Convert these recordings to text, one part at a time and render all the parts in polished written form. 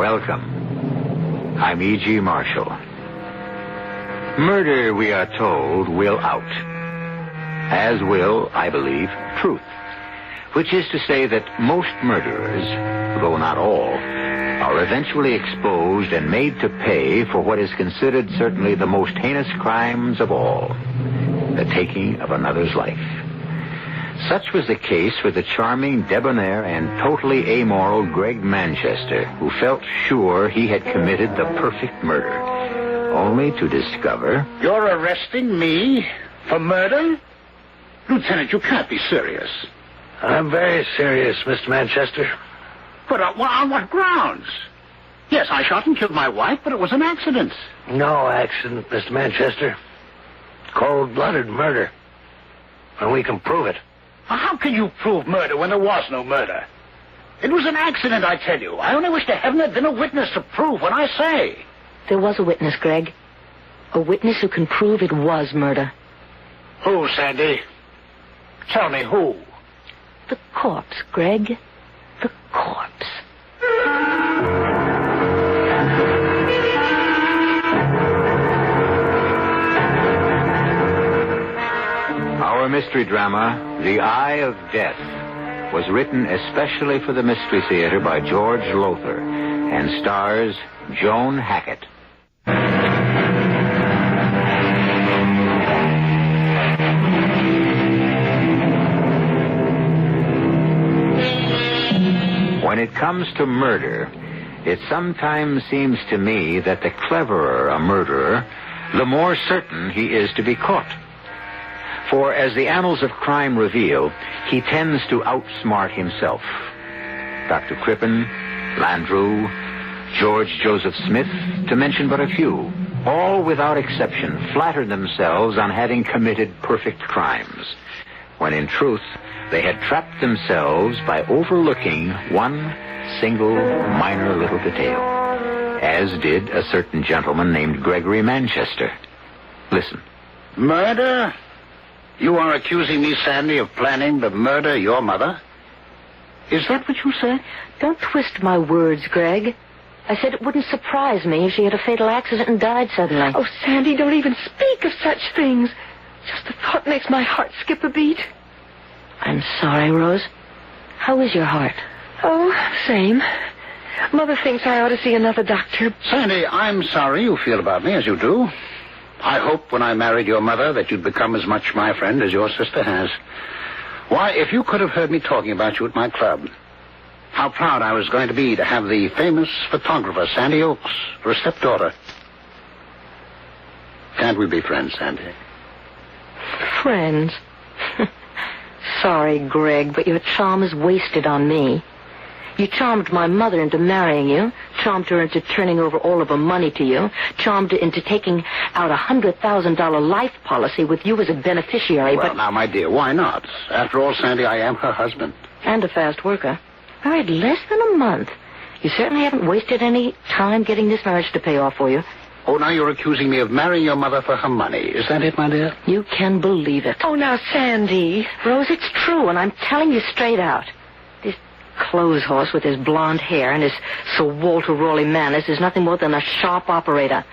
Welcome. I'm E.G. Marshall. Murder, we are told, will out. As will, I believe, truth. Which is to say that most murderers, though not all, are eventually exposed and made to pay for what is considered certainly the most heinous crimes of all, the taking of another's life. Such was the case with the charming, debonair, and totally amoral Greg Manchester, who felt sure he had committed the perfect murder, only to discover... You're arresting me for murder? Lieutenant, you can't be serious. I'm very serious, Mr. Manchester. But on what grounds? Yes, I shot and killed my wife, but it was an accident. No accident, Mr. Manchester. Cold-blooded murder. And we can prove it. How can you prove murder when there was no murder? It was an accident, I tell you. I only wish to heaven there'd been a witness to prove what I say. There was a witness, Greg. A witness who can prove it was murder. Who, Sandy? Tell me who. The corpse, Greg. The corpse. Our mystery drama, The Eye of Death, was written especially for the Mystery Theater by George Lothar and stars Joan Hackett. When it comes to murder, it sometimes seems to me that the cleverer a murderer, the more certain he is to be caught. For as the annals of crime reveal, he tends to outsmart himself. Dr. Crippen, Landru, George Joseph Smith, to mention but a few, all without exception flattered themselves on having committed perfect crimes, when in truth they had trapped themselves by overlooking one single minor little detail, as did a certain gentleman named Gregory Manchester. Listen. Murder? You are accusing me, Sandy, of planning to murder your mother? Is that what you said? Don't twist my words, Greg. I said it wouldn't surprise me if she had a fatal accident and died suddenly. Oh, Sandy, don't even speak of such things. Just the thought makes my heart skip a beat. I'm sorry, Rose. How is your heart? Oh, same. Mother thinks I ought to see another doctor. Sandy, I'm sorry you feel about me as you do. I hoped when I married your mother that you'd become as much my friend as your sister has. Why, if you could have heard me talking about you at my club, how proud I was going to be to have the famous photographer, Sandy Oakes, for a stepdaughter. Can't we be friends, Sandy? Friends? Sorry, Greg, but your charm is wasted on me. You charmed my mother into marrying you, charmed her into turning over all of her money to you, charmed her into taking out a $100,000 life policy with you as a beneficiary, Well, now, my dear, why not? After all, Sandy, I am her husband. And a fast worker. Married less than a month. You certainly haven't wasted any time getting this marriage to pay off for you. Oh, now you're accusing me of marrying your mother for her money. Is that it, my dear? You can believe it. Oh, now, Sandy. Rose, it's true, and I'm telling you straight out. This clothes horse with his blonde hair and his Sir Walter Raleigh manners is nothing more than a sharp operator.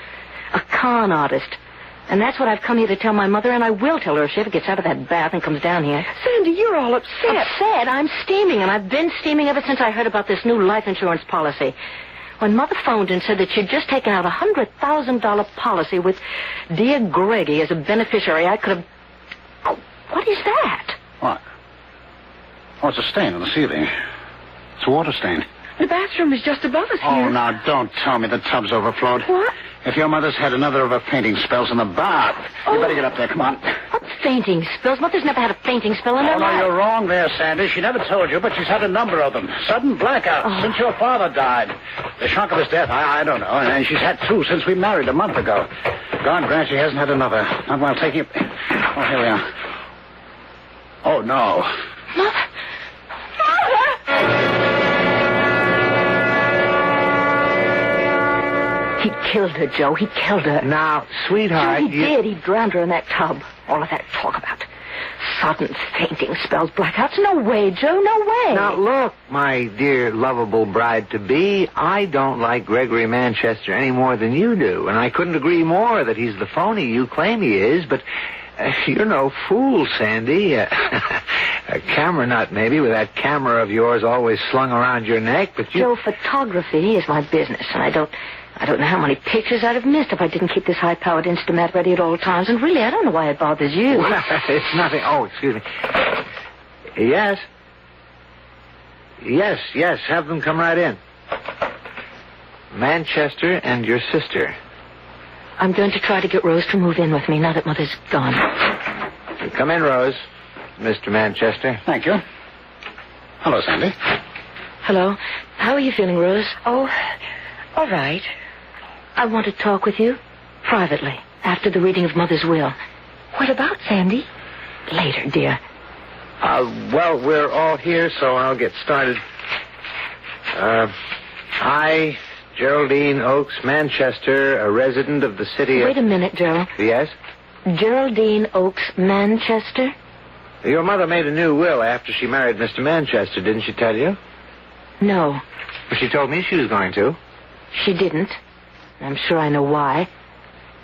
A con artist. And that's what I've come here to tell my mother, and I will tell her if she ever gets out of that bath and comes down here. Sandy, you're all upset. Upset? I'm steaming, and I've been steaming ever since I heard about this new life insurance policy. When Mother phoned and said that she'd just taken out a $100,000 policy with dear Greggy as a beneficiary, I could have... Oh, what is that? What? Oh, it's a stain on the ceiling. It's a water stain. The bathroom is just above us here. Oh, now, don't tell me the tub's overflowed. What? If your mother's had another of her fainting spells in the bath, you better get up there. Come on. What fainting spells? Mother's never had a fainting spell in her Oh, no, life. you're wrong there, Sandy. She never told you, but she's had a number of them. Sudden blackouts since your father died. The shock of his death, I don't know. And she's had two since we married a month ago. God grant she hasn't had another. Not while taking... Oh, here we are. Oh, no. Mother! He killed her, Joe. He killed her. Now, sweetheart, Sure he did. He drowned her in that tub. All of that talk about Sudden fainting spells blackouts. No way, Joe, no way. Now, look, my dear, lovable bride-to-be, I don't like Gregory Manchester any more than you do, and I couldn't agree more that he's the phony you claim he is, but you're no fool, Sandy. A camera nut, maybe, with that camera of yours always slung around your neck, but you... Joe, photography is my business, and I don't know how many pictures I'd have missed if I didn't keep this high-powered Instamat ready at all times. And really, I don't know why it bothers you. Well, it's nothing. Oh, excuse me. Yes. Yes. Have them come right in. Manchester and your sister. I'm going to try to get Rose to move in with me now that Mother's gone. Come in, Rose. Mr. Manchester. Thank you. Hello, Sandy. Hello. How are you feeling, Rose? Oh, all right. I want to talk with you privately after the reading of Mother's will. What about, Sandy? Later, dear. Well, we're all here, so I'll get started. I, Geraldine Oakes Manchester, a resident of the city of... Wait a minute, Gerald. Yes? Geraldine Oakes Manchester? Your mother made a new will after she married Mr. Manchester, didn't she tell you? No. Well, she told me she was going to. She didn't. I'm sure I know why.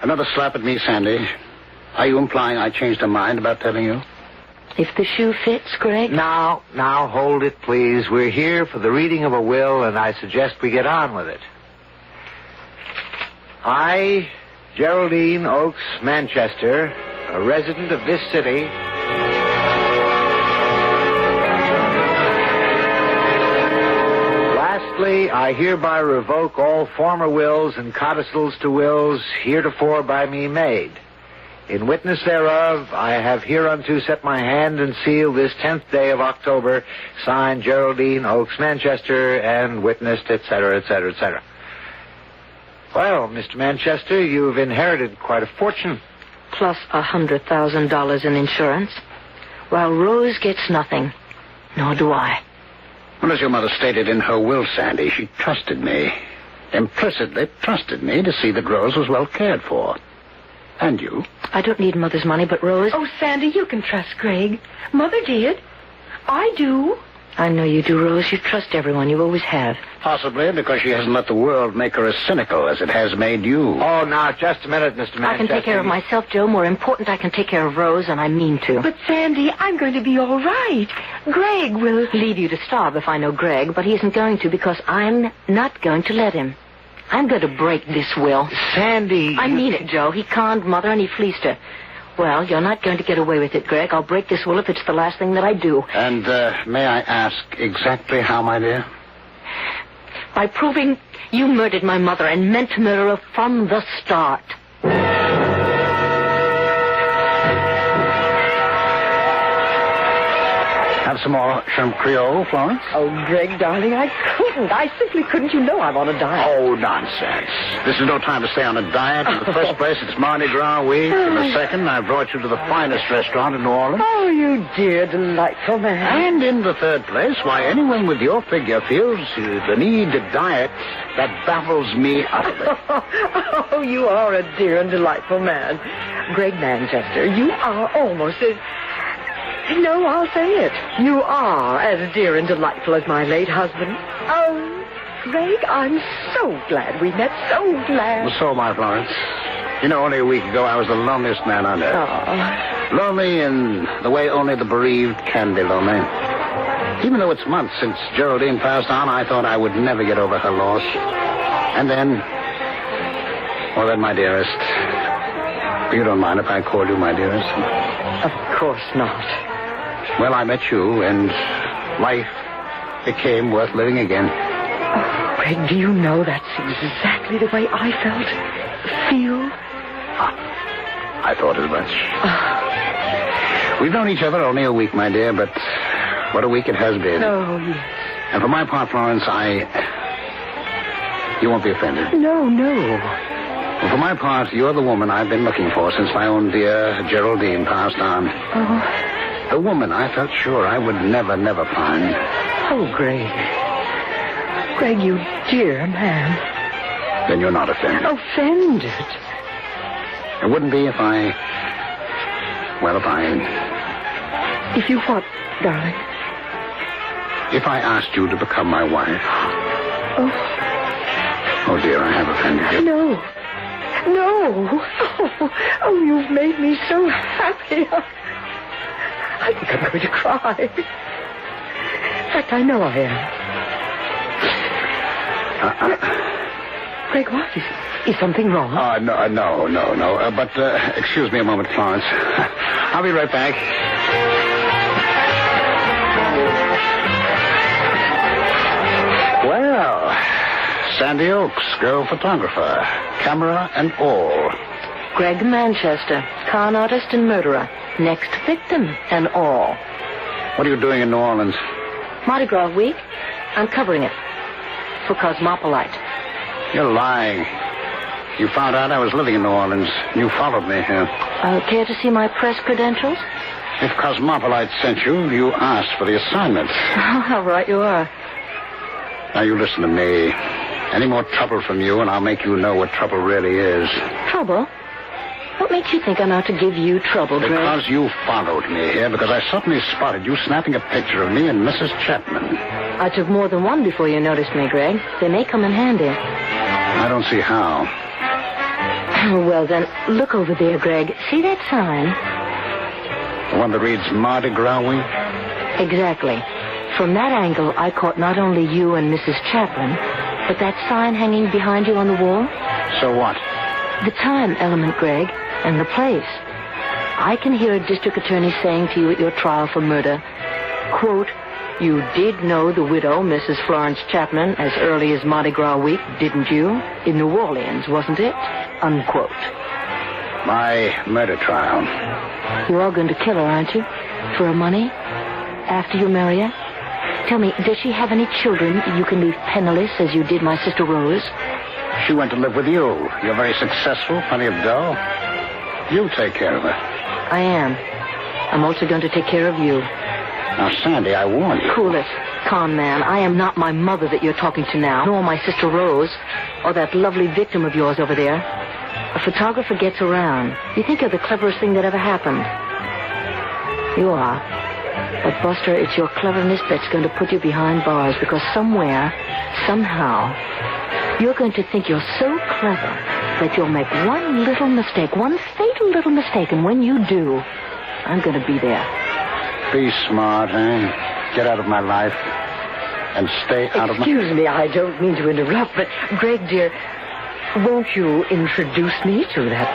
Another slap at me, Sandy. Are you implying I changed her mind about telling you? If the shoe fits, Greg? Now, hold it, please. We're here for the reading of a will, and I suggest we get on with it. I, Geraldine Oakes Manchester, a resident of this city... Lastly, I hereby revoke all former wills and codicils to wills heretofore by me made. In witness thereof, I have hereunto set my hand and seal this 10th day of October, signed Geraldine Oakes Manchester, and witnessed, etc., etc., etc. Well, Mr. Manchester, you've inherited quite a fortune. Plus $100,000 in insurance. While Rose gets nothing, nor do I. Well, as your mother stated in her will, Sandy, she trusted me. Implicitly trusted me to see that Rose was well cared for. And you? I don't need Mother's money, but Rose... Oh, Sandy, you can trust Greg. Mother did. I do. I know you do, Rose. You trust everyone. You always have. Possibly because she hasn't let the world make her as cynical as it has made you. Oh, now, just a minute, Mr. Manchester. I can take care of myself, Joe. More important, I can take care of Rose, and I mean to. But, Sandy, I'm going to be all right. Greg will... leave you to starve if I know Greg, but he isn't going to because I'm not going to let him. I'm going to break this will. Sandy... I mean it, Joe. He conned Mother and he fleeced her. Well, you're not going to get away with it, Greg. I'll break this will if it's the last thing that I do. And, may I ask exactly how, my dear? By proving you murdered my mother and meant to murder her from the start. Have some more shrimp Creole, Florence? Oh, Greg, darling, I couldn't. I simply couldn't. You know I'm on a diet. Oh, nonsense. This is no time to stay on a diet. In the first place, it's Mardi Gras week. In the second, I brought you to the finest restaurant in New Orleans. Oh, you dear, delightful man. And in the third place, why anyone with your figure feels the need to diet, that baffles me utterly. Oh, you are a dear and delightful man. Greg Manchester, you are almost as... No, I'll say it. You are as dear and delightful as my late husband. Oh, Greg, I'm so glad we met. So glad. Well, so am I, Florence. You know, only a week ago, I was the loneliest man on earth. Oh. Lonely in the way only the bereaved can be lonely. Even though it's months since Geraldine passed on, I thought I would never get over her loss. And then, my dearest. You don't mind if I call you my dearest? Of course not. Well, I met you, and life became worth living again. Oh, Greg, do you know that's exactly the way I feel? I thought as much. We've known each other only a week, my dear, but what a week it has been. Oh, yes. And for my part, Florence, you won't be offended. No. Well, for my part, you're the woman I've been looking for since my own dear Geraldine passed on. Oh. The woman I felt sure I would never find. Oh, Greg. Greg, you dear man. Then you're not offended. Offended? It wouldn't be if I If you what, darling? If I asked you to become my wife. Oh, dear, I have offended you. No. Oh, you've made me so happy. I think I'm going to cry. In fact, I know I am. Greg, what? Is something wrong? No. But excuse me a moment, Florence. I'll be right back. Well, Sandy Oaks, girl photographer, camera and all. Greg Manchester, con artist and murderer. Next victim and all. What are you doing in New Orleans? Mardi Gras week. I'm covering it. For Cosmopolite. You're lying. You found out I was living in New Orleans. You followed me here. Care to see my press credentials? If Cosmopolite sent you, you asked for the assignment. How right you are. Now you listen to me. Any more trouble from you, and I'll make you know what trouble really is. Trouble? What makes you think I'm out to give you trouble, Greg? Because you followed me here, because I suddenly spotted you snapping a picture of me and Mrs. Chapman. I took more than one before you noticed me, Greg. They may come in handy. I don't see how. Well, then, look over there, Greg. See that sign? The one that reads Mardi Gras Week? Exactly. From that angle, I caught not only you and Mrs. Chapman, but that sign hanging behind you on the wall. So what? The time element, Greg, and the place. I can hear a district attorney saying to you at your trial for murder, quote, "You did know the widow, Mrs. Florence Chapman, as early as Mardi Gras week, didn't you? In New Orleans, wasn't it?" Unquote. My murder trial. You are going to kill her, aren't you? For her money? After you marry her? Tell me, does she have any children you can leave penniless as you did my sister Rose? She went to live with you. You're very successful, plenty of dough. You take care of her. I am. I'm also going to take care of you. Now, Sandy, I warn you. Cool it, con man. I am not my mother that you're talking to now, nor my sister Rose, or that lovely victim of yours over there. A photographer gets around. You think you're the cleverest thing that ever happened. You are. But, Buster, it's your cleverness that's going to put you behind bars, because somewhere, somehow, you're going to think you're so clever that you'll make one little mistake, one fatal little mistake, and when you do, I'm going to be there. Be smart, eh? Get out of my life. And stay out of my... Excuse me, I don't mean to interrupt, but, Greg, dear, won't you introduce me to that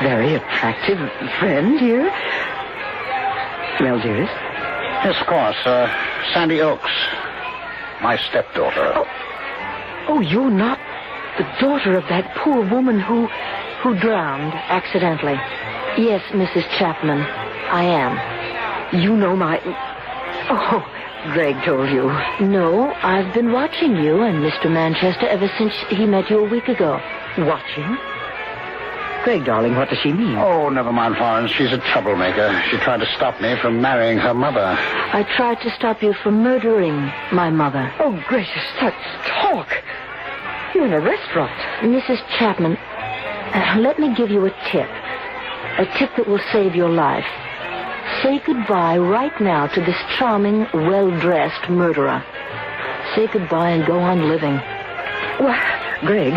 very attractive friend here? Well, dearest? Yes, of course. Sandy Oaks. My stepdaughter. Oh, you're not the daughter of that poor woman who drowned accidentally. Yes, Mrs. Chapman, I am. You know my... Oh, Greg told you. No, I've been watching you and Mr. Manchester ever since he met you a week ago. Watching? Greg, darling, what does she mean? Oh, never mind, Florence. She's a troublemaker. She tried to stop me from marrying her mother. I tried to stop you from murdering my mother. Oh, gracious, that's talk. You're in a restaurant. Mrs. Chapman, let me give you a tip. A tip that will save your life. Say goodbye right now to this charming, well-dressed murderer. Say goodbye and go on living. Well, Greg,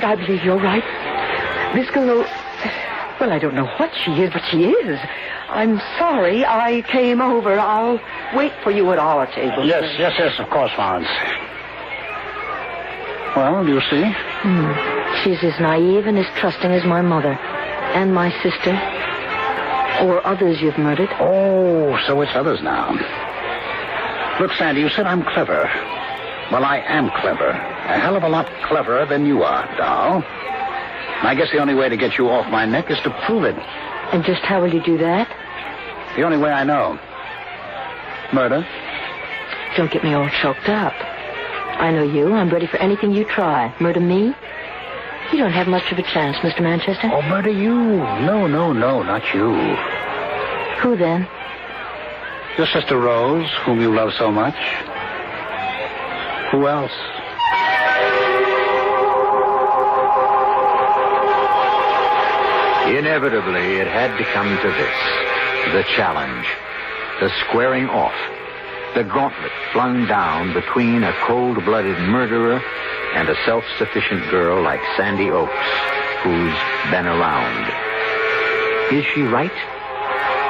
I believe you're right. This girl, well, I don't know what she is, but she is. I'm sorry I came over. I'll wait for you at our table. Yes, of course, Florence. Well, you see? She's as naive and as trusting as my mother. And my sister. Or others you've murdered. Oh, so it's others now. Look, Sandy, you said I'm clever. Well, I am clever. A hell of a lot cleverer than you are, doll. And I guess the only way to get you off my neck is to prove it. And just how will you do that? The only way I know. Murder. Don't get me all choked up. I know you. I'm ready for anything you try. Murder me? You don't have much of a chance, Mr. Manchester. Oh, murder you. No, not you. Who then? Your sister Rose, whom you love so much. Who else? Inevitably, it had to come to this. the challenge, the squaring off, the gauntlet flung down between a cold-blooded murderer and a self-sufficient girl like Sandy Oakes, who's been around. Is she right?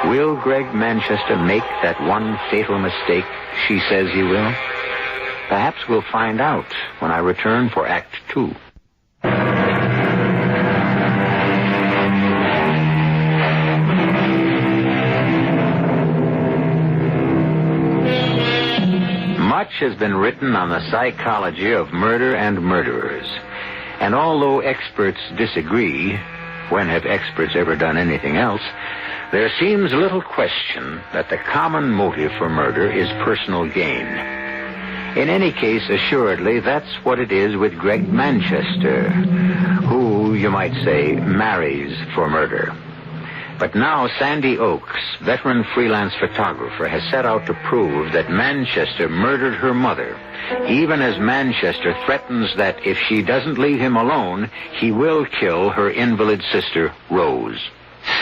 Will Greg Manchester make that one fatal mistake she says he will? Perhaps we'll find out when I return for Act 2. Much has been written on the psychology of murder and murderers. And although experts disagree, when have experts ever done anything else, there seems little question that the common motive for murder is personal gain. In any case, assuredly, that's what it is with Greg Manchester, who, you might say, marries for murder. But now Sandy Oakes, veteran freelance photographer, has set out to prove that Manchester murdered her mother, even as Manchester threatens that if she doesn't leave him alone, he will kill her invalid sister, Rose.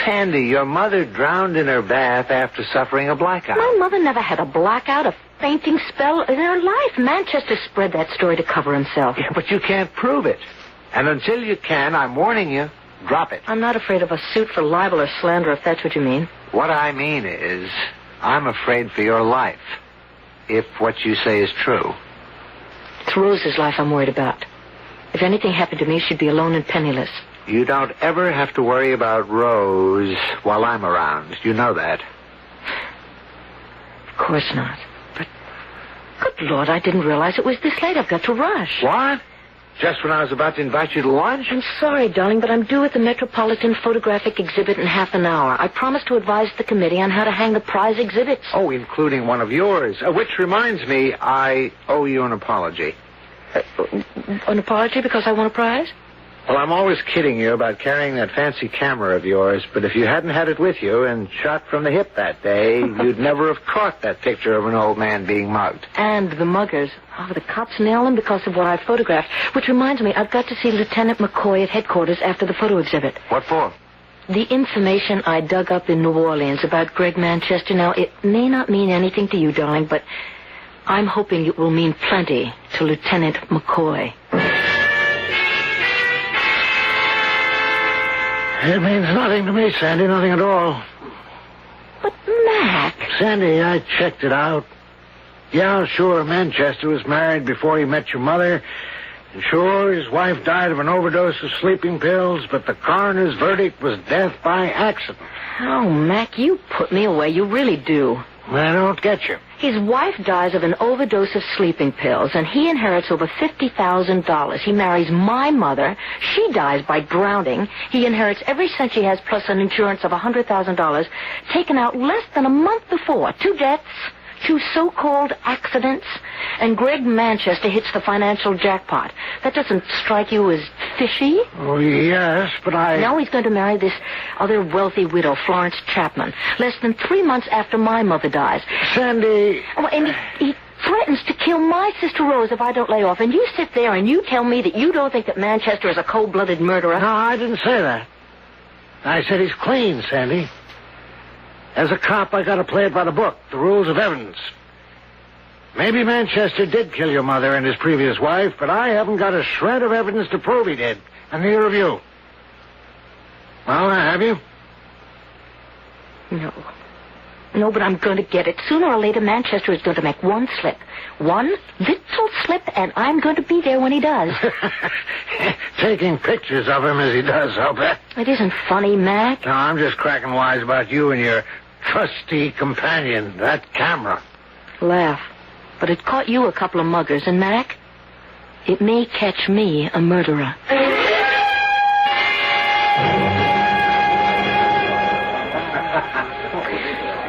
Sandy, your mother drowned in her bath after suffering a blackout. My mother never had a blackout, a fainting spell in her life. Manchester spread that story to cover himself. Yeah, but you can't prove it. And until you can, I'm warning you, drop it. I'm not afraid of a suit for libel or slander, if that's what you mean. What I mean is, I'm afraid for your life, if what you say is true. It's Rose's life I'm worried about. If anything happened to me, she'd be alone and penniless. You don't ever have to worry about Rose while I'm around. You know that. Of course not. But, good Lord, I didn't realize it was this late. I've got to rush. What? Just when I was about to invite you to lunch? I'm sorry, darling, but I'm due at the Metropolitan Photographic Exhibit in half an hour. I promised to advise the committee on how to hang the prize exhibits. Oh, including one of yours. Which reminds me, I owe you an apology. An apology because I won a prize? Well, I'm always kidding you about carrying that fancy camera of yours, but if you hadn't had it with you and shot from the hip that day, you'd never have caught that picture of an old man being mugged. And the muggers. Oh, the cops nailed them because of what I photographed. Which reminds me, I've got to see Lieutenant McCoy at headquarters after the photo exhibit. What for? The information I dug up in New Orleans about Greg Manchester. Now, it may not mean anything to you, darling, but I'm hoping it will mean plenty to Lieutenant McCoy. It means nothing to me, Sandy, nothing at all. But, Mac... Sandy, I checked it out. Yeah, sure, Manchester was married before he met your mother. And sure, his wife died of an overdose of sleeping pills, but the coroner's verdict was death by accident. Oh, Mac, you put me away. You really do. I don't get you. His wife dies of an overdose of sleeping pills, and he inherits over $50,000. He marries my mother. She dies by drowning. He inherits every cent she has, plus an insurance of $100,000, taken out less than a month before. 2 deaths, 2 so-called accidents, and Greg Manchester hits the financial jackpot. That doesn't strike you as fishy? Oh, yes, but Now he's going to marry this other wealthy widow, Florence Chapman, less than 3 months after my mother dies. Sandy... Oh, and he threatens to kill my sister Rose if I don't lay off. And you sit there and you tell me that you don't think that Manchester is a cold-blooded murderer. No, I didn't say that. I said he's clean, Sandy. As a cop, I got to play it by the book, the rules of evidence. Maybe Manchester did kill your mother and his previous wife, but I haven't got a shred of evidence to prove he did, and neither of you. Well, have you? No, but I'm going to get it. Sooner or later, Manchester is going to make one slip. One little slip, and I'm going to be there when he does. Taking pictures of him as he does, I'll bet. It isn't funny, Mac. No, I'm just cracking wise about you and your trusty companion, that camera. Laugh. But it caught you a couple of muggers, and Mac, it may catch me a murderer.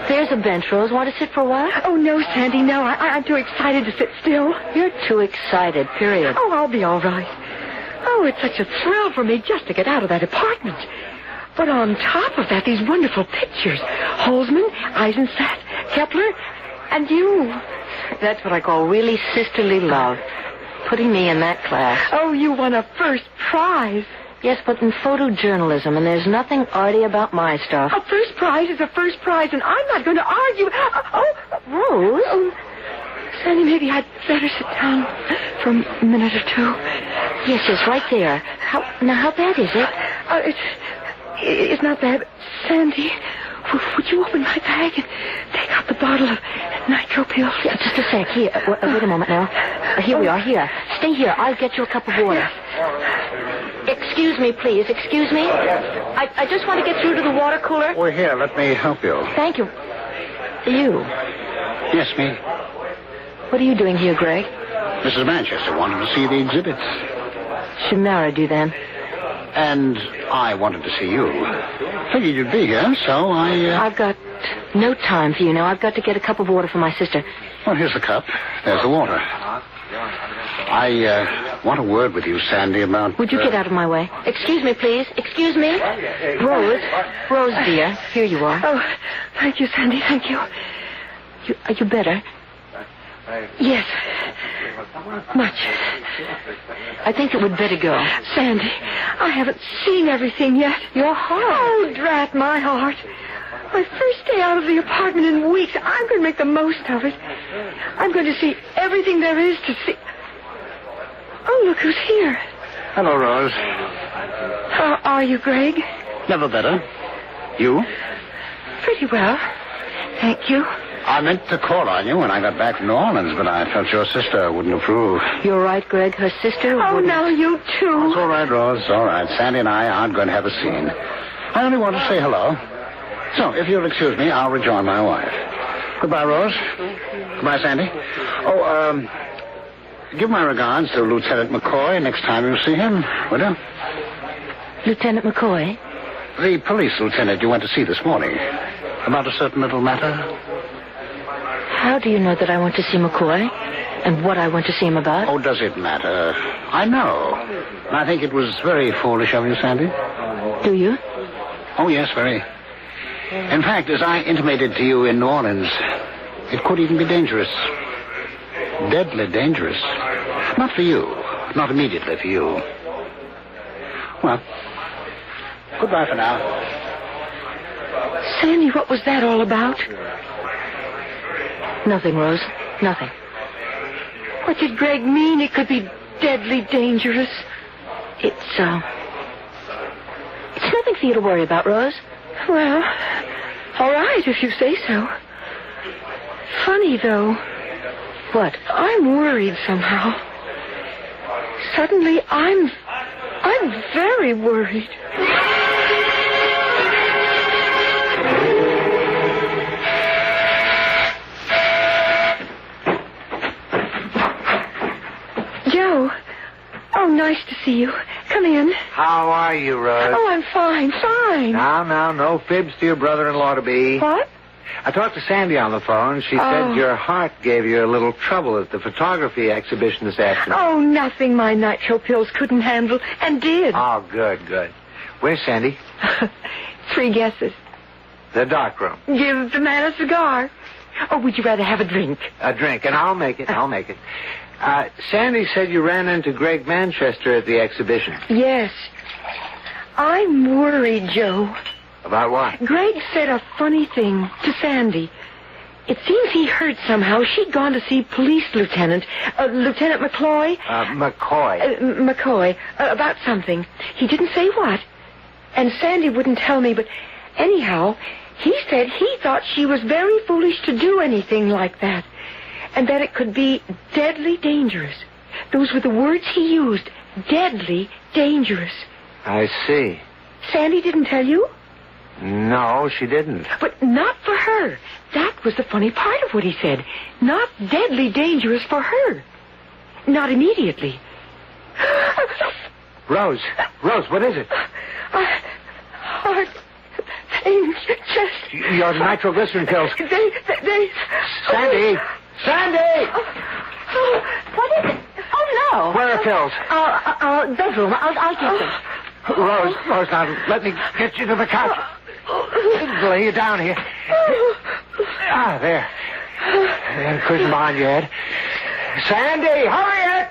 There's a bench, Rose. Want to sit for a while? Oh, no, Sandy, no. I'm too excited to sit still. You're too excited, period. Oh, I'll be all right. Oh, it's such a thrill for me just to get out of that apartment. But on top of that, these wonderful pictures. Holzman, Eisenstadt, Kepler, and you. That's what I call really sisterly love. Putting me in that class. Oh, you won a first prize. Yes, but in photojournalism, and there's nothing arty about my stuff. A first prize is a first prize, and I'm not going to argue. Rose? Oh, Sandy, maybe I'd better sit down for a minute or two. Yes, right there. How bad is it? It's not bad. Sandy, would you open my bag and take out the bottle of nitro pills? Yeah, just a sec. Here, wait a moment now. Here we are. Here. Stay here. I'll get you a cup of water. Excuse me, please. Excuse me. I just want to get through to the water cooler. Well, here, let me help you. Thank you. You? Yes, me. What are you doing here, Greg? Mrs. Manchester wanted to see the exhibits. She married you then? And I wanted to see you. Figured you'd be here, so I've got no time for you now. I've got to get a cup of water for my sister. Well, here's the cup. There's the water. I want a word with you, Sandy, about... Would you get out of my way? Excuse me, please. Excuse me. Rose, dear. Here you are. Oh, thank you, Sandy. Thank you. Are you better? Yes. Much. I think it would better go. Sandy, I haven't seen everything yet. Your heart. Oh, drat my heart. My first day out of the apartment in weeks. I'm going to make the most of it. I'm going to see everything there is to see. Oh, look who's here. Hello, Rose. How are you, Greg? Never better. You? Pretty well. Thank you. I meant to call on you when I got back from New Orleans, but I felt your sister wouldn't approve. You're right, Greg. Her sister wouldn't. Now you too. It's all right, Rose. All right. Sandy and I aren't going to have a scene. I only want to say hello. So, if you'll excuse me, I'll rejoin my wife. Goodbye, Rose. Goodbye, Sandy. Oh, give my regards to Lieutenant McCoy next time you see him, will you? Lieutenant McCoy? The police lieutenant you went to see this morning. About a certain little matter. How do you know that I want to see McCoy? And what I want to see him about? Oh, does it matter? I know. And I think it was very foolish of you, Sandy. Do you? Oh, yes, very. In fact, as I intimated to you in New Orleans, it could even be dangerous. Deadly dangerous. Not for you. Not immediately for you. Well, goodbye for now. Sandy, what was that all about? Nothing, Rose. Nothing. What did Greg mean? It could be deadly dangerous. It's nothing for you to worry about, Rose. Well, all right, if you say so. Funny, though. What? I'm worried somehow. Suddenly, I'm very worried. Joe. Oh, nice to see you. Come in. How are you, Rose? Oh, I'm fine. Now, no fibs to your brother-in-law-to-be. What? I talked to Sandy on the phone. She said your heart gave you a little trouble at the photography exhibition this afternoon. Oh, nothing my nitro pills couldn't handle, and did. Oh, good. Where's Sandy? 3 guesses. The dark room. Give the man a cigar. Or would you rather have a drink? A drink, and I'll make it. Sandy said you ran into Greg Manchester at the exhibition. Yes. I'm worried, Joe. About what? Greg said a funny thing to Sandy. It seems he heard somehow she'd gone to see Police Lieutenant McCoy. McCoy, about something. He didn't say what. And Sandy wouldn't tell me, but anyhow, he said he thought she was very foolish to do anything like that. And that it could be deadly dangerous. Those were the words he used. Deadly dangerous. I see. Sandy didn't tell you? No, she didn't. But not for her. That was the funny part of what he said. Not deadly dangerous for her. Not immediately. Rose, what is it? Heart pain, chest. Your nitroglycerin pills. They... Sandy! What is it? Oh, no. Where are pills? Bedroom. I'll get them. Rose, now let me get you to the couch. Lay you down here. There. And cushion behind your head. Sandy, hurry it!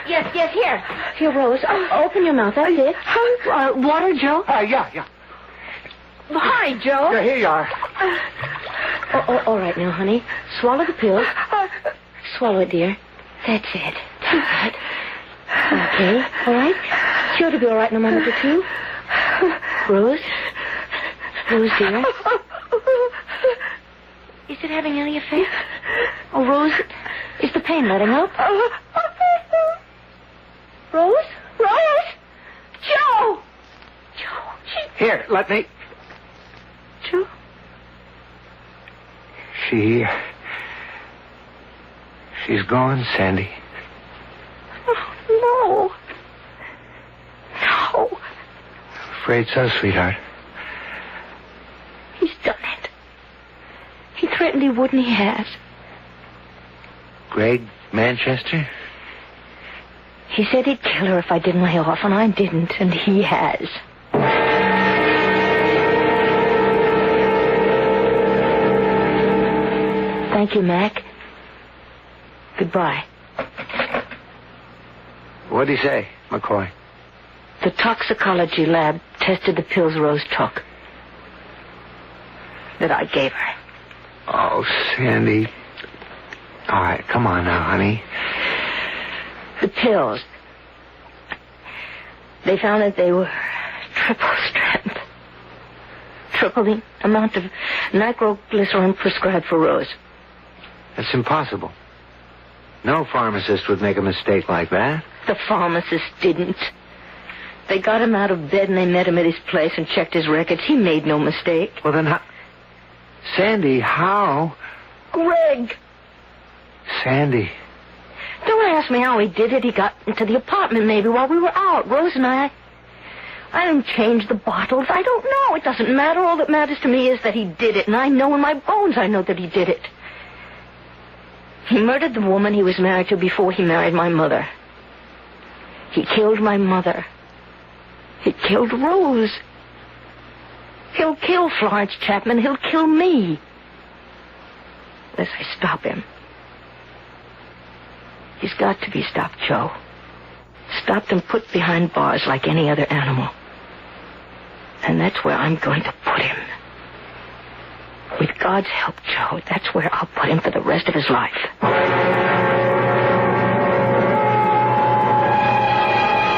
Yes, here. Here, Rose. Open your mouth. That's it. Water, Joe? Yeah. Hi, Joe. Yeah, here you are. All right now, honey. Swallow the pill. Swallow it, dear. That's it. That's it. Okay, all right. Sure to be all right in a moment or two. Rose? Rose, dear? Is it having any effect? Oh, Rose, is the pain letting up? Rose? Rose? Joe! Joe, Here, let me... Joe? She's gone, Sandy. Oh, no. No. Afraid so, sweetheart. He's done it. He threatened he would, and he has. Greg Manchester? He said he'd kill her if I didn't lay off, and I didn't, and he has. Thank you, Mac. Goodbye. What'd he say, McCoy? The toxicology lab tested the pills Rose took. That I gave her. Oh, Sandy. All right, come on now, honey. The pills. They found that they were triple strength. Triple the amount of nitroglycerin prescribed for Rose. That's impossible. No pharmacist would make a mistake like that. The pharmacist didn't. They got him out of bed and they met him at his place and checked his records. He made no mistake. Well, then how... Sandy, how? Greg! Sandy. Don't ask me how he did it. He got into the apartment maybe while we were out. Rose and I didn't change the bottles. I don't know. It doesn't matter. All that matters to me is that he did it. And I know in my bones I know that he did it. He murdered the woman he was married to before he married my mother. He killed my mother. He killed Rose. He'll kill Florence Chapman. He'll kill me. Unless I stop him. He's got to be stopped, Joe. Stopped and put behind bars like any other animal. And that's where I'm going to put him. With God's help, Joe, that's where I'll put him for the rest of his life.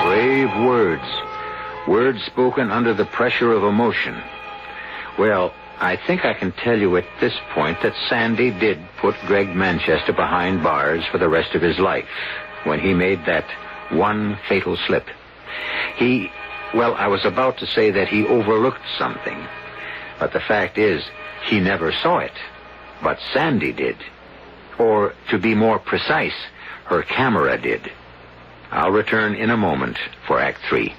Brave words. Words spoken under the pressure of emotion. Well, I think I can tell you at this point that Sandy did put Greg Manchester behind bars for the rest of his life when he made that one fatal slip. I was about to say that he overlooked something. But the fact is, he never saw it. But Sandy did. Or, to be more precise, her camera did. I'll return in a moment for Act 3.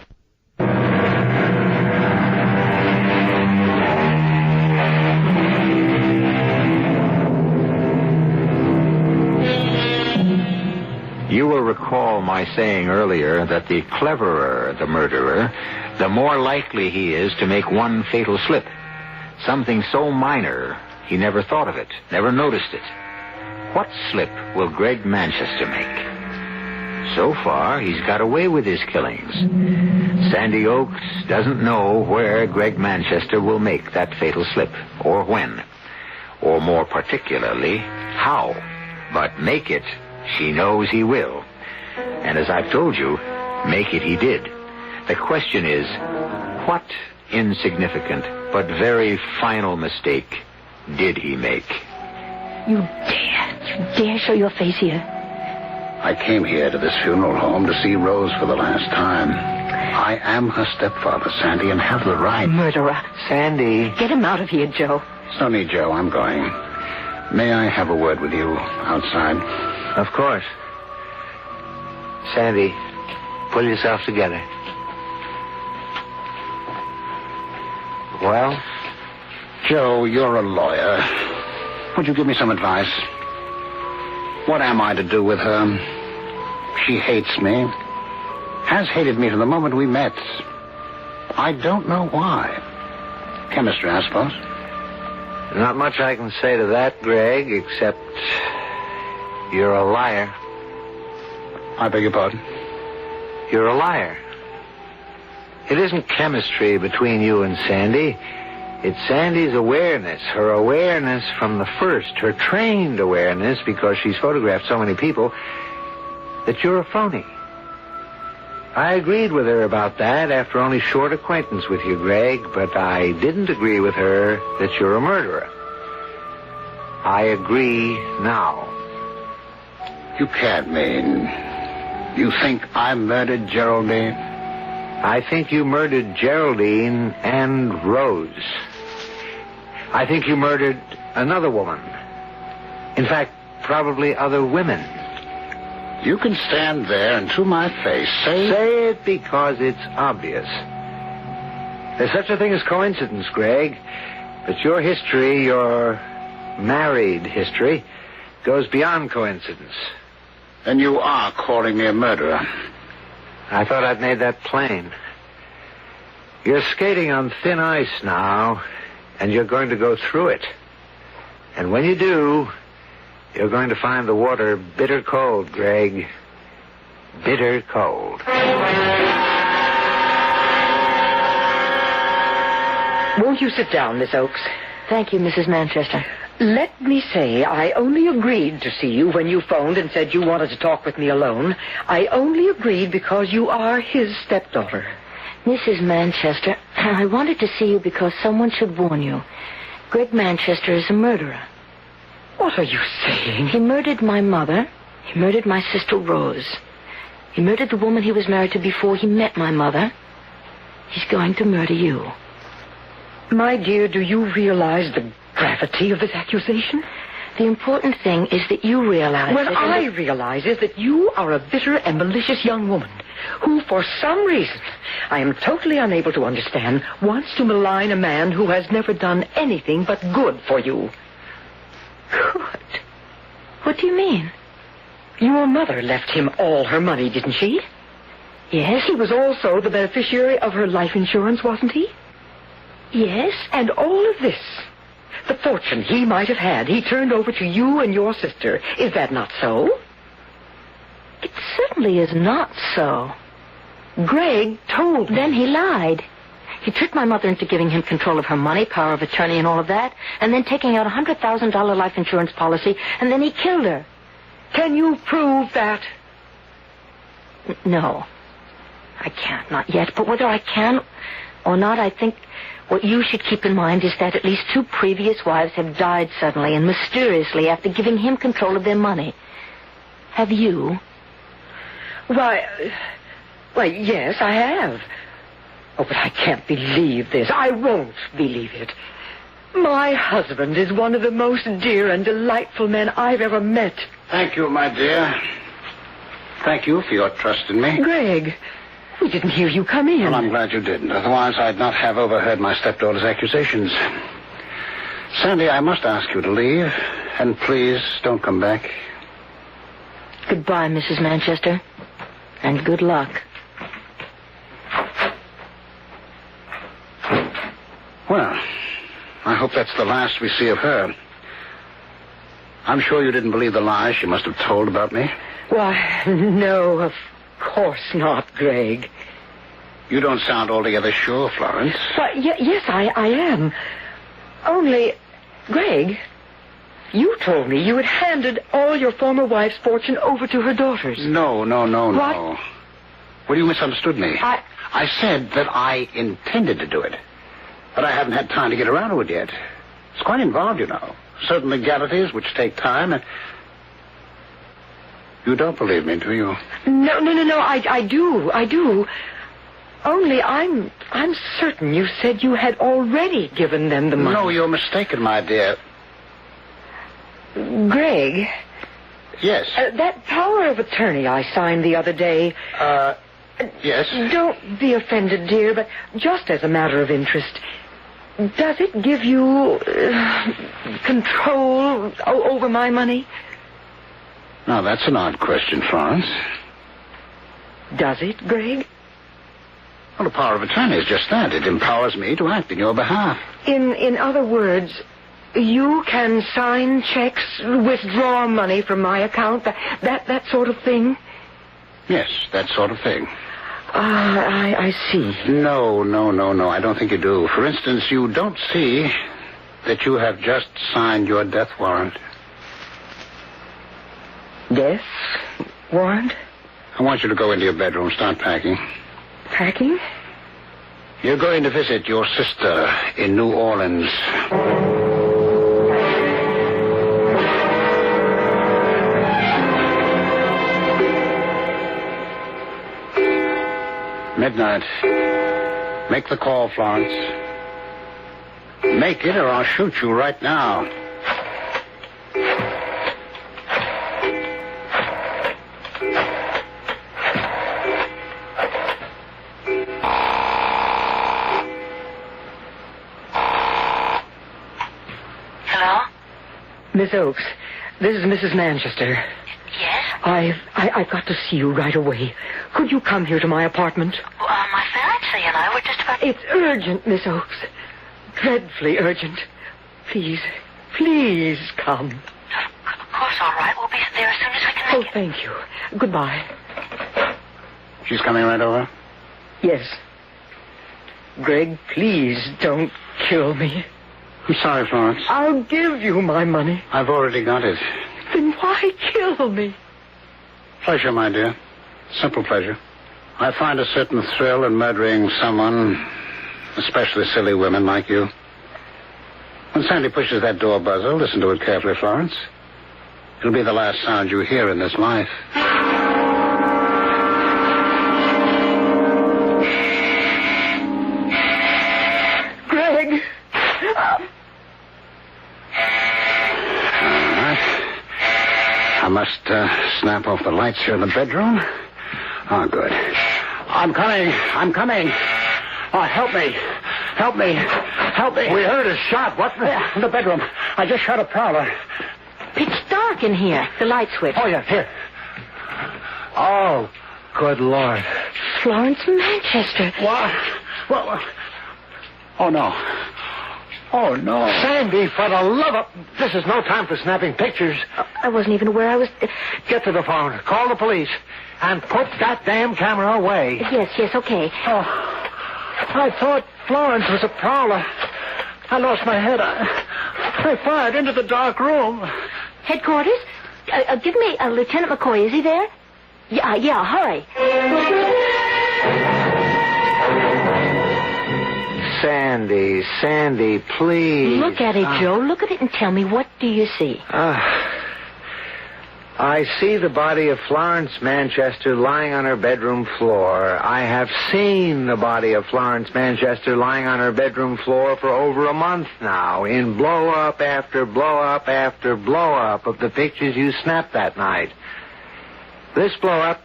You will recall my saying earlier that the cleverer the murderer, the more likely he is to make one fatal slip. Something so minor, he never thought of it, never noticed it. What slip will Greg Manchester make? So far, he's got away with his killings. Sandy Oaks doesn't know where Greg Manchester will make that fatal slip, or when, or more particularly, how. But make it, she knows he will. And as I've told you, make it he did. The question is, what insignificant but very final mistake did he make? You dare show your face here? I came here to this funeral home to see Rose for the last time. I am her stepfather, Sandy, and have the right. Murderer. Sandy. Get him out of here, Joe. It's no need, Joe. I'm going. May I have a word with you outside? Of course. Sandy, pull yourself together. Well? Joe, you're a lawyer. Would you give me some advice? What am I to do with her? She hates me. Has hated me from the moment we met. I don't know why. Chemistry, I suppose. Not much I can say to that, Greg, except you're a liar. I beg your pardon? You're a liar. It isn't chemistry between you and Sandy. It's Sandy's awareness, her awareness from the first, her trained awareness, because she's photographed so many people, that you're a phony. I agreed with her about that after only short acquaintance with you, Greg, but I didn't agree with her that you're a murderer. I agree now. You can't mean... You think I murdered Geraldine? I think you murdered Geraldine and Rose. I think you murdered another woman. In fact, probably other women. You can stand there and to my face Say it because it's obvious. There's such a thing as coincidence, Greg. But your history, your married history, goes beyond coincidence. Then you are calling me a murderer. I thought I'd made that plain. You're skating on thin ice now, and you're going to go through it. And when you do, you're going to find the water bitter cold, Greg. Bitter cold. Won't you sit down, Miss Oakes? Thank you, Mrs. Manchester. Let me say, I only agreed to see you when you phoned and said you wanted to talk with me alone. I only agreed because you are his stepdaughter. Mrs. Manchester, I wanted to see you because someone should warn you. Greg Manchester is a murderer. What are you saying? He murdered my mother. He murdered my sister Rose. He murdered the woman he was married to before he met my mother. He's going to murder you. My dear, do you realize the gravity of this accusation? The important thing is that you realize What I realize is that you are a bitter and malicious young woman who, for some reason, I am totally unable to understand, wants to malign a man who has never done anything but good for you. Good? What do you mean? Your mother left him all her money, didn't she? Yes. He was also the beneficiary of her life insurance, wasn't he? Yes. And all of this, the fortune he might have had, he turned over to you and your sister. Is that not so? It certainly is not so. Greg told me. Then he lied. He tricked my mother into giving him control of her money, power of attorney and all of that, and then taking out a $100,000 life insurance policy, and then he killed her. Can you prove that? No. I can't, not yet. But whether I can or not, I think what you should keep in mind is that at least 2 previous wives have died suddenly and mysteriously after giving him control of their money. Have you? Why, yes, I have. Oh, but I can't believe this. I won't believe it. My husband is one of the most dear and delightful men I've ever met. Thank you, my dear. Thank you for your trust in me. Greg, we didn't hear you come in. Well, I'm glad you didn't. Otherwise, I'd not have overheard my stepdaughter's accusations. Sandy, I must ask you to leave. And please, don't come back. Goodbye, Mrs. Manchester. And good luck. Well, I hope that's the last we see of her. I'm sure you didn't believe the lies she must have told about me. Why, no, of course not, Greg. You don't sound altogether sure, Florence. Why, yes, I am. Only, Greg, you told me you had handed all your former wife's fortune over to her daughters. No. What? Well, you misunderstood me. I said that I intended to do it. But I haven't had time to get around to it yet. It's quite involved, you know. Certain legalities which take time and... You don't believe me, do you? No, I do. Only I'm certain you said you had already given them the money. No, you're mistaken, my dear. Greg. Yes? That power of attorney I signed the other day... Yes? Don't be offended, dear, but just as a matter of interest, does it give you control over my money? Now, that's an odd question, Florence. Does it, Greg? Well, the power of attorney is just that. It empowers me to act in your behalf. In other words, you can sign checks, withdraw money from my account, that sort of thing? Yes, that sort of thing. I see. No. I don't think you do. For instance, you don't see that you have just signed your death warrant. Death warrant? I want you to go into your bedroom, start packing. Packing? You're going to visit your sister in New Orleans. Midnight. Make the call, Florence. Make it or I'll shoot you right now. Hello? Miss Oakes, this is Mrs. Manchester. Yes? I've got to see you right away. Could you come here to my apartment? My fiancé and I were just about... It's urgent, Miss Oakes. Dreadfully urgent. Please come. Of course, all right. We'll be there as soon as we can Oh, make it. thank you. Goodbye. She's coming right over? Yes. Greg, please don't kill me. I'm sorry, Florence. I'll give you my money. I've already got it. Then why kill me? Pleasure, my dear. Simple pleasure. I find a certain thrill in murdering someone, especially silly women like you. When Sandy pushes that door buzzer, listen to it carefully, Florence. It'll be the last sound you hear in this life. Greg! All right. I must snap off the lights here in the bedroom. Oh, good. I'm coming. Oh, help me. We heard a shot. What? In the bedroom. I just shot a prowler. It's dark in here. The light switch. Oh, yeah, here. Oh, good Lord. Florence Manchester. What? Oh, no. Oh, no. Sandy, for the love of... This is no time for snapping pictures. I wasn't even aware I was... Get to the phone. Call the police. And put that damn camera away. Yes, okay. Oh, I thought Florence was a prowler. I lost my head. I fired into the dark room. Headquarters? Give me Lieutenant McCoy. Is he there? Yeah, hurry. Sandy, please. Look at it, Joe. Look at it and tell me, what do you see? I see the body of Florence Manchester lying on her bedroom floor. I have seen the body of Florence Manchester lying on her bedroom floor for over a month now, in blow-up after blow-up after blow-up of the pictures you snapped that night. This blow-up,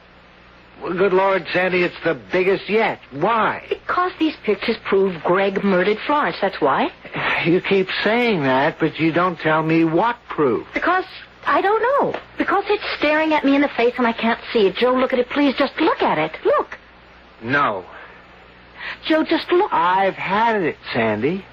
good Lord, Sandy, it's the biggest yet. Why? Because these pictures prove Greg murdered Florence, that's why. You keep saying that, but you don't tell me what proof. Because... I don't know. Because it's staring at me in the face and I can't see it. Joe, look at it, please. Just look at it. Look. No. Joe, just look. I've had it, Sandy.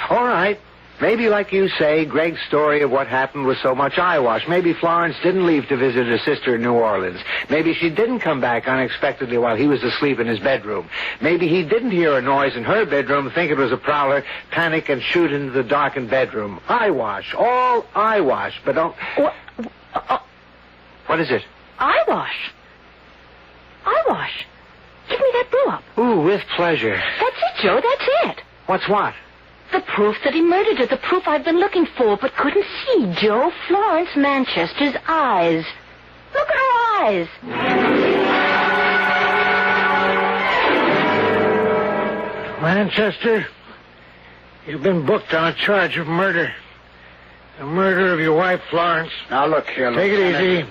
All right. Maybe, like you say, Greg's story of what happened was so much eyewash. Maybe Florence didn't leave to visit her sister in New Orleans. Maybe she didn't come back unexpectedly while he was asleep in his bedroom. Maybe he didn't hear a noise in her bedroom, think it was a prowler, panic, and shoot into the darkened bedroom. Eyewash. All eyewash. But don't... What is it? Eyewash. Give me that blow-up. Ooh, with pleasure. That's it, Joe. That's it. What's what? The proof that he murdered her. The proof I've been looking for but couldn't see, Joe. Florence Manchester's eyes. Look at her eyes. Manchester, you've been booked on a charge of murder. The murder of your wife, Florence. Now, look here, Take it easy.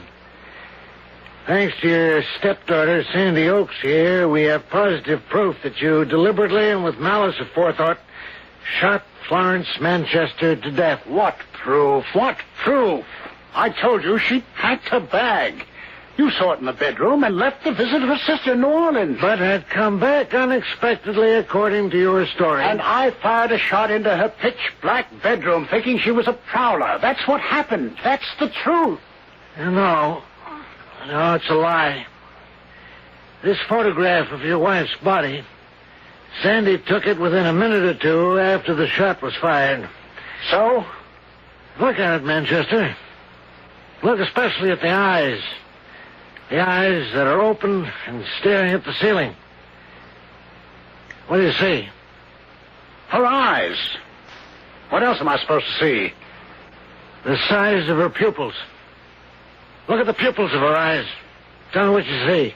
Thanks to your stepdaughter, Sandy Oakes, here, we have positive proof that you deliberately and with malice aforethought shot Florence Manchester to death. What proof? I told you she packed her bag. You saw it in the bedroom and left to visit her sister in New Orleans. But had come back unexpectedly, according to your story. And I fired a shot into her pitch-black bedroom, thinking she was a prowler. That's what happened. That's the truth. No, it's a lie. This photograph of your wife's body, Sandy took it within a minute or two after the shot was fired. So? Look at it, Manchester. Look especially at the eyes. The eyes that are open and staring at the ceiling. What do you see? Her eyes. What else am I supposed to see? The size of her pupils. Look at the pupils of her eyes. Tell me what you see.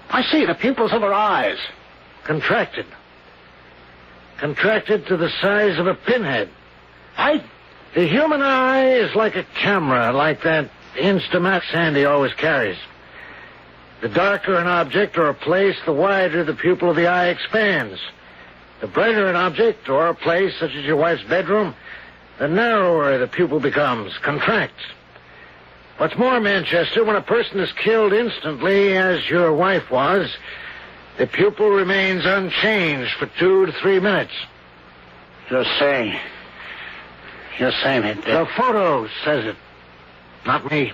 I see the pupils of her eyes. Contracted. Contracted to the size of a pinhead. The human eye is like a camera, like that Instamat Sandy always carries. The darker an object or a place, the wider the pupil of the eye expands. The brighter an object or a place, such as your wife's bedroom, the narrower the pupil becomes, contracts. What's more, Manchester, when a person is killed instantly, as your wife was, the pupil remains unchanged for 2 to 3 minutes. You're saying it. The photo says it, not me.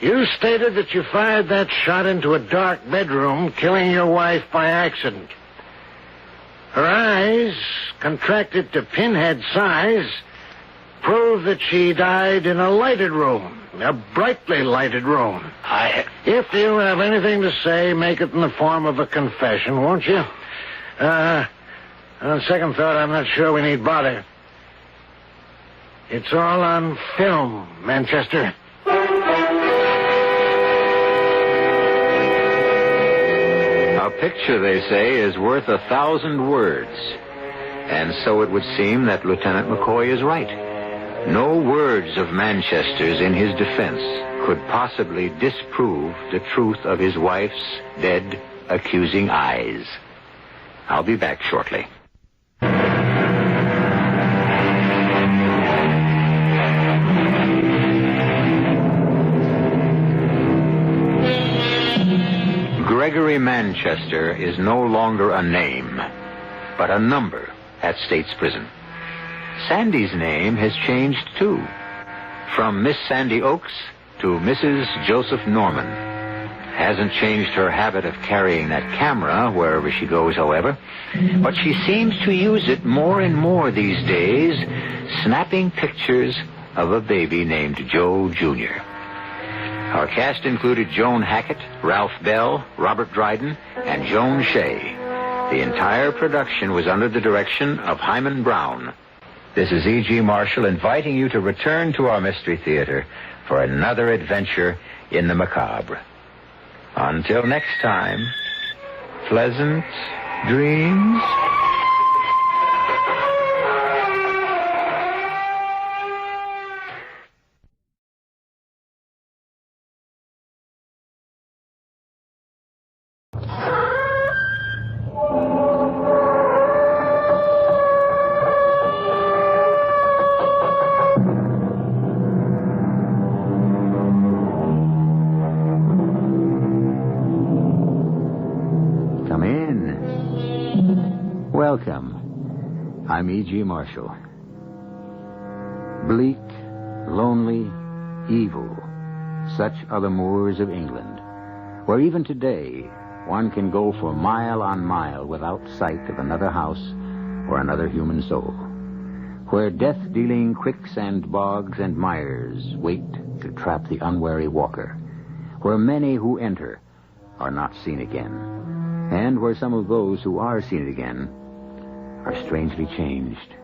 You stated that you fired that shot into a dark bedroom, killing your wife by accident. Her eyes, contracted to pinhead size, prove that she died in a lighted room, a brightly lighted room. If you have anything to say, make it in the form of a confession, won't you? On second thought, I'm not sure we need bother. It's all on film, Manchester. A picture, they say, is worth 1,000 words. And so it would seem that Lieutenant McCoy is right. No words of Manchester's in his defense could possibly disprove the truth of his wife's dead, accusing eyes. I'll be back shortly. Gregory Manchester is no longer a name, but a number at State's Prison. Sandy's name has changed, too. From Miss Sandy Oakes to Mrs. Joseph Norman. Hasn't changed her habit of carrying that camera wherever she goes, however. But she seems to use it more and more these days, snapping pictures of a baby named Joe Jr. Our cast included Joan Hackett, Ralph Bell, Robert Dryden, and Joan Shea. The entire production was under the direction of Hyman Brown. This is E.G. Marshall inviting you to return to our Mystery Theater for another adventure in the macabre. Until next time, pleasant dreams. Welcome. I'm E.G. Marshall. Bleak, lonely, evil. Such are the moors of England, where even today one can go for mile on mile without sight of another house or another human soul. Where death-dealing quicksand bogs and mires wait to trap the unwary walker. Where many who enter are not seen again. And where some of those who are seen again are strangely changed.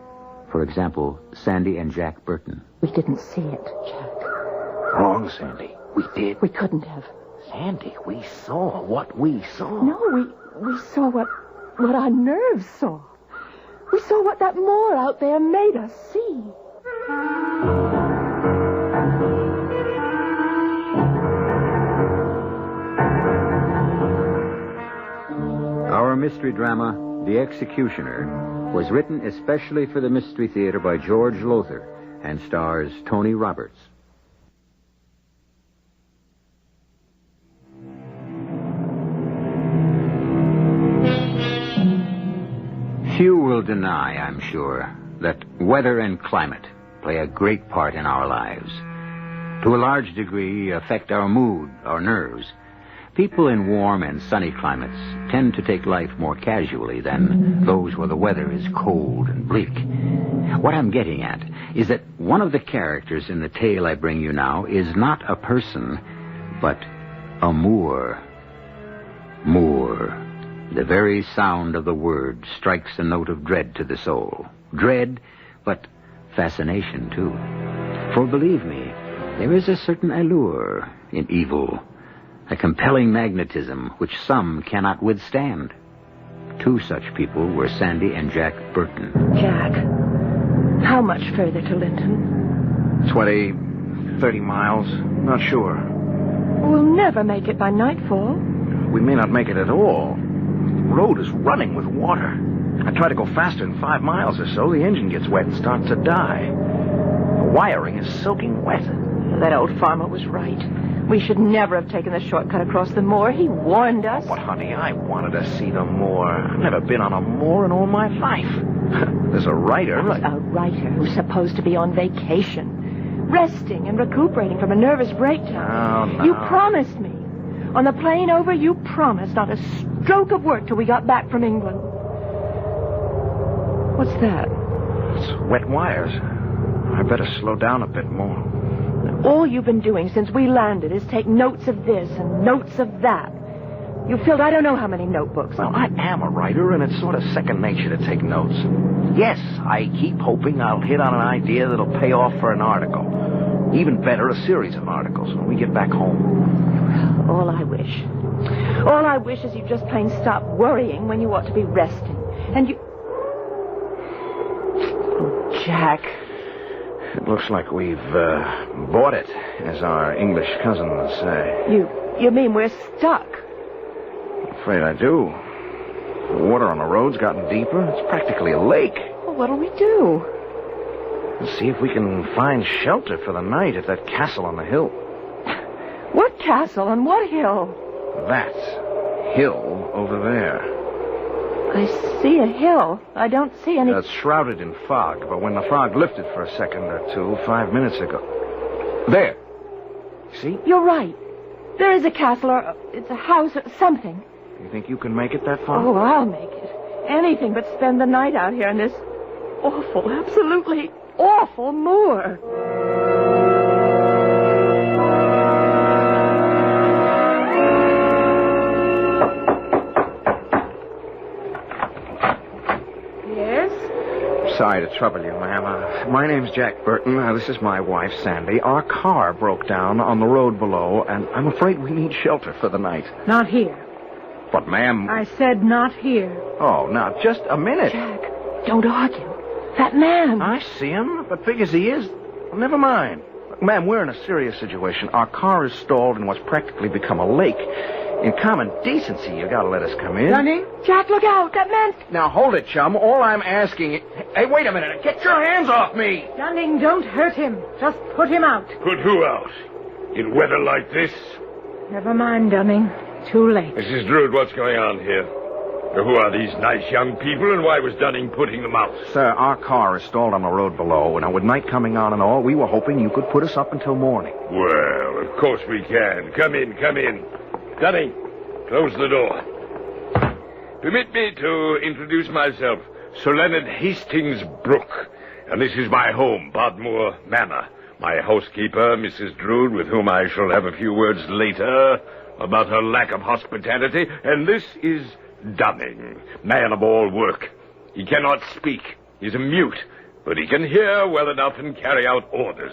For example, Sandy and Jack Burton. We didn't see it, Jack. Wrong, Sandy. We did. We couldn't have. Sandy, we saw what we saw. No, we saw what our nerves saw. We saw what that moor out there made us see. Our mystery drama, The Executioner, was written especially for the Mystery Theater by George Lothar and stars Tony Roberts. Few will deny, I'm sure, that weather and climate play a great part in our lives. To a large degree, affect our mood, our nerves. People in warm and sunny climates tend to take life more casually than those where the weather is cold and bleak. What I'm getting at is that one of the characters in the tale I bring you now is not a person, but a Moor. Moor. The very sound of the word strikes a note of dread to the soul. Dread, but fascination, too. For believe me, there is a certain allure in evil, a compelling magnetism which some cannot withstand. Two such people were Sandy and Jack Burton. Jack, how much further to Linton? 20, 30 miles. Not sure. We'll never make it by nightfall. We may not make it at all. The road is running with water. I try to go faster than 5 miles or so. The engine gets wet and starts to die. The wiring is soaking wet. That old farmer was right. We should never have taken the shortcut across the moor. He warned us. But, honey, I wanted to see the moor. I've never been on a moor in all my life. There's a writer. A writer who's supposed to be on vacation, resting and recuperating from a nervous breakdown. Oh, no. You promised me. On the plane over, you promised not a stroke of work till we got back from England. What's that? It's wet wires. I better slow down a bit more. All you've been doing since we landed is take notes of this and notes of that. You filled I don't know how many notebooks. Well, I am a writer, and it's sort of second nature to take notes. Yes, I keep hoping I'll hit on an idea that'll pay off for an article. Even better, a series of articles when we get back home. All I wish is you just plain stop worrying when you ought to be resting. And you... Oh, Jack... It looks like we've bought it, as our English cousins say. You mean we're stuck? I'm afraid I do. The water on the road's gotten deeper. It's practically a lake. Well, what'll we do? Let's see if we can find shelter for the night at that castle on the hill. What castle on what hill? That hill over there. I see a hill. I don't see any... It's shrouded in fog, but when the fog lifted for a second or two, 5 minutes ago... There. See? You're right. There is a castle, or it's a house, or something. You think you can make it that far? Oh, I'll make it. Anything but spend the night out here in this awful, absolutely awful moor. Sorry to trouble you, ma'am. My name's Jack Burton. This is my wife, Sandy. Our car broke down on the road below, and I'm afraid we need shelter for the night. Not here. But, ma'am... I said not here. Oh, now, just a minute. Jack, don't argue. That man... I see him, but big as he is, well, never mind. Ma'am, we're in a serious situation. Our car is stalled in what's practically become a lake. In common decency, you gotta let us come in. Dunning? Jack, look out! That man... Now, hold it, chum. All I'm asking... Hey, wait a minute. Get your hands off me! Dunning, don't hurt him. Just put him out. Put who out? In weather like this? Never mind, Dunning. Too late. Mrs. Drood, what's going on here? Who are these nice young people, and why was Dunning putting them out? Sir, our car is stalled on the road below, and with night coming on and all, we were hoping you could put us up until morning. Well, of course we can. Come in, come in. Dunning, close the door. Permit me to introduce myself, Sir Leonard Hastings Brooke, and this is my home, Bodmore Manor. My housekeeper, Mrs. Drood, with whom I shall have a few words later about her lack of hospitality, and this is Dunning, man of all work. He cannot speak. He's a mute, but he can hear well enough and carry out orders.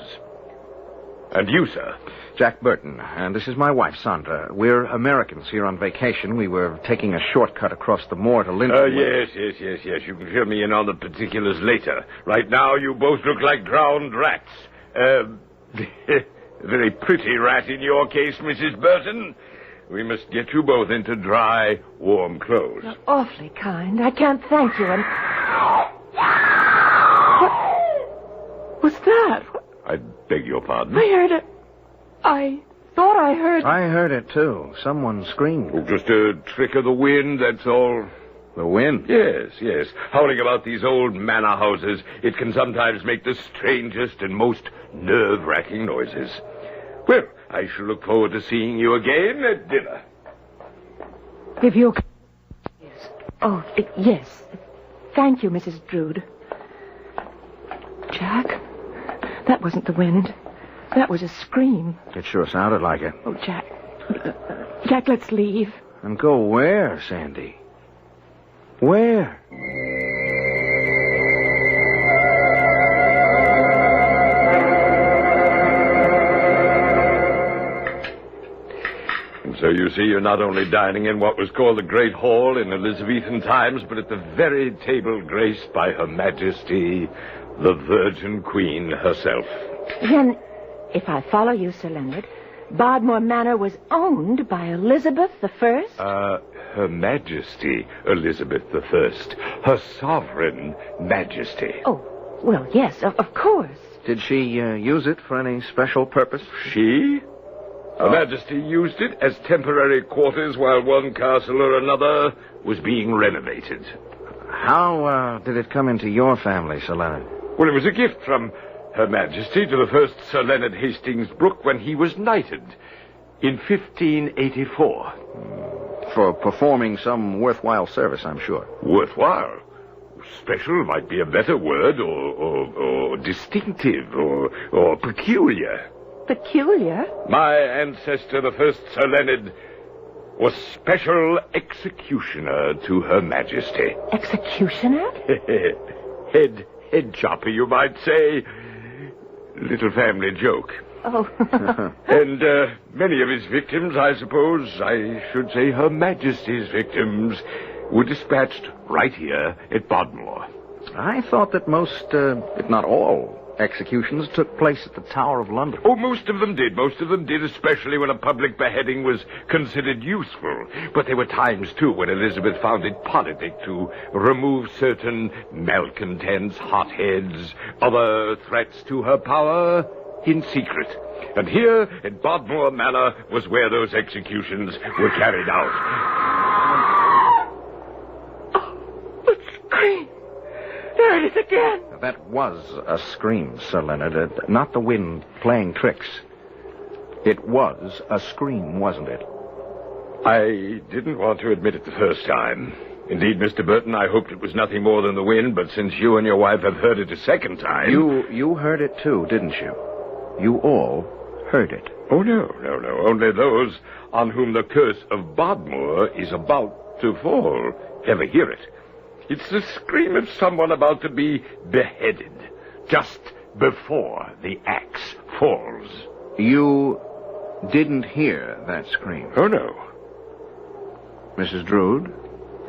And you, sir? Jack Burton, and this is my wife, Sandra. We're Americans here on vacation. We were taking a shortcut across the moor to Linton. Yes. You can fill me in on the particulars later. Right now, you both look like drowned rats. Very pretty rat in your case, Mrs. Burton. We must get you both into dry, warm clothes. You're awfully kind. I can't thank you, and... What's that? I beg your pardon? I heard it. I thought I heard... I heard it, too. Someone screamed. Oh, just a trick of the wind, that's all. The wind? Yes. Howling about these old manor houses, it can sometimes make the strangest and most nerve-wracking noises. Well, I shall look forward to seeing you again at dinner. If you... Oh, yes. Thank you, Mrs. Drood. Jack, that wasn't the wind. That was a scream. It sure sounded like it. Oh, Jack. Jack, let's leave. And go where, Sandy? Where? And so you see, you're not only dining in what was called the Great Hall in Elizabethan times, but at the very table graced by Her Majesty, the Virgin Queen herself. Then, if I follow you, Sir Leonard, Bodmore Manor was owned by Elizabeth I? Her Majesty Elizabeth I. Her Sovereign Majesty. Oh, well, yes, of course. Did she use it for any special purpose? She? Her Majesty used it as temporary quarters while one castle or another was being renovated. How did it come into your family, Sir Leonard? Well, it was a gift from Her Majesty to the first Sir Leonard Hastings Brooke when he was knighted in 1584. For performing some worthwhile service, I'm sure. Worthwhile? Special might be a better word, or distinctive, or peculiar. Peculiar? My ancestor, the first Sir Leonard, was special executioner to Her Majesty. Executioner? Head chopper, you might say. Little family joke. Oh. And many of his victims, I suppose, I should say Her Majesty's victims, were dispatched right here at Bodmore. I thought that most, if not all, executions took place at the Tower of London. Oh, most of them did. Most of them did, especially when a public beheading was considered useful. But there were times, too, when Elizabeth found it politic to remove certain malcontents, hotheads, other threats to her power in secret. And here at Bodmore Manor was where those executions were carried out. Oh, the scream! There it is again! That was a scream, Sir Leonard. Not the wind playing tricks. It was a scream, wasn't it? I didn't want to admit it the first time. Indeed, Mr. Burton, I hoped it was nothing more than the wind, but since you and your wife have heard it a second time... You heard it too, didn't you? You all heard it. Oh, no. Only those on whom the curse of Bodmore is about to fall ever hear it. It's the scream of someone about to be beheaded, just before the axe falls. You didn't hear that scream? Oh, no. Mrs. Drood?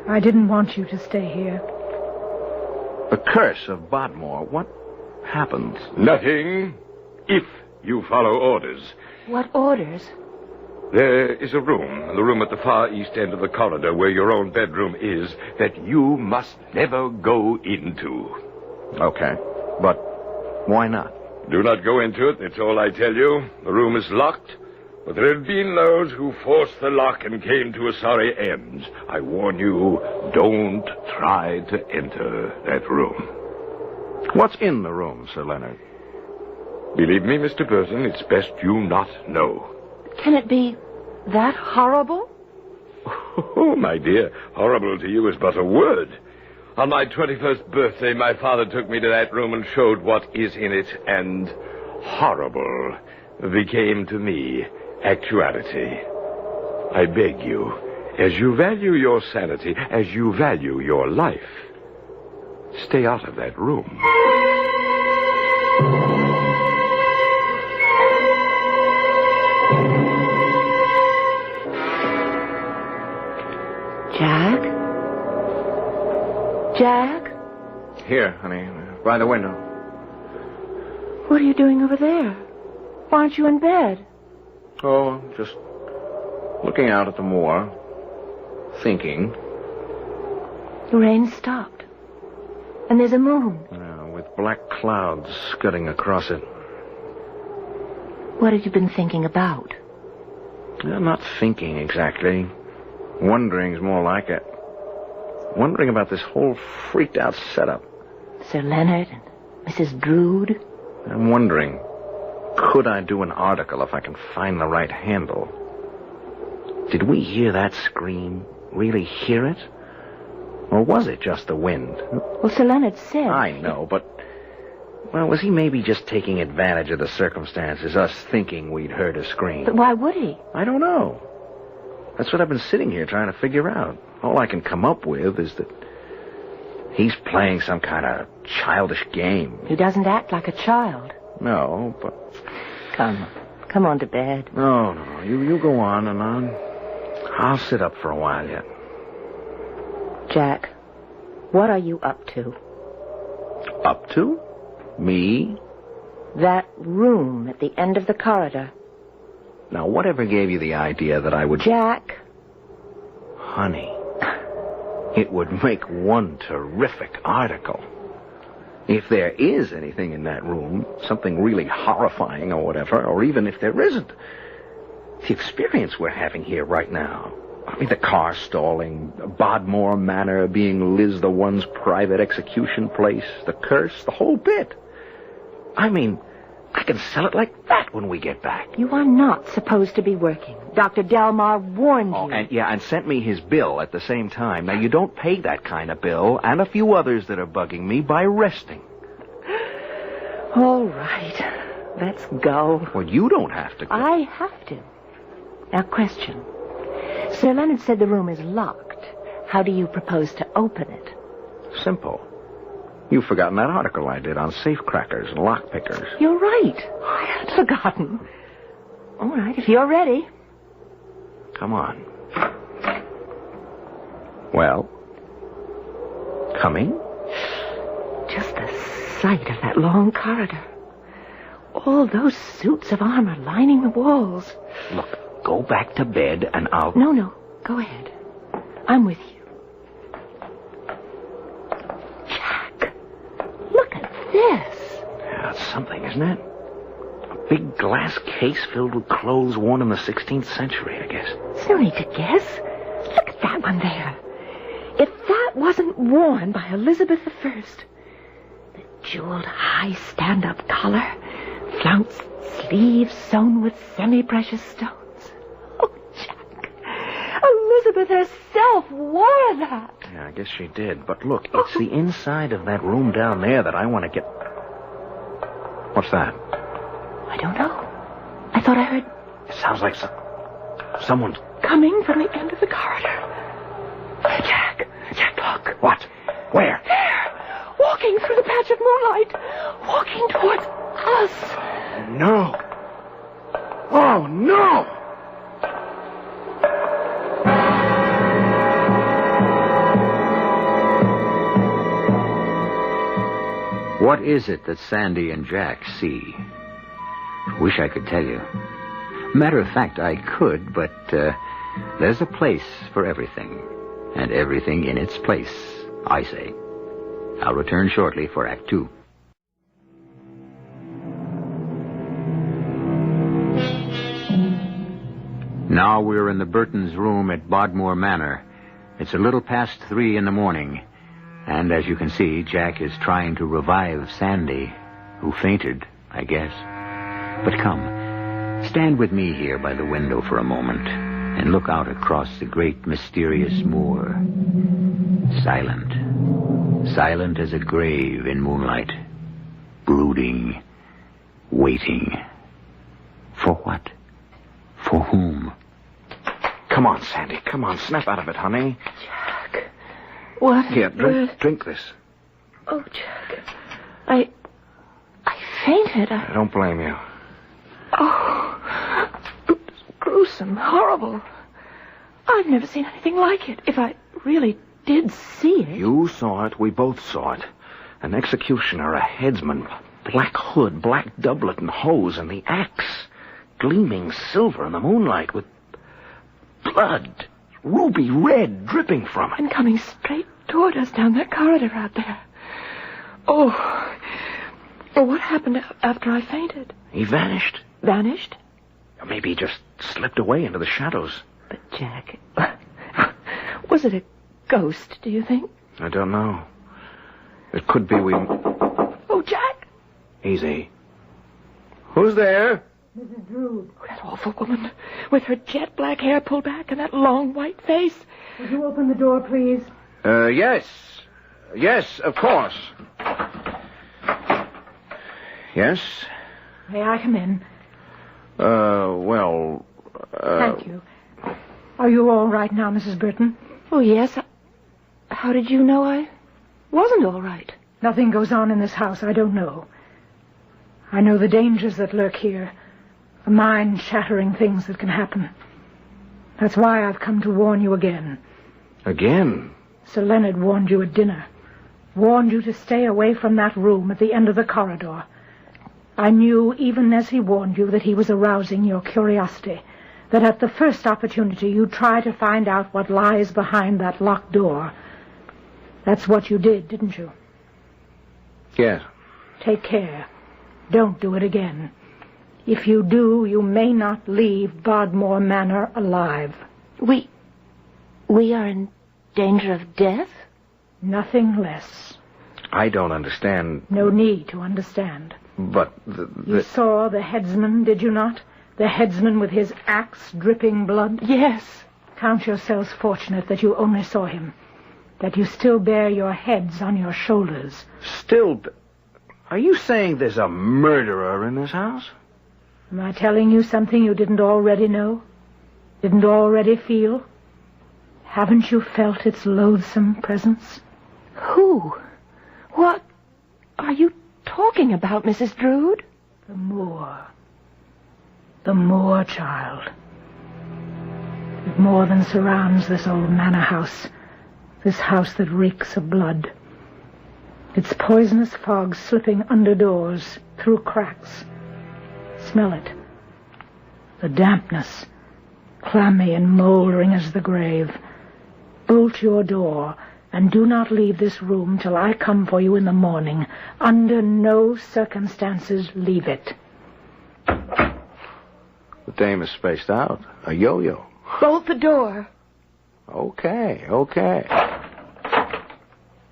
I didn't want you to stay here. The curse of Bodmore, what happens? Nothing, if you follow orders. What orders? There is a room, the room at the far east end of the corridor where your own bedroom is, that you must never go into. Okay, but why not? Do not go into it, that's all I tell you. The room is locked, but there have been those who forced the lock and came to a sorry end. I warn you, don't try to enter that room. What's in the room, Sir Leonard? Believe me, Mr. Burton, it's best you not know. Can it be that horrible? Oh, my dear, horrible to you is but a word. On my 21st birthday, my father took me to that room and showed what is in it, and horrible became to me actuality. I beg you, as you value your sanity, as you value your life, stay out of that room. Jack? Jack? Here, honey, by the window. What are you doing over there? Why aren't you in bed? Oh, just looking out at the moor, thinking. The rain stopped. And there's a moon. With black clouds scudding across it. What have you been thinking about? Not thinking exactly. Wondering's more like it. Wondering about this whole freaked-out setup. Sir Leonard and Mrs. Drood. I'm wondering, could I do an article if I can find the right handle? Did we hear that scream? really hear it? Or was it just the wind? Well, Sir Leonard said... I know, but... Well, was he maybe just taking advantage of the circumstances, us thinking we'd heard a scream? But why would he? I don't know. That's what I've been sitting here trying to figure out. All I can come up with is that he's playing some kind of childish game. He doesn't act like a child. No, but... Come on to bed. No. You go on and on. I'll sit up for a while yet. Jack, what are you up to? Up to? Me? That room at the end of the corridor. Now, whatever gave you the idea that I would... Jack. Honey, it would make one terrific article. If there is anything in that room, something really horrifying or whatever, or even if there isn't, the experience we're having here right now, I mean, the car stalling, Bodmore Manor being Liz the One's private execution place, the curse, the whole bit. I mean, I can sell it like that when we get back. You are not supposed to be working. Dr. Delmar warned you. And sent me his bill at the same time. Now, you don't pay that kind of bill, and a few others that are bugging me, by resting. All right. Let's go. Well, you don't have to go. I have to. Now, question. Sir Leonard said the room is locked. How do you propose to open it? Simple. You've forgotten that article I did on safecrackers and lockpickers. You're right. I had forgotten. All right, if you're ready. Come on. Well, coming? Just the sight of that long corridor. All those suits of armor lining the walls. Look, go back to bed and I'll... No. Go ahead. I'm with you. Yes. Yeah, it's something, isn't it? A big glass case filled with clothes worn in the 16th century, I guess. It's no need to guess. Look at that one there. If that wasn't worn by Elizabeth I, the jeweled high stand-up collar, flounced sleeves sewn with semi-precious stones. Oh, Jack. Elizabeth herself wore that. Yeah, I guess she did. But look, it's the inside of that room down there that I want to get... What's that? I don't know. I thought I heard... It sounds like someone's... coming from the end of the corridor. Jack, look. What? Where? There. Walking through the patch of moonlight. Walking towards us. No. Oh, no! What is it that Sandy and Jack see? Wish I could tell you. Matter of fact, I could, but there's a place for everything. And everything in its place, I say. I'll return shortly for Act 2. Now we're in the Burtons' room at Bodmore Manor. It's a little past 3 in the morning. And as you can see, Jack is trying to revive Sandy, who fainted, I guess. But come, stand with me here by the window for a moment and look out across the great mysterious moor. Silent as a grave in moonlight. Brooding, waiting. For what? For whom? Come on, Sandy. Come on, snap out of it, honey. Jack. What? Here, drink this. Oh, Jack. I fainted. I don't blame you. Oh. It was gruesome, horrible. I've never seen anything like it. If I really did see it. You saw it. We both saw it. An executioner, a headsman, black hood, black doublet and hose, and the axe gleaming silver in the moonlight with blood, ruby red, dripping from it. And coming straight toward us down that corridor out there. Oh. What happened after I fainted? He vanished. Vanished? Or maybe he just slipped away into the shadows. But, Jack, was it a ghost, do you think? I don't know. It could be we... Oh, Jack! Easy. Who's there? Mrs. Drood. Oh, that awful woman with her jet black hair pulled back and that long white face. Would you open the door, please? Yes. Yes, of course. Yes? May I come in? Thank you. Are you all right now, Mrs. Burton? Oh, yes. How did you know I wasn't all right? Nothing goes on in this house I don't know. I know the dangers that lurk here, the mind-shattering things that can happen. That's why I've come to warn you again. Again? Sir Leonard warned you at dinner. Warned you to stay away from that room at the end of the corridor. I knew, even as he warned you, that he was arousing your curiosity, that at the first opportunity you'd try to find out what lies behind that locked door. That's what you did, didn't you? Yes. Take care. Don't do it again. If you do, you may not leave Bardmore Manor alive. We are in danger of death? Nothing less. I don't understand. No need to understand. But You saw the headsman, did you not? The headsman with his axe dripping blood? Yes. Count yourselves fortunate that you only saw him. That you still bear your heads on your shoulders. Still... Are you saying there's a murderer in this house? Am I telling you something you didn't already know? Didn't already feel? Haven't you felt its loathsome presence? Who? What are you talking about, Mrs. Drood? The Moor. The Moor, child. It more than surrounds this old manor house. This house that reeks of blood. Its poisonous fog slipping under doors, through cracks. Smell it. The dampness, clammy and moldering as the grave. Bolt your door, and do not leave this room till I come for you in the morning. Under no circumstances leave it. The dame is spaced out. A yo-yo. Bolt the door. Okay.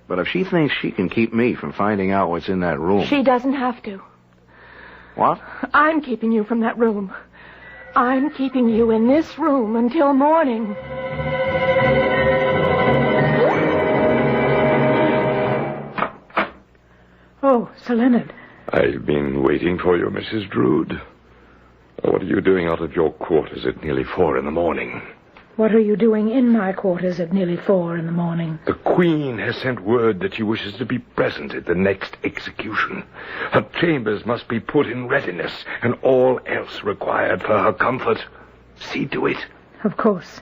But if she thinks she can keep me from finding out what's in that room... She doesn't have to. What? I'm keeping you from that room. I'm keeping you in this room until morning. Oh, Sir Leonard. I've been waiting for you, Mrs. Drood. What are you doing out of your quarters at nearly 4 a.m? What are you doing in my quarters at nearly 4 a.m? The Queen has sent word that she wishes to be present at the next execution. Her chambers must be put in readiness, and all else required for her comfort. See to it. Of course.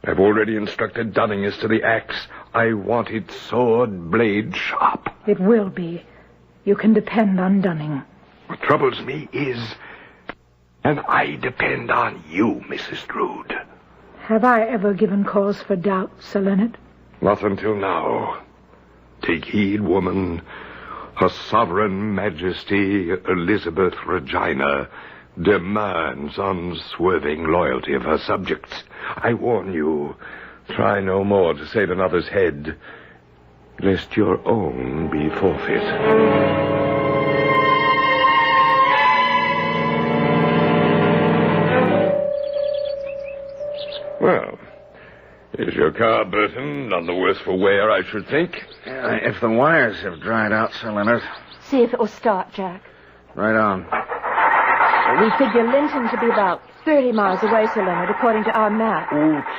I've already instructed Dunning as to the axe. I want it sword blade sharp. It will be. You can depend on Dunning. What troubles me is... And I depend on you, Mrs. Drood. Have I ever given cause for doubt, Sir Leonard? Not until now. Take heed, woman. Her sovereign majesty, Elizabeth Regina, demands unswerving loyalty of her subjects. I warn you, try no more to save another's head, lest your own be forfeit. Well, is your car, Burton? None the worse for wear, I should think. If the wires have dried out, Sir Leonard. See if it will start, Jack. Right on. We figure Linton to be about 30 miles away, Sir Leonard, according to our map.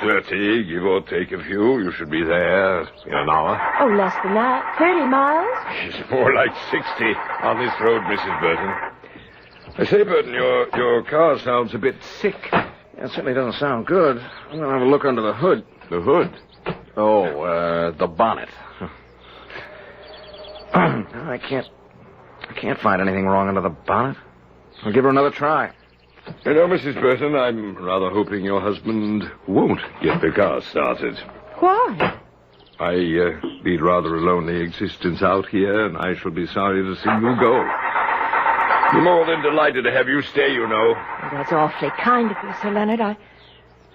30, give or take a few. You should be there in an hour. Oh, less than that. 30 miles? It's more like 60 on this road, Mrs. Burton. I say, Burton, your car sounds a bit sick. It certainly doesn't sound good. I'm going to have a look under the hood. The hood? Oh, the bonnet. I can't find anything wrong under the bonnet. I'll give her another try. You know, Mrs. Burton, I'm rather hoping your husband won't get the car started. Why? I lead rather a lonely existence out here, and I shall be sorry to see you go. Be more than delighted to have you stay, you know. Oh, that's awfully kind of you, Sir Leonard.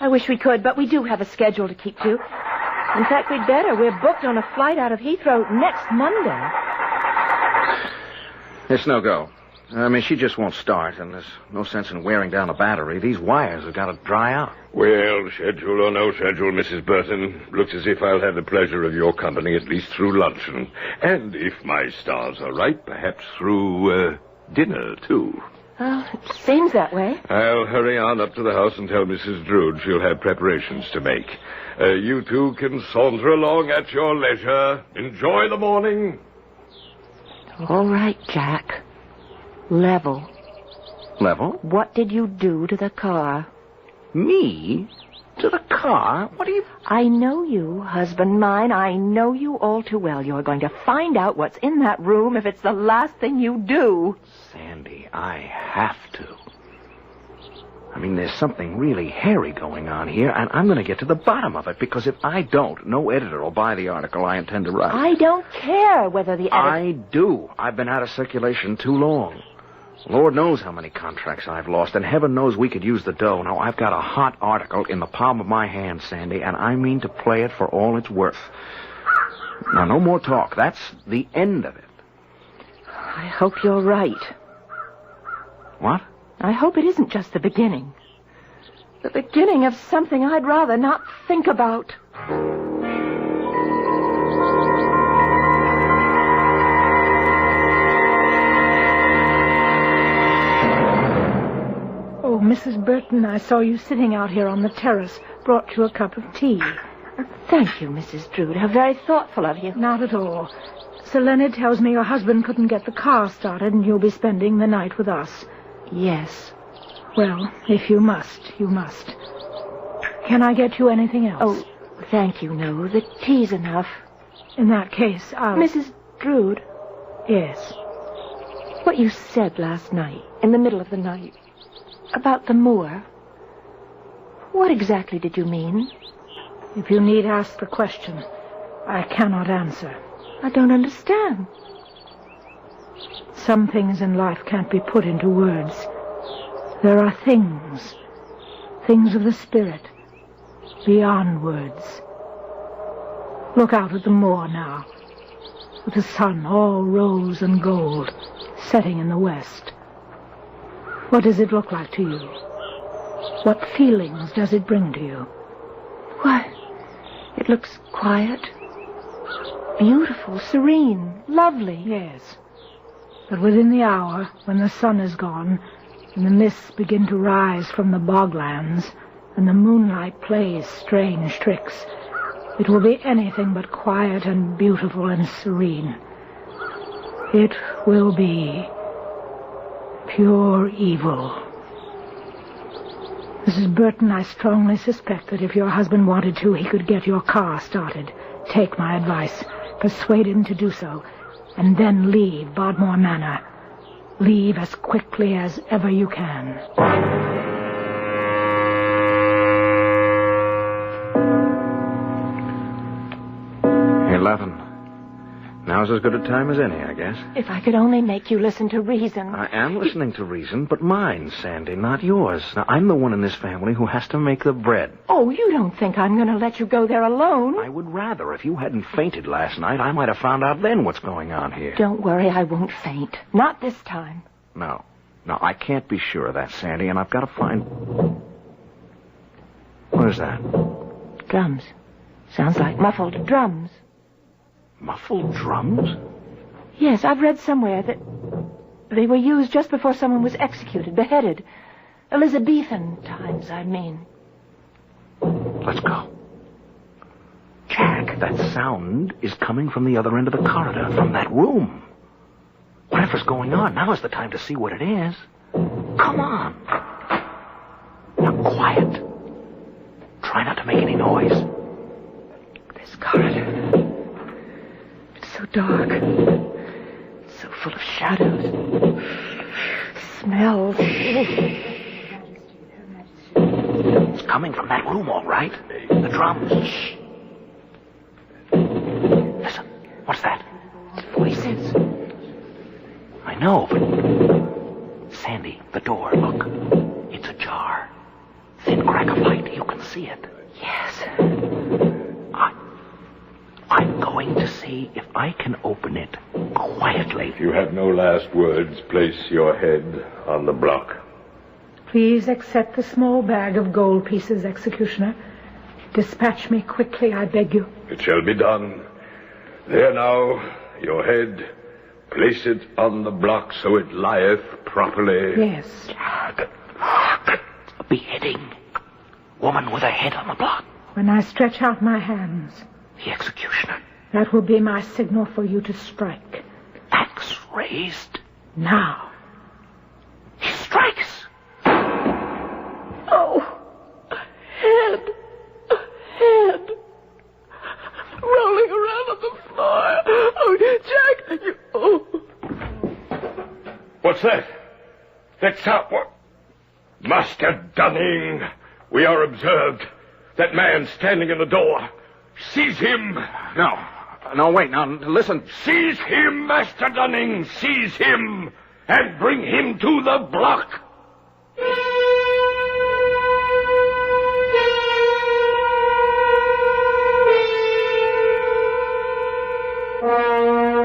I wish we could, but we do have a schedule to keep to. In fact, we'd better. We're booked on a flight out of Heathrow next Monday. It's no go. I mean, she just won't start, and there's no sense in wearing down the battery. These wires have got to dry out. Well, schedule or no schedule, Mrs. Burton, looks as if I'll have the pleasure of your company at least through luncheon. And if my stars are right, perhaps through, dinner, too. Well, it seems that way. I'll hurry on up to the house and tell Mrs. Drood she'll have preparations to make. You two can saunter along at your leisure. Enjoy the morning. All right, Jack. Level. Level? What did you do to the car? Me? To the car? What do you... I know you, husband mine. I know you all too well. You're going to find out what's in that room if it's the last thing you do. Sandy, I have to. I mean, there's something really hairy going on here, and I'm going to get to the bottom of it, because if I don't, no editor will buy the article I intend to write. I don't care whether the editor... I do. I've been out of circulation too long. Lord knows how many contracts I've lost, and heaven knows we could use the dough. Now, I've got a hot article in the palm of my hand, Sandy, and I mean to play it for all it's worth. Now, no more talk. That's the end of it. I hope you're right. What? I hope it isn't just the beginning. The beginning of something I'd rather not think about. Oh, Mrs. Burton, I saw you sitting out here on the terrace. Brought you a cup of tea. Thank you, Mrs. Drood. How very thoughtful of you. Not at all. Sir Leonard tells me your husband couldn't get the car started, and you'll be spending the night with us. Yes. Well, if you must, you must. Can I get you anything else? Oh, thank you, no. The tea's enough. In that case, I'll... Mrs. Drood, Yes. what you said last night, in the middle of the night, about the moor, what exactly did you mean? If you need ask the question, I cannot answer. I don't understand. Some things in life can't be put into words. There are things of the spirit, beyond words. Look out at the moor now, with the sun all rose and gold, setting in the west. What does it look like to you? What feelings does it bring to you? Why, it looks quiet, beautiful, serene, lovely. Yes. But within the hour, when the sun is gone, and the mists begin to rise from the boglands, and the moonlight plays strange tricks, it will be anything but quiet and beautiful and serene. It will be pure evil. Mrs. Burton, I strongly suspect that if your husband wanted to, he could get your car started. Take my advice. Persuade him to do so. And then leave Bodmore Manor. Leave as quickly as ever you can. 11. Now's as good a time as any, I guess. If I could only make you listen to reason. I am listening to reason, but mine, Sandy, not yours. Now, I'm the one in this family who has to make the bread. Oh, you don't think I'm going to let you go there alone? I would rather. If you hadn't fainted last night, I might have found out then what's going on here. Don't worry, I won't faint. Not this time. No, I can't be sure of that, Sandy, and I've got to find... What is that? Drums. Sounds like muffled drums. Muffled drums? Yes, I've read somewhere that they were used just before someone was executed, beheaded. Elizabethan times, I mean. Let's go. Jack, that sound is coming from the other end of the corridor, from that room. Whatever's going on, now is the time to see what it is. Come on. Now, quiet. Try not to make any noise. This corridor... so dark, so full of shadows, smells. It's coming from that room, all right. The drums. Shh. Listen, what's that? It's voices. I know, but... Sandy, the door, look. It's ajar. Thin crack of light, you can see it. Yes. I'm going to see if I can open it quietly. If you have no last words, place your head on the block. Please accept the small bag of gold pieces, executioner. Dispatch me quickly, I beg you. It shall be done. There now, your head. Place it on the block so it lieth properly. Yes. A beheading. Woman with her head on the block. When I stretch out my hands, The executioner. that will be my signal for you to strike. Axe raised. Now. He strikes. Oh, a head. A head. Rolling around on the floor. Oh, Jack, you... Oh. What's that? That's not what... Master Dunning, we are observed. That man standing in the door. Seize him. No, wait, now, listen. Seize him, Master Dunning. Seize him. And bring him to the block.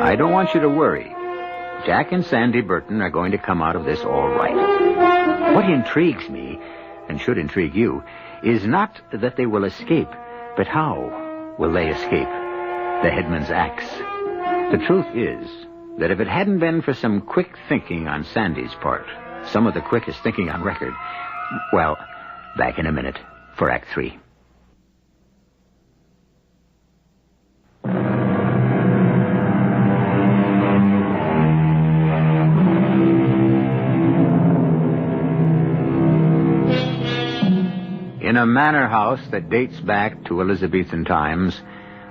I don't want you to worry. Jack and Sandy Burton are going to come out of this all right. What intrigues me, and should intrigue you, is not that they will escape, but how will they escape the headman's axe? The truth is that if it hadn't been for some quick thinking on Sandy's part, some of the quickest thinking on record, well, back in a minute for Act 3. In a manor house that dates back to Elizabethan times,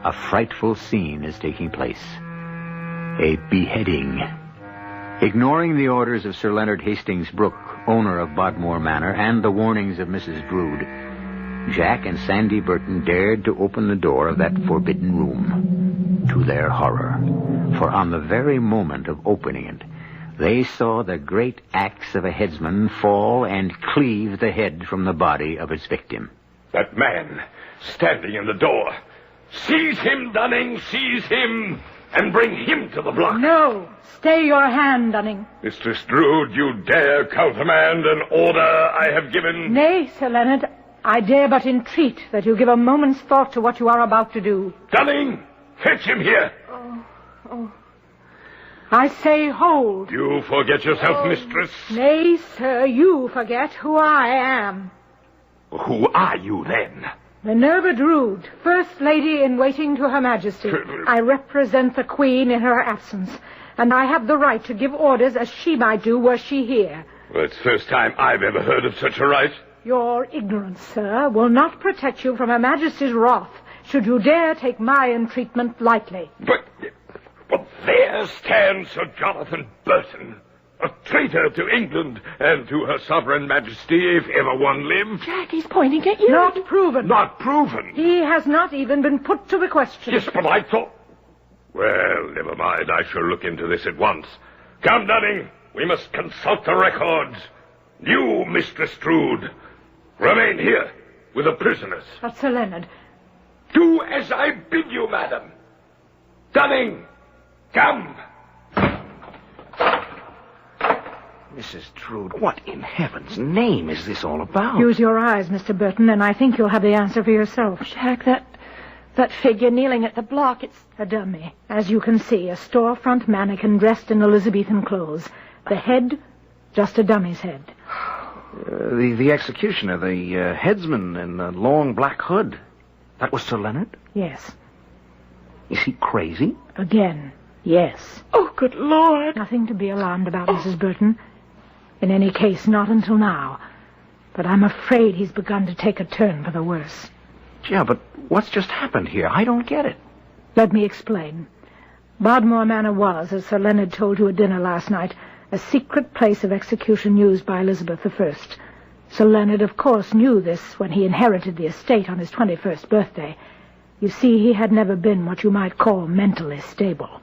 a frightful scene is taking place. A beheading. Ignoring the orders of Sir Leonard Hastings Brooke, owner of Bodmore Manor, and the warnings of Mrs. Drood, Jack and Sandy Burton dared to open the door of that forbidden room. To their horror, for on the very moment of opening it, they saw the great axe of a headsman fall and cleave the head from the body of its victim. That man standing in the door. Seize him, Dunning. Seize him. And bring him to the block. No. Stay your hand, Dunning. Mistress Drood, you dare countermand an order I have given? Nay, Sir Leonard. I dare but entreat that you give a moment's thought to what you are about to do. Dunning, fetch him here. Oh. I say hold. You forget yourself, mistress. Nay, sir, you forget who I am. Who are you, then? Minerva Drood, First Lady in waiting to Her Majesty. I represent the Queen in her absence, and I have the right to give orders as she might do were she here. Well, it's the first time I've ever heard of such a right. Your ignorance, sir, will not protect you from Her Majesty's wrath, should you dare take my entreatment lightly. But there stands Sir Jonathan Burton, a traitor to England and to her sovereign majesty, if ever one lived. Jack, he's pointing at you. Not proven. Not proven. He has not even been put to the question. Yes, but I thought... Well, never mind. I shall look into this at once. Come, Dunning. We must consult the records. You, Mistress Drood, remain here with the prisoners. But, Sir Leonard... Do as I bid you, madam. Dunning, come. Mrs. Drood, what in heaven's name is this all about? Use your eyes, Mr. Burton, and I think you'll have the answer for yourself. Jack, that figure kneeling at the block, it's... A dummy. As you can see, a storefront mannequin dressed in Elizabethan clothes. The head, just a dummy's head. The executioner, the headsman in the long black hood. That was Sir Leonard? Yes. Is he crazy? Again, yes. Oh, good Lord. Nothing to be alarmed about, Mrs. Burton. In any case, not until now. But I'm afraid he's begun to take a turn for the worse. Yeah, but what's just happened here? I don't get it. Let me explain. Bodmore Manor was, as Sir Leonard told you at dinner last night, a secret place of execution used by Elizabeth I. Sir Leonard, of course, knew this when he inherited the estate on his 21st birthday. You see, he had never been what you might call mentally stable.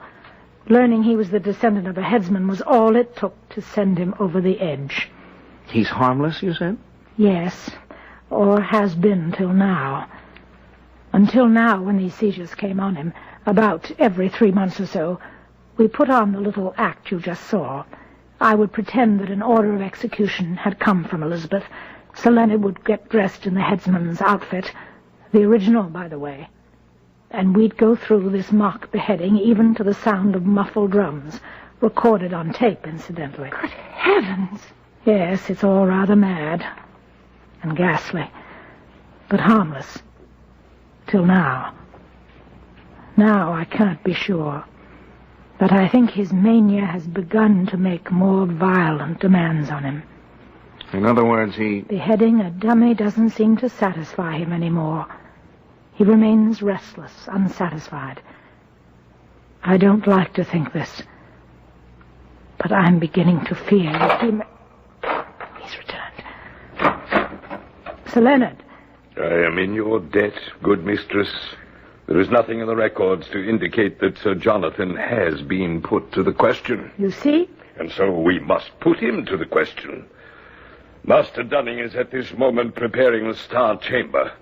Learning he was the descendant of a headsman was all it took to send him over the edge. He's harmless, you said? Yes, or has been till now. Until now, when these seizures came on him, about every 3 months or so, we put on the little act you just saw. I would pretend that an order of execution had come from Elizabeth. Sir Leonard would get dressed in the headsman's outfit, the original, by the way. And we'd go through this mock beheading, even to the sound of muffled drums, recorded on tape, incidentally. Good heavens! Yes, it's all rather mad and ghastly, but harmless. Till now. Now I can't be sure. But I think his mania has begun to make more violent demands on him. In other words, Beheading a dummy doesn't seem to satisfy him anymore. He remains restless, unsatisfied. I don't like to think this, but I'm beginning to fear that he may... He's returned. Sir Leonard. I am in your debt, good mistress. There is nothing in the records to indicate that Sir Jonathan has been put to the question. You see? And so we must put him to the question. Master Dunning is at this moment preparing the Star Chamber.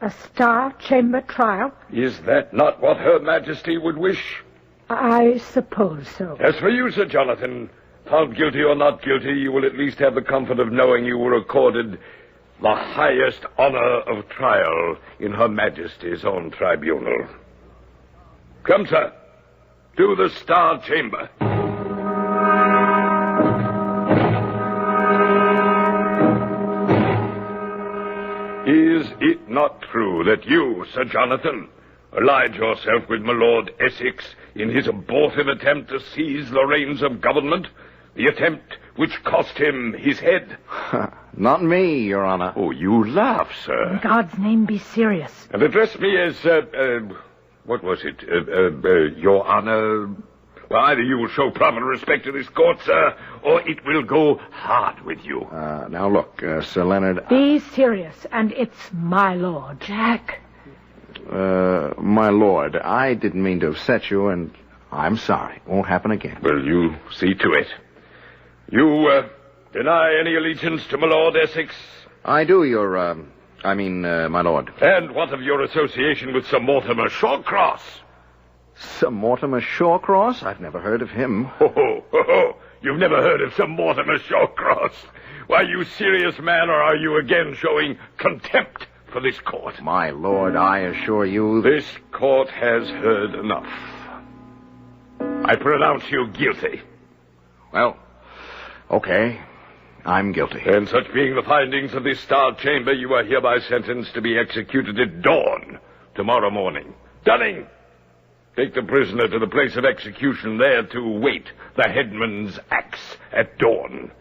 A Star Chamber trial? Is that not what Her Majesty would wish? I suppose so. As for you, Sir Jonathan, found guilty or not guilty, you will at least have the comfort of knowing you were accorded the highest honor of trial in Her Majesty's own tribunal. Come, sir, to the Star Chamber. Is it not true that you, Sir Jonathan, allied yourself with my Lord Essex in his abortive attempt to seize the reins of government? The attempt which cost him his head? Not me, Your Honor. Oh, you laugh, sir. In God's name, be serious. And address me as, what was it? Your Honor? Well, either you will show proper respect to this court, sir, or it will go hard with you. Now look, Sir Leonard... Be serious, and it's my lord. Jack. My lord, I didn't mean to upset you, and I'm sorry. Won't happen again. Well, you see to it. You, deny any allegiance to my Lord Essex? I do, my lord. And what of your association with Sir Mortimer Shawcross? Sir Mortimer Shawcross? I've never heard of him. You've never heard of Sir Mortimer Shawcross? Why, you serious man, or are you again showing contempt for this court? My lord, I assure you... This court has heard enough. I pronounce you guilty. Well, okay. I'm guilty. And such being the findings of this Star Chamber, you are hereby sentenced to be executed at dawn tomorrow morning. Dunning! Take the prisoner to the place of execution there to wait the headman's axe at dawn.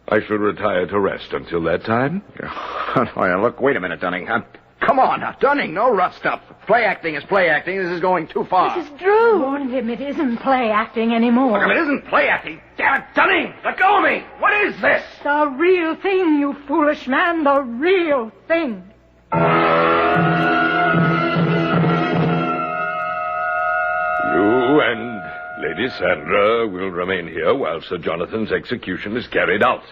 I shall retire to rest until that time. Oh, look, wait a minute, Dunning. Come on now, Dunning, no rough stuff. Play acting is play acting. This is going too far. Mrs. Drew! Warned him it isn't play acting anymore. Look, if it isn't play acting, damn it, Dunning, let go of me. What is this? The real thing, you foolish man, the real thing. You and Lady Sandra will remain here while Sir Jonathan's execution is carried out.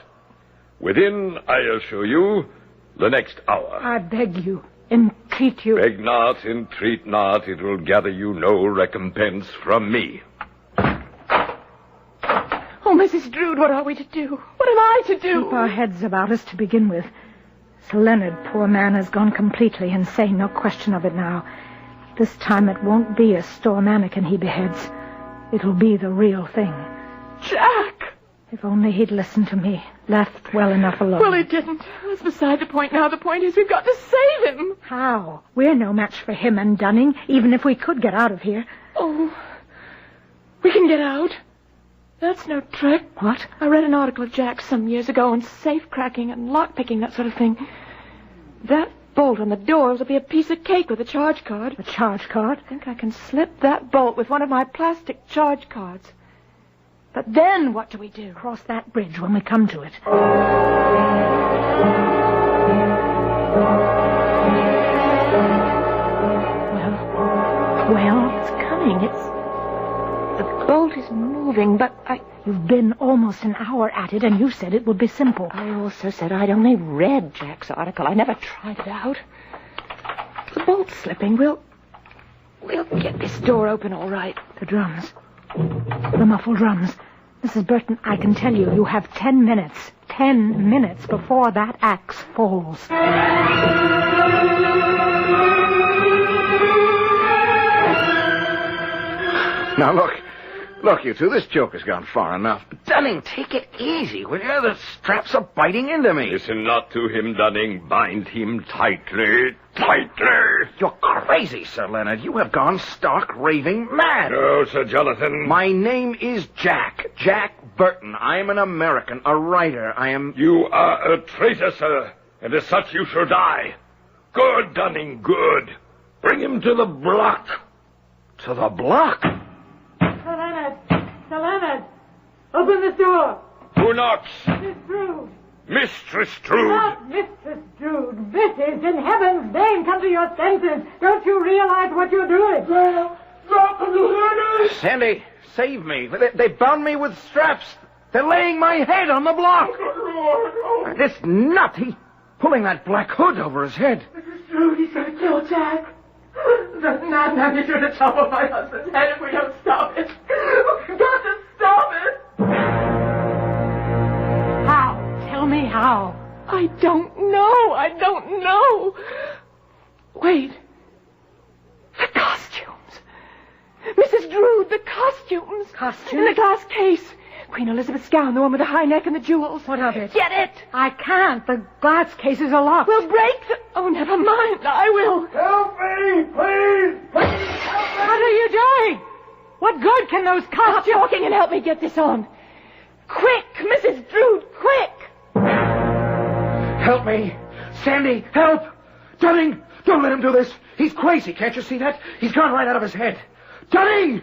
Within, I assure you, the next hour. I beg you, entreat you. Beg not, entreat not. It will gather you no recompense from me. Oh, Mrs. Drood, what are we to do? What am I to do? Keep our heads about us to begin with. Sir Leonard, poor man, has gone completely insane, no question of it now. This time it won't be a store mannequin he beheads. It'll be the real thing. Jack! If only he'd listened to me, left well enough alone. Well, he didn't. That's beside the point now. The point is we've got to save him. How? We're no match for him and Dunning, even if we could get out of here. Oh, we can get out. That's no trick. What? I read an article of Jack's some years ago on safe cracking and lock picking, that sort of thing. That bolt on the doors will be a piece of cake with a charge card. A charge card? I think I can slip that bolt with one of my plastic charge cards. But then what do we do? Cross that bridge when we come to it. Well, it's coming. The bolt is moving, but You've been almost an hour at it, and you said it would be simple. I also said I'd only read Jack's article. I never tried it out. The bolt's slipping. We'll get this door open all right. The drums. The muffled drums. Mrs. Burton, I can tell you, you have 10 minutes. 10 minutes before that axe falls. Now, look, you two, this joke has gone far enough. But Dunning, take it easy, will you? The straps are biting into me. Listen not to him, Dunning. Bind him tightly, tightly. You're crazy, Sir Leonard. You have gone stark raving mad. No, Sir Jonathan. My name is Jack Burton. I am an American, a writer. You are a traitor, sir, and as such you shall die. Good, Dunning, good. Bring him to the block. To the block? Sir Leonard, open this door. Who knocks? Miss Drood. Mistress Drood. Not Mistress Drood. Mrs. In heaven's name, come to your senses. Don't you realize what you're doing? Sandy, save me. They bound me with straps. They're laying my head on the block. This nut, he's pulling that black hood over his head. Mrs. Drood, he's going to kill Jack. The madman is going to chop off my husband's head if we don't stop it. We've got to stop it. How? Tell me how. I don't know. Wait. The costumes. Mrs. Drood, the costumes. Costumes? In the glass case. Queen Elizabeth's gown, the one with the high neck and the jewels. What of it? Get it. I can't. The glass cases are locked. We'll break the... Oh, never mind. I will. Help me, please. What are you doing? What good can those costumes... Stop talking and help me get this on. Quick, Mrs. Drood, quick. Help me. Sandy, help. Dunning, don't let him do this. He's crazy, can't you see that? He's gone right out of his head. Dunning!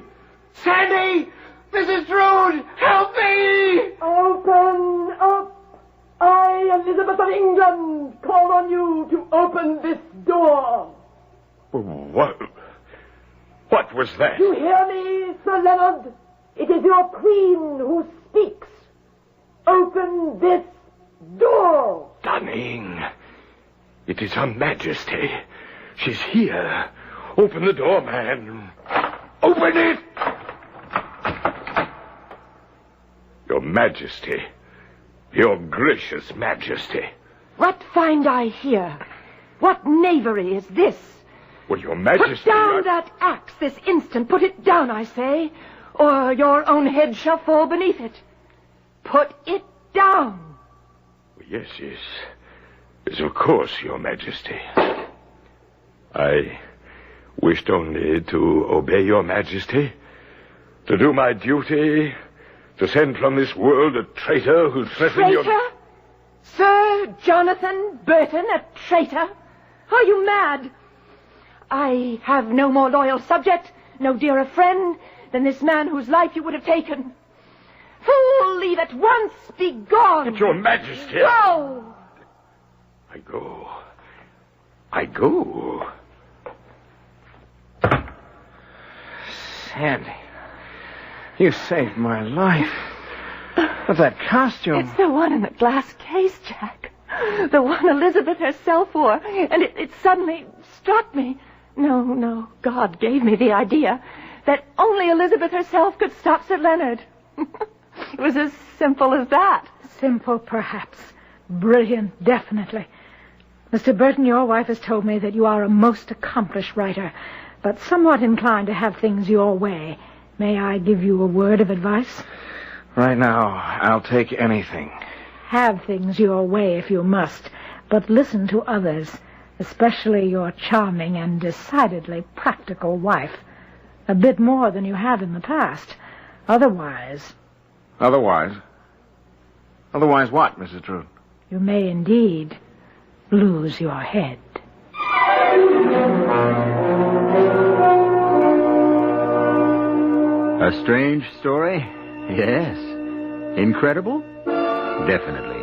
Sandy! Mrs. Drood, help me! Open up. I, Elizabeth of England, call on you to open this door. What was that? You hear me, Sir Leonard? It is your queen who speaks. Open this door. Dunning, it is Her Majesty. She's here. Open the door, man. Open it! Your Majesty. Your gracious Majesty. What find I here? What knavery is this? Well, Your Majesty... Put down that axe this instant. Put it down, I say, or your own head shall fall beneath it. Put it down. Yes, of course, Your Majesty. I wished only to obey Your Majesty, to do my duty, to send from this world a traitor who threatened your... Traitor? Sir Jonathan Burton, a traitor? Are you mad? I have no more loyal subject, no dearer friend than this man whose life you would have taken. Fool, leave at once, be gone. But Your Majesty... Go! I go. Sandy, you saved my life. But that costume... It's the one in the glass case, Jack. The one Elizabeth herself wore. And it suddenly struck me. No, God gave me the idea that only Elizabeth herself could stop Sir Leonard. It was as simple as that. Simple, perhaps. Brilliant, definitely. Mr. Burton, your wife has told me that you are a most accomplished writer, but somewhat inclined to have things your way. May I give you a word of advice? Right now, I'll take anything. Have things your way if you must, but listen to others, especially your charming and decidedly practical wife. A bit more than you have in the past. Otherwise... Otherwise what, Mrs. Drood? You may indeed lose your head. A strange story? Yes. Incredible? Definitely.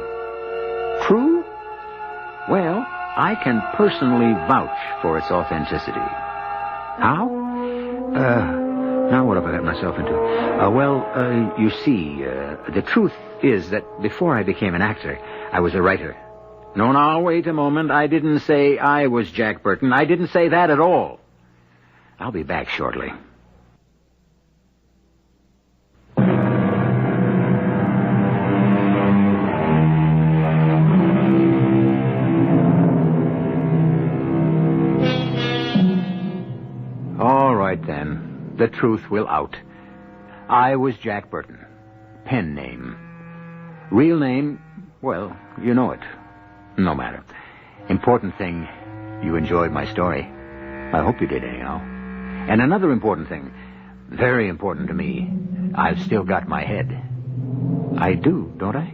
True? Well, I can personally vouch for its authenticity. How? Now what have I got myself into? You see, the truth is that before I became an actor, I was a writer. No, now, wait a moment. I didn't say I was Jack Burton. I didn't say that at all. I'll be back shortly. All right, then. The truth will out. I was Jack Burton. Pen name. Real name, well, you know it. No matter. Important thing, you enjoyed my story. I hope you did, anyhow. And another important thing, very important to me, I've still got my head. I do, don't I?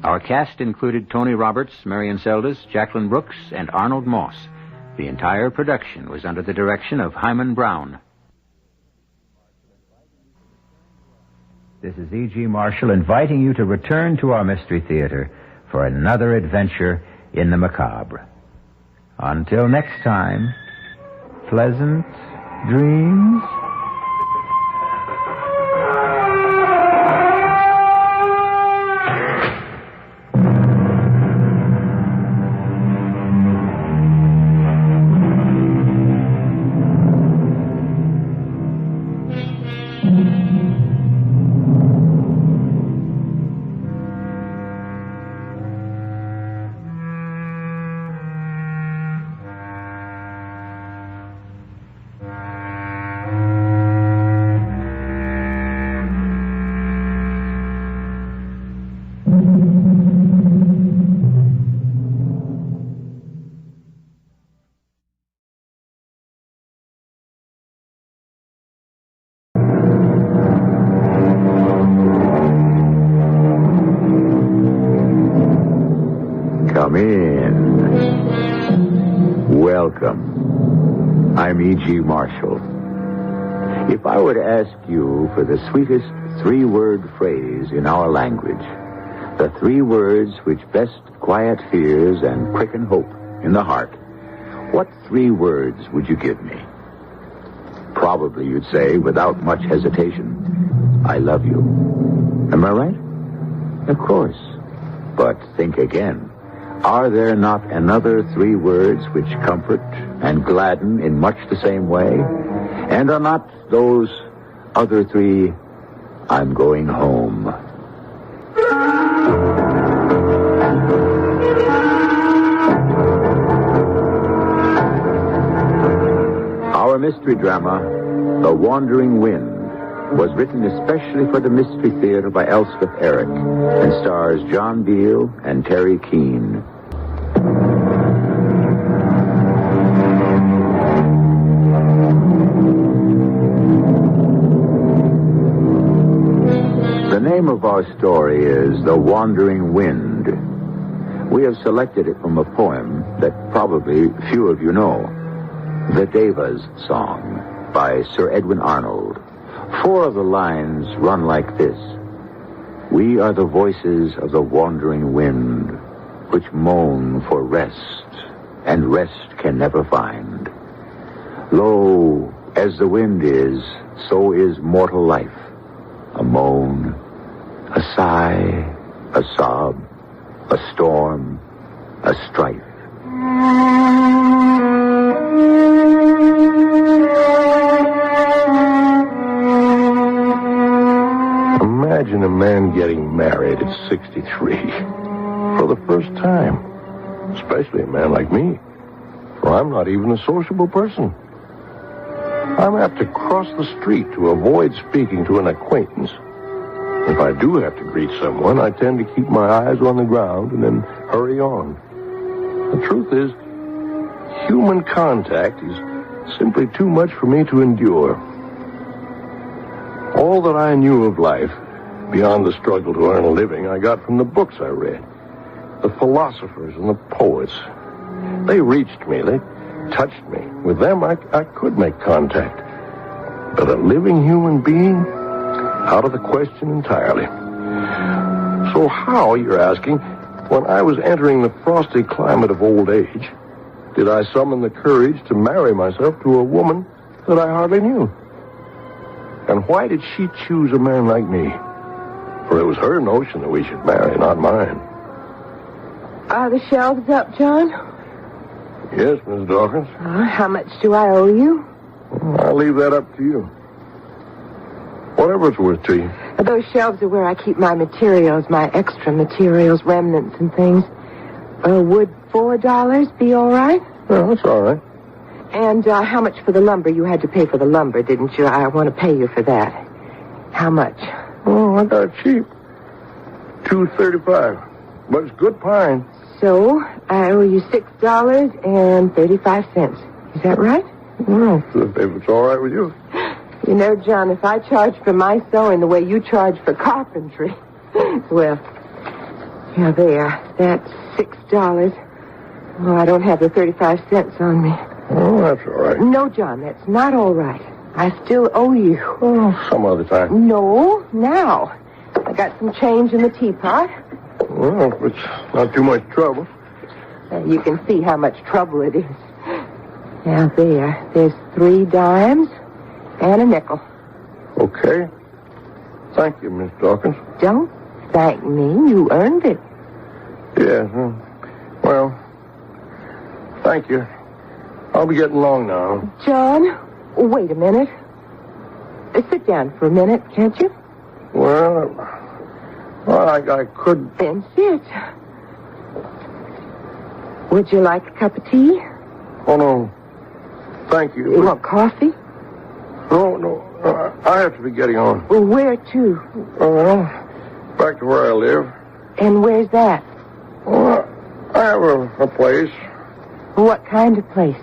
Our cast included Tony Roberts, Marion Seldes, Jacqueline Brooks, and Arnold Moss. The entire production was under the direction of Hyman Brown. This is E.G. Marshall inviting you to return to our Mystery Theater for another adventure in the macabre. Until next time, pleasant dreams. Come in. Welcome. I'm E.G. Marshall. If I were to ask you for the sweetest three-word phrase in our language, the three words which best quiet fears and quicken hope in the heart, what three words would you give me? Probably you'd say, without much hesitation, I love you. Am I right? Of course. But think again. Are there not another three words which comfort and gladden in much the same way? And are not those other three, I'm going home? Our mystery drama, The Wandering Wind, was written especially for the Mystery Theater by Elspeth Eric and stars John Beale and Terry Keane. The name of our story is The Wandering Wind. We have selected it from a poem that probably few of you know, The Devas Song by Sir Edwin Arnold. Four of the lines run like this. We are the voices of the wandering wind, which moan for rest, and rest can never find. Lo, as the wind is, so is mortal life. A moan, a sigh, a sob, a storm, a strife. Imagine a man getting married at 63 for the first time, especially a man like me, for I'm not even a sociable person. I'm apt to cross the street to avoid speaking to an acquaintance. If I do have to greet someone, I tend to keep my eyes on the ground and then hurry on. The truth is, human contact is simply too much for me to endure. All that I knew of life, beyond the struggle to earn a living, I got from the books I read. The philosophers and the poets. They reached me. They touched me. With them, I could make contact. But a living human being? Out of the question entirely. So how, you're asking, when I was entering the frosty climate of old age, did I summon the courage to marry myself to a woman that I hardly knew? And why did she choose a man like me? For it was her notion that we should marry, not mine. Are the shelves up, John? Yes, Miss Dawkins. How much do I owe you? I'll leave that up to you. Whatever it's worth to you. Those shelves are where I keep my materials, my extra materials, remnants and things. Would $4 be all right? Well, that's all right. And how much for the lumber? You had to pay for the lumber, didn't you? I want to pay you for that. How much? Oh, I got it cheap. $2.35. But it's good pine. So, I owe you $6.35. Is that right? Well, if it's all right with you. You know, John, if I charge for my sewing the way you charge for carpentry, well, yeah, there. That's $6. Oh, I don't have the 35 cents on me. Oh, that's all right. No, John, that's not all right. I still owe you. Oh, some other time. No, now. I got some change in the teapot. Well, if it's not too much trouble. You can see how much trouble it is. Now, there. There's 3 dimes and a nickel. Okay. Thank you, Miss Dawkins. Don't thank me. You earned it. Yeah. Well, thank you. I'll be getting along now. John, wait a minute. Sit down for a minute, can't you? Well, I could... Then sit. Would you like a cup of tea? Oh, no. Thank you. You want coffee? No. I have to be getting on. Well, where to? Well, back to where I live. And where's that? Well, I have a place. What kind of place?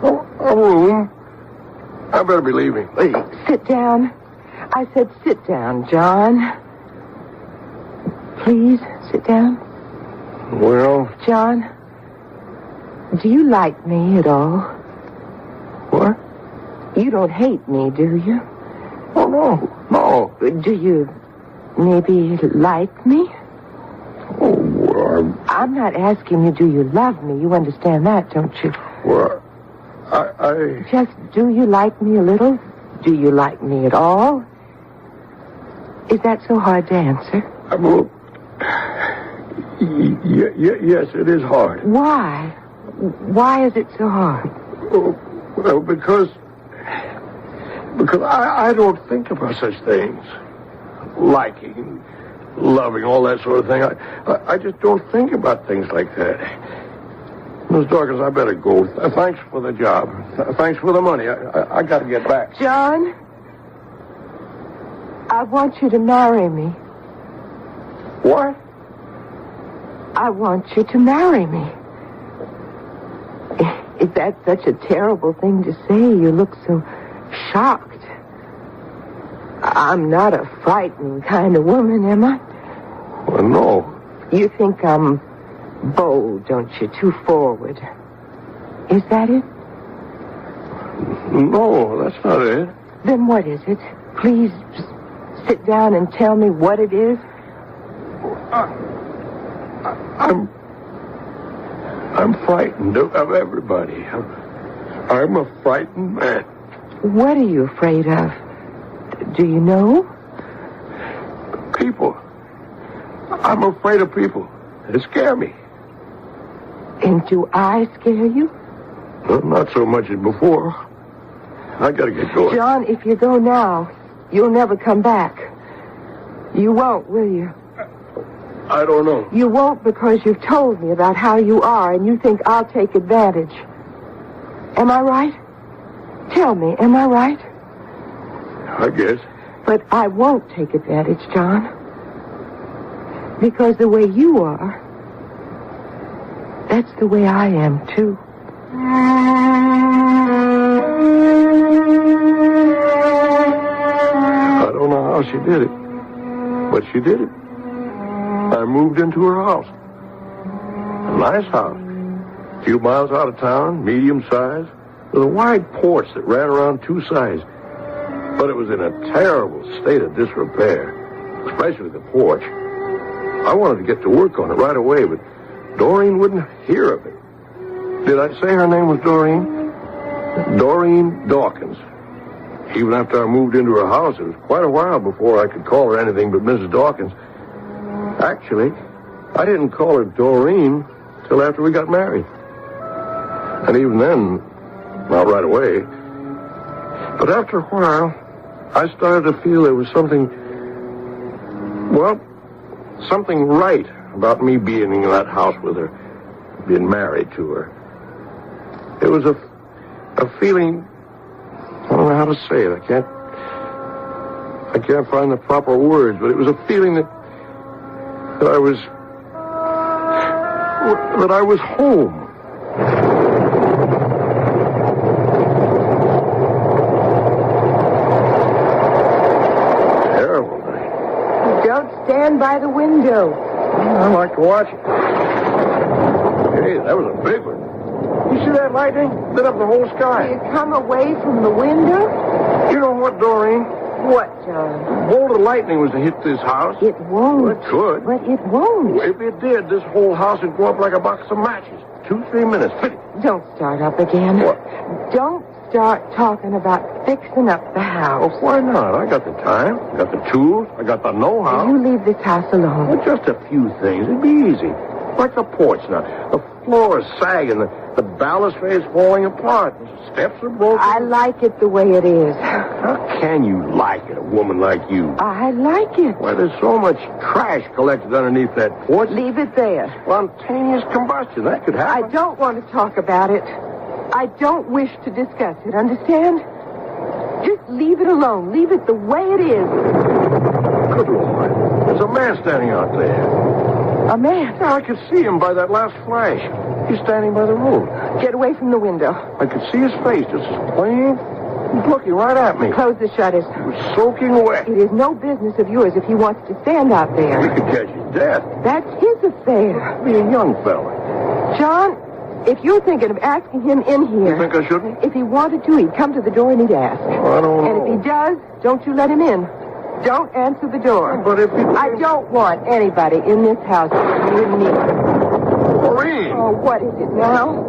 A room. I better be leaving. Sit down. I said sit down, John. Please, sit down. Well... John, do you like me at all? What? You don't hate me, do you? Oh, no. Do you maybe like me? Oh, well, I'm not asking you, do you love me? You understand that, don't you? Well, I... Just, do you like me a little? Do you like me at all? Is that so hard to answer? Well, yes, it is hard. Why? Why is it so hard? Well, because I don't think about such things. Liking, loving, all that sort of thing. I just don't think about things like that. Miss Dawkins, I better go. Thanks for the job. Thanks for the money. I got to get back. John, I want you to marry me. What? I want you to marry me. Is that such a terrible thing to say? You look so shocked. I'm not a frightened kind of woman, am I? Well, no. You think I'm bold, don't you? Too forward. Is that it? No, that's not it. Then what is it? Please sit down and tell me what it is. I'm frightened of everybody. I'm a frightened man. What are you afraid of? Do you know? People. I'm afraid of people. They scare me. And do I scare you? Well, not so much as before. I gotta get going. John, if you go now, you'll never come back. You won't, will you? I don't know. You won't because you've told me about how you are and you think I'll take advantage. Am I right? Tell me, am I right? I guess. But I won't take advantage, John. Because the way you are, that's the way I am, too. I don't know how she did it, but she did it. I moved into her house. A nice house. A few miles out of town, medium size, with a wide porch that ran around 2 sides. But it was in a terrible state of disrepair, especially the porch. I wanted to get to work on it right away, but Doreen wouldn't hear of it. Did I say her name was Doreen? Doreen Dawkins. Even after I moved into her house, it was quite a while before I could call her anything but Mrs. Dawkins. Actually, I didn't call her Doreen till after we got married. And even then, not right away. But after a while, I started to feel there was something right about me being in that house with her, being married to her. It was a feeling, I don't know how to say it. I can't find the proper words, but it was a feeling that I was home. Terrible night. Don't stand by the window. I like to watch it. Hey, that was a big one. You see that lightning? Lit up the whole sky. You come away from the window? You know what, Doreen? What, John? A bolt of lightning was to hit this house. It won't. Well, it could. But it won't. If it did, this whole house would go up like a box of matches. 2-3 minutes. Finish. Don't start up again. What? Don't start talking about fixing up the house. Well, why not? I got the time. I got the tools. I got the know-how. You leave this house alone. Well, just a few things. It'd be easy. Like the porch now. The floor is sagging. The balustrade is falling apart. The steps are broken. I like it the way it is. How can you like it, a woman like you? I like it. Why, there's so much trash collected underneath that porch. Leave it there. Spontaneous combustion. That could happen. I don't want to talk about it. I don't wish to discuss it, understand? Just leave it alone. Leave it the way it is. Good Lord. There's a man standing out there. A man? Yeah, I could see him by that last flash. He's standing by the road. Get away from the window. I could see his face just as plain. He's looking right at me. Close the shutters. He was soaking wet. It is no business of yours if he wants to stand out there. We could catch his death. That's his affair. Be a young fella. John, if you're thinking of asking him in here... You think I shouldn't? If he wanted to, he'd come to the door and he'd ask. Oh, I don't know. And if he does, don't you let him in. Don't answer the door. But if he... I don't want anybody in this house you and me. Maureen! Oh, what is it now?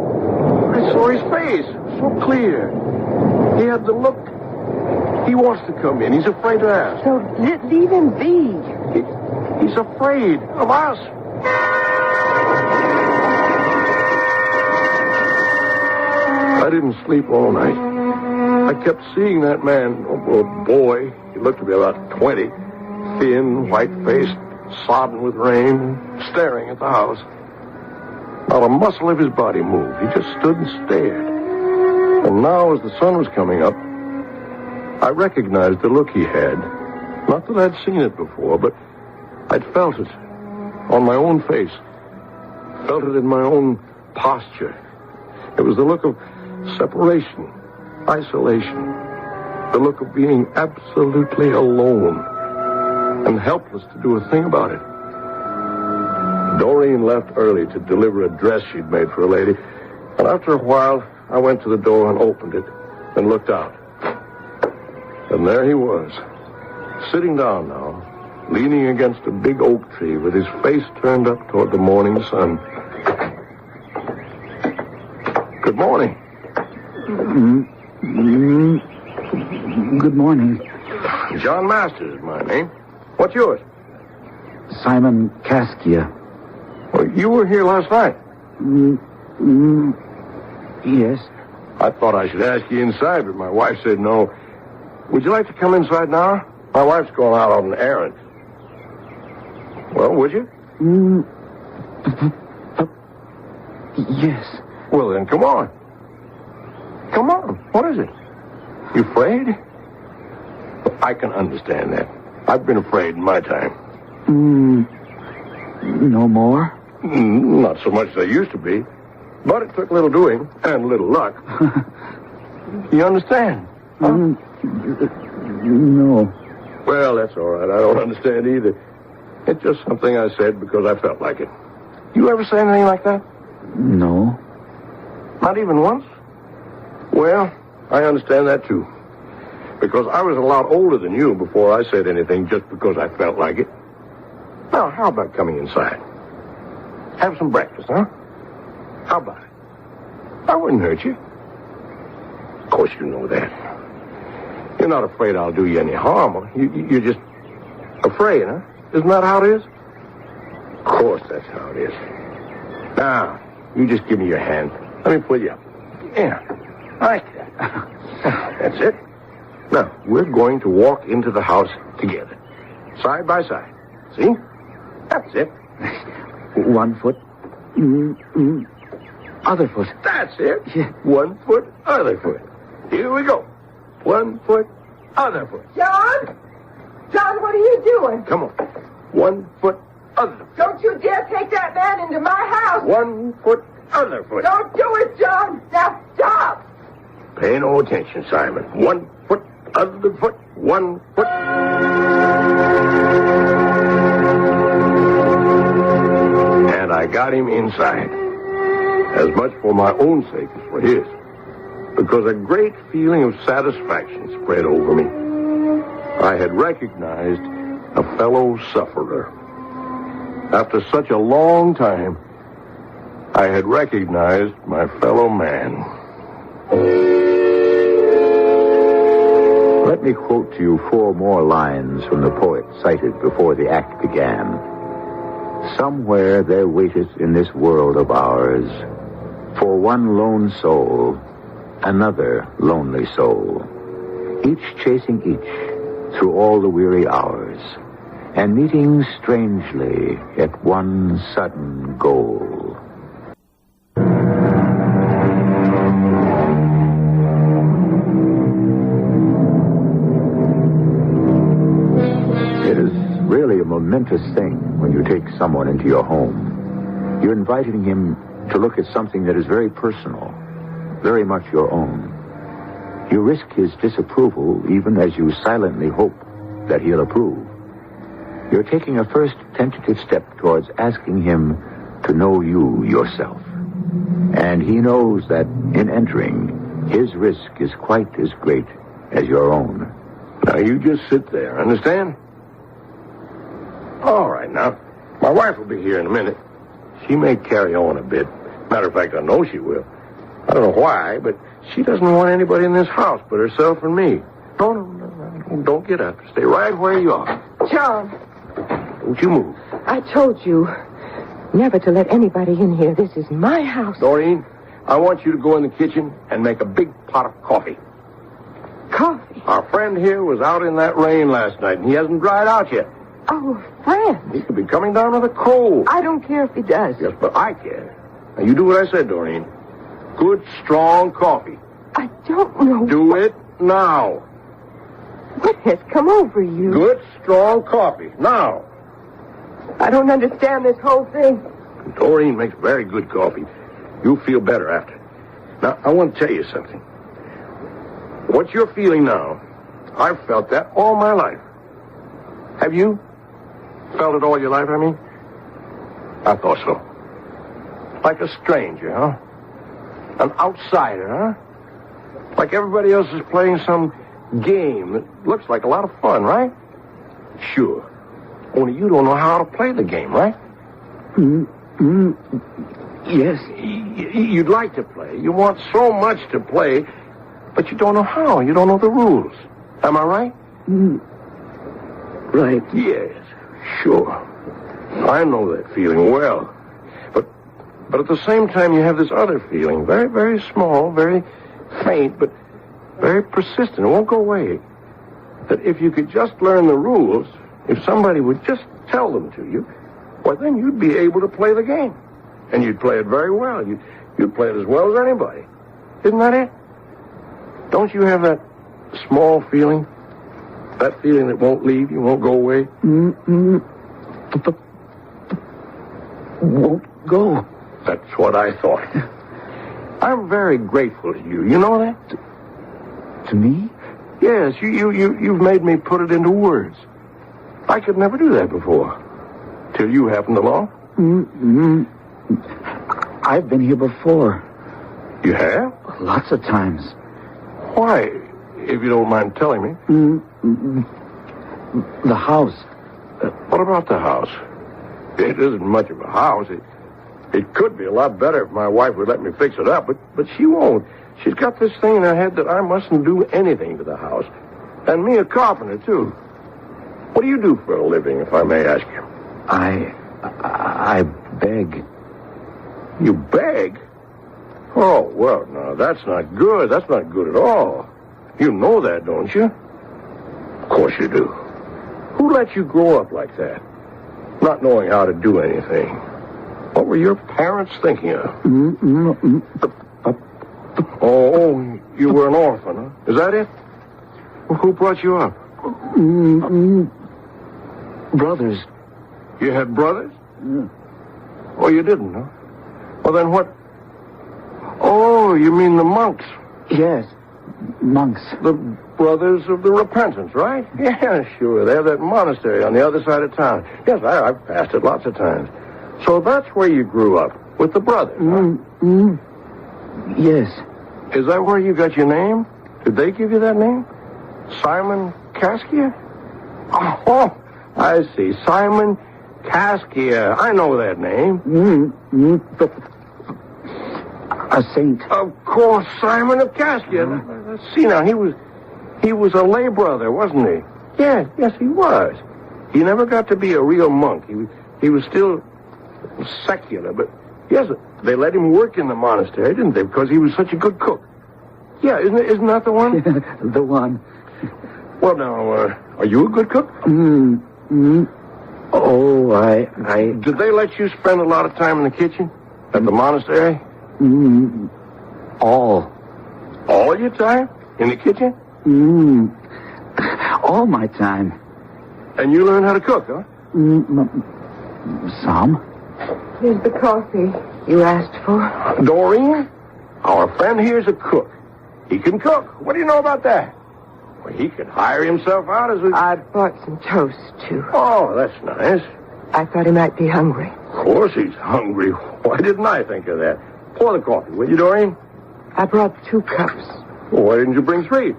I saw his face. So clear. He had the look. He wants to come in. He's afraid to ask. So leave him be. He's afraid of us. I didn't sleep all night. I kept seeing that man, oh boy. He looked to be about 20. Thin, white-faced, sodden with rain, staring at the house. Not a muscle of his body moved. He just stood and stared. And now, as the sun was coming up, I recognized the look he had. Not that I'd seen it before, but I'd felt it on my own face. Felt it in my own posture. It was the look of separation, isolation. The look of being absolutely alone and helpless to do a thing about it. Doreen left early to deliver a dress she'd made for a lady, and after a while, I went to the door and opened it and looked out. And there he was, sitting down now, leaning against a big oak tree with his face turned up toward the morning sun. Good morning. Good morning. John Masters is my name. What's yours? Simon Caskia. Well, you were here last night. Yes. I thought I should ask you inside, but my wife said no. Would you like to come inside now? My wife's going out on an errand. Well, would you? Yes. Well, then, come on. Come on. What is it? You afraid? I can understand that. I've been afraid in my time. No more? Not so much as I used to be. But it took a little doing and a little luck. You understand? Huh? No. Well, that's all right. I don't understand either. It's just something I said because I felt like it. You ever say anything like that? No. Not even once? Well, I understand that too. Because I was a lot older than you before I said anything just because I felt like it. Now, how about coming inside? Have some breakfast, huh? How about it? I wouldn't hurt you. Of course you know that. You're not afraid I'll do you any harm. You're just afraid, huh? Isn't that how it is? Of course, that's how it is. Now, you just give me your hand. Let me pull you up. Yeah, like that. That's it. Now, we're going to walk into the house together. Side by side. See? That's it. 1 foot. Other foot. That's it. Yeah. 1 foot, other foot. Here we go. 1 foot, other foot. John? John, what are you doing? Come on. 1 foot, other foot. Don't you dare take that man into my house. 1 foot, other foot. Don't do it, John. Now stop. Pay no attention, Simon. 1 foot, other foot, 1 foot. And I got him inside. As much for my own sake as for his. Because a great feeling of satisfaction spread over me. I had recognized a fellow sufferer. After such a long time, I had recognized my fellow man. Let me quote to you 4 more lines from the poet cited before the act began. Somewhere there waiteth in this world of ours, for one lone soul, another lonely soul, each chasing each through all the weary hours, and meeting strangely at one sudden goal. It is really a momentous thing when you take someone into your home. You're inviting him to look at something that is very personal, very much your own. You risk his disapproval even as you silently hope that he'll approve. You're taking a first tentative step towards asking him to know you yourself. And he knows that in entering, his risk is quite as great as your own. Now, you just sit there, understand? All right, now. My wife will be here in a minute. She may carry on a bit. Matter of fact, I know she will. I don't know why, but she doesn't want anybody in this house but herself and me. No, don't get up. Stay right where you are. John. Don't you move. I told you never to let anybody in here. This is my house. Doreen, I want you to go in the kitchen and make a big pot of coffee. Coffee? Our friend here was out in that rain last night, and he hasn't dried out yet. Oh, friend. He could be coming down with a cold. I don't care if he does. Yes, but I care. Now, you do what I said, Doreen. Good, strong coffee. I don't know. Do it now. What has come over you? Good, strong coffee. Now. I don't understand this whole thing. Doreen makes very good coffee. You'll feel better after. Now, I want to tell you something. What you're feeling now, I've felt that all my life. Have you? Felt it all your life, I mean? I thought so. Like a stranger, huh? An outsider, huh? Like everybody else is playing some game that looks like a lot of fun, right? Sure. Only you don't know how to play the game, right? Yes. You'd like to play. You want so much to play, but you don't know how. You don't know the rules. Am I right? Right. Yes, sure. I know that feeling well. But at the same time, you have this other feeling, very, very small, very faint, but very persistent. It won't go away. That if you could just learn the rules, if somebody would just tell them to you, well, then you'd be able to play the game. And you'd play it very well. You'd play it as well as anybody. Isn't that it? Don't you have that small feeling? That feeling that won't leave you, won't go away? Won't go. That's what I thought. I'm very grateful to you. You know that? To me? Yes, you've made me put it into words. I could never do that before. Till you happened along. I've been here before. You have? Lots of times. Why, if you don't mind telling me? The house. What about the house? It isn't much of a house. It could be a lot better if my wife would let me fix it up, but she won't. She's got this thing in her head that I mustn't do anything to the house. And me a carpenter, too. What do you do for a living, if I may ask you? I beg. You beg? Oh, well, no, that's not good. That's not good at all. You know that, don't you? Of course you do. Who let you grow up like that? Not knowing how to do anything. What were your parents thinking of? Oh, you were an orphan, huh? Is that it? Who brought you up? Brothers. You had brothers? Oh, you didn't, huh? Well, then what? Oh, you mean the monks? Yes, monks. The Brothers of the Repentance, right? Yeah, sure. They have that monastery on the other side of town. Yes, I've passed it lots of times. So that's where you grew up, with the brothers, huh? Yes. Is that where you got your name? Did they give you that name? Simon Caskia? Oh, I see. Simon Caskia. I know that name. A saint. Of course, Simon of Caskia. See now, he was a lay brother, wasn't he? Yes, he was. He never got to be a real monk. He was still secular, but yes, they let him work in the monastery, didn't they? Because he was such a good cook. Yeah, isn't that the one? The one. Well, now, are you a good cook? Oh, I... Did they let you spend a lot of time in the kitchen? At the monastery? All. All your time? In the kitchen? All my time. And you learned how to cook, huh? Some. Here's the coffee you asked for. Doreen, our friend here's a cook. He can cook. What do you know about that? Well, he could hire himself out as a... I bought some toast, too. Oh, that's nice. I thought he might be hungry. Of course he's hungry. Why didn't I think of that? Pour the coffee, will you, Doreen? I brought 2 cups. Well, why didn't you bring 3?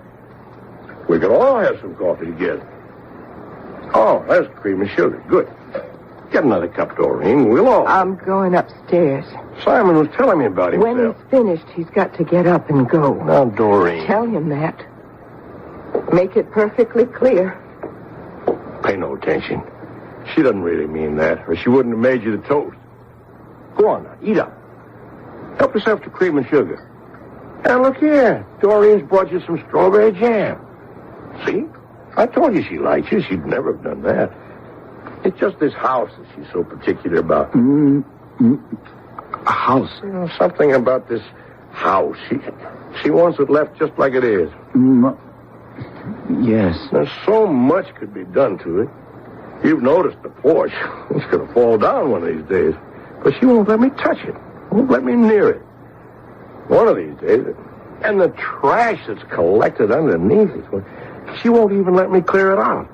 We could all have some coffee together. Oh, that's cream and sugar. Good. Get another cup, Doreen. We'll all... I'm going upstairs. Simon was telling me about himself. When he's finished, he's got to get up and go. Now, Doreen. Tell him that. Make it perfectly clear. Pay no attention. She doesn't really mean that, or she wouldn't have made you the toast. Go on now, eat up. Help yourself to cream and sugar. And look here, Doreen's brought you some strawberry jam. See? I told you she liked you. She'd never have done that. It's just this house that she's so particular about. A house? You know, something about this house. She wants it left just like it is. Yes. There's so much could be done to it. You've noticed the porch. It's going to fall down one of these days. But she won't let me touch it. Won't let me near it. One of these days. And the trash that's collected underneath it. She won't even let me clear it out.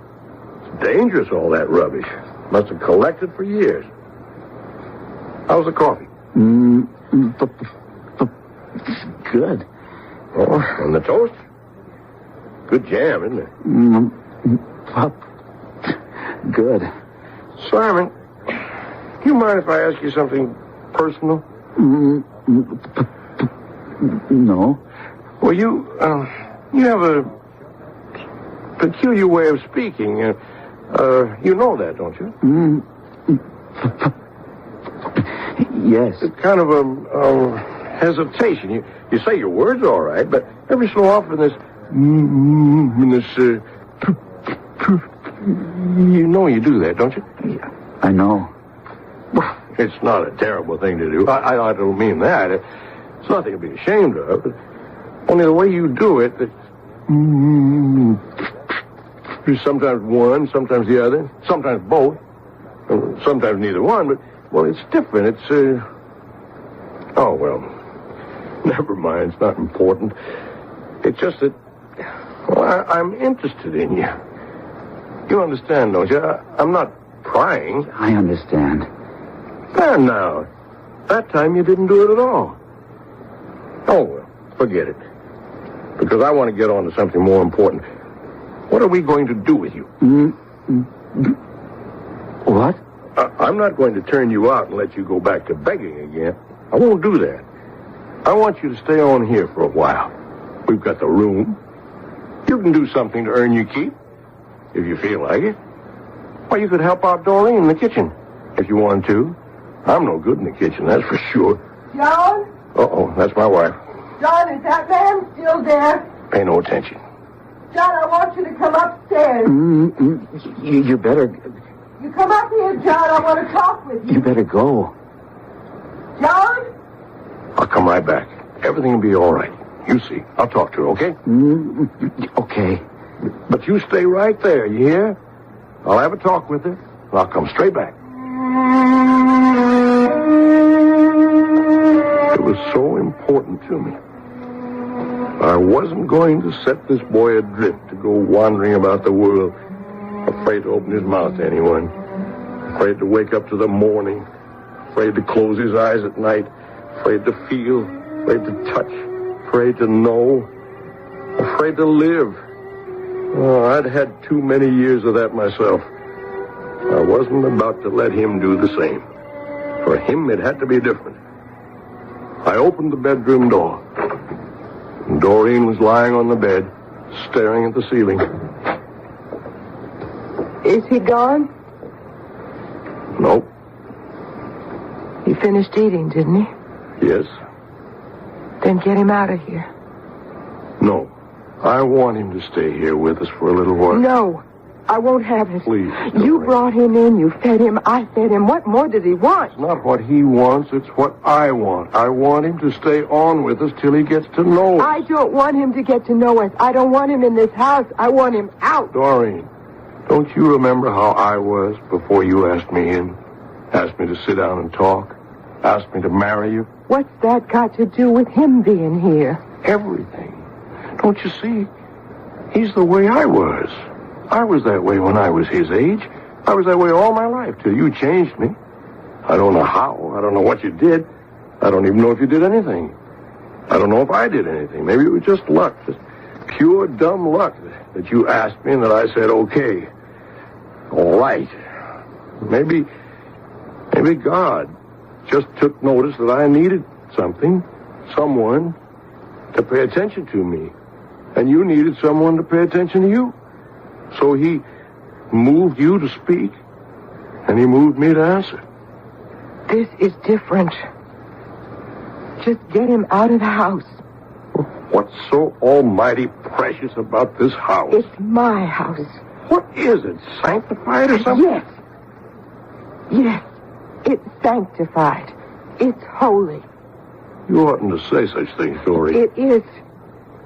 It's dangerous, all that rubbish. Must have collected for years. How's the coffee? Good. Oh, and the toast? Good jam, isn't it? Good. Simon, do you mind if I ask you something personal? No. Well, you have a peculiar way of speaking. You know that, don't you? Yes. It's kind of a hesitation. You say your words all right, but every so often this you know you do that, don't you? Yeah, I know. Well, it's not a terrible thing to do. I don't mean that. It's nothing to be ashamed of. But only the way you do it, sometimes one, sometimes the other, sometimes both, sometimes neither one, but, well, it's different. It's, oh, well, never mind. It's not important. It's just that, well, I'm interested in you. You understand, don't you? I'm not prying. I understand. There now. That time you didn't do it at all. Oh, well, forget it. Because I want to get on to something more important. What are we going to do with you? What? I'm not going to turn you out and let you go back to begging again. I won't do that. I want you to stay on here for a while. We've got the room. You can do something to earn your keep, if you feel like it. Or you could help out Doreen in the kitchen. if you want to. I'm no good in the kitchen, that's for sure. John? Uh-oh, that's my wife. John, is that man still there? Pay no attention. John, I want you to come upstairs. You better... You come up here, John. I want to talk with you. You better go. John? I'll come right back. Everything will be all right. You see. I'll talk to her, okay? Okay. But you stay right there, you hear? I'll have a talk with her, and I'll come straight back. It was so important to me. I wasn't going to set this boy adrift to go wandering about the world, afraid to open his mouth to anyone, afraid to wake up to the morning, afraid to close his eyes at night, afraid to feel, afraid to touch, afraid to know, afraid to live. Oh, I'd had too many years of that myself. I wasn't about to let him do the same. For him, it had to be different. I opened the bedroom door. Doreen was lying on the bed, staring at the ceiling. Is he gone? Nope. He finished eating, didn't he? Yes. Then get him out of here. No. I want him to stay here with us for a little while. No. I won't have it. Please. You brought him in. You fed him. I fed him. What more did he want? It's not what he wants. It's what I want. I want him to stay on with us till he gets to know us. I don't want him to get to know us. I don't want him in this house. I want him out. Doreen, don't you remember how I was before you asked me in? Asked me to sit down and talk? Asked me to marry you? What's that got to do with him being here? Everything. Don't you see? He's the way I was. I was that way when I was his age. I was that way all my life till you changed me. I don't know how. I don't know what you did. I don't even know if you did anything. I don't know if I did anything. Maybe it was just luck. Just pure dumb luck that you asked me and that I said, okay. All right. Maybe God just took notice that I needed something, someone to pay attention to me. And you needed someone to pay attention to you. So he moved you to speak, and he moved me to answer. This is different. Just get him out of the house. What's so almighty precious about this house? It's my house. What is it, sanctified or something? Yes. Yes. It's sanctified. It's holy. You oughtn't to say such things, Dory. It is.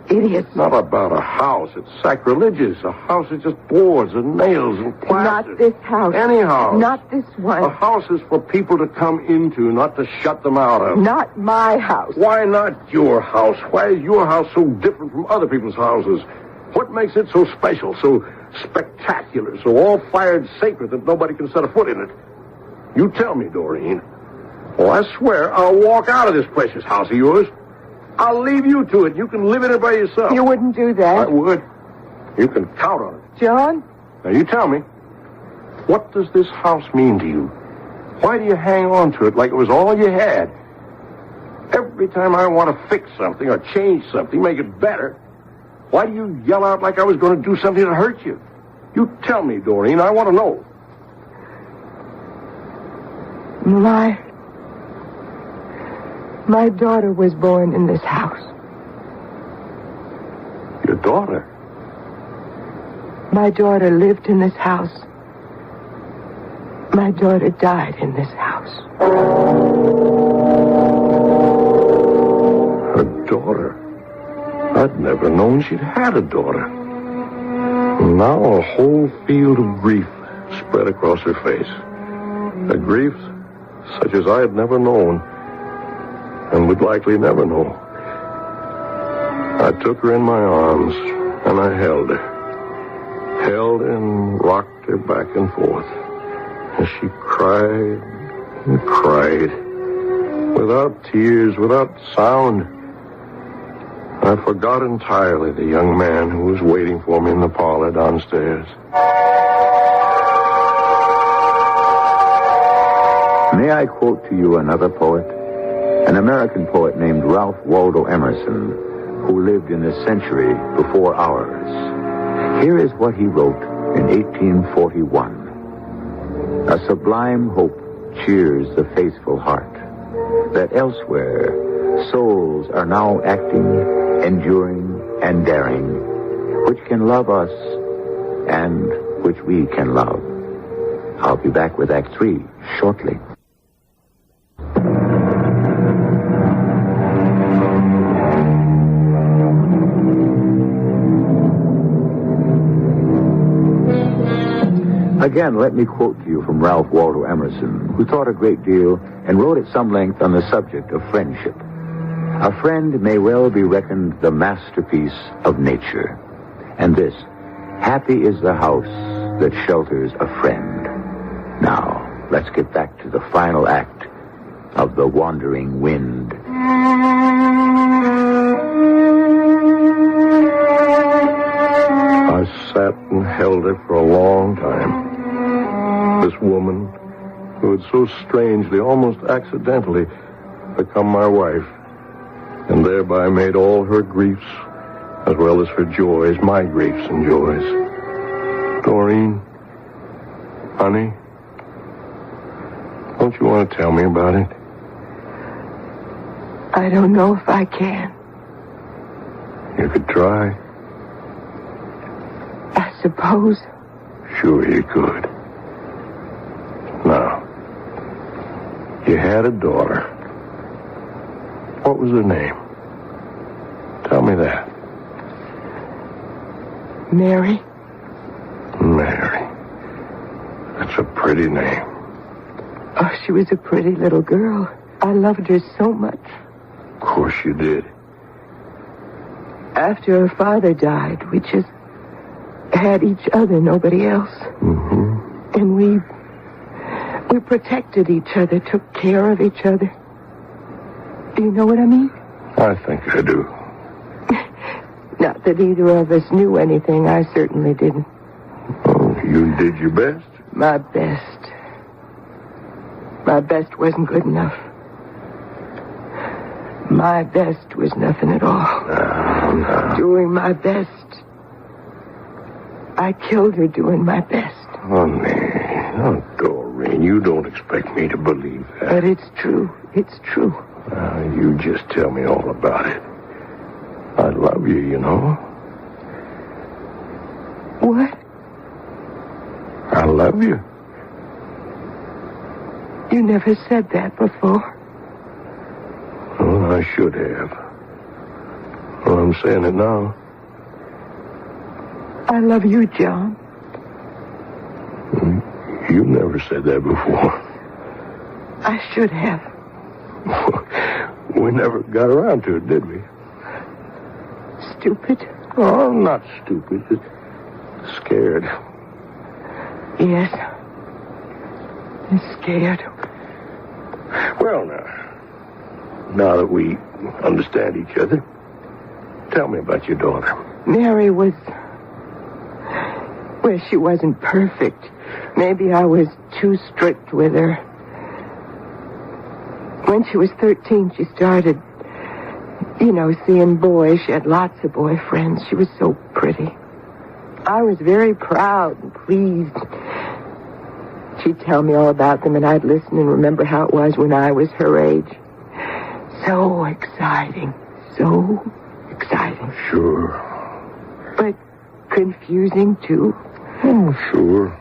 It is. It's not about a house. It's sacrilegious. A house is just boards and nails and plaster. Not this house. Any house. Not this one. A house is for people to come into, not to shut them out of. Not my house. Why not your house? Why is your house so different from other people's houses? What makes it so special, so spectacular, so all-fired sacred that nobody can set a foot in it? You tell me, Doreen. Well, I swear I'll walk out of this precious house of yours. I'll leave you to it. You can live in it by yourself. You wouldn't do that. I would. You can count on it. John? Now, you tell me. What does this house mean to you? Why do you hang on to it like it was all you had? Every time I want to fix something or change something, make it better, why do you yell out like I was going to do something to hurt you? You tell me, Doreen. I want to know. My daughter was born in this house. Your daughter? My daughter lived in this house. My daughter died in this house. Her daughter? I'd never known she'd had a daughter. And now a whole field of grief spread across her face. A grief such as I had never known. And would likely never know. I took her in my arms, and I held her. Held her and rocked her back and forth. As she cried and cried. Without tears, without sound. I forgot entirely the young man who was waiting for me in the parlor downstairs. May I quote to you another poet? An American poet named Ralph Waldo Emerson, who lived in a century before ours. Here is what he wrote in 1841. A sublime hope cheers the faithful heart, that elsewhere souls are now acting, enduring, and daring, which can love us and which we can love. I'll be back with Act 3 shortly. Again, let me quote to you from Ralph Waldo Emerson, who thought a great deal and wrote at some length on the subject of friendship. A friend may well be reckoned the masterpiece of nature. And this, happy is the house that shelters a friend. Now, let's get back to the final act of The Wandering Wind. I sat and held her for a long time. This woman who had so strangely, almost accidentally, become my wife, and thereby made all her griefs, as well as her joys, my griefs and joys. Doreen, honey, don't you want to tell me about it? I don't know if I can. You could try. I suppose. Sure you could. Now, you had a daughter. What was her name? Tell me that. Mary. Mary. That's a pretty name. Oh, she was a pretty little girl. I loved her so much. Of course you did. After her father died, we just had each other, nobody else. Mm-hmm. And we protected each other, took care of each other. Do you know what I mean? I think I do. Not that either of us knew anything. I certainly didn't. Oh, you did your best? My best. My best wasn't good enough. My best was nothing at all. No. Doing my best. I killed her doing my best. Honey, oh, Doreen, you don't expect me to believe that. But it's true. It's true. You just tell me all about it. I love you, you know. What? I love you. You never said that before. Well, I should have. Well, I'm saying it now. I love you, John. You never said that before. I should have. We never got around to it, did we? Stupid. Oh, I'm not stupid. Just scared. Yes. I'm scared. Well, now that we understand each other, tell me about your daughter. Mary was... Well, she wasn't perfect. Maybe I was too strict with her. When she was 13, she started, seeing boys. She had lots of boyfriends. She was so pretty. I was very proud and pleased. She'd tell me all about them, and I'd listen and remember how it was when I was her age. So exciting. So exciting. Sure. But confusing, too. Oh, sure.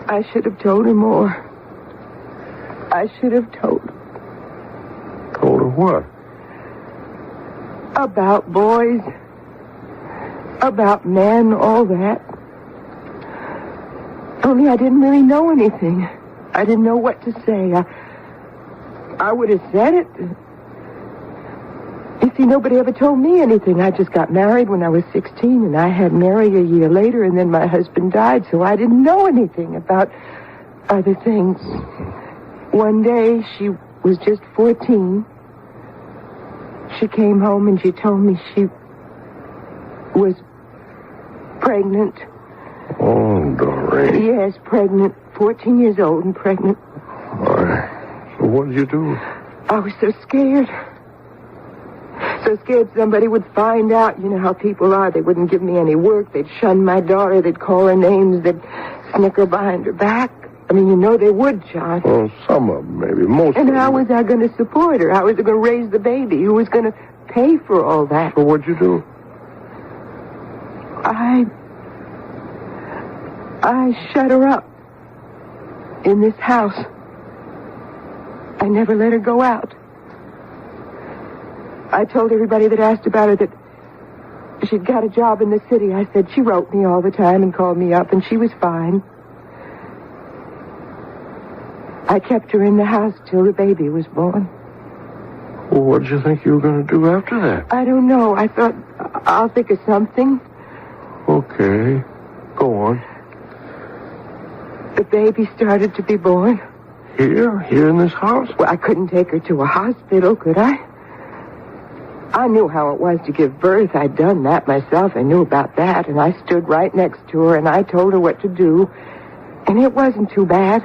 I should have told her more. I should have told her. Told her what? About boys. About men, all that. Only I didn't really know anything. I didn't know what to say. I would have said it. You see, nobody ever told me anything. I just got married when I was 16, and I had Mary a year later, and then my husband died, so I didn't know anything about other things. One day, she was just 14. She came home, and she told me she was pregnant. Oh, Doreen. Yes, pregnant. 14 years old and pregnant. Why? So what did you do? I was so scared. So scared somebody would find out. You know how people are. They wouldn't give me any work. They'd shun my daughter. They'd call her names. They'd snicker behind her back. I mean, you know they would, John. Well, some of them, maybe. Most And of them. how was I going to support her? How was I going to raise the baby? Who was going to pay for all that? So what'd you do? I shut her up in this house. I never let her go out. I told everybody that asked about her that she'd got a job in the city. I said she wrote me all the time and called me up, and she was fine. I kept her in the house till the baby was born. Well, what did you think you were going to do after that? I don't know. I thought, I'll think of something. Okay. Go on. The baby started to be born. Here? Here in this house? Well, I couldn't take her to a hospital, could I? I knew how it was to give birth. I'd done that myself. I knew about that. And I stood right next to her, and I told her what to do. And it wasn't too bad.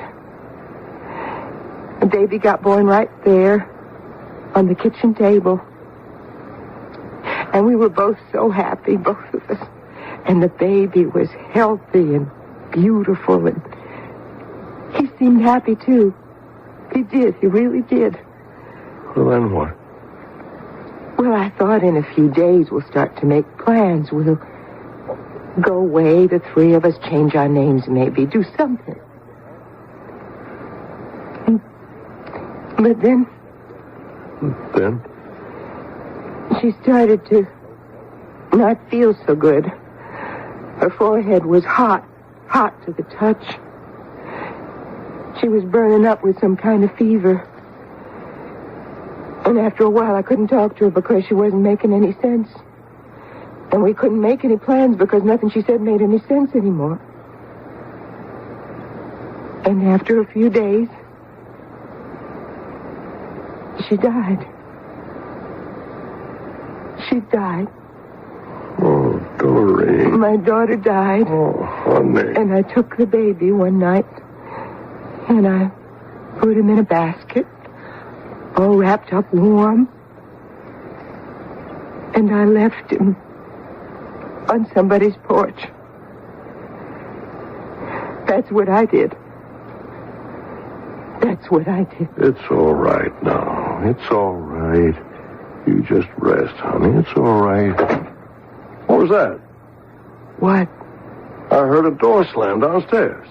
The baby got born right there on the kitchen table. And we were both so happy, both of us. And the baby was healthy and beautiful, and he seemed happy, too. He did. He really did. Well, then what? Well, I thought in a few days we'll start to make plans. We'll go away, the three of us, change our names maybe, do something. But then... Then? She started to not feel so good. Her forehead was hot to the touch. She was burning up with some kind of fever. And after a while, I couldn't talk to her because she wasn't making any sense. And we couldn't make any plans because nothing she said made any sense anymore. And after a few days, she died. She died. Oh, Doreen. My daughter died. Oh, honey. And I took the baby one night, and I put him in a basket, all wrapped up warm. And I left him on somebody's porch. That's what I did. That's what I did. It's all right now. It's all right. You just rest, honey. It's all right. What was that? What? I heard a door slam downstairs.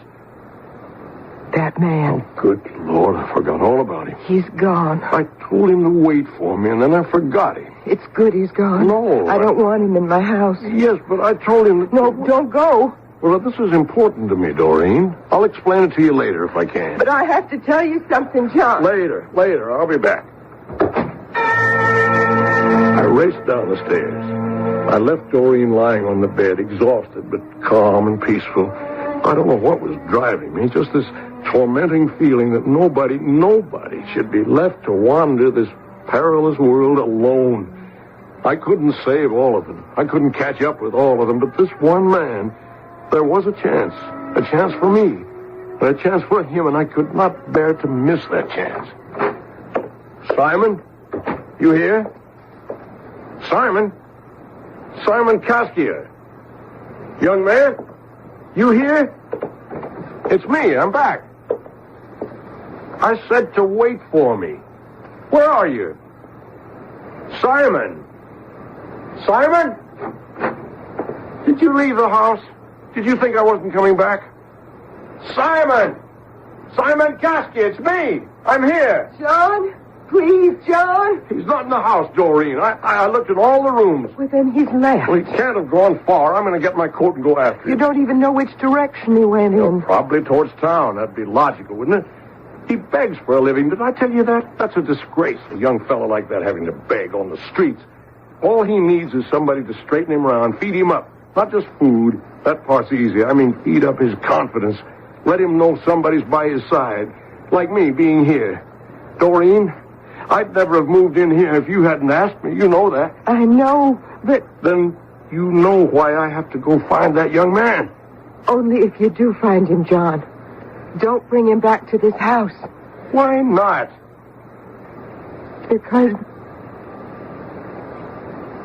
That man. Oh, good Lord, I forgot all about him. He's gone. I told him to wait for me, and then I forgot him. It's good he's gone. No. I don't want him in my house. Yes, but I told him that... No, don't go. Well, this is important to me, Doreen. I'll explain it to you later if I can. But I have to tell you something, John. Later. I'll be back. I raced down the stairs. I left Doreen lying on the bed, exhausted but calm and peaceful. I don't know what was driving me, just this tormenting feeling that nobody should be left to wander this perilous world alone. I couldn't save all of them. I couldn't catch up with all of them, but this one man, there was a chance for me, and a chance for him, and I could not bear to miss that chance. Simon, you here? Simon Kaskia. Young man, you here? It's me, I'm back. I said to wait for me. Where are you? Simon? Did you leave the house? Did you think I wasn't coming back? Simon Kaskia, it's me. I'm here. John? Please, John? He's not in the house, Doreen. I looked in all the rooms. Well, then he's left. Well, he can't have gone far. I'm going to get my coat and go after him. You don't even know which direction he went in. Probably towards town. That'd be logical, wouldn't it? He begs for a living. Did I tell you that? That's a disgrace, a young fellow like that having to beg on the streets. All he needs is somebody to straighten him around, feed him up. Not just food. That part's easy. I mean, feed up his confidence. Let him know somebody's by his side. Like me being here. Doreen, I'd never have moved in here if you hadn't asked me. You know that. I know, but... Then you know why I have to go find that young man. Only if you do find him, John. Don't bring him back to this house. Why not? Because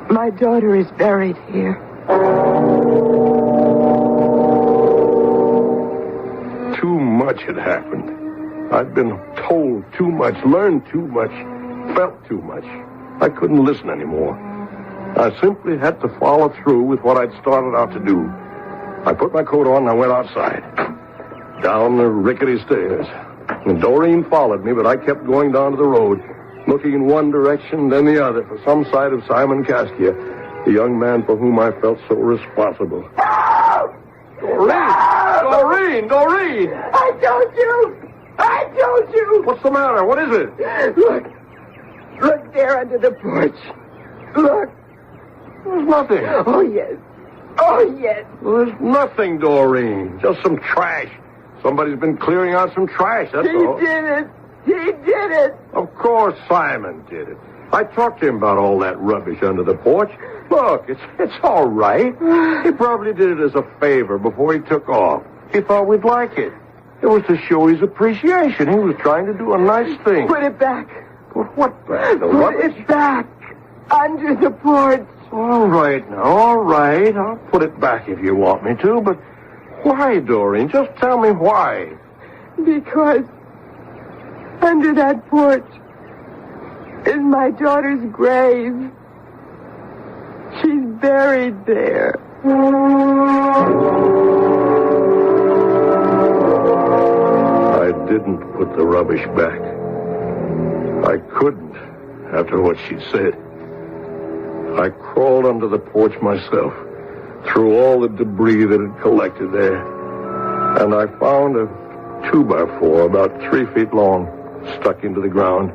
my daughter is buried here. Too much had happened. I'd been told too much, learned too much, felt too much. I couldn't listen anymore. I simply had to follow through with what I'd started out to do. I put my coat on and I went outside. Down the rickety stairs. And Doreen followed me, but I kept going down to the road, looking in one direction, then the other, for some sight of Simon Kaskia, the young man for whom I felt so responsible. Doreen! I told you! What's the matter? What is it? Look there under the porch. Look. There's nothing. Oh, yes. Well, there's nothing, Doreen. Just some trash. Somebody's been clearing out some trash, that's all. He did it. Of course Simon did it. I talked to him about all that rubbish under the porch. Look, it's all right. He probably did it as a favor before he took off. He thought we'd like it. It was to show his appreciation. He was trying to do a nice thing. Put it back. Put what back? Put it back. Under the porch. All right now, all right. I'll put it back if you want me to, but why, Doreen? Just tell me why. Because under that porch is my daughter's grave. She's buried there. I didn't put the rubbish back. I couldn't, after what she'd said. I crawled under the porch myself, through all the debris that had collected there, and I found a 2x4 about 3 feet long, stuck into the ground,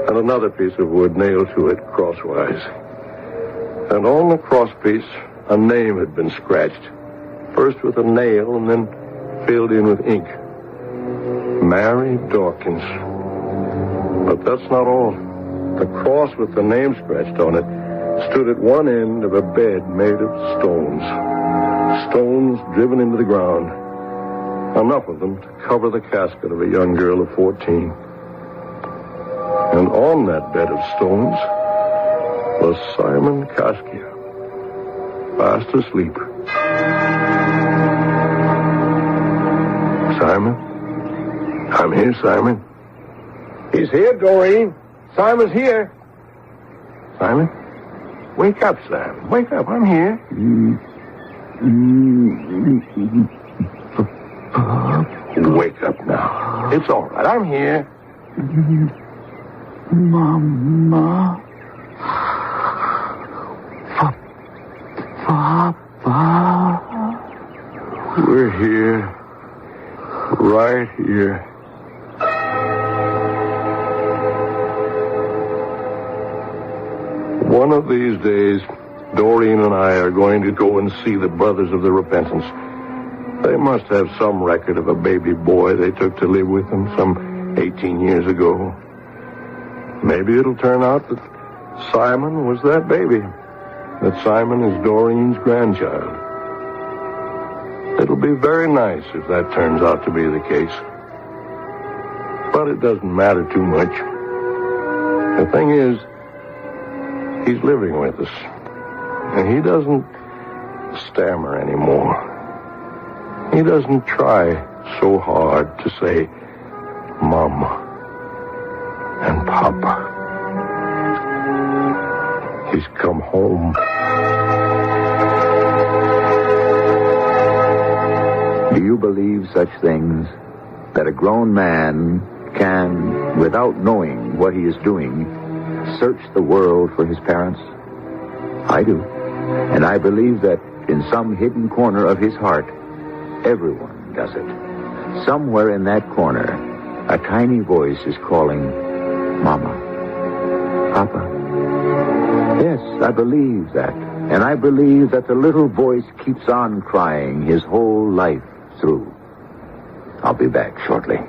and another piece of wood nailed to it crosswise. And on the crosspiece, a name had been scratched, first with a nail and then filled in with ink. Mary Dawkins. But that's not all. The cross with the name scratched on it stood at one end of a bed made of stones. Stones driven into the ground. Enough of them to cover the casket of a young girl of 14. And on that bed of stones was Simon Kaskia, fast asleep. Simon? I'm here, Simon. He's here, Doreen. Simon's here. Simon? Wake up, Simon. Wake up. I'm here. Wake up now. It's all right. I'm here. Mama. Papa. We're here. Right here. One of these days, Doreen and I are going to go and see the Brothers of the Repentance. They must have some record of a baby boy they took to live with them some 18 years ago. Maybe it'll turn out that Simon was that baby. That Simon is Doreen's grandchild. It'll be very nice if that turns out to be the case. But it doesn't matter too much. The thing is, he's living with us. And he doesn't stammer anymore. He doesn't try so hard to say Mama and Papa. He's come home. Do you believe such things? That a grown man can, without knowing what he is doing, search the world for his parents? I do. And I believe that in some hidden corner of his heart, everyone does it. Somewhere in that corner, a tiny voice is calling, Mama, Papa. Yes, I believe that. And I believe that the little voice keeps on crying his whole life through. I'll be back shortly.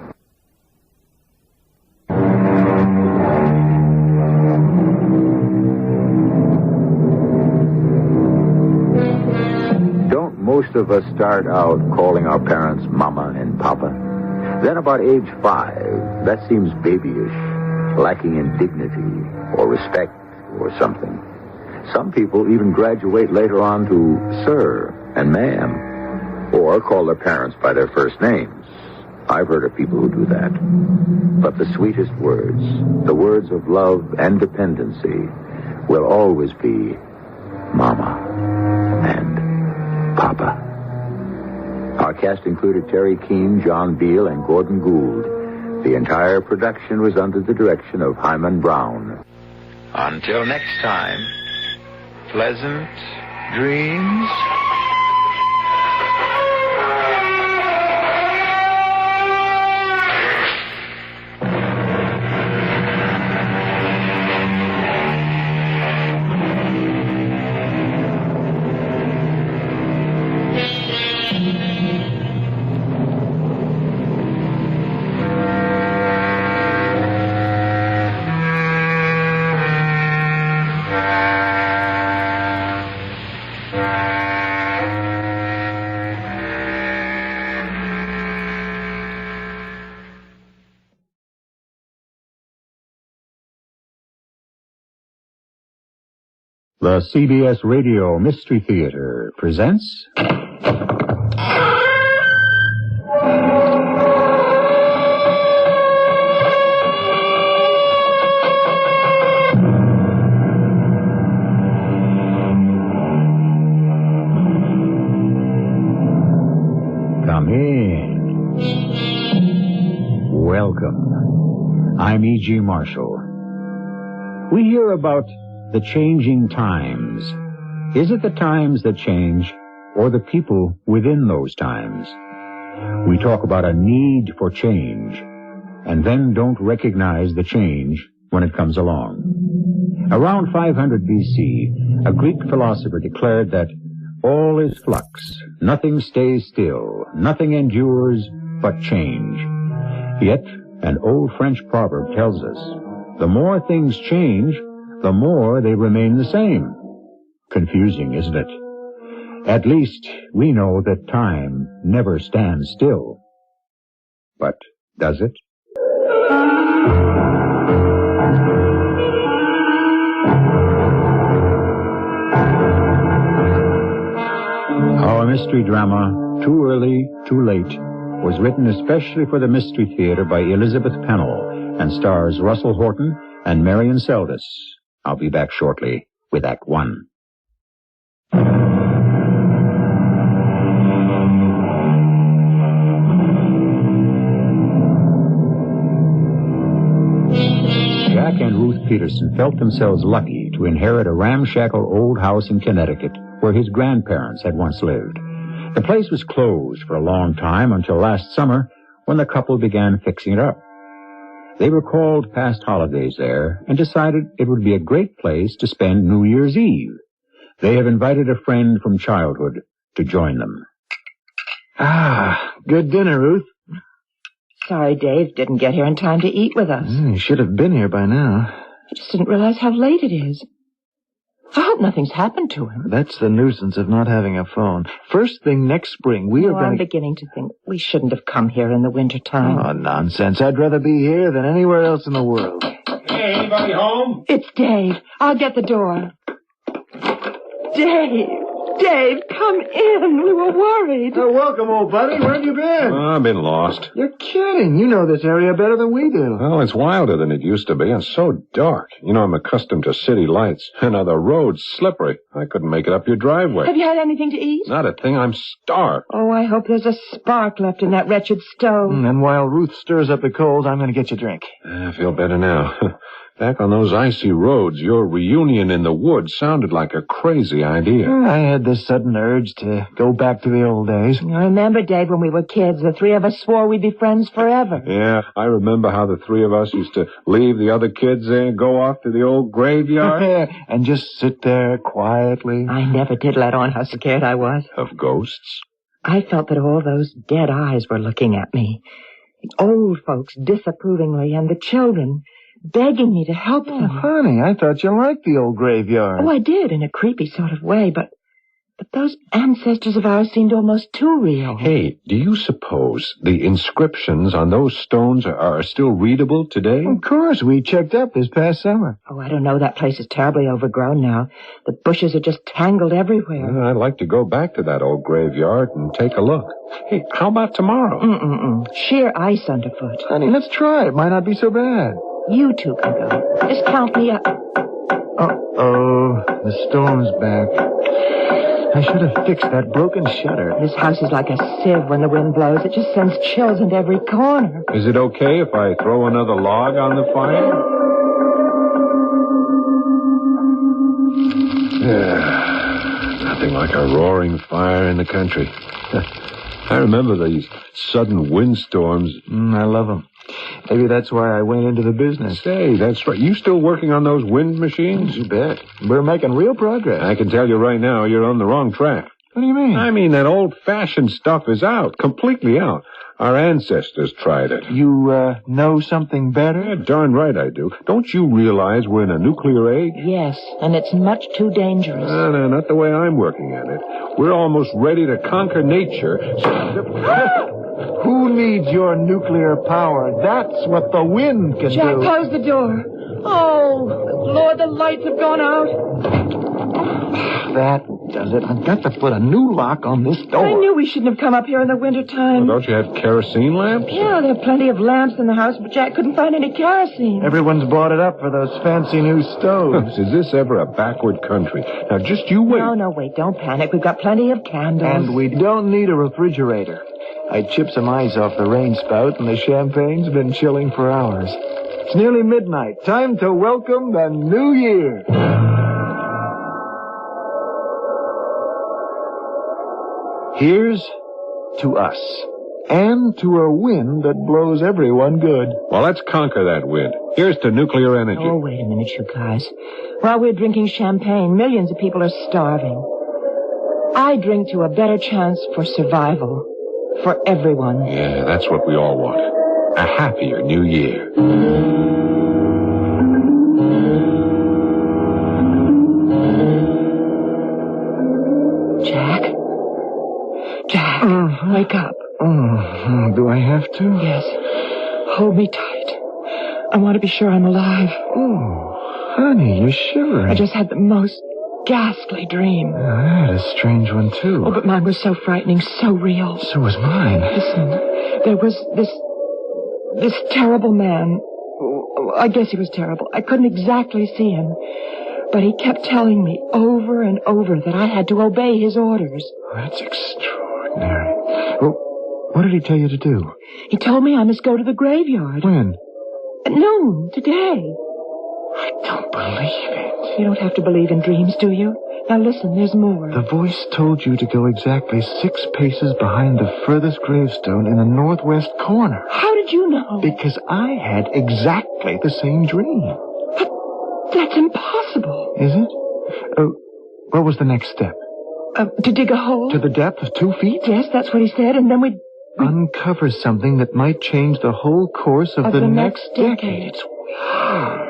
Don't most of us start out calling our parents Mama and Papa? Then about age 5, that seems babyish, lacking in dignity or respect or something. Some people even graduate later on to Sir and Ma'am, or call their parents by their first names. I've heard of people who do that. But the sweetest words, the words of love and dependency, will always be Mama and Papa. Our cast included Terry Keane, John Beale, and Gordon Gould. The entire production was under the direction of Hyman Brown. Until next time, pleasant dreams. The CBS Radio Mystery Theater presents... Come in. Welcome. I'm E.G. Marshall. We hear about the changing times. Is it the times that change, or the people within those times? We talk about a need for change, and then don't recognize the change when it comes along. Around 500 B.C., a Greek philosopher declared that all is flux, nothing stays still, nothing endures but change. Yet, an old French proverb tells us, the more things change, the more they remain the same. Confusing, isn't it? At least we know that time never stands still. But does it? Our mystery drama, Too Early, Too Late, was written especially for the Mystery Theater by Elizabeth Pennell and stars Russell Horton and Marion Seldes. I'll be back shortly with Act One. Jack and Ruth Peterson felt themselves lucky to inherit a ramshackle old house in Connecticut where his grandparents had once lived. The place was closed for a long time until last summer when the couple began fixing it up. They recalled past holidays there and decided it would be a great place to spend New Year's Eve. They have invited a friend from childhood to join them. Ah, good dinner, Ruth. Sorry Dave didn't get here in time to eat with us. You should have been here by now. I just didn't realize how late it is. I hope nothing's happened to him. That's the nuisance of not having a phone. First thing next spring, we are going I'm beginning to think we shouldn't have come here in the wintertime. Oh, nonsense. I'd rather be here than anywhere else in the world. Hey, anybody home? It's Dave. I'll get the door. Dave! Dave, come in. We were worried. Oh, welcome, old buddy. Where have you been? I've been lost. You're kidding. You know this area better than we do. Well, it's wilder than it used to be, and so dark. You know, I'm accustomed to city lights. And now the road's slippery. I couldn't make it up your driveway. Have you had anything to eat? Not a thing. I'm starved. Oh, I hope there's a spark left in that wretched stove. And while Ruth stirs up the coals, I'm going to get you a drink. I feel better now. Back on those icy roads, your reunion in the woods sounded like a crazy idea. I had this sudden urge to go back to the old days. I remember, Dave, when we were kids, the three of us swore we'd be friends forever. Yeah, I remember how the three of us used to leave the other kids there and go off to the old graveyard. And just sit there quietly. I never did let on how scared I was. Of ghosts? I felt that all those dead eyes were looking at me. The old folks disapprovingly, and the children begging me to help them. Honey, I thought you liked the old graveyard. Oh, I did, in a creepy sort of way, but But those ancestors of ours seemed almost too real. Hey, do you suppose the inscriptions on those stones are still readable today? Of course, we checked up this past summer. Oh, I don't know. That place is terribly overgrown now. The bushes are just tangled everywhere. Well, I'd like to go back to that old graveyard and take a look. Hey, how about tomorrow? Sheer ice underfoot. Honey, let's try. It might not be so bad. You two can go. Just count me up. Uh-oh, the storm's back. I should have fixed that broken shutter. This house is like a sieve when the wind blows. It just sends chills into every corner. Is it okay if I throw another log on the fire? Yeah, nothing like a roaring fire in the country. I remember these sudden windstorms. I love them. Maybe that's why I went into the business. Say, that's right. You still working on those wind machines? You bet. We're making real progress. I can tell you right now, you're on the wrong track. What do you mean? I mean, that old-fashioned stuff is out. Completely out. Our ancestors tried it. You, know something better? Yeah, darn right I do. Don't you realize we're in a nuclear age? Yes, and it's much too dangerous. No, not the way I'm working at it. We're almost ready to conquer nature. Who needs your nuclear power? That's what the wind can Jack, do. close the door. Oh, Lord, the lights have gone out. That does it. I've got to put a new lock on this door. I knew we shouldn't have come up here in the wintertime. Well, don't you have kerosene lamps? Yeah, there are plenty of lamps in the house, but Jack couldn't find any kerosene. Everyone's bought it up for those fancy new stoves. Is this ever a backward country? Now, just you wait. No, wait, don't panic. We've got plenty of candles. And we don't need a refrigerator. I chipped some ice off the rain spout, and the champagne's been chilling for hours. It's nearly midnight. Time to welcome the new year. Here's to us, and to a wind that blows everyone good. Well, let's conquer that wind. Here's to nuclear energy. Oh, wait a minute, you guys. While we're drinking champagne, millions of people are starving. I drink to a better chance for survival. For everyone. Yeah, that's what we all want. A happier new year. Jack, wake up. Do I have to? Yes. Hold me tight. I want to be sure I'm alive. Oh, honey, you're shivering. I just had the most ghastly dream. I had a strange one, too. Oh, but mine was so frightening, so real. So was mine. Listen, there was this terrible man. I guess he was terrible. I couldn't exactly see him. But he kept telling me over and over that I had to obey his orders. That's extraordinary. Well, what did he tell you to do? He told me I must go to the graveyard. When? At noon, today. I don't believe it. You don't have to believe in dreams, do you? Now listen, there's more. The voice told you to go exactly 6 paces behind the furthest gravestone in the northwest corner. How did you know? Because I had exactly the same dream. But that's impossible. Is it? What was the next step? To dig a hole? To the depth of 2 feet? Yes, that's what he said, and then we'd uncover something that might change the whole course of the next decade. It's weird.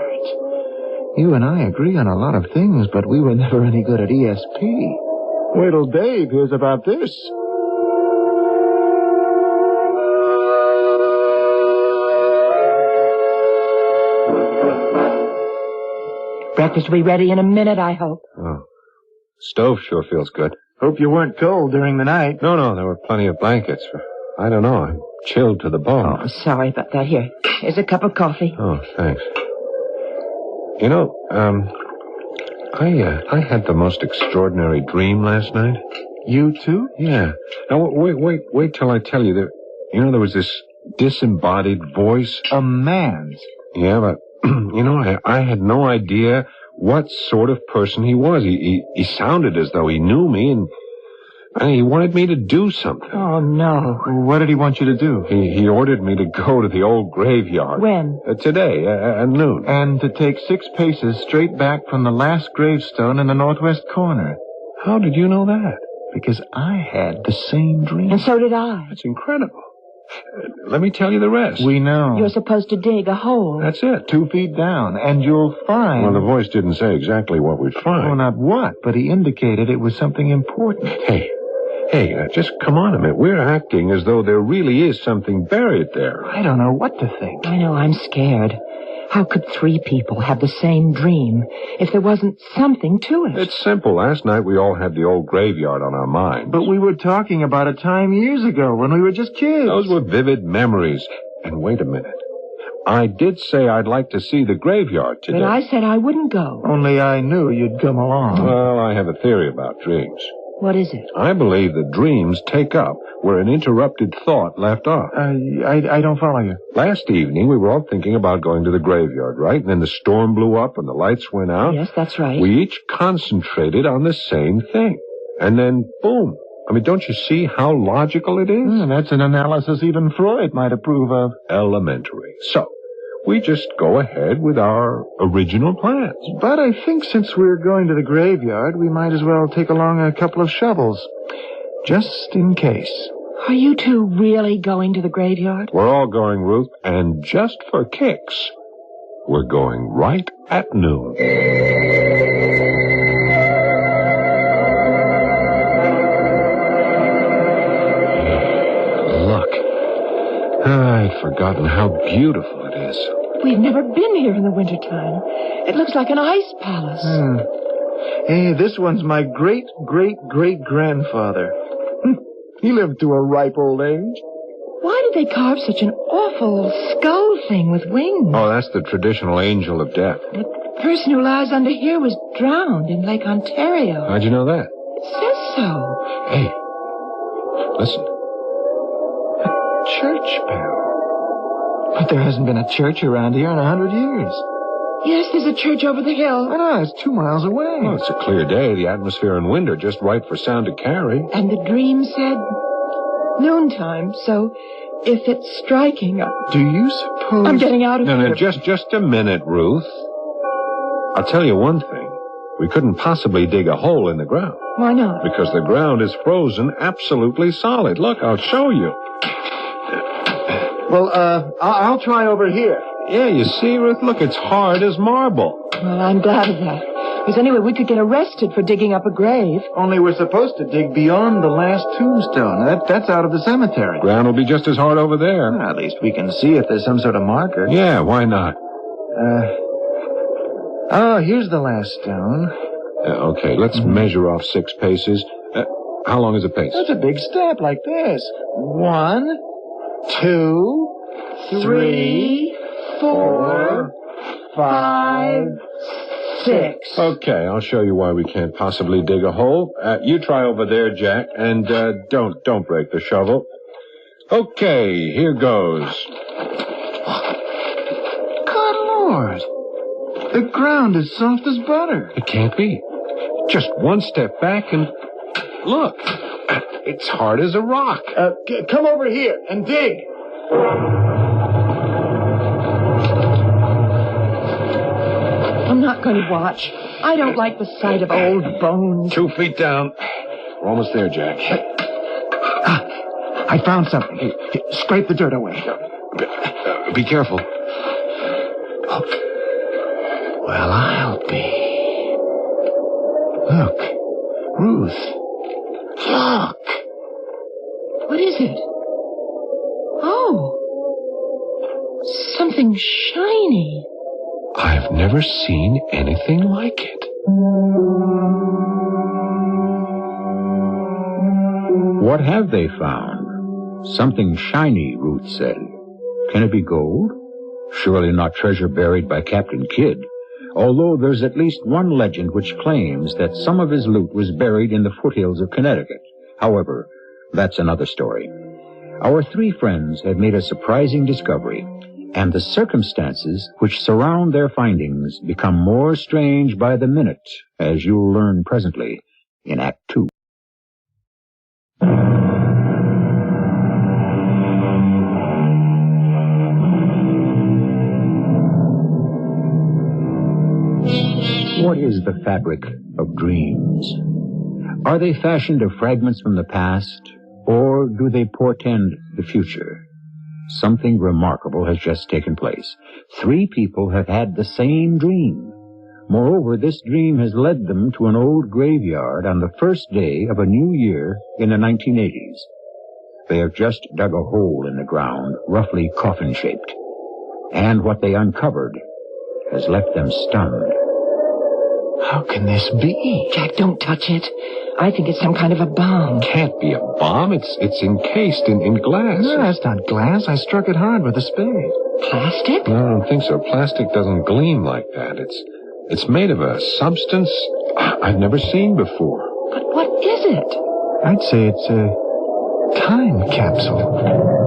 You and I agree on a lot of things, but we were never any good at ESP. Wait till Dave hears about this. Breakfast will be ready in a minute, I hope. Oh. Stove sure feels good. Hope you weren't cold during the night. No, there were plenty of blankets. I don't know, I'm chilled to the bone. Oh, sorry about that. Here's a cup of coffee. Oh, thanks. You know, I had the most extraordinary dream last night. You too? Yeah. Now, wait till I tell you that, there was this disembodied voice. A man's? Yeah, but, I had no idea what sort of person he was. He sounded as though he knew me, and he wanted me to do something. Oh, no. What did he want you to do? He ordered me to go to the old graveyard. When? Today, at noon. And to take 6 paces straight back from the last gravestone in the northwest corner. How did you know that? Because I had the same dream. And so did I. That's incredible. Let me tell you the rest. We know. You're supposed to dig a hole. That's it. 2 feet down, and you'll find... Well, the voice didn't say exactly what we'd find. Oh, not what, but he indicated it was something important. Hey, just come on a minute. We're acting as though there really is something buried there. I don't know what to think. I know, I'm scared. How could 3 people have the same dream if there wasn't something to it? It's simple. Last night we all had the old graveyard on our minds. But we were talking about a time years ago when we were just kids. Those were vivid memories. And wait a minute. I did say I'd like to see the graveyard today. But I said I wouldn't go. Only I knew you'd come along. Well, I have a theory about dreams. What is it? I believe that dreams take up where an interrupted thought left off. I don't follow you. Last evening, we were all thinking about going to the graveyard, right? And then the storm blew up and the lights went out. Yes, that's right. We each concentrated on the same thing. And then, boom. I mean, don't you see how logical it is? That's an analysis even Freud might approve of. Elementary. So, we just go ahead with our original plans. But I think since we're going to the graveyard, we might as well take along a couple of shovels. Just in case. Are you two really going to the graveyard? We're all going, Ruth, and just for kicks, we're going right at noon. Look. I'd forgotten how beautiful it is. We've never been here in the wintertime. It looks like an ice palace. Hey, this one's my great-great-great-grandfather. He lived to a ripe old age. Why did they carve such an awful skull thing with wings? Oh, that's the traditional angel of death. The person who lies under here was drowned in Lake Ontario. How'd you know that? It says so. Hey, listen. A church bell. But there hasn't been a church around here in 100 years. Yes, there's a church over the hill. I know, it's 2 miles away. Well, it's a clear day. The atmosphere and wind are just right for sound to carry. And the dream said noontime, so if it's striking... Do you suppose... I'm getting out of here. No, just a minute, Ruth. I'll tell you one thing. We couldn't possibly dig a hole in the ground. Why not? Because the ground is frozen absolutely solid. Look, I'll show you. Well, I'll try over here. Yeah, you see, Ruth? Look, it's hard as marble. Well, I'm glad of that. Because anyway, we could get arrested for digging up a grave. Only we're supposed to dig beyond the last tombstone. That's out of the cemetery. Ground will be just as hard over there. Well, at least we can see if there's some sort of marker. Yeah, why not? Here's the last stone. Okay, let's measure off 6 paces. How long is a pace? That's a big step, like this. 1, 2, 3, 4, 5, 6. Okay, I'll show you why we can't possibly dig a hole. You try over there, Jack, and don't break the shovel. Okay, here goes. Good Lord. The ground is soft as butter. It can't be. Just one step back and... Look, it's hard as a rock. Come over here and dig. I'm not going to watch. I don't like the sight of old bones. 2 feet down. We're almost there, Jack. I found something. Here, scrape the dirt away. Be careful. Well, I'll be. Look, Ruth. Look. What is it? Oh. Something shiny. I've never seen anything like it. What have they found? Something shiny, Ruth said. Can it be gold? Surely not treasure buried by Captain Kidd. Although there's at least one legend which claims that some of his loot was buried in the foothills of Connecticut. However, that's another story. Our 3 friends had made a surprising discovery, and the circumstances which surround their findings become more strange by the minute, as you'll learn presently in Act 2. What is the fabric of dreams? Are they fashioned of fragments from the past, or do they portend the future? something remarkable has just taken place. 3 people have had the same dream. Moreover, this dream has led them to an old graveyard on the first day of a new year in the 1980s. They have just dug a hole in the ground, roughly coffin-shaped. And what they uncovered has left them stunned. How can this be? Jack, don't touch it. I think it's some kind of a bomb. Can't be a bomb. It's encased in glass. No, it's not glass. I struck it hard with a spade. Plastic? No, I don't think so. Plastic doesn't gleam like that. It's made of a substance I've never seen before. But what is it? I'd say it's a time capsule.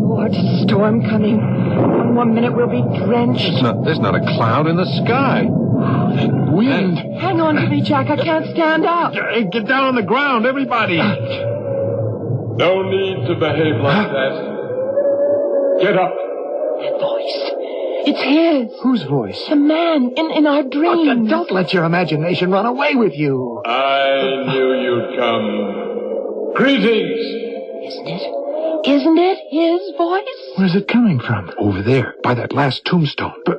Lord, storm coming. One more minute we'll be drenched. There's not a cloud in the sky. Wind. Hang on to me, Jack. I can't stand up. Get down on the ground, everybody. No need to behave like that. Get up. That voice. It's his. Whose voice? The man in our dreams. Don't let your imagination run away with you. I knew you'd come. Greetings. Isn't it his voice? Where's it coming from? Over there, by that last tombstone. But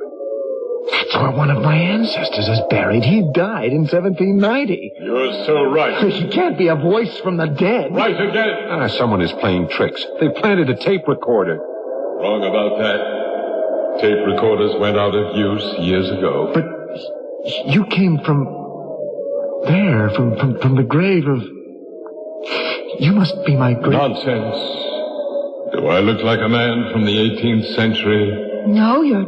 that's where one of my ancestors is buried. He died in 1790. You're so right. He can't be a voice from the dead. Right again. Someone is playing tricks. They planted a tape recorder. Wrong about that. Tape recorders went out of use years ago. But you came from there, from the grave of... You must be my great... Nonsense. Do I look like a man from the 18th century? No, you're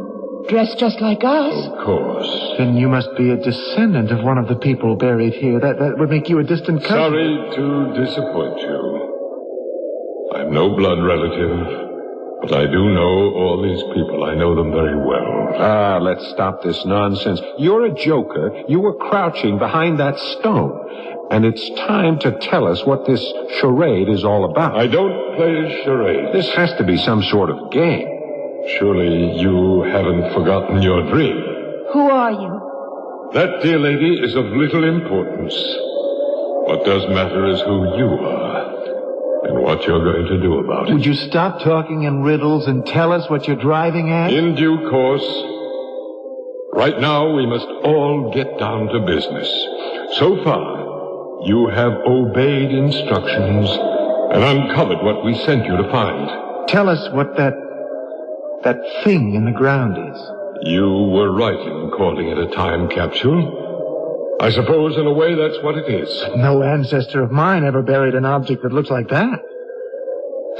dressed just like us. Of course. Then you must be a descendant of one of the people buried here. That would make you a distant cousin. Sorry to disappoint you. I'm no blood relative, but I do know all these people. I know them very well. Let's stop this nonsense. You're a joker. You were crouching behind that stone. And it's time to tell us what this charade is all about. I don't play charades. This has to be some sort of game. Surely you haven't forgotten your dream. Who are you? That, dear lady, is of little importance. What does matter is who you are and what you're going to do about it. Would you stop talking in riddles and tell us what you're driving at? In due course. Right now, we must all get down to business. So far, you have obeyed instructions and uncovered what we sent you to find. Tell us what that thing in the ground is. You were right in calling it a time capsule. I suppose in a way that's what it is. No ancestor of mine ever buried an object that looks like that.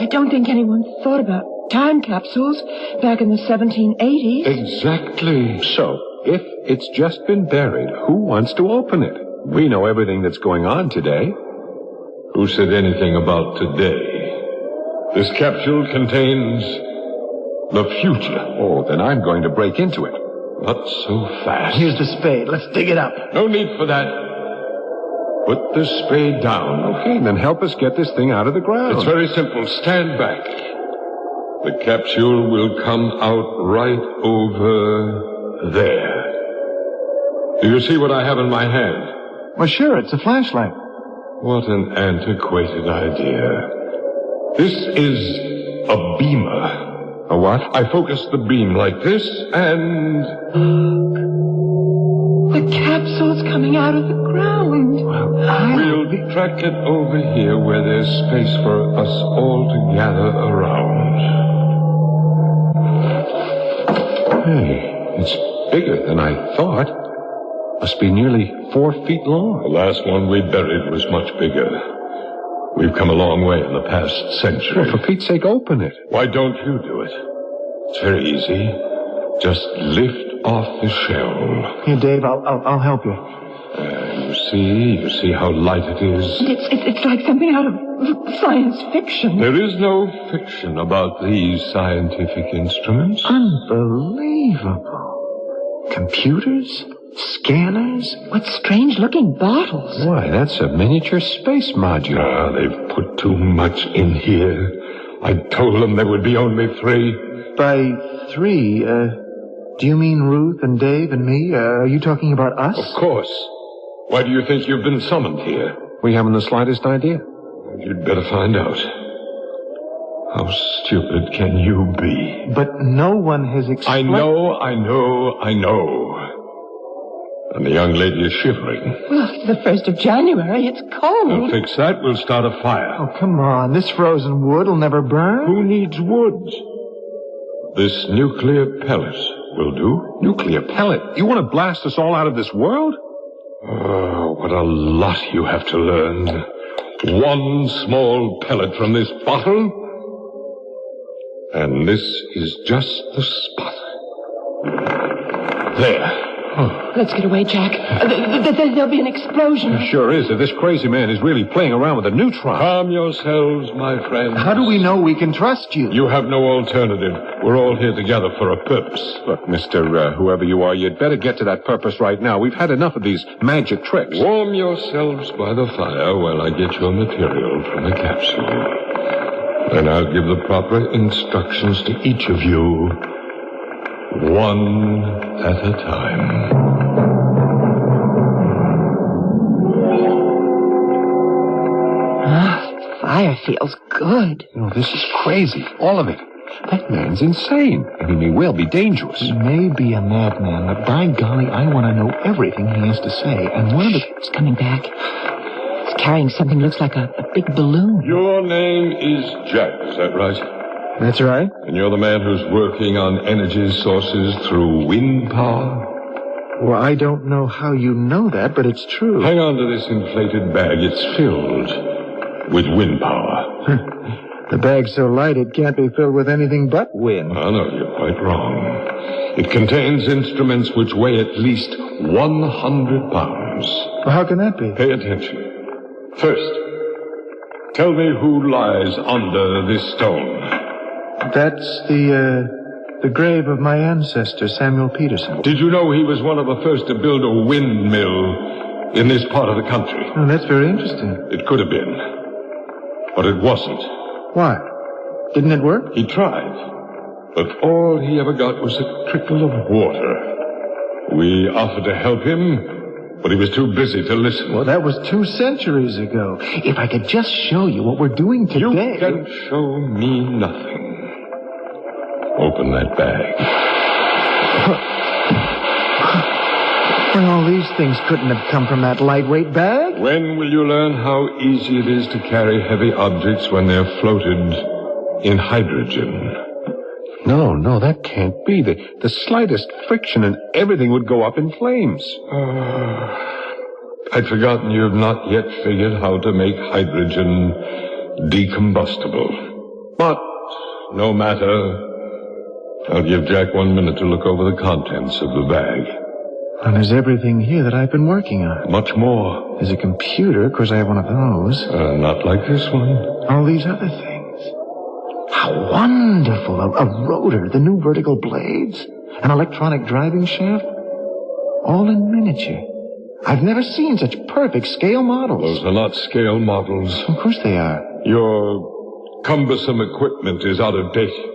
I don't think anyone thought about time capsules back in the 1780s. Exactly. So, if it's just been buried, who wants to open it? We know everything that's going on today. Who said anything about today? This capsule contains the future. Oh, then I'm going to break into it. Not so fast. Here's the spade. Let's dig it up. No need for that. Put the spade down. Okay, then help us get this thing out of the ground. It's very simple. Stand back. The capsule will come out right over there. Do you see what I have in my hand? Well, sure, it's a flashlight. What an antiquated idea. This is a beamer. A what? I focus the beam like this, and... The capsule's coming out of the ground. We'll track it over here where there's space for us all to gather around. Hey, it's bigger than I thought. Must be nearly 4 feet long. The last one we buried was much bigger. We've come a long way in the past century. Well, for Pete's sake, open it. Why don't you do it? It's very easy. Just lift off the shell. Here, Dave, I'll help you. You see how light it is? It's like something out of science fiction. There is no fiction about these scientific instruments. Unbelievable. Computers? Scanners? What strange-looking bottles. Why, that's a miniature space module. They've put too much in here. I told them there would be only 3. By 3, do you mean Ruth and Dave and me? Are you talking about us? Of course. Why do you think you've been summoned here? We haven't the slightest idea. You'd better find out. How stupid can you be? But no one has explained... I know. And the young lady is shivering. Well, it's the 1st of January. It's cold. We'll fix that. We'll start a fire. Oh, come on. This frozen wood will never burn. Who needs wood? This nuclear pellet will do. Nuclear pellet? You want to blast us all out of this world? Oh, what a lot you have to learn. One small pellet from this bottle, and this is just the spot. There. Oh. Let's get away, Jack. There'll be an explosion. It sure is. If this crazy man is really playing around with a neutron. Calm yourselves, my friends. How do we know we can trust you? You have no alternative. We're all here together for a purpose. Look, Mr. Whoever you are, you'd better get to that purpose right now. We've had enough of these magic tricks. Warm yourselves by the fire while I get your material from the capsule. And I'll give the proper instructions to each of you, one at a time. Fire feels good. Oh, this is crazy. All of it. That man's insane, and he may well be dangerous. He may be a madman, but by golly, I want to know everything he has to say. And one of the... He's coming back. He's carrying something looks like a big balloon. Your name is Jack, is that right? That's right. And you're the man who's working on energy sources through wind power? Well, I don't know how you know that, but it's true. Hang on to this inflated bag. It's filled with wind power. The bag's so light it can't be filled with anything but wind. Oh, no, you're quite wrong. It contains instruments which weigh at least 100 pounds. Well, how can that be? Pay attention. First, tell me who lies under this stone. That's the grave of my ancestor, Samuel Peterson. Did you know he was one of the first to build a windmill in this part of the country? Oh, that's very interesting. It could have been, but it wasn't. Why? Didn't it work? He tried, but all he ever got was a trickle of water. We offered to help him, but he was too busy to listen. Well, that was 2 centuries ago. If I could just show you what we're doing today... You can show me nothing. Open that bag. Well, these things couldn't have come from that lightweight bag. When will you learn how easy it is to carry heavy objects when they're floated in hydrogen? No, that can't be. The slightest friction and everything would go up in flames. I'd forgotten you've not yet figured how to make hydrogen decombustible. But no matter. I'll give Jack 1 minute to look over the contents of the bag. And there's everything here that I've been working on. Much more. There's a computer. Of course, I have one of those. Not like this one. All these other things. How wonderful. A rotor, the new vertical blades, an electronic driving shaft. All in miniature. I've never seen such perfect scale models. Those are not scale models. Of course they are. Your cumbersome equipment is out of date.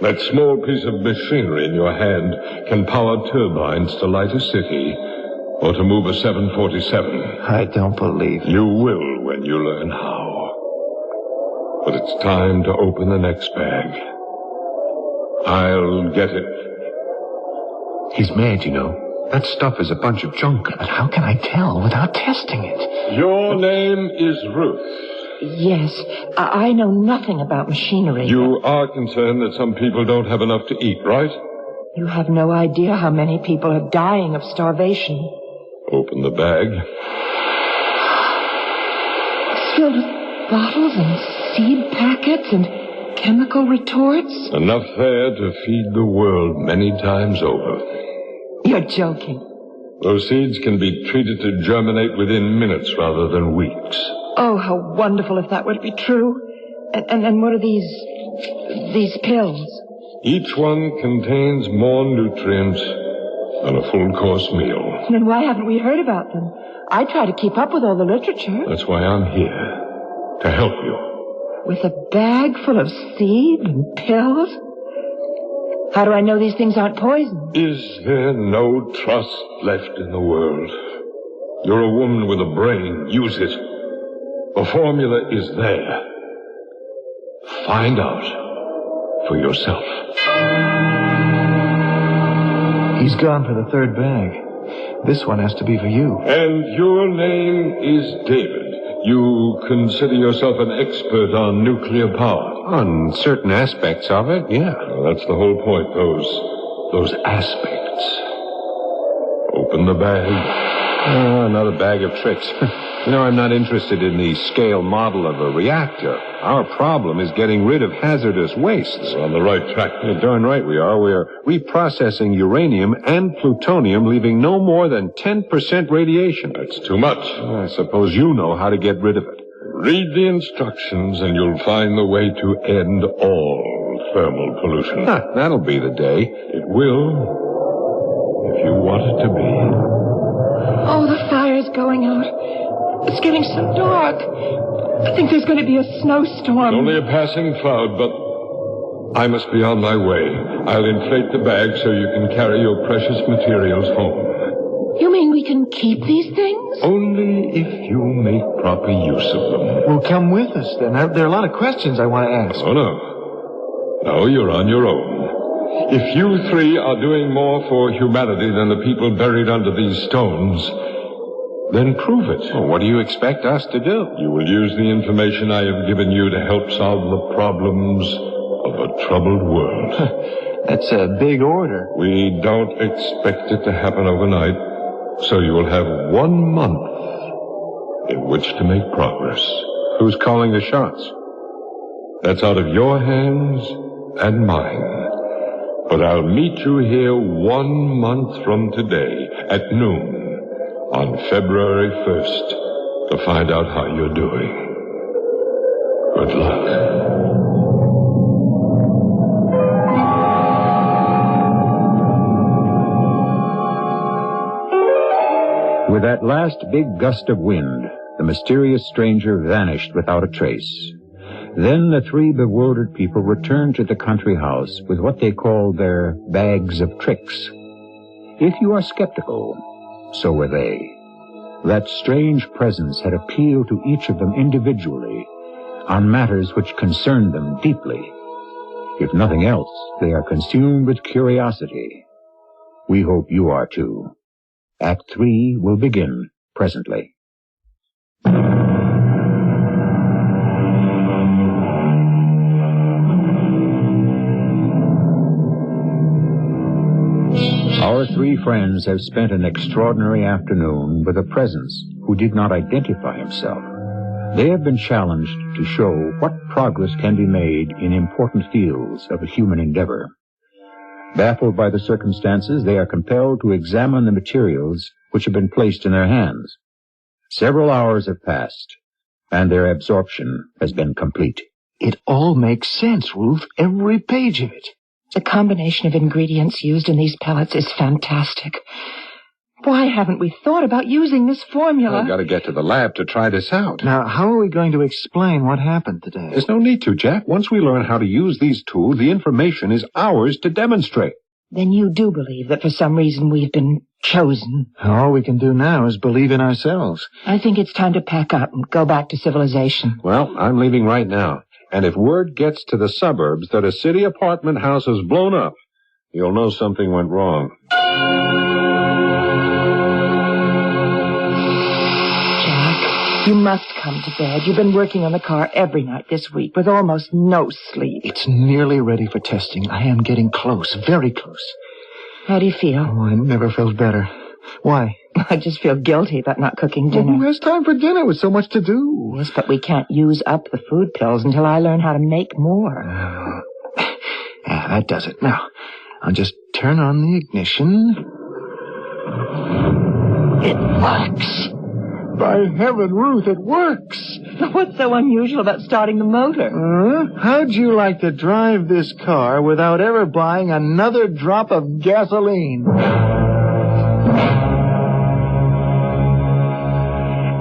That small piece of machinery in your hand can power turbines to light a city or to move a 747. I don't believe it. You will when you learn how. But it's time to open the next bag. I'll get it. He's mad, you know. That stuff is a bunch of junk. But how can I tell without testing it? Your name is Ruth. Yes, I know nothing about machinery. You are concerned that some people don't have enough to eat, right? You have no idea how many people are dying of starvation. Open the bag. It's filled with bottles and seed packets and chemical retorts. Enough there to feed the world many times over. You're joking. Those seeds can be treated to germinate within minutes rather than weeks. Oh, how wonderful if that were to be true. And what are these pills? Each one contains more nutrients than a full-course meal. Then why haven't we heard about them? I try to keep up with all the literature. That's why I'm here, to help you. With a bag full of seed and pills? How do I know these things aren't poison? Is there no trust left in the world? You're a woman with a brain. Use it. The formula is there. Find out for yourself. He's gone for the third bag. This one has to be for you. And your name is David. You consider yourself an expert on nuclear power? On certain aspects of it, yeah. Well, that's the whole point, those aspects. Open the bag. Oh, another bag of tricks. You know, I'm not interested in the scale model of a reactor. Our problem is getting rid of hazardous wastes. We're on the right track. You're darn right we are. We're reprocessing uranium and plutonium, leaving no more than 10% radiation. That's too much. I suppose you know how to get rid of it. Read the instructions and you'll find the way to end all thermal pollution. That'll be the day. It will, if you want it to be. Oh, the fire's going out. It's getting so dark. I think there's going to be a snowstorm. Only a passing cloud, but I must be on my way. I'll inflate the bag so you can carry your precious materials home. You mean we can keep these things? Only if you make proper use of them. Well, come with us, then. There are a lot of questions I want to ask. Oh, no. No, you're on your own. If you three are doing more for humanity than the people buried under these stones, then prove it. Well, what do you expect us to do? You will use the information I have given you to help solve the problems of a troubled world. That's a big order. We don't expect it to happen overnight, so you will have 1 month in which to make progress. Who's calling the shots? That's out of your hands and mine. But I'll meet you here 1 month from today at noon on February 1st to find out how you're doing. Good luck. With that last big gust of wind, the mysterious stranger vanished without a trace. Then the three bewildered people returned to the country house with what they called their bags of tricks. If you are skeptical, so were they. That strange presence had appealed to each of them individually on matters which concerned them deeply. If nothing else, they are consumed with curiosity. We hope you are too. Act 3 will begin presently. Our three friends have spent an extraordinary afternoon with a presence who did not identify himself. They have been challenged to show what progress can be made in important fields of human endeavor. Baffled by the circumstances, they are compelled to examine the materials which have been placed in their hands. Several hours have passed, and their absorption has been complete. It all makes sense, Ruth. Every page of it. The combination of ingredients used in these pellets is fantastic. Why haven't we thought about using this formula? I've got to get to the lab to try this out. Now, how are we going to explain what happened today? There's no need to, Jack. Once we learn how to use these tools, the information is ours to demonstrate. Then you do believe that for some reason we've been chosen. All we can do now is believe in ourselves. I think it's time to pack up and go back to civilization. Well, I'm leaving right now. And if word gets to the suburbs that a city apartment house is blown up, you'll know something went wrong. Jack, you must come to bed. You've been working on the car every night this week with almost no sleep. It's nearly ready for testing. I am getting close, very close. How do you feel? Oh, I never felt better. Why? I just feel guilty about not cooking dinner. Well, who has time for dinner with so much to do? Yes, but we can't use up the food pills until I learn how to make more. That does it. Now, I'll just turn on the ignition. It works. By heaven, Ruth, it works. What's so unusual about starting the motor? How'd you like to drive this car without ever buying another drop of gasoline?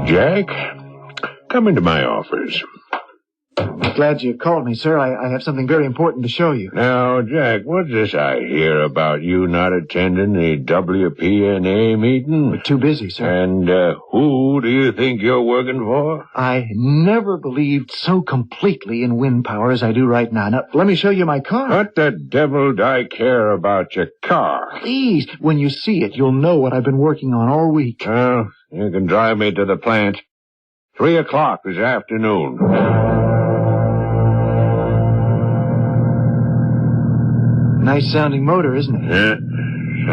Jack, come into my office. Glad you called me, sir. I have something very important to show you. Now, Jack, what's this I hear about you not attending the WPNA meeting? We're too busy, sir. And who do you think you're working for? I never believed so completely in wind power as I do right now. Now, let me show you my car. What the devil do I care about your car? Please, when you see it, you'll know what I've been working on all week. Well, you can drive me to the plant. 3 o'clock this afternoon. Nice sounding motor, isn't it? Yeah,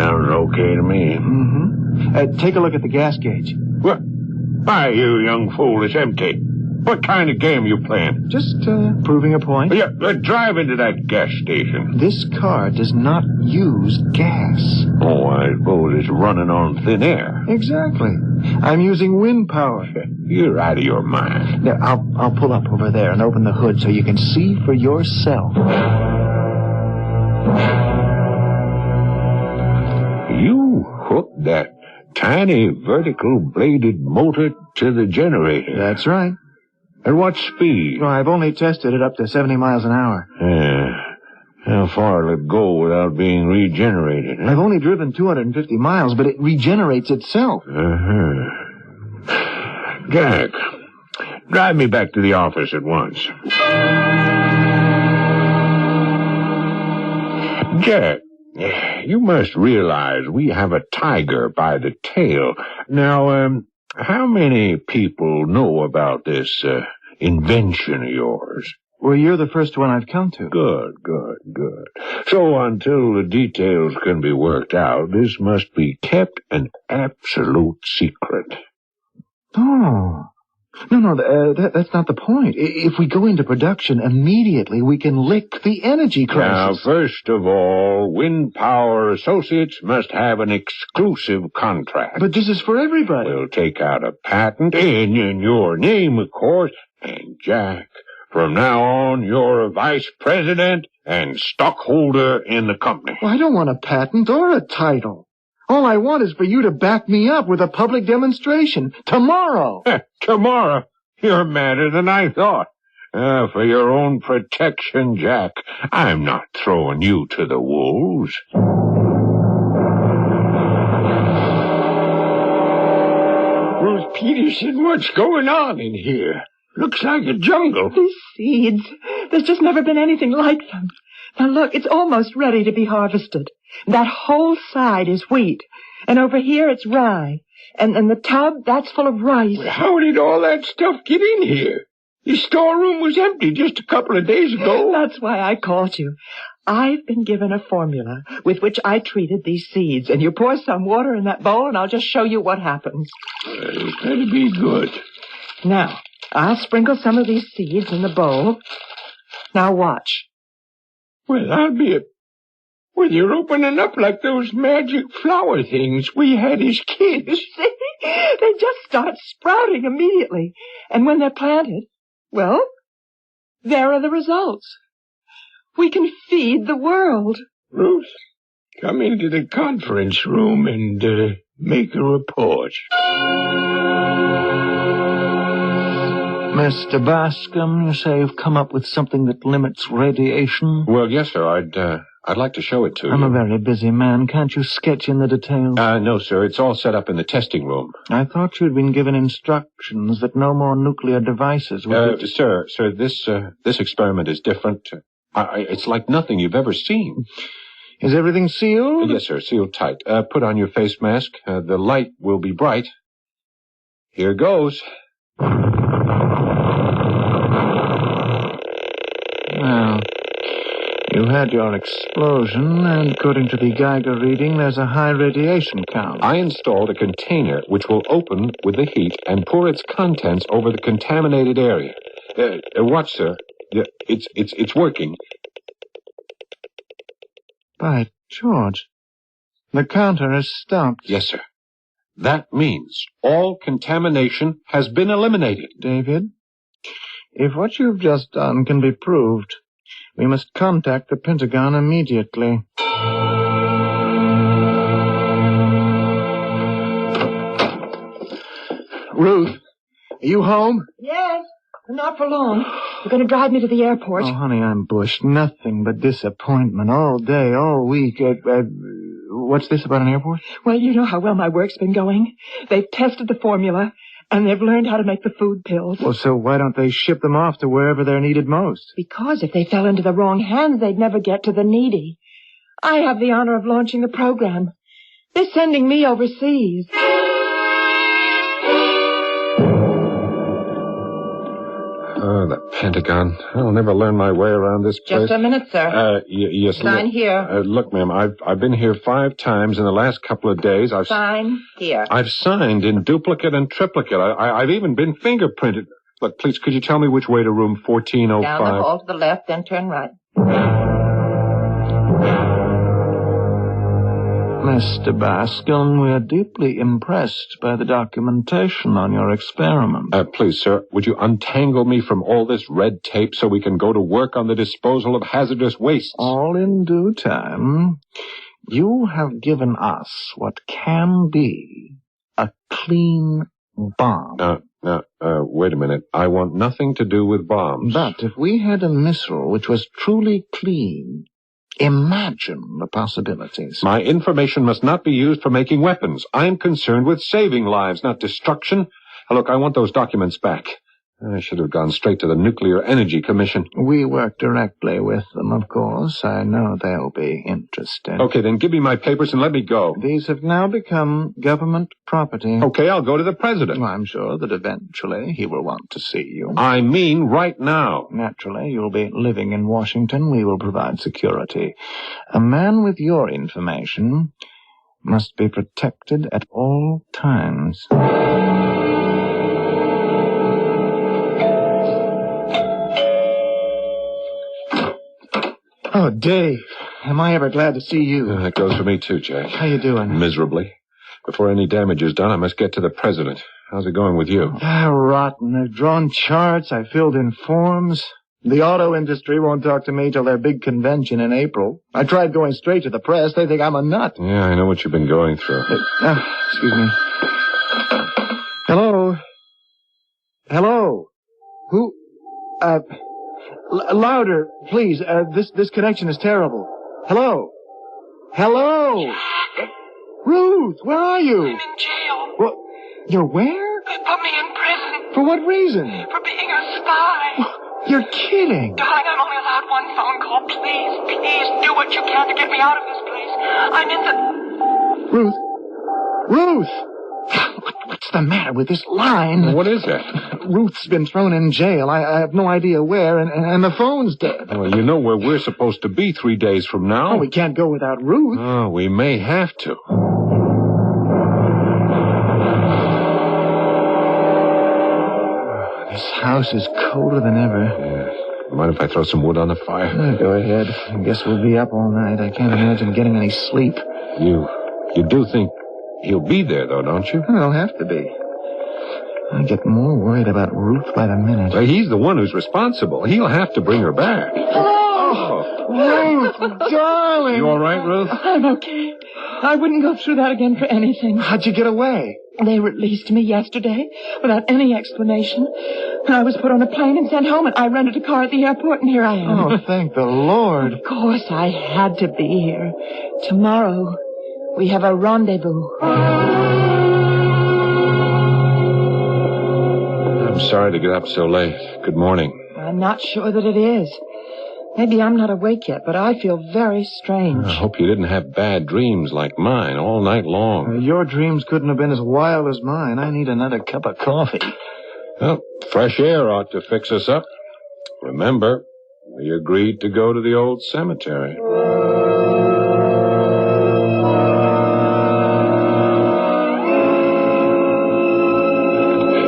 sounds okay to me. Mm-hmm. Take a look at the gas gauge. What? Why, you young fool, it's empty. What kind of game you playing? Just proving a point. Yeah, drive into that gas station. This car does not use gas. Oh, I suppose it's running on thin air. Exactly. I'm using wind power. You're out of your mind. Now, I'll pull up over there and open the hood so you can see for yourself. You hooked that tiny vertical bladed motor to the generator. That's right. At what speed? Well, I've only tested it up to 70 miles an hour. How far will it go without being regenerated? Huh? I've only driven 250 miles, but it regenerates itself. Jack, drive me back to the office at once. Jack, you must realize we have a tiger by the tail. Now, how many people know about this invention of yours? Well, you're the first one I've come to. Good. So until the details can be worked out, this must be kept an absolute secret. Oh. No, that's not the point. If we go into production immediately, we can lick the energy crisis. Now, first of all, Wind Power Associates must have an exclusive contract. But this is for everybody. We'll take out a patent in your name, of course. And, Jack, from now on, you're a vice president and stockholder in the company. Well, I don't want a patent or a title. All I want is for you to back me up with a public demonstration. Tomorrow. Tomorrow? You're madder than I thought. For your own protection, Jack, I'm not throwing you to the wolves. Ruth Peterson, what's going on in here? Looks like a jungle. These seeds. There's just never been anything like them. Now look, it's almost ready to be harvested. That whole side is wheat. And over here it's rye. And the tub, that's full of rice. Well, how did all that stuff get in here? The storeroom was empty just a couple of days ago. That's why I called you. I've been given a formula with which I treated these seeds. And you pour some water in that bowl and I'll just show you what happens. It better be good. Now, I'll sprinkle some of these seeds in the bowl. Now watch. Well, Well, you're opening up like those magic flower things we had as kids. See? They just start sprouting immediately. And when they're planted, well, there are the results. We can feed the world. Ruth, come into the conference room and make a report. Mr. Bascom, you say you've come up with something that limits radiation? Well, yes, sir. I'd like to show it to you. I'm a very busy man. Can't you sketch in the details? No, sir. It's all set up in the testing room. I thought you'd been given instructions that no more nuclear devices would be... Sir, this experiment is different. It's like nothing you've ever seen. Is everything sealed? Yes, sir. Sealed tight. Put on your face mask. The light will be bright. Here goes. Well, you had your explosion, and according to the Geiger reading, there's a high radiation count. I installed a container which will open with the heat and pour its contents over the contaminated area. Watch, sir. It's working. By George, the counter has stopped. Yes, sir. That means all contamination has been eliminated. David, if what you've just done can be proved, we must contact the Pentagon immediately. Ruth, are you home? Yes, but not for long. You're going to drive me to the airport. Oh, honey, I'm bushed. Nothing but disappointment all day, all week. What's this about an airport? Well, you know how well my work's been going. They've tested the formula, and they've learned how to make the food pills. Well, so why don't they ship them off to wherever they're needed most? Because if they fell into the wrong hands, they'd never get to the needy. I have the honor of launching the program. They're sending me overseas. Oh, the Pentagon. I'll never learn my way around this place. Just a minute, sir. Yes. Sign here. Look, ma'am, I've been here 5 times in the last couple of days. Sign here. I've signed in duplicate and triplicate. I've even been fingerprinted. Look, please, could you tell me which way to room 1405? Down the hall to the left, then turn right. Mr. Baskin, we are deeply impressed by the documentation on your experiment. Please, sir, would you untangle me from all this red tape so we can go to work on the disposal of hazardous wastes? All in due time. You have given us what can be a clean bomb. Wait a minute. I want nothing to do with bombs. But if we had a missile which was truly clean, imagine the possibilities. My information must not be used for making weapons. I'm concerned with saving lives, not destruction. Look, I want those documents back. I should have gone straight to the Nuclear Energy Commission. We work directly with them, of course. I know they'll be interested. Okay, then give me my papers and let me go. These have now become government property. Okay, I'll go to the president. Well, I'm sure that eventually he will want to see you. I mean right now. Naturally, you'll be living in Washington. We will provide security. A man with your information must be protected at all times. Oh, Dave, am I ever glad to see you. That goes for me too, Jack. How you doing? Miserably. Before any damage is done, I must get to the president. How's it going with you? Rotten. I've drawn charts. I filled in forms. The auto industry won't talk to me till their big convention in April. I tried going straight to the press. They think I'm a nut. Yeah, I know what you've been going through. Excuse me. Hello? Hello? Who? Louder, please. This connection is terrible. Hello? Hello? Ruth, where are you? I'm in jail. What? You're where? They put me in prison. For what reason? For being a spy. You're kidding. Darling, I'm only allowed one phone call. Please, do what you can to get me out of this place. I'm in the... Ruth! What's the matter with this line? What is that? Ruth's been thrown in jail. I have no idea where, and the phone's dead. Well, you know where we're supposed to be 3 days from now. Oh, we can't go without Ruth. Oh, we may have to. This house is colder than ever. Yeah. Mind if I throw some wood on the fire? Go ahead. I guess we'll be up all night. I can't imagine getting any sleep. You do think he'll be there, though, don't you? He'll have to be. I get more worried about Ruth by the minute. Well, he's the one who's responsible. He'll have to bring her back. Oh, Ruth, darling. You all right, Ruth? I'm okay. I wouldn't go through that again for anything. How'd you get away? They released me yesterday without any explanation. I was put on a plane and sent home, and I rented a car at the airport, and here I am. Oh, thank the Lord. Of course, I had to be here. Tomorrow, we have a rendezvous. I'm sorry to get up so late. Good morning. I'm not sure that it is. Maybe I'm not awake yet, but I feel very strange. I hope you didn't have bad dreams like mine all night long. Your dreams couldn't have been as wild as mine. I need another cup of coffee. Well, fresh air ought to fix us up. Remember, we agreed to go to the old cemetery.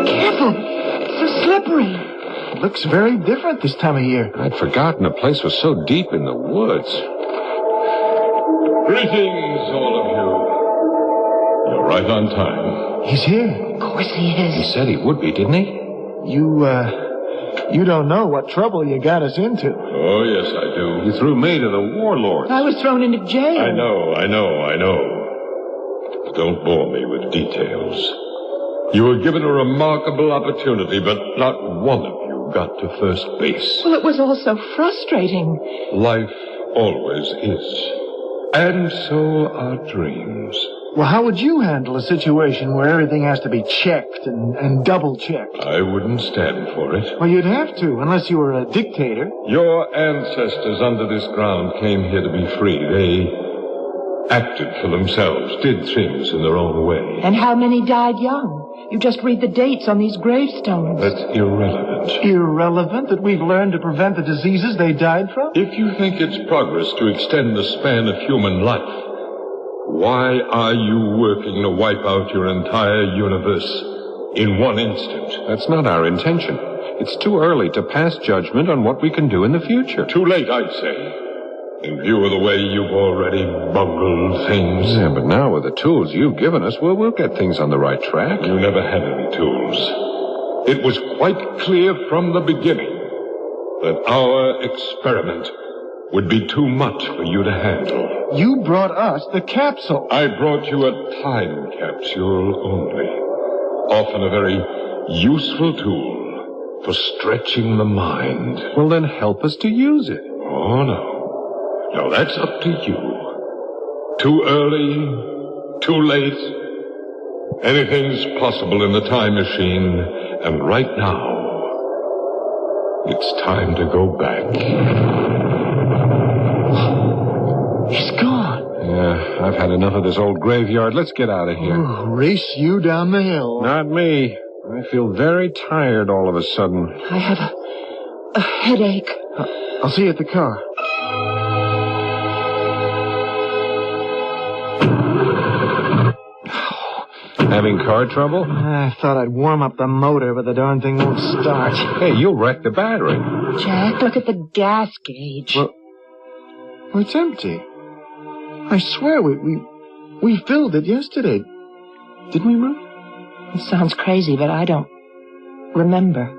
Careful! It's so slippery. It looks very different this time of year. I'd forgotten the place was so deep in the woods. Greetings, all of you. You're right on time. He's here. Of course he is. He said he would be, didn't he? You don't know what trouble you got us into. Oh, yes, I do. You threw me to the warlords. I was thrown into jail. I know. Don't bore me with details. You were given a remarkable opportunity, but not one of you got to first base. Well, it was all so frustrating. Life always is. And so are dreams. Well, how would you handle a situation where everything has to be checked and double-checked? I wouldn't stand for it. Well, you'd have to, unless you were a dictator. Your ancestors under this ground came here to be free. They acted for themselves, did things in their own way. And how many died young? You just read the dates on these gravestones. That's irrelevant. Irrelevant that we've learned to prevent the diseases they died from? If you think it's progress to extend the span of human life, why are you working to wipe out your entire universe in one instant? That's not our intention. It's too early to pass judgment on what we can do in the future. Too late, I'd say. In view of the way you've already bungled things. Yeah, but now with the tools you've given us, we'll get things on the right track. You never had any tools. It was quite clear from the beginning that our experiment would be too much for you to handle. You brought us the capsule. I brought you a time capsule only. Often a very useful tool for stretching the mind. Well, then help us to use it. Oh, no. No, that's up to you. Too early, too late. Anything's possible in the time machine, and right now, it's time to go back. He's gone. Yeah, I've had enough of this old graveyard. Let's get out of here. Oh, race you down the hill. Not me. I feel very tired all of a sudden. I have a headache. I'll see you at the car. Having car trouble? I thought I'd warm up the motor, but the darn thing won't start. Hey, you'll wreck the battery. Jack, look at the gas gauge. Well, it's empty. I swear we filled it yesterday. Didn't we, Ruth? It sounds crazy, but I don't remember.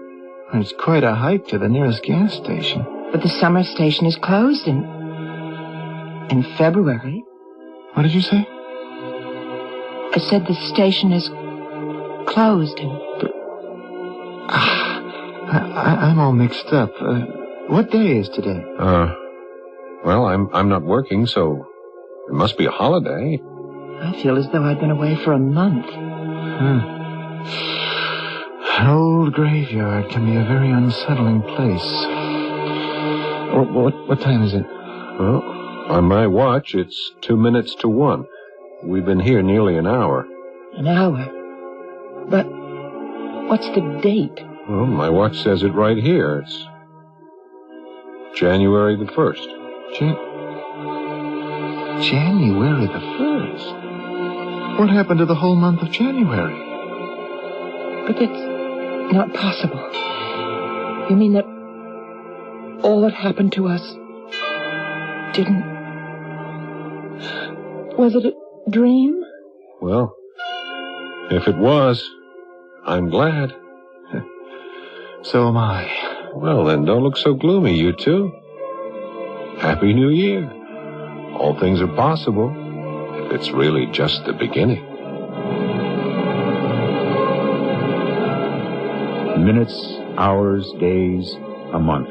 It's quite a hike to the nearest gas station. But the summer station is closed in February. What did you say? I said the station is closed. I'm all mixed up. What day is today? Well, I'm not working, so it must be a holiday. I feel as though I'd been away for a month. An old graveyard can be a very unsettling place. What time is it? Well, on my watch, it's 2 minutes to 1. We've been here nearly an hour. An hour? But what's the date? Well, my watch says it right here. It's January the 1st. January the 1st? What happened to the whole month of January? But that's not possible. You mean that all that happened to us didn't... Was it a dream? Well, if it was, I'm glad. So am I. Well, then, don't look so gloomy, you two. Happy New Year. All things are possible if it's really just the beginning. Minutes, hours, days, a month.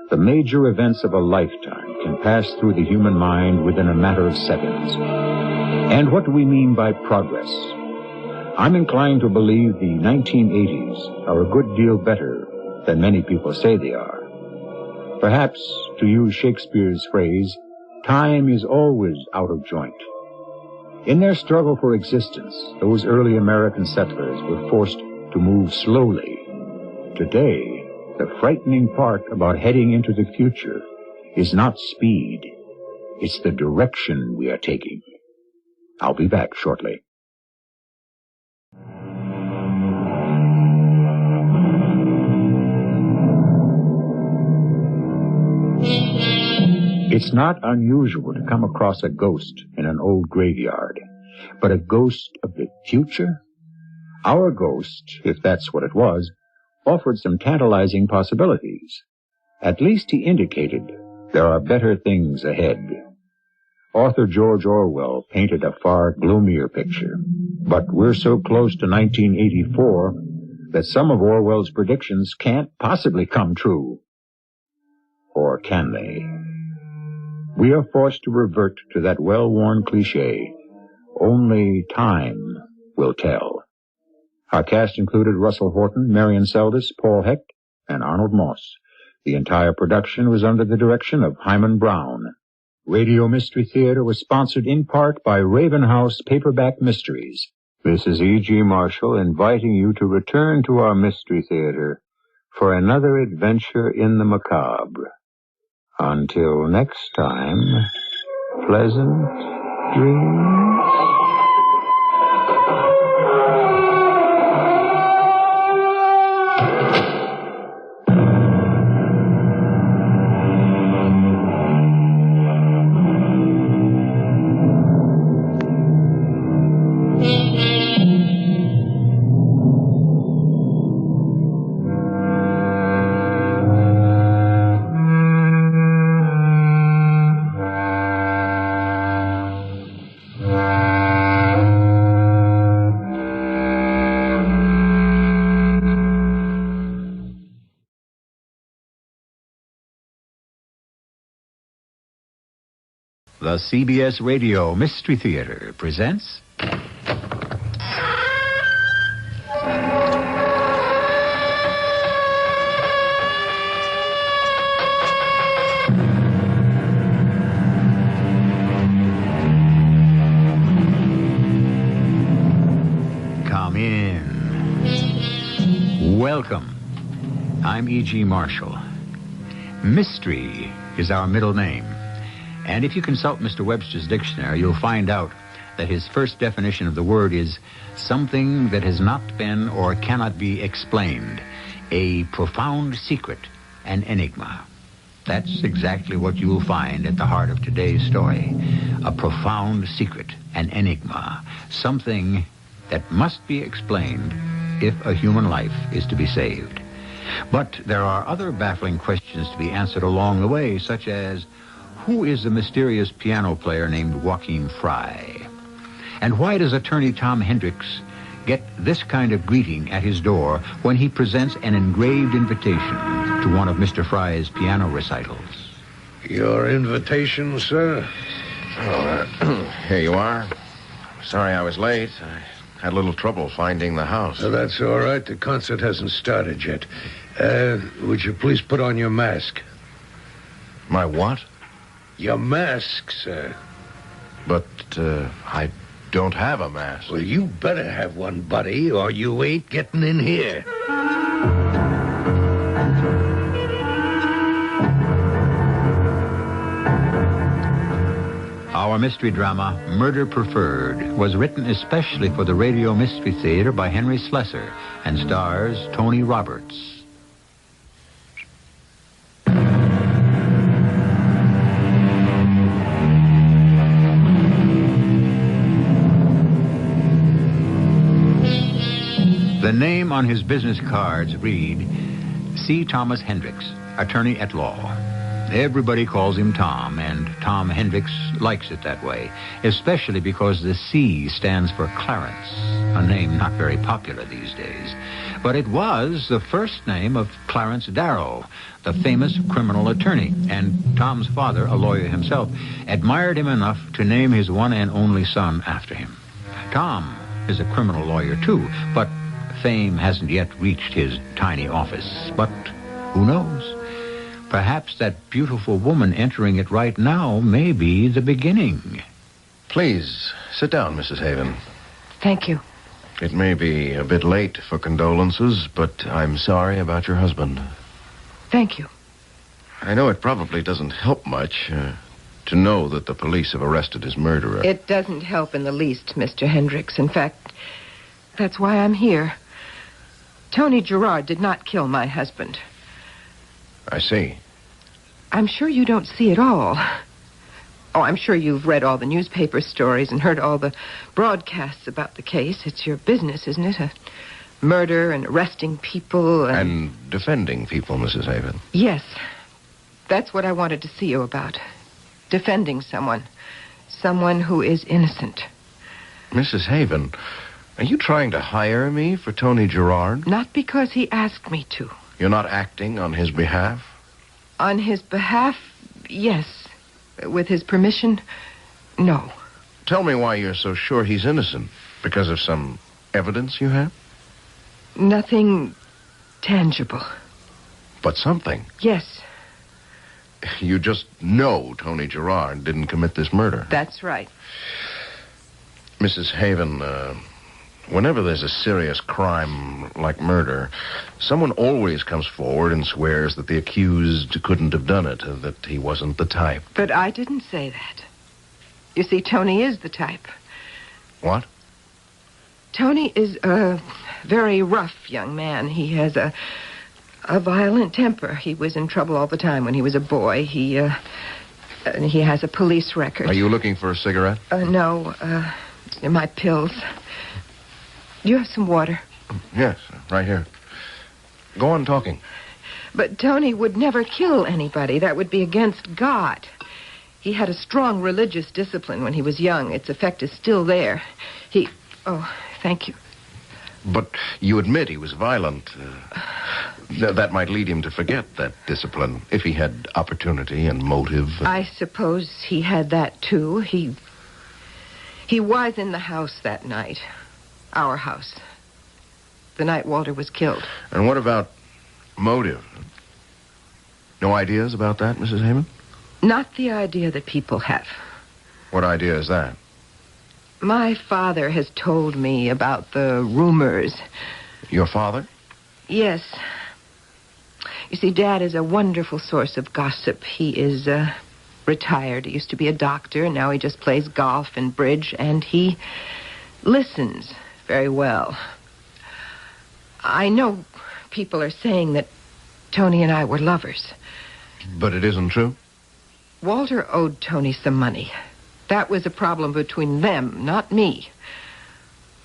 The major events of a lifetime can pass through the human mind within a matter of seconds. And what do we mean by progress? I'm inclined to believe the 1980s are a good deal better than many people say they are. Perhaps, to use Shakespeare's phrase, time is always out of joint. In their struggle for existence, those early American settlers were forced to move slowly. Today, the frightening part about heading into the future is not speed. It's the direction we are taking. I'll be back shortly. It's not unusual to come across a ghost in an old graveyard, but a ghost of the future? Our ghost, if that's what it was, offered some tantalizing possibilities. At least he indicated there are better things ahead. Author George Orwell painted a far gloomier picture, but we're so close to 1984 that some of Orwell's predictions can't possibly come true. Or can they? We are forced to revert to that well-worn cliché. Only time will tell. Our cast included Russell Horton, Marion Seldes, Paul Hecht, and Arnold Moss. The entire production was under the direction of Hyman Brown. Radio Mystery Theater was sponsored in part by Raven House Paperback Mysteries. This is E.G. Marshall inviting you to return to our Mystery Theater for another adventure in the macabre. Until next time, pleasant dreams. The CBS Radio Mystery Theater presents... Come in. Welcome. I'm E.G. Marshall. Mystery is our middle name. And if you consult Mr. Webster's dictionary, you'll find out that his first definition of the word is something that has not been or cannot be explained, a profound secret, an enigma. That's exactly what you'll find at the heart of today's story. A profound secret, an enigma, something that must be explained if a human life is to be saved. But there are other baffling questions to be answered along the way, such as, who is the mysterious piano player named Joachim Fry? And why does attorney Tom Hendricks get this kind of greeting at his door when he presents an engraved invitation to one of Mr. Fry's piano recitals? Your invitation, sir? Here you are. Sorry I was late. I had a little trouble finding the house. Oh, that's all right. The concert hasn't started yet. Would you please put on your mask? My what? Your mask, sir. But, I don't have a mask. Well, you better have one, buddy, or you ain't getting in here. Our mystery drama, Murder Preferred, was written especially for the Radio Mystery Theater by Henry Slessor and stars Tony Roberts. The name on his business cards read, C. Thomas Hendricks, attorney at law. Everybody calls him Tom, and Tom Hendricks likes it that way, especially because the C stands for Clarence, a name not very popular these days. But it was the first name of Clarence Darrow, the famous criminal attorney, and Tom's father, a lawyer himself, admired him enough to name his one and only son after him. Tom is a criminal lawyer, too, but fame hasn't yet reached his tiny office. But who knows? Perhaps that beautiful woman entering it right now may be the beginning. Please, sit down, Mrs. Haven. Thank you. It may be a bit late for condolences, but I'm sorry about your husband. Thank you. I know it probably doesn't help much to know that the police have arrested his murderer. It doesn't help in the least, Mr. Hendricks. In fact, that's why I'm here. Tony Gerard did not kill my husband. I see. I'm sure you don't see it all. Oh, I'm sure you've read all the newspaper stories and heard all the broadcasts about the case. It's your business, isn't it? Murder and arresting people and defending people, Mrs. Haven. Yes. That's what I wanted to see you about. Defending someone. Someone who is innocent. Mrs. Haven, Are you trying to hire me for Tony Gerard? Not because he asked me to. You're not acting on his behalf? On his behalf, yes. With his permission, no. Tell me why you're so sure he's innocent. Because of some evidence you have? Nothing tangible. But something. Yes, You just know Tony Gerard didn't commit this murder. that's right. Mrs. Haven, whenever there's a serious crime like murder, someone always comes forward and swears that the accused couldn't have done it, that he wasn't the type. But I didn't say that. You see, Tony is the type. What? Tony is a very rough young man. He has a violent temper. He was in trouble all the time when he was a boy. He has a police record. Are you looking for a cigarette? No, my pills. Do you have some water? Yes, right here. Go on talking. But Tony would never kill anybody. That would be against God. He had a strong religious discipline when he was young. Its effect is still there. Oh, thank you. But you admit he was violent. That might lead him to forget that discipline if he had opportunity and motive. I suppose he had that, too. He was in the house that night. Our house. The night Walter was killed. And what about motive? No ideas about that, Mrs. Haven? Not the idea that people have. What idea is that? My father has told me about the rumors. Your father? Yes. You see, Dad is a wonderful source of gossip. He is retired. He used to be a doctor, and now he just plays golf and bridge, and he listens very well. I know people are saying that Tony and I were lovers. But it isn't true? Walter owed Tony some money. That was a problem between them, not me.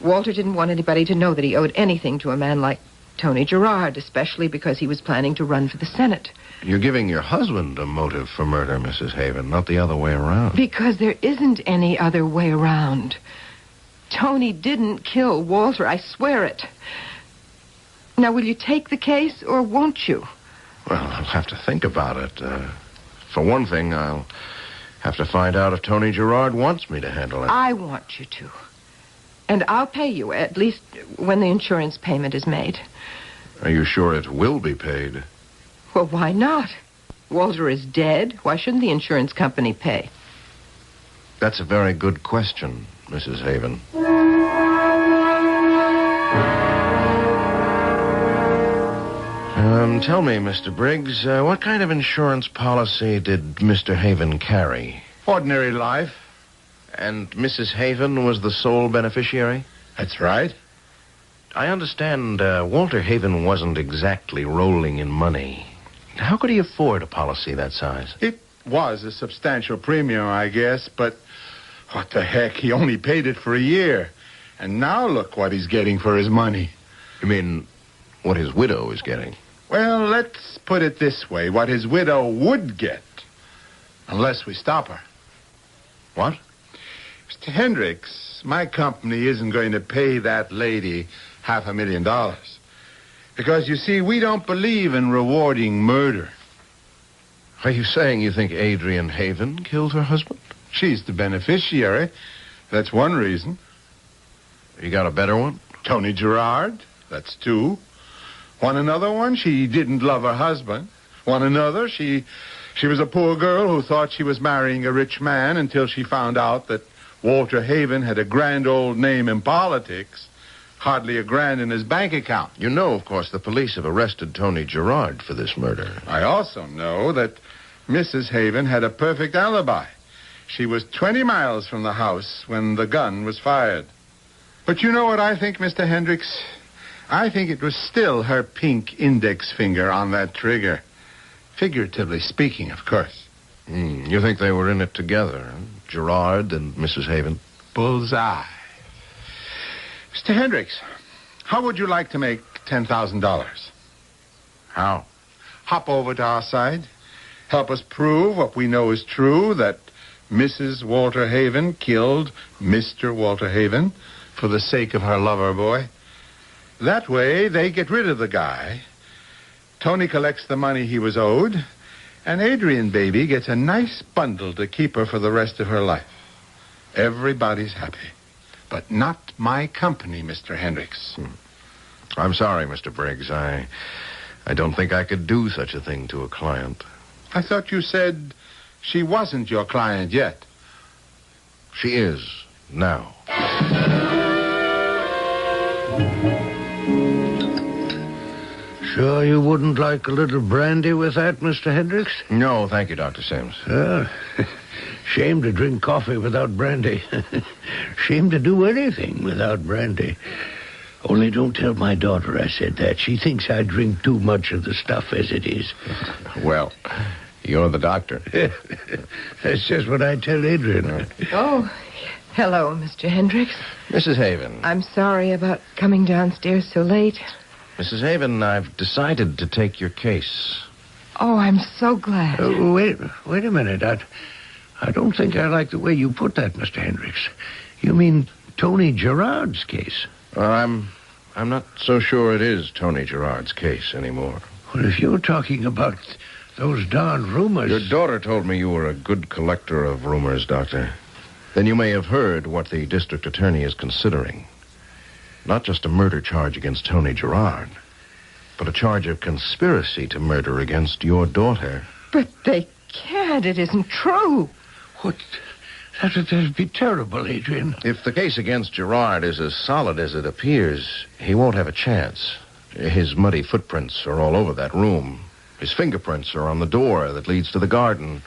Walter didn't want anybody to know that he owed anything to a man like Tony Gerard, especially because he was planning to run for the Senate. You're giving your husband a motive for murder, Mrs. Haven, not the other way around. Because there isn't any other way around. Tony didn't kill Walter, I swear it. Now, will you take the case, or won't you? Well, I'll have to think about it. For one thing, I'll have to find out if Tony Gerard wants me to handle it. I want you to. And I'll pay you, at least when the insurance payment is made. Are you sure it will be paid? Well, why not? Walter is dead. Why shouldn't the insurance company pay? That's a very good question, Mrs. Haven. Tell me, Mr. Briggs, what kind of insurance policy did Mr. Haven carry? Ordinary life. And Mrs. Haven was the sole beneficiary? That's right. I understand Walter Haven wasn't exactly rolling in money. How could he afford a policy that size? It was a substantial premium, I guess, but what the heck? He only paid it for a year. And now look what he's getting for his money. You mean what his widow is getting? Well, let's put it this way. What his widow would get. Unless we stop her. What? Mr. Hendricks, my company isn't going to pay that lady $500,000. Because, you see, we don't believe in rewarding murder. Are you saying you think Adrian Haven killed her husband? She's the beneficiary. That's one reason. You got a better one? Tony Gerard. That's two. Want another one? She didn't love her husband. Want another? She was a poor girl who thought she was marrying a rich man until she found out that Walter Haven had a grand old name in politics, hardly a grand in his bank account. You know, of course, the police have arrested Tony Gerard for this murder. I also know that Mrs. Haven had a perfect alibi. She was 20 miles from the house when the gun was fired. But you know what I think, Mr. Hendricks? I think it was still her pink index finger on that trigger. Figuratively speaking, of course. You think they were in it together, huh? Gerard and Mrs. Haven? Bullseye. Mr. Hendricks, how would you like to make $10,000? How? Hop over to our side. Help us prove what we know is true, that Mrs. Walter Haven killed Mr. Walter Haven for the sake of her lover boy. That way, they get rid of the guy. Tony collects the money he was owed, and Adrian baby gets a nice bundle to keep her for the rest of her life. Everybody's happy. But not my company, Mr. Hendricks. I'm sorry, Mr. Briggs. I don't think I could do such a thing to a client. I thought you said she wasn't your client yet. She is now. Sure you wouldn't like a little brandy with that, Mr. Hendricks? No, thank you, Dr. Sims. Shame to drink coffee without brandy. Shame to do anything without brandy. Only don't tell my daughter I said that. She thinks I drink too much of the stuff as it is. Well, you're the doctor. That's just what I tell Adrian. Oh, hello, Mr. Hendricks. Mrs. Haven. I'm sorry about coming downstairs so late. Mrs. Haven, I've decided to take your case. Oh, I'm so glad. Wait a minute. I don't think I like the way you put that, Mr. Hendricks. You mean Tony Gerard's case? I'm not so sure it is Tony Gerard's case anymore. Well, if you're talking about those darn rumors... Your daughter told me you were a good collector of rumors, Doctor. Then you may have heard what the district attorney is considering. Not just a murder charge against Tony Gerard, but a charge of conspiracy to murder against your daughter. But they can't. It isn't true. What? That'd be terrible, Adrian. If the case against Gerard is as solid as it appears, he won't have a chance. His muddy footprints are all over that room. His fingerprints are on the door that leads to the garden.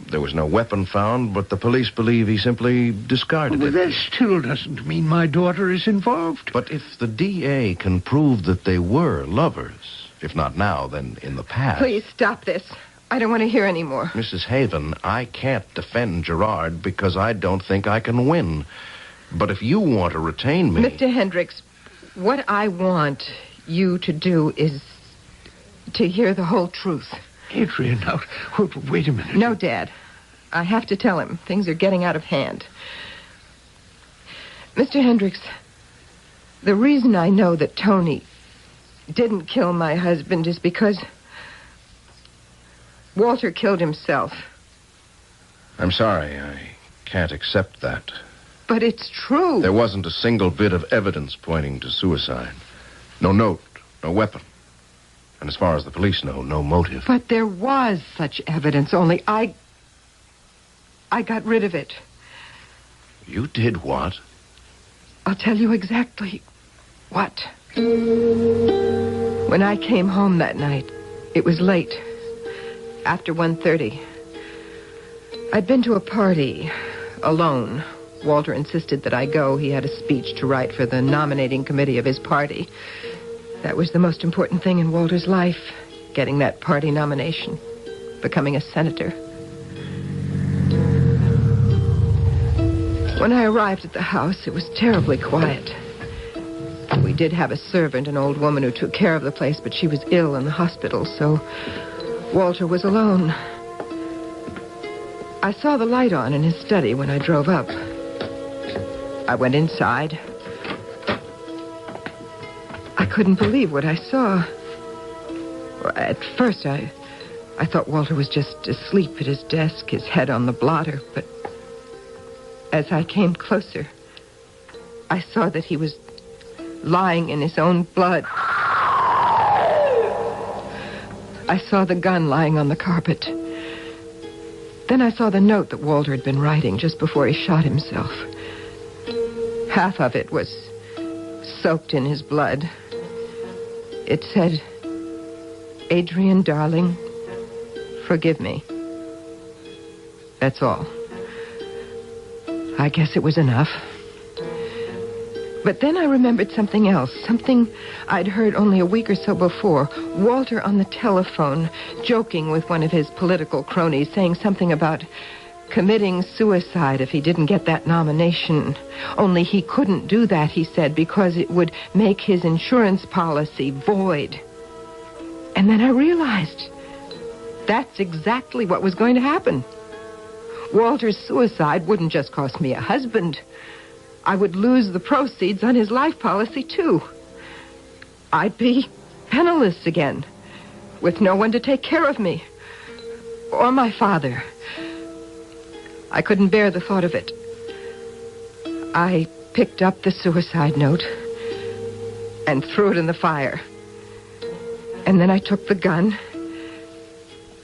There was no weapon found, but the police believe he simply discarded it. But that still doesn't mean my daughter is involved. But if the DA can prove that they were lovers, if not now, then in the past... Please stop this. I don't want to hear any more. Mrs. Haven, I can't defend Gerard because I don't think I can win. But if you want to retain me... Mr. Hendricks, what I want you to do is to hear the whole truth. Adrian, now, wait a minute. No, Dad. I have to tell him. Things are getting out of hand. Mr. Hendricks, the reason I know that Tony didn't kill my husband is because Walter killed himself. I'm sorry, I can't accept that. But it's true. There wasn't a single bit of evidence pointing to suicide. No note, no weapon. And as far as the police know, no motive. But there was such evidence, only I got rid of it. You did what? I'll tell you exactly what. When I came home that night, it was late, after 1:30. I'd been to a party alone. Walter insisted that I go. He had a speech to write for the nominating committee of his party. That was the most important thing in Walter's life, getting that party nomination, becoming a senator. When I arrived at the house, it was terribly quiet. We did have a servant, an old woman who took care of the place, but she was ill in the hospital, so Walter was alone. I saw the light on in his study when I drove up. I went inside. I couldn't believe what I saw. At first, I thought Walter was just asleep at his desk, his head on the blotter, but as I came closer, I saw that he was lying in his own blood. I saw the gun lying on the carpet. Then I saw the note that Walter had been writing just before he shot himself. Half of it was soaked in his blood. It said, "Adrian, darling, forgive me." That's all. I guess it was enough. But then I remembered something else, something I'd heard only a week or so before. Walter on the telephone, joking with one of his political cronies, saying something about committing suicide if he didn't get that nomination. Only he couldn't do that, he said, because it would make his insurance policy void. And then I realized that's exactly what was going to happen. Walter's suicide wouldn't just cost me a husband. I would lose the proceeds on his life policy, too. I'd be penniless again, with no one to take care of me, or my father. I couldn't bear the thought of it. I picked up the suicide note and threw it in the fire. And then I took the gun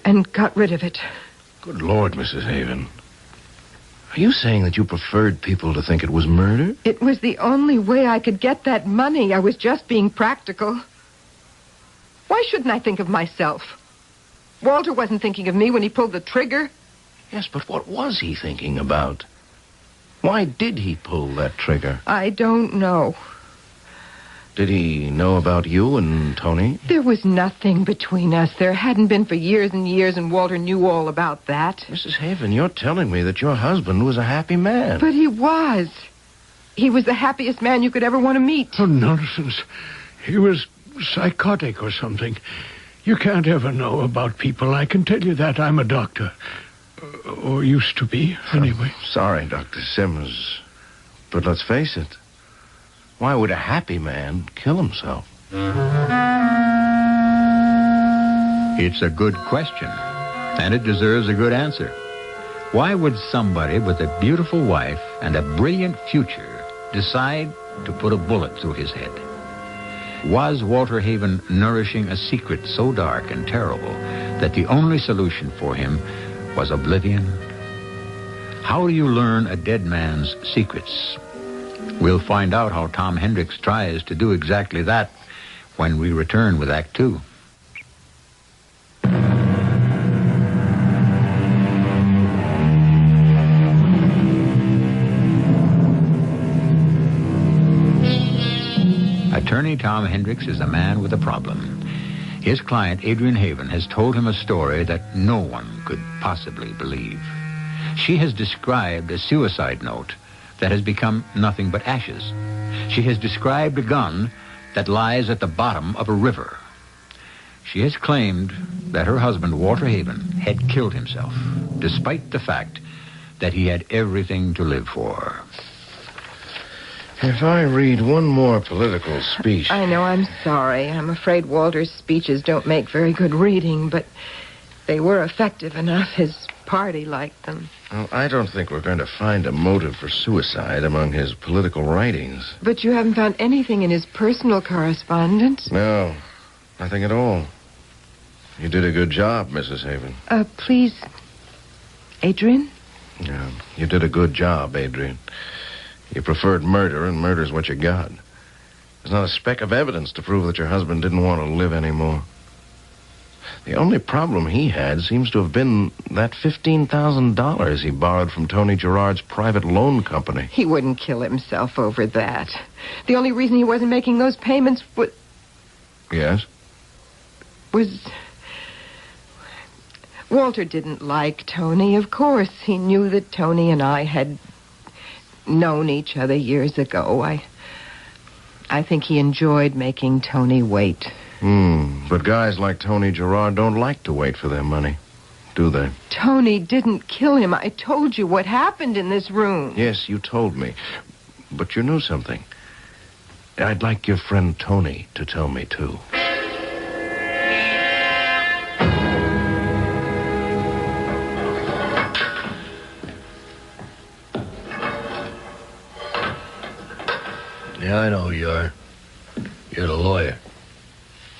and got rid of it. Good Lord, Mrs. Haven. Are you saying that you preferred people to think it was murder? It was the only way I could get that money. I was just being practical. Why shouldn't I think of myself? Walter wasn't thinking of me when he pulled the trigger. Yes, but what was he thinking about? Why did he pull that trigger? I don't know. Did he know about you and Tony? There was nothing between us. There hadn't been for years and years, and Walter knew all about that. Mrs. Haven, you're telling me that your husband was a happy man. But he was. He was the happiest man you could ever want to meet. Oh, nonsense. He was psychotic or something. You can't ever know about people. I can tell you that. I'm a doctor. Or used to be, anyway. Sorry, Dr. Simmons. But let's face it. Why would a happy man kill himself? It's a good question, and it deserves a good answer. Why would somebody with a beautiful wife and a brilliant future decide to put a bullet through his head? Was Walter Haven nourishing a secret so dark and terrible that the only solution for him was oblivion? How do you learn a dead man's secrets? We'll find out how Tom Hendricks tries to do exactly that when we return with Act Two. Attorney Tom Hendricks is a man with a problem. His client, Adrian Haven, has told him a story that no one could possibly believe. She has described a suicide note that has become nothing but ashes. She has described a gun that lies at the bottom of a river. She has claimed that her husband, Walter Haven, had killed himself, despite the fact that he had everything to live for. If I read one more political speech... I know, I'm sorry. I'm afraid Walter's speeches don't make very good reading, but they were effective enough. His party liked them. Well, I don't think we're going to find a motive for suicide among his political writings. But you haven't found anything in his personal correspondence? No, nothing at all. You did a good job, Mrs. Haven. Please, Adrian? Yeah, you did a good job, Adrian. You preferred murder, and murder's what you got. There's not a speck of evidence to prove that your husband didn't want to live anymore. The only problem he had seems to have been that $15,000 he borrowed from Tony Gerard's private loan company. He wouldn't kill himself over that. The only reason he wasn't making those payments was... Yes? Walter didn't like Tony, of course. He knew that Tony and I had known each other years ago. I think he enjoyed making Tony wait. But guys like Tony Gerard don't like to wait for their money, do they? Tony didn't kill him. I told you what happened in this room. Yes, you told me. But you knew something. I'd like your friend Tony to tell me, too. Yeah, I know who you are. You're the lawyer.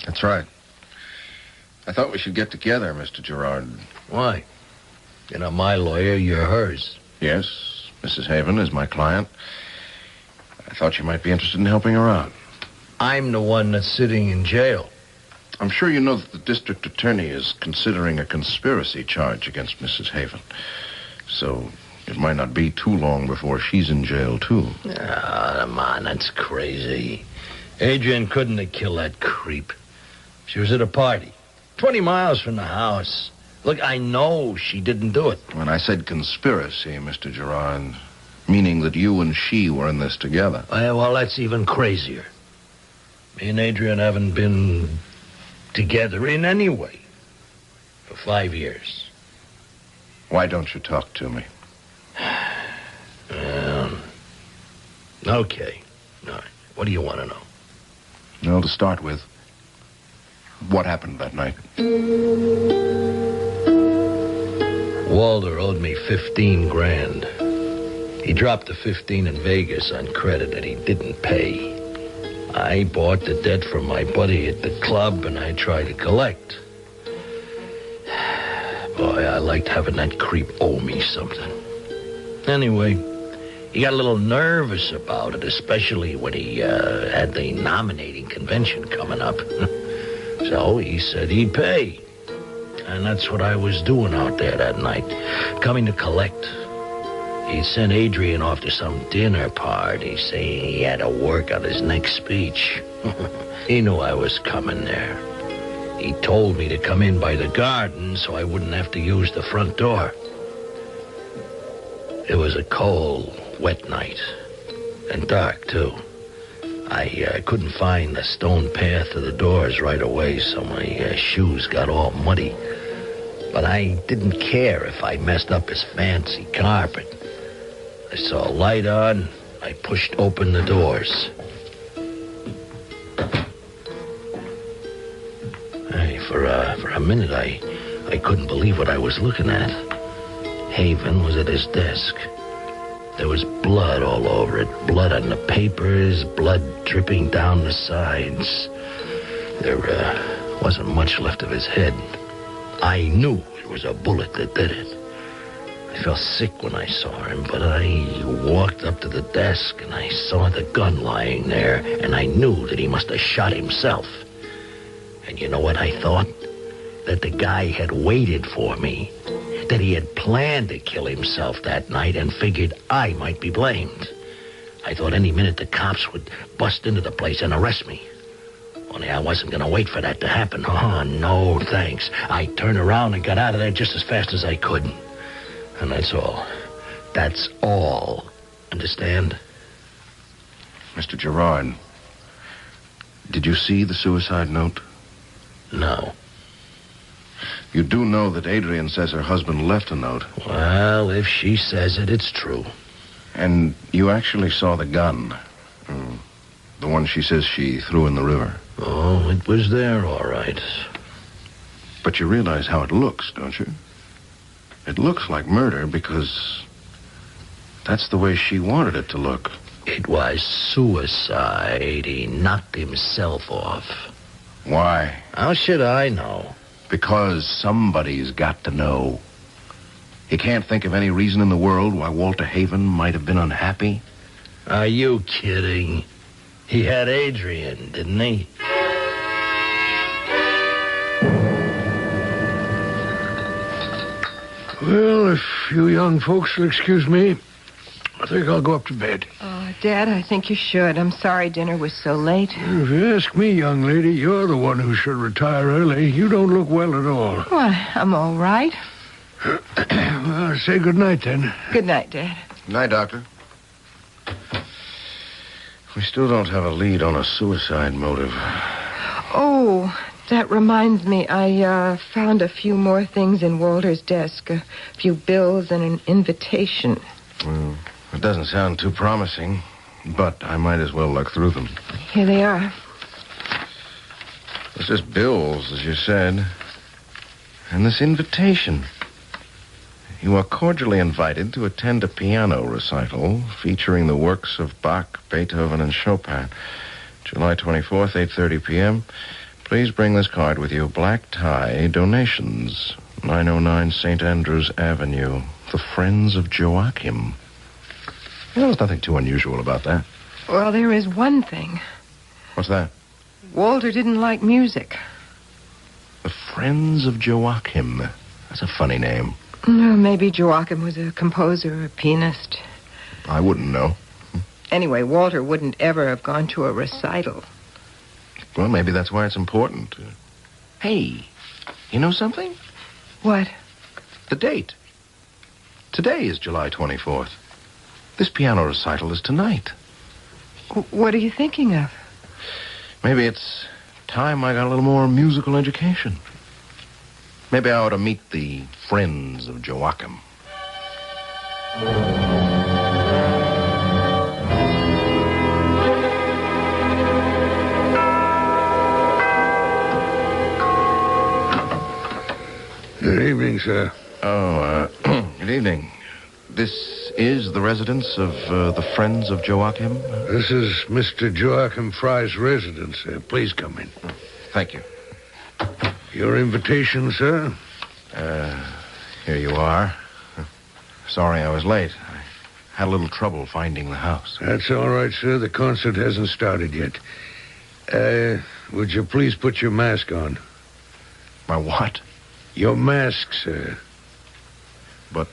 That's right. I thought we should get together, Mr. Gerard. Why? You're not my lawyer, you're hers. Yes, Mrs. Haven is my client. I thought you might be interested in helping her out. I'm the one that's sitting in jail. I'm sure you know that the district attorney is considering a conspiracy charge against Mrs. Haven. So it might not be too long before she's in jail, too. Ah, come on, that's crazy. Adrian couldn't have killed that creep. She was at a party, 20 miles from the house. Look, I know she didn't do it. When I said conspiracy, Mr. Gerard, meaning that you and she were in this together. Well, that's even crazier. Me and Adrian haven't been together in any way for 5 years. Why don't you talk to me? Well, Okay. All right. What do you want to know? Well, to start with, what happened that night? Walter owed me 15 grand. He dropped the 15 in Vegas on credit that he didn't pay. I bought the debt from my buddy at the club, and I tried to collect. Boy, I liked having that creep owe me something. Anyway, he got a little nervous about it, especially when he had the nominating convention coming up. So he said he'd pay. And that's what I was doing out there that night, coming to collect. He sent Adrian off to some dinner party, saying he had to work on his next speech. He knew I was coming there. He told me to come in by the garden so I wouldn't have to use the front door. It was a cold, wet night, and dark, too. I couldn't find the stone path to the doors right away, so my shoes got all muddy. But I didn't care if I messed up his fancy carpet. I saw a light on. I pushed open the doors. Hey, for a minute, I couldn't believe what I was looking at. Haven was at his desk. There was blood all over it. Blood on the papers, blood dripping down the sides. There wasn't much left of his head. I knew it was a bullet that did it. I felt sick when I saw him, but I walked up to the desk and I saw the gun lying there, and I knew that he must have shot himself. And you know what I thought? That the guy had waited for me. That he had planned to kill himself that night and figured I might be blamed. I thought any minute the cops would bust into the place and arrest me. Only I wasn't going to wait for that to happen. Oh, no, thanks. I turned around and got out of there just as fast as I could. And that's all. That's all. Understand? Mr. Gerard, did you see the suicide note? No. You do know that Adrian says her husband left a note. Well, if she says it, it's true. And you actually saw the gun. The one she says she threw in the river. Oh, it was there, all right. But you realize how it looks, don't you? It looks like murder because that's the way she wanted it to look. It was suicide. He knocked himself off. Why? How should I know? Because somebody's got to know. You can't think of any reason in the world why Walter Haven might have been unhappy? Are you kidding? He had Adrian, didn't he? Well, if you young folks will excuse me, I think I'll go up to bed. Oh, Dad, I think you should. I'm sorry dinner was so late. If you ask me, young lady, you're the one who should retire early. You don't look well at all. Well, I'm all right. Well, say good night, then. Good night, Dad. Good night, Doctor. We still don't have a lead on a suicide motive. Oh, that reminds me. I found a few more things in Walter's desk. A few bills and an invitation. Well, it doesn't sound too promising, but I might as well look through them. Here they are. It's just bills, as you said. And this invitation. You are cordially invited to attend a piano recital featuring the works of Bach, Beethoven, and Chopin. July 24th, 8:30 p.m. Please bring this card with you. Black tie, donations, 909 St. Andrews Avenue. The Friends of Joachim. You know, there's nothing too unusual about that. Well, there is one thing. What's that? Walter didn't like music. The Friends of Joachim. That's a funny name. Maybe Joachim was a composer or a pianist. I wouldn't know. Anyway, Walter wouldn't ever have gone to a recital. Well, maybe that's why it's important. Hey, you know something? What? The date. Today is July 24th. This piano recital is tonight. What are you thinking of? Maybe it's time I got a little more musical education. Maybe I ought to meet the Friends of Joachim. evening, sir. Oh, good evening. This is the residence of the Friends of Joachim? This is Mr. Joachim Fry's residence, sir. Please come in. Thank you. Your invitation, sir? Here you are. Sorry I was late. I had a little trouble finding the house. That's all right, sir. The concert hasn't started yet. Would you please put your mask on? My what? Your mask, sir. But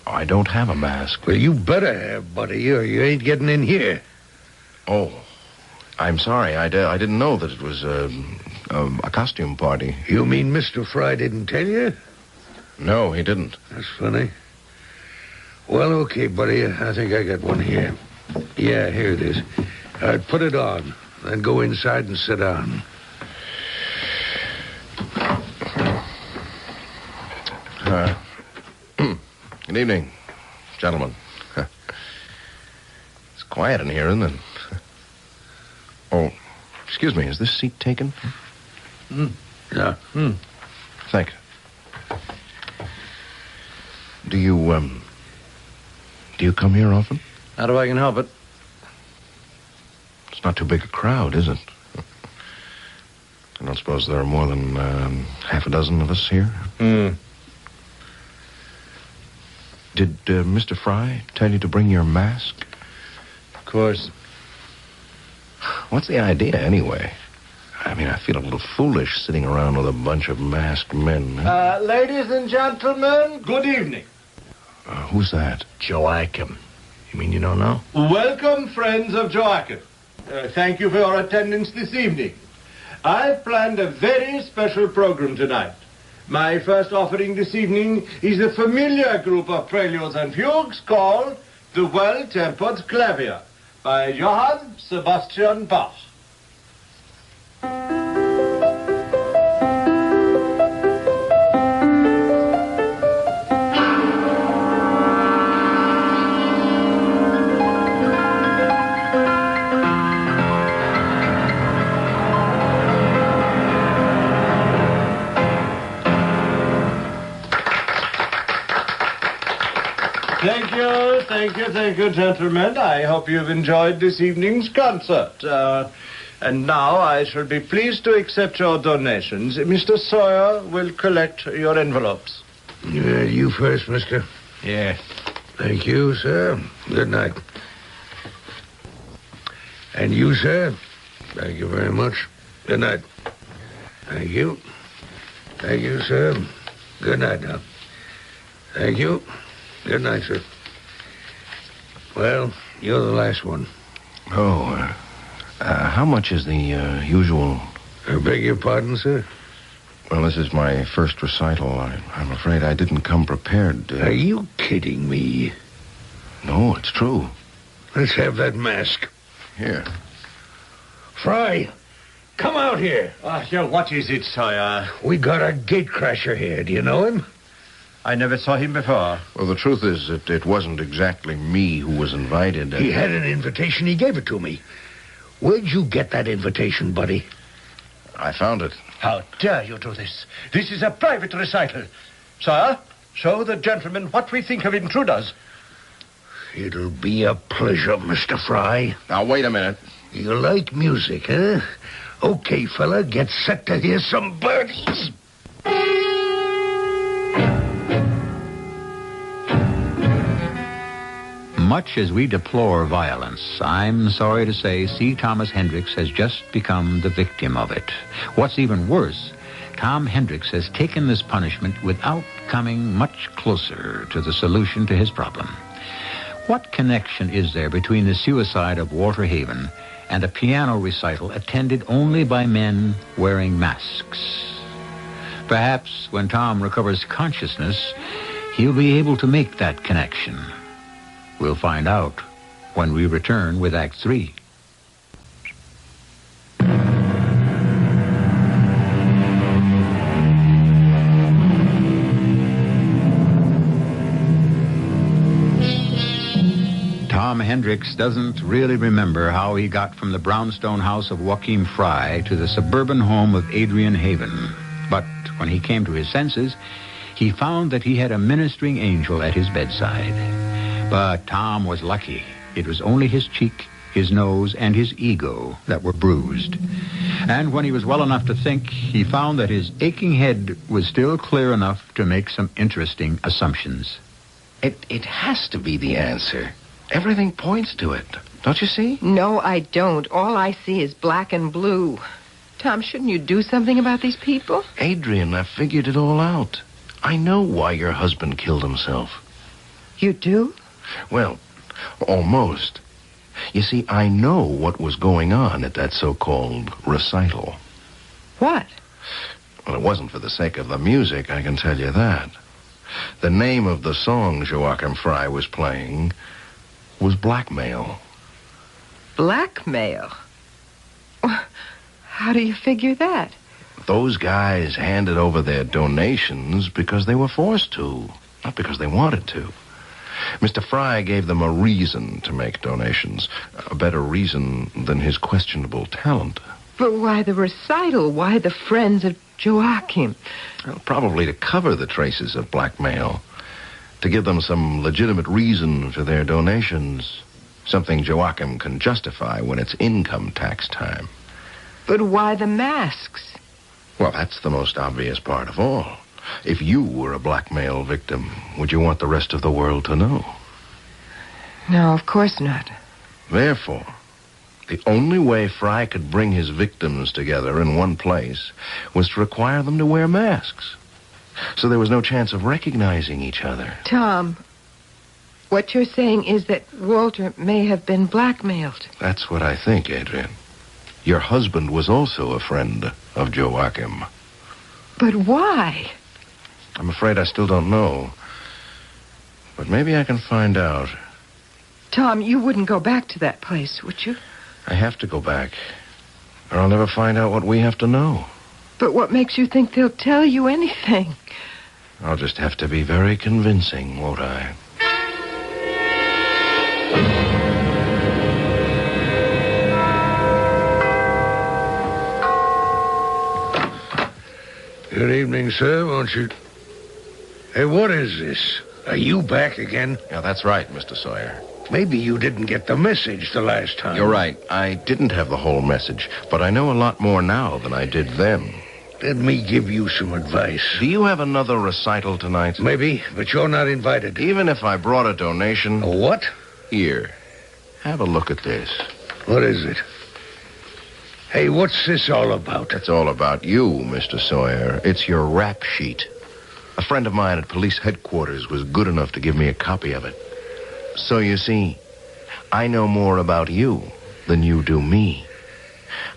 I don't have a mask. Well, you better have, buddy, or you ain't getting in here. Oh, I'm sorry. I didn't know that it was a costume party. You mean Mr. Fry didn't tell you? No, he didn't. That's funny. Well, okay, buddy. I think I got one here. Yeah, here it is. All right, put it on. Then go inside and sit down. Good evening, gentlemen. It's quiet in here, isn't it? Oh, excuse me. Is this seat taken? Yeah. Thank you. Do you come here often? How do I can help it? It's not too big a crowd, is it? I don't suppose there are more than half a dozen of us here? Did Mr. Fry tell you to bring your mask? Of course. What's the idea, anyway? I mean, I feel a little foolish sitting around with a bunch of masked men. Ladies and gentlemen, good evening. Who's that? Joachim. You mean you don't know? Welcome, friends of Joachim. Thank you for your attendance this evening. I've planned a very special program tonight. My first offering this evening is a familiar group of preludes and fugues called The Well-Tempered Clavier by Johann Sebastian Bach. Thank you, gentlemen. I hope you've enjoyed this evening's concert. And now I shall be pleased to accept your donations. Mr. Sawyer will collect your envelopes. You first, mister. Yeah. Thank you, sir. Good night. And you, sir? Thank you very much. Good night. Thank you. Thank you, sir. Good night now. Thank you. Good night, sir. Well, you're the last one. Oh, how much is the usual... I beg your pardon, sir? Well, this is my first recital. I'm afraid I didn't come prepared. Are you kidding me? No, it's true. Let's have that mask. Here. Fry, come out here. What is it, Sawyer? We got a gatecrasher here. Do you know him? I never saw him before. Well, the truth is that it wasn't exactly me who was invited. He had an invitation. He gave it to me. Where'd you get that invitation, buddy? I found it. How dare you do this? This is a private recital. Sir, show the gentleman what we think of intruders. It'll be a pleasure, Mr. Fry. Now, wait a minute. You like music, huh? Okay, fella, get set to hear some birdies. Much as we deplore violence, I'm sorry to say C. Thomas Hendricks has just become the victim of it. What's even worse, Tom Hendricks has taken this punishment without coming much closer to the solution to his problem. What connection is there between the suicide of Walter Haven and a piano recital attended only by men wearing masks? Perhaps when Tom recovers consciousness, he'll be able to make that connection. We'll find out when we return with Act 3. Tom Hendricks doesn't really remember how he got from the brownstone house of Joachim Fry to the suburban home of Adrian Haven. But when he came to his senses, he found that he had a ministering angel at his bedside. But Tom was lucky. It was only his cheek, his nose, and his ego that were bruised. And when he was well enough to think, he found that his aching head was still clear enough to make some interesting assumptions. It has to be the answer. Everything points to it. Don't you see? No, I don't. All I see is black and blue. Tom, shouldn't you do something about these people? Adrian, I figured it all out. I know why your husband killed himself. You do? Well, almost. You see, I know what was going on at that so-called recital. What? Well, it wasn't for the sake of the music, I can tell you that. The name of the song Joachim Fry was playing was Blackmail. Blackmail? How do you figure that? Those guys handed over their donations because they were forced to, not because they wanted to. Mr. Fry gave them a reason to make donations, a better reason than his questionable talent. But why the recital? Why the friends of Joachim? Well, probably to cover the traces of blackmail, to give them some legitimate reason for their donations, something Joachim can justify when it's income tax time. But why the masks? Well, that's the most obvious part of all. If you were a blackmail victim, would you want the rest of the world to know? No, of course not. Therefore, the only way Fry could bring his victims together in one place was to require them to wear masks. So there was no chance of recognizing each other. Tom, what you're saying is that Walter may have been blackmailed. That's what I think, Adrian. Your husband was also a friend of Joachim. But why? I'm afraid I still don't know. But maybe I can find out. Tom, you wouldn't go back to that place, would you? I have to go back, or I'll never find out what we have to know. But what makes you think they'll tell you anything? I'll just have to be very convincing, won't I? Good evening, sir. Won't you... Hey, what is this? Are you back again? Yeah, that's right, Mr. Sawyer. Maybe you didn't get the message the last time. You're right. I didn't have the whole message, but I know a lot more now than I did then. Let me give you some advice. Do you have another recital tonight? Maybe, but you're not invited. Even if I brought a donation... A what? Here. Have a look at this. What is it? Hey, what's this all about? It's all about you, Mr. Sawyer. It's your rap sheet. A friend of mine at police headquarters was good enough to give me a copy of it. So you see, I know more about you than you do me.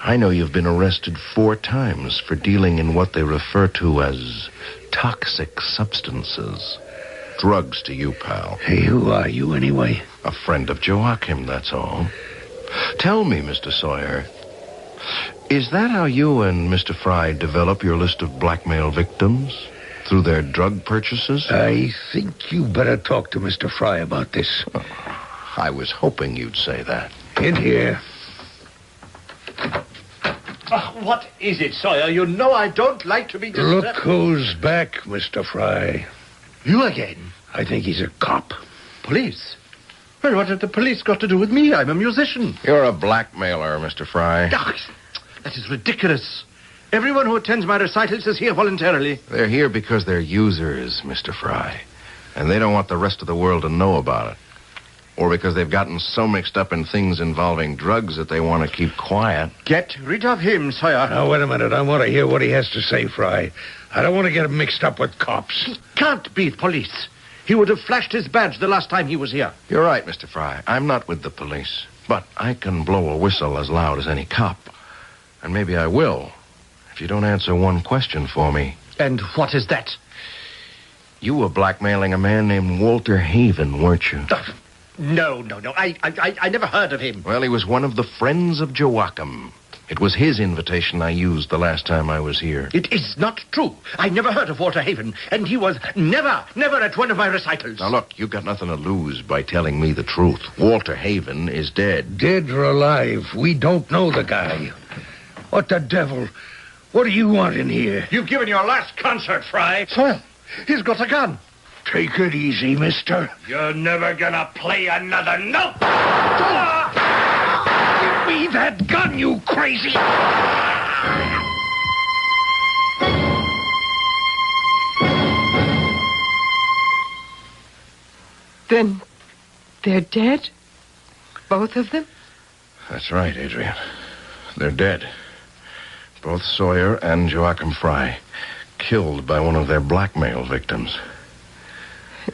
I know you've been arrested 4 times for dealing in what they refer to as toxic substances. Drugs to you, pal. Hey, who are you anyway? A friend of Joachim, that's all. Tell me, Mr. Sawyer, is that how you and Mr. Fry develop your list of blackmail victims? Through their drug purchases? I think you better talk to Mr. Fry about this. Oh, I was hoping you'd say that. In here. What is it, Sawyer? You know I don't like to be disturbed. Look who's back, Mr. Fry. You again? I think he's a cop. Police? Well, what have the police got to do with me? I'm a musician. You're a blackmailer, Mr. Fry. That is ridiculous. Everyone who attends my recitals is here voluntarily. They're here because they're users, Mr. Fry. And they don't want the rest of the world to know about it. Or because they've gotten so mixed up in things involving drugs that they want to keep quiet. Get rid of him, Sawyer. Now, wait a minute. I want to hear what he has to say, Fry. I don't want to get him mixed up with cops. He can't be police. He would have flashed his badge the last time he was here. You're right, Mr. Fry. I'm not with the police. But I can blow a whistle as loud as any cop. And maybe I will, if you don't answer one question for me. And what is that? You were blackmailing a man named Walter Haven, weren't you? No. I never heard of him. Well, he was one of the friends of Joachim. It was his invitation I used the last time I was here. It is not true. I never heard of Walter Haven, and he was never at one of my recitals. Now, look, you've got nothing to lose by telling me the truth. Walter Haven is dead. Dead or alive, we don't know the guy. What the devil? What do you want in here? You've given your last concert, Fry. Sawyer, He's got a gun. Take it easy, mister. You're never gonna play another note. Give me that gun, you crazy. Then they're dead? Both of them? That's right, Adrian. They're dead. Both Sawyer and Joachim Fry. Killed by one of their blackmail victims.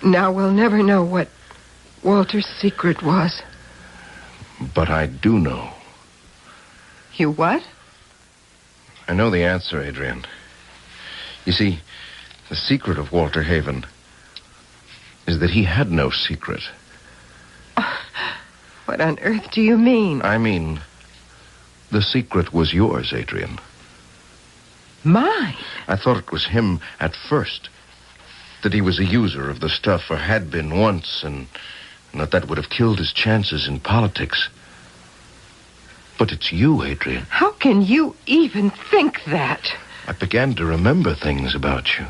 Now we'll never know what Walter's secret was. But I do know. You what? I know the answer, Adrian. You see, the secret of Walter Haven is that he had no secret. What on earth do you mean? I mean, the secret was yours, Adrian. Mine? I thought it was him at first. That he was a user of the stuff, or had been once, and that would have killed his chances in politics. But it's you, Adrian. How can you even think that? I began to remember things about you.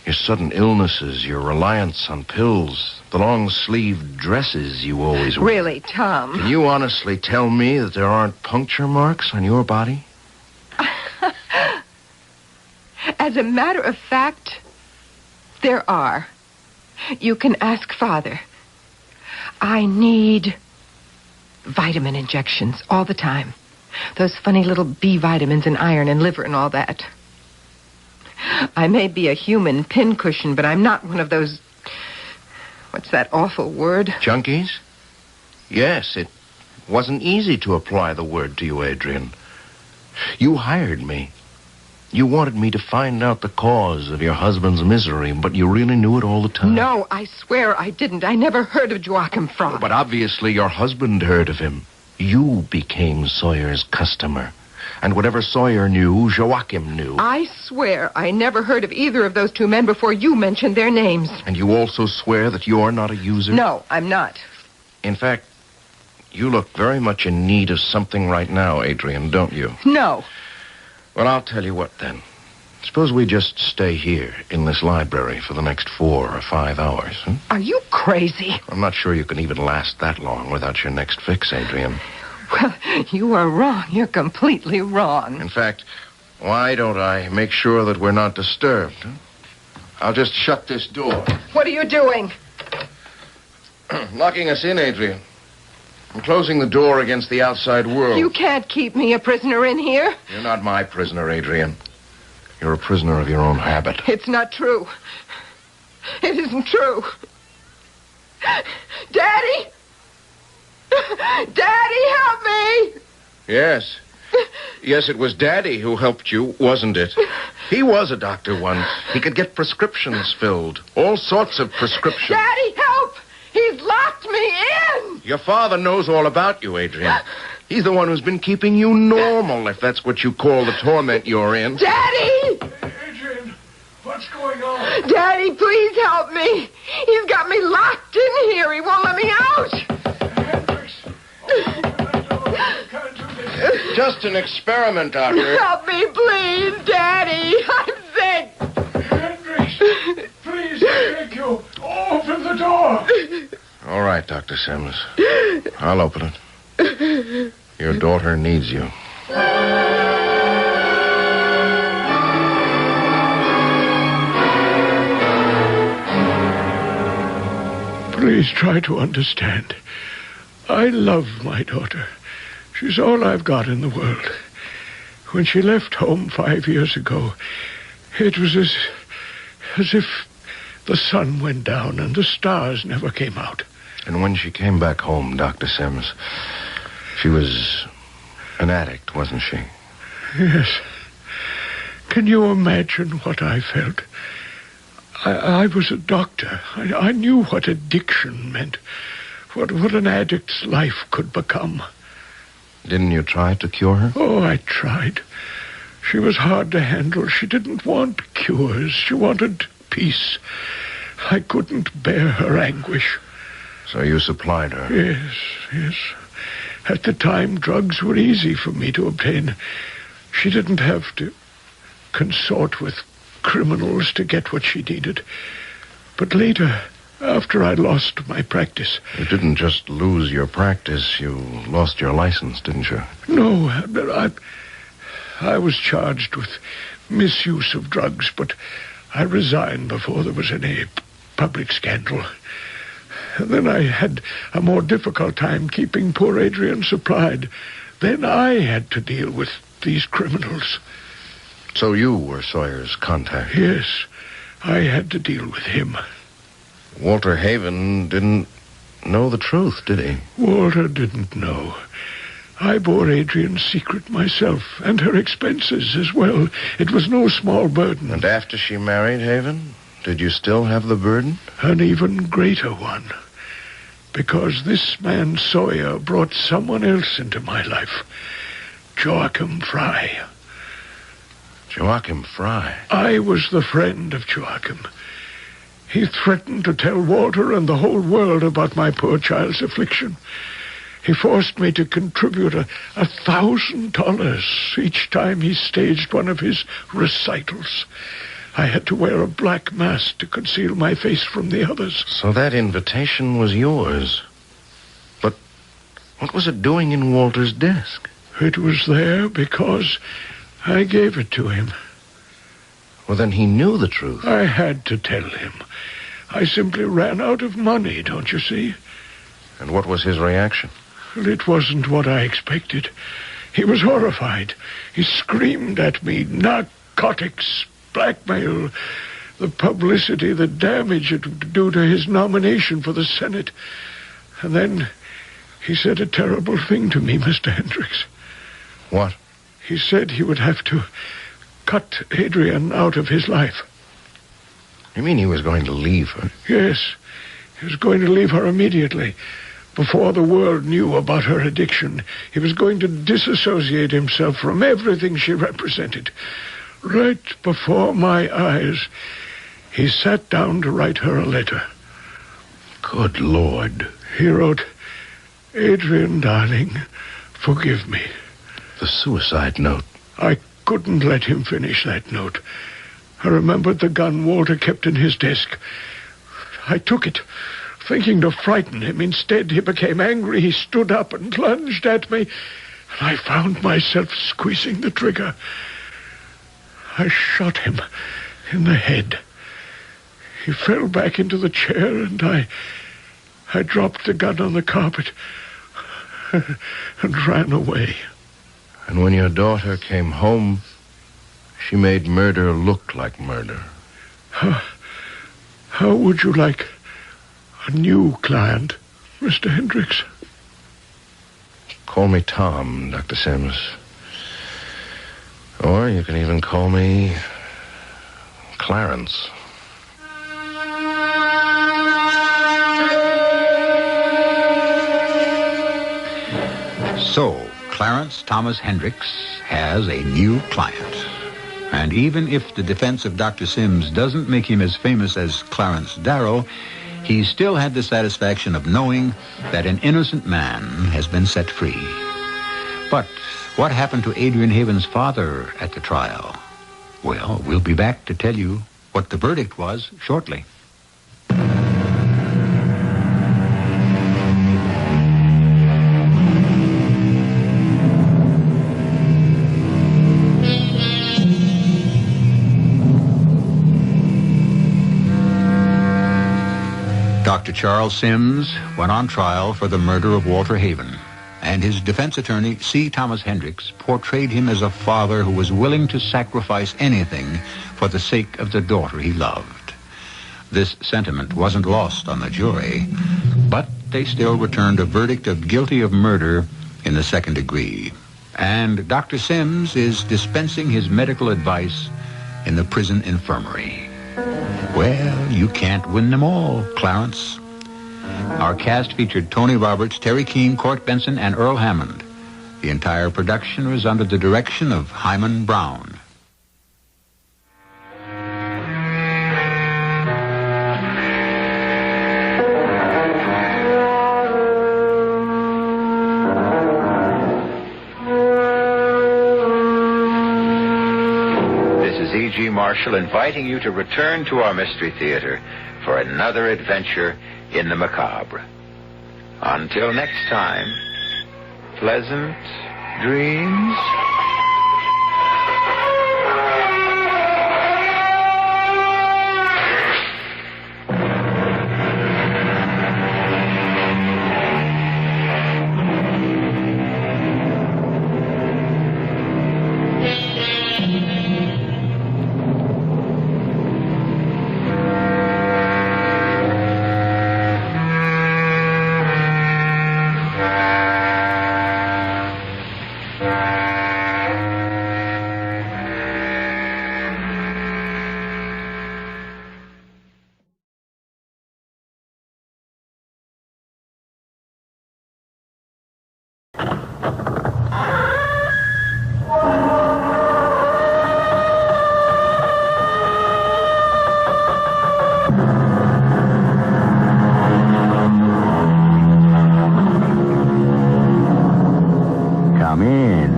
Your sudden illnesses, your reliance on pills, the long-sleeved dresses you always wore. Really, Tom? Can you honestly tell me that there aren't puncture marks on your body? As a matter of fact, there are. You can ask Father. I need vitamin injections all the time. Those funny little B vitamins and iron and liver and all that. I may be a human pincushion, but I'm not one of those... What's that awful word? Junkies? Yes, it wasn't easy to apply the word to you, Adrian. You hired me. You wanted me to find out the cause of your husband's misery, but you really knew it all the time. No, I swear I didn't. I never heard of Joachim Fry. But obviously your husband heard of him. You became Sawyer's customer. And whatever Sawyer knew, Joachim knew. I swear I never heard of either of those two men before you mentioned their names. And you also swear that you're not a user? No, I'm not. In fact, you look very much in need of something right now, Adrian, don't you? No. Well, I'll tell you what, then. Suppose we just stay here in this library for the next 4 or 5 hours. Huh? Are you crazy? I'm not sure you can even last that long without your next fix, Adrian. Well, you are wrong. You're completely wrong. In fact, why don't I make sure that we're not disturbed? Huh? I'll just shut this door. What are you doing? Locking us in, Adrian. I'm closing the door against the outside world. You can't keep me a prisoner in here. You're not my prisoner, Adrian. You're a prisoner of your own habit. It's not true. It isn't true. Daddy! Daddy, help me! Yes. Yes, it was Daddy who helped you, wasn't it? He was a doctor once. He could get prescriptions filled. All sorts of prescriptions. Daddy, help! He's locked me in! Your father knows all about you, Adrian. He's the one who's been keeping you normal, if that's what you call the torment you're in. Daddy! Adrian, what's going on? Daddy, please help me. He's got me locked in here. He won't let me out. Hendricks, Just an experiment, Doctor. Help me, please, Daddy. I'm sick. Hendricks, please, I beg you, open the door. All right, Dr. Sims. I'll open it. Your daughter needs you. Please try to understand. I love my daughter. She's all I've got in the world. When she left home 5 years ago, it was as if the sun went down and the stars never came out. And when she came back home, Dr. Sims, she was an addict, wasn't she? Yes. Can you imagine what I felt? I was a doctor. I knew what addiction meant, what an addict's life could become. Didn't you try to cure her? Oh, I tried. She was hard to handle. She didn't want cures. She wanted peace. I couldn't bear her anguish. So you supplied her? Yes. At the time, drugs were easy for me to obtain. She didn't have to consort with criminals to get what she needed. But later, after I lost my practice... You didn't just lose your practice, you lost your license, didn't you? No, I was charged with misuse of drugs, but I resigned before there was any public scandal. And then I had a more difficult time keeping poor Adrian supplied. Then I had to deal with these criminals. So you were Sawyer's contact? Yes, I had to deal with him. Walter Haven didn't know the truth, did he? Walter didn't know. I bore Adrian's secret myself, and her expenses as well. It was no small burden. And after she married Haven, did you still have the burden? An even greater one. Because this man Sawyer brought someone else into my life. Joachim Fry. Joachim Fry? I was the friend of Joachim. He threatened to tell Walter and the whole world about my poor child's affliction. He forced me to contribute $1,000 each time he staged one of his recitals. I had to wear a black mask to conceal my face from the others. So that invitation was yours. But what was it doing in Walter's desk? It was there because I gave it to him. Well, then he knew the truth. I had to tell him. I simply ran out of money, don't you see? And what was his reaction? Well, it wasn't what I expected. He was horrified. He screamed at me, narcotics, blackmail, the publicity, the damage it would do to his nomination for the Senate. And then he said a terrible thing to me, Mr. Hendricks. What? He said he would have to cut Adrian out of his life. You mean he was going to leave her? Yes. He was going to leave her immediately. Before the world knew about her addiction, he was going to disassociate himself from everything she represented. Right before my eyes, he sat down to write her a letter. Good Lord. He wrote, "Adrian, darling, forgive me." The suicide note. I couldn't let him finish that note. I remembered the gun Walter kept in his desk. I took it, thinking to frighten him. Instead, he became angry. He stood up and lunged at me, and I found myself squeezing the trigger. I shot him in the head. He fell back into the chair, and I dropped the gun on the carpet and ran away. And when your daughter came home, she made murder look like murder. How would you like a new client, Mr. Hendricks? Call me Tom, Dr. Sims. Or you can even call me Clarence. So, Clarence Thomas Hendricks has a new client. And even if the defense of Dr. Sims doesn't make him as famous as Clarence Darrow, he still had the satisfaction of knowing that an innocent man has been set free. But what happened to Adrian Haven's father at the trial? Well, we'll be back to tell you what the verdict was shortly. Dr. Charles Sims went on trial for the murder of Walter Haven, and his defense attorney, C. Thomas Hendricks, portrayed him as a father who was willing to sacrifice anything for the sake of the daughter he loved. This sentiment wasn't lost on the jury, but they still returned a verdict of guilty of murder in the second degree. And Dr. Sims is dispensing his medical advice in the prison infirmary. Well, you can't win them all, Clarence. Our cast featured Tony Roberts, Terry Keane, Court Benson, and Earl Hammond. The entire production was under the direction of Hyman Brown. This is E.G. Marshall. Marshall, inviting you to return to our Mystery Theater for another adventure in the macabre. Until next time, pleasant dreams. Come in.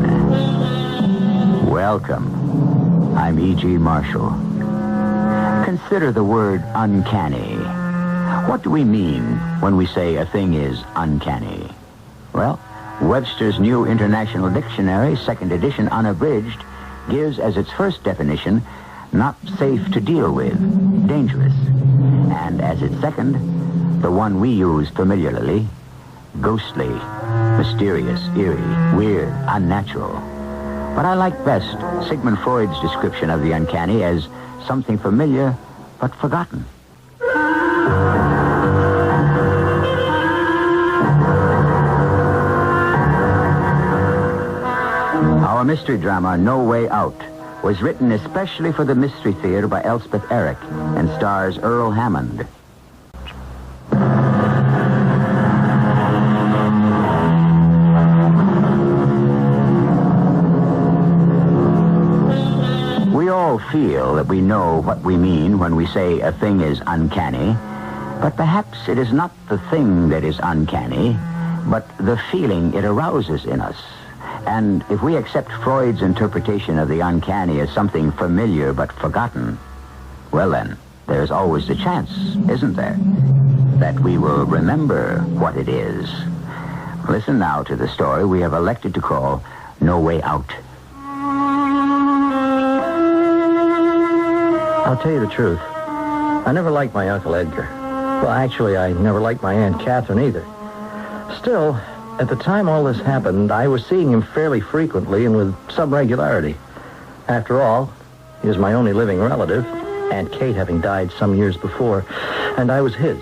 Welcome. I'm E.G. Marshall. Consider the word uncanny. What do we mean when we say a thing is uncanny? Well, Webster's New International Dictionary, second edition unabridged, gives as its first definition, not safe to deal with, dangerous. And as its second, the one we use familiarly, ghostly, mysterious, eerie, weird, unnatural. But I like best Sigmund Freud's description of the uncanny as something familiar but forgotten. Our mystery drama, No Way Out, was written especially for the Mystery Theater by Elspeth Eric and stars Earl Hammond. We all feel that we know what we mean when we say a thing is uncanny, but perhaps it is not the thing that is uncanny, but the feeling it arouses in us. And if we accept Freud's interpretation of the uncanny as something familiar but forgotten, well then, there's always the chance, isn't there, that we will remember what it is. Listen now to the story we have elected to call No Way Out. I'll tell you the truth. I never liked my Uncle Edgar. Well, actually, I never liked my Aunt Catherine either. Still, at the time all this happened, I was seeing him fairly frequently and with some regularity. After all, he was my only living relative, Aunt Kate having died some years before, and I was his.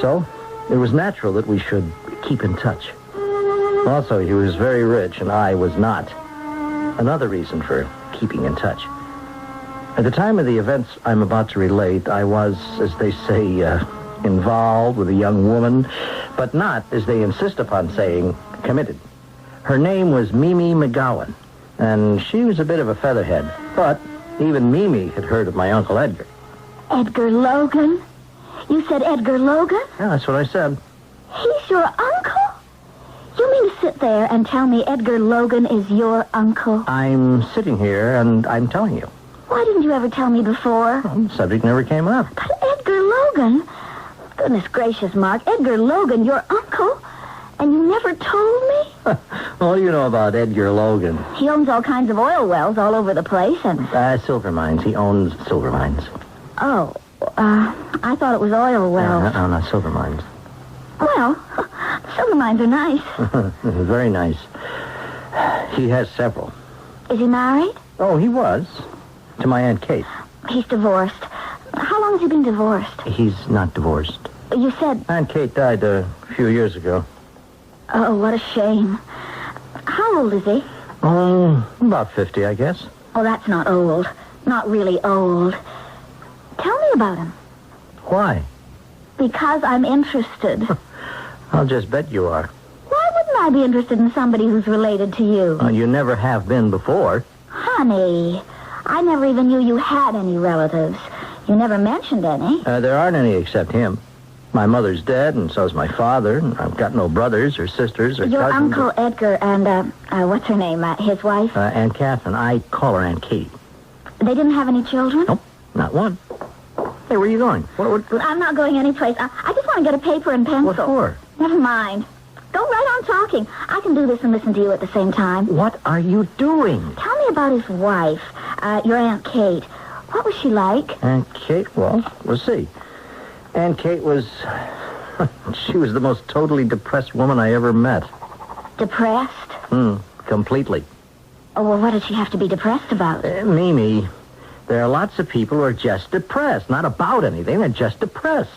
So, it was natural that we should keep in touch. Also, he was very rich and I was not. Another reason for keeping in touch. At the time of the events I'm about to relate, I was, as they say, involved with a young woman, but not, as they insist upon saying, committed. Her name was Mimi McGowan, and she was a bit of a featherhead, but even Mimi had heard of my Uncle Edgar. Edgar Logan? You said Edgar Logan? Yeah, that's what I said. He's your uncle? You mean to sit there and tell me Edgar Logan is your uncle? I'm sitting here and I'm telling you. Why didn't you ever tell me before? Well, the subject never came up. But Edgar Logan? Goodness gracious, Mark. Edgar Logan, your uncle? And you never told me? What do you know about Edgar Logan? He owns all kinds of oil wells all over the place and... Silver mines. He owns silver mines. Oh, I thought it was oil wells. No, not silver mines. Well, silver mines are nice. Very nice. He has several. Is he married? Oh, he was. To my Aunt Kate. He's divorced. How long has he been divorced? He's not divorced. You said... Aunt Kate died a few years ago. Oh, what a shame. How old is he? About 50, I guess. Oh, that's not old. Not really old. Tell me about him. Why? Because I'm interested. I'll just bet you are. Why wouldn't I be interested in somebody who's related to you? You never have been before. Honey, I never even knew you had any relatives. You never mentioned any. There aren't any except him. My mother's dead, and so's my father. And I've got no brothers or sisters or Your cousins. Uncle Edgar and, what's her name? His wife? Aunt Catherine. I call her Aunt Kate. They didn't have any children? Nope, not one. Hey, where are you going? What? I'm not going anyplace. I just want to get a paper and pencil. What for? Never mind. Go right on talking. I can do this and listen to you at the same time. What are you doing? Tell me about his wife, your Aunt Kate. What was she like? Aunt Kate? Well, we'll see. Aunt Kate was... she was the most totally depressed woman I ever met. Depressed? Completely. Oh, well, what did she have to be depressed about? Mimi, there are lots of people who are just depressed. Not about anything. They're just depressed.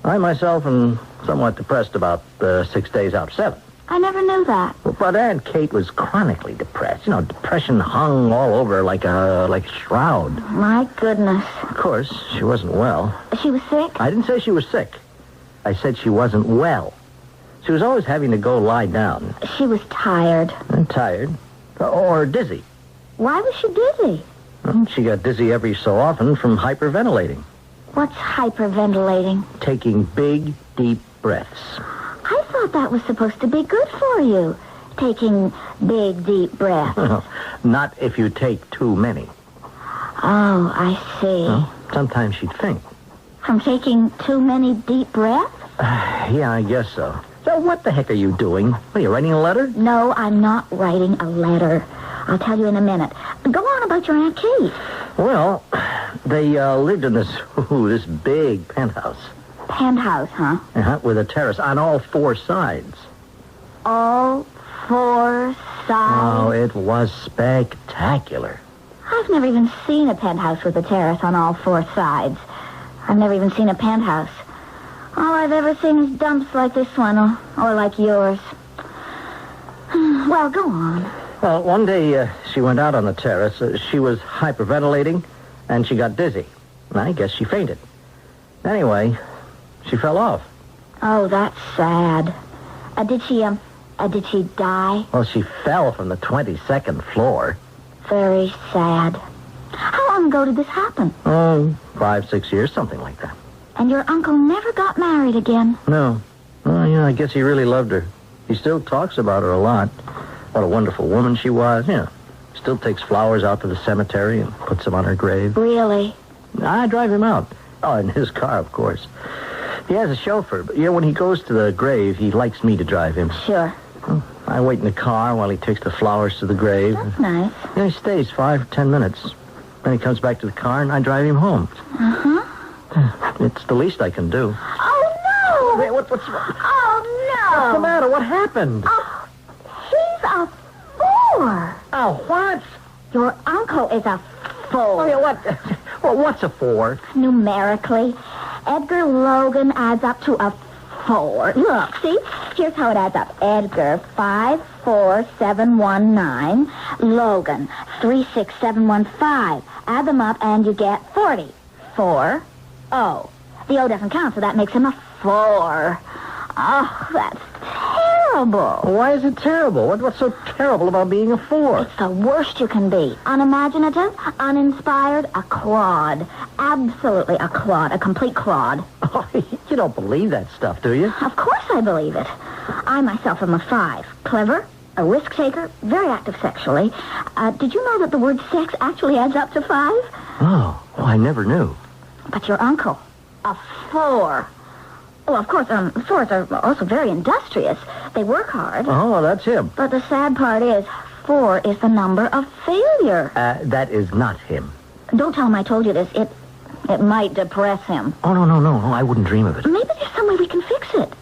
I myself am somewhat depressed about 6 days out of 7. I never knew that. But Aunt Kate was chronically depressed. You know, depression hung all over her like a shroud. My goodness. Of course, she wasn't well. She was sick? I didn't say she was sick. I said she wasn't well. She was always having to go lie down. She was tired. Tired. Or dizzy. Why was she dizzy? Well, she got dizzy every so often from hyperventilating. What's hyperventilating? Taking big, deep breaths. I thought that was supposed to be good for you. Taking big, deep breaths. Not if you take too many. Oh, I see. Well, sometimes she'd faint. From taking too many deep breaths? Yeah, I guess so. So what the heck are you doing? Are you writing a letter? No, I'm not writing a letter. I'll tell you in a minute. Go on about your Aunt Kate. Well, they lived in this big penthouse. Penthouse, huh? With a terrace on all 4 sides. All 4 sides? Oh, it was spectacular. I've never even seen a penthouse with a terrace on all 4 sides. I've never even seen a penthouse. All I've ever seen is dumps like this one, or like yours. Well, go on. Well, one day she went out on the terrace. She was hyperventilating, and she got dizzy. I guess she fainted. Anyway, she fell off. Oh, that's sad. Did she die? Well, she fell from the 22nd floor. Very sad. How long ago did this happen? Oh, 5, 6 years, something like that. And your uncle never got married again? No. Well, yeah, I guess he really loved her. He still talks about her a lot. What a wonderful woman she was. Yeah. Still takes flowers out to the cemetery and puts them on her grave. Really? I drive him out. Oh, in his car, of course. He has a chauffeur, but when he goes to the grave, he likes me to drive him. Sure. I wait in the car while he takes the flowers to the grave. That's nice. He stays 5 or 10 minutes. Then he comes back to the car, and I drive him home. Uh-huh. It's the least I can do. Oh, no! Wait, what's Oh, no! What's the matter? What happened? Oh, he's a 4. Oh, what? Your uncle is a 4. Oh, yeah, what? Well, what's a 4? Numerically, Edgar Logan adds up to a 4. Look, see? Here's how it adds up. Edgar, 54719. Logan, 36715. Add them up and you get 40. 4. Oh. The O doesn't count, so that makes him a 4. Oh, that's terrible. Why is it terrible? What's so terrible about being a 4? It's the worst you can be. Unimaginative, uninspired, a clod. Absolutely a clod, a complete clod. Oh, you don't believe that stuff, do you? Of course I believe it. I myself am a 5. Clever, a risk taker, very active sexually. Did you know that the word sex actually adds up to 5? Oh, I never knew. But your uncle, a 4. Well, of course, 4s are also very industrious. They work hard. Oh, that's him. But the sad part is, 4 is the number of failure. That is not him. Don't tell him I told you this. It might depress him. Oh, no, I wouldn't dream of it. Maybe there's some way we can fix it.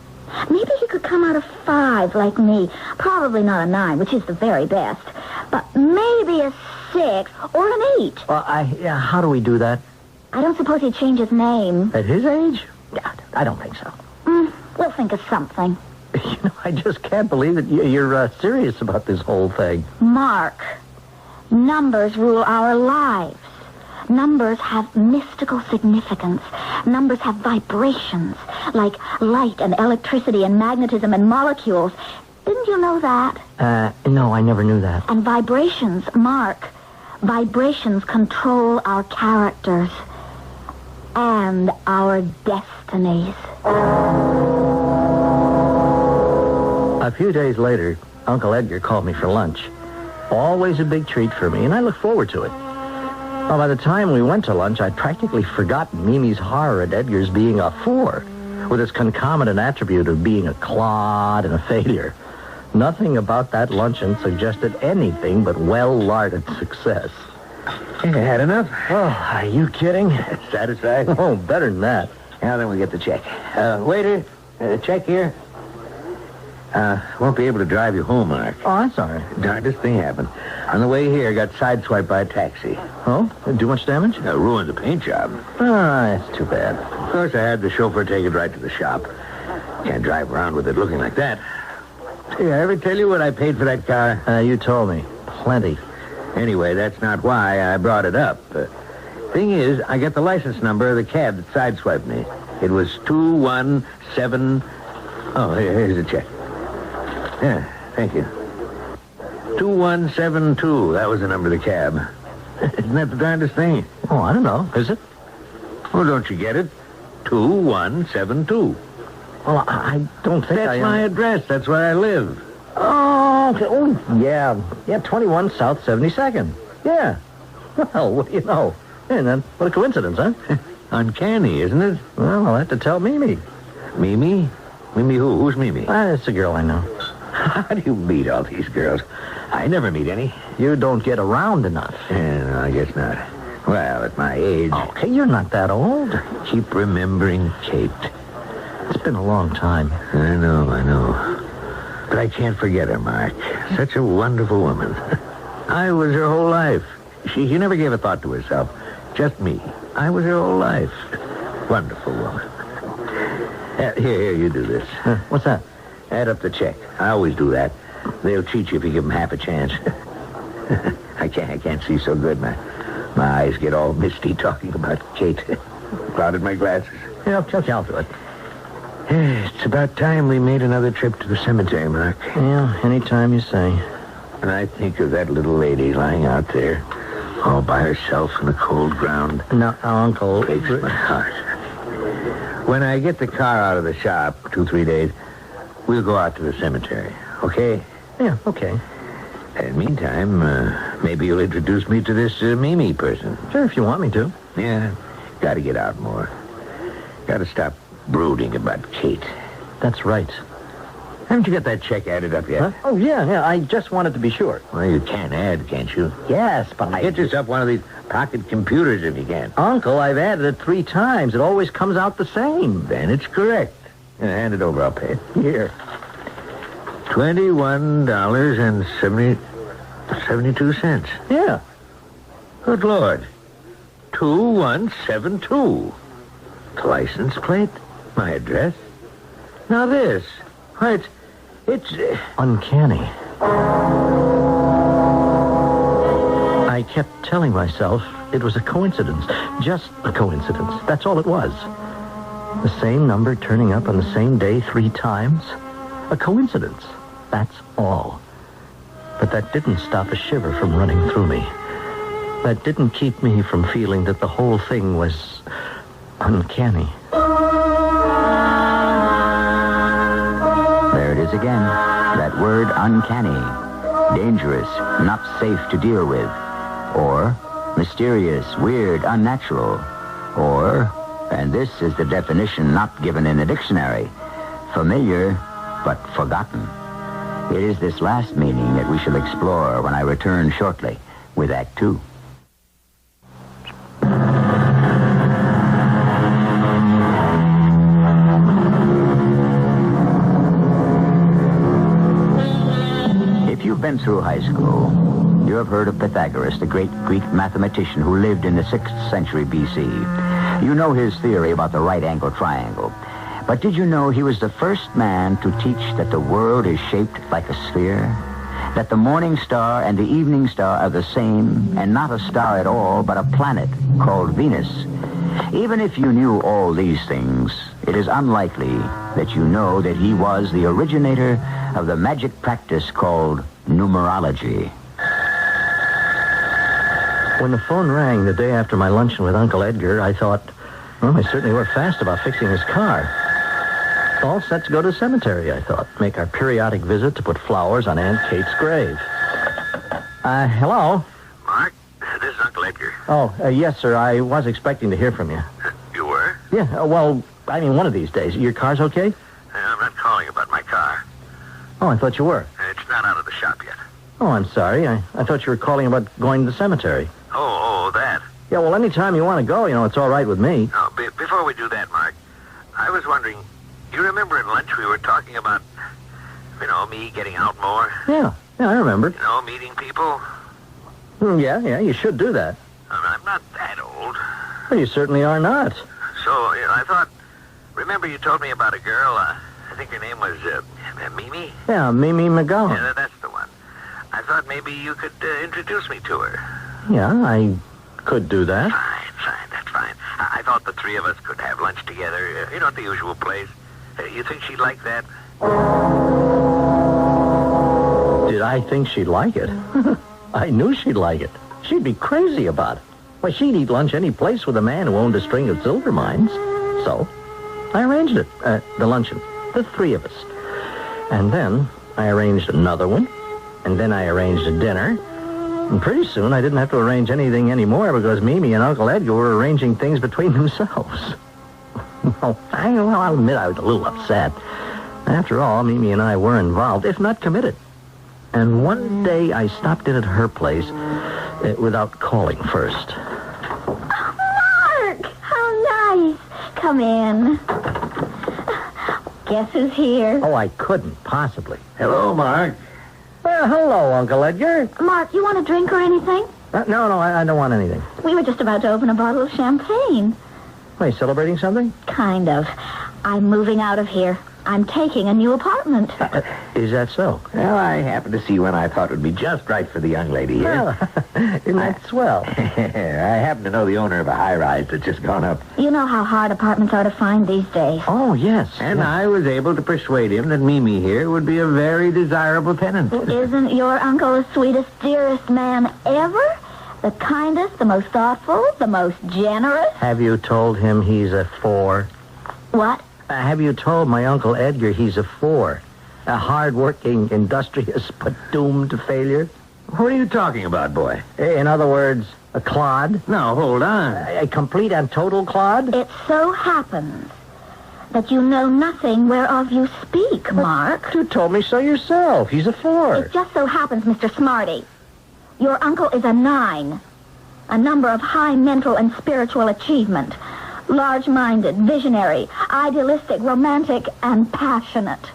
Maybe he could come out of 5 like me. Probably not a 9, which is the very best. But maybe a 6 or an 8. How do we do that? I don't suppose he'd change his name. At his age? I don't think so. We'll think of something. You know, I just can't believe that you're serious about this whole thing. Mark, numbers rule our lives. Numbers have mystical significance. Numbers have vibrations, like light and electricity and magnetism and molecules. Didn't you know that? No, I never knew that. And vibrations, Mark. Vibrations control our characters and our destinies. A few days later, Uncle Edgar called me for lunch. Always a big treat for me, and I look forward to it. Well, by the time we went to lunch, I'd practically forgotten Mimi's horror at Edgar's being a 4, with its concomitant attribute of being a clod and a failure. Nothing about that luncheon suggested anything but well-larded success. You had enough? Oh, are you kidding? Satisfied? Oh, better than that. Now then, we get the check. Waiter, check here. Won't be able to drive you home, Mark. Oh, I'm sorry. Darndest thing happened. On the way here, got sideswiped by a taxi. Oh? Do much damage? Ruined the paint job. That's too bad. Of course, I had the chauffeur take it right to the shop. Can't drive around with it looking like that. Hey, I ever tell you what I paid for that car? You told me. Plenty. Anyway, that's not why I brought it up. Thing is, I got the license number of the cab that sideswiped me. It was 217... Oh, here's the check. Yeah, thank you. 2172, that was the number of the cab. Isn't that the darndest thing? Oh, I don't know. Is it? Well, don't you get it? 2172. Well, I don't think That's my address. That's where I live. Oh, okay. Oh, yeah. Yeah, 21 South 72nd. Yeah. Well, what do you know? And then, what a coincidence, huh? Uncanny, isn't it? Well, I'll have to tell Mimi. Mimi? Mimi who? Who's Mimi? It's a girl I know. How do you meet all these girls? I never meet any. You don't get around enough. Yeah, no, I guess not. Well, at my age... Okay, you're not that old. Keep remembering Kate. It's been a long time. I know. But I can't forget her, Mark. Such a wonderful woman. I was her whole life. She never gave a thought to herself. Just me. I was her whole life. Wonderful woman. Here, you do this. What's that? Add up the check. I always do that. They'll cheat you if you give them half a chance. I can't see so good. My eyes get all misty talking about Kate. Clouded my glasses. Yeah, I'll do it. It's about time we made another trip to the cemetery, Mark. Yeah, anytime you say. And I think of that little lady lying out there, all by herself in the cold ground. No, Uncle. Breaks my heart. When I get the car out of the shop, 2-3 days, we'll go out to the cemetery, okay? Yeah, okay. And meantime, maybe you'll introduce me to this Mimi person. Sure, if you want me to. Yeah, gotta get out more. Gotta stop brooding about Kate. That's right. Haven't you got that check added up yet? Huh? Oh, yeah. I just wanted to be sure. Well, you can add, can't you? Yes, but Get yourself one of these pocket computers if you can. Uncle, I've added it 3 times. It always comes out the same. Then it's correct. Hand it over, I'll pay it. Here. $21.72. Yeah. Good Lord. 2172. The license plate? My address? Now this. Why, it's... Uncanny. I kept telling myself it was a coincidence. Just a coincidence. That's all it was. The same number turning up on the same day 3 times. A coincidence. That's all. But that didn't stop a shiver from running through me. That didn't keep me from feeling that the whole thing was uncanny. There it is again. That word uncanny. Dangerous, not safe to deal with. Or mysterious, weird, unnatural. Or, and this is the definition not given in a dictionary, familiar but forgotten. It is this last meaning that we shall explore when I return shortly with Act 2. If you've been through high school, you have heard of Pythagoras, the great Greek mathematician who lived in the 6th century B.C. You know his theory about the right-angled triangle. But did you know he was the first man to teach that the world is shaped like a sphere? That the morning star and the evening star are the same, and not a star at all, but a planet called Venus. Even if you knew all these things, it is unlikely that you know that he was the originator of the magic practice called numerology. When the phone rang the day after my luncheon with Uncle Edgar, I thought, well, they certainly were fast about fixing his car. All set to go to the cemetery, I thought. Make our periodic visit to put flowers on Aunt Kate's grave. Hello? Mark, this is Uncle Edgar. Oh, yes, sir. I was expecting to hear from you. You were? Yeah, well, I mean, one of these days. Your car's okay? I'm not calling about my car. Oh, I thought you were. It's not out of the shop yet. Oh, I'm sorry. I thought you were calling about going to the cemetery. Oh, that. Yeah, well, anytime you want to go, it's all right with me. Oh, before we do that, Mark, I was wondering, you remember at lunch we were talking about, me getting out more? Yeah, I remember. Meeting people? Yeah, you should do that. I'm not that old. Well, you certainly are not. So, I thought, remember you told me about a girl, I think her name was Mimi? Yeah, Mimi McGowan. Yeah, that's the one. I thought maybe you could introduce me to her. Yeah, I could do that. Fine, that's fine. I thought the three of us could have lunch together, at the usual place. You think she'd like that? Did I think she'd like it? I knew she'd like it. She'd be crazy about it. Why, she'd eat lunch any place with a man who owned a string of silver mines. So, I arranged it, the luncheon, the three of us. And then I arranged another one, and then I arranged a dinner. And pretty soon I didn't have to arrange anything anymore because Mimi and Uncle Edgar were arranging things between themselves. I'll admit I was a little upset. After all, Mimi and I were involved, if not committed. And one day I stopped in at her place without calling first. Oh, Mark! How nice. Come in. Guess who's here? Oh, I couldn't possibly. Hello, Mark. Well, hello, Uncle Edgar. Mark, you want a drink or anything? No, I don't want anything. We were just about to open a bottle of champagne. Are you celebrating something? Kind of. I'm moving out of here. I'm taking a new apartment. Is that so? Well, I happened to see one I thought would be just right for the young lady here. Isn't that swell? I happen to know the owner of a high-rise that's just gone up. You know how hard apartments are to find these days. Oh, yes. And I was able to persuade him that Mimi here would be a very desirable tenant. Isn't your uncle the sweetest, dearest man ever? The kindest, the most thoughtful, the most generous? Have you told him he's a 4? What? Have you told my Uncle Edgar he's a 4? A hard-working, industrious, but doomed to failure? What are you talking about, boy? In other words, a clod? No, hold on. A complete and total clod? It so happens that you know nothing whereof you speak, Mark. You told me so yourself. He's a 4. It just so happens, Mr. Smarty, your uncle is a 9. A number of high mental and spiritual achievement. Large-minded, visionary, idealistic, romantic, and passionate.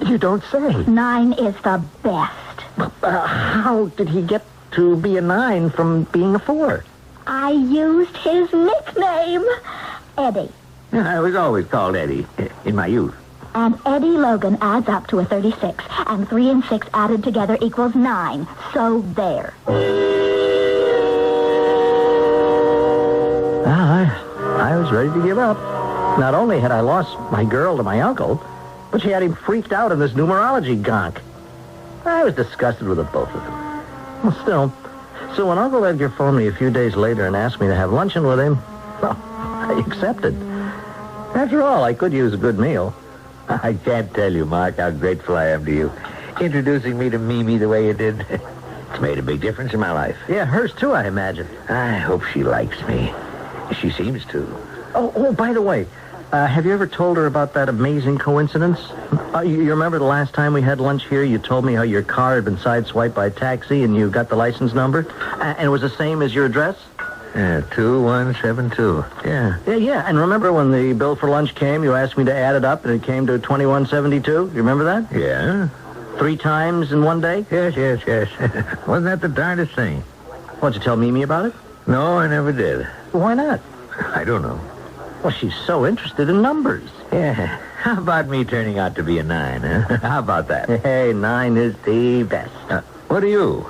You don't say. 9 is the best. How did he get to be a 9 from being a 4? I used his nickname, Eddie. I was always called Eddie in my youth. And Eddie Logan adds up to a 36, and 3 and 6 added together equals 9. So there. I was ready to give up. Not only had I lost my girl to my uncle, but she had him freaked out in this numerology gonk. I was disgusted with the both of them. Well, still, so when Uncle Edgar phoned me a few days later and asked me to have luncheon with him, well, I accepted. After all, I could use a good meal. I can't tell you, Mark, how grateful I am to you. Introducing me to Mimi the way you did. It's made a big difference in my life. Yeah, hers too, I imagine. I hope she likes me. She seems to. Oh, by the way, have you ever told her about that amazing coincidence? You remember the last time we had lunch here, you told me how your car had been sideswiped by a taxi and you got the license number? And it was the same as your address? Yeah, 2172. Yeah. And remember when the bill for lunch came, you asked me to add it up and it came to 2172? You remember that? Yeah. 3 times in one day? Yes. Wasn't that the darndest thing? Why'd you tell Mimi about it? No, I never did. Why not? I don't know. Well, she's so interested in numbers. Yeah. How about me turning out to be a 9, huh? How about that? Hey, 9 is the best. What are you?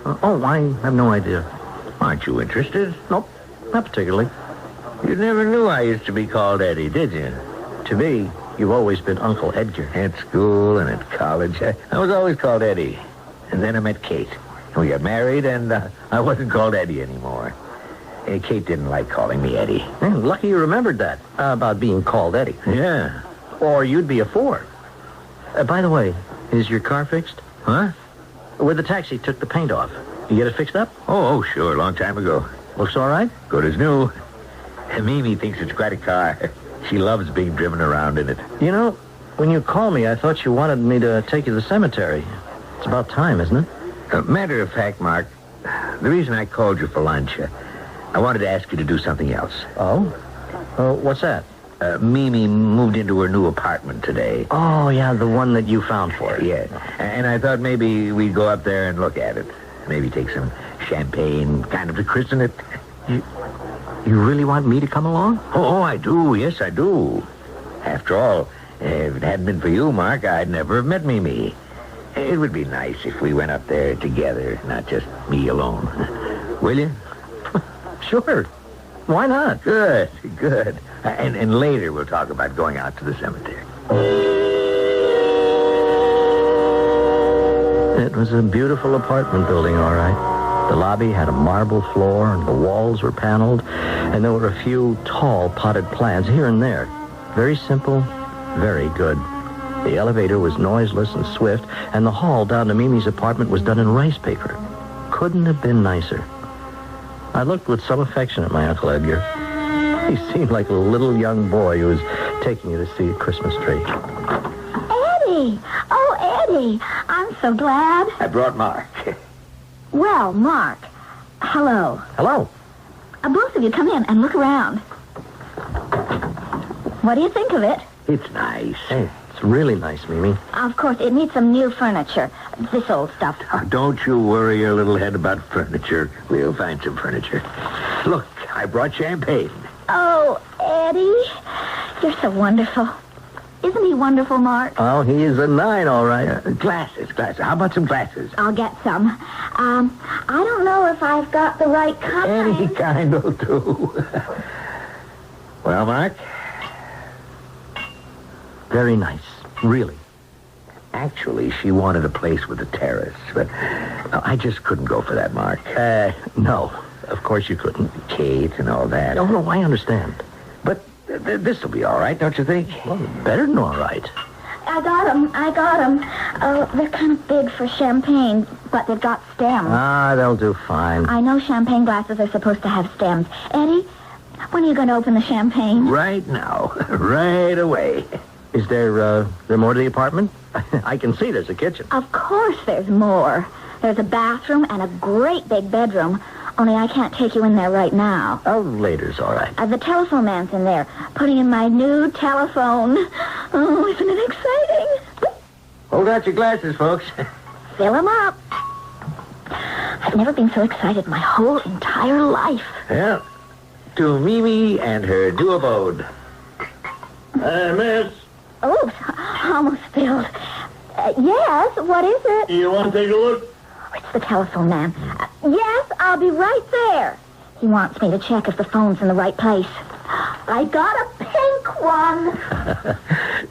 I have no idea. Aren't you interested? Nope, not particularly. You never knew I used to be called Eddie, did you? To me, you've always been Uncle Edgar. At school and at college, I was always called Eddie. And then I met Kate. We got married, and I wasn't called Eddie anymore. Kate didn't like calling me Eddie. Man, lucky you remembered that, about being called Eddie. Yeah. Or you'd be a 4. By the way, is your car fixed? Huh? Where the taxi took the paint off. You get it fixed up? Oh, sure, a long time ago. Looks all right? Good as new. Mimi thinks it's quite a car. She loves being driven around in it. You know, when you called me, I thought you wanted me to take you to the cemetery. It's about time, isn't it? Matter of fact, Mark, the reason I called you for lunch, I wanted to ask you to do something else. Oh? What's that? Mimi moved into her new apartment today. Oh, yeah, the one that you found for her. Yeah. And I thought maybe we'd go up there and look at it. Maybe take some champagne, kind of to christen it. You really want me to come along? Oh, I do. Yes, I do. After all, if it hadn't been for you, Mark, I'd never have met Mimi. It would be nice if we went up there together, not just me alone. Will you? Sure. Why not? Good. And later we'll talk about going out to the cemetery. It was a beautiful apartment building, all right. The lobby had a marble floor, and the walls were paneled, and there were a few tall potted plants here and there. Very simple, very good. The elevator was noiseless and swift, and the hall down to Mimi's apartment was done in rice paper. Couldn't have been nicer. I looked with some affection at my Uncle Edgar. He seemed like a little young boy who was taking you to see a Christmas tree. Eddie! Oh, Eddie! I'm so glad. I brought Mark. Well, Mark, hello. Hello. Both of you come in and look around. What do you think of it? It's nice. Hey, it's really nice, Mimi. Of course, it needs some new furniture. This old stuff. Oh, don't you worry your little head about furniture. We'll find some furniture. Look, I brought champagne. Oh, Eddie, you're so wonderful. Isn't he wonderful, Mark? Oh, he is a 9, all right. Glasses. How about some glasses? I'll get some. I don't know if I've got the right kind. Any kind will do. Well, Mark? Very nice, really. Actually, she wanted a place with a terrace, but I just couldn't go for that, Mark. No, of course you couldn't. Kate and all that. No, I understand. But this will be all right, don't you think? Well, better than all right. I got them. Oh, they're kind of big for champagne, but they've got stems. They'll do fine. I know champagne glasses are supposed to have stems. Eddie, when are you going to open the champagne? Right now. Right away. Is there more to the apartment? I can see there's a kitchen. Of course there's more. There's a bathroom and a great big bedroom. Only I can't take you in there right now. Oh, later's all right. The telephone man's in there, putting in my new telephone. Oh, isn't it exciting? Hold out your glasses, folks. Fill them up. I've never been so excited my whole entire life. Yeah. To Mimi and her new abode. Miss. Oops, almost spilled. Yes, what is it? You want to take a look? It's the telephone man. Yes, I'll be right there. He wants me to check if the phone's in the right place. I got a pink one.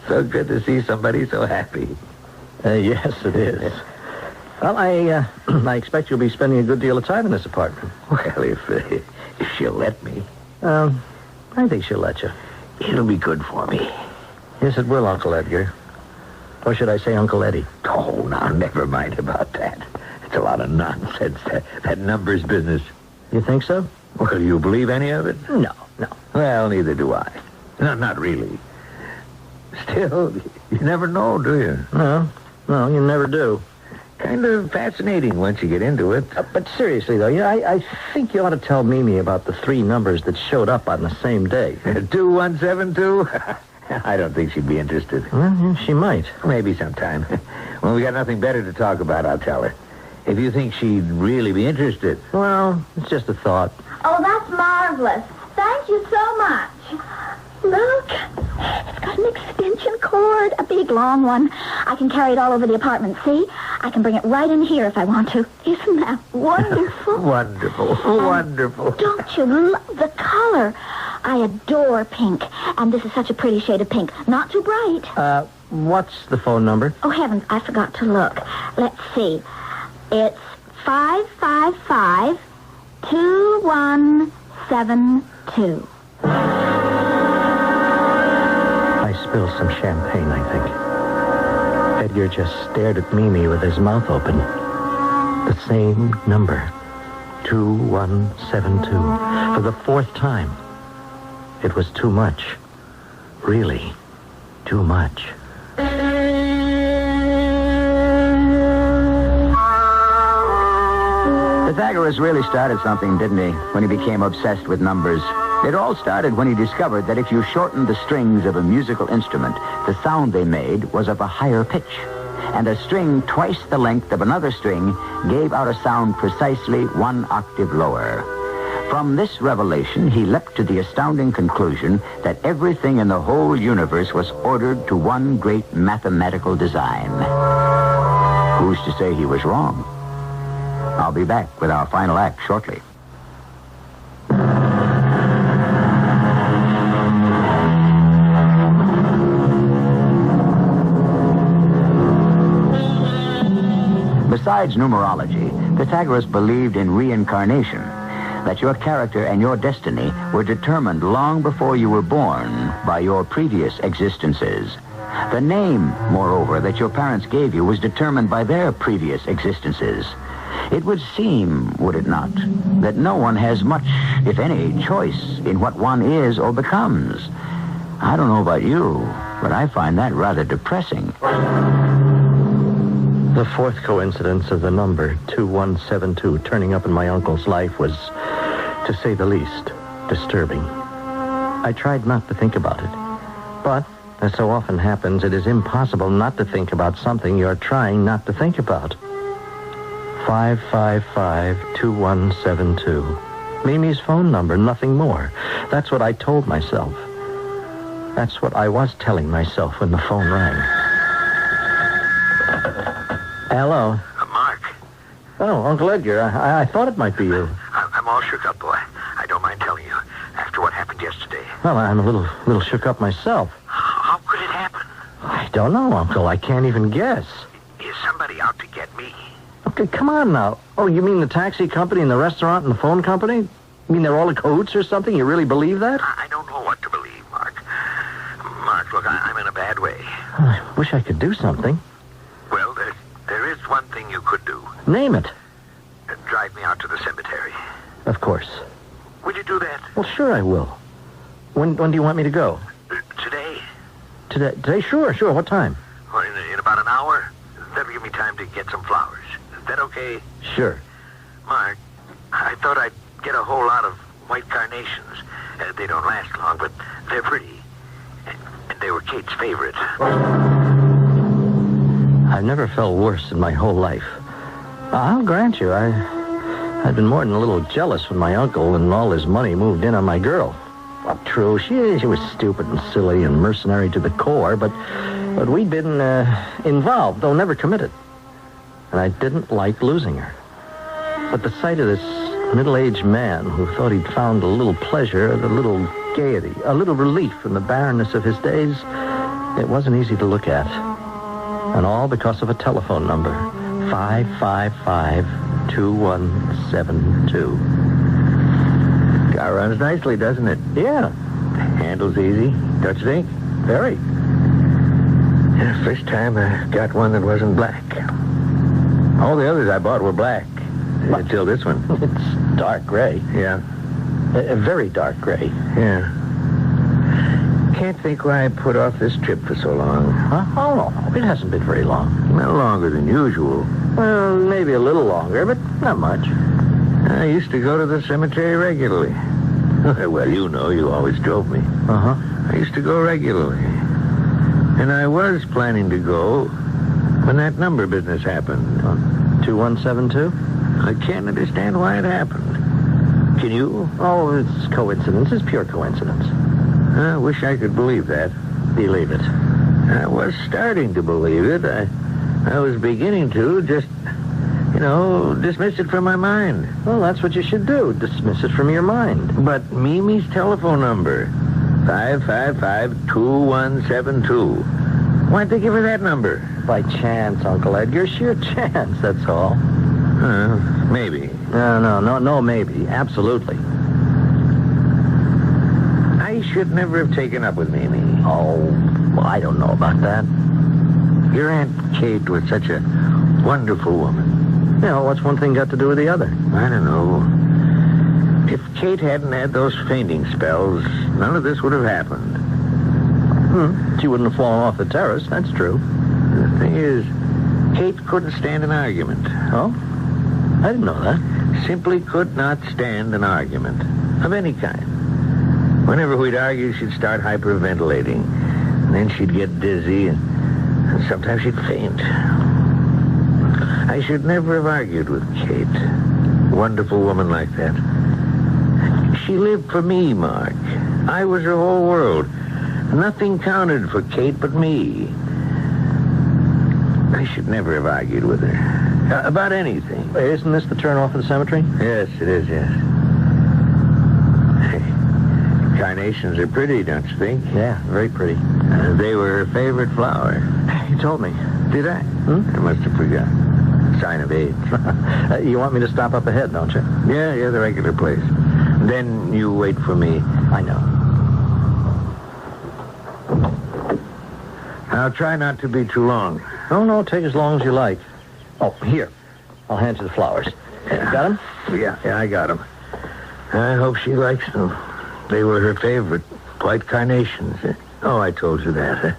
So good to see somebody so happy. Yes, it is. Well, I expect you'll be spending a good deal of time in this apartment. Well, if she'll let me. I think she'll let you. It'll be good for me. Yes, it will, Uncle Edgar. Or should I say Uncle Eddie? Oh, now, never mind about that. It's a lot of nonsense, that numbers business. You think so? Well, you believe any of it? No. Well, neither do I. No, not really. Still, you never know, do you? No, you never do. Kind of fascinating once you get into it. But seriously, though, I think you ought to tell Mimi about the 3 numbers that showed up on the same day. 2172? I don't think she'd be interested. Well, she might. Maybe sometime. When we got nothing better to talk about, I'll tell her. If you think she'd really be interested. Well, it's just a thought. Oh, that's marvelous. Thank you so much. Look, it's got an extension cord, a big, long one. I can carry it all over the apartment, see? I can bring it right in here if I want to. Isn't that wonderful? Wonderful. Don't you love the color? I adore pink, and this is such a pretty shade of pink. Not too bright. What's the phone number? Oh, heavens, I forgot to look. Let's see. It's 555-2172. I spilled some champagne, I think. Edgar just stared at Mimi with his mouth open. The same number. 2172. For the fourth time. It was too much. Really, too much. Pythagoras really started something, didn't he, when he became obsessed with numbers? It all started when he discovered that if you shortened the strings of a musical instrument, the sound they made was of a higher pitch. And a string twice the length of another string gave out a sound precisely 1 octave lower. From this revelation, he leapt to the astounding conclusion that everything in the whole universe was ordered to one great mathematical design. Who's to say he was wrong? I'll be back with our final act shortly. Besides numerology, Pythagoras believed in reincarnation, that your character and your destiny were determined long before you were born by your previous existences. The name, moreover, that your parents gave you was determined by their previous existences. It would seem, would it not, that no one has much, if any, choice in what one is or becomes. I don't know about you, but I find that rather depressing. The fourth coincidence of the number 2172 turning up in my uncle's life was, to say the least, disturbing. I tried not to think about it, but, as so often happens, it is impossible not to think about something you're trying not to think about. 555-2172. Mimi's phone number, nothing more. That's what I told myself. That's what I was telling myself when the phone rang. Hello. Mark. Oh, Uncle Edgar, I thought it might be you. I'm all shook up, boy. I don't mind telling you, after what happened yesterday. Well, I'm a little shook up myself. How could it happen? I don't know, Uncle. I can't even guess. Is somebody out to get me? Okay, come on now. Oh, you mean the taxi company and the restaurant and the phone company? You mean they're all in cahoots or something? You really believe that? I don't know what to believe, Mark. Mark, look, I'm in a bad way. I wish I could do something. Well, there is one thing you could do. Name it. Drive me out to the cemetery. Of course. Will you do that? Well, sure I will. When do you want me to go? Today. Today? Sure. What time? Well, in about an hour. That'll give me time to get some flowers. Is that okay? Sure. Mark, I thought I'd get a whole lot of white carnations. They don't last long, but they're pretty. And they were Kate's favorite. I've never felt worse in my whole life. I'll grant you, I'd been more than a little jealous when my uncle and all his money moved in on my girl. Well, true, she was stupid and silly and mercenary to the core, but we'd been involved, though never committed. And I didn't like losing her. But the sight of this middle-aged man who thought he'd found a little pleasure, a little gaiety, a little relief from the barrenness of his days, it wasn't easy to look at. And all because of a telephone number, 555-2172. Car runs nicely, doesn't it? Yeah. Handles easy, don't you think? Very. Yeah, first time I got one that wasn't black. All the others I bought were black. Until this one. It's dark gray. Yeah. A very dark gray. Yeah. Can't think why I put off this trip for so long. Huh? Oh, no. It hasn't been very long. Well, longer than usual. Well, maybe a little longer, but not much. I used to go to the cemetery regularly. Well, you know, you always drove me. Uh-huh. I used to go regularly. And I was planning to go when that number business happened. 2172? I can't understand why it happened. Can you? Oh, it's coincidence. It's pure coincidence. I wish I could believe that. Believe it. I was starting to believe it. I was beginning to just, dismiss it from my mind. Well, that's what you should do. Dismiss it from your mind. But Mimi's telephone number, 555-2172. Why'd they give her that number? By chance, Uncle Edgar. Sheer chance, that's all. Maybe. No, maybe. Absolutely. I should never have taken up with Mimi. Oh, well, I don't know about that. Your Aunt Kate was such a wonderful woman. Yeah, what's one thing got to do with the other? I don't know. If Kate hadn't had those fainting spells, none of this would have happened. She wouldn't have fallen off the terrace, that's true. The thing is, Kate couldn't stand an argument. Oh? I didn't know that. Simply could not stand an argument of any kind. Whenever we'd argue, she'd start hyperventilating. And then she'd get dizzy, and sometimes she'd faint. I should never have argued with Kate. Wonderful woman like that. She lived for me, Mark. I was her whole world. Nothing counted for Kate but me. I should never have argued with her. About anything. Wait, isn't this the turn off of the cemetery? Yes, it is, yes. Hey, carnations are pretty, don't you think? Yeah, very pretty. They were her favorite flower. You told me. Did I? I must have forgotten. Sign of age. You want me to stop up ahead, don't you? Yeah, the regular place. Then you wait for me. I know. I'll try not to be too long. Oh, no, take as long as you like. Oh, here. I'll hand you the flowers. Yeah. Got them? Yeah, I got them. I hope she likes them. They were her favorite. White carnations. Oh, I told you that.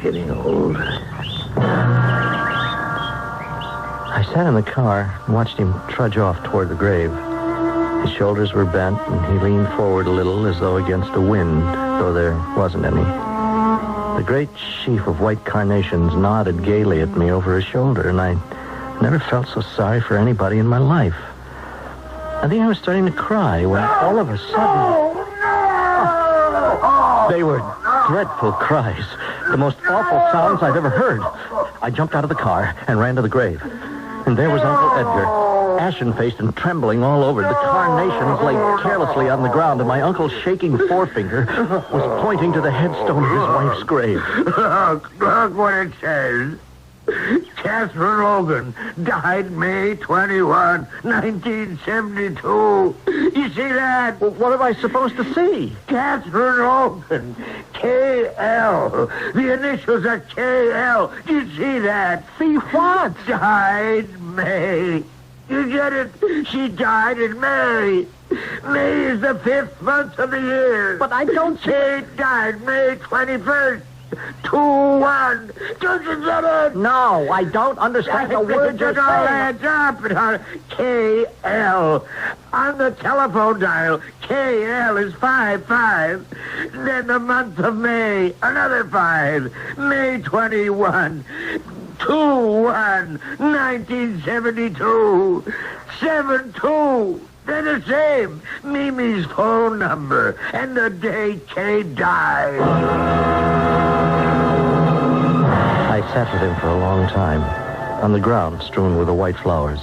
Getting old. I sat in the car and watched him trudge off toward the grave. His shoulders were bent, and he leaned forward a little as though against a wind, though there wasn't any. The great sheaf of white carnations nodded gaily at me over his shoulder, and I never felt so sorry for anybody in my life. I think I was starting to cry when all of a sudden... They were dreadful cries, the most awful sounds I've ever heard. I jumped out of the car and ran to the grave. And there was Uncle Edgar, ashen-faced and trembling all over. The carnations lay carelessly on the ground, and my uncle's shaking forefinger was pointing to the headstone of his wife's grave. Look what it says. Catherine Logan died May 21, 1972. You see that? Well, what am I supposed to see? Catherine Logan. K.L. The initials are K.L. You see that? See what? Died May. You get it? She died in May. May is the 5th month of the year. But I don't... Kate died May 21st. 2-1. Don't you get it? No, I don't understand the word you're saying. It all adds up. K.L. On the telephone dial, K.L. is 5-5. Then the month of May, another 5. May 21. 2-1. 1972. 7-2. They're the same. Mimi's phone number and the day Kay died. I sat with him for a long time, on the ground strewn with the white flowers.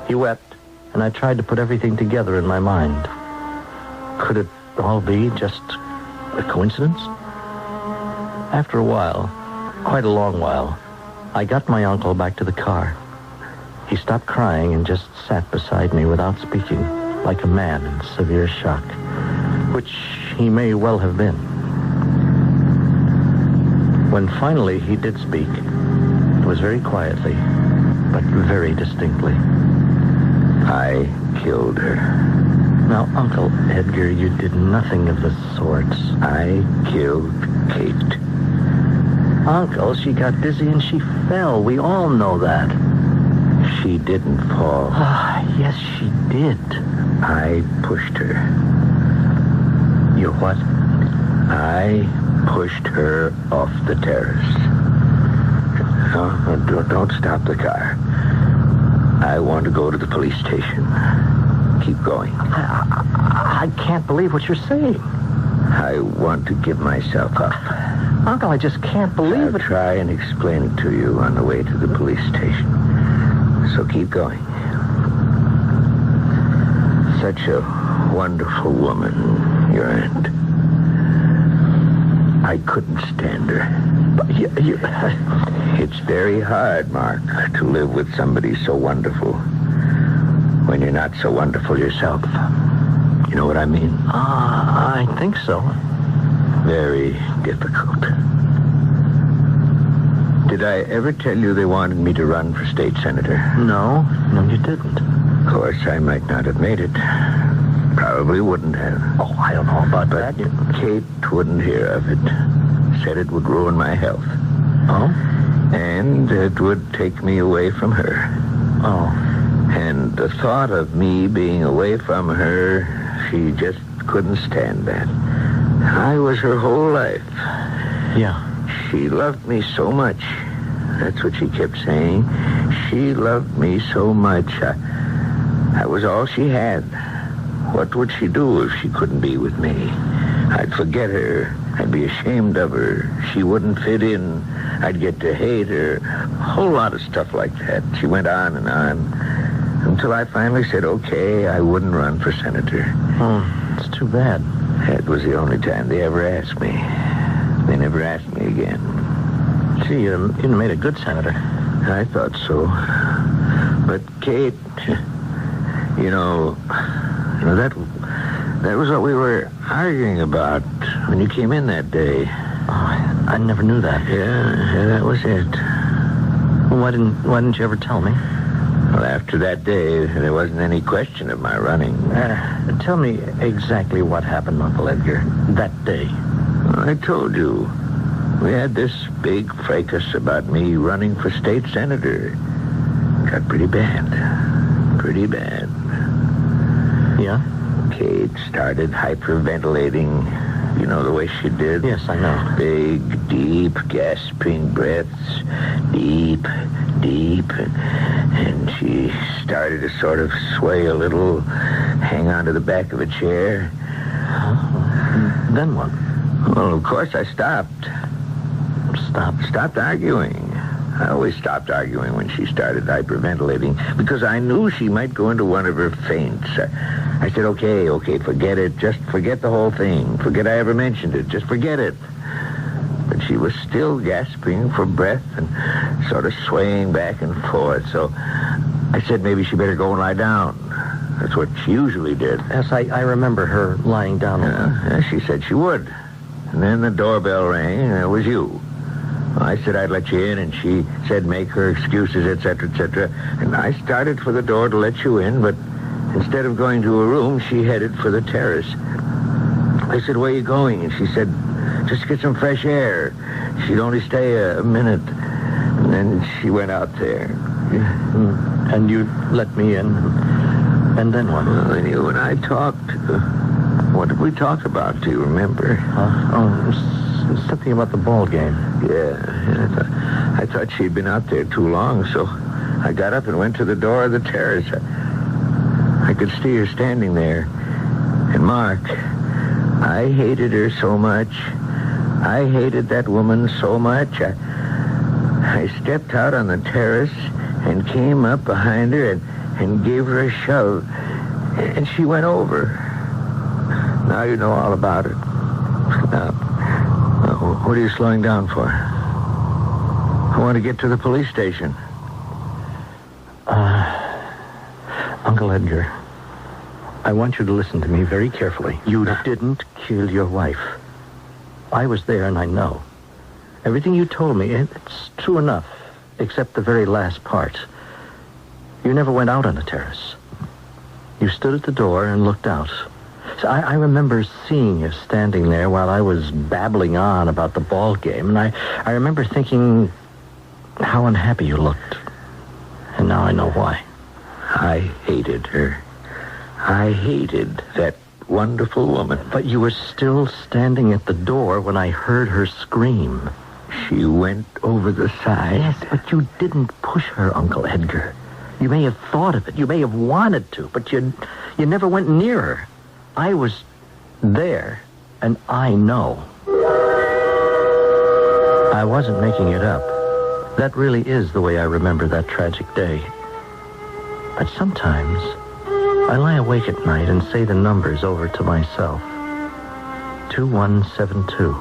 He wept, and I tried to put everything together in my mind. Could it all be just a coincidence? After a while, quite a long while, I got my uncle back to the car. He stopped crying and just sat beside me without speaking, like a man in severe shock, which he may well have been. When finally he did speak, it was very quietly, but very distinctly. I killed her. Now, Uncle Edgar, you did nothing of the sorts. I killed Kate. Uncle, she got dizzy and she fell. We all know that. She didn't fall. Yes, she did. I pushed her. You what? I pushed her off the terrace. No, don't stop the car. I want to go to the police station. Keep going. I can't believe what you're saying. I want to give myself up. Uncle, I just can't believe it. I'll try and explain it to you on the way to the police station. So keep going. Such a wonderful woman, your aunt. I couldn't stand her. But it's very hard, Mark, to live with somebody so wonderful when you're not so wonderful yourself. You know what I mean? I think so. Very difficult. Did I ever tell you they wanted me to run for state senator? No, you didn't. Of course, I might not have made it. Probably wouldn't have. Oh, I don't know about But that. Kate wouldn't hear of it. Said it would ruin my health. Oh? And it would take me away from her. Oh. And the thought of me being away from her, she just couldn't stand that. I was her whole life. Yeah. She loved me so much. That's what she kept saying. She loved me so much. I was all she had. What would she do if she couldn't be with me? I'd forget her. I'd be ashamed of her. She wouldn't fit in. I'd get to hate her. A whole lot of stuff like that. She went on and on. Until I finally said, okay, I wouldn't run for senator. Oh, it's too bad. That was the only time they ever asked me. They never asked me again. Gee, you made a good senator. I thought so. But Kate, that was what we were arguing about when you came in that day. Oh, I never knew that. Yeah, that was it. Well, why didn't you ever tell me? Well, after that day, there wasn't any question of my running. Tell me exactly what happened, Uncle Edgar, that day. Well, I told you. We had this big fracas about me running for state senator. Got pretty bad. Pretty bad. Yeah? Kate started hyperventilating. You know the way she did? Yes, I know. Big, deep, gasping breaths. Deep, deep. And she started to sort of sway a little, hang onto the back of a chair. Then what? Well, of course, I stopped. Stopped arguing. I always stopped arguing when she started hyperventilating because I knew she might go into one of her faints. I said, okay, forget it. Just forget the whole thing. Forget I ever mentioned it. Just forget it. But she was still gasping for breath and sort of swaying back and forth. So I said maybe she better go and lie down. That's what she usually did. Yes, I remember her lying down. Yeah, she said she would. And then the doorbell rang, and it was you. I said I'd let you in, and she said make her excuses, etc., etc. And I started for the door to let you in, but instead of going to her room, she headed for the terrace. I said, where are you going? And she said, just get some fresh air. She'd only stay a minute. And then she went out there. And you let me in. And then what? Well, and you and I talked. What did we talk about? Do you remember? Something about the ball game. Yeah. I thought she'd been out there too long, so I got up and went to the door of the terrace. I could see her standing there. And Mark, I hated her so much. I hated that woman so much. I stepped out on the terrace and came up behind her and gave her a shove. And she went over. Now you know all about it. Now, what are you slowing down for? I want to get to the police station. Uncle Edgar, I want you to listen to me very carefully. You didn't kill your wife. I was there and I know. Everything you told me, it's true enough, except the very last part. You never went out on the terrace. You stood at the door and looked out. So I remember seeing you standing there while I was babbling on about the ball game, and I remember thinking how unhappy you looked. And now I know why. I hated her. I hated that wonderful woman. But you were still standing at the door when I heard her scream. She went over the side. Yes, but you didn't push her, Uncle Edgar. You may have thought of it. You may have wanted to, but you never went near her. I was there, and I know. I wasn't making it up. That really is the way I remember that tragic day. But sometimes I lie awake at night and say the numbers over to myself. 2172.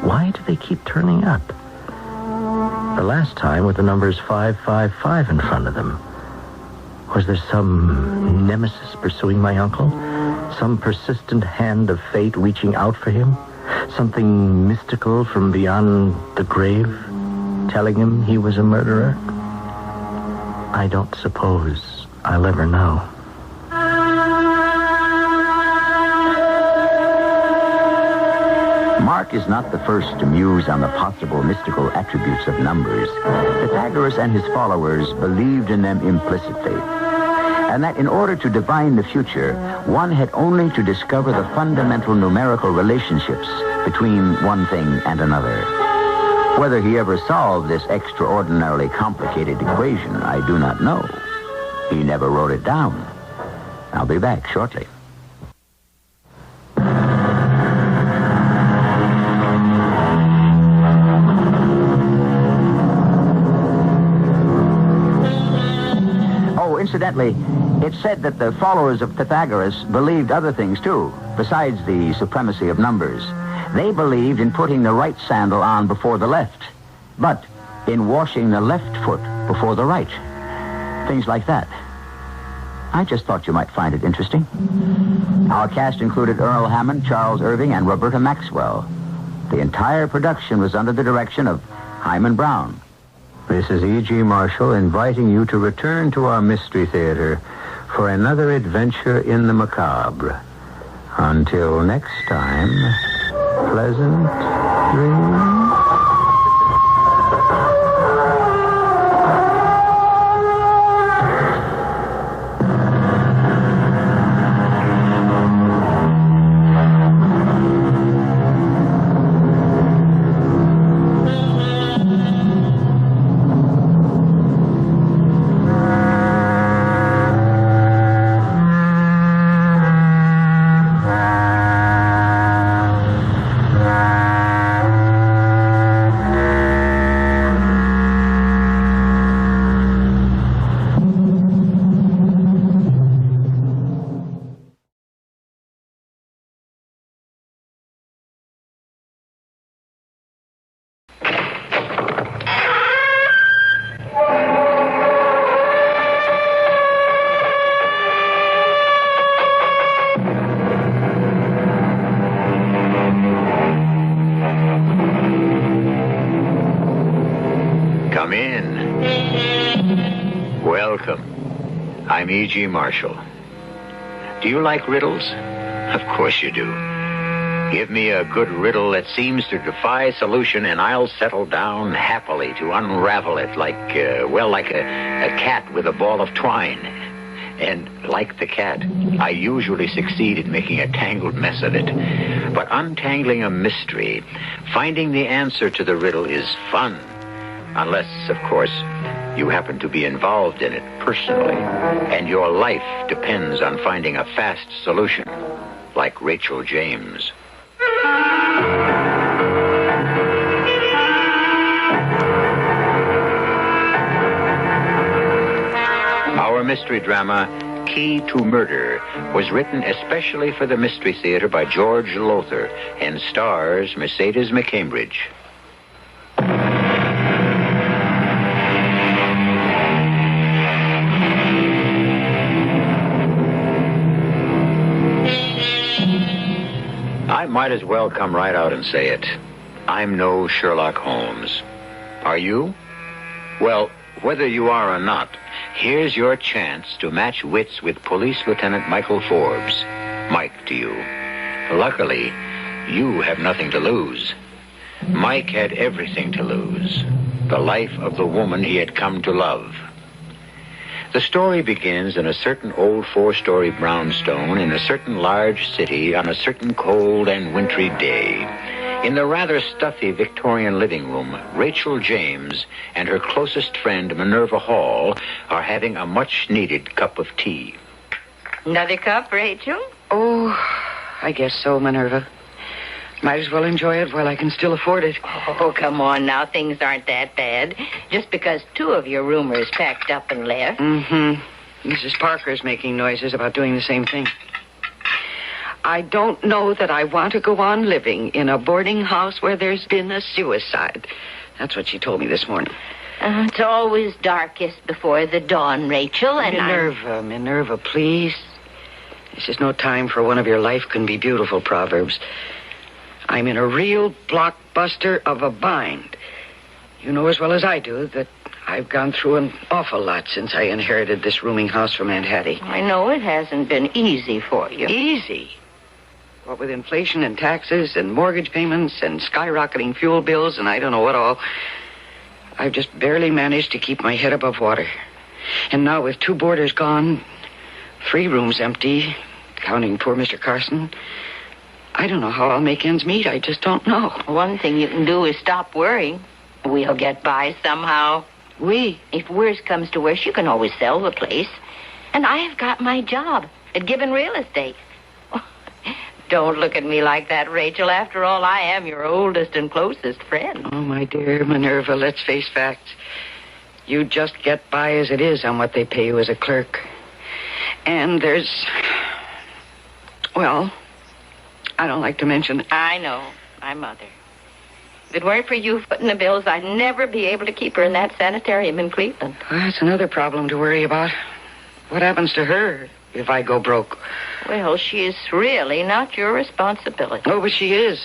Why do they keep turning up? The last time with the numbers 555 in front of them. Was there some nemesis pursuing my uncle? Some persistent hand of fate reaching out for him? Something mystical from beyond the grave? telling him he was a murderer? I don't suppose I'll ever know. Mark is not the first to muse on the possible mystical attributes of numbers. Pythagoras and his followers believed in them implicitly, and that in order to divine the future, one had only to discover the fundamental numerical relationships between one thing and another. Whether he ever solved this extraordinarily complicated equation, I do not know. He never wrote it down. I'll be back shortly. Incidentally, it's said that the followers of Pythagoras believed other things, too, besides the supremacy of numbers. They believed in putting the right sandal on before the left, but in washing the left foot before the right. Things like that. I just thought you might find it interesting. Our cast included Earl Hammond, Charles Irving, and Roberta Maxwell. The entire production was under the direction of Hyman Brown. This is E.G. Marshall inviting you to return to our Mystery Theater for another adventure in the macabre. Until next time, pleasant dreams. Come in. Welcome. I'm E.G. Marshall. Do you like riddles? Of course you do. Give me a good riddle that seems to defy solution, and I'll settle down happily to unravel it like a cat with a ball of twine. And like the cat, I usually succeed in making a tangled mess of it. But untangling a mystery, finding the answer to the riddle is fun. Unless, of course, you happen to be involved in it personally, and your life depends on finding a fast solution, like Rachel James. Our mystery drama, Key to Murder, was written especially for the Mystery Theater by George Lothar and stars Mercedes McCambridge. I might as well come right out and say it. I'm no Sherlock Holmes. Are you? Well, whether you are or not, here's your chance to match wits with Police Lieutenant Michael Forbes. Mike to you. Luckily, you have nothing to lose. Mike had everything to lose. The life of the woman he had come to love. The story begins in a certain old 4-story brownstone in a certain large city on a certain cold and wintry day. In the rather stuffy Victorian living room, Rachel James and her closest friend, Minerva Hall, are having a much-needed cup of tea. Another cup, Rachel? Oh, I guess so, Minerva. Might as well enjoy it while I can still afford it. Oh, come on now. Things aren't that bad. Just because 2 of your roomers packed up and left. Mm-hmm. Mrs. Parker's making noises about doing the same thing. I don't know that I want to go on living in a boarding house where there's been a suicide. That's what she told me this morning. It's always darkest before the dawn, Rachel, and Minerva, please. This is no time for one of your life can be beautiful proverbs. I'm in a real blockbuster of a bind. You know as well as I do that I've gone through an awful lot since I inherited this rooming house from Aunt Hattie. I know it hasn't been easy for you. Easy? What with inflation and taxes and mortgage payments and skyrocketing fuel bills and I don't know what all, I've just barely managed to keep my head above water. And now with 2 boarders gone, 3 rooms empty, counting poor Mr. Carson, I don't know how I'll make ends meet. I just don't know. One thing you can do is stop worrying. We'll get by somehow. If worse comes to worse, you can always sell the place. And I have got my job at Gibbon Real Estate. Oh, don't look at me like that, Rachel. After all, I am your oldest and closest friend. Oh, my dear Minerva, let's face facts. You just get by as it is on what they pay you as a clerk. And there's... well, I don't like to mention... I know. My mother. If it weren't for you footing the bills, I'd never be able to keep her in that sanitarium in Cleveland. That's another problem to worry about. What happens to her if I go broke? Well, she is really not your responsibility. Oh, but she is.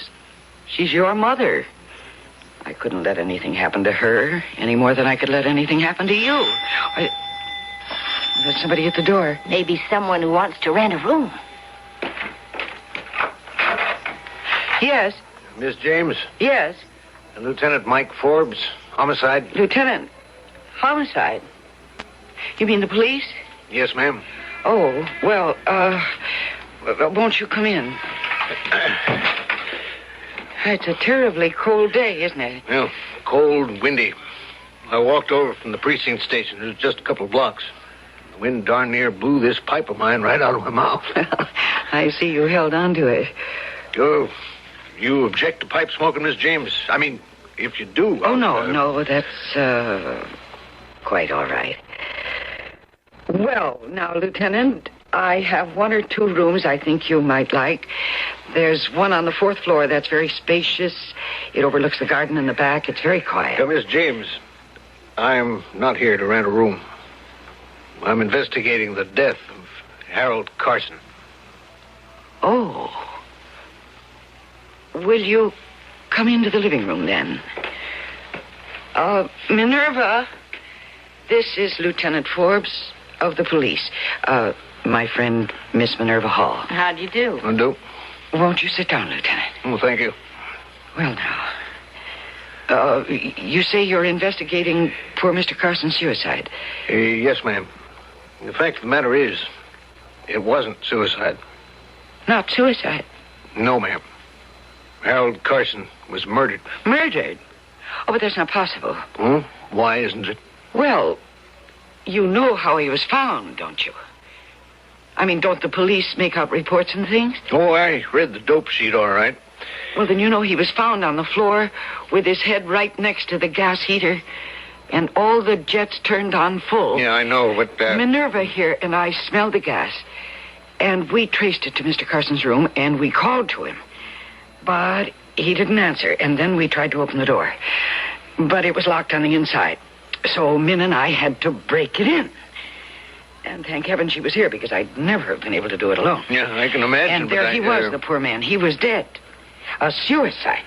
She's your mother. I couldn't let anything happen to her any more than I could let anything happen to you. There's somebody at the door. Maybe someone who wants to rent a room. Yes. Miss James? Yes. Lieutenant Mike Forbes, homicide. Lieutenant, homicide? You mean the police? Yes, ma'am. Oh, well, won't you come in? It's a terribly cold day, isn't it? Well, cold and windy. I walked over from the precinct station. It was just a couple of blocks. The wind darn near blew this pipe of mine right out of my mouth. I see you held on to it. You object to pipe smoking, Miss James? I mean, if you do... Oh, no, that's, quite all right. Well, now, Lieutenant, I have 1 or 2 rooms I think you might like. There's one on the 4th floor that's very spacious. It overlooks the garden in the back. It's very quiet. Miss James, I'm not here to rent a room. I'm investigating the death of Harold Carson. Oh. Will you come into the living room, then? Minerva, this is Lieutenant Forbes of the police. My friend, Miss Minerva Hall. How do you do? I do. Won't you sit down, Lieutenant? Oh, thank you. Well, now, you say you're investigating poor Mr. Carson's suicide? Yes, ma'am. The fact of the matter is, it wasn't suicide. Not suicide? No, ma'am. Harold Carson was murdered. Murdered? Oh, but that's not possible. Hmm? Why isn't it? Well, you know how he was found, don't you? I mean, don't the police make out reports and things? Oh, I read the dope sheet all right. Well, then you know he was found on the floor with his head right next to the gas heater and all the jets turned on full. Yeah, I know, but... Minerva here and I smelled the gas, and we traced it to Mr. Carson's room, and we called to him. But he didn't answer, and then we tried to open the door. But it was locked on the inside. So Min and I had to break it in. And thank heaven she was here, because I'd never have been able to do it alone. Yeah, I can imagine. And there he was, the poor man. He was dead. A suicide.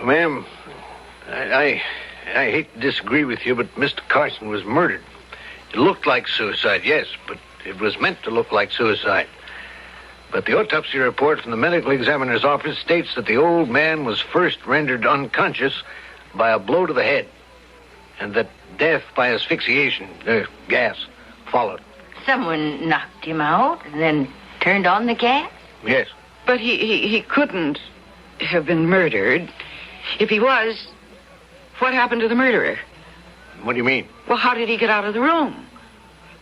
Ma'am, I hate to disagree with you, but Mr. Carson was murdered. It looked like suicide, yes, but it was meant to look like suicide. But the autopsy report from the medical examiner's office states that the old man was first rendered unconscious by a blow to the head, and that death by asphyxiation, gas, followed. Someone knocked him out and then turned on the gas? Yes. But he couldn't have been murdered. If he was, what happened to the murderer? What do you mean? Well, how did he get out of the room?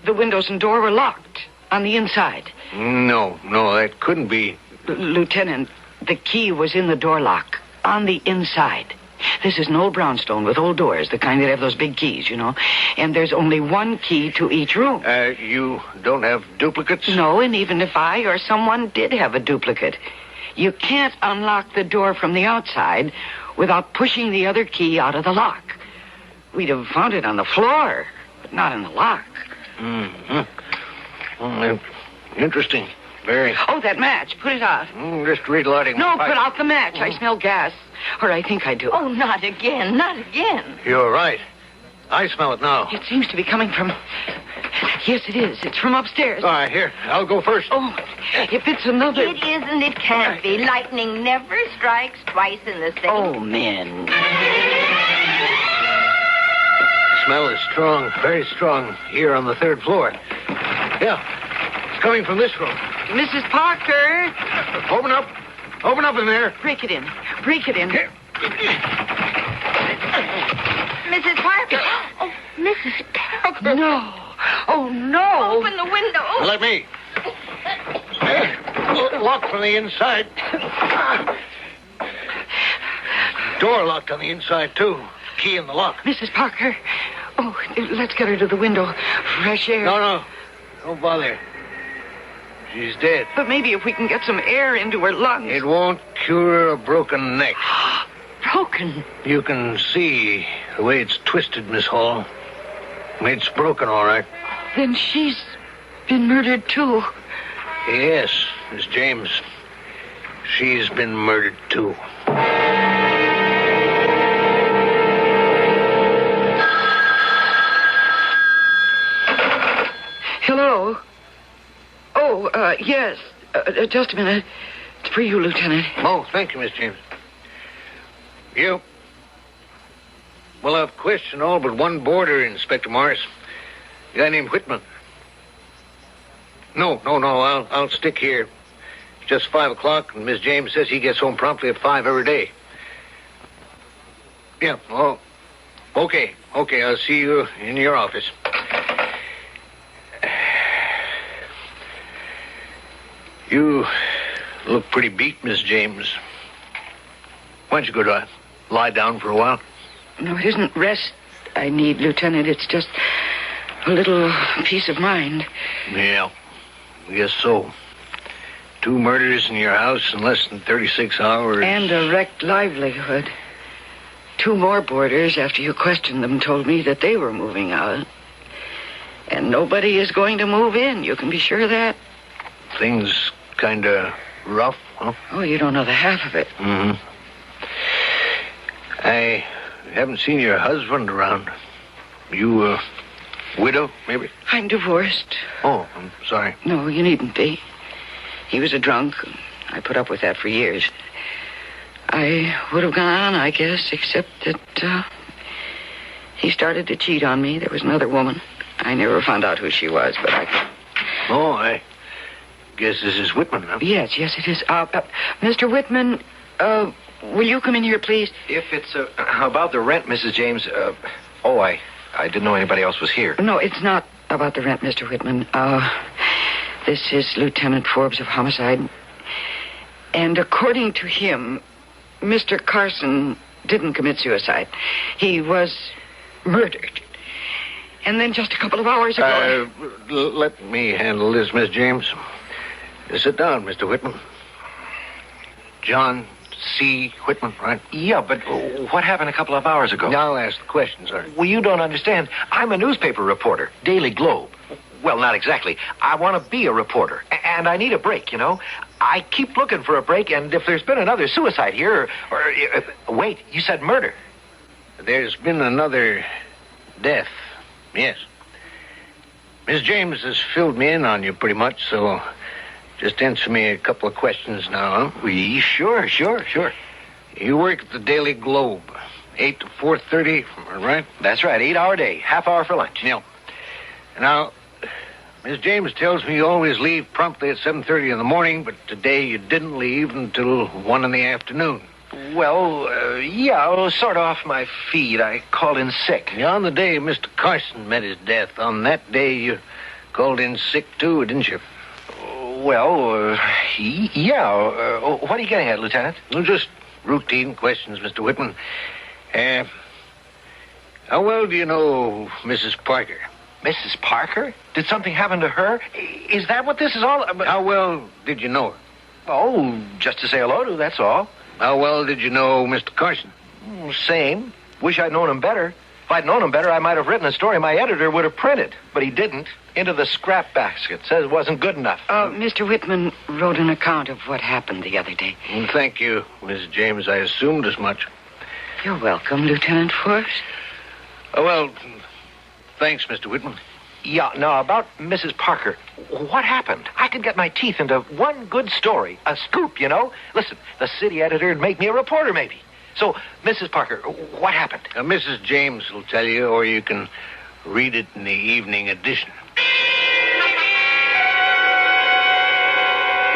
The windows and door were locked on the inside. No, that couldn't be. Lieutenant, the key was in the door lock on the inside. This is an old brownstone with old doors, the kind that have those big keys, you know. And there's only one key to each room. You don't have duplicates? No, and even if I or someone did have a duplicate, you can't unlock the door from the outside without pushing the other key out of the lock. We'd have found it on the floor, but not in the lock. Mm-hmm. Well, interesting. Very. Oh, that match. Put it out. Just relighting. No, my pipe. put out the match. I smell gas. Or I think I do. Oh, not again. Not again. You're right. I smell it now. It seems to be coming from... Yes, it is. It's from upstairs. All right, here. I'll go first. Oh, if it's another... It isn't. It can't be. Lightning never strikes twice in the same... Oh, men. The smell is strong, very strong, here on the 3rd floor. Yeah, it's coming from this room. Mrs. Parker. Open up. Open up in there. Break it in. Break it in. Here. Mrs. Parker. Oh, Mrs. Parker. No. Oh, no. Open the window. Let me. Locked from the inside. Door locked on the inside, too. Key in the lock. Mrs. Parker. Oh, let's get her to the window. Fresh air. No. Don't bother. She's dead. But maybe if we can get some air into her lungs. It won't cure a broken neck. Broken? You can see the way it's twisted, Miss Hall. It's broken, all right. Then she's been murdered, too. Yes, Miss James. She's been murdered, too. Hello? Oh, yes. Just a minute. It's for you, Lieutenant. Oh, thank you, Miss James. You? Well, I've questioned all but one boarder, Inspector Morris. A guy named Whitman. No. I'll stick here. It's just 5 o'clock, and Miss James says he gets home promptly at 5 every day. Yeah, well, okay. I'll see you in your office. You look pretty beat, Miss James. Why don't you go to lie down for a while? No, it isn't rest I need, Lieutenant. It's just a little peace of mind. Yeah, I guess so. 2 murders in your house in less than 36 hours. And a wrecked livelihood. 2 more boarders, after you questioned them, told me that they were moving out. And nobody is going to move in. You can be sure of that. Things kind of rough, huh? Oh, you don't know the half of it. Mm-hmm. I haven't seen your husband around. You a widow, maybe? I'm divorced. Oh, I'm sorry. No, you needn't be. He was a drunk. I put up with that for years. I would have gone on, I guess, except that he started to cheat on me. There was another woman. I never found out who she was, but I could... Oh, I guess this is Whitman, huh? Yes, it is. Mr. Whitman, will you come in here, please? If it's about the rent, Mrs. James, I didn't know anybody else was here. No, it's not about the rent, Mr. Whitman. This is Lieutenant Forbes of Homicide. And according to him, Mr. Carson didn't commit suicide. He was murdered. And then just a couple of hours ago... Let me handle this, Miss James. Sit down, Mr. Whitman. John C. Whitman, right? Yeah, but what happened a couple of hours ago? I'll ask the question, sir. Well, you don't understand. I'm a newspaper reporter, Daily Globe. Well, not exactly. I want to be a reporter, and I need a break, you know. I keep looking for a break, and if there's been another suicide here, wait, you said murder. There's been another death, yes. Miss James has filled me in on you pretty much, so just answer me a couple of questions now, huh? Sure. You work at the Daily Globe, 8 to 4:30, right? That's right, 8-hour day, half hour for lunch. Yeah. Now, Miss James tells me you always leave promptly at 7:30 in the morning, but today you didn't leave until 1 in the afternoon. Well, I was sort of off my feet. I called in sick. Yeah, on the day Mr. Carson met his death, on that day you called in sick too, didn't you? What are you getting at, Lieutenant? Well, just routine questions, Mr. Whitman. How well do you know Mrs. Parker? Mrs. Parker? Did something happen to her? Is that what this is all about? How well did you know her? Oh, just to say hello to, that's all. How well did you know Mr. Carson? Same. Wish I'd known him better. If I'd known him better, I might have written a story my editor would have printed. But he didn't. Into the scrap basket. Says it wasn't good enough. Mr. Whitman wrote an account of what happened the other day. Thank you, Miss James. I assumed as much. You're welcome, Lieutenant Forbes. Well, thanks, Mr. Whitman. Yeah, now, about Mrs. Parker. What happened? I could get my teeth into one good story. A scoop, you know? Listen, the city editor would make me a reporter, maybe. So, Mrs. Parker, what happened? Mrs. James will tell you, or you can read it in the evening edition.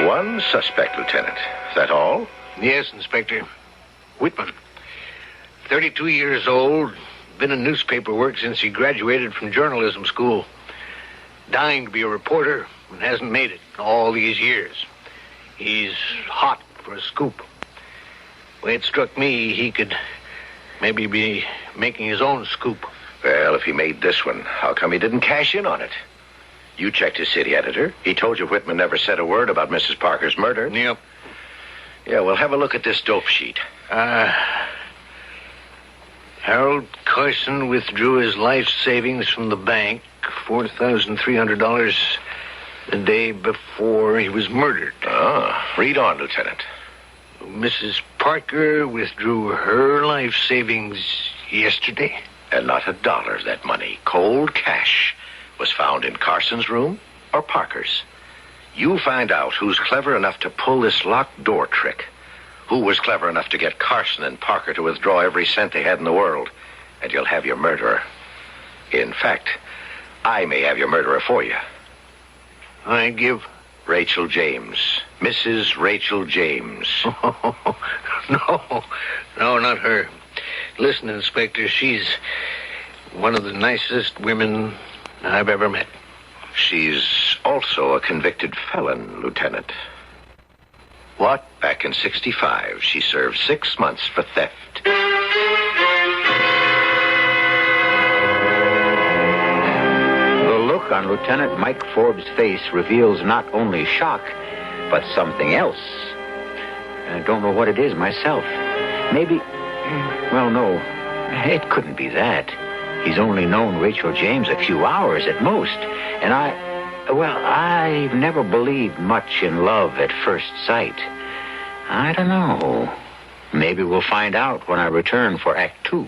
One suspect, Lieutenant. Is that all? Yes, Inspector. Whitman. 32 years old. Been in newspaper work since he graduated from journalism school. Dying to be a reporter and hasn't made it all these years. He's hot for a scoop. Well, it struck me he could maybe be making his own scoop. Well, if he made this one, how come he didn't cash in on it? You checked his city editor. He told you Whitman never said a word about Mrs. Parker's murder. Yep. Yeah, well, have a look at this dope sheet. Harold Carson withdrew his life savings from the bank, $4,300, the day before he was murdered. Read on, Lieutenant. Mrs. Parker withdrew her life savings yesterday. And not a dollar of that money, cold cash, was found in Carson's room or Parker's. You find out who's clever enough to pull this locked door trick. Who was clever enough to get Carson and Parker to withdraw every cent they had in the world. And you'll have your murderer. In fact, I may have your murderer for you. I give Rachel James. Mrs. Rachel James. No, not her. Listen, Inspector, she's one of the nicest women I've ever met. She's also a convicted felon, Lieutenant. What? Back in 1965, she served 6 months for theft. The look on Lieutenant Mike Forbes' face reveals not only shock, but something else. I don't know what it is myself. Maybe... Well, no. It couldn't be that. He's only known Rachel James a few hours at most. And I've never believed much in love at first sight. I don't know. Maybe we'll find out when I return for Act 2.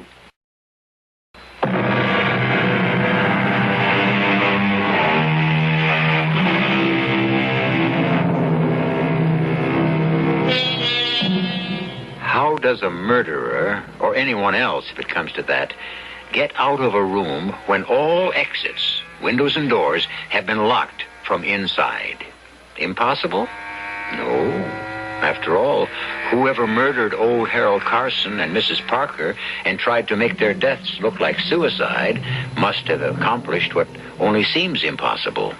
How does a murderer, or anyone else if it comes to that, get out of a room when all exits, windows and doors, have been locked from inside? Impossible? No. After all, whoever murdered old Harold Carson and Mrs. Parker and tried to make their deaths look like suicide must have accomplished what only seems impossible.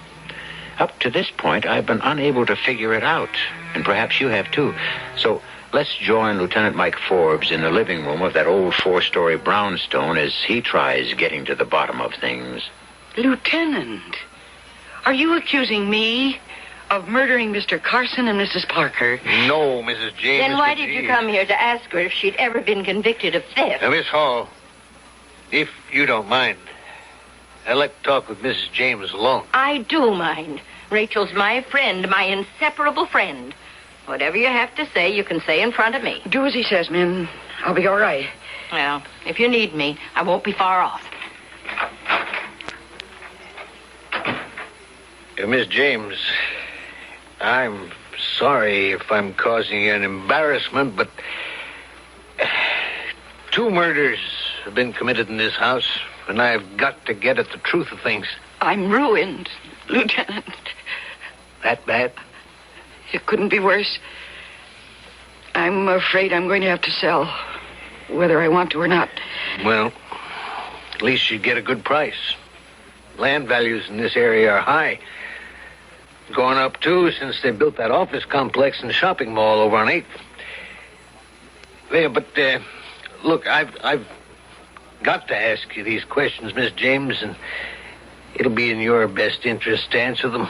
Up to this point, I've been unable to figure it out, and perhaps you have too. So let's join Lieutenant Mike Forbes in the living room of that old 4-story brownstone as he tries getting to the bottom of things. Lieutenant, are you accusing me of murdering Mr. Carson and Mrs. Parker? No, Mrs. James. Then why did you come here to ask her if she'd ever been convicted of theft? Now, Miss Hall, if you don't mind, I'd like to talk with Mrs. James alone. I do mind. Rachel's my friend, my inseparable friend. Whatever you have to say, you can say in front of me. Do as he says, Min. I'll be all right. Well, if you need me, I won't be far off. Miss James, I'm sorry if I'm causing you an embarrassment, but 2 murders have been committed in this house, and I've got to get at the truth of things. I'm ruined, Lieutenant. That bad? It couldn't be worse. I'm afraid I'm going to have to sell, whether I want to or not. Well, at least you'd get a good price. Land values in this area are high. Gone up, too, since they built that office complex and shopping mall over on 8th. Yeah, but, look, I've got to ask you these questions, Miss James, and it'll be in your best interest to answer them.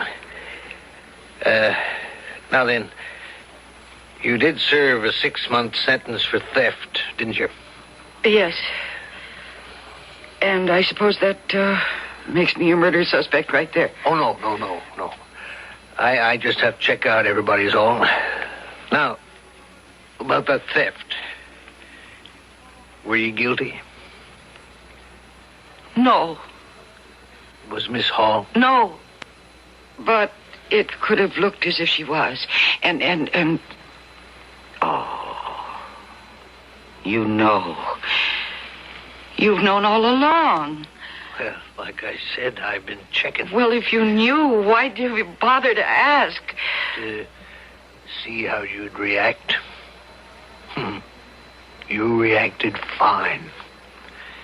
Now then, you did serve a 6-month sentence for theft, didn't you? Yes. And I suppose that makes me a murder suspect right there. Oh, no. I just have to check out everybody's all. Now, about that theft. Were you guilty? No. Was Miss Hall? No. But it could have looked as if she was. And... Oh. You know. You've known all along. Well, like I said, I've been checking. Well, if you knew, why did you bother to ask? To see how you'd react. You reacted fine.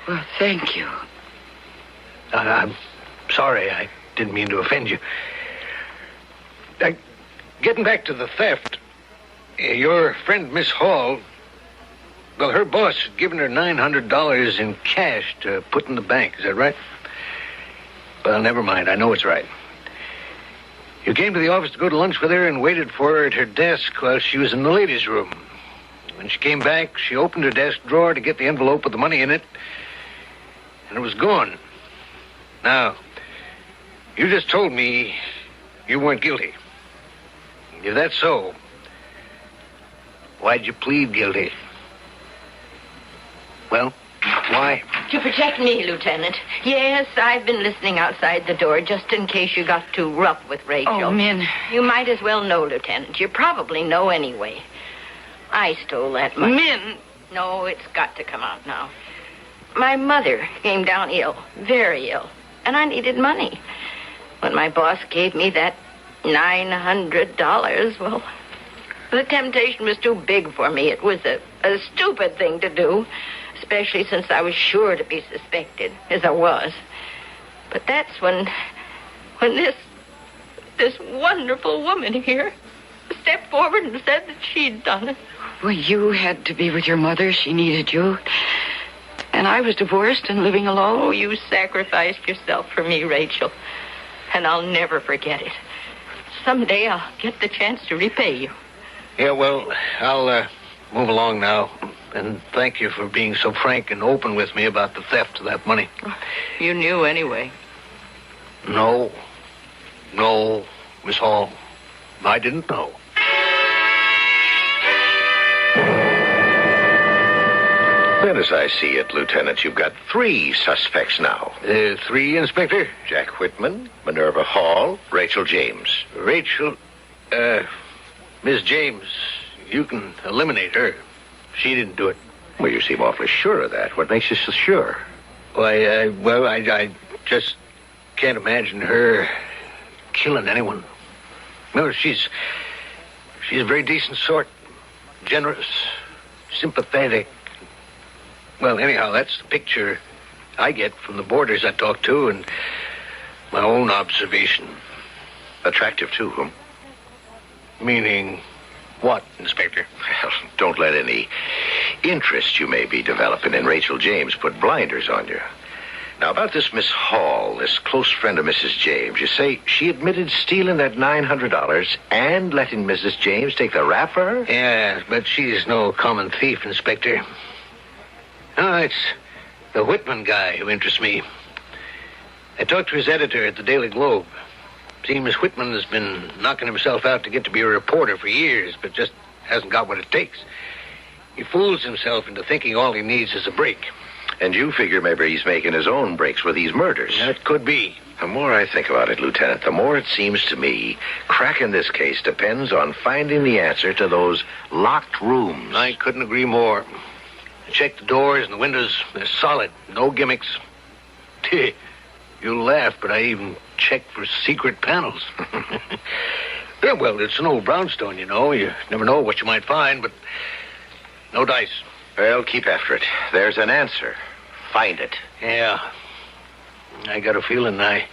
Well, thank you. I'm sorry. I didn't mean to offend you. Getting back to the theft, your friend Miss Hall, well, her boss had given her $900 in cash to put in the bank. Is that right? Well, never mind. I know it's right. You came to the office to go to lunch with her and waited for her at her desk while she was in the ladies' room. When she came back, she opened her desk drawer to get the envelope with the money in it, and it was gone. Now, you just told me you weren't guilty. If that's so, why'd you plead guilty? Well, why? To protect me, Lieutenant. Yes, I've been listening outside the door just in case you got too rough with Rachel. Oh, Min. You might as well know, Lieutenant. You probably know anyway. I stole that money. Min! No, it's got to come out now. My mother came down ill, very ill, and I needed money. When my boss gave me that $900, well, the temptation was too big for me. It was a stupid thing to do, especially since I was sure to be suspected, as I was. But that's when this wonderful woman here stepped forward and said that she'd done it. Well, you had to be with your mother. She needed you. And I was divorced and living alone. Oh, you sacrificed yourself for me, Rachel. And I'll never forget it. Someday I'll get the chance to repay you. Yeah, well, I'll move along now. And thank you for being so frank and open with me about the theft of that money. You knew anyway. No, Miss Hall. I didn't know. Then, as I see it, Lieutenant, you've got 3 suspects now. 3, Inspector? Jack Whitman, Minerva Hall, Rachel James. Rachel, Miss James, you can eliminate her. She didn't do it. Well, you seem awfully sure of that. What makes you so sure? Why, I just can't imagine her killing anyone. No, she's a very decent sort. Generous, sympathetic. Well, anyhow, that's the picture I get from the boarders I talk to and my own observation. Attractive to whom? Meaning what, Inspector? Well, don't let any interest you may be developing in Rachel James put blinders on you. Now, about this Miss Hall, this close friend of Mrs. James, you say she admitted stealing that $900 and letting Mrs. James take the rap for her? Yeah, but she's no common thief, Inspector. No, it's the Whitman guy who interests me. I talked to his editor at the Daily Globe. Seems Whitman has been knocking himself out to get to be a reporter for years, but just hasn't got what it takes. He fools himself into thinking all he needs is a break. And you figure maybe he's making his own breaks with these murders. That could be. The more I think about it, Lieutenant, the more it seems to me cracking this case depends on finding the answer to those locked rooms. I couldn't agree more. I checked the doors and the windows. They're solid. No gimmicks. You'll laugh, but I even checked for secret panels. Yeah, well, it's an old brownstone, you know. You never know what you might find, but no dice. Well, keep after it. There's an answer. Find it. Yeah. I got a feeling I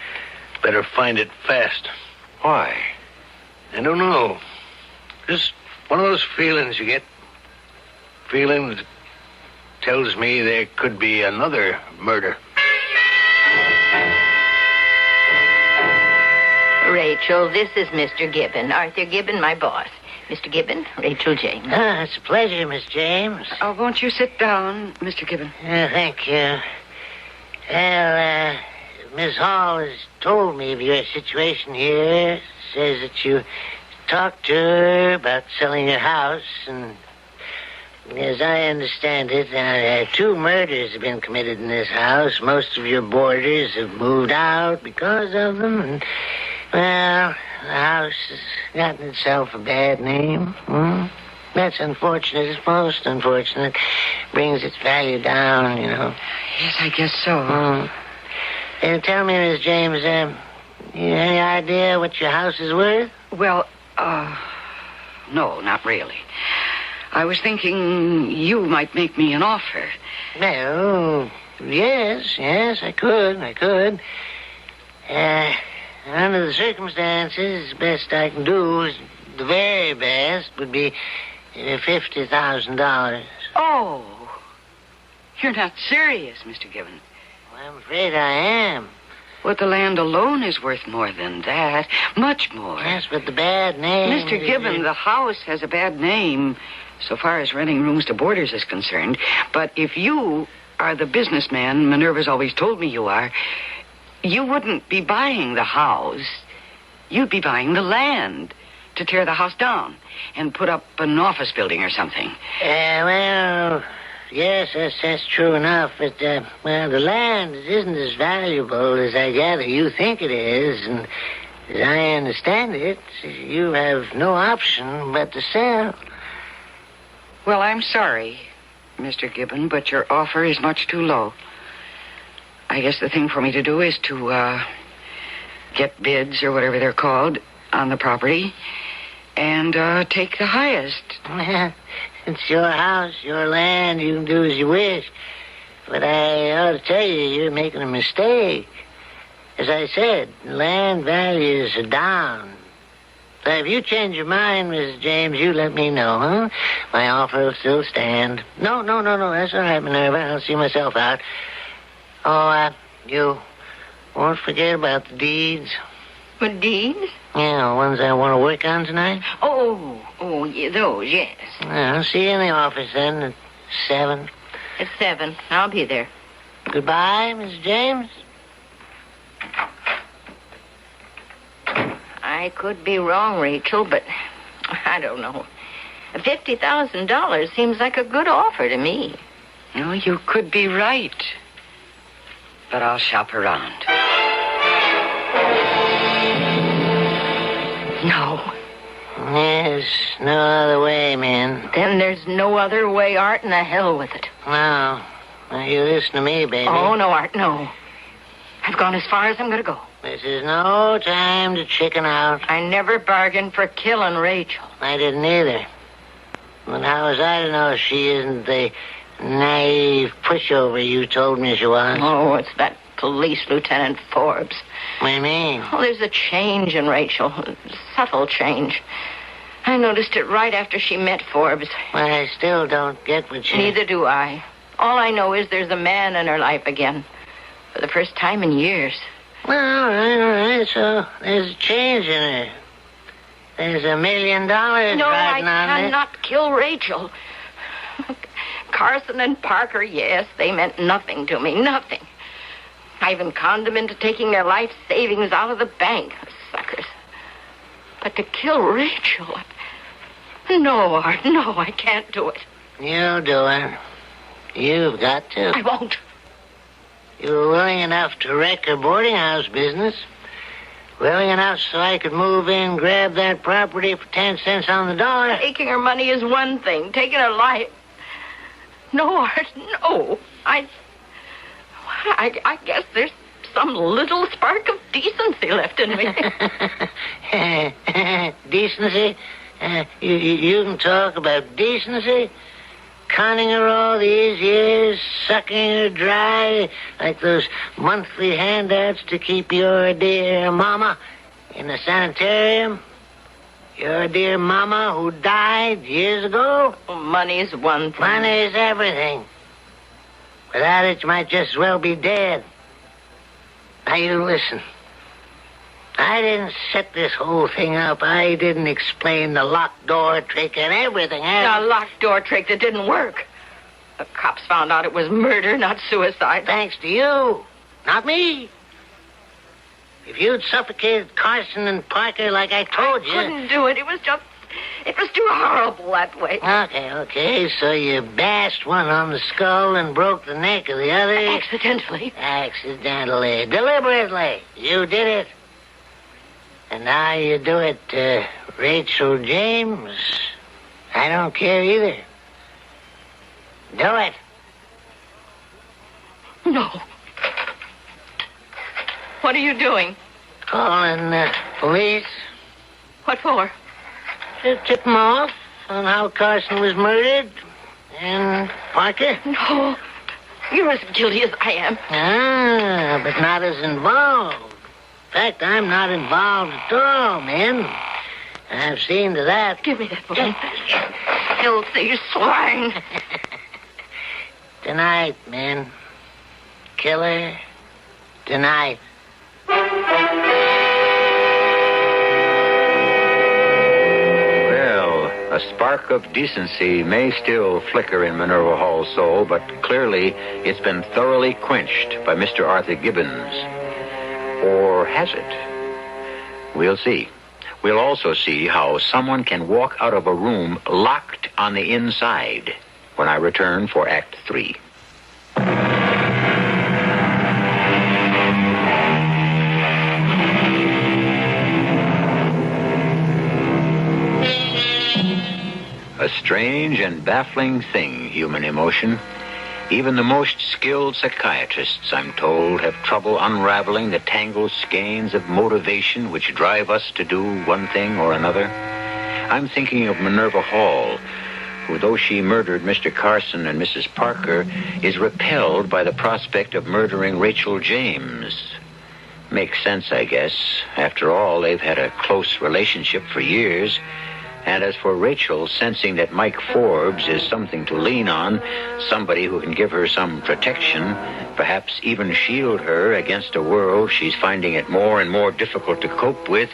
better find it fast. Why? I don't know. Just one of those feelings you get. Feeling that tells me there could be another murder. Rachel, this is Mr. Gibbon. Arthur Gibbon, my boss. Mr. Gibbon, Rachel James. It's a pleasure, Miss James. Oh, won't you sit down, Mr. Gibbon? Thank you. Well, Miss Hall has told me of your situation here. Says that you talked to her about selling your house, and as I understand it, 2 murders have been committed in this house. Most of your boarders have moved out because of them, and, well, the house has gotten itself a bad name. That's unfortunate. It's most unfortunate. Brings its value down, you know. Yes, I guess so. Tell me, Miss James, you any idea what your house is worth? Well, no, not really. I was thinking you might make me an offer. Well, yes, I could. Under the circumstances, the best I can do is the very best would be $50,000. Oh, you're not serious, Mr. Gibbon. Well, I'm afraid I am. But the land alone is worth more than that. Much more. Yes, but the bad name... Mr. Gibbon, the house has a bad name so far as renting rooms to boarders is concerned. But if you are the businessman Minerva's always told me you are, you wouldn't be buying the house. You'd be buying the land to tear the house down and put up an office building or something. Well, yes, that's true enough. But, well, the land isn't as valuable as I gather you think it is. And as I understand it, you have no option but to sell. Well, I'm sorry, Mr. Gibbon, but your offer is much too low. I guess the thing for me to do is to, get bids, or whatever they're called, on the property, and, take the highest. It's your house, your land. You can do as you wish. But I ought to tell you, you're making a mistake. As I said, land values are down. So if you change your mind, Mrs. James, you let me know, huh? My offer will still stand. No, that's all right, Minerva. I'll see myself out. Oh, you won't forget about the deeds. What deeds? Yeah, the ones I want to work on tonight. Oh, yeah, those, yes. I'll see you in the office then at 7. At 7. I'll be there. Goodbye, Miss James. I could be wrong, Rachel, but I don't know. $50,000 seems like a good offer to me. No, you could be right. But I'll shop around. No. There's no other way, man. Then there's no other way, Art, and the hell with it. No. Now, you listen to me, baby. Oh, no, Art, no. I've gone as far as I'm going to go. This is no time to chicken out. I never bargained for killing Rachel. I didn't either. But how was I to know she isn't the naive pushover you told me she was? Oh, it's that police Lieutenant Forbes. What do you mean? Oh, there's a change in Rachel. A subtle change. I noticed it right after she met Forbes. Well, I still don't get what you... Neither do I. All I know is there's a man in her life again. For the first time in years. Well, all right. So there's a change in her. There's $1 million No, riding I on it. cannot kill Rachel. Carson and Parker, yes, they meant nothing to me. Nothing. I even conned them into taking their life savings out of the bank. Suckers. But to kill Rachel... No, Art, no, I can't do it. You'll do it. You've got to. I won't. You were willing enough to wreck her boarding house business. Willing enough so I could move in, grab that property for 10 cents on the dollar. Taking her money is one thing. Taking her life... No, Art, no. I guess there's some little spark of decency left in me. Decency? You can talk about decency? Conning her all these years, sucking her dry like those monthly handouts to keep your dear mama in the sanitarium? Your dear mama who died years ago? Well, money's one thing. Money's everything. Without it, you might just as well be dead. Now, you listen. I didn't set this whole thing up. I didn't explain the locked door trick and everything. A locked door trick that didn't work. The cops found out it was murder, not suicide. Thanks to you. Not me. If you'd suffocated Carson and Parker like I told you... I couldn't do it. It was too horrible that way. Okay. So you bashed one on the skull and broke the neck of the other? Accidentally. Accidentally. Deliberately. You did it. And now you do it to Rachel James? I don't care either. Do it. No. What are you doing? Calling the police. What for? To tip them off on how Carson was murdered. And Parker. No. You're as guilty as I am. But not as involved. In fact, I'm not involved at all, men. I've seen to that. Give me that book. Filthy swine. Tonight, men. Killer. Tonight. Well, a spark of decency may still flicker in Minerva Hall's soul, but clearly it's been thoroughly quenched by Mr. Arthur Gibbons. Or has it? We'll see. We'll also see how someone can walk out of a room locked on the inside when I return for Act 3. A strange and baffling thing, human emotion. Even the most skilled psychiatrists, I'm told, have trouble unraveling the tangled skeins of motivation which drive us to do one thing or another. I'm thinking of Minerva Hall, who, though she murdered Mr. Carson and Mrs. Parker, is repelled by the prospect of murdering Rachel James. Makes sense, I guess. After all, they've had a close relationship for years. And as for Rachel, sensing that Mike Forbes is something to lean on, somebody who can give her some protection, perhaps even shield her against a world she's finding it more and more difficult to cope with,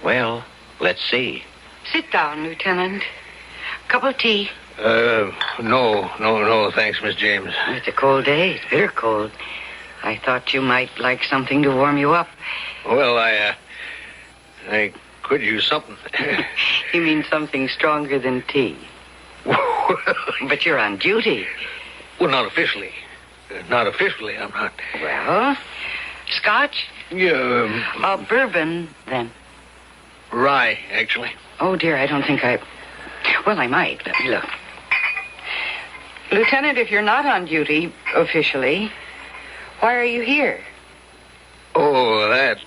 well, let's see. Sit down, Lieutenant. Cup of tea? No, thanks, Miss James. It's a cold day. It's bitter cold. I thought you might like something to warm you up. Well, I could use something. You mean something stronger than tea? But you're on duty. Well, not officially. Not officially, I'm not. Well, scotch? Yeah. Bourbon, then. Rye, actually. Oh, dear, I don't think I... Well, I might. Let me look. Lieutenant, if you're not on duty officially, why are you here? Oh, that,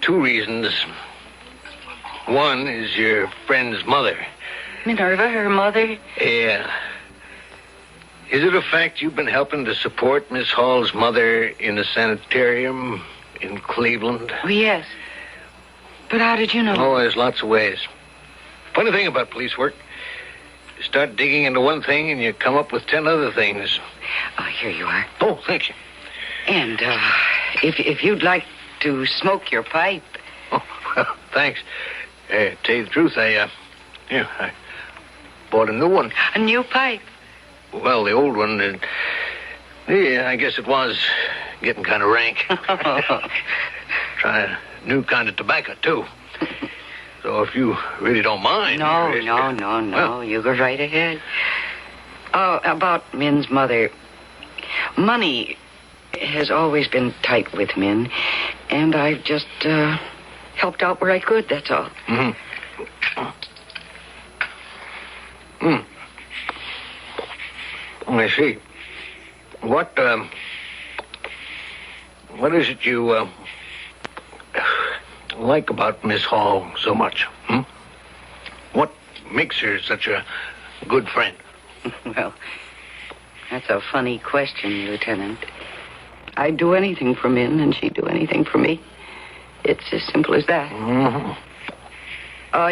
two reasons. One is your friend's mother. Minerva, her mother? Yeah. Is it a fact you've been helping to support Miss Hall's mother in a sanitarium in Cleveland? Oh, yes. But how did you know? Oh, there's lots of ways. Funny thing about police work. You start digging into one thing and you come up with 10 other things. Oh, here you are. Oh, thank you. And, if you'd like to smoke your pipe. Oh, well, thanks. Tell you the truth, I bought a new one. A new pipe? Well, the old one, I guess it was getting kind of rank. Try a new kind of tobacco, too. So if you really don't mind... No. Well, you go right ahead. Oh, about Min's mother. Money has always been tight with Min, and I've just helped out where I could, that's all. I see. What is it you like about Miss Hall so much? What makes her such a good friend? Well, that's a funny question, Lieutenant. I'd do anything for Min, and she'd do anything for me. It's as simple as that.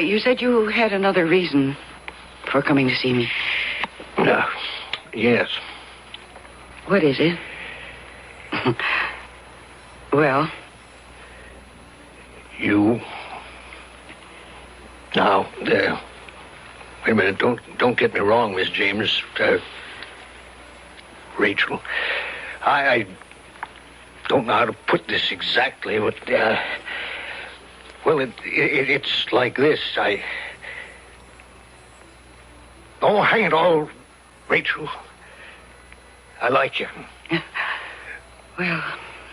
You said you had another reason for coming to see me. Yes. What is it? Well? You. Now, wait a minute. Don't get me wrong, Miss James. Rachel, I don't know how to put this exactly, but, well, it's like this. Oh, hang it all, Rachel. I like you. Well,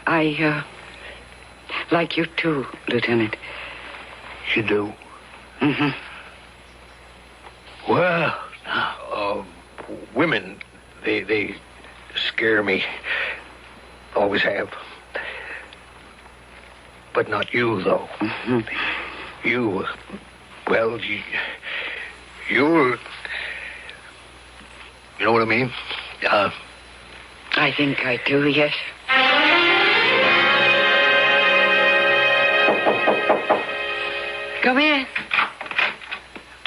I like you too, Lieutenant. You do? Mm-hmm. Well, women, they scare me. Always have. But not you, though. Mm-hmm. You, well, you're... You know what I mean? I think I do, yes. Come in.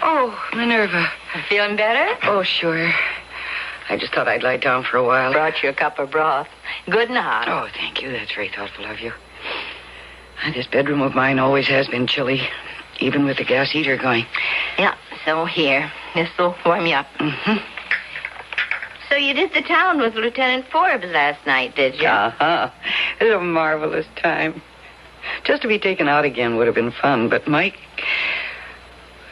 Oh, Minerva. Feeling better? Oh, sure. I just thought I'd lie down for a while. Brought you a cup of broth. Good and hot. Oh, thank you. That's very thoughtful of you. This bedroom of mine always has been chilly, even with the gas heater going. Yeah, so here. This'll warm you up. Mm-hmm. So you did the town with Lieutenant Forbes last night, did you? Uh-huh. It was a marvelous time. Just to be taken out again would have been fun, but Mike,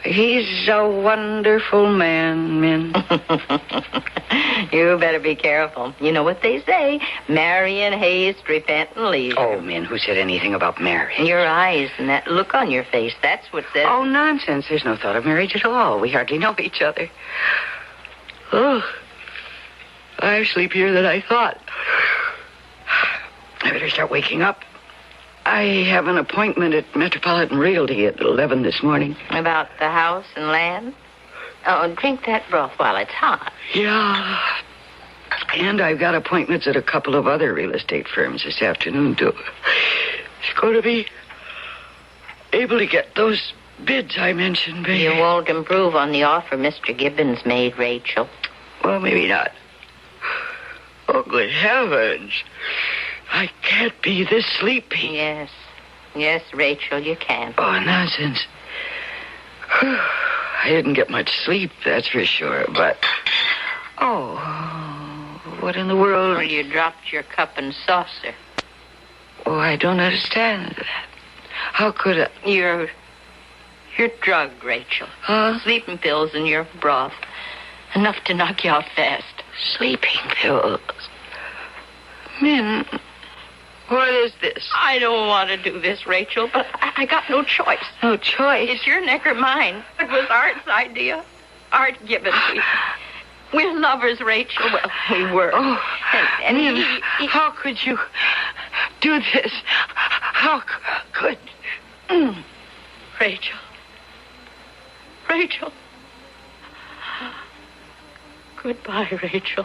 he's a wonderful man, Min. You better be careful. You know what they say. Marry in haste, repent in leisure. Oh, Min, who said anything about marriage? Your eyes and that look on your face, that's what says... Oh, nonsense. There's no thought of marriage at all. We hardly know each other. Oh, I'm sleepier than I thought. I better start waking up. I have an appointment at Metropolitan Realty at 11 this morning. About the house and land? Oh, drink that broth while it's hot. Yeah. And I've got appointments at a couple of other real estate firms this afternoon, too. It's going to be able to get those bids I mentioned, baby. You won't improve on the offer Mr. Gibbons made, Rachel. Well, maybe not. Oh, good heavens. I can't be this sleepy. Yes. Yes, Rachel, you can. Oh, nonsense. I didn't get much sleep, that's for sure, but... Oh, what in the world? Well, you dropped your cup and saucer. Oh, I don't understand that. How could I... You're drugged, Rachel. Huh? Sleeping pills in your broth. Enough to knock you out fast. Sleeping pills? Min, what is this? I don't want to do this, Rachel, but I got no choice. No choice? It's your neck or mine. It was Art's idea. Art Gibbons. We're lovers, Rachel. Well, we were. Oh, and Min, how could you do this? How could... Rachel. Rachel. Goodbye, Rachel.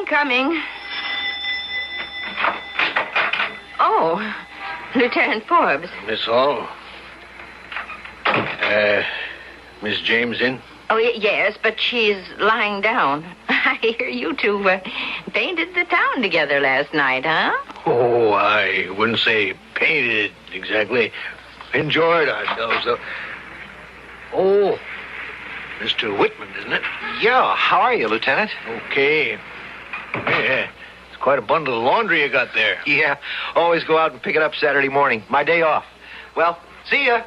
Coming. Oh, Lieutenant Forbes. Miss Hall? Miss James in? Oh, yes, but she's lying down. I hear you two painted the town together last night, huh? Oh, I wouldn't say painted exactly. Enjoyed ourselves, though. Oh, Mr. Whitman, isn't it? Yeah, how are you, Lieutenant? Okay. Yeah, it's quite a bundle of laundry you got there. Yeah, always go out and pick it up Saturday morning. My day off. Well, see ya.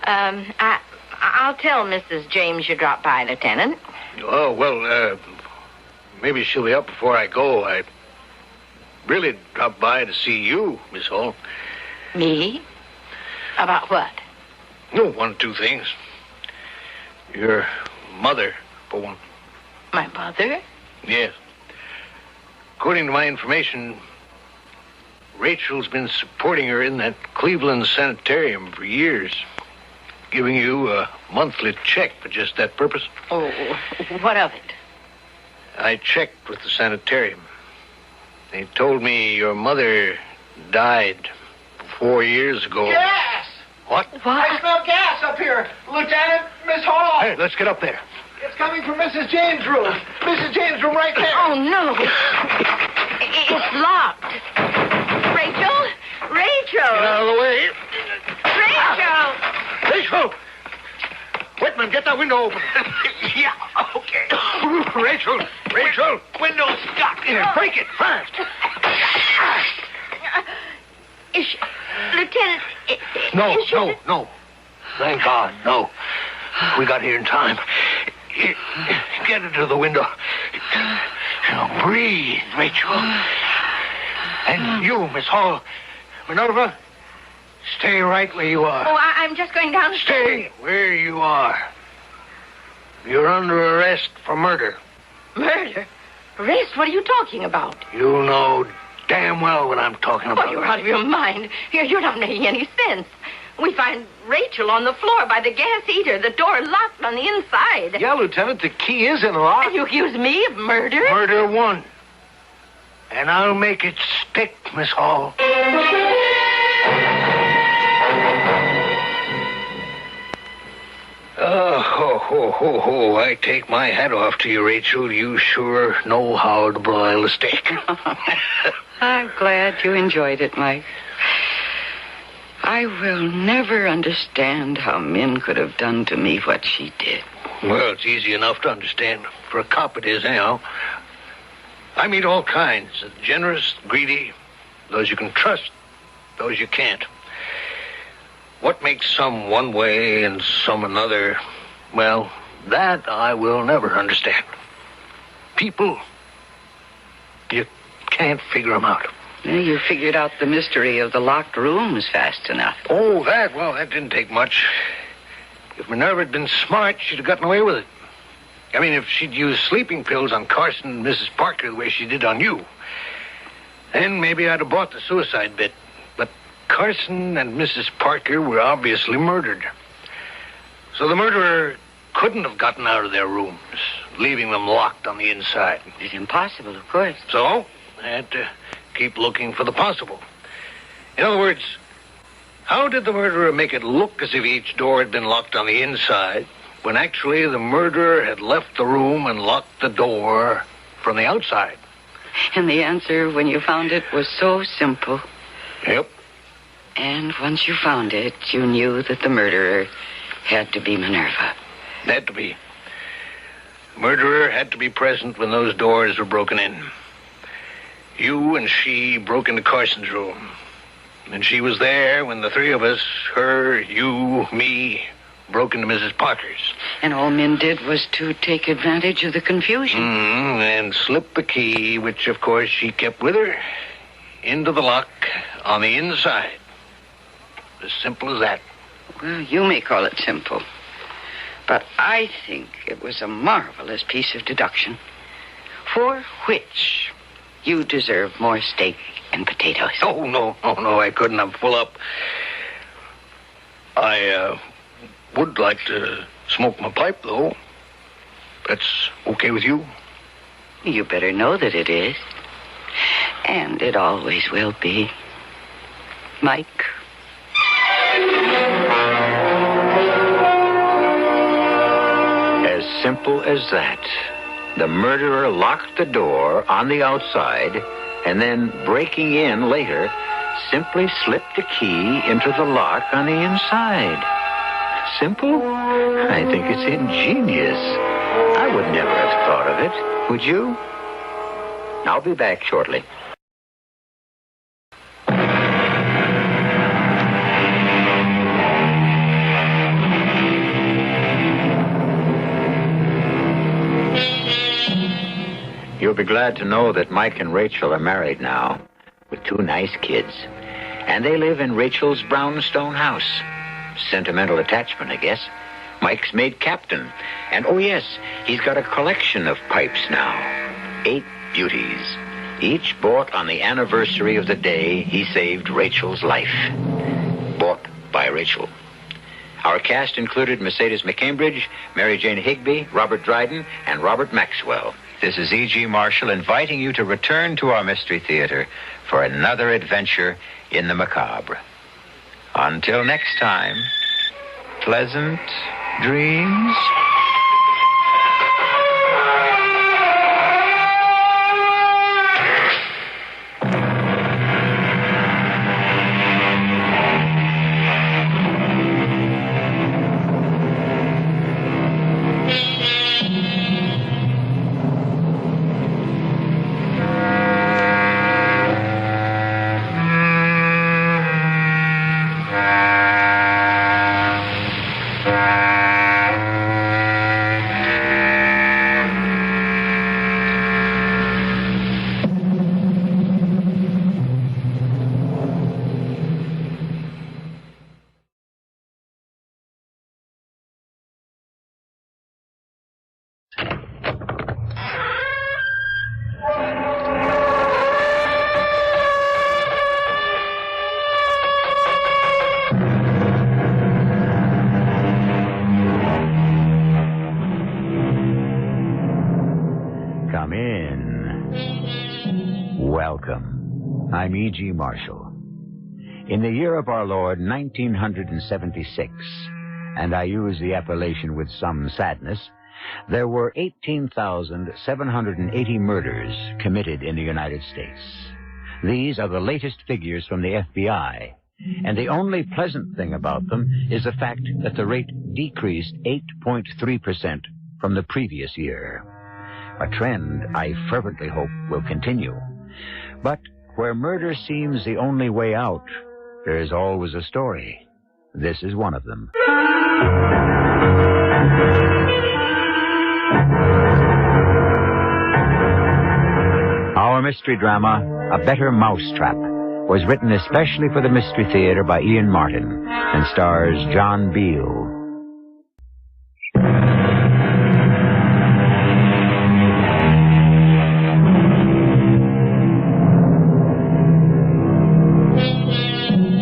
I'll tell Mrs. James you dropped by, Lieutenant. Oh, well, maybe she'll be up before I go. I really dropped by to see you, Miss Hall. Me? About what? No, one or two things. Your mother, for one. My mother? Yes. According to my information, Rachel's been supporting her in that Cleveland sanitarium for years, giving you a monthly check for just that purpose. Oh, what of it? I checked with the sanitarium. They told me your mother died 4 years ago. Gas! What? I smell gas up here. Lieutenant, Miss Hall. Hey, let's get up there. It's coming from Mrs. James' room. Mrs. James' room right there. Oh, no. It's locked. Rachel? Rachel! Get out of the way. Rachel! Rachel! Whitman, get that window open. Yeah, okay. Rachel! Window's stuck. Break it, fast! Lieutenant... No. Thank God, no. We got here in time. Get her to the window. Now, breathe, Rachel. And you, Miss Hall. Minerva, stay right where you are. Oh, I'm just going downstairs. Stay where you are. You're under arrest for murder. Murder? Arrest? What are you talking about? You know damn well what I'm talking about. Oh, you're out of your mind. You're not making any sense. We find Rachel on the floor by the gas heater, the door locked on the inside. Yeah, Lieutenant, the key is in the lock. And you accuse me of murder? Murder one. And I'll make it stick, Miss Hall. Oh, I take my hat off to you, Rachel. You sure know how to broil a steak. I'm glad you enjoyed it, Mike. I will never understand how Min could have done to me what she did. Well, it's easy enough to understand. For a cop it is, anyhow. I meet all kinds. Generous, greedy, those you can trust, those you can't. What makes some one way and some another, well, that I will never understand. People, you can't figure them out. Well, you figured out the mystery of the locked rooms fast enough. Oh, that didn't take much. If Minerva had been smart, she'd have gotten away with it. I mean, if she'd used sleeping pills on Carson and Mrs. Parker the way she did on you, then maybe I'd have bought the suicide bit. But Carson and Mrs. Parker were obviously murdered. So the murderer couldn't have gotten out of their rooms, leaving them locked on the inside. It's impossible, of course. So I had to keep looking for the possible. In other words, how did the murderer make it look as if each door had been locked on the inside, when actually the murderer had left the room and locked the door from the outside? And the answer, when you found it, was so simple. Yep. And once you found it, you knew that the murderer had to be Minerva. Had to be. The murderer had to be present when those doors were broken in. You and she broke into Carson's room. And she was there when the three of us, her, you, me, broke into Mrs. Parker's. And all Min did was to take advantage of the confusion. And slip the key, which, of course, she kept with her, into the lock on the inside. As simple as that. Well, you may call it simple. But I think it was a marvelous piece of deduction. For which you deserve more steak and potatoes. Oh, no, I couldn't. I'm full up. I would like to smoke my pipe, though. That's okay with you? You better know that it is. And it always will be. Mike. As simple as that. The murderer locked the door on the outside and then, breaking in later, simply slipped a key into the lock on the inside. Simple? I think it's ingenious. I would never have thought of it. Would you? I'll be back shortly. You'll be glad to know that Mike and Rachel are married now, with 2 nice kids. And they live in Rachel's brownstone house. Sentimental attachment, I guess. Mike's made captain. And, oh yes, he's got a collection of pipes now. 8 beauties. Each bought on the anniversary of the day he saved Rachel's life. Bought by Rachel. Our cast included Mercedes McCambridge, Mary Jane Higby, Robert Dryden, and Robert Maxwell. This is E.G. Marshall inviting you to return to our Mystery Theater for another adventure in the macabre. Until next time, pleasant dreams. Come in. Welcome. I'm E.G. Marshall. In the year of our Lord, 1976, and I use the appellation with some sadness, there were 18,780 murders committed in the United States. These are the latest figures from the FBI, and the only pleasant thing about them is the fact that the rate decreased 8.3% from the previous year. A trend I fervently hope will continue. But where murder seems the only way out, there is always a story. This is one of them. Our mystery drama, A Better Mousetrap, was written especially for the Mystery Theater by Ian Martin and stars John Beale.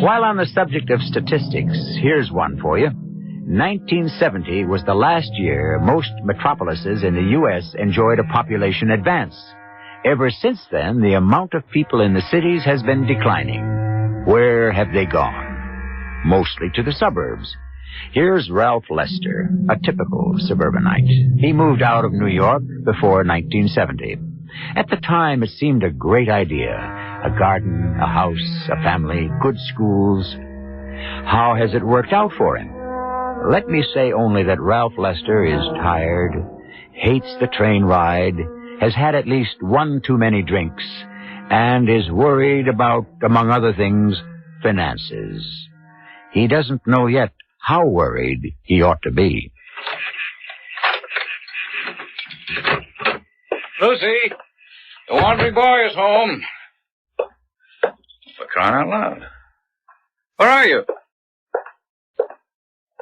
While on the subject of statistics, here's one for you. 1970 was the last year most metropolises in the U.S. enjoyed a population advance. Ever since then, the amount of people in the cities has been declining. Where have they gone? Mostly to the suburbs. Here's Ralph Lester, a typical suburbanite. He moved out of New York before 1970. At the time, it seemed a great idea. A garden, a house, a family, good schools. How has it worked out for him? Let me say only that Ralph Lester is tired, hates the train ride, has had at least one too many drinks, and is worried about, among other things, finances. He doesn't know yet how worried he ought to be. Lucy, the wandering boy is home. For crying out loud. Where are you?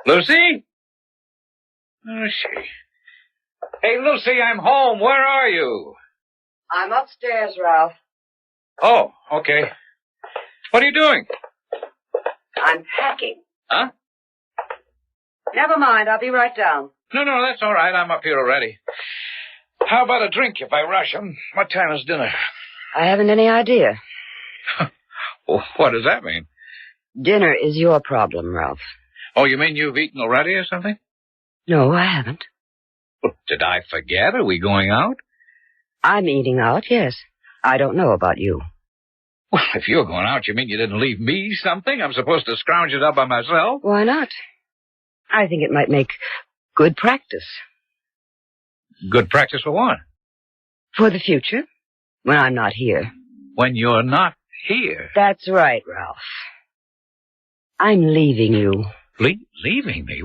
Lucy? Where is she? Hey, Lucy, I'm home. Where are you? I'm upstairs, Ralph. Oh, okay. What are you doing? I'm packing. Huh? Never mind, I'll be right down. No, that's all right. I'm up here already. How about a drink if I rush him? What time is dinner? I haven't any idea. Well, what does that mean? Dinner is your problem, Ralph. Oh, you mean you've eaten already or something? No, I haven't. Well, did I forget? Are we going out? I'm eating out, yes. I don't know about you. Well, if you're going out, you mean you didn't leave me something? I'm supposed to scrounge it up by myself? Why not? I think it might make good practice. Good practice for what? For the future, when I'm not here. When you're not here? That's right, Ralph. I'm leaving you. Leaving me?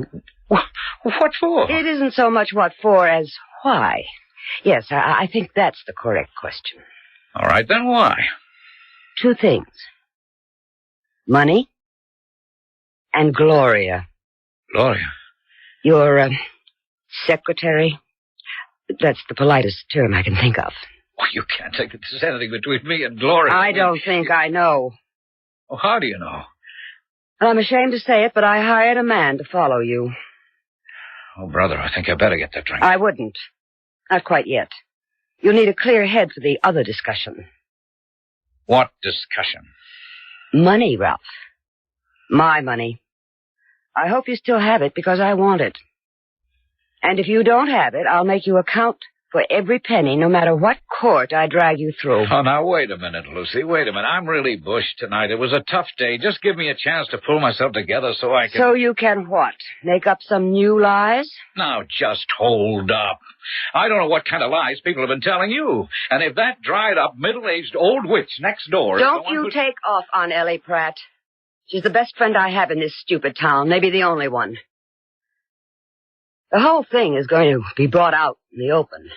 What for? It isn't so much what for as why. Yes, I think that's the correct question. All right, then why? Two things. Money and Gloria. Gloria? Your, secretary. That's the politest term I can think of. Well, you can't think that there's anything between me and Gloria. I don't think I know. Oh, how do you know? Well, I'm ashamed to say it, but I hired a man to follow you. Oh, brother, I think I better get that drink. I wouldn't. Not quite yet. You'll need a clear head for the other discussion. What discussion? Money, Ralph. My money. I hope you still have it because I want it. And if you don't have it, I'll make you account for every penny, no matter what court I drag you through. Oh, now, wait a minute, Lucy. Wait a minute. I'm really bushed tonight. It was a tough day. Just give me a chance to pull myself together so I can... So you can what? Make up some new lies? Now, just hold up. I don't know what kind of lies people have been telling you. And if that dried-up, middle-aged old witch next door... Don't you take off on Ellie Pratt. She's the best friend I have in this stupid town, maybe the only one. The whole thing is going to be brought out in the open.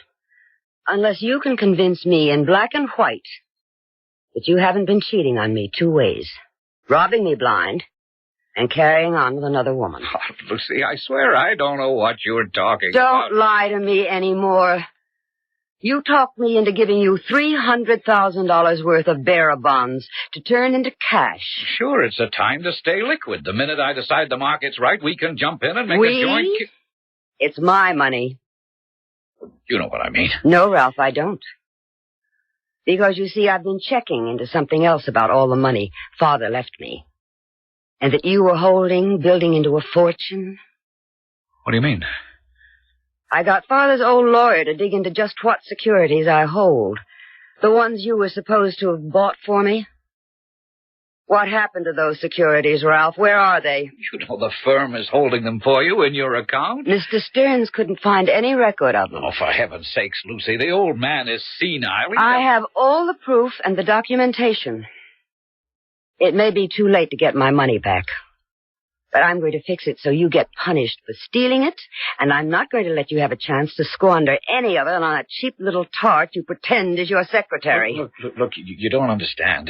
Unless you can convince me in black and white that you haven't been cheating on me two ways. Robbing me blind and carrying on with another woman. Oh, Lucy, I swear I don't know what you're talking about. Don't lie to me anymore. You talked me into giving you $300,000 worth of bearer bonds to turn into cash. Sure, it's a time to stay liquid. The minute I decide the market's right, we can jump in and make a joint... It's my money. You know what I mean. No, Ralph, I don't. Because, you see, I've been checking into something else about all the money Father left me. And that you were holding, building into a fortune. What do you mean? I got Father's old lawyer to dig into just what securities I hold. The ones you were supposed to have bought for me. What happened to those securities, Ralph? Where are they? You know the firm is holding them for you in your account. Mr. Stearns couldn't find any record of them. Oh, for heaven's sakes, Lucy, the old man is senile. I have all the proof and the documentation. It may be too late to get my money back. But I'm going to fix it so you get punished for stealing it, and I'm not going to let you have a chance to squander any of it on a cheap little tart you pretend is your secretary. Look, you don't understand.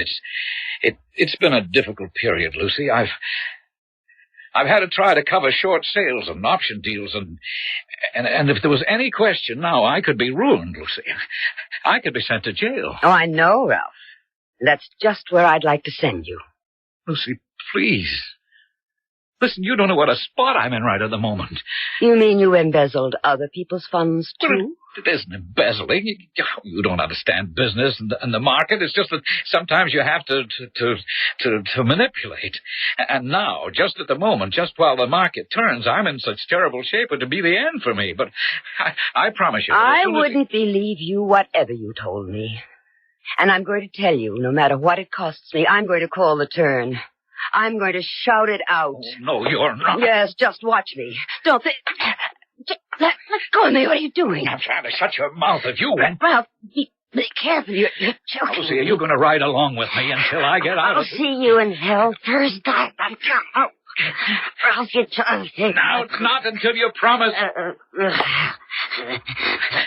It's been a difficult period, Lucy. I've had to try to cover short sales and option deals, and if there was any question now, I could be ruined, Lucy. I could be sent to jail. Oh, I know, Ralph. That's just where I'd like to send you. Lucy, please. Listen, you don't know what a spot I'm in right at the moment. You mean you embezzled other people's funds, too? Well, it isn't embezzling. You don't understand business and the market. It's just that sometimes you have to manipulate. And now, just at the moment, just while the market turns, I'm in such terrible shape it would be the end for me. But I promise you. I wouldn't believe you whatever you told me. And I'm going to tell you, no matter what it costs me, I'm going to call the turn. I'm going to shout it out. Oh, no, you're not. Yes, just watch me. Don't think... Let go of me. What are you doing? I'm trying to shut your mouth if you won't. Ralph, be careful. You're choking. Lucy, are you going to ride along with me until I get out I'll of see you in hell first. I'm oh. Ralph, you're choking. Now, not until you promise.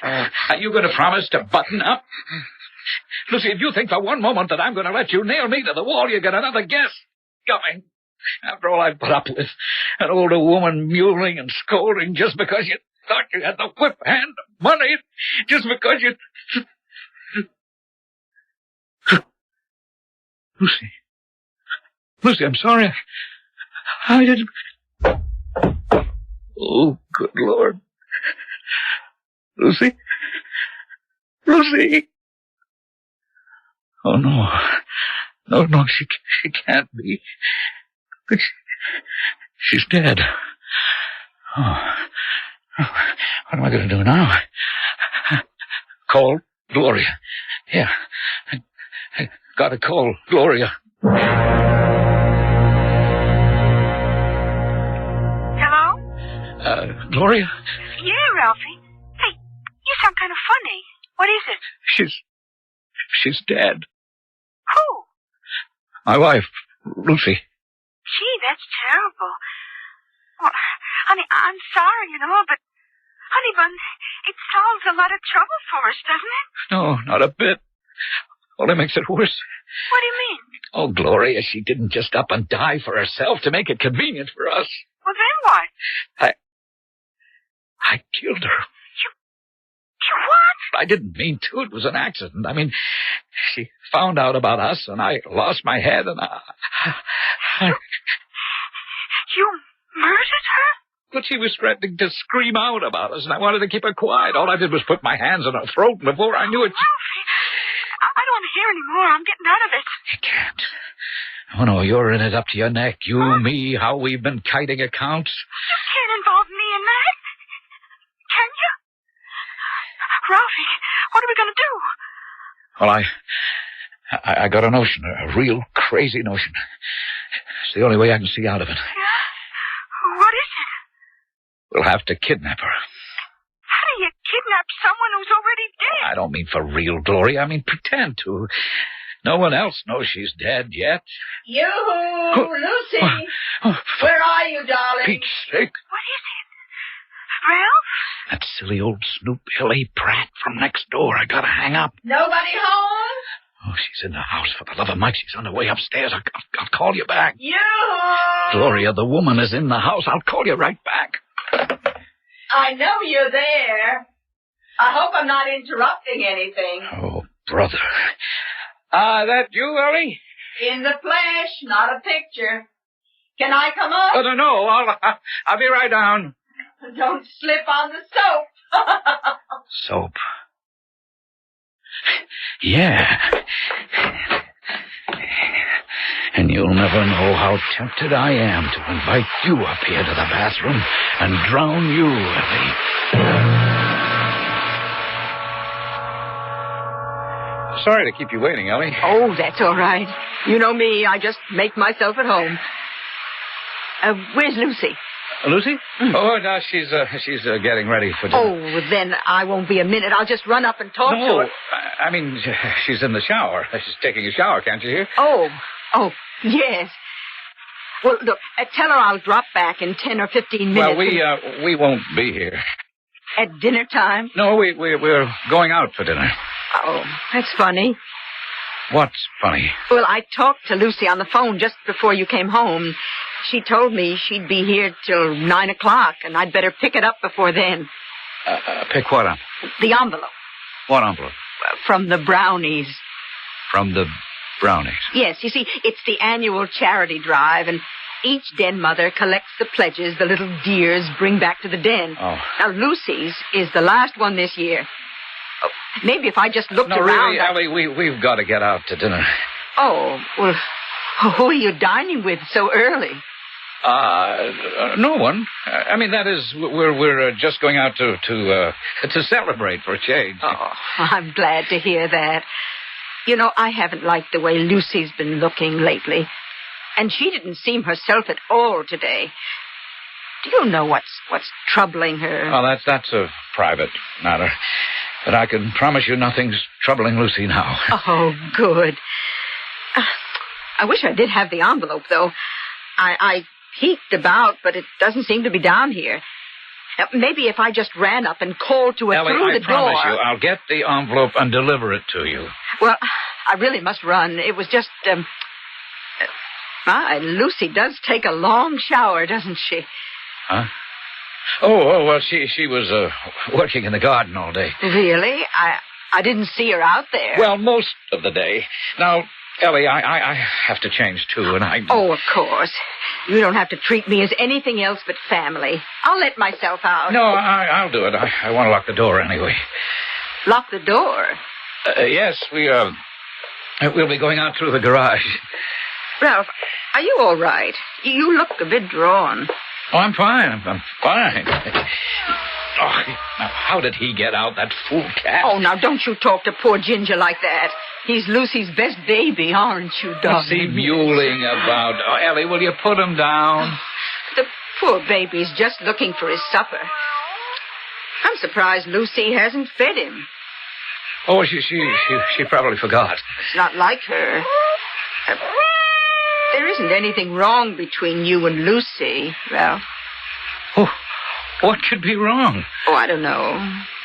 Are you going to promise to button up? Lucy, if you think for one moment that I'm going to let you nail me to the wall, you get another guess coming. After all I've put up with, an older woman mewling and scolding just because you thought you had the whip hand of money, just because you... Lucy, I'm sorry. I didn't... Oh, good Lord. Lucy? Oh, no. No, she can't be. She's dead. Oh. What am I going to do now? Call Gloria. Yeah. I got to call Gloria. Hello? Gloria? Yeah, Ralphie. Hey, you sound kind of funny. What is it? She's dead. Who? My wife, Lucy. Gee, that's terrible. Well, honey, I'm sorry, but, honey bun, it solves a lot of trouble for us, doesn't it? No, not a bit. Only makes it worse. What do you mean? Oh, Gloria, she didn't just up and die for herself to make it convenient for us. Well, then what? I killed her. You what? I didn't mean to. It was an accident. I mean, she found out about us, and I lost my head, and You murdered her? But she was threatening to scream out about us, and I wanted to keep her quiet. All I did was put my hands on her throat, and before I knew it... Ralphie, I don't want to hear any more. I'm getting out of it. You can't. Oh, no, you're in it up to your neck. You, me, how we've been kiting accounts. You can't involve me in that. Can you? Ralphie, what are we going to do? Well, I got a notion, a real crazy notion. It's the only way I can see out of it. Yeah? What is it? We'll have to kidnap her. How do you kidnap someone who's already dead? I don't mean for real, Gloria. I mean pretend to. No one else knows she's dead yet. Yoo-hoo, Lucy. Where are you, darling? Pete's sake. What is it? Ralph? That silly old Snoop L.A. Pratt from next door. I gotta hang up. Nobody home? Oh, she's in the house. For the love of Mike, she's on the way upstairs. I'll call you back. Yoo-hoo! Gloria, the woman is in the house. I'll call you right back. I know you're there. I hope I'm not interrupting anything. Oh, brother. That you, Ellie? In the flesh, not a picture. Can I come up? No. I'll be right down. Don't slip on the soap. Soap. Yeah. And you'll never know how tempted I am to invite you up here to the bathroom and drown you, Ellie. Sorry to keep you waiting, Ellie. Oh, that's all right. You know me, I just make myself at home. Where's Lucy? Lucy? Oh, no, she's getting ready for dinner. Oh, then I won't be a minute. I'll just run up and talk to her. I mean, she's in the shower. She's taking a shower, can't you hear? Oh, yes. Well, look, tell her I'll drop back in 10 or 15 minutes. Well, we won't be here. At dinner time? No, we're going out for dinner. Oh, that's funny. What's funny? Well, I talked to Lucy on the phone just before you came home. She told me she'd be here till 9 o'clock, and I'd better pick it up before then. Pick what up? The envelope. What envelope? From the Brownies. From the Brownies? Yes, you see, it's the annual charity drive, and each den mother collects the pledges the little dears bring back to the den. Oh. Now, Lucy's is the last one this year. Oh, maybe if I just looked around... No, really, Ellie, we've got to get out to dinner. Oh, well, who are you dining with so early? No one. I mean, that is, we're just going out to celebrate for a change. Oh, I'm glad to hear that. You know, I haven't liked the way Lucy's been looking lately. And she didn't seem herself at all today. Do you know what's troubling her? Oh, that's a private matter. But I can promise you nothing's troubling Lucy now. Oh, good. I wish I did have the envelope, though. I peeked about, but it doesn't seem to be down here. Maybe if I just ran up and called to her Ellie, through the door... I promise you, I'll get the envelope and deliver it to you. Well, I really must run. It was just, Lucy does take a long shower, doesn't she? Huh? Oh, well, she was working in the garden all day. Really? I didn't see her out there. Well, most of the day. Now, Ellie, I have to change, too, and I... Oh, of course. You don't have to treat me as anything else but family. I'll let myself out. No, I'll do it. I want to lock the door anyway. Lock the door? Yes, we'll be going out through the garage. Ralph, are you all right? You look a bit drawn. Oh, I'm fine. I'm fine. Oh, now, how did he get out, that fool cat? Oh, now, don't you talk to poor Ginger like that. He's Lucy's best baby, aren't you, darling? What's he mewling about? Oh, Ellie, will you put him down? The poor baby's just looking for his supper. I'm surprised Lucy hasn't fed him. Oh, she probably forgot. It's not like her. There isn't anything wrong between you and Lucy, Ralph. Oh, what could be wrong? Oh, I don't know.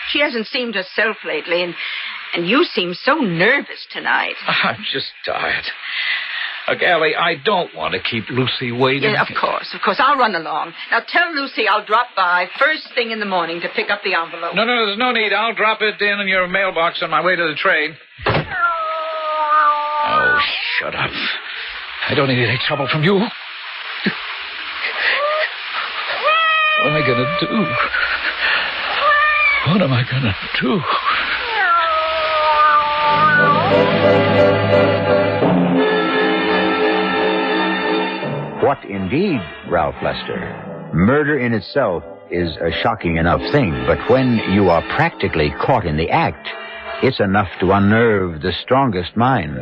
She hasn't seemed herself lately, and you seem so nervous tonight. I'm just tired. Look, Ellie, I don't want to keep Lucy waiting. Yeah, of course. I'll run along. Now, tell Lucy I'll drop by first thing in the morning to pick up the envelope. No, there's no need. I'll drop it in your mailbox on my way to the train. Oh, shut up. I don't need any trouble from you. What am I going to do? What am I going to do? What indeed, Ralph Lester? Murder in itself is a shocking enough thing, but when you are practically caught in the act, it's enough to unnerve the strongest mind.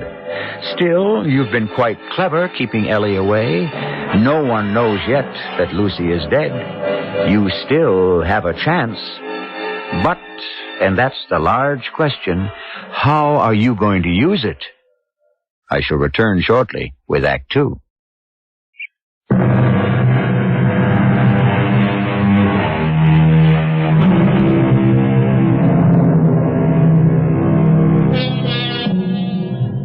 Still, you've been quite clever keeping Ellie away. No one knows yet that Lucy is dead. You still have a chance. But, and that's the large question, how are you going to use it? I shall return shortly with Act Two.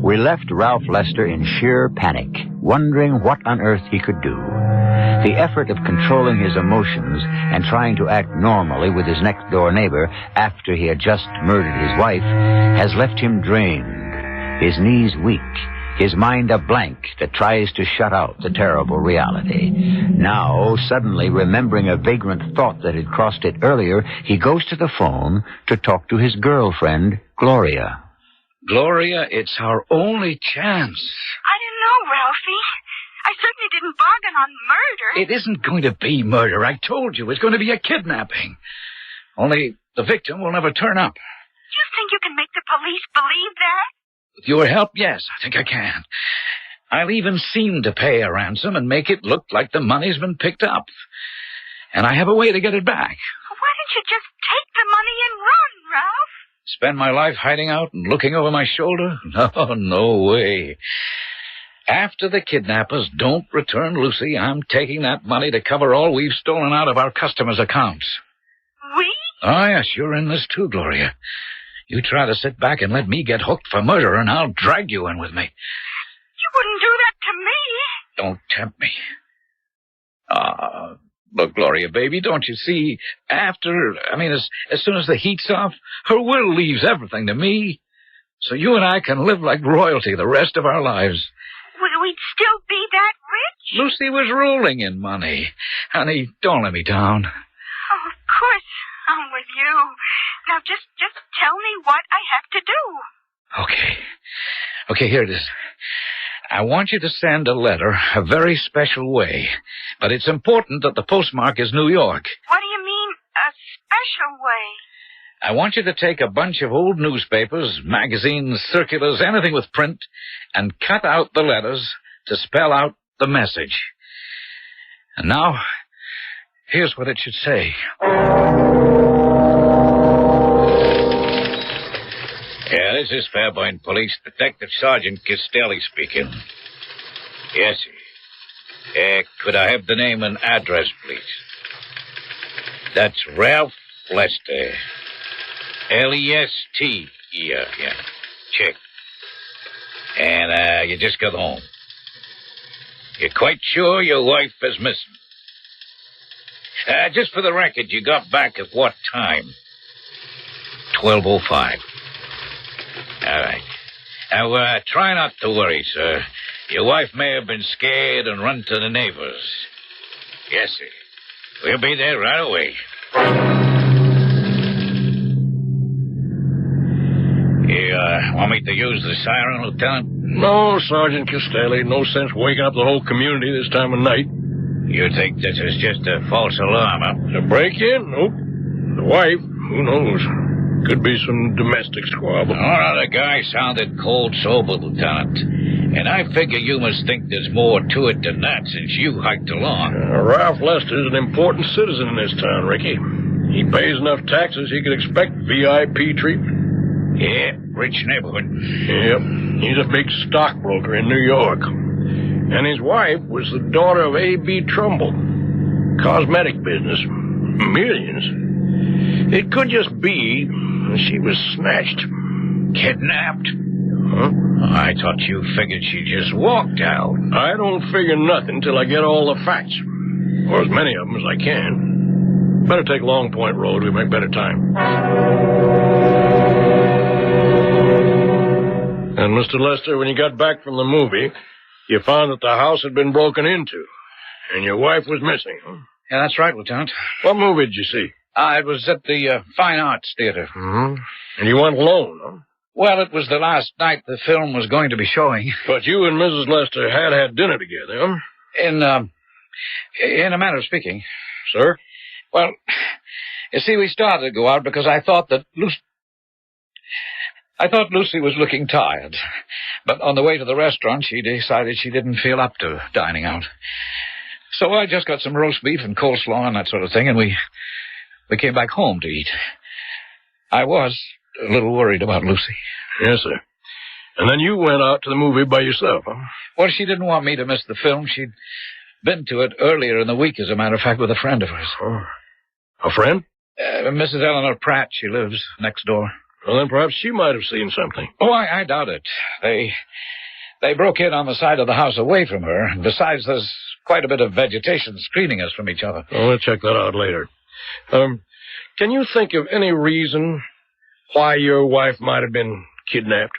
We left Ralph Lester in sheer panic, wondering what on earth he could do. The effort of controlling his emotions and trying to act normally with his next-door neighbor after he had just murdered his wife has left him drained, his knees weak, his mind a blank that tries to shut out the terrible reality. Now, suddenly remembering a vagrant thought that had crossed it earlier, he goes to the phone to talk to his girlfriend, Gloria. Gloria, it's our only chance. I didn't know, Ralphie. I certainly didn't bargain on murder. It isn't going to be murder. I told you. It's going to be a kidnapping. Only the victim will never turn up. You think you can make the police believe that? With your help, yes, I think I can. I'll even seem to pay a ransom and make it look like the money's been picked up. And I have a way to get it back. Why don't you just take the money and run, Ralph? Spend my life hiding out and looking over my shoulder? No, no way. After the kidnappers don't return Lucy, I'm taking that money to cover all we've stolen out of our customers' accounts. We? Oh, yes, you're in this too, Gloria. You try to sit back and let me get hooked for murder, and I'll drag you in with me. You wouldn't do that to me. Don't tempt me. Look, Gloria, baby, don't you see? As soon as the heat's off, her will leaves everything to me. So you and I can live like royalty the rest of our lives. We'd still be that rich? Lucy was rolling in money. Honey, don't let me down. Oh, of course, I'm with you. Now just tell me what I have to do. Okay, here it is. I want you to send a letter a very special way. But it's important that the postmark is New York. What do you mean, a special way? I want you to take a bunch of old newspapers, magazines, circulars, anything with print, and cut out the letters to spell out the message. And now, here's what it should say. Yeah, this is Fairburn Police. Detective Sergeant Castelli speaking. Yes, sir. Could I have the name and address, please? That's Ralph Lester. L-E-S-T. Yeah. Check. And, you just got home. You're quite sure your wife is missing? Just for the record, you got back at what time? 12:05. All right. Now, try not to worry, sir. Your wife may have been scared and run to the neighbors. Yes, sir. We'll be there right away. You, want me to use the siren, Lieutenant? No, Sergeant Castelli. No sense waking up the whole community this time of night. You think this is just a false alarm, huh? A break-in? Nope. The wife, who knows? Could be some domestic squabble. Oh, the guy sounded cold-sober, Lieutenant. And I figure you must think there's more to it than that since you hiked along. Ralph Lester's an important citizen in this town, Ricky. He pays enough taxes he could expect VIP treatment. Yeah, rich neighborhood. Yep. He's a big stockbroker in New York. And his wife was the daughter of A.B. Trumbull. Cosmetic business. Millions. It could just be she was snatched. Kidnapped? Huh? I thought you figured she just walked out. I don't figure nothing till I get all the facts. Or as many of them as I can. Better take Long Point Road. We make better time. And, Mr. Lester, when you got back from the movie, you found that the house had been broken into. And your wife was missing, huh? Yeah, that's right, Lieutenant. What movie did you see? It was at the Fine Arts Theater. Mm-hmm. And you went alone, huh? Well, it was the last night the film was going to be showing. But you and Mrs. Lester had dinner together, huh? In a manner of speaking. Sir? Well, you see, we started to go out because I thought Lucy was looking tired. But on the way to the restaurant, she decided she didn't feel up to dining out. So I just got some roast beef and coleslaw and that sort of thing, and we came back home to eat. I was a little worried about Lucy. Yes, sir. And then you went out to the movie by yourself, huh? Well, she didn't want me to miss the film. She'd been to it earlier in the week, as a matter of fact, with a friend of hers. Oh. A friend? Mrs. Eleanor Pratt. She lives next door. Well, then perhaps she might have seen something. Oh, I doubt it. They broke in on the side of the house away from her. And besides, there's quite a bit of vegetation screening us from each other. Oh, we'll check that out later. Can you think of any reason why your wife might have been kidnapped?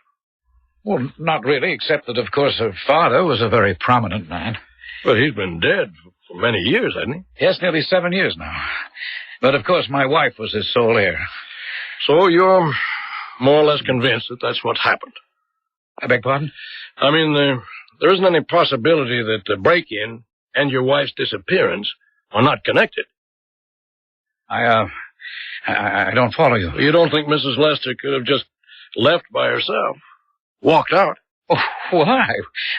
Well, not really, except that, of course, her father was a very prominent man. But he's been dead for many years, hasn't he? Yes, nearly 7 years now. But, of course, my wife was his sole heir. So you're more or less convinced that that's what happened? I beg pardon? I mean, there isn't any possibility that the break-in and your wife's disappearance are not connected. I don't follow you. You don't think Mrs. Lester could have just left by herself? Walked out? Oh, why?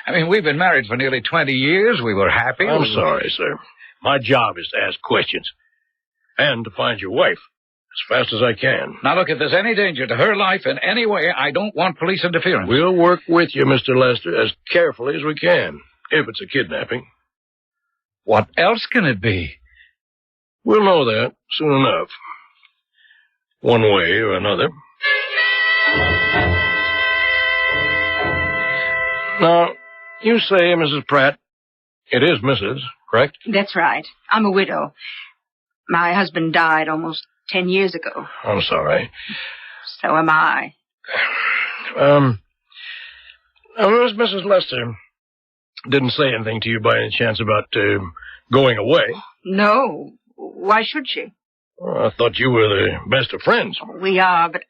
I mean, we've been married for nearly 20 years. We were happy. I'm sorry, sir. My job is to ask questions. And to find your wife as fast as I can. Now, look, if there's any danger to her life in any way, I don't want police interference. We'll work with you, Mr. Lester, as carefully as we can, if it's a kidnapping. What else can it be? We'll know that soon enough. One way or another. Now, you say, Mrs. Pratt, it is Mrs., correct? That's right. I'm a widow. My husband died almost 10 years ago. I'm sorry. So am I. Mrs. Lester didn't say anything to you by any chance about going away? No. Why should she? Well, I thought you were the best of friends. We are, but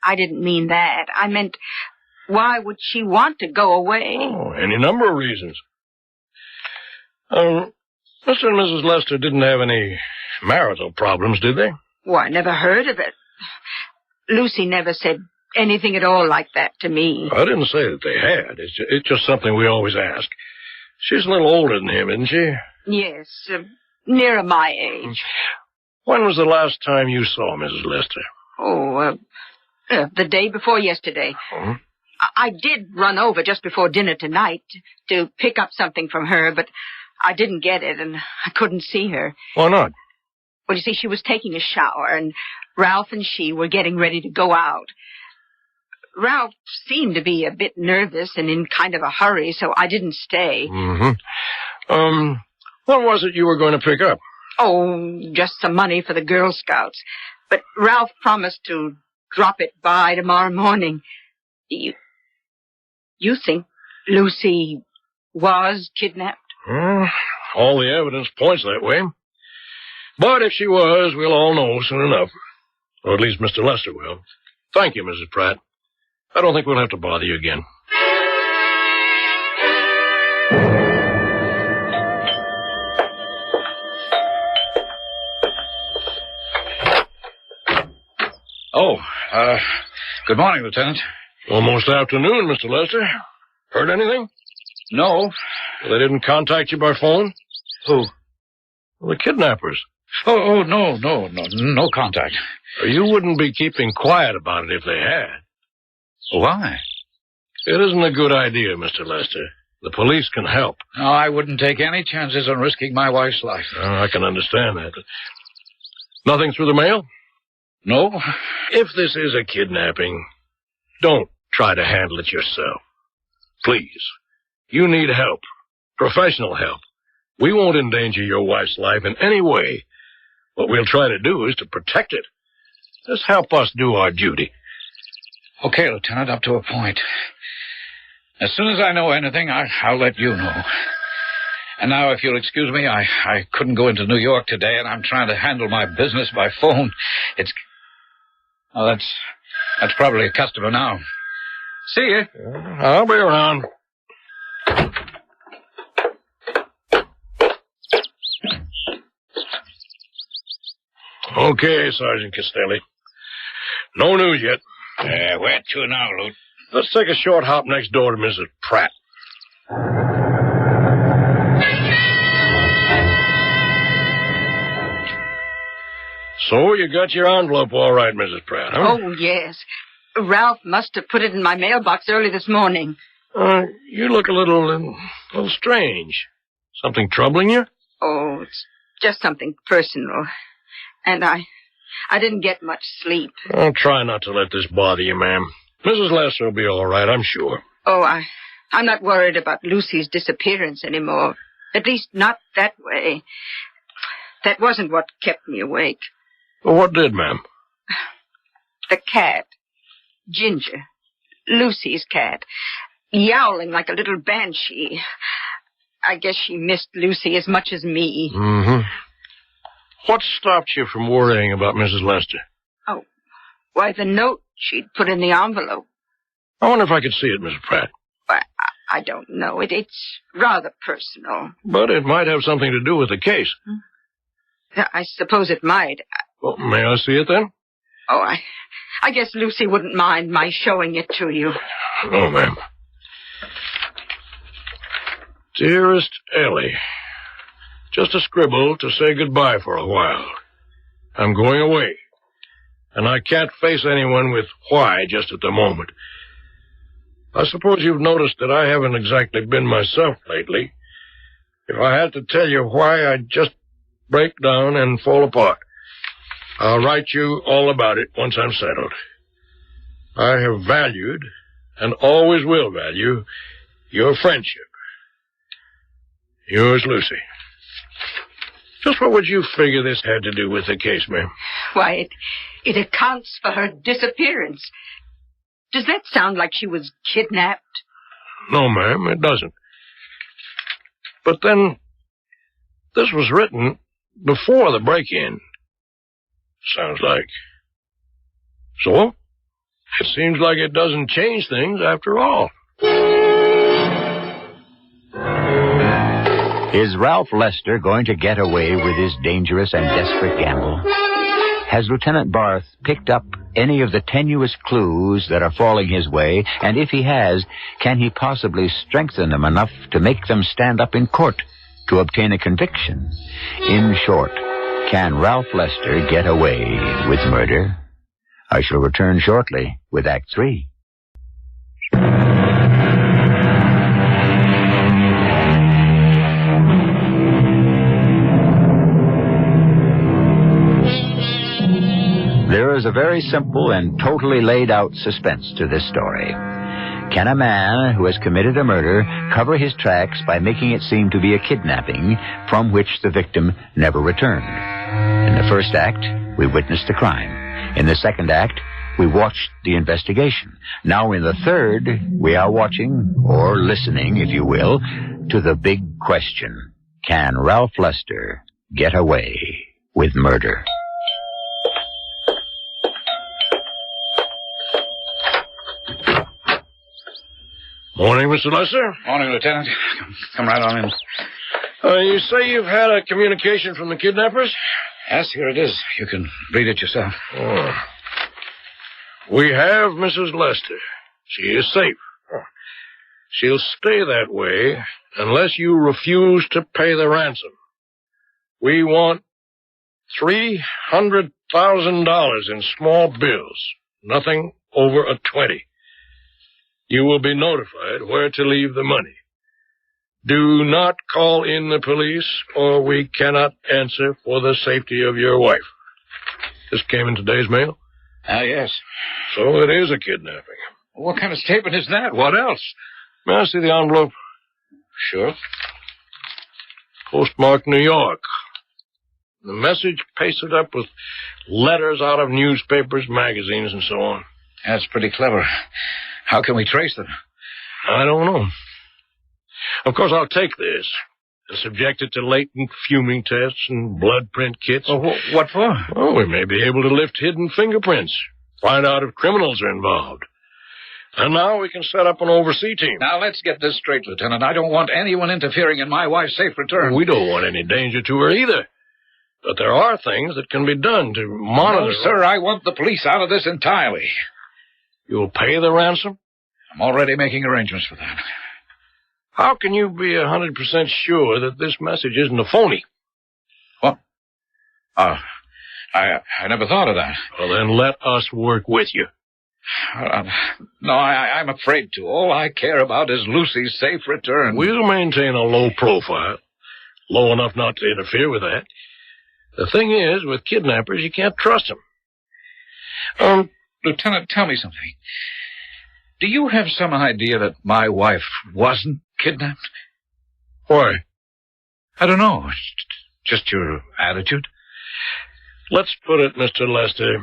I didn't mean that. I meant, why would she want to go away? Oh, any number of reasons. Mr. and Mrs. Lester didn't have any marital problems, did they? Well, I never heard of it. Lucy never said anything at all like that to me. I didn't say that they had. It's just something we always ask. She's a little older than him, isn't she? Yes, nearer my age. When was the last time you saw Mrs. Lester? Oh, the day before yesterday. Oh. I did run over just before dinner tonight to pick up something from her, but I didn't get it, and I couldn't see her. Why not? Well, you see, she was taking a shower, and Ralph and she were getting ready to go out. Ralph seemed to be a bit nervous and in kind of a hurry, so I didn't stay. Mm-hmm. What was it you were going to pick up? Oh, just some money for the Girl Scouts. But Ralph promised to drop it by tomorrow morning. You think Lucy was kidnapped? All the evidence points that way. But if she was, we'll all know soon enough. Or at least Mr. Lester will. Thank you, Mrs. Pratt. I don't think we'll have to bother you again. Oh, good morning, Lieutenant. Almost afternoon, Mr. Lester. Heard anything? No. They didn't contact you by phone? Who? Well, the kidnappers. No contact. You wouldn't be keeping quiet about it if they had. Why? It isn't a good idea, Mr. Lester. The police can help. No, I wouldn't take any chances on risking my wife's life. I can understand that. Nothing through the mail? No. If this is a kidnapping, don't try to handle it yourself. Please. You need help. Professional help. We won't endanger your wife's life in any way. What we'll try to do is to protect it. Just help us do our duty. Okay, Lieutenant, up to a point. As soon as I know anything, I'll let you know. And now, if you'll excuse me, I couldn't go into New York today, and I'm trying to handle my business by phone. Oh, that's probably a customer now. See you. I'll be around. Okay, Sergeant Castelli. No news yet. Where to now, Lute? Let's take a short hop next door to Mrs. Pratt. So you got your envelope all right, Mrs. Pratt, huh? Oh, yes. Ralph must have put it in my mailbox early this morning. You look a little strange. Something troubling you? Oh, it's just something personal. And I didn't get much sleep. I'll try not to let this bother you, ma'am. Mrs. Lester will be all right, I'm sure. Oh, I'm not worried about Lucy's disappearance anymore. At least not that way. That wasn't what kept me awake. Well, what did, ma'am? The cat. Ginger. Lucy's cat, yowling like a little banshee. I guess she missed Lucy as much as me. Mm-hmm. What stopped you from worrying about Mrs. Lester? Oh, why, the note she'd put in the envelope. I wonder if I could see it, Mrs. Pratt. I don't know. It's rather personal. But it might have something to do with the case. I suppose it might. Well, may I see it then? Oh, I guess Lucy wouldn't mind my showing it to you. No, ma'am. Dearest Ellie, just a scribble to say goodbye for a while. I'm going away, and I can't face anyone with why just at the moment. I suppose you've noticed that I haven't exactly been myself lately. If I had to tell you why, I'd just break down and fall apart. I'll write you all about it once I'm settled. I have valued, and always will value, your friendship. Yours, Lucy. Just what would you figure this had to do with the case, ma'am? Why, it accounts for her disappearance. Does that sound like she was kidnapped? No, ma'am, it doesn't. But then, this was written before the break-in. Sounds like. So, it seems like it doesn't change things after all. Is Ralph Lester going to get away with his dangerous and desperate gamble? Has Lieutenant Barth picked up any of the tenuous clues that are falling his way? And if he has, can he possibly strengthen them enough to make them stand up in court to obtain a conviction? In short, can Ralph Lester get away with murder? I shall return shortly with Act 3. There is a very simple and totally laid out suspense to this story. Can a man who has committed a murder cover his tracks by making it seem to be a kidnapping from which the victim never returned? In the first act, we witnessed the crime. In the second act, we watched the investigation. Now in the third, we are watching, or listening, if you will, to the big question. Can Ralph Lester get away with murder? Morning, Mr. Lester. Morning, Lieutenant. Come right on in. You say you've had a communication from the kidnappers? Yes, here it is. You can read it yourself. Oh. We have Mrs. Lester. She is safe. She'll stay that way unless you refuse to pay the ransom. We want $300,000 in small bills. Nothing over a 20. You will be notified where to leave the money. Do not call in the police, or we cannot answer for the safety of your wife. This came in today's mail? Yes. So it is a kidnapping. What kind of statement is that? What else? May I see the envelope? Sure. Postmarked New York. The message pasted up with letters out of newspapers, magazines, and so on. That's pretty clever. How can we trace them? I don't know. Of course, I'll take this and subject it to latent fuming tests and blood print kits. Oh, what for? Well, we may be able to lift hidden fingerprints, find out if criminals are involved. And now we can set up an overseas team. Now, let's get this straight, Lieutenant. I don't want anyone interfering in my wife's safe return. We don't want any danger to her either. But there are things that can be done to monitor... No, sir, I want the police out of this entirely. You'll pay the ransom? I'm already making arrangements for that. How can you be 100% sure that this message isn't a phony? What? I never thought of that. Well, then let us work with you. No, I'm afraid to. All I care about is Lucy's safe return. We'll maintain a low profile. Low enough not to interfere with that. The thing is, with kidnappers, you can't trust them. Lieutenant, tell me something. Do you have some idea that my wife wasn't kidnapped? Why? I don't know. Just your attitude. Let's put it, Mr. Lester,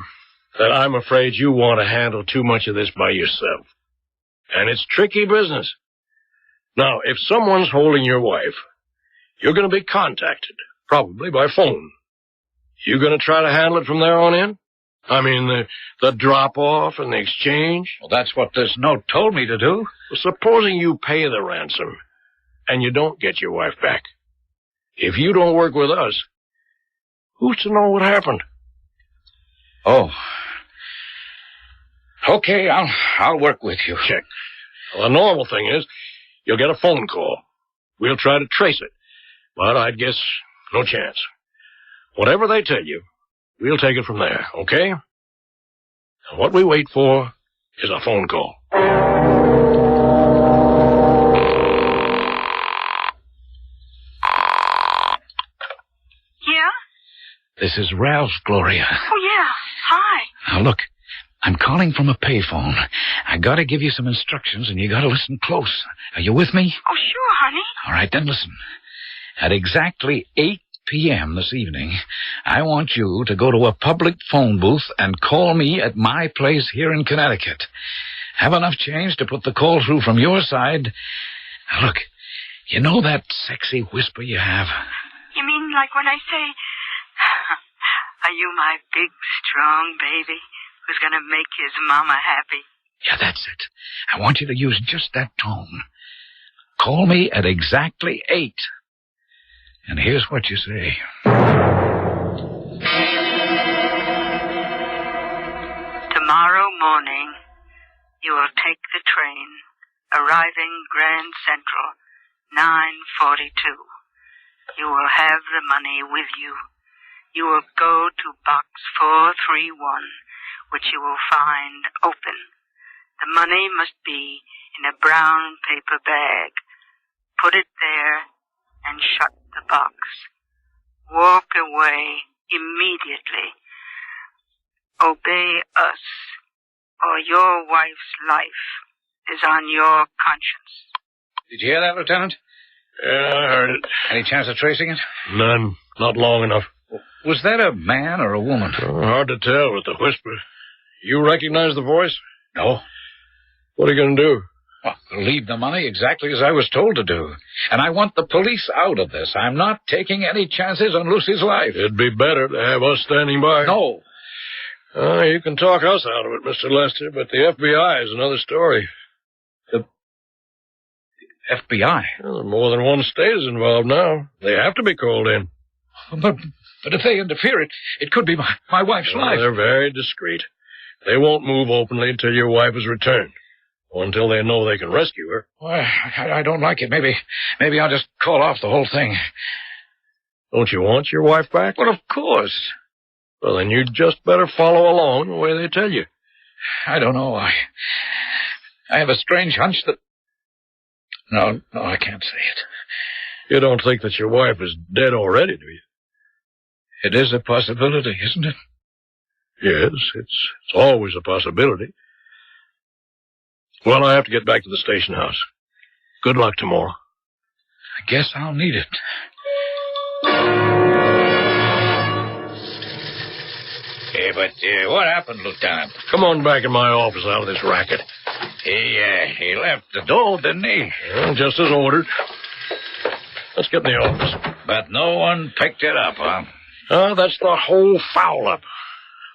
that I'm afraid you want to handle too much of this by yourself. And it's tricky business. Now, if someone's holding your wife, you're going to be contacted, probably by phone. You going to try to handle it from there on in? I mean, the drop-off and the exchange? Well, that's what this note told me to do. Well, supposing you pay the ransom and you don't get your wife back. If you don't work with us, who's to know what happened? Oh. Okay, I'll work with you. Check. Well, the normal thing is you'll get a phone call. We'll try to trace it. But I'd guess no chance. Whatever they tell you, we'll take it from there, okay? And what we wait for is a phone call. Yeah? This is Ralph, Gloria. Oh, yeah. Hi. Now, look, I'm calling from a payphone. I gotta give you some instructions, and you gotta listen close. Are you with me? Oh, sure, honey. All right, then listen. At exactly 8 p.m. this evening, I want you to go to a public phone booth and call me at my place here in Connecticut. Have enough change to put the call through from your side. Now, look, you know that sexy whisper you have? You mean like when I say, are you my big, strong baby who's going to make his mama happy? Yeah, that's it. I want you to use just that tone. Call me at exactly 8. And here's what you say. Tomorrow morning, you will take the train, arriving Grand Central, 9:42. You will have the money with you. You will go to box 431, which you will find open. The money must be in a brown paper bag. Put it there and shut the box. Walk away immediately. Obey us, or your wife's life is on your conscience. Did you hear that, Lieutenant? Yeah, I heard it. Any chance of tracing it? None. Not long enough. Was that a man or a woman? Hard to tell with the whisper. You recognize the voice? No. What are you going to do? Well, leave the money exactly as I was told to do. And I want the police out of this. I'm not taking any chances on Lucy's life. It'd be better to have us standing by. No. You can talk us out of it, Mr. Lester, but the FBI is another story. The FBI? Well, more than one state is involved now. They have to be called in. But if they interfere, it could be my wife's life. They're very discreet. They won't move openly until your wife is returned. Or until they know they can rescue her. Well, I don't like it. Maybe I'll just call off the whole thing. Don't you want your wife back? Well, of course. Well, then you'd just better follow along the way they tell you. I don't know. I have a strange hunch that... No, I can't say it. You don't think that your wife is dead already, do you? It is a possibility, isn't it? Yes, it's always a possibility. Well, I have to get back to the station house. Good luck tomorrow. I guess I'll need it. Hey, but what happened, Lieutenant? Come on back in my office out of this racket. He left the door, didn't he? Well, just as ordered. Let's get in the office. But no one picked it up, huh? That's the whole foul-up.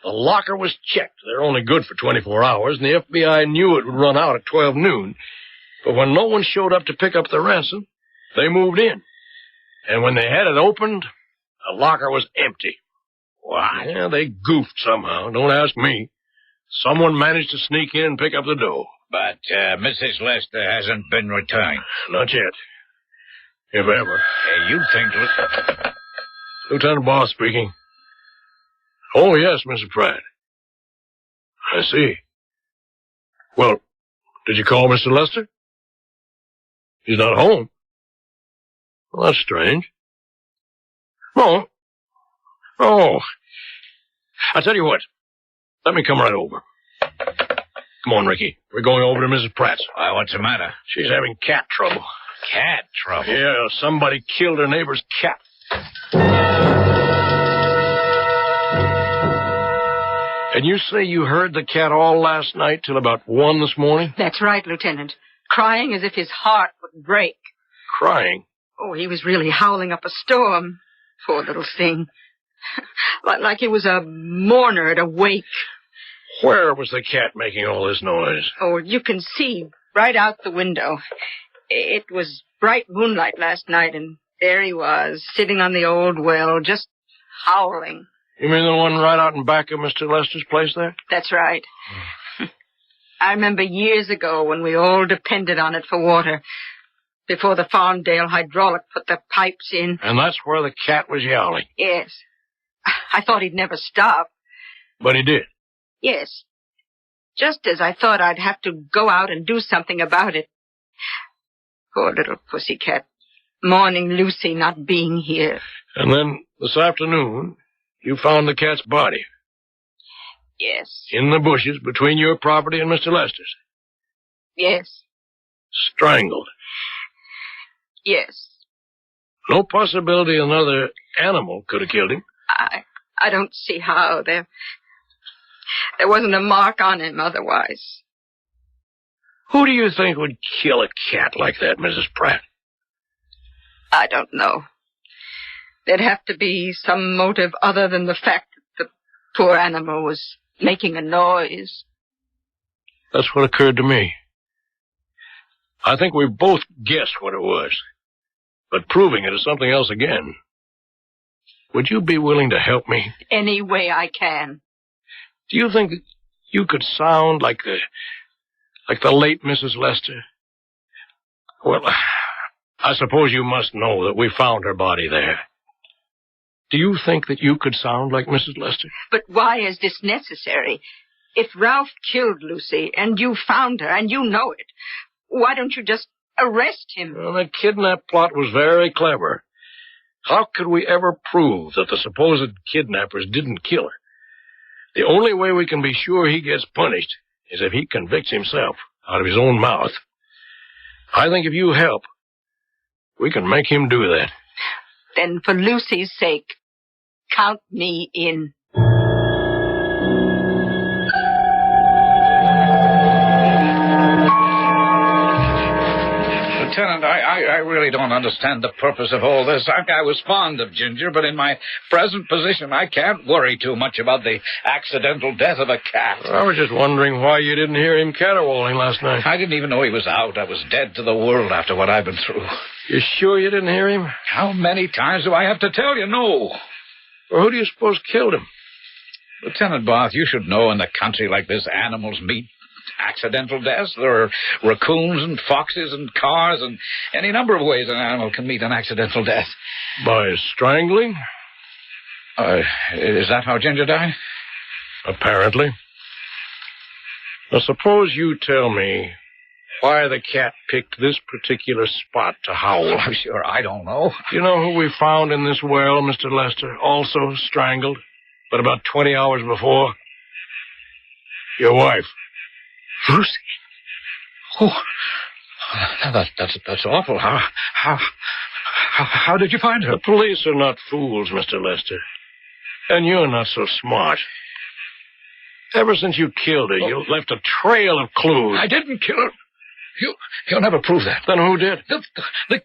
The locker was checked. They're only good for 24 hours, and the FBI knew it would run out at 12 noon. But when no one showed up to pick up the ransom, they moved in. And when they had it opened, the locker was empty. What? Yeah, they goofed somehow. Don't ask me. Someone managed to sneak in and pick up the dough. But Mrs. Lester hasn't been returned. Not yet. If ever. You think... Lieutenant Boss speaking. Oh, yes, Mr. Pratt. I see. Well, did you call Mr. Lester? He's not home. Well, that's strange. No. Oh. I tell you what. Let me come right over. Come on, Ricky. We're going over to Mrs. Pratt's. Why, what's the matter? She's having cat trouble. Cat trouble? Yeah, somebody killed her neighbor's cat. And you say you heard the cat all last night till about 1 this morning? That's right, Lieutenant. Crying as if his heart would break. Crying? Oh, he was really howling up a storm. Poor little thing. Like he was a mourner at a wake. Where was the cat making all this noise? Oh, you can see right out the window. It was bright moonlight last night, and there he was, sitting on the old well, just howling. You mean the one right out in back of Mr. Lester's place there? That's right. I remember years ago when we all depended on it for water, before the Farmdale hydraulic put the pipes in. And that's where the cat was yowling? Yes. I thought he'd never stop. But he did? Yes. Just as I thought I'd have to go out and do something about it. Poor little pussycat, mourning Lucy not being here. And then, this afternoon, you found the cat's body? Yes. In the bushes between your property and Mr. Lester's? Yes. Strangled? Yes. No possibility another animal could have killed him? I don't see how. There wasn't a mark on him otherwise. Who do you think would kill a cat like that, Mrs. Pratt? I don't know. There'd have to be some motive other than the fact that the poor animal was making a noise. That's what occurred to me. I think we both guessed what it was. But proving it is something else again. Would you be willing to help me? Any way I can. Do you think you could sound like the late Mrs. Lester? Well, I suppose you must know that we found her body there. Do you think that you could sound like Mrs. Lester? But why is this necessary? If Ralph killed Lucy and you found her and you know it, why don't you just arrest him? Well, the kidnap plot was very clever. How could we ever prove that the supposed kidnappers didn't kill her? The only way we can be sure he gets punished is if he convicts himself out of his own mouth. I think if you help, we can make him do that. Then for Lucy's sake, count me in. Lieutenant, I really don't understand the purpose of all this. I was fond of Ginger, but in my present position, I can't worry too much about the accidental death of a cat. I was just wondering why you didn't hear him caterwauling last night. I didn't even know he was out. I was dead to the world after what I've been through. You sure you didn't hear him? How many times do I have to tell you no? Well, who do you suppose killed him? Lieutenant Barth, you should know in a country like this, animals meet accidental deaths. There are raccoons and foxes and cars and any number of ways an animal can meet an accidental death. By strangling? Is that how Ginger died? Apparently. Now, suppose you tell me why the cat picked this particular spot to howl. Oh, sure, I don't know. You know who we found in this well, Mr. Lester, also strangled, but about 20 hours before? Your wife. Lucy? Oh, that's awful. How did you find her? The police are not fools, Mr. Lester. And you're not so smart. Ever since you killed her, you left a trail of clues. I didn't kill her. You'll never prove that. Then who did? The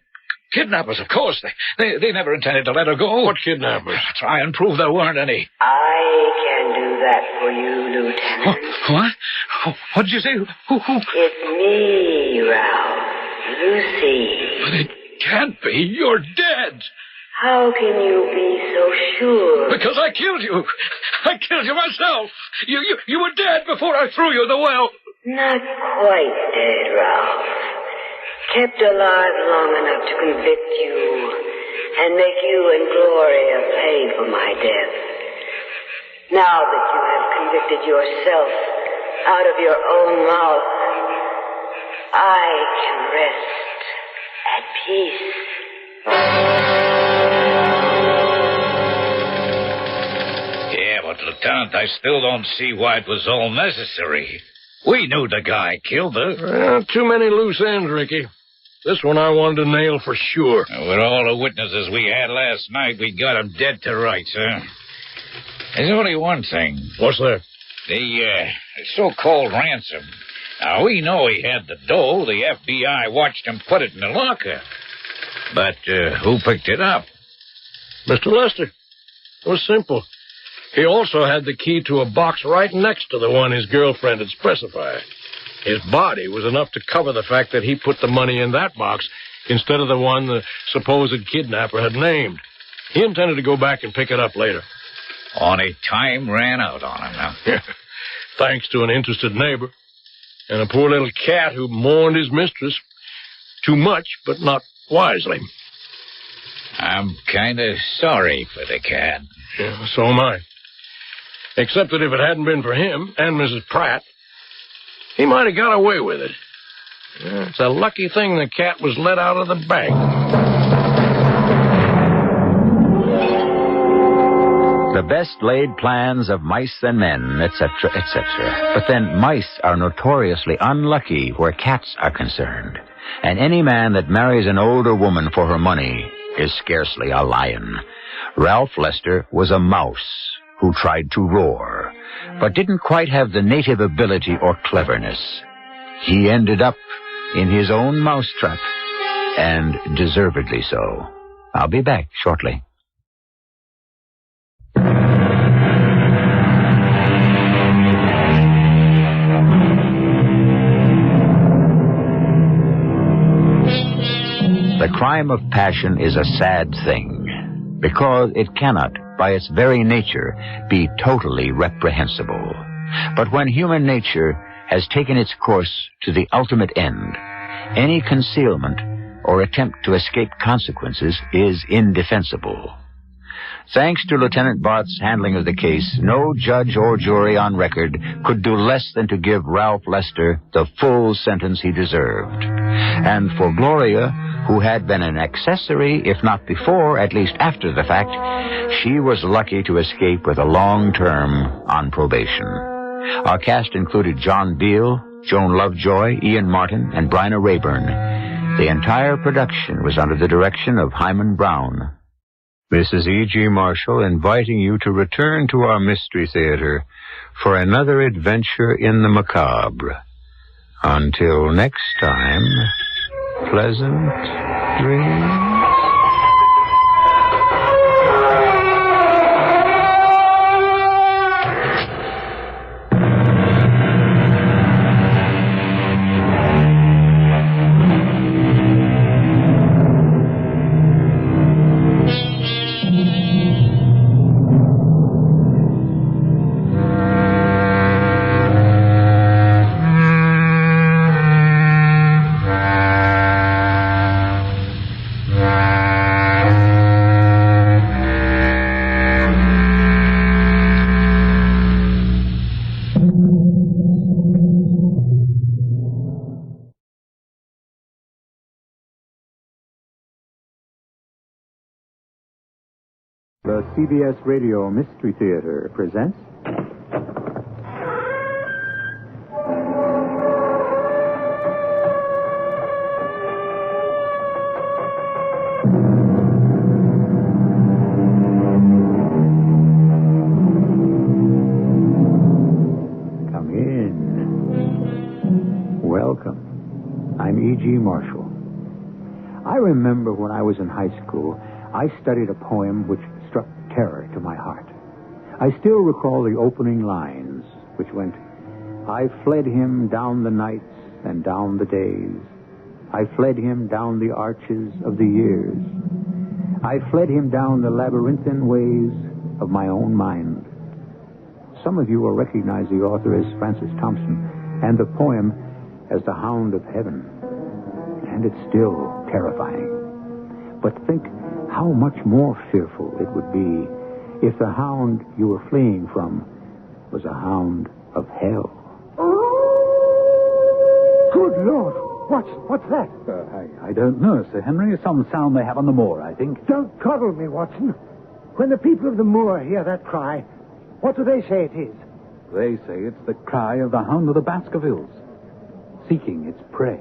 kidnappers, of course. They never intended to let her go. What kidnappers? Try and prove there weren't any. I can do that for you, Lieutenant. What? What did you say? Who? It's me, Ralph. Lucy. But it can't be. You're dead. How can you be so sure? Because I killed you. I killed you myself. You were dead before I threw you in the well. Not quite dead, Ralph. Kept alive long enough to convict you and make you and Gloria pay for my death. Now that you have convicted yourself out of your own mouth, I can rest at peace. Yeah, but Lieutenant, I still don't see why it was all necessary. We knew the guy killed her. Well, too many loose ends, Ricky. This one I wanted to nail for sure. With all the witnesses we had last night, we got him dead to rights, huh? There's only one thing. What's that? The so-called ransom. Now, we know he had the dough. The FBI watched him put it in the locker. But who picked it up? Mr. Lester. It was simple. He also had the key to a box right next to the one his girlfriend had specified. His body was enough to cover the fact that he put the money in that box instead of the one the supposed kidnapper had named. He intended to go back and pick it up later. Only time ran out on him now. Thanks to an interested neighbor and a poor little cat who mourned his mistress too much, but not wisely. I'm kind of sorry for the cat. Yeah, so am I. Except that if it hadn't been for him and Mrs. Pratt, he might have got away with it. Yeah, it's a lucky thing the cat was let out of the bag. The best laid plans of mice and men, etc., etc. But then mice are notoriously unlucky where cats are concerned. And any man that marries an older woman for her money is scarcely a lion. Ralph Lester was a mouse who tried to roar, but didn't quite have the native ability or cleverness. He ended up in his own mousetrap, and deservedly so. I'll be back shortly. The crime of passion is a sad thing, because it cannot, by its very nature, be totally reprehensible. But when human nature has taken its course to the ultimate end, any concealment or attempt to escape consequences is indefensible. Thanks to Lieutenant Barth's handling of the case, no judge or jury on record could do less than to give Ralph Lester the full sentence he deserved. And for Gloria, who had been an accessory, if not before, at least after the fact, she was lucky to escape with a long term on probation. Our cast included John Beale, Joan Lovejoy, Ian Martin, and Bryna Rayburn. The entire production was under the direction of Hyman Brown. This is E.G. Marshall inviting you to return to our Mystery Theater for another adventure in the macabre. Until next time, pleasant dreams. The CBS Radio Mystery Theater presents... Come in. Welcome. I'm E.G. Marshall. I remember when I was in high school, I studied a poem which struck terror to my heart. I still recall the opening lines, which went, I fled him down the nights and down the days. I fled him down the arches of the years. I fled him down the labyrinthine ways of my own mind. Some of you will recognize the author as Francis Thompson and the poem as The Hound of Heaven. And it's still terrifying. But think how much more fearful it would be if the hound you were fleeing from was a hound of hell. Good Lord! What's that? I don't know, Sir Henry. Some sound they have on the moor, I think. Don't coddle me, Watson. When the people of the moor hear that cry, what do they say it is? They say it's the cry of the hound of the Baskervilles, seeking its prey.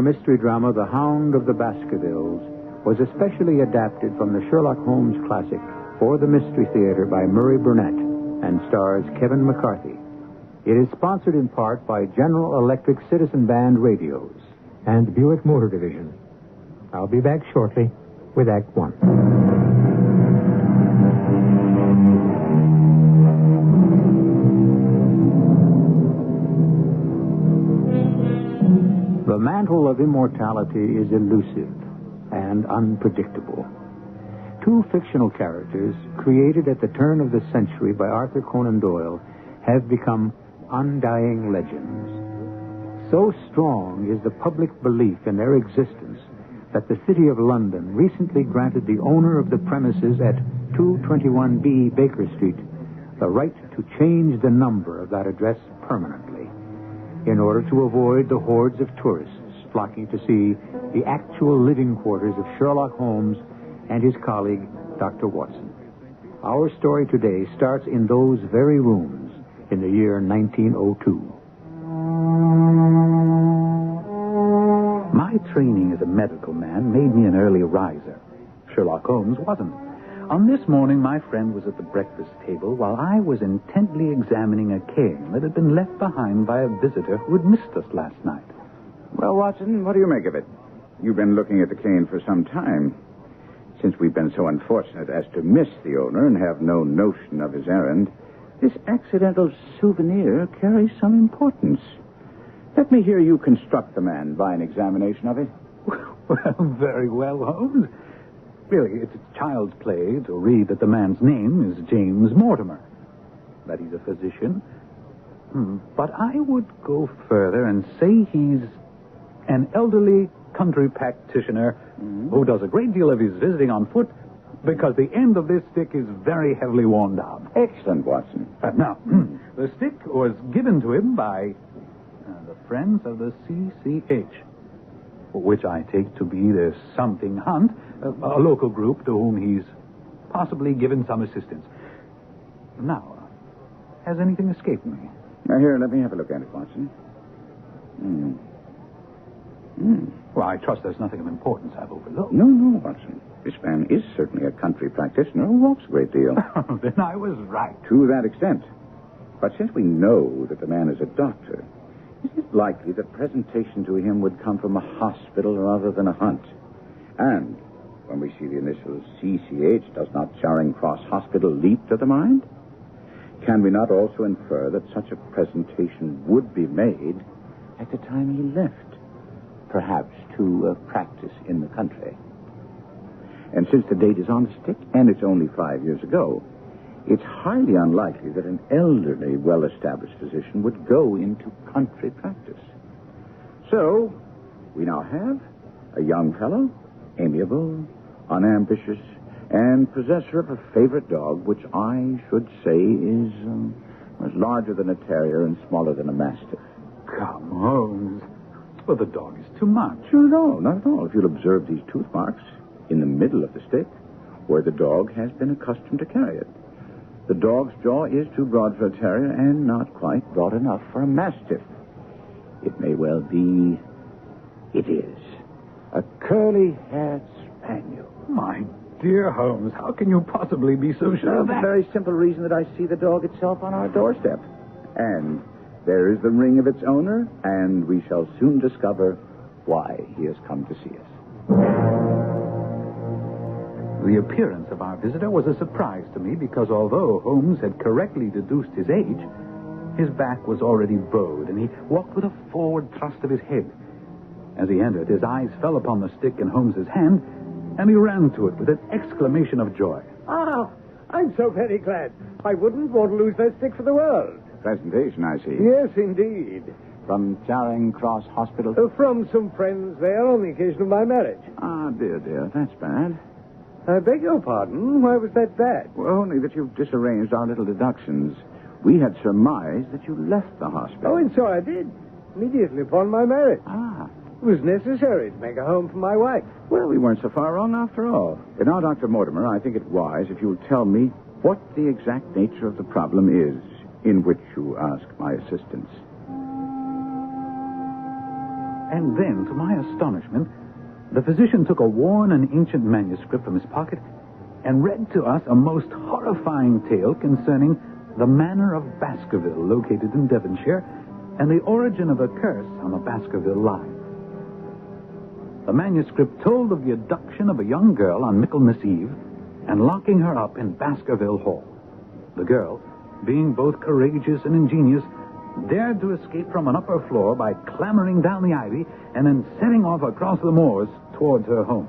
mystery drama The Hound of the Baskervilles was especially adapted from the Sherlock Holmes classic for the Mystery Theater by Murray Burnett and stars Kevin McCarthy. It is sponsored in part by General Electric Citizen Band Radios and Buick Motor Division. I'll be back shortly with Act One. The mantle of immortality is elusive and unpredictable. Two fictional characters, created at the turn of the century by Arthur Conan Doyle, have become undying legends. So strong is the public belief in their existence that the City of London recently granted the owner of the premises at 221B Baker Street the right to change the number of that address permanently in order to avoid the hordes of tourists flocking to see the actual living quarters of Sherlock Holmes and his colleague, Dr. Watson. Our story today starts in those very rooms in the year 1902. My training as a medical man made me an early riser. Sherlock Holmes wasn't. On this morning, my friend was at the breakfast table while I was intently examining a cane that had been left behind by a visitor who had missed us last night. Well, Watson, what do you make of it? You've been looking at the cane for some time. Since we've been so unfortunate as to miss the owner and have no notion of his errand, this accidental souvenir carries some importance. Let me hear you construct the man by an examination of it. Well, very well, Holmes. Really, it's child's play to read that the man's name is James Mortimer, that he's a physician. But I would go further and say he's an elderly country practitioner who does a great deal of his visiting on foot because the end of this stick is very heavily worn down. Excellent, Watson. Now, the stick was given to him by the Friends of the CCH, which I take to be the Something Hunt, a local group to whom he's possibly given some assistance. Now, has anything escaped me? Now, here, let me have a look at it, Watson. Well, I trust there's nothing of importance I've overlooked. No, Watson. This man is certainly a country practitioner who walks a great deal. Then I was right. To that extent. But since we know that the man is a doctor, is it likely that presentation to him would come from a hospital rather than a hunt? And when we see the initials CCH, does not Charing Cross Hospital leap to the mind? Can we not also infer that such a presentation would be made at the time he left? Perhaps to practice in the country. And since the date is on the stick, and it's only 5 years ago, it's highly unlikely that an elderly, well-established physician would go into country practice. So, we now have a young fellow, amiable, unambitious, and possessor of a favorite dog, which I should say is larger than a terrier and smaller than a mastiff. Come, Holmes. Well, the dog is too much. No, not at all. If you'll observe these tooth marks in the middle of the stick, where the dog has been accustomed to carry it. The dog's jaw is too broad for a terrier and not quite broad enough for a mastiff. It may well be... It is. A curly-haired spaniel. My dear Holmes, how can you possibly be so sure of For that? the very simple reason that I see the dog itself on our doorstep. And there is the ring of its owner, and we shall soon discover why he has come to see us. The appearance of our visitor was a surprise to me because although Holmes had correctly deduced his age, his back was already bowed, and he walked with a forward thrust of his head. As he entered, his eyes fell upon the stick in Holmes's hand, and he ran to it with an exclamation of joy. Ah, I'm so very glad. I wouldn't want to lose that stick for the world. Presentation, I see. Yes, indeed. From Charing Cross Hospital? From some friends there on the occasion of my marriage. Ah, dear, that's bad. I beg your pardon. Why was that bad? Well, only that you've disarranged our little deductions. We had surmised that you left the hospital. Oh, and so I did. Immediately upon my marriage. Ah. It was necessary to make a home for my wife. Well, we weren't so far wrong after all. And now, Dr. Mortimer, I think it wise if you'll tell me what the exact nature of the problem is in which you ask my assistance. And then, to my astonishment, the physician took a worn and ancient manuscript from his pocket and read to us a most horrifying tale concerning the Manor of Baskerville, located in Devonshire, and the origin of a curse on the Baskerville line. The manuscript told of the abduction of a young girl on Michaelmas Eve and locking her up in Baskerville Hall. The girl, being both courageous and ingenious, dared to escape from an upper floor by clambering down the ivy and then setting off across the moors towards her home.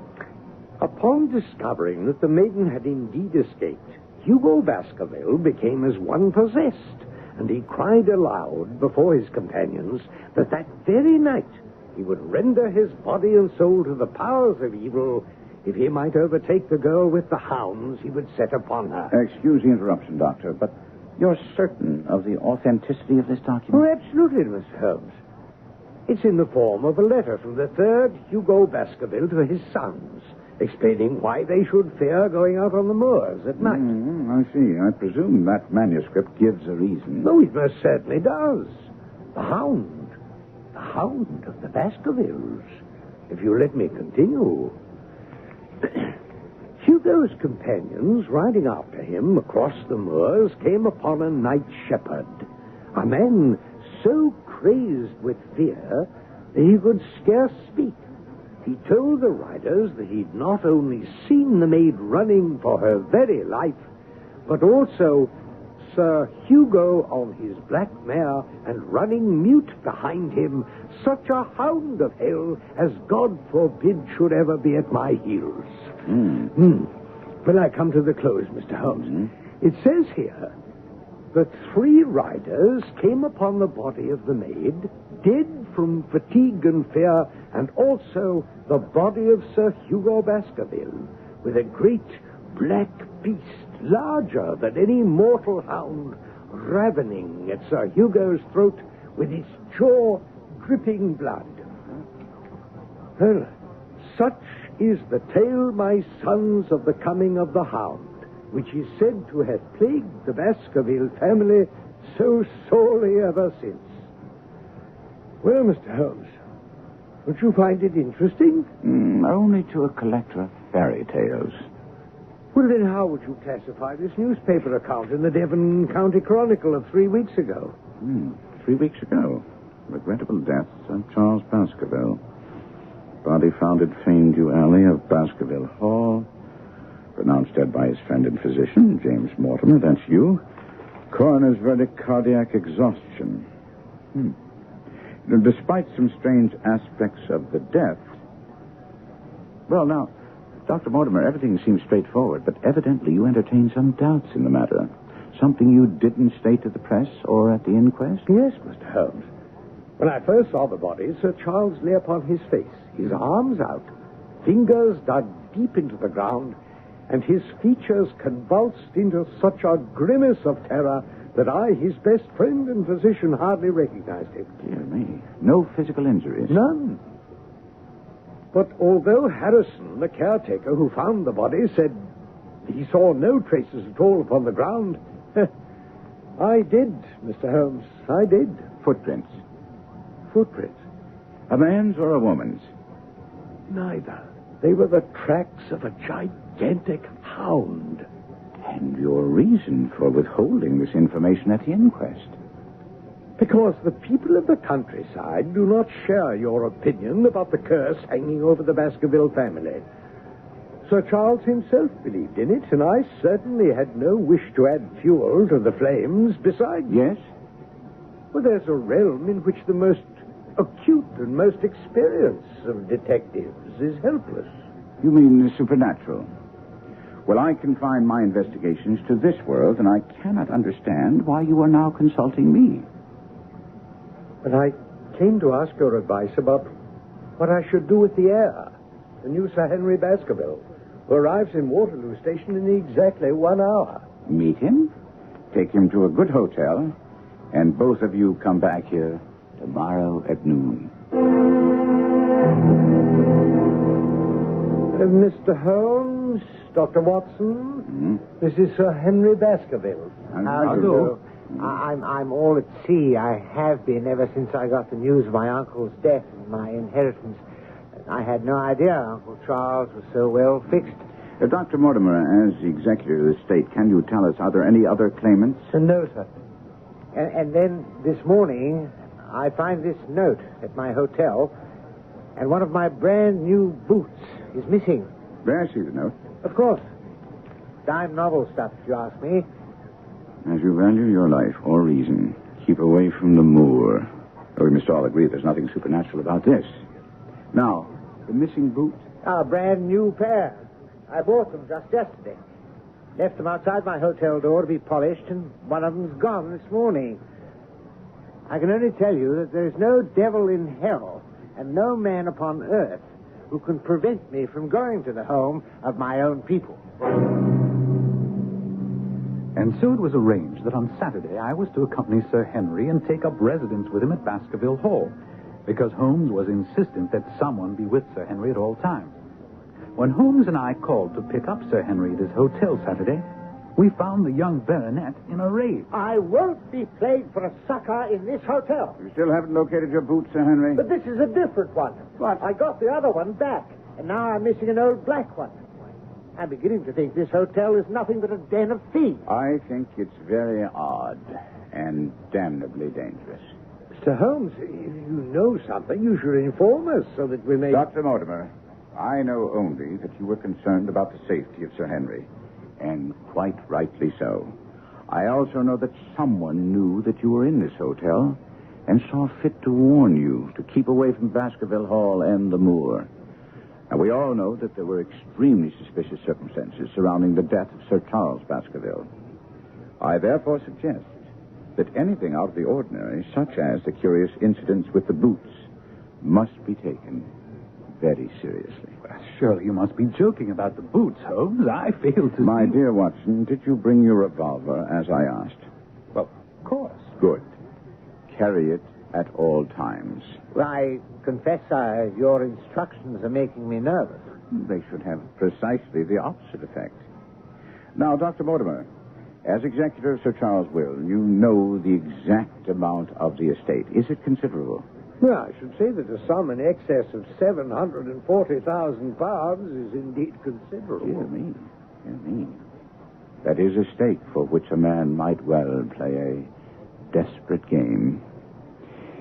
Upon discovering that the maiden had indeed escaped, Hugo Baskerville became as one possessed, and he cried aloud before his companions that very night he would render his body and soul to the powers of evil if he might overtake the girl with the hounds he would set upon her. Excuse the interruption, Doctor, but you're certain of the authenticity of this document? Oh, absolutely, Mr. Holmes. It's in the form of a letter from the third Hugo Baskerville to his sons, explaining why they should fear going out on the moors at night. I see. I presume that manuscript gives a reason. No, it most certainly does. The hound. The hound of the Baskervilles. If you let me continue. Hugo's companions, riding after him across the moors, came upon a night shepherd, a man so crazed with fear that he could scarce speak. He told the riders that he'd not only seen the maid running for her very life, but also Sir Hugo on his black mare and running mute behind him, such a hound of hell as God forbid should ever be at my heels. When I come to the close, Mr. Holmes, it says here that 3 riders came upon the body of the maid, dead from fatigue and fear, and also the body of Sir Hugo Baskerville, with a great black beast, larger than any mortal hound, ravening at Sir Hugo's throat with its jaw dripping blood. Well, such is the tale, my sons, of the coming of the hound, which is said to have plagued the Baskerville family so sorely ever since. Well, Mr. Holmes, would you find it interesting? Only to a collector of fairy tales. Well, then how would you classify this newspaper account in the Devon County Chronicle of 3 weeks ago? 3 weeks ago. Regrettable death of Charles Baskerville. Body found at Fanedew Alley of Baskerville Hall. Pronounced dead by his friend and physician, James Mortimer. That's you. Coroner's verdict, cardiac exhaustion. Despite some strange aspects of the death... Well, now, Dr. Mortimer, everything seems straightforward, but evidently you entertain some doubts in the matter. Something you didn't state to the press or at the inquest? Yes, Mr. Holmes. When I first saw the body, Sir Charles lay upon his face, his arms out, fingers dug deep into the ground, and his features convulsed into such a grimace of terror that I, his best friend and physician, hardly recognized him. Dear me. No physical injuries? None. But although Harrison, the caretaker who found the body, said he saw no traces at all upon the ground, I did, Mr. Holmes, I did. Footprints? Footprints? A man's or a woman's? Neither. They were the tracks of a gigantic hound. And your reason for withholding this information at the inquest? Because the people of the countryside do not share your opinion about the curse hanging over the Baskerville family. Sir Charles himself believed in it, and I certainly had no wish to add fuel to the flames. Besides... Yes? Well, there's a realm in which the most acute and most experienced of detectives is helpless. You mean the supernatural? Well, I confine my investigations to this world, and I cannot understand why you are now consulting me. But I came to ask your advice about what I should do with the heir, the new Sir Henry Baskerville, who arrives in Waterloo Station in exactly 1 hour. Meet him, take him to a good hotel, and both of you come back here tomorrow at noon. Mr. Holmes, Dr. Watson, this is Sir Henry Baskerville. How do you do? I'm all at sea. I have been ever since I got the news of my uncle's death. my inheritance. I had no idea Uncle Charles was so well fixed. Dr. Mortimer, as the executor of the estate, can you tell us, are there any other claimants? No, sir. And then this morning, I find this note at my hotel, and one of my brand new boots is missing. May I see the note? Of course. Dime novel stuff, if you ask me. As you value your life or reason, keep away from the moor. We must all agree there's nothing supernatural about this. Now, the missing boot? A brand new pair. I bought them just yesterday. Left them outside my hotel door to be polished, and one of them's gone this morning. I can only tell you that there is no devil in hell and no man upon earth who can prevent me from going to the home of my own people. And so it was arranged that on Saturday I was to accompany Sir Henry and take up residence with him at Baskerville Hall, because Holmes was insistent that someone be with Sir Henry at all times. When Holmes and I called to pick up Sir Henry at his hotel Saturday, we found the young baronet in a rage. I won't be played for a sucker in this hotel. You still haven't located your boot, Sir Henry? But this is a different one. What? I got the other one back, and now I'm missing an old black one. I'm beginning to think this hotel is nothing but a den of thieves. I think it's very odd and damnably dangerous. Mr. Holmes, if you know something, you should inform us so that we may... Dr. Mortimer, I know only that you were concerned about the safety of Sir Henry, and quite rightly so. I also know that someone knew that you were in this hotel and saw fit to warn you to keep away from Baskerville Hall and the moor. And we all know that there were extremely suspicious circumstances surrounding the death of Sir Charles Baskerville. I therefore suggest that anything out of the ordinary, such as the curious incidents with the boots, must be taken very seriously. Well, surely you must be joking about the boots, Holmes. I fail to My see... dear Watson, did you bring your revolver as I asked? Well, of course. Good. Carry it at all times. Well, I confess your instructions are making me nervous. They should have precisely the opposite effect. Now, Dr. Mortimer, as executor of Sir Charles' will, you know the exact amount of the estate. Is it considerable? Well, I should say that a sum in excess of £740,000 is indeed considerable. Dear me. That is a stake for which a man might well play a desperate game.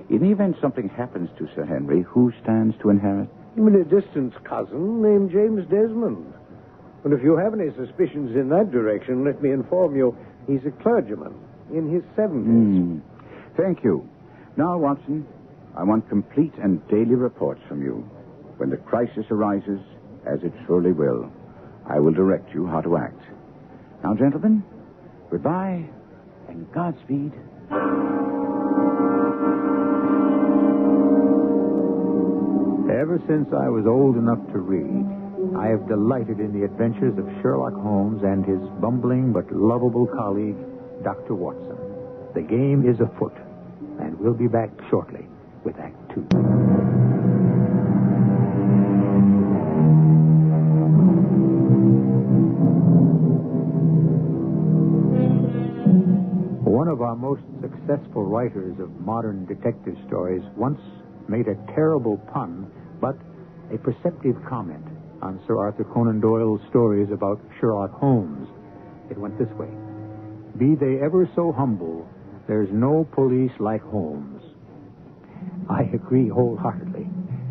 In the event something happens to Sir Henry, who stands to inherit? A distant cousin named James Desmond. And if you have any suspicions in that direction, let me inform you, he's a clergyman in his 70s. Thank you. Now, Watson, I want complete and daily reports from you. When the crisis arises, as it surely will, I will direct you how to act. Now, gentlemen, goodbye and Godspeed. Ever since I was old enough to read, I have delighted in the adventures of Sherlock Holmes and his bumbling but lovable colleague, Dr. Watson. The game is afoot, and we'll be back shortly with Act 2. One of our most successful writers of modern detective stories once made a terrible pun, but a perceptive comment on Sir Arthur Conan Doyle's stories about Sherlock Holmes. It went this way: be they ever so humble, there's no police like Holmes. I agree wholeheartedly.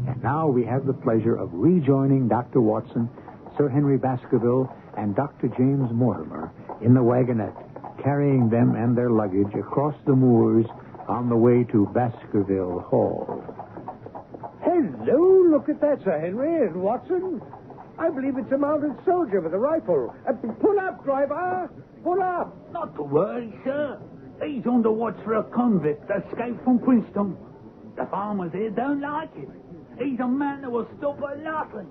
And now we have the pleasure of rejoining Dr. Watson, Sir Henry Baskerville, and Dr. James Mortimer in the wagonette, carrying them and their luggage across the moors on the way to Baskerville Hall. Hello, look at that, Sir Henry and Watson. I believe it's a mounted soldier with a rifle. Pull up, driver. Pull up. Not to worry, sir. He's on the watch for a convict that escaped from Princeton. The farmers here don't like him. He's a man that will stop at nothing.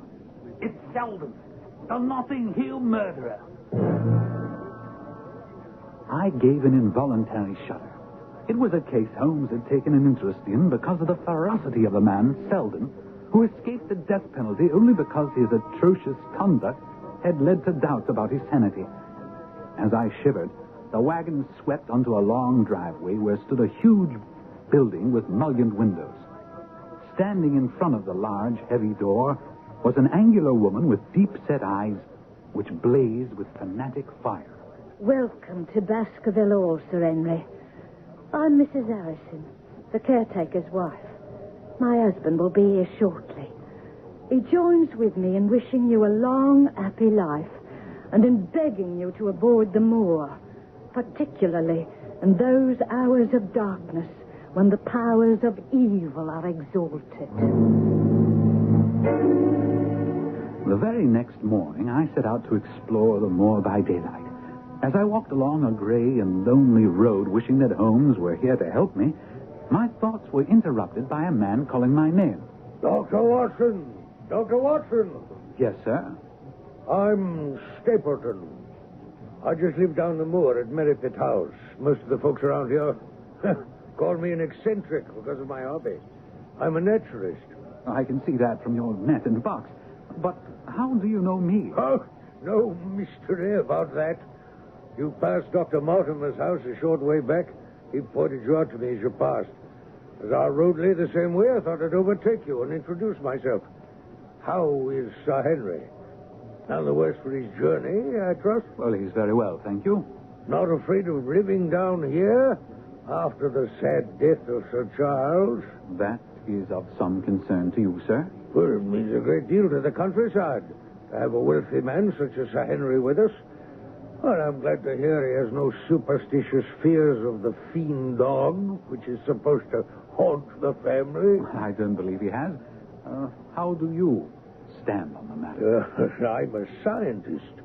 It's Selden, the Notting Hill murderer. I gave an involuntary shudder. It was a case Holmes had taken an interest in because of the ferocity of the man, Selden, who escaped the death penalty only because his atrocious conduct had led to doubts about his sanity. As I shivered, the wagon swept onto a long driveway where stood a huge building with mullioned windows. standing in front of the large, heavy door, was an angular woman with deep-set eyes which blazed with fanatic fire. Welcome to Baskerville Hall, Sir Henry. I'm Mrs. Harrison, the caretaker's wife. My husband will be here shortly. He joins with me in wishing you a long, happy life and in begging you to avoid the moor, particularly in those hours of darkness when the powers of evil are exalted. The very next morning, I set out to explore the moor by daylight. As I walked along a gray and lonely road, wishing that Holmes were here to help me, my thoughts were interrupted by a man calling my name. Dr. Watson! Dr. Watson! Yes, sir? I'm Stapleton. I just live down the moor at Merripit House. Most of the folks around here call me an eccentric because of my hobby. I'm a naturalist. I can see that from your net and box. But how do you know me? Oh, no mystery about that. You passed Dr. Mortimer's house a short way back. He pointed you out to me as you passed. As our road lay the same way, I thought I'd overtake you and introduce myself. How is Sir Henry? None the worse for his journey, I trust? Well, he's very well, thank you. Not afraid of living down here after the sad death of Sir Charles? That is of some concern to you, sir. Well, it means a great deal to the countryside to have a wealthy man such as Sir Henry with us. Well, I'm glad to hear he has no superstitious fears of the fiend dog, which is supposed to haunt the family. I don't believe he has. How do you stand on the matter? I'm a scientist.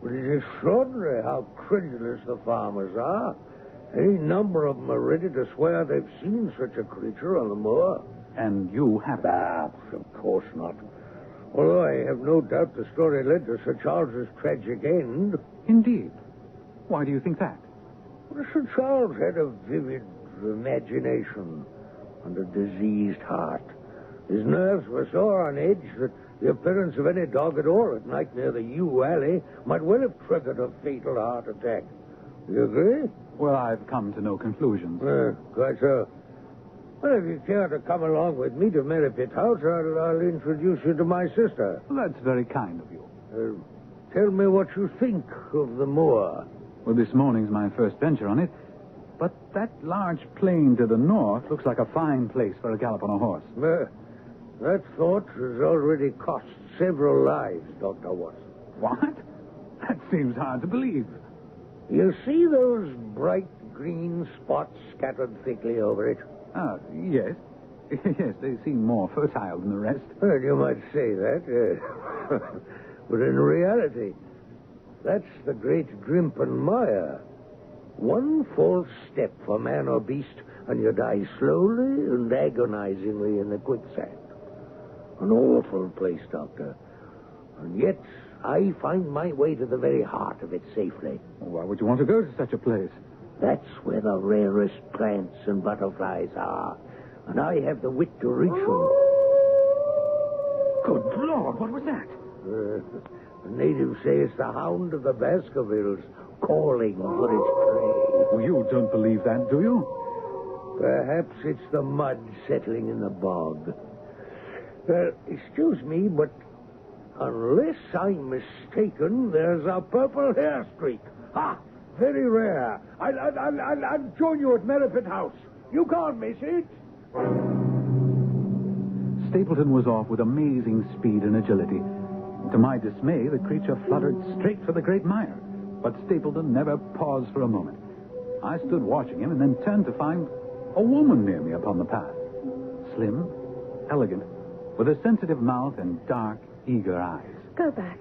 But it's extraordinary how credulous the farmers are. Any number of them are ready to swear they've seen such a creature on the moor. And you haven't? Of course not. Although I have no doubt the story led to Sir Charles's tragic end. Indeed. Why do you think that? Well, Sir Charles had a vivid imagination and a diseased heart. His nerves were so on edge that the appearance of any dog at all at night near the yew alley might well have triggered a fatal heart attack. Do you agree? Well, I've come to no conclusions. Quite so. Well, if you care to come along with me to Merripit House, I'll introduce you to my sister. Well, that's very kind of you. Tell me what you think of the moor. Well, this morning's my first venture on it. But that large plain to the north looks like a fine place for a gallop on a horse. That thought has already cost several lives, Dr. Watson. What? That seems hard to believe. You see those bright green spots scattered thickly over it? Yes. Yes, they seem more fertile than the rest. Well, you might say that. But in reality, that's the great Grimpen Mire. One false step for man or beast, and you die slowly and agonizingly in the quicksand. An awful place, Doctor. And yet, I find my way to the very heart of it safely. Why would you want to go to such a place? That's where the rarest plants and butterflies are. And I have the wit to reach them. Good Lord, what was that? The natives say it's the hound of the Baskervilles calling for its prey. Well, you don't believe that, do you? Perhaps it's the mud settling in the bog. Excuse me, but unless I'm mistaken, there's a purple hair streak. Very rare. I'll join you at Merripit House. You can't miss it. Stapleton was off with amazing speed and agility. To my dismay, the creature fluttered straight for the great mire. But Stapleton never paused for a moment. I stood watching him and then turned to find a woman near me upon the path. Slim, elegant, with a sensitive mouth and dark, eager eyes. Go back.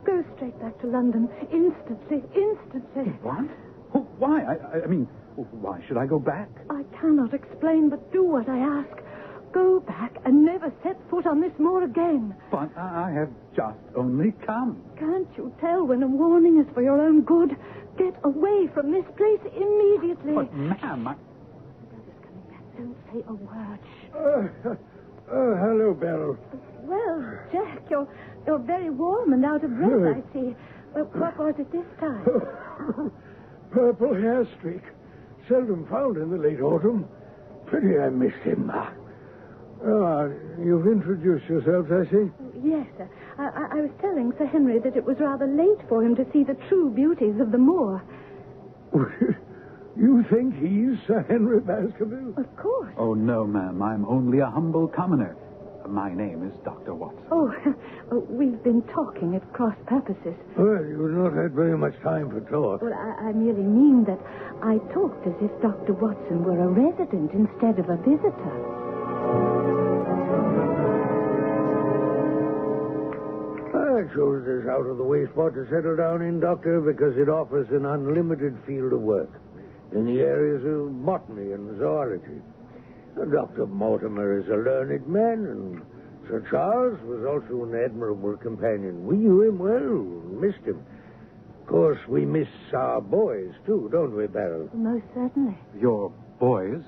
Go straight back to London. Instantly. Instantly. What? Why? I mean, why should I go back? I cannot explain, but do what I ask. Go back and never set foot on this moor again. But I have just only come. Can't you tell when a warning is for your own good? Get away from this place immediately. But, ma'am, Don't say a word. Hello, Beryl. Well, Jack, you're very warm and out of breath, I see. What was it this time? Purple hair streak. Seldom found in the late autumn. Pity I missed him. You've introduced yourselves, I see. Yes, sir. I was telling Sir Henry that it was rather late for him to see the true beauties of the moor. You think he's Sir Henry Baskerville? Of course. Oh, no, ma'am. I'm only a humble commoner. My name is Dr. Watson. Oh, we've been talking at cross purposes. Well, you've not had very much time for talk. Well, I merely mean that I talked as if Dr. Watson were a resident instead of a visitor. I chose this out-of-the-way spot to settle down in, Doctor, because it offers an unlimited field of work in the areas of botany and zoology. Dr. Mortimer is a learned man, and Sir Charles was also an admirable companion. We knew him well, missed him. Of course, we miss our boys, too, don't we, Beryl? Most certainly. Your boys?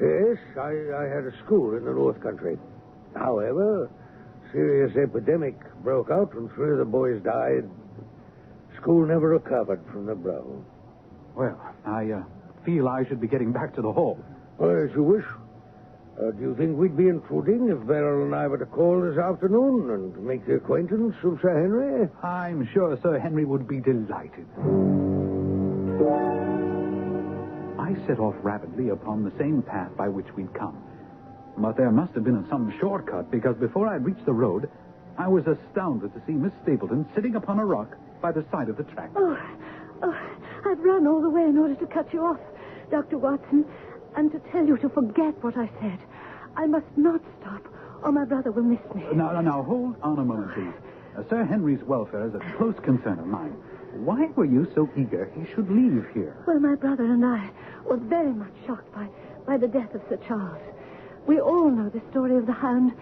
Yes, I had a school in the North Country. However, serious epidemic broke out and 3 of the boys died. School never recovered from the blow. Well, I feel I should be getting back to the hall. Well, as you wish. Do you think we'd be intruding if Beryl and I were to call this afternoon and make the acquaintance of Sir Henry? I'm sure Sir Henry would be delighted. I set off rapidly upon the same path by which we'd come. But there must have been some shortcut, because before I'd reached the road, I was astounded to see Miss Stapleton sitting upon a rock by the side of the track. Oh, I've run all the way in order to cut you off, Dr. Watson, and to tell you to forget what I said. I must not stop, or my brother will miss me. Now, hold on a moment, please. Sir Henry's welfare is a close concern of mine. Why were you so eager he should leave here? Well, my brother and I were very much shocked by the death of Sir Charles. We all know the story of the hound,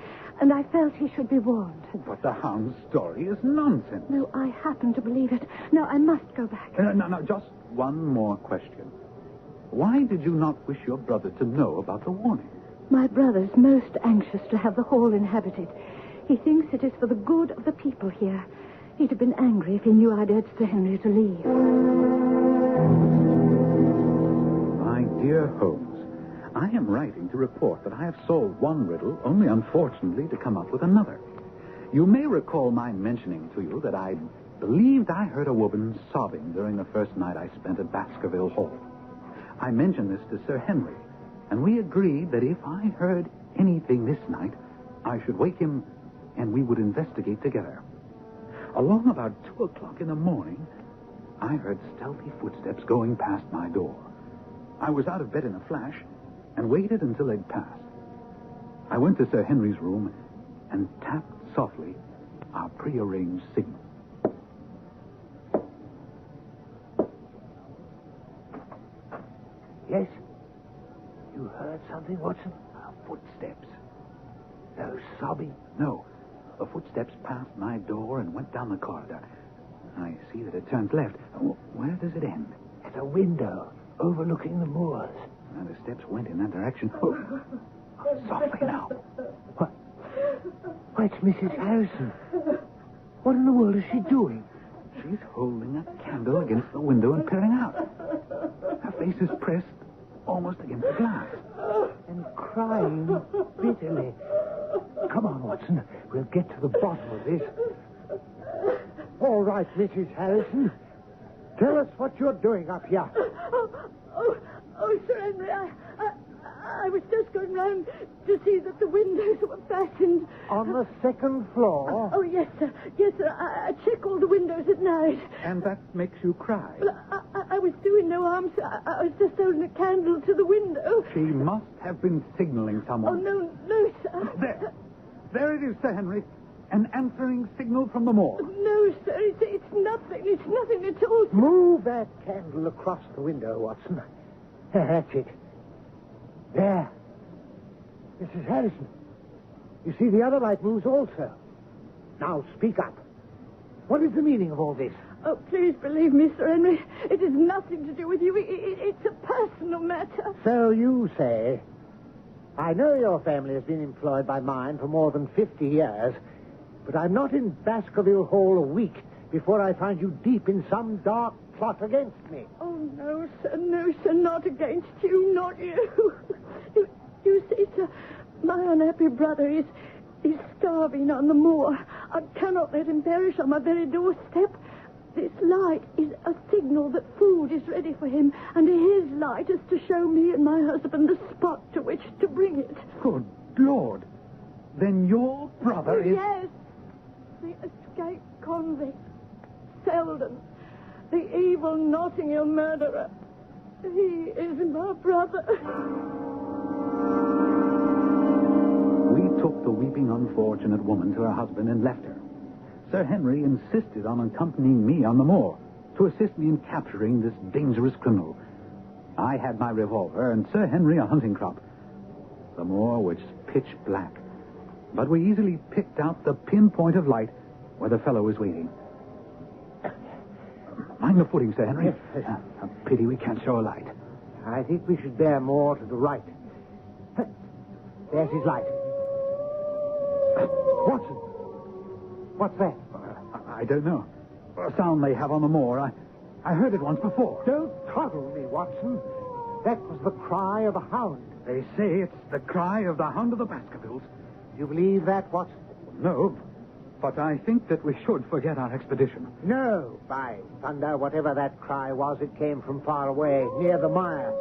and I felt he should be warned. But the hound's story is nonsense. No, I happen to believe it. Now, I must go back. No, just one more question. Why did you not wish your brother to know about the warning? My brother's most anxious to have the hall inhabited. He thinks it is for the good of the people here. He'd have been angry if he knew I'd urged Sir Henry to leave. My dear Holmes, I am writing to report that I have solved one riddle, only unfortunately to come up with another. You may recall my mentioning to you that I believed I heard a woman sobbing during the first night I spent at Baskerville Hall. I mentioned this to Sir Henry, and we agreed that if I heard anything this night, I should wake him and we would investigate together. Along about 2 o'clock in the morning, I heard stealthy footsteps going past my door. I was out of bed in a flash and waited until they'd passed. I went to Sir Henry's room and tapped softly our prearranged signal. Yes? You heard something, Watson? Footsteps. No sobbing? No. The footsteps passed my door and went down the corridor. I see that it turns left. Where does it end? At a window overlooking the moors. And the steps went in that direction. Oh, softly now. What? Why, it's Mrs. Harrison. What in the world is she doing? She's holding a candle against the window and peering out. Her face is pressed almost against the glass. And crying bitterly. Come on, Watson. We'll get to the bottom of this. All right, Mrs. Harrison. Tell us what you're doing up here. Oh, Sir Henry, I was just going round to see that the windows were fastened. On the second floor? Oh, yes, sir. Yes, sir. I check all the windows at night. And that makes you cry? Well, I was doing no harm, sir. I was just holding a candle to the window. She must have been signaling someone. Oh, no, sir. There it is, Sir Henry. An answering signal from the moor. No, sir. It's nothing. It's nothing at all, sir. Move that candle across the window, Watson. That's it. There. Mrs. Harrison. You see, the other light moves also. Now, speak up. What is the meaning of all this? Oh, please believe me, Sir Henry. It has nothing to do with you. It's a personal matter. So you say. I know your family has been employed by mine for more than 50 years, but I'm not in Baskerville Hall a week before I find you deep in some dark plot against me. Oh, no, sir, not against you, not you. You see, sir, My unhappy brother is starving on the moor. I cannot let him perish on my very doorstep. This light is a signal that food is ready for him, and his light is to show me and my husband the spot to which to bring it. Good Lord. Then your brother is... Yes. The escaped convict. Selden. The evil Notting Hill murderer. He is my brother. We took the weeping unfortunate woman to her husband and left her. Sir Henry insisted on accompanying me on the moor to assist me in capturing this dangerous criminal. I had my revolver and Sir Henry a hunting crop. The moor was pitch black, but we easily picked out the pinpoint of light where the fellow was waiting. Mind the footing, Sir Henry. A pity we can't show a light. I think we should bear more to the right. There's his light. Watson! What's that? I don't know. A sound they have on the moor. I heard it once before. Don't coddle me, Watson. That was the cry of a hound. They say it's the cry of the Hound of the Baskervilles. You believe that, Watson? No, but I think that we should forget our expedition. No, by thunder, whatever that cry was, it came from far away, near the mire.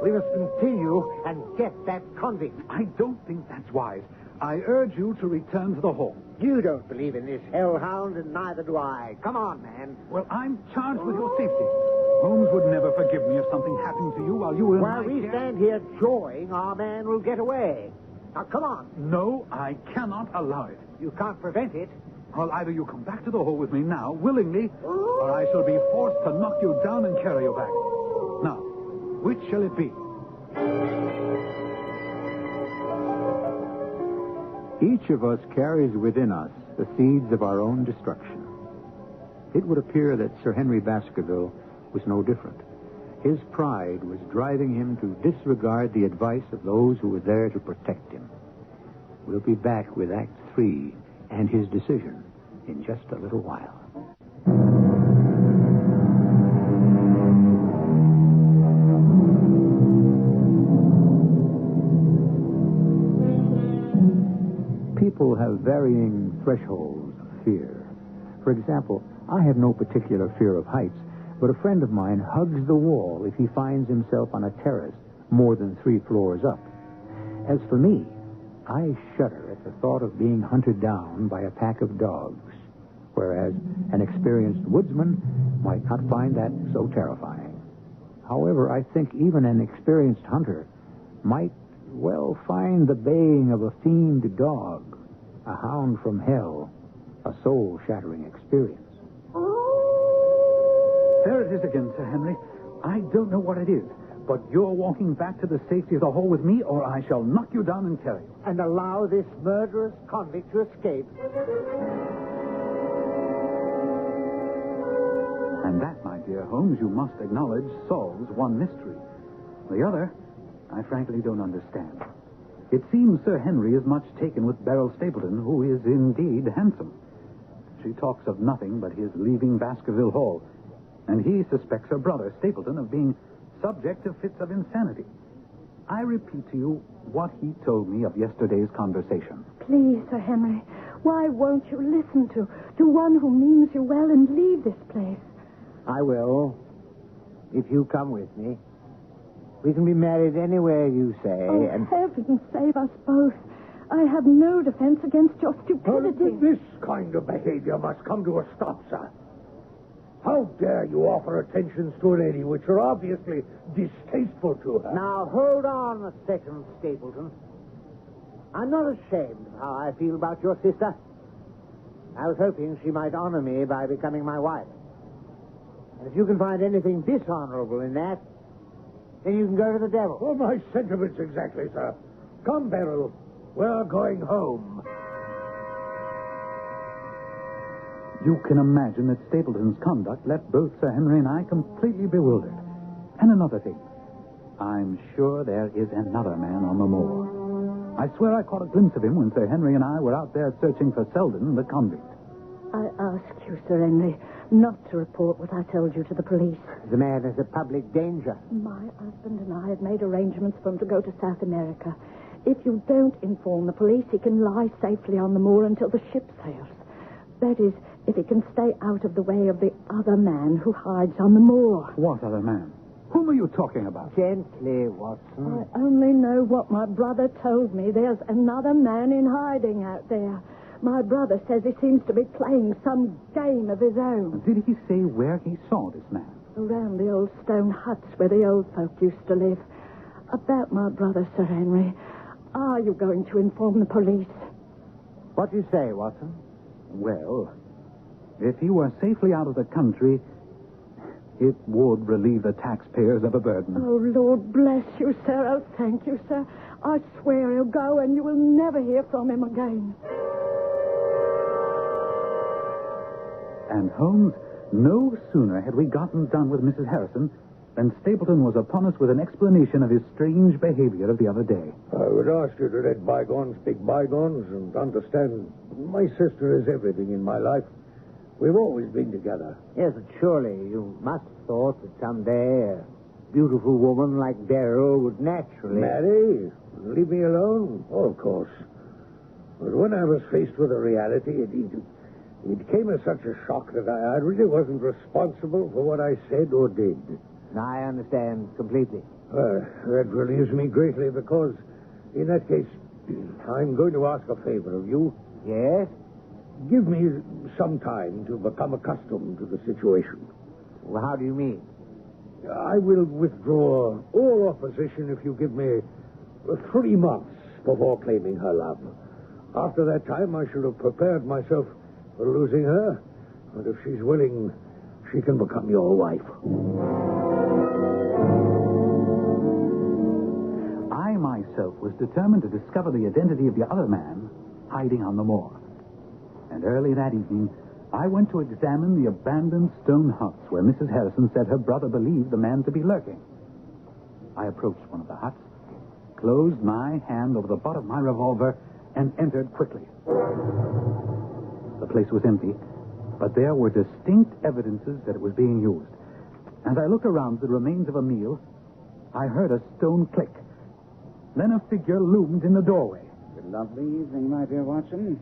We must continue and get that convict. I don't think that's wise. I urge you to return to the hall. You don't believe in this hellhound, and neither do I. Come on, man. Well, I'm charged with your safety. Holmes would never forgive me if something happened to you while you were in While we stand here jawing, our man will get away. Now, come on. No, I cannot allow it. You can't prevent it. Well, either you come back to the hall with me now, willingly, or I shall be forced to knock you down and carry you back. Now, which shall it be? Each of us carries within us the seeds of our own destruction. It would appear that Sir Henry Baskerville was no different. His pride was driving him to disregard the advice of those who were there to protect him. We'll be back with Act 3 and his decision in just a little while. People have varying thresholds of fear. For example, I have no particular fear of heights, but a friend of mine hugs the wall if he finds himself on a terrace more than 3 floors up. As for me, I shudder at the thought of being hunted down by a pack of dogs, whereas an experienced woodsman might not find that so terrifying. However, I think even an experienced hunter might well find the baying of a fiend dog, a hound from hell, a soul-shattering experience. There it is again, Sir Henry. I don't know what it is, but you're walking back to the safety of the hall with me, or I shall knock you down and carry you. And allow this murderous convict to escape. And that, my dear Holmes, you must acknowledge, solves one mystery. The other, I frankly don't understand. It seems Sir Henry is much taken with Beryl Stapleton, who is indeed handsome. She talks of nothing but his leaving Baskerville Hall, and he suspects her brother, Stapleton, of being subject to fits of insanity. I repeat to you what he told me of yesterday's conversation. Please, Sir Henry, why won't you listen to one who means you well and leave this place? I will, if you come with me. We can be married anywhere you say, Oh, and... heaven save us both. I have no defense against your stupidity. This kind of behavior must come to a stop, sir. How dare you offer attentions to a lady which are obviously distasteful to her? Now, hold on a second, Stapleton. I'm not ashamed of how I feel about your sister. I was hoping she might honor me by becoming my wife. And if you can find anything dishonorable in that, then you can go to the devil. Oh, my sentiments exactly, sir. Come, Beryl. We're going home. You can imagine that Stapleton's conduct left both Sir Henry and I completely bewildered. And another thing. I'm sure there is another man on the moor. I swear I caught a glimpse of him when Sir Henry and I were out there searching for Selden, the convict. I ask you, Sir Henry, not to report what I told you to the police. The man is a public danger. My husband and I had made arrangements for him to go to South America. If you don't inform the police, he can lie safely on the moor until the ship sails. That is, if he can stay out of the way of the other man who hides on the moor. What other man? Whom are you talking about? Gently, Watson. I only know what my brother told me. There's another man in hiding out there. My brother says he seems to be playing some game of his own. Did he say where he saw this man? Around the old stone huts where the old folk used to live. About my brother, Sir Henry. Are you going to inform the police? What do you say, Watson? Well, if he were safely out of the country, it would relieve the taxpayers of a burden. Oh, Lord bless you, sir. Oh, thank you, sir. I swear he'll go and you will never hear from him again. And Holmes, no sooner had we gotten done with Mrs. Harrison than Stapleton was upon us with an explanation of his strange behavior of the other day. I would ask you to let bygones be bygones and understand my sister is everything in my life. We've always been together. Yes, but surely you must have thought that someday a beautiful woman like Beryl would naturally... Marry? Leave me alone? Oh, of course. But when I was faced with a reality, it came as such a shock that I really wasn't responsible for what I said or did. I understand completely. That relieves me greatly because, in that case, I'm going to ask a favor of you. Yes? Give me some time to become accustomed to the situation. Well, how do you mean? I will withdraw all opposition if you give me 3 months before claiming her love. After that time, I shall have prepared myself for losing her. But if she's willing, she can become your wife. I myself was determined to discover the identity of the other man hiding on the moor. And early that evening, I went to examine the abandoned stone huts where Mrs. Harrison said her brother believed the man to be lurking. I approached one of the huts, closed my hand over the butt of my revolver, and entered quickly. The place was empty, but there were distinct evidences that it was being used. As I looked around the remains of a meal, I heard a stone click. Then a figure loomed in the doorway. Good lovely evening, my dear Watson.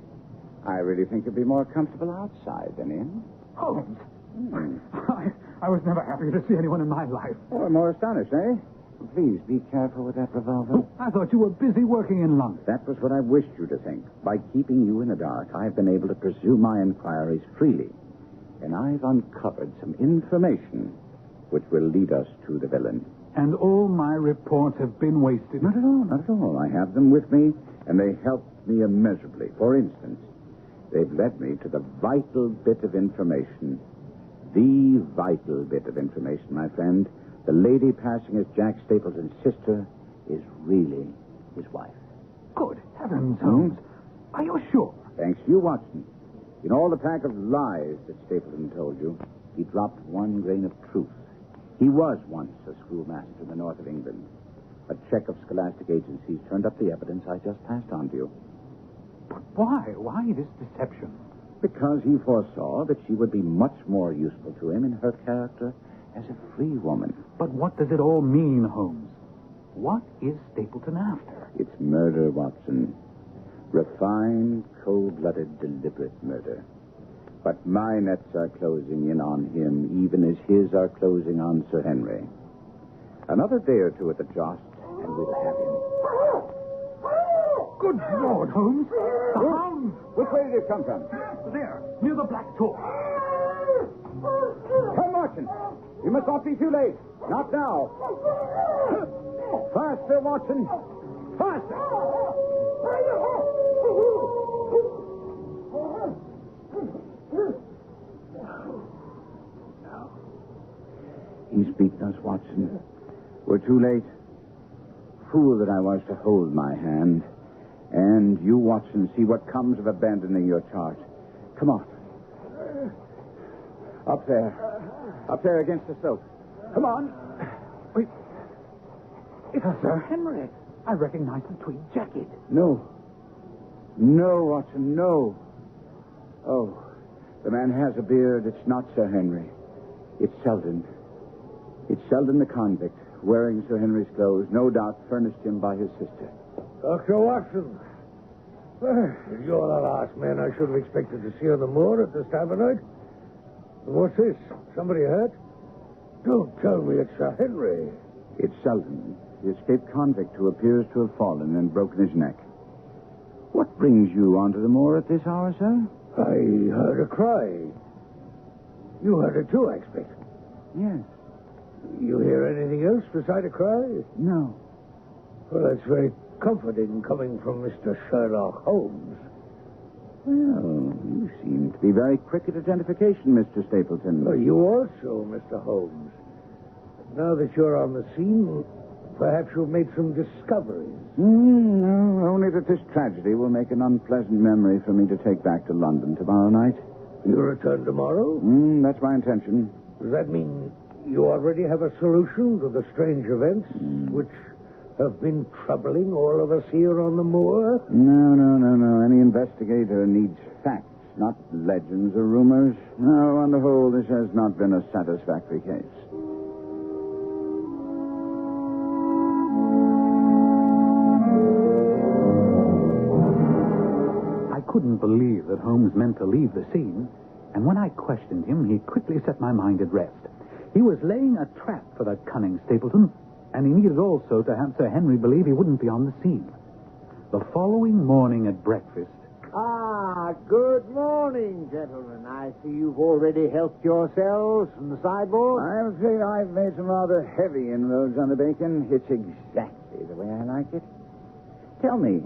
I really think you'll be more comfortable outside than in. Holmes! I was never happier to see anyone in my life. Oh, more astonished, eh? Please, be careful with that revolver. Oh, I thought you were busy working in London. That was what I wished you to think. By keeping you in the dark, I've been able to pursue my inquiries freely. And I've uncovered some information which will lead us to the villain. And all my reports have been wasted. Not at all, not at all. I have them with me, and they help me immeasurably. For instance, they've led me to the vital bit of information. The vital bit of information, my friend. The lady passing as Jack Stapleton's sister is really his wife. Good heavens, Holmes. Are you sure? Thanks to you, Watson. In all the pack of lies that Stapleton told you, he dropped one grain of truth. He was once a schoolmaster in the north of England. A check of scholastic agencies turned up the evidence I just passed on to you. But why? Why this deception? Because he foresaw that she would be much more useful to him in her character as a free woman. But what does it all mean, Holmes? What is Stapleton after? It's murder, Watson. Refined, cold-blooded, deliberate murder. But my nets are closing in on him, even as his are closing on Sir Henry. Another day or two at the joust, and we'll have him. Good Lord, Holmes! The hounds! Which way did it come from? There, near the Black Door. Come, Watson! You must not be too late. Not now. Faster, Watson. Faster. He's beaten us, Watson. We're too late. Fool that I was to hold my hand. And you, Watson, see what comes of abandoning your charge. Come on. Up there. Up there against the slope. Come on. Wait. It's Sir Henry. I recognize the tweed jacket. No. No, Watson, no. Oh, the man has a beard. It's not Sir Henry. It's Selden. It's Selden the convict, wearing Sir Henry's clothes, no doubt furnished him by his sister. Dr. Watson. You're the last man I should have expected to see on the moor at this time of night. What's this? Somebody hurt? Don't tell me it's Sir Henry. It's Selden, the escaped convict who appears to have fallen and broken his neck. What brings you onto the moor at this hour, sir? I heard a cry. You heard it too, I expect. Yes. You hear anything else beside a cry? No. Well, that's very comforting coming from Mr. Sherlock Holmes. Well, you seem to be very quick at identification, Mr. Stapleton. Well, you also, Mr. Holmes. Now that you're on the scene, perhaps you've made some discoveries. No, only that this tragedy will make an unpleasant memory for me to take back to London tomorrow night. You return tomorrow? That's my intention. Does that mean you already have a solution to the strange events which have been troubling all of us here on the moor? No. Any investigator needs facts, not legends or rumors. No, on the whole, this has not been a satisfactory case. I couldn't believe that Holmes meant to leave the scene, and when I questioned him, he quickly set my mind at rest. He was laying a trap for that cunning Stapleton, and he needed also to have Sir Henry believe he wouldn't be on the scene. The following morning at breakfast... Good morning, gentlemen. I see you've already helped yourselves from the sideboard. I'm afraid I've made some rather heavy inroads on the bacon. It's exactly the way I like it. Tell me,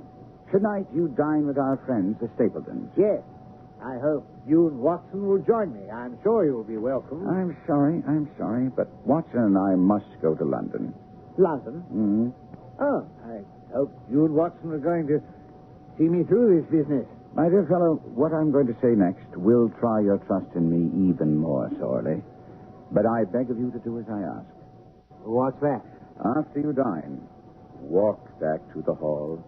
tonight you dine with our friends, the Stapletons. Yes. I hope you and Watson will join me. I'm sure you'll be welcome. I'm sorry, but Watson and I must go to London. London? Mm-hmm. Oh, I hope you and Watson are going to see me through this business. My dear fellow, what I'm going to say next will try your trust in me even more sorely. But I beg of you to do as I ask. What's that? After you dine, walk back to the hall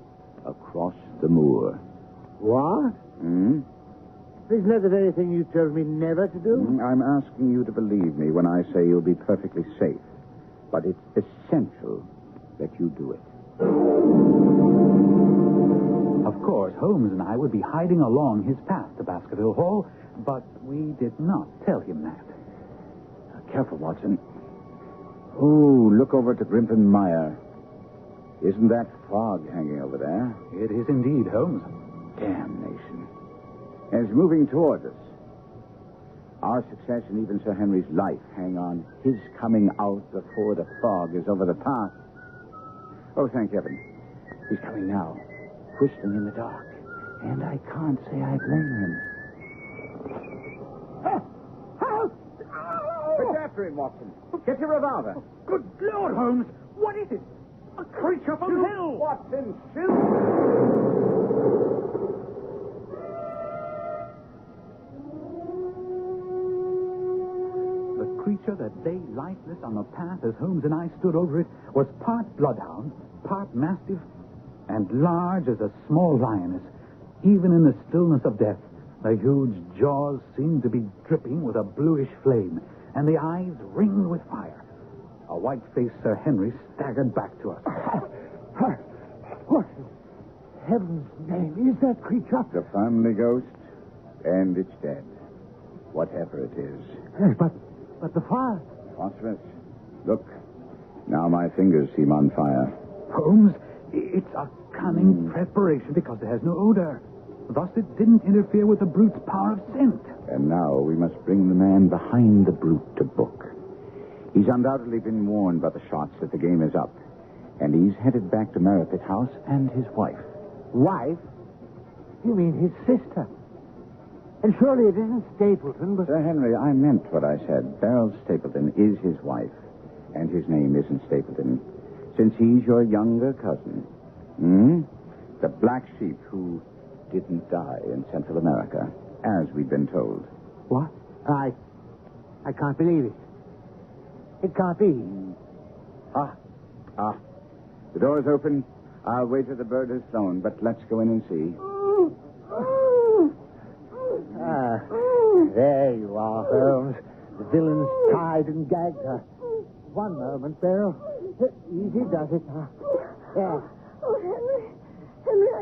across the moor. What? Isn't that the very thing you told me never to do? I'm asking you to believe me when I say you'll be perfectly safe. But it's essential that you do it. Of course, Holmes and I would be hiding along his path to Baskerville Hall, but we did not tell him that. Careful, Watson. Oh, look over to Grimpen Mire. Isn't that fog hanging over there? It is indeed, Holmes. Damnation. And it's moving towards us. Our success and even Sir Henry's life hang on his coming out before the fog is over the path. Oh, thank heaven. He's coming now, whistling in the dark. And I can't say I blame him. Help! Get after him, Watson. Get your revolver. Good Lord, Holmes. What is it? A creature from hell. Watson, shoot! The creature that lay lifeless on the path as Holmes and I stood over it was part bloodhound, part mastiff, and large as a small lioness. Even in the stillness of death, the huge jaws seemed to be dripping with a bluish flame, and the eyes ringed with fire. A white-faced Sir Henry staggered back to us. What in heaven's name is that creature? The family ghost, and it's dead. Whatever it is. Yes, but the fire. Phosphorus. Look. Now my fingers seem on fire. Holmes, it's a cunning preparation because it has no odor. Thus it didn't interfere with the brute's power of scent. And now we must bring the man behind the brute to book. He's undoubtedly been warned by the shots that the game is up. And he's headed back to Merripit House and his wife. Wife? You mean his sister? And surely it isn't Stapleton, but... Sir Henry, I meant what I said. Beryl Stapleton is his wife. And his name isn't Stapleton. Since he's your younger cousin. The black sheep who didn't die in Central America, as we've been told. What? I can't believe it. It can't be. The door's open. I'll wait till the bird has flown, but let's go in and see. There you are, Holmes. The villain's tied and gagged her. One moment, Beryl. Easy does it. There. Oh, Henry. Henry,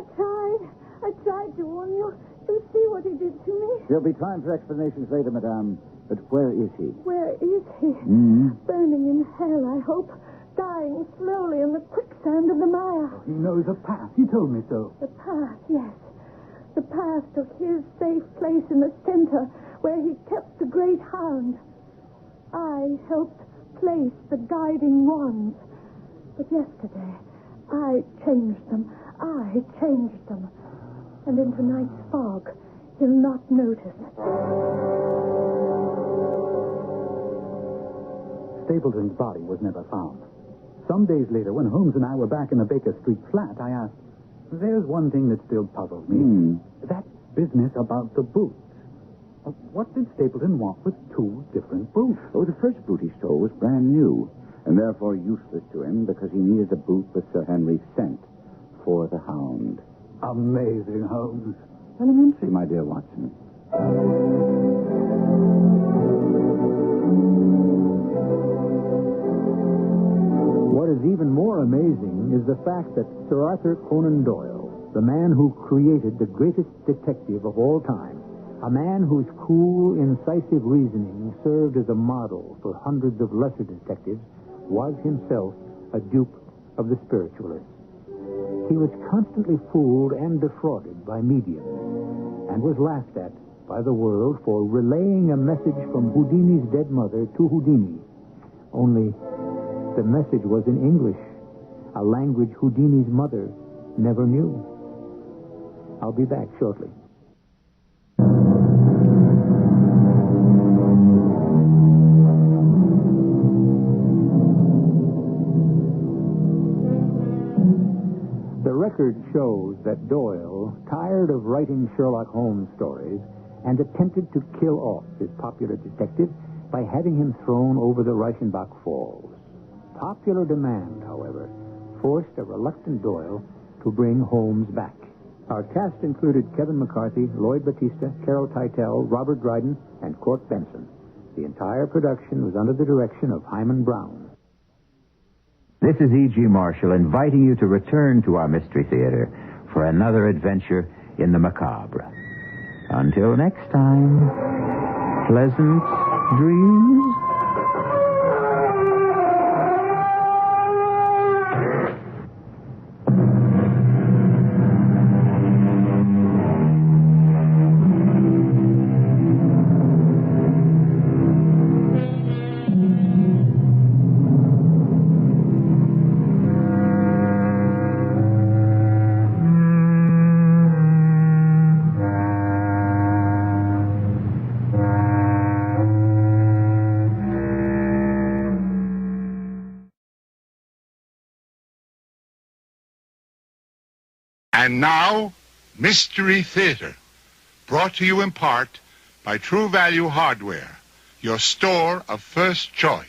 I tried to warn you. You see what he did to me? There'll be time for explanations later, madame. But where is he? Where is he? Burning in hell, I hope. Dying slowly in the quicksand of the mire. He knows a path. He told me so. The path, yes. The path to his safe place in the center where he kept the great hound. I helped place the guiding wands. But yesterday, I changed them. And in tonight's fog, he'll not notice. Stapleton's body was never found. Some days later, when Holmes and I were back in the Baker Street flat, I asked, there's one thing that still puzzles me. That business about the boots. What did Stapleton want with two different boots? Oh, the first boot he stole was brand new, and therefore useless to him because he needed a boot with Sir Henry's scent for the hound. Amazing, Holmes. Elementary, my dear Watson. What is even more amazing is the fact that Sir Arthur Conan Doyle, the man who created the greatest detective of all time, a man whose cool, incisive reasoning served as a model for hundreds of lesser detectives, was himself a dupe of the spiritualists. He was constantly fooled and defrauded by mediums, and was laughed at by the world for relaying a message from Houdini's dead mother to Houdini. Only the message was in English, a language Houdini's mother never knew. I'll be back shortly. The record shows that Doyle, tired of writing Sherlock Holmes stories, and attempted to kill off his popular detective by having him thrown over the Reichenbach Falls. Popular demand, however, forced a reluctant Doyle to bring Holmes back. Our cast included Kevin McCarthy, Lloyd Battista, Carol Teitel, Robert Dryden, and Court Benson. The entire production was under the direction of Hyman Brown. This is E.G. Marshall inviting you to return to our Mystery Theater for another adventure in the macabre. Until next time, pleasant dreams. And now, Mystery Theater, brought to you in part by True Value Hardware, your store of first choice.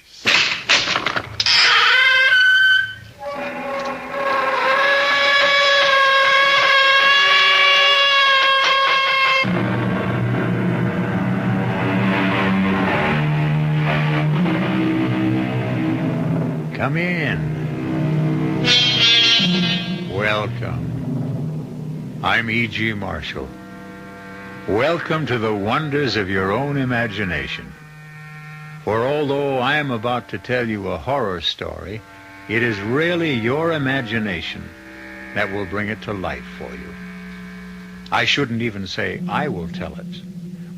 Come in. Welcome. I'm E.G. Marshall. Welcome to the wonders of your own imagination. For although I am about to tell you a horror story, it is really your imagination that will bring it to life for you. I shouldn't even say I will tell it,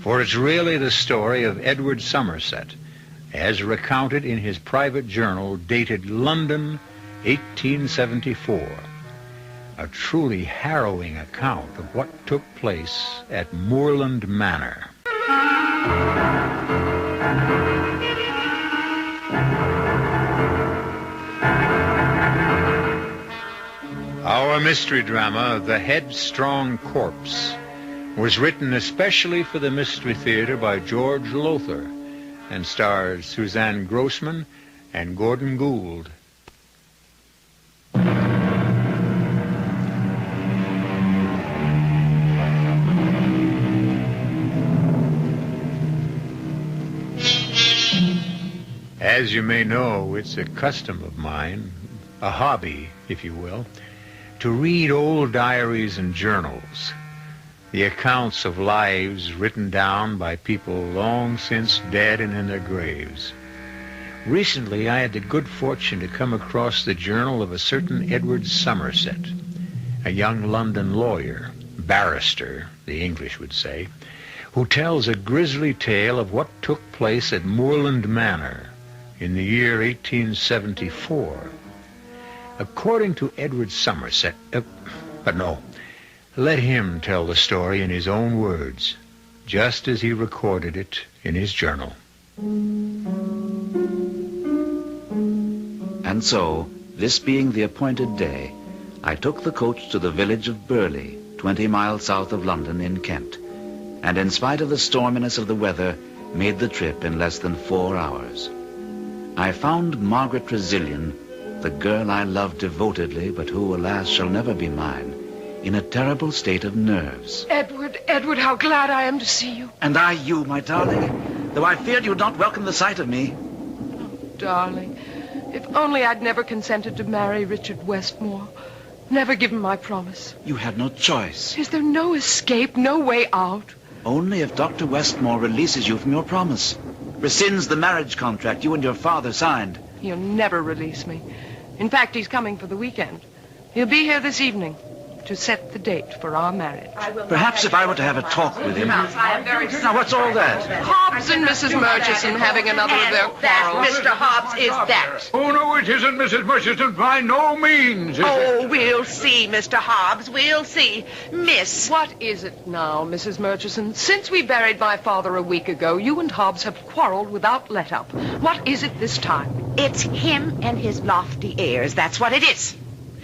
for it's really the story of Edward Somerset, as recounted in his private journal dated London, 1874. A truly harrowing account of what took place at Moorland Manor. Our mystery drama, The Headstrong Corpse, was written especially for the Mystery Theater by George Lothar and stars Suzanne Grossman and Gordon Gould. As you may know, it's a custom of mine, a hobby, if you will, to read old diaries and journals, the accounts of lives written down by people long since dead and in their graves. Recently, I had the good fortune to come across the journal of a certain Edward Somerset, a young London lawyer, barrister, the English would say, who tells a grisly tale of what took place at Moorland Manor in the year 1874. According to Edward Somerset, but no, let him tell the story in his own words, just as he recorded it in his journal. And so, this being the appointed day, I took the coach to the village of Burley, 20 miles south of London in Kent, and in spite of the storminess of the weather, made the trip in less than 4 hours. I found Margaret Trezilian, the girl I loved devotedly, but who, alas, shall never be mine, in a terrible state of nerves. Edward, how glad I am to see you. And I you, my darling, though I feared you'd not welcome the sight of me. Darling, if only I'd never consented to marry Richard Westmore. Never given my promise. You had no choice. Is there no escape, no way out? Only if Dr. Westmore releases you from your promise. Rescinds the marriage contract you and your father signed. He'll never release me. In fact, he's coming for the weekend. He'll be here this evening to set the date for our marriage. Perhaps if I were to have a talk with him. Now, what's all that? Hobbs and Mrs. Murchison having another of their quarrels. Mr. Hobbs, is that? Oh, no, it isn't, Mrs. Murchison. By no means. Oh, we'll see, Mr. Hobbs. We'll see. Miss. What is it now, Mrs. Murchison? Since we buried my father a week ago, you and Hobbs have quarreled without let-up. What is it this time? It's him and his lofty airs. That's what it is.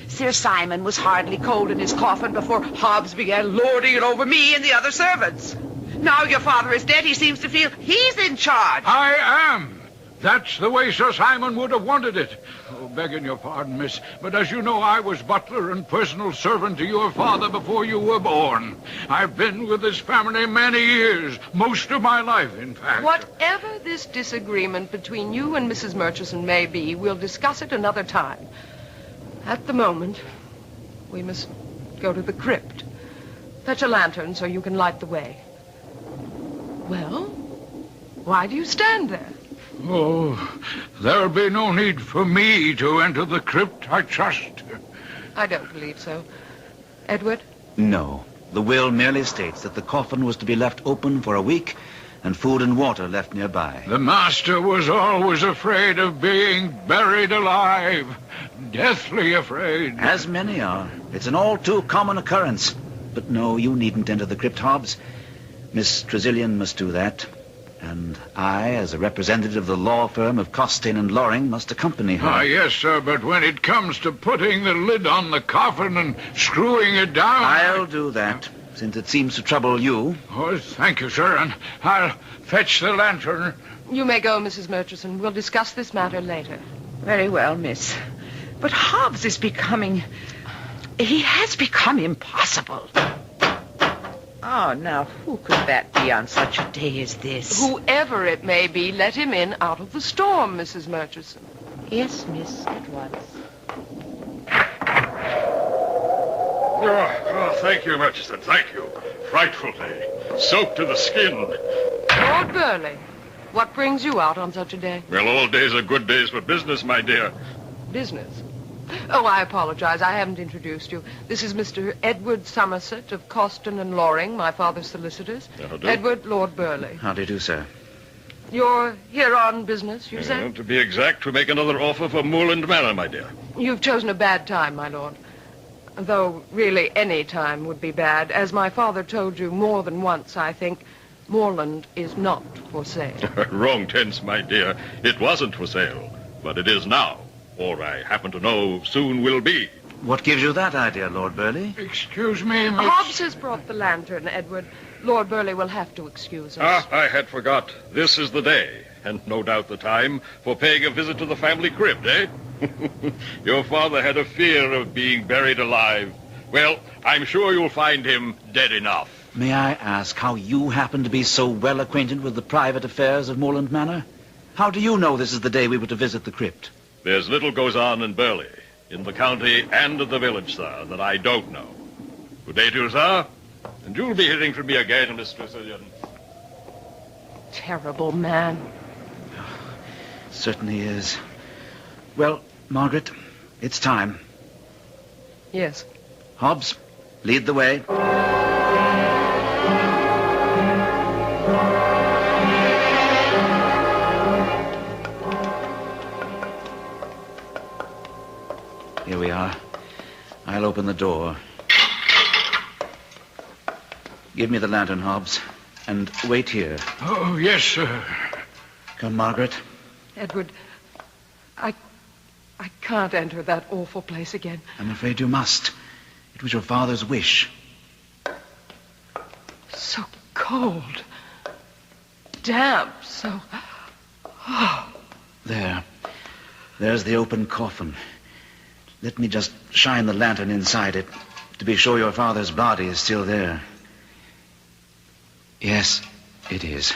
Sir Simon was hardly cold in his coffin before Hobbs began lording it over me and the other servants. Now your father is dead, he seems to feel he's in charge. I am. That's the way Sir Simon would have wanted it. Oh, begging your pardon, miss, but as you know, I was butler and personal servant to your father before you were born. I've been with this family many years, most of my life, in fact. Whatever this disagreement between you and Mrs. Murchison may be, we'll discuss it another time. At the moment, we must go to the crypt. Fetch a lantern so you can light the way. Well, why do you stand there? Oh, there'll be no need for me to enter the crypt, I trust. I don't believe so. Edward? No. The will merely states that the coffin was to be left open for a week and food and water left nearby. The master was always afraid of being buried alive. Deathly afraid. As many are. It's an all too common occurrence. But no, you needn't enter the crypt, Hobbs. Miss Trezilian must do that. And I, as a representative of the law firm of Costain and Loring, must accompany her. Ah, yes, sir, but when it comes to putting the lid on the coffin and screwing it down... I'll do that, since it seems to trouble you. Oh, thank you, sir, and I'll fetch the lantern. You may go, Mrs. Murchison. We'll discuss this matter later. Very well, miss. But Hobbs is becoming... He has become impossible. Oh, now, who could that be on such a day as this? Whoever it may be, let him in out of the storm, Mrs. Murchison. Yes, miss, at once. Oh, thank you, Murchison, thank you. Frightful day. Soaked to the skin. Lord Burley, what brings you out on such a day? Well, all days are good days for business, my dear. Business? Oh, I apologize. I haven't introduced you. This is Mr. Edward Somerset of Costain and Loring, my father's solicitors. How do? Edward, Lord Burley. How do you do, sir? You're here on business, you say? To be exact, we make another offer for Moorland Manor, my dear. You've chosen a bad time, my lord. Though really any time would be bad. As my father told you more than once, I think, Moorland is not for sale. Wrong tense, my dear. It wasn't for sale, but it is now. Or I happen to know soon will be. What gives you that idea, Lord Burley? Excuse me, Miss... Hobbs has brought the lantern, Edward. Lord Burley will have to excuse us. Ah, I had forgot. This is the day, and no doubt the time, for paying a visit to the family crypt, eh? Your father had a fear of being buried alive. Well, I'm sure you'll find him dead enough. May I ask how you happen to be so well acquainted with the private affairs of Moorland Manor? How do you know this is the day we were to visit the crypt? There's little goes on in Burley. in the county and of the village, sir, that I don't know. Good day to you, sir. And you'll be hearing from me again, Miss Tressilian. Terrible man. Certainly is. Well, Margaret, it's time. Yes. Hobbs, lead the way. Here we are. I'll open the door. Give me the lantern, Hobbs, and wait here. Oh, yes, sir. Come, Margaret. Edward, I can't enter that awful place again. I'm afraid you must. It was your father's wish. So cold. Damp, so... Oh. There's the open coffin. Let me just shine the lantern inside it to be sure your father's body is still there. Yes, it is.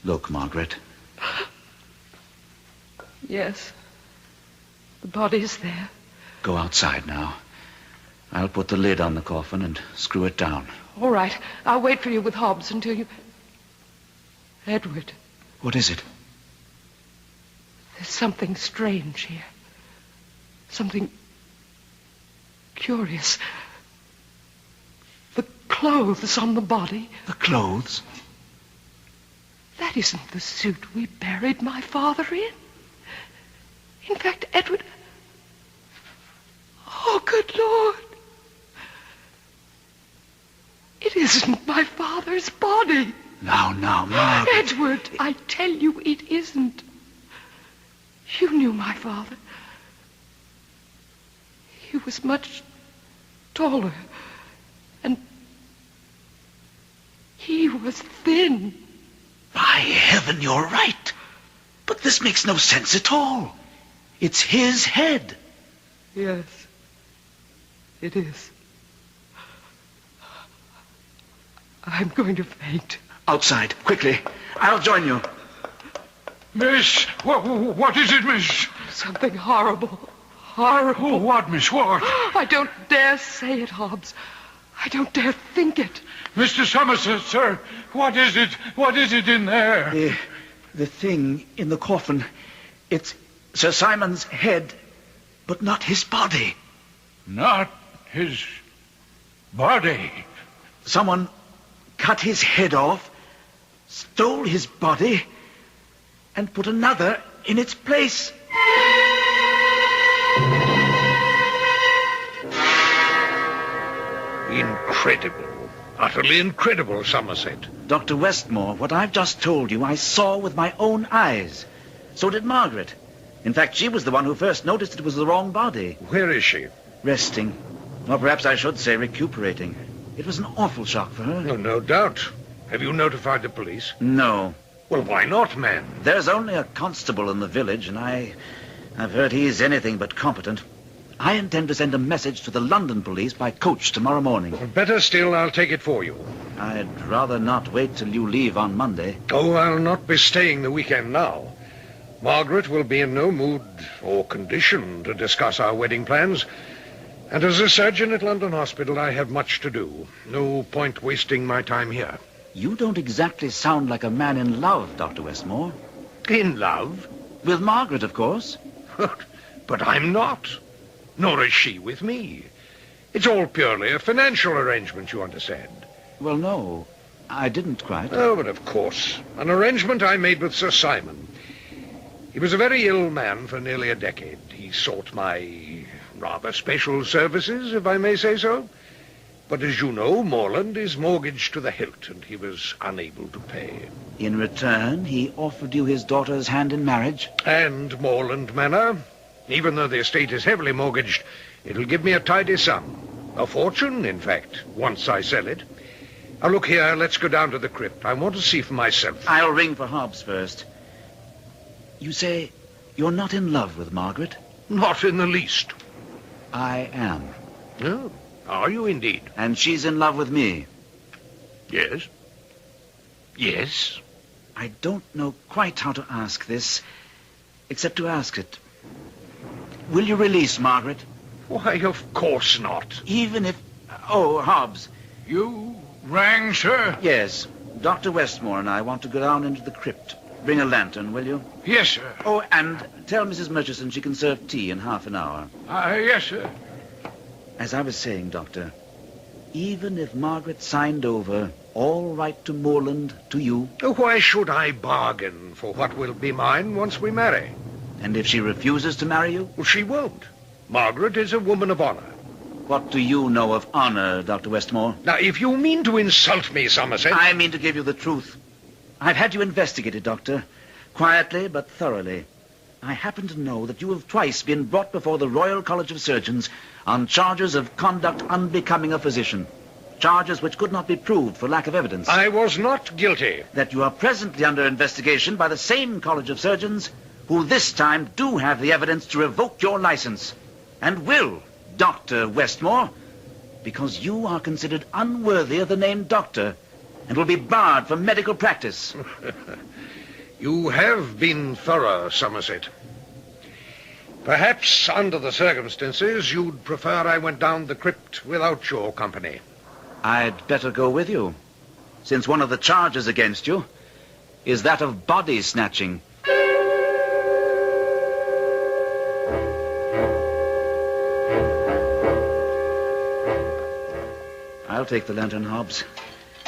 Look, Margaret. Yes. The body's there. Go outside now. I'll put the lid on the coffin and screw it down. All right. I'll wait for you with Hobbs until you... Edward. What is it? There's something strange here. Something curious. The clothes on the body. The clothes? That isn't the suit we buried my father in. In fact, Edward... Oh, good Lord. It isn't my father's body. Now, Margaret. Edward, I tell you it isn't. You knew my father. He was much taller, and he was thin. By heaven, you're right. But this makes no sense at all. It's his head. Yes, it is. I'm going to faint. Outside, quickly. I'll join you. Miss, what is it, miss? Something horrible. Horrible. Oh, what, miss, what? I don't dare say it, Hobbs. I don't dare think it. Mr. Somerset, sir, what is it? What is it in there? The thing in the coffin, it's Sir Simon's head, but not his body. Not his body? Someone cut his head off, stole his body, and put another in its place. Incredible. Utterly incredible, Somerset. Dr. Westmore, what I've just told you, I saw with my own eyes. So did Margaret. In fact, she was the one who first noticed it was the wrong body. Where is she? Resting. Or perhaps I should say recuperating. It was an awful shock for her. No doubt. Have you notified the police? No. Well, why not, man? There's only a constable in the village, and I've heard he's anything but competent. I intend to send a message to the London police by coach tomorrow morning. Well, better still, I'll take it for you. I'd rather not wait till you leave on Monday. Oh, I'll not be staying the weekend now. Margaret will be in no mood or condition to discuss our wedding plans. And as a surgeon at London Hospital, I have much to do. No point wasting my time here. You don't exactly sound like a man in love, Dr. Westmore. In love? With Margaret, of course. But I'm not. Nor is she with me. It's all purely a financial arrangement, you understand. Well, no, I didn't quite. Oh, but of course. An arrangement I made with Sir Simon. He was a very ill man for nearly a decade. He sought my rather special services, if I may say so. But as you know, Morland is mortgaged to the hilt, and he was unable to pay. In return, he offered you his daughter's hand in marriage? And Morland Manor. Even though the estate is heavily mortgaged, it'll give me a tidy sum. A fortune, in fact, once I sell it. Now, look here, let's go down to the crypt. I want to see for myself. I'll ring for Hobbs first. You say you're not in love with Margaret? Not in the least. I am. Oh, are you indeed? And she's in love with me? Yes. Yes. I don't know quite how to ask this, except to ask it. will you release Margaret? Why, of course not. Even if... Oh, Hobbs. You rang, sir? Yes. Dr. Westmore and I want to go down into the crypt. Bring a lantern, will you? Yes, sir. Oh, and tell Mrs. Murchison she can serve tea in half an hour. Yes, sir. As I was saying, Doctor, even if Margaret signed over all right to Moorland to you... Why should I bargain for what will be mine once we marry? And if she refuses to marry you? Well, she won't. Margaret is a woman of honor. What do you know of honor, Dr. Westmore? Now, if you mean to insult me, Somerset... I mean to give you the truth. I've had you investigated, Doctor. Quietly but thoroughly. I happen to know that you have twice been brought before the Royal College of Surgeons on charges of conduct unbecoming a physician. Charges which could not be proved for lack of evidence. I was not guilty. That you are presently under investigation by the same College of Surgeons who this time do have the evidence to revoke your license. And will, Dr. Westmore, because you are considered unworthy of the name doctor and will be barred from medical practice. You have been thorough, Somerset. Perhaps, under the circumstances, you'd prefer I went down the crypt without your company. I'd better go with you, since one of the charges against you is that of body snatching. I'll take the lantern, Hobbs.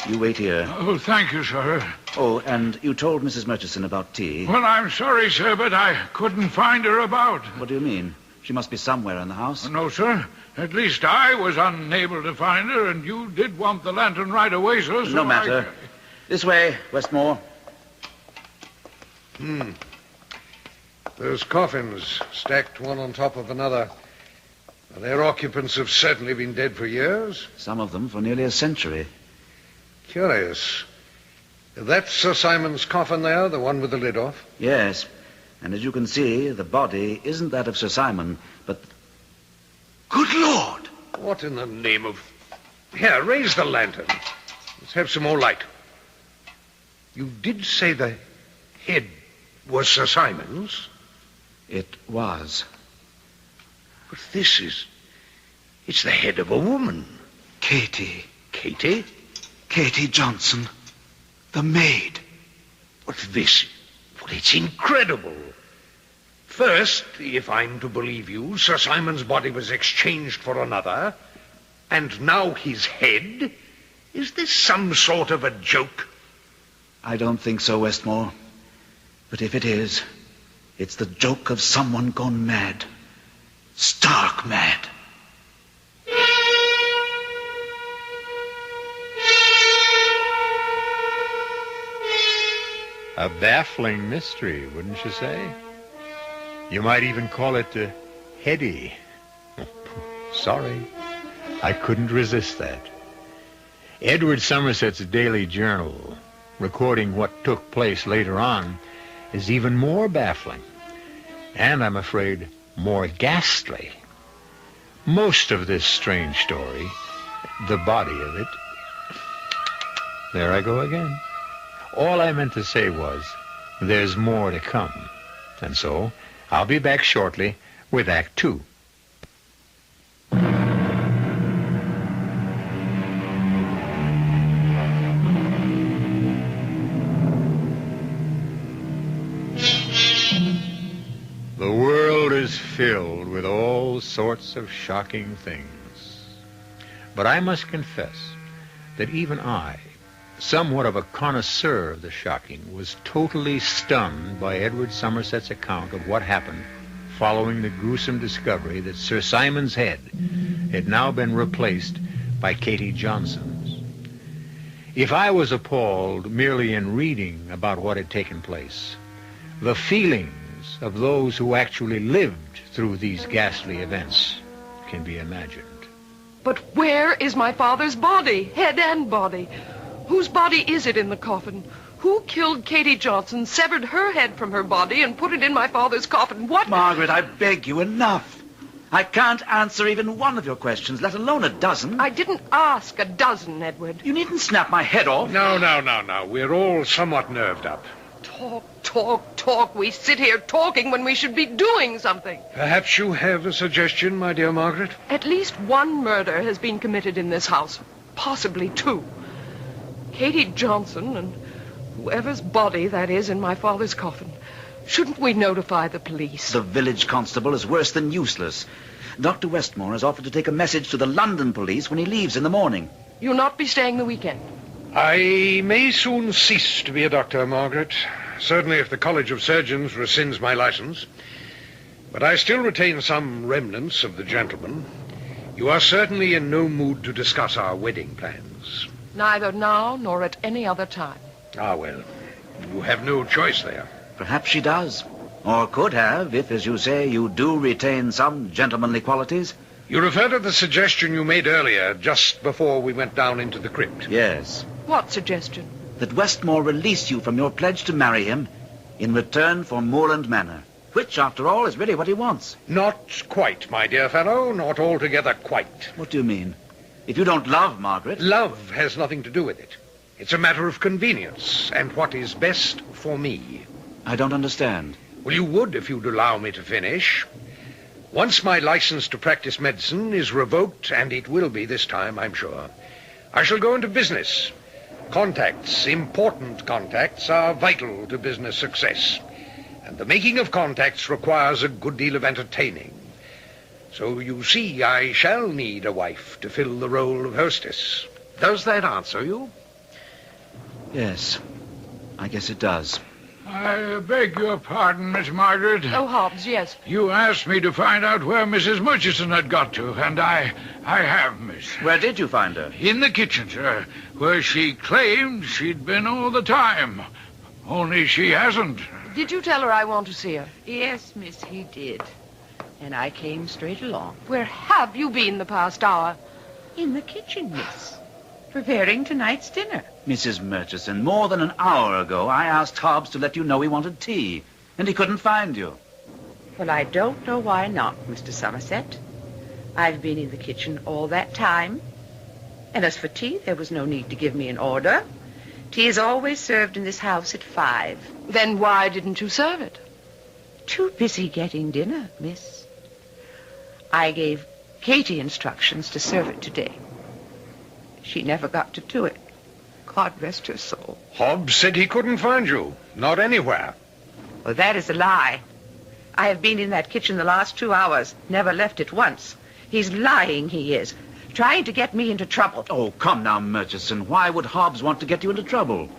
You wait here. Oh, thank you, sir. Oh, and you told Mrs. Murchison about tea. Well, I'm sorry, sir, but I couldn't find her about. What do you mean? She must be somewhere in the house. No, sir. At least I was unable to find her, and you did want the lantern right away, sir. So no matter. This way, Westmore. Those coffins, stacked one on top of another. Their occupants have certainly been dead for years. Some of them for nearly a century. Curious. That's Sir Simon's coffin there, the one with the lid off? Yes. And as you can see, the body isn't that of Sir Simon, but... Good Lord! What in the name of... Here, raise the lantern. Let's have some more light. You did say the head was Sir Simon's? It was. But this is... It's the head of a woman. Katie. Katie? Katie Johnson. The maid. But this... Well, it's incredible. First, if I'm to believe you, Sir Simon's body was exchanged for another, and now his head? Is this some sort of a joke? I don't think so, Westmore. But if it is, it's the joke of someone gone mad. Stark mad. A baffling mystery, wouldn't you say? You might even call it heady. Sorry, I couldn't resist that. Edward Somerset's daily journal, recording what took place later on, is even more baffling. And I'm afraid more ghastly. Most of this strange story, the body of it... There I go again. All I meant to say was, there's more to come. And so, I'll be back shortly with Act 2. The world is filled with all sorts of shocking things. But I must confess that even I, somewhat of a connoisseur of the shocking, was totally stunned by Edward Somerset's account of what happened following the gruesome discovery that Sir Simon's head had now been replaced by Katie Johnson's. If I was appalled merely in reading about what had taken place, the feelings of those who actually lived through these ghastly events can be imagined. But where is my father's body, head and body? Whose body is it in the coffin? Who killed Katie Johnson, severed her head from her body, and put it in my father's coffin? What? Margaret, I beg you, enough. I can't answer even one of your questions, let alone a dozen. I didn't ask a dozen, Edward. You needn't snap my head off. No. We're all somewhat nerved up. Talk. We sit here talking when we should be doing something. Perhaps you have a suggestion, my dear Margaret? At least one murder has been committed in this house. Possibly two. Katie Johnson and whoever's body that is in my father's coffin. Shouldn't we notify the police? The village constable is worse than useless. Dr. Westmore has offered to take a message to the London police when he leaves in the morning. You'll not be staying the weekend? I may soon cease to be a doctor, Margaret. Certainly if the College of Surgeons rescinds my license. But I still retain some remnants of the gentleman. You are certainly in no mood to discuss our wedding plans. Neither now nor at any other time. Ah, well, you have no choice there. Perhaps she does. Or could have, if, as you say, you do retain some gentlemanly qualities. You refer to the suggestion you made earlier, just before we went down into the crypt. Yes. What suggestion? That Westmore release you from your pledge to marry him in return for Moorland Manor, which, after all, is really what he wants. Not quite, my dear fellow. Not altogether quite. What do you mean? If you don't love Margaret... Love has nothing to do with it. It's a matter of convenience and what is best for me. I don't understand. Well, you would if you'd allow me to finish. Once my license to practice medicine is revoked, and it will be this time, I'm sure, I shall go into business. Contacts, important contacts, are vital to business success. And the making of contacts requires a good deal of entertaining. So you see, I shall need a wife to fill the role of hostess. Does that answer you? Yes, I guess it does. I beg your pardon, Miss Margaret. Oh, Hobbs, yes. You asked me to find out where Mrs. Murchison had got to, and I have, miss. Where did you find her? In the kitchen, sir, where she claimed she'd been all the time. Only she hasn't. Did you tell her I want to see her? Yes, miss, he did. And I came straight along. Where have you been the past hour? In the kitchen, miss. Preparing tonight's dinner. Mrs. Murchison, more than an hour ago, I asked Hobbs to let you know he wanted tea, and he couldn't find you. Well, I don't know why not, Mr. Somerset. I've been in the kitchen all that time. And as for tea, there was no need to give me an order. Tea is always served in this house at 5. Then why didn't you serve it? Too busy getting dinner, miss. I gave Katie instructions to serve it today. She never got to do it. God rest her soul. Hobbs said he couldn't find you. Not anywhere. Well, that is a lie. I have been in that kitchen the last 2 hours. Never left it once. He's lying, he is. Trying to get me into trouble. Oh, come now, Murchison. Why would Hobbs want to get you into trouble?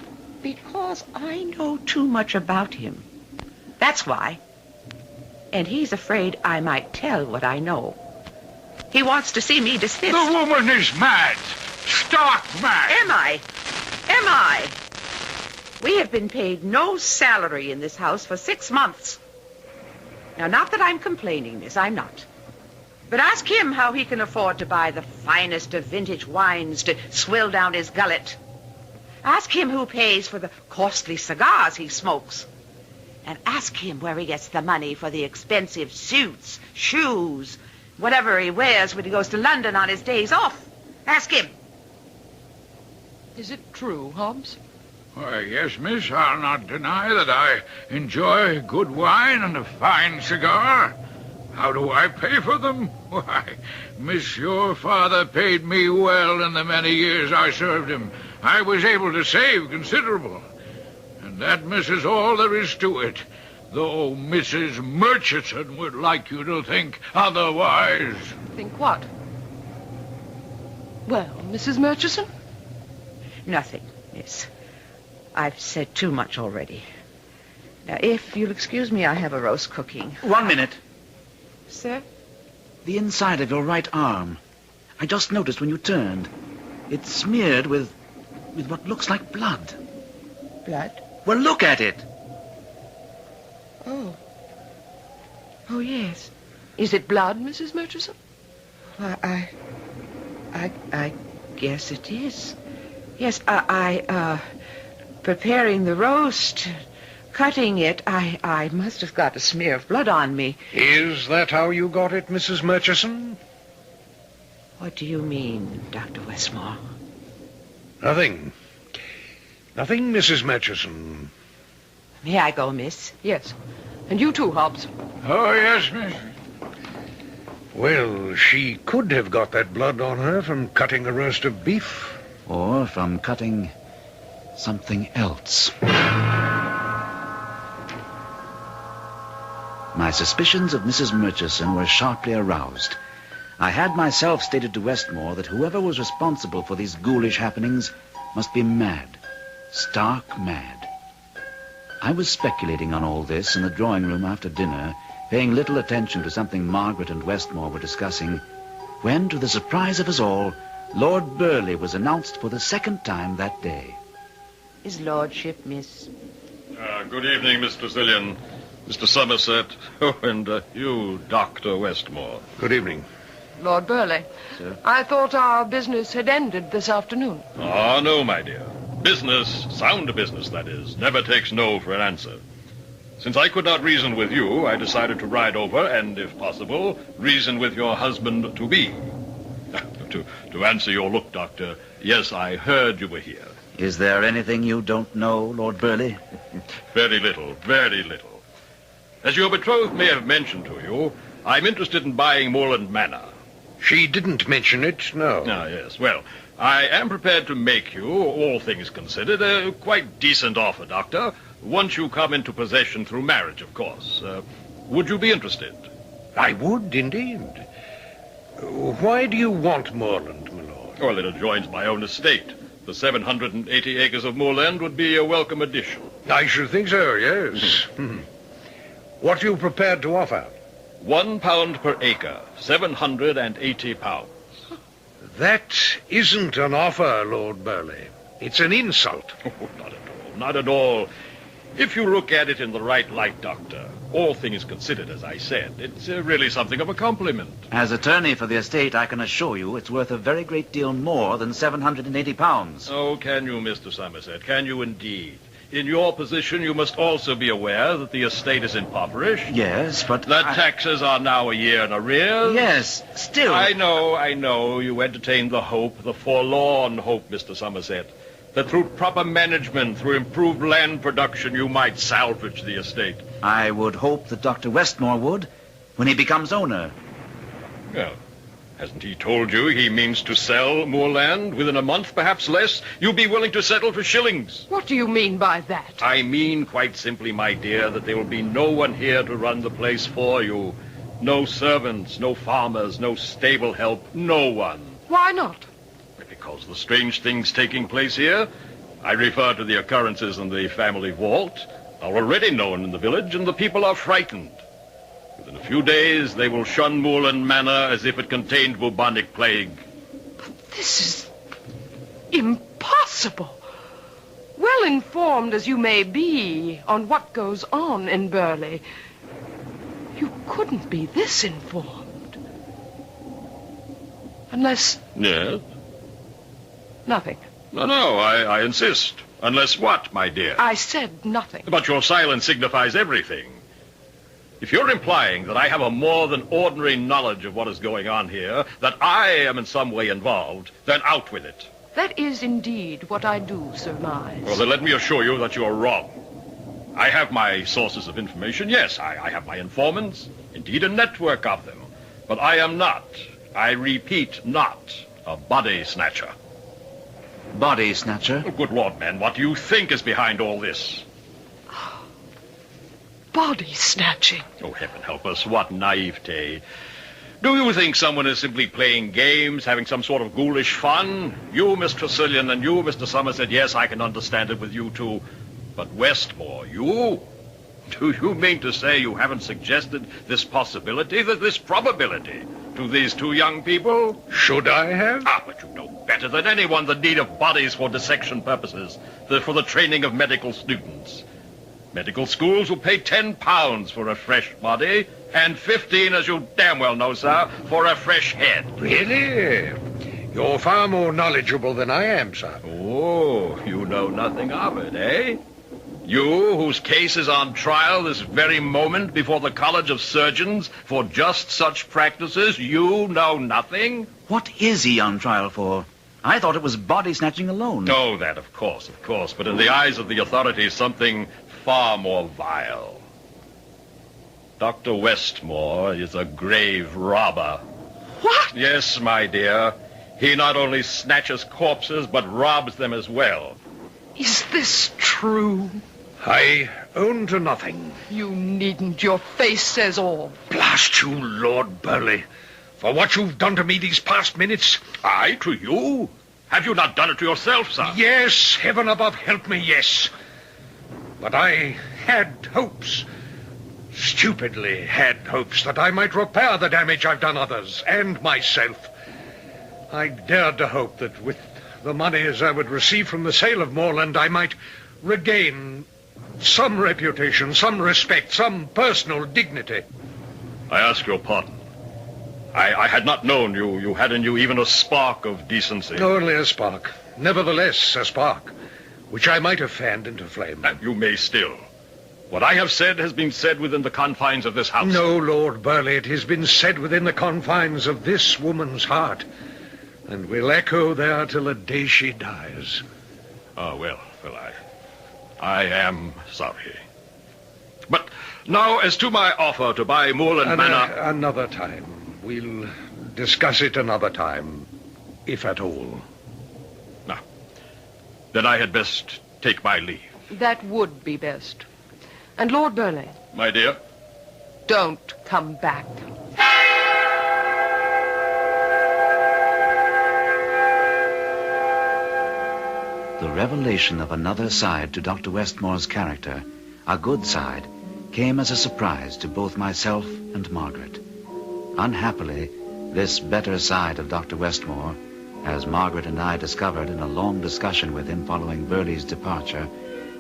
Because I know too much about him. That's why. And he's afraid I might tell what I know. He wants to see me dismissed. The woman is mad. Stark mad. Am I? Am I? We have been paid no salary in this house for 6 months. Now, not that I'm complaining, miss, I'm not. But ask him how he can afford to buy the finest of vintage wines to swill down his gullet. Ask him who pays for the costly cigars he smokes. And ask him where he gets the money for the expensive suits, shoes, whatever he wears when he goes to London on his days off. Ask him. Is it true, Hobbs? Why, yes, miss, I'll not deny that I enjoy good wine and a fine cigar. How do I pay for them? Why, miss, your father paid me well in the many years I served him. I was able to save considerable. And that, miss, is all there is to it, though Mrs. Murchison would like you to think otherwise. Think what? Well, Mrs. Murchison? Nothing, miss. I've said too much already. Now, if you'll excuse me, I have a roast cooking. 1 minute. Sir? The inside of your right arm. I just noticed when you turned. It's smeared with what looks like blood. Blood? Well, look at it. Oh. Oh, yes. Is it blood, Mrs. Murchison? Well, I guess it is. Yes, preparing the roast, cutting it, I must have got a smear of blood on me. Is that how you got it, Mrs. Murchison? What do you mean, Dr. Westmore? Nothing. Nothing, Mrs. Murchison. May I go, miss? Yes. And you too, Hobbs. Oh, yes, miss. Well, she could have got that blood on her from cutting a roast of beef. Or from cutting something else. My suspicions of Mrs. Murchison were sharply aroused. I had myself stated to Westmore that whoever was responsible for these ghoulish happenings must be mad. Stark mad. I was speculating on all this in the drawing room after dinner, paying little attention to something Margaret and Westmore were discussing, when, to the surprise of us all, Lord Burleigh was announced for the second time that day. His lordship, miss. Good evening, Miss Tressilian, Mr. Somerset, and you, Dr. Westmore. Good evening. Lord Burleigh. Sir? I thought our business had ended this afternoon. Ah, no, my dear. Business, sound business, that is, never takes no for an answer. Since I could not reason with you, I decided to ride over and, if possible, reason with your husband-to-be. To answer your look, Doctor, yes, I heard you were here. Is there anything you don't know, Lord Burleigh? Very little, very little. As your betrothed may have mentioned to you, I'm interested in buying Moorland Manor. She didn't mention it, no. Ah, yes. Well, I am prepared to make you, all things considered, a quite decent offer, Doctor, once you come into possession through marriage, of course. Would you be interested? I would, indeed. Why do you want moorland, my lord? Well, it adjoins my own estate. The 780 acres of moorland would be a welcome addition. I should think so, yes. What are you prepared to offer? £1 per acre, 780 pounds. That isn't an offer, Lord Burleigh. It's an insult. Oh, not at all, not at all. If you look at it in the right light, Doctor, all things considered, as I said, it's really something of a compliment. As attorney for the estate, I can assure you it's worth a very great deal more than £780. Oh, can you, Mr. Somerset? Can you indeed? In your position, you must also be aware that the estate is impoverished. Yes, but... That taxes are now a year in arrears. Yes, still... I know. You entertain the hope, the forlorn hope, Mr. Somerset, that through proper management, through improved land production, you might salvage the estate. I would hope that Dr. Westmore would, when he becomes owner. Well, hasn't he told you he means to sell moorland within a month, perhaps less? You'll be willing to settle for shillings. What do you mean by that? I mean, quite simply, my dear, that there will be no one here to run the place for you. No servants, no farmers, no stable help, no one. Why not? Because the strange things taking place here, I refer to the occurrences in the family vault, are already known in the village, and the people are frightened. Within a few days, they will shun Moorland Manor as if it contained bubonic plague. But this is impossible. Well informed as you may be on what goes on in Burleigh, you couldn't be this informed. Unless... Yes? Nothing. No, I insist. Unless what, my dear? I said nothing. But your silence signifies everything. If you're implying that I have a more than ordinary knowledge of what is going on here, that I am in some way involved, then out with it. That is indeed what I do surmise. Well, then let me assure you that you are wrong. I have my sources of information, yes. I have my informants, indeed a network of them. But I am not, I repeat, not a body snatcher. Body snatcher? Oh, good Lord, man, what do you think is behind all this? Body snatching. Oh, heaven help us, what naivete. Do you think someone is simply playing games, having some sort of ghoulish fun? You, Miss Tressilian, and you, Mr. Somerset, yes, I can understand it with you two. But Westmore, you? Do you mean to say you haven't suggested this possibility, this probability, to these two young people? Should I have? Ah, but you know better than anyone the need of bodies for dissection purposes, for the training of medical students. Medical schools will pay £10 for a fresh body, and 15, as you damn well know, sir, for a fresh head. Really? You're far more knowledgeable than I am, sir. Oh, you know nothing of it, eh? You, whose case is on trial this very moment before the College of Surgeons for just such practices, you know nothing? What is he on trial for? I thought it was body snatching alone. Oh, that, of course. But in the eyes of the authorities, something far more vile. Dr. Westmore is a grave robber. What? Yes, my dear. He not only snatches corpses, but robs them as well. Is this true? I own to nothing. You needn't. Your face says all. Blast you, Lord Burley, for what you've done to me these past minutes. I to you? Have you not done it to yourself, sir? Yes, heaven above help me, yes. But I had hopes, stupidly had hopes, that I might repair the damage I've done others and myself. I dared to hope that with the monies I would receive from the sale of Moorland, I might regain some reputation, some respect, some personal dignity. I ask your pardon. I had not known you had in you even a spark of decency. Only a spark. Nevertheless, a spark, which I might have fanned into flame. You may still. What I have said has been said within the confines of this house. No, Lord Burley, it has been said within the confines of this woman's heart, and will echo there till the day she dies. Ah, well, I am sorry. But now, as to my offer to buy Moorland Manor... Another time. We'll discuss it another time, if at all. Now, then I had best take my leave. That would be best. And Lord Burley. My dear? Don't come back. The revelation of another side to Dr. Westmore's character, a good side, came as a surprise to both myself and Margaret. Unhappily, this better side of Dr. Westmore, as Margaret and I discovered in a long discussion with him following Burley's departure,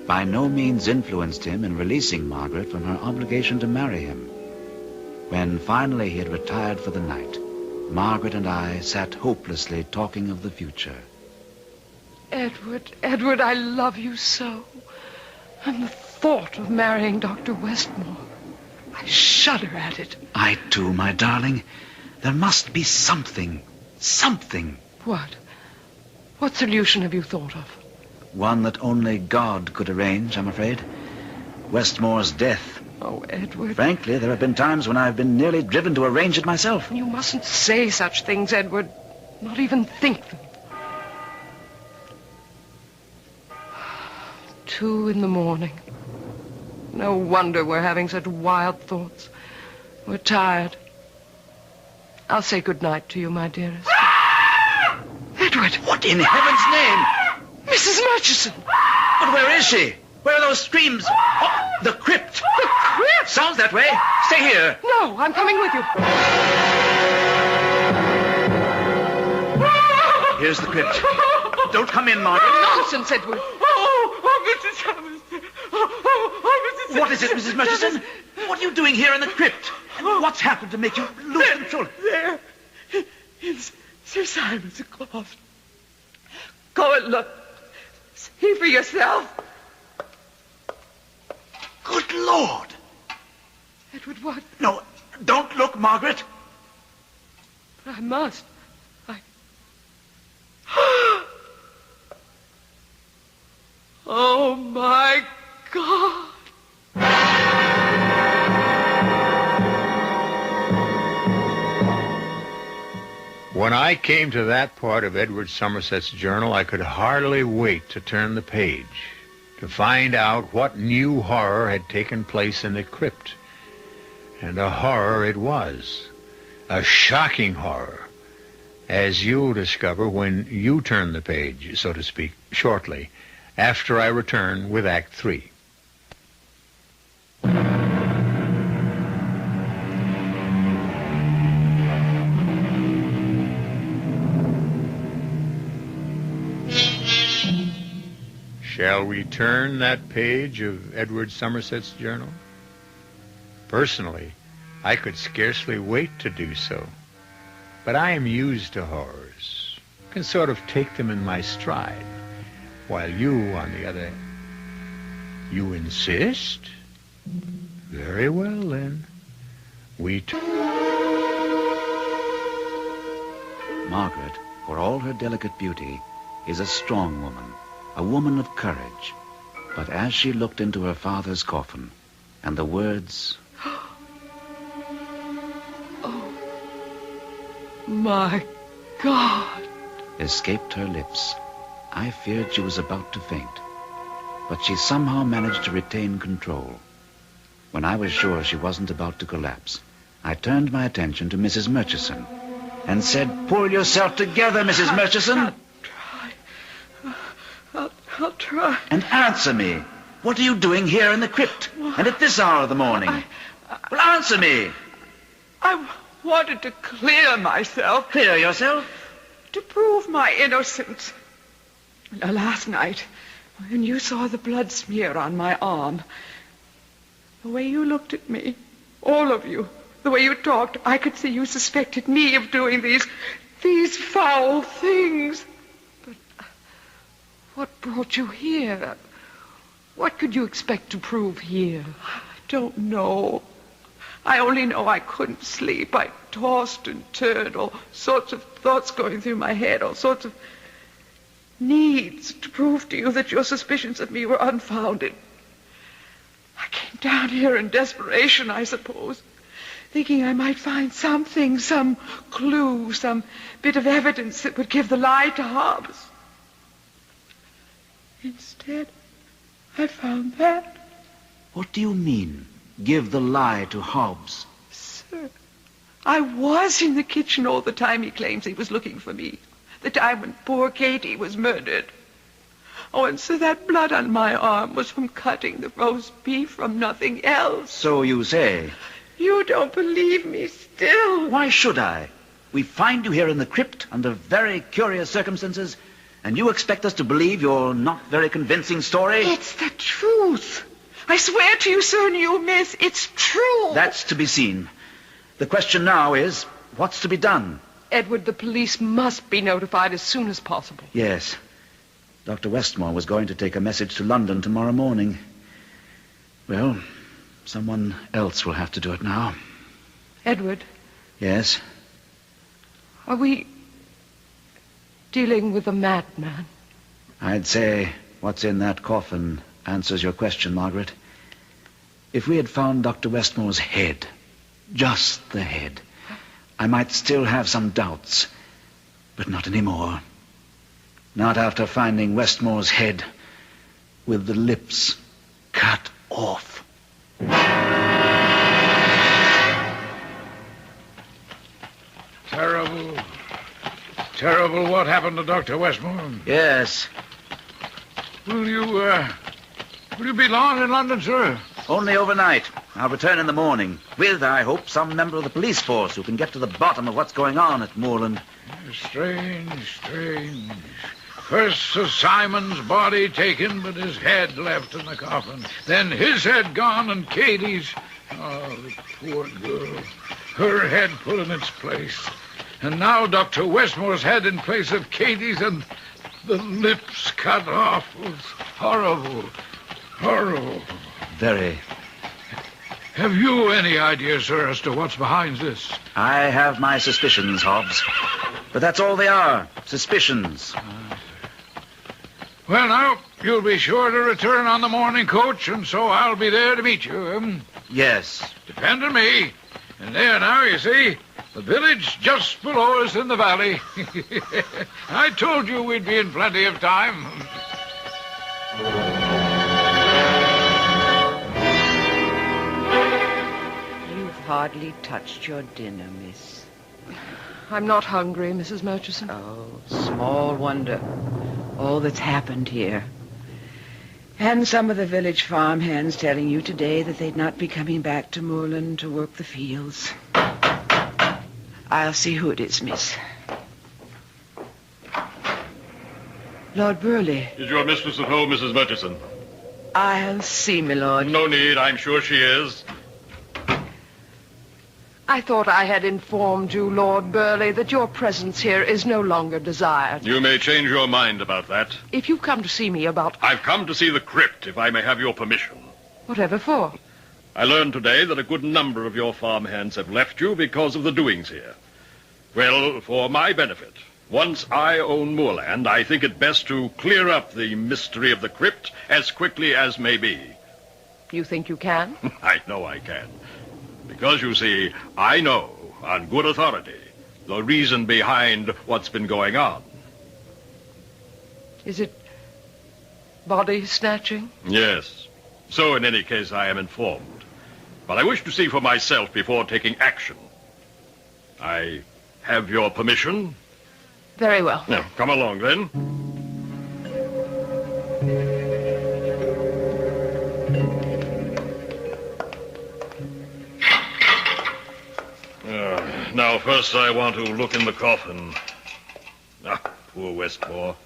by no means influenced him in releasing Margaret from her obligation to marry him. When finally he had retired for the night, Margaret and I sat hopelessly talking of the future. Edward, I love you so. And the thought of marrying Dr. Westmore, I shudder at it. I too, my darling. There must be something. What? What solution have you thought of? One that only God could arrange, I'm afraid. Westmore's death. Oh, Edward. Frankly, there have been times when I've been nearly driven to arrange it myself. You mustn't say such things, Edward. Not even think them. 2 a.m. No wonder we're having such wild thoughts. We're tired. I'll say good night to you, my dearest. Edward! What in heaven's name? Mrs. Murchison! But where is she? Where are those screams? Oh, the crypt! The crypt? Sounds that way. Stay here. No, I'm coming with you. Here's the crypt. Don't come in, Margaret. Nonsense, Edward. Mrs. Hammerstein. Mrs. What is it, Mrs. Murchison? What are you doing here in the crypt? What's happened to make you lose control? There. In Sir Simon's closet. Go and look. See for yourself. Good Lord. Edward, what? No, don't look, Margaret. But I must. Oh, my God. When I came to that part of Edward Somerset's journal, I could hardly wait to turn the page, to find out what new horror had taken place in the crypt. And a horror it was. A shocking horror, as you'll discover when you turn the page, so to speak, shortly, after I return with Act 3. Shall we turn that page of Edward Somerset's journal? Personally, I could scarcely wait to do so. But I am used to horrors, can sort of take them in my stride. While you, on the other... You insist? Very well, then. Margaret, for all her delicate beauty, is a strong woman, a woman of courage. But as she looked into her father's coffin, and the words, "Oh, my God," escaped her lips, I feared she was about to faint. But she somehow managed to retain control. When I was sure she wasn't about to collapse, I turned my attention to Mrs. Murchison and said, "Pull yourself together, Mrs. Murchison." I'll try. And answer me. What are you doing here in the crypt? And at this hour of the morning? Well, answer me. I wanted to clear myself. Clear yourself? To prove my innocence. Last night, when you saw the blood smear on my arm, the way you looked at me, all of you, the way you talked, I could see you suspected me of doing these foul things. But what brought you here? What could you expect to prove here? I don't know. I only know I couldn't sleep. I tossed and turned, all sorts of thoughts going through my head, all sorts of needs to prove to you that your suspicions of me were unfounded. I came down here in desperation, I suppose, thinking I might find something, some clue, some bit of evidence that would give the lie to Hobbs. Instead, I found that. What do you mean, give the lie to Hobbs? Sir, I was in the kitchen all the time he claims he was looking for me. The time when poor Katie was murdered. Oh, and so that blood on my arm was from cutting the roast beef, from nothing else. So you say. You don't believe me still. Why should I? We find you here in the crypt under very curious circumstances, and you expect us to believe your not very convincing story? It's the truth. I swear to you, sir, and you, miss, it's true. That's to be seen. The question now is, what's to be done? Edward, the police must be notified as soon as possible. Yes. Dr. Westmore was going to take a message to London tomorrow morning. Well, someone else will have to do it now. Edward? Yes? Are we dealing with a madman? I'd say what's in that coffin answers your question, Margaret. If we had found Dr. Westmore's head, just the head, I might still have some doubts, but not anymore. Not after finding Westmore's head with the lips cut off. Terrible. Terrible what happened to Dr. Westmore. Yes. Will you be long in London, sir? Only overnight. I'll return in the morning with, I hope, some member of the police force who can get to the bottom of what's going on at Moorland. Strange, strange. First Sir Simon's body taken, but his head left in the coffin. Then his head gone and Katie's. Oh, the poor girl. Her head put in its place. And now Dr. Westmore's head in place of Katie's and the lips cut off. It was horrible. Horrible. Very. Have you any idea, sir, as to what's behind this? I have my suspicions, Hobbs. But that's all they are. Suspicions. Well, now, you'll be sure to return on the morning coach, and so I'll be there to meet you. Yes. Depend on me. And there now, you see, the village just below us in the valley. I told you we'd be in plenty of time. You've hardly touched your dinner, miss. I'm not hungry, Mrs. Murchison. Oh, small wonder. All that's happened here. And some of the village farmhands telling you today that they'd not be coming back to Moorland to work the fields. I'll see who it is, miss. Lord Burley. Is your mistress at home, Mrs. Murchison? I'll see, my lord. No need. I'm sure she is. I thought I had informed you, Lord Burley, that your presence here is no longer desired. You may change your mind about that. If you've come to see me about... I've come to see the crypt, if I may have your permission. Whatever for? I learned today that a good number of your farmhands have left you because of the doings here. Well, for my benefit, Once I own moorland, I think it best to clear up the mystery of the crypt as quickly as may be. You think you can? I know I can. Because, you see, I know, on good authority, the reason behind what's been going on. Is it body snatching? Yes. So, in any case, I am informed. But I wish to see for myself before taking action. I have your permission? Very well. Now, come along, then. Now, first I want to look in the coffin. Ah, poor Westmore.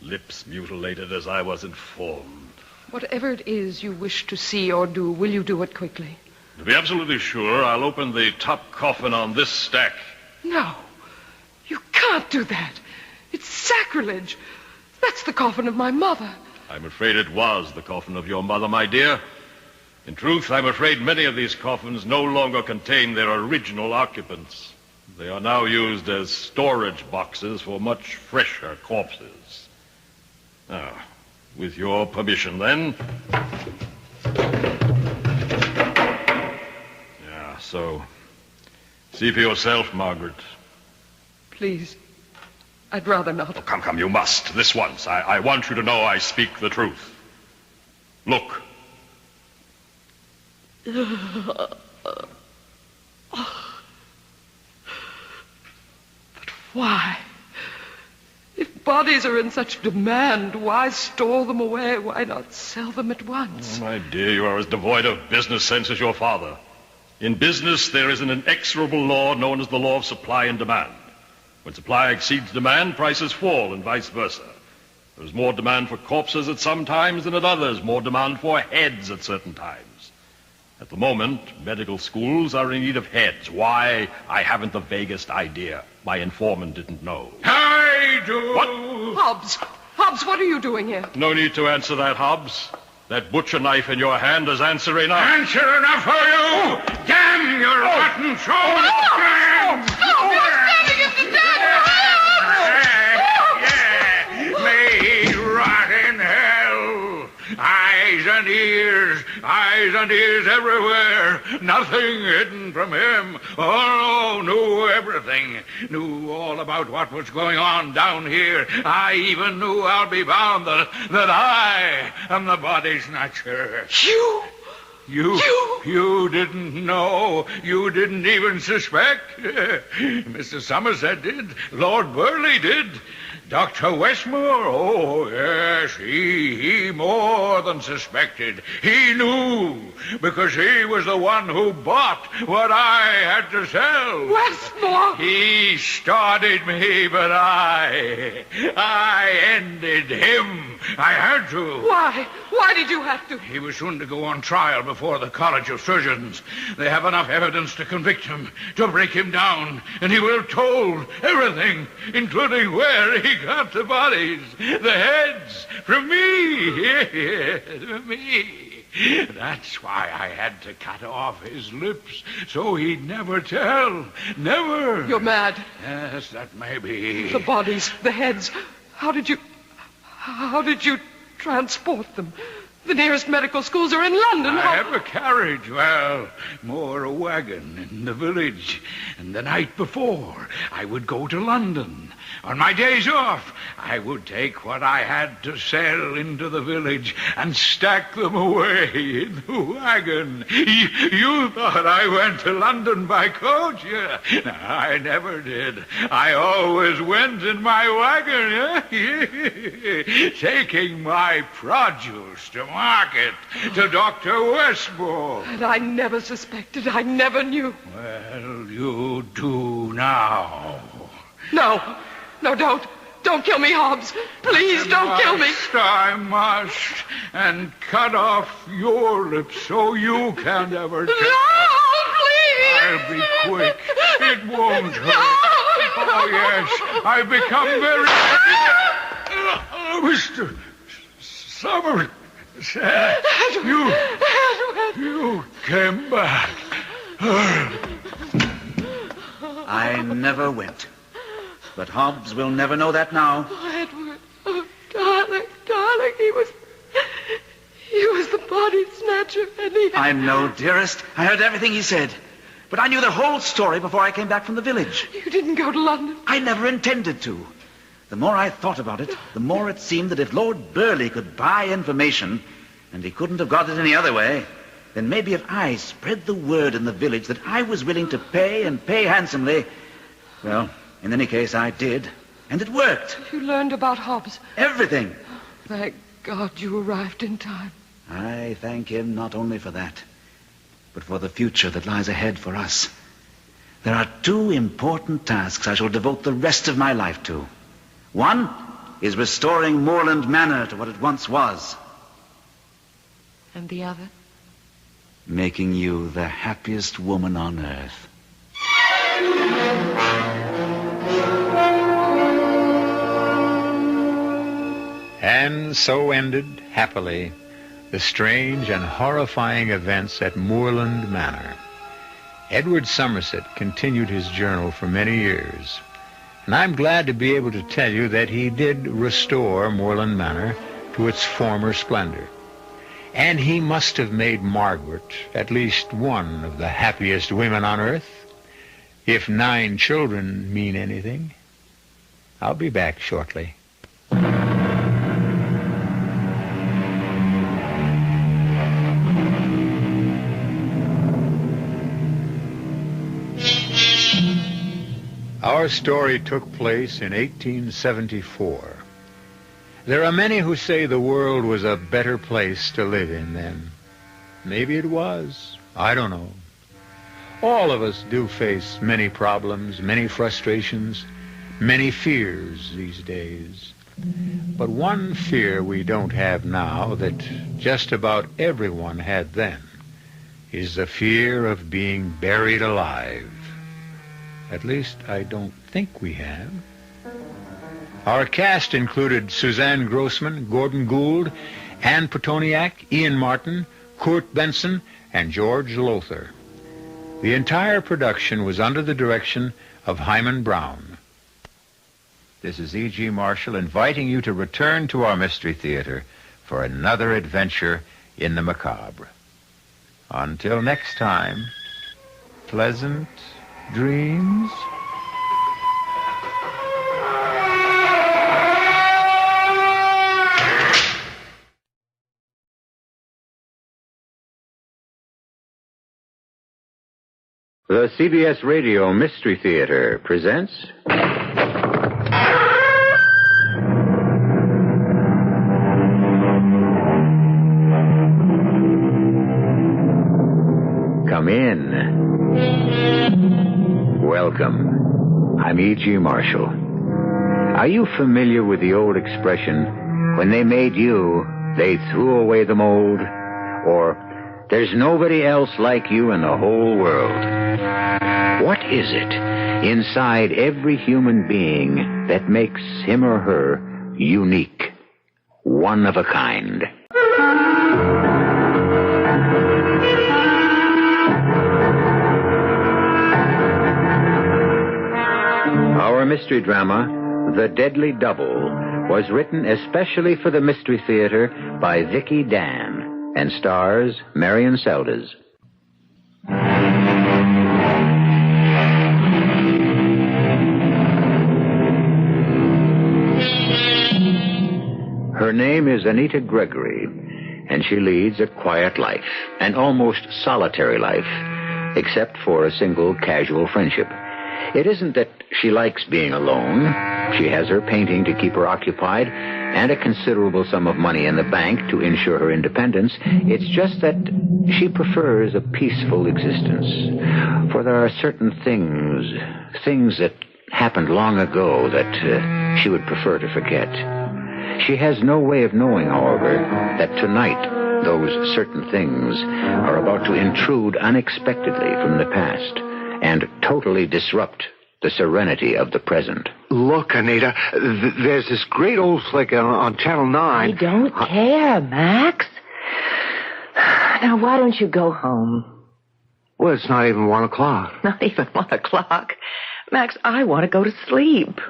Lips mutilated as I was informed. Whatever it is you wish to see or do, will you do it quickly? To be absolutely sure, I'll open the top coffin on this stack. No. You can't do that. It's sacrilege. That's the coffin of my mother. I'm afraid it was the coffin of your mother, my dear. In truth, I'm afraid many of these coffins no longer contain their original occupants. They are now used as storage boxes for much fresher corpses. Now, with your permission, then. Yeah, so see for yourself, Margaret. Please. I'd rather not. Oh, come, you must. This once. I want you to know I speak the truth. Look. But why? If bodies are in such demand, why store them away? Why not sell them at once? Oh, my dear, you are as devoid of business sense as your father. In business, there is an inexorable law known as the law of supply and demand. When supply exceeds demand, prices fall, and vice versa. There is more demand for corpses at some times than at others, more demand for heads at certain times. At the moment, medical schools are in need of heads. Why? I haven't the vaguest idea. My informant didn't know. I do. What? Hobbs, what are you doing here? No need to answer that, Hobbs. That butcher knife in your hand is answer enough. Answer enough for you! Damn your rotten soul! Damn! You're standing in the May rot in hell! Eyes and ears everywhere. Nothing hidden from him. Oh, knew everything. Knew all about what was going on down here. I even knew, I'll be bound, that I am the body snatcher. You didn't know. You didn't even suspect. Mr. Somerset did. Lord Burleigh did. Dr. Westmore, oh, yes, he more than suspected. He knew, because he was the one who bought what I had to sell. Westmore! He started me, but I ended him. I had to. Why? Why did you have to? He was soon to go on trial before the College of Surgeons. They have enough evidence to convict him, to break him down, and he will have told everything, including where he got the bodies, the heads, from me. Yes, from me. That's why I had to cut off his lips, so he'd never tell. Never. You're mad. Yes, that may be. The bodies, the heads. How did you transport them? The nearest medical schools are in London. I have a carriage, more a wagon in the village. And the night before, I would go to London. On my days off, I would take what I had to sell into the village and stack them away in the wagon. You thought I went to London by coach? Yeah. No, I never did. I always went in my wagon, taking my produce to market, to Dr. Westmore. And I never suspected. I never knew. Well, you do now. No, don't. Don't kill me, Hobbs. Please don't kill me. I must. And cut off your lips so you can't ever tell. No, please. I'll be quick. It won't hurt. Oh, yes. I've become very... Mr. Somerset, you came back. I never went. But Hobbs will never know that now. Oh, Edward. Oh, darling, darling, he was the body snatcher, and he... I know, dearest. I heard everything he said. But I knew the whole story before I came back from the village. You didn't go to London? I never intended to. The more I thought about it, the more it seemed that if Lord Burleigh could buy information, and he couldn't have got it any other way, then maybe if I spread the word in the village that I was willing to pay and pay handsomely, well, in any case, I did. And it worked. You learned about Hobbs? Everything. Thank God you arrived in time. I thank him not only for that, but for the future that lies ahead for us. There are two important tasks I shall devote the rest of my life to. One is restoring Moorland Manor to what it once was. And the other? Making you the happiest woman on earth. And so ended, happily, the strange and horrifying events at Moorland Manor. Edward Somerset continued his journal for many years, and I'm glad to be able to tell you that he did restore Moorland Manor to its former splendor. And he must have made Margaret at least one of the happiest women on earth, if 9 children mean anything. I'll be back shortly. Our story took place in 1874. There are many who say the world was a better place to live in then. Maybe it was. I don't know. All of us do face many problems, many frustrations, many fears these days. But one fear we don't have now that just about everyone had then is the fear of being buried alive. At least, I don't think we have. Our cast included Suzanne Grossman, Gordon Gould, Anne Petoniak, Ian Martin, Kurt Benson, and George Lothar. The entire production was under the direction of Hyman Brown. This is E.G. Marshall inviting you to return to our Mystery Theater for another adventure in the macabre. Until next time, pleasant dreams. The CBS Radio Mystery Theater presents... Come in. Welcome. I'm E.G. Marshall. Are you familiar with the old expression, when they made you, they threw away the mold? Or, there's nobody else like you in the whole world. What is it inside every human being that makes him or her unique, one of a kind? Our mystery drama, The Deadly Double, was written especially for the Mystery Theater by Vicki Dan and stars Marion Seldes. Her name is Anita Gregory, and she leads a quiet life, an almost solitary life, except for a single casual friendship. It isn't that she likes being alone. She has her painting to keep her occupied and a considerable sum of money in the bank to ensure her independence. It's just that she prefers a peaceful existence. For there are certain things that happened long ago that she would prefer to forget. She has no way of knowing, however, that tonight those certain things are about to intrude unexpectedly from the past and totally disrupt the serenity of the present. Look, Anita, there's this great old flick on Channel 9. I don't care, Max. Now, why don't you go home? Well, it's not even 1 o'clock. Not even 1 o'clock. Max, I want to go to sleep.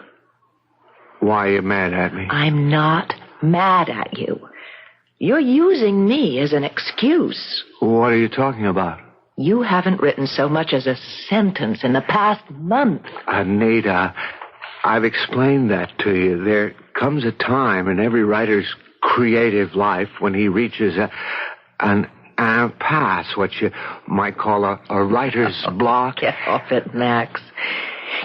Why are you mad at me? I'm not mad at you. You're using me as an excuse. What are you talking about? You haven't written so much as a sentence in the past month. Anita, I've explained that to you. There comes a time in every writer's creative life when he reaches an impasse, what you might call a writer's block. Get off it, Max.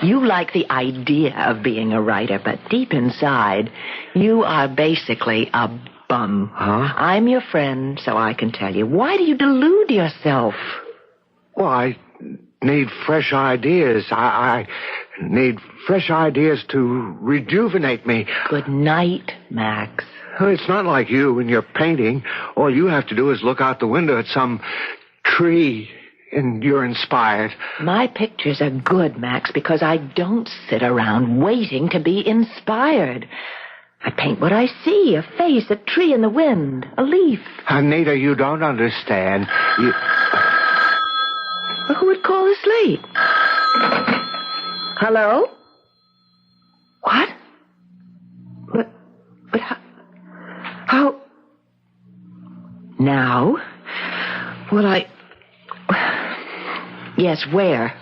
You like the idea of being a writer, but deep inside, you are basically a bum. Huh? I'm your friend, so I can tell you. Why do you delude yourself? Well, I need fresh ideas. I need fresh ideas to rejuvenate me. Good night, Max. It's not like you and your painting. All you have to do is look out the window at some tree, and you're inspired. My pictures are good, Max, because I don't sit around waiting to be inspired. I paint what I see, a face, a tree in the wind, a leaf. Anita, you don't understand. Who would call this late? Hello? What? But how? Now? Well, Yes, where?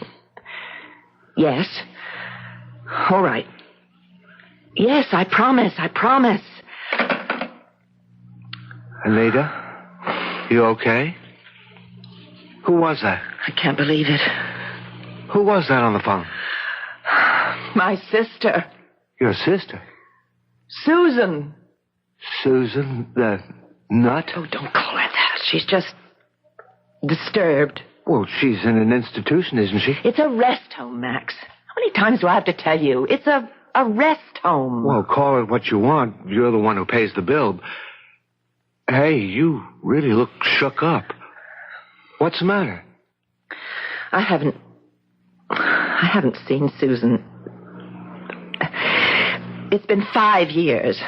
Yes. All right. Yes, I promise. Anita, you okay? Who was that? I can't believe it. Who was that on the phone? My sister. Your sister? Susan. Susan, the nut? Oh, don't call her that. She's just disturbed. Well, she's in an institution, isn't she? It's a rest home, Max. How many times do I have to tell you? It's a rest home. Well, call it what you want. You're the one who pays the bill. Hey, you really look shook up. What's the matter? I haven't seen Susan. It's been 5 years.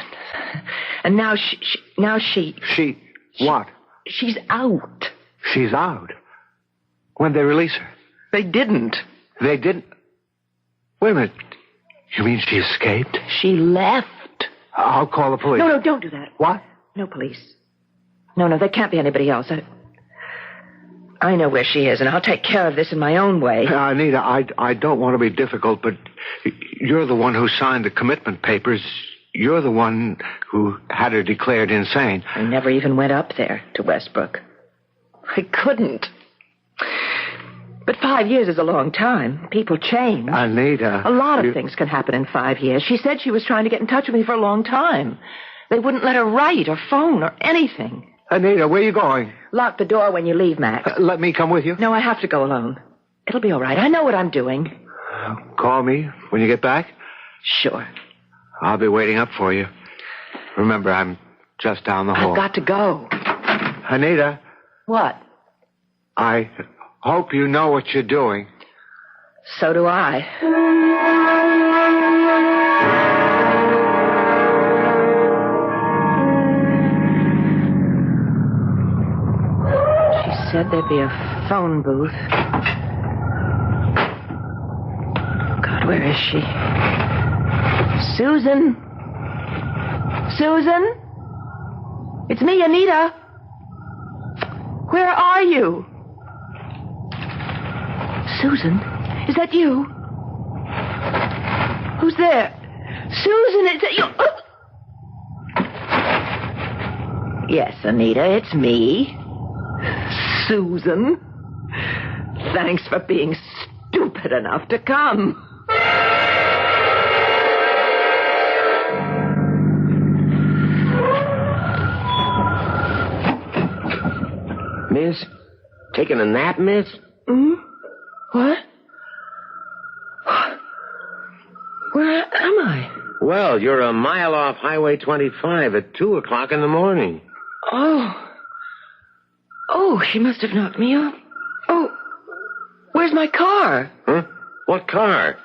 And now she... She... what? She's out. She's out? When'd they release her? They didn't. They didn't? Wait a minute. You mean she escaped? She left. I'll call the police. No, don't do that. What? No police. No, there can't be anybody else. I know where she is, and I'll take care of this in my own way. Anita, I don't want to be difficult, but you're the one who signed the commitment papers. You're the one who had her declared insane. I never even went up there to Westbrook. I couldn't. But 5 years is a long time. People change. Anita. A lot of things can happen in 5 years. She said she was trying to get in touch with me for a long time. They wouldn't let her write or phone or anything. Anita, where are you going? Lock the door when you leave, Max. Let me come with you? No, I have to go alone. It'll be all right. I know what I'm doing. Call me when you get back? Sure. I'll be waiting up for you. Remember, I'm just down the hall. I've got to go. Anita. What? I hope you know what you're doing. So do I. She said there'd be a phone booth. God, where is she? Susan? Susan? It's me, Anita. Where are you? Susan? Is that you? Who's there? Susan, is that you? Oh. Yes, Anita, it's me. Susan. Thanks for being stupid enough to come. Miss? Taking a nap, miss? What? Where am I? Well, you're a mile off Highway 25 at 2 o'clock in the morning. Oh, she must have knocked me up. Oh, where's my car? Huh? What car?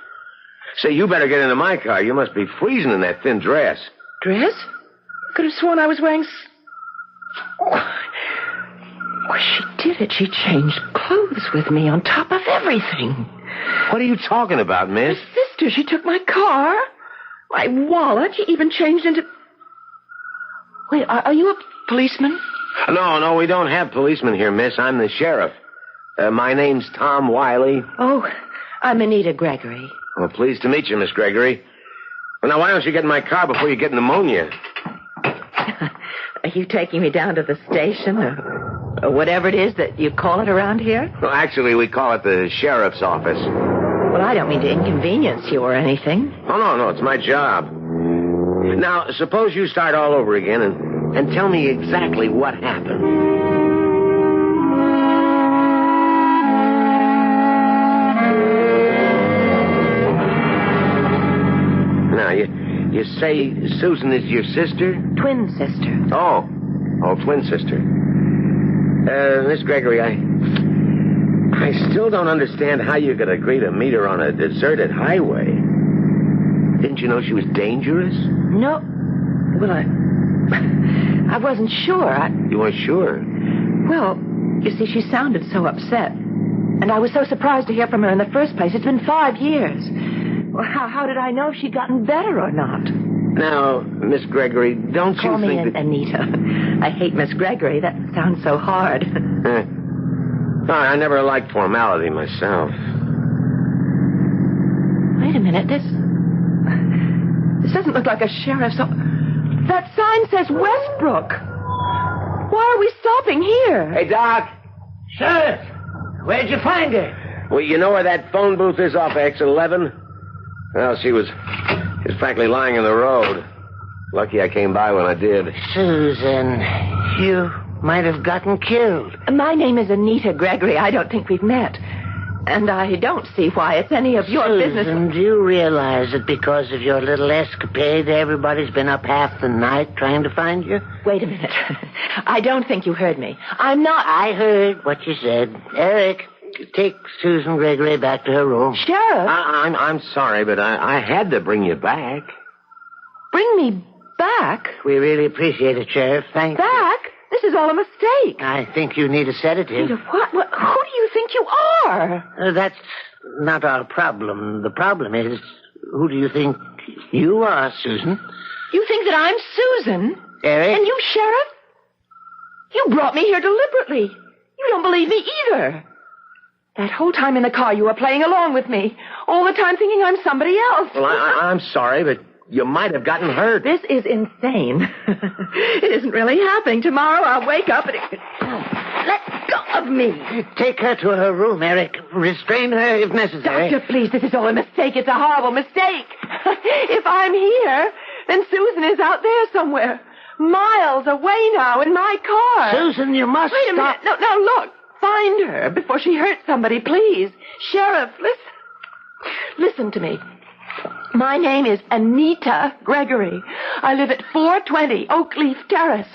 Say, you better get into my car. You must be freezing in that thin dress. Dress? I could have sworn I was wearing... Well, she did it. She changed clothes with me on top of everything. What are you talking about, miss? My sister, she took my car. Why, Wall, aren't you even changed into... Wait, are you a policeman? No, we don't have policemen here, miss. I'm the sheriff. My name's Tom Wiley. Oh, I'm Anita Gregory. Well, pleased to meet you, Miss Gregory. Well, now, why don't you get in my car before you get pneumonia? Are you taking me down to the station or whatever it is that you call it around here? Well, actually, we call it the sheriff's office. Well, I don't mean to inconvenience you or anything. Oh, no, it's my job. Now, suppose you start all over again and tell me exactly what happened. Now, you say Susan is your sister? Twin sister. Oh, twin sister. Miss Gregory, I still don't understand how you could agree to meet her on a deserted highway. Didn't you know she was dangerous? No. Well, I wasn't sure. You weren't sure? Well, you see, she sounded so upset. And I was so surprised to hear from her in the first place. It's been 5 years. Well, how did I know if she'd gotten better or not? Now, Miss Gregory, don't Call you me think that... Anita. I hate Miss Gregory. That sounds so hard. I never liked formality myself. Wait a minute. This doesn't look like a sheriff's... That sign says Westbrook. Why are we stopping here? Hey, Doc. Sheriff, where'd you find her? Well, you know where that phone booth is off exit 11? Well, she was frankly lying in the road. Lucky I came by when I did. Susan, you might have gotten killed. My name is Anita Gregory. I don't think we've met. And I don't see why it's any of your business. Susan, do you realize that because of your little escapade, everybody's been up half the night trying to find you? Wait a minute. I don't think you heard me. I'm not... I heard what you said. Eric, take Susan Gregory back to her room. Sheriff? I'm sorry, but I had to bring you back. Bring me back? We really appreciate it, Sheriff. Thank you. Back? This is all a mistake. I think you need a sedative. What? Who do you think you are? That's not our problem. The problem is, who do you think you are, Susan? You think that I'm Susan? Eric? And you, Sheriff? You brought me here deliberately. You don't believe me either. That whole time in the car, you were playing along with me. All the time thinking I'm somebody else. Well, I'm sorry, but you might have gotten hurt. This is insane. It isn't really happening. Tomorrow I'll wake up and... Let go of me. Take her to her room, Eric. Restrain her if necessary. Doctor, please, this is all a mistake. It's a horrible mistake. If I'm here, then Susan is out there somewhere. Miles away now in my car. Susan, you must Wait a stop. minute. No, look. Find her before she hurts somebody, please. Sheriff, listen to me. My name is Anita Gregory. I live at 420 Oakleaf Terrace.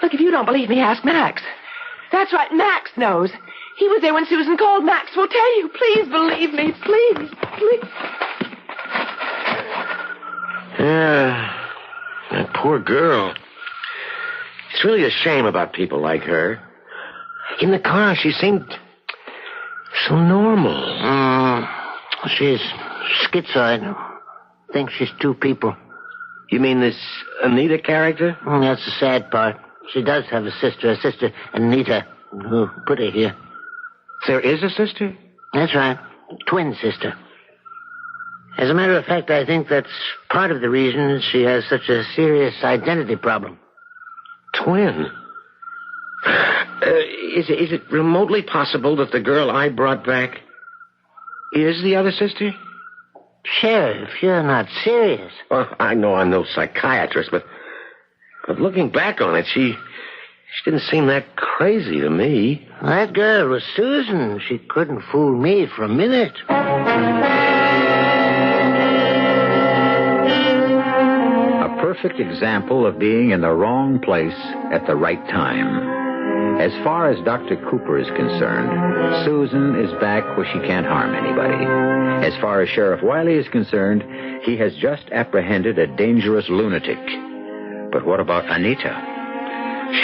Look, if you don't believe me, ask Max. That's right, Max knows. He was there when Susan called. Max will tell you. Please believe me, please. Yeah, that poor girl. It's really a shame about people like her. In the car, she seemed so normal. She's schizoid. Thinks she's two people. You mean this Anita character? That's the sad part. She does have a sister Anita, who put her here. There is a sister? That's right. Twin sister. As a matter of fact, I think that's part of the reason she has such a serious identity problem. Twin? Is it remotely possible that the girl I brought back is the other sister? Sheriff, you're not serious. Well, I know I'm no psychiatrist, but looking back on it, she didn't seem that crazy to me. That girl was Susan. She couldn't fool me for a minute. A perfect example of being in the wrong place at the right time. As far as Dr. Cooper is concerned, Susan is back where she can't harm anybody. As far as Sheriff Wiley is concerned, he has just apprehended a dangerous lunatic. But what about Anita?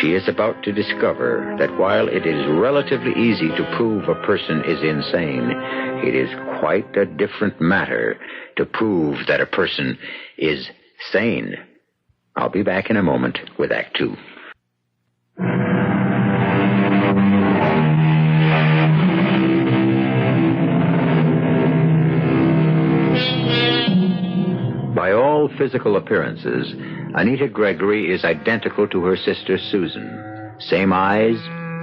She is about to discover that while it is relatively easy to prove a person is insane, it is quite a different matter to prove that a person is sane. I'll be back in a moment with Act Two. By all physical appearances, Anita Gregory is identical to her sister Susan. Same eyes,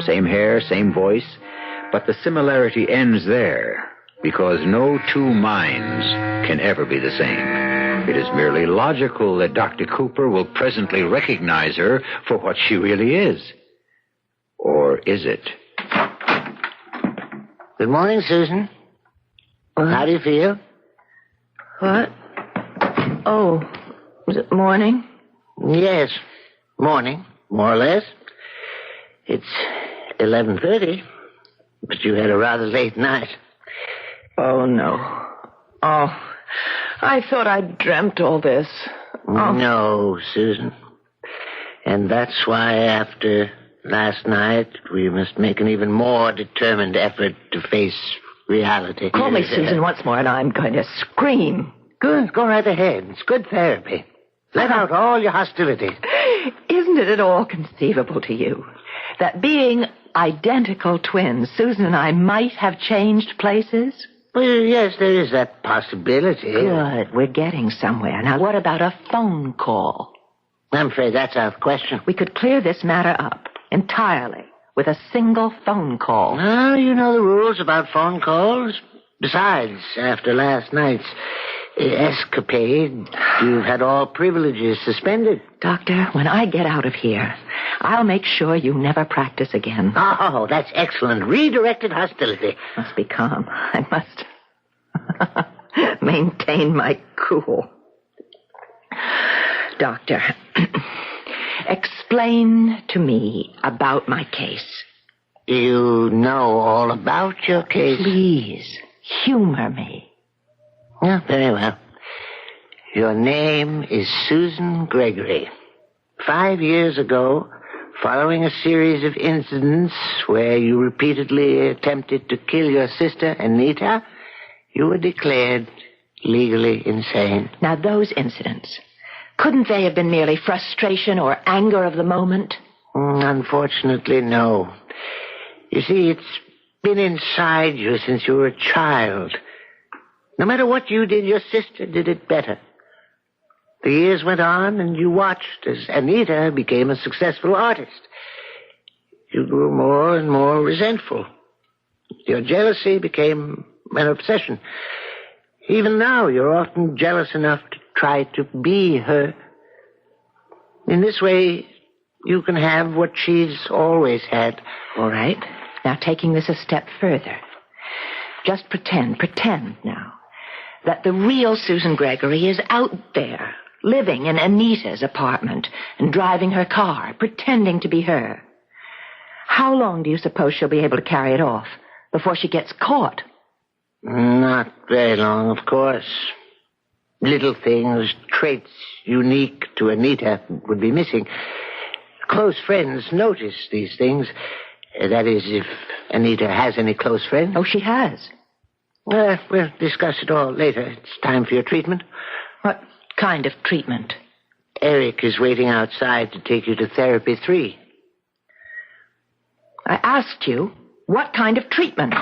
same hair, same voice, but the similarity ends there, because no two minds can ever be the same. It is merely logical that Dr. Cooper will presently recognize her for what she really is. Or is it? Good morning, Susan. How do you feel? What? Oh, is it morning? Yes, morning, more or less. It's 11:30, but you had a rather late night. Oh, no. Oh, I thought I'd dreamt all this. Oh. No, Susan. And that's why after last night, we must make an even more determined effort to face reality. Call me Susan once more and I'm going to scream. Good, go right ahead. It's good therapy. Let out all your hostility. Isn't it at all conceivable to you that being identical twins, Susan and I might have changed places? Well, yes, there is that possibility. Good. We're getting somewhere. Now, what about a phone call? I'm afraid that's out of the question. We could clear this matter up entirely with a single phone call. Well, you know the rules about phone calls. Besides, after last night's escapade, you've had all privileges suspended. Doctor, when I get out of here, I'll make sure you never practice again. Oh, that's excellent. Redirected hostility. Must be calm. I must maintain my cool. Doctor, explain to me about my case. You know all about your case? Please, humor me. Yeah, very well. Your name is Susan Gregory. 5 years ago, following a series of incidents where you repeatedly attempted to kill your sister, Anita, you were declared legally insane. Now, those incidents, couldn't they have been merely frustration or anger of the moment? Unfortunately, no. You see, it's been inside you since you were a child. No matter what you did, your sister did it better. The years went on, and you watched as Anita became a successful artist. You grew more and more resentful. Your jealousy became an obsession. Even now, you're often jealous enough to try to be her. In this way, you can have what she's always had. All right. Now, taking this a step further. Just pretend now, that the real Susan Gregory is out there, living in Anita's apartment and driving her car, pretending to be her. How long do you suppose she'll be able to carry it off before she gets caught? Not very long, of course. Little things, traits unique to Anita would be missing. Close friends notice these things. That is, if Anita has any close friends. Oh, she has? We'll discuss it all later. It's time for your treatment. What kind of treatment? Eric is waiting outside to take you to Therapy 3. I asked you, what kind of treatment?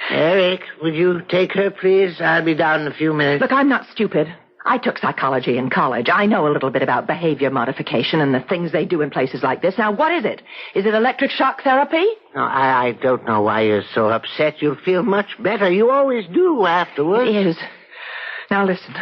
Eric, would you take her, please? I'll be down in a few minutes. Look, I'm not stupid. I took psychology in college. I know a little bit about behavior modification and the things they do in places like this. Now, what is it? Is it electric shock therapy? No, I don't know why you're so upset. You'll feel much better. You always do afterwards. It is. Now, listen.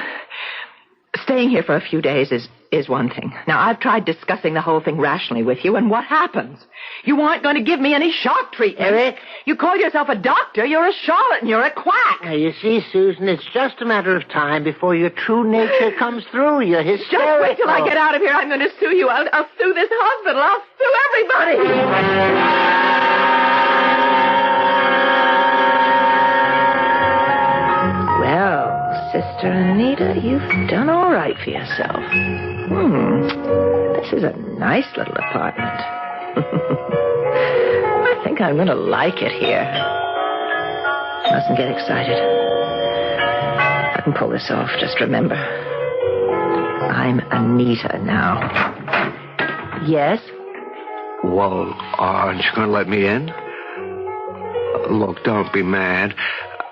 Staying here for a few days is one thing. Now, I've tried discussing the whole thing rationally with you, and what happens? You aren't going to give me any shock treatment. Eric? You call yourself a doctor. You're a charlatan. You're a quack. Now, you see, Susan, it's just a matter of time before your true nature comes through. You're hysterical. Just wait till I get out of here. I'm going to sue you. I'll sue this hospital. I'll sue everybody. Sister Anita, you've done all right for yourself. This is a nice little apartment. think I'm going to like it here. Mustn't get excited. I can pull this off. Just remember, I'm Anita now. Yes? Well, aren't you going to let me in? Look, don't be mad.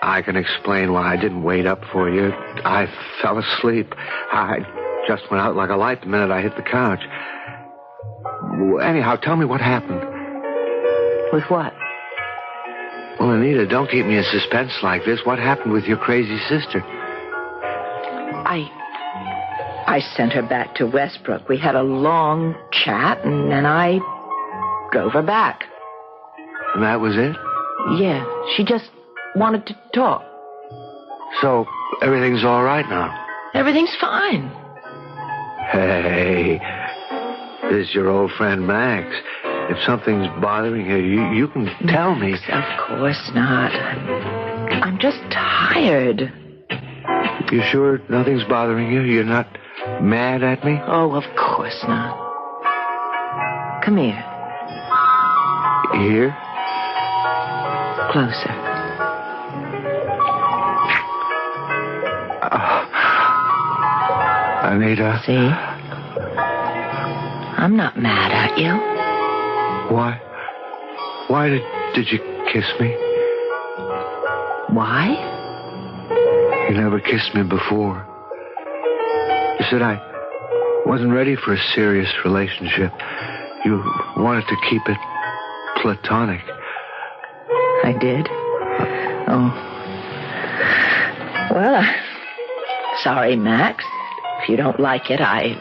I can explain why I didn't wait up for you. I fell asleep. I just went out like a light the minute I hit the couch. Anyhow, tell me what happened. With what? Well, Anita, don't keep me in suspense like this. What happened with your crazy sister? I sent her back to Westbrook. We had a long chat, and then I drove her back. And that was it? Yeah, she just wanted to talk. So, everything's all right now? Everything's fine. Hey, this is your old friend Max. If something's bothering you, you can tell me. Of course not. I'm just tired. You sure nothing's bothering you? You're not mad at me? Oh, of course not. Come here. Here? Closer. Anita. See? I'm not mad at you. Why? Why did you kiss me? Why? You never kissed me before. You said I wasn't ready for a serious relationship. You wanted to keep it platonic. I did? Oh. Well, sorry, Max. If you don't like it, I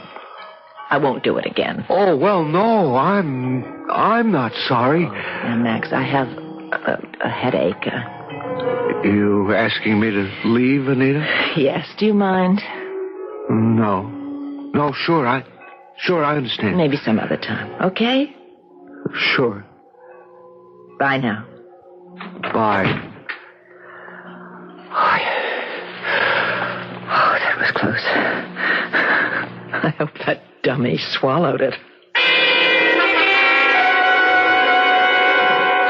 won't do it again. Oh, well, no, I'm not sorry. Now, Max, I have a headache. You asking me to leave, Anita? Yes, do you mind? No. No, sure, I understand. Maybe some other time, okay? Sure. Bye now. Bye. Oh, that was close. I hope that dummy swallowed it.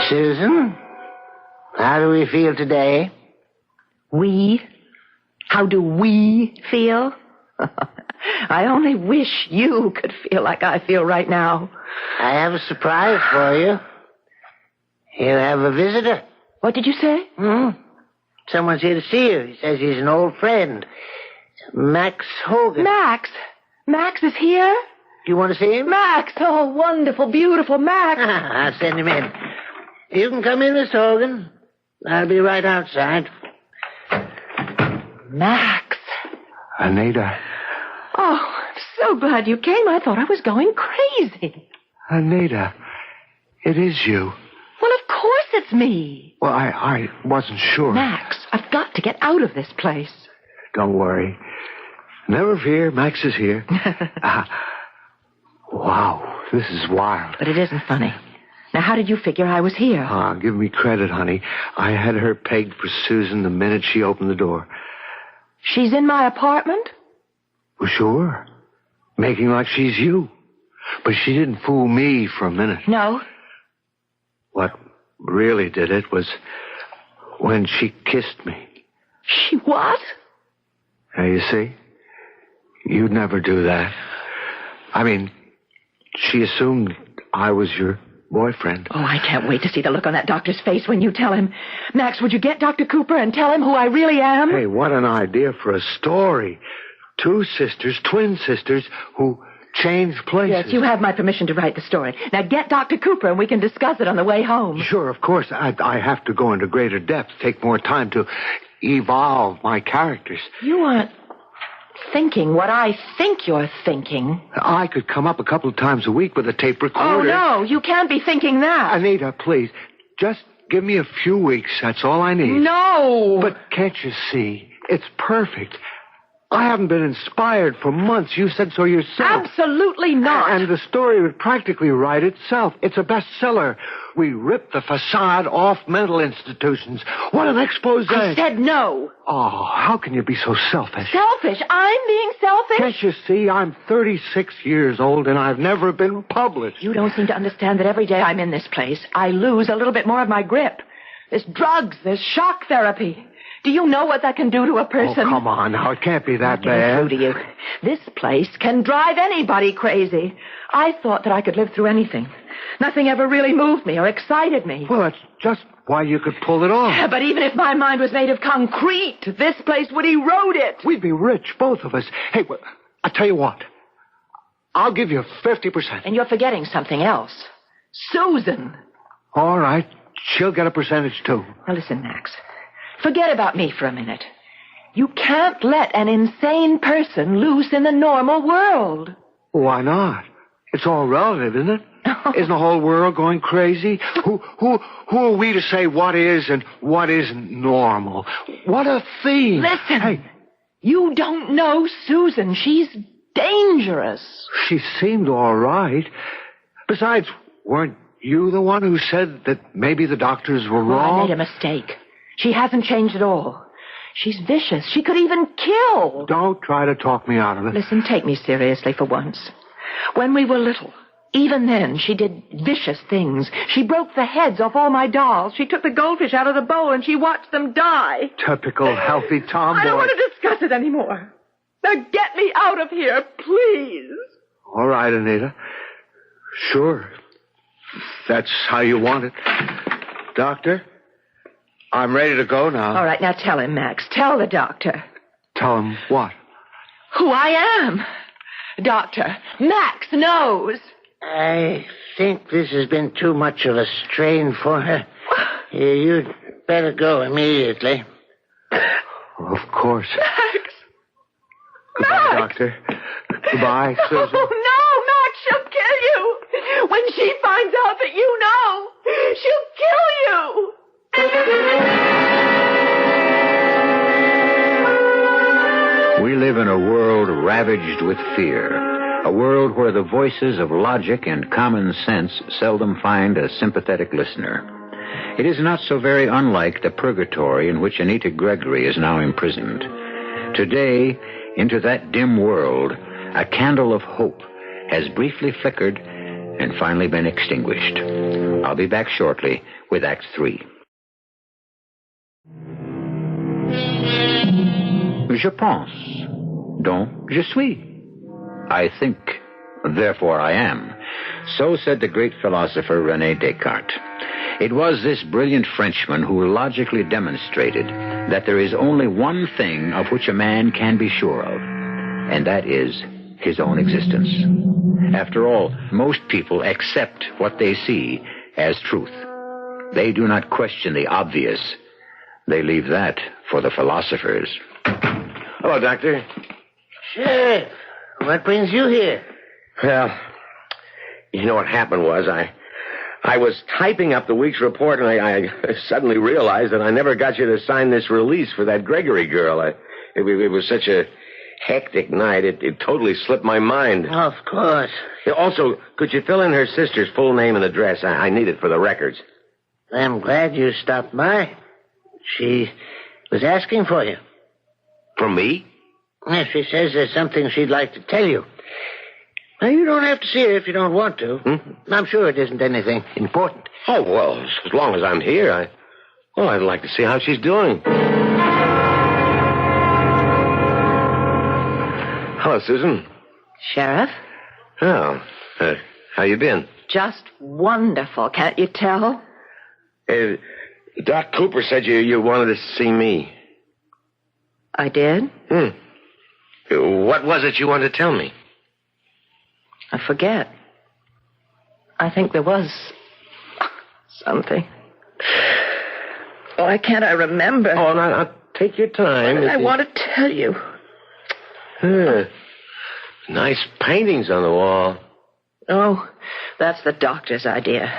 Susan, how do we feel today? We? How do we feel? I only wish you could feel like I feel right now. I have a surprise for you. You have a visitor. What did you say? Someone's here to see you. He says he's an old friend. Max Hogan. Max? Max is here? Do you want to see him? Max! Oh, wonderful, beautiful Max. I'll send him in. You can come in, Miss Hogan. I'll be right outside. Max. Anita. Oh, I'm so glad you came. I thought I was going crazy. Anita, it is you. Well, of course it's me. Well, I wasn't sure. Max, I've got to get out of this place. Don't worry. Never fear, Max is here. Wow, this is wild. But it isn't funny. Now, how did you figure I was here? Give me credit, honey. I had her pegged for Susan the minute she opened the door. She's in my apartment? Well, sure. Making like she's you. But she didn't fool me for a minute. No. What really did it was when she kissed me. She what? Now, you see? You'd never do that. I mean, she assumed I was your boyfriend. Oh, I can't wait to see the look on that doctor's face when you tell him. Max, would you get Dr. Cooper and tell him who I really am? Hey, what an idea for a story. Two sisters, twin sisters, who changed places. Yes, you have my permission to write the story. Now get Dr. Cooper and we can discuss it on the way home. Sure, of course. I have to go into greater depth, take more time to evolve my characters. You aren't thinking what I think you're thinking. I could come up a couple of times a week with a tape recorder. Oh, no, you can't be thinking that. Anita, please, just give me a few weeks. That's all I need. No! But can't you see? It's perfect. I haven't been inspired for months. You said so yourself. Absolutely not. And the story would practically write itself. It's a bestseller. We ripped the facade off mental institutions. What an expose. I said no. Oh, how can you be so selfish? Selfish? I'm being selfish? Can't you see? I'm 36 years old and I've never been published. You don't seem to understand that every day I'm in this place, I lose a little bit more of my grip. There's drugs, there's shock therapy. Do you know what that can do to a person? Oh, come on now. It can't be that bad. True to you. This place can drive anybody crazy. I thought that I could live through anything. Nothing ever really moved me or excited me. Well, that's just why you could pull it off. Yeah, but even if my mind was made of concrete, this place would erode it. We'd be rich, both of us. Hey, I'll tell you what. I'll give you 50%. And you're forgetting something else. Susan. All right. She'll get a percentage, too. Now, listen, Max. Forget about me for a minute. You can't let an insane person loose in the normal world. Why not? It's all relative, isn't it? Isn't the whole world going crazy? Who are we to say what is and what isn't normal? What a theme. Listen. Hey. You don't know Susan. She's dangerous. She seemed all right. Besides, weren't you the one who said that maybe the doctors were wrong? I made a mistake. She hasn't changed at all. She's vicious. She could even kill. Don't try to talk me out of it. Listen, take me seriously for once. When we were little, even then, she did vicious things. She broke the heads off all my dolls. She took the goldfish out of the bowl and she watched them die. Typical healthy tomboy. I don't want to discuss it anymore. Now get me out of here, please. All right, Anita. Sure. That's how you want it. Doctor? I'm ready to go now. All right, now tell him, Max. Tell the doctor. Tell him what? Who I am. Doctor, Max knows. I think this has been too much of a strain for her. You'd better go immediately. Of course. Max! Goodbye, Max! Doctor. Goodbye, Susan. Oh, no, Max, she'll kill you. When she finds out that you know, she'll kill you. We live in a world ravaged with fear, a world where the voices of logic and common sense seldom find a sympathetic listener. It is not so very unlike the purgatory in which Anita Gregory is now imprisoned. Today, into that dim world, a candle of hope has briefly flickered and finally been extinguished. I'll be back shortly with Act 3. Je pense, donc je suis. I think, therefore I am. So said the great philosopher René Descartes. It was this brilliant Frenchman who logically demonstrated that there is only one thing of which a man can be sure of, and that is his own existence. After all, most people accept what they see as truth. They do not question the obvious. They leave that for the philosophers. Hello, Doctor. Sheriff, what brings you here? Well, you know what happened was I was typing up the week's report, and I suddenly realized that I never got you to sign this release for that Gregory girl. It was such a hectic night, it totally slipped my mind. Of course. Also, could you fill in her sister's full name and address? I need it for the records. I'm glad you stopped by. She was asking for you. From me? Yes, she says there's something she'd like to tell you. Now, you don't have to see her if you don't want to. I'm sure it isn't anything important. Oh, well, as long as I'm here, I'd like to see how she's doing. Hello, Susan. Sheriff? Oh, how you been? Just wonderful, can't you tell? Doc Cooper said you wanted to see me. I did? What was it you wanted to tell me? I forget. I think there was something. Why can't I remember? Oh, now, take your time. What did I want to tell you? Nice paintings on the wall. Oh, that's the doctor's idea.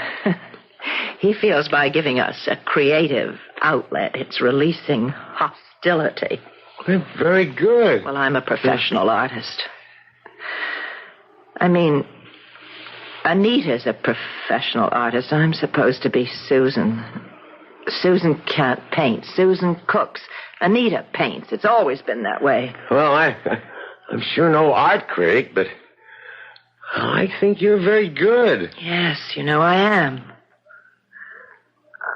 He feels by giving us a creative outlet, it's releasing hostility. Very good. Well, I'm a professional artist. I mean, Anita's a professional artist. I'm supposed to be Susan. Susan can't paint. Susan cooks. Anita paints. It's always been that way. Well, I'm sure no art critic, but I think you're very good. Yes, you know I am.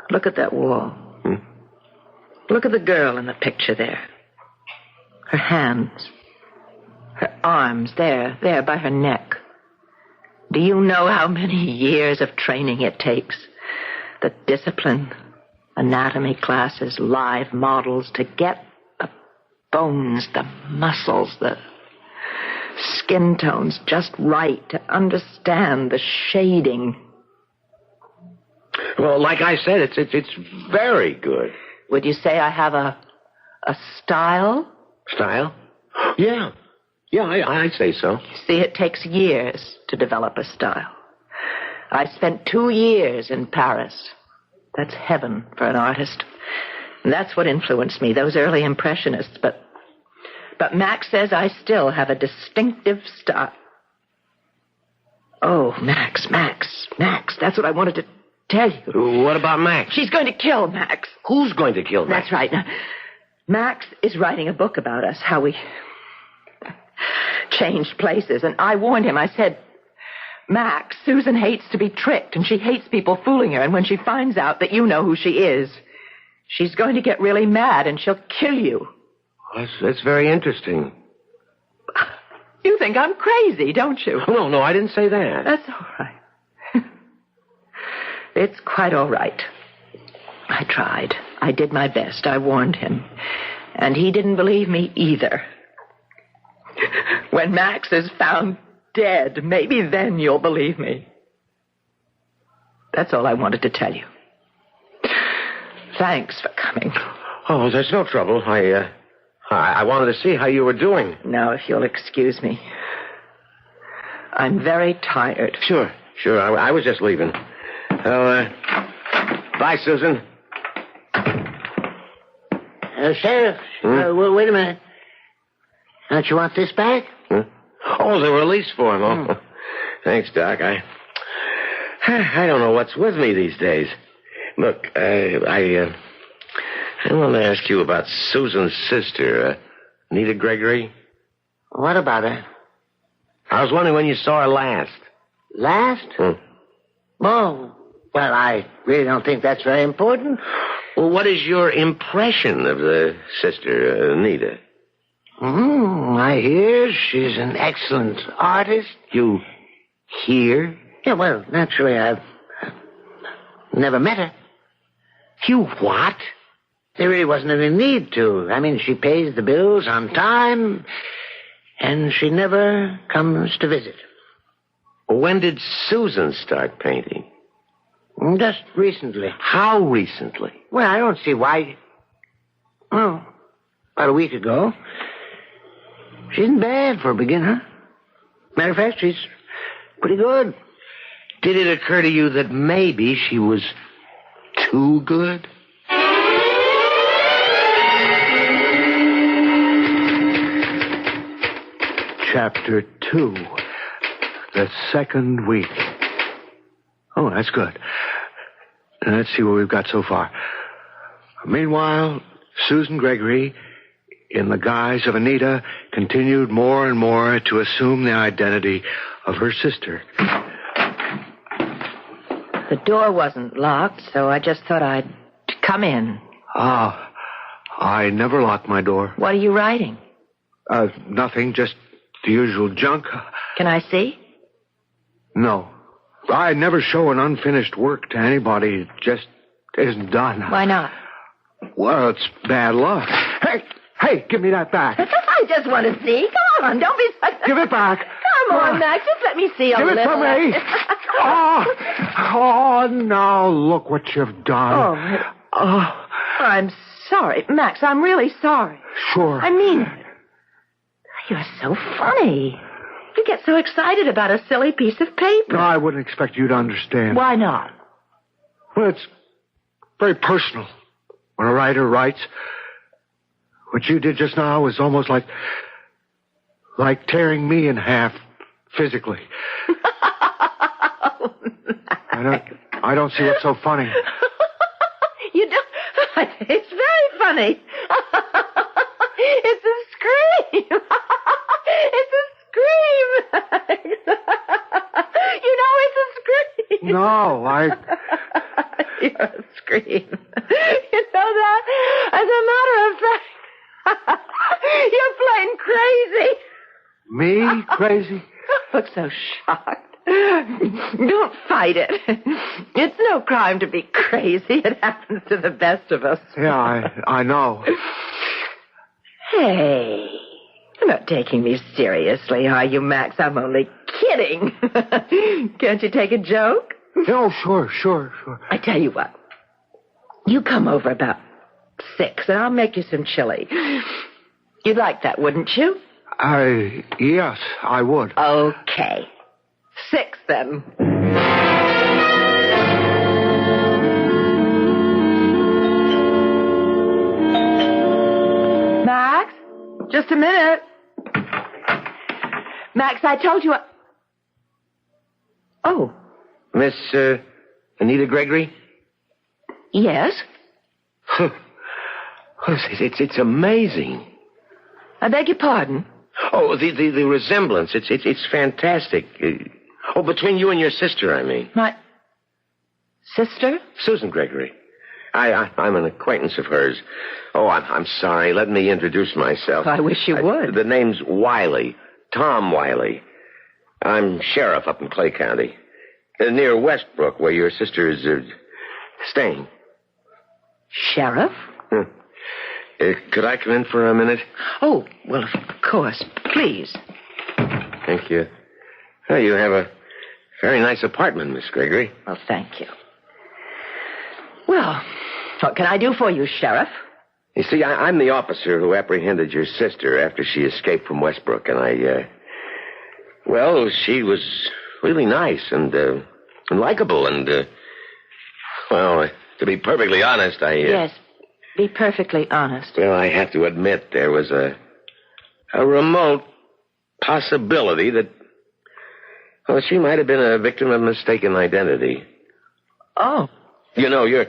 Look at that wall. Look at the girl in the picture there. Her hands. Her arms, there by her neck. Do you know how many years of training it takes? The discipline, anatomy classes, live models to get the bones, the muscles, the skin tones just right, to understand the shading. Well, like I said, it's very good. Would you say I have a style? Style? Yeah. Yeah, I'd say so. See, it takes years to develop a style. I spent 2 years in Paris. That's heaven for an artist. And that's what influenced me, those early impressionists. But Max says I still have a distinctive style. Oh, Max. That's what I wanted to tell you. What about Max? She's going to kill Max. Who's going to kill Max? That's right. Now, Max is writing a book about us, how we changed places. And I warned him. I said, Max, Susan hates to be tricked, and she hates people fooling her. And when she finds out that you know who she is, she's going to get really mad, and she'll kill you. That's very interesting. You think I'm crazy, don't you? No, I didn't say that. That's all right. It's quite all right. I tried. I did my best. I warned him. And he didn't believe me either. When Max is found dead, maybe then you'll believe me. That's all I wanted to tell you. Thanks for coming. Oh, there's no trouble. I wanted to see how you were doing. Now, if you'll excuse me. I'm very tired. Sure. I was just leaving. Well, bye, Susan. Sheriff, wait a minute. Don't you want this back? Huh? Oh, the release form. Oh, thanks, Doc. I don't know what's with me these days. Look, I want to ask you about Susan's sister, Anita Gregory. What about her? I was wondering when you saw her last. Last? Oh, well, I really don't think that's very important. Well, what is your impression of the sister, Anita? I hear she's an excellent artist. You hear? Yeah, well, naturally, I've never met her. You what? There really wasn't any need to. I mean, she pays the bills on time, and she never comes to visit. When did Susan start painting? Just recently. How recently? Well, I don't see why. Oh, about a week ago. She isn't bad for a beginner. Matter of fact, she's pretty good. Did it occur to you that maybe she was too good? Chapter 2. The second week. Oh, that's good. Let's see what we've got so far. Meanwhile, Susan Gregory, in the guise of Anita, continued more and more to assume the identity of her sister. The door wasn't locked, so I just thought I'd come in. I never lock my door. What are you writing? Nothing, just the usual junk. Can I see? No. I never show an unfinished work to anybody. It just isn't done. Why not? Well, it's bad luck. Hey, give me that back. I just want to see. Come on, don't be such a... Give it back. Come on, Max, just let me see a Give little. it to me. Oh, now look what you've done. I'm sorry. Max, I'm really sorry. Sure. I mean, you're so funny. You get so excited about a silly piece of paper. No, I wouldn't expect you to understand. Why not? Well, it's very personal. When a writer writes, What you did just now was almost like tearing me in half physically. I don't see what's so funny. You don't. It's very funny. It's a scream. It's a scream. You know it's a scream. No, You're a scream. You know that? As a matter of fact, you're plain crazy. Me? Crazy? Look so shocked. Don't fight it. It's no crime to be crazy. It happens to the best of us. Yeah, I know. Hey, you're not taking me seriously, are you, Max? I'm only kidding. Can't you take a joke? Oh, sure. I tell you what. You come over about 6, and I'll make you some chili. You'd like that, wouldn't you? Yes, I would. Okay. 6, then. Max? Just a minute. Max, I told you... Oh. Miss, Anita Gregory? Yes? It's amazing. I beg your pardon? Oh, the resemblance. It's fantastic. Between you and your sister, I mean. My sister? Susan Gregory. I'm an acquaintance of hers. Oh, I'm sorry. Let me introduce myself. I wish you would. The name's Wiley. Tom Wiley. I'm sheriff up in Clay County. Near Westbrook, where your sister is staying. Sheriff? Could I come in for a minute? Oh, well, of course. Please. Thank you. Well, you have a very nice apartment, Miss Gregory. Well, thank you. Well, what can I do for you, Sheriff? You see, I'm the officer who apprehended your sister after she escaped from Westbrook, and well, she was really nice and likable, and, well, to be perfectly honest, Yes, be perfectly honest. Well, I have to admit there was a remote possibility that, well, she might have been a victim of mistaken identity. Oh. You know, you're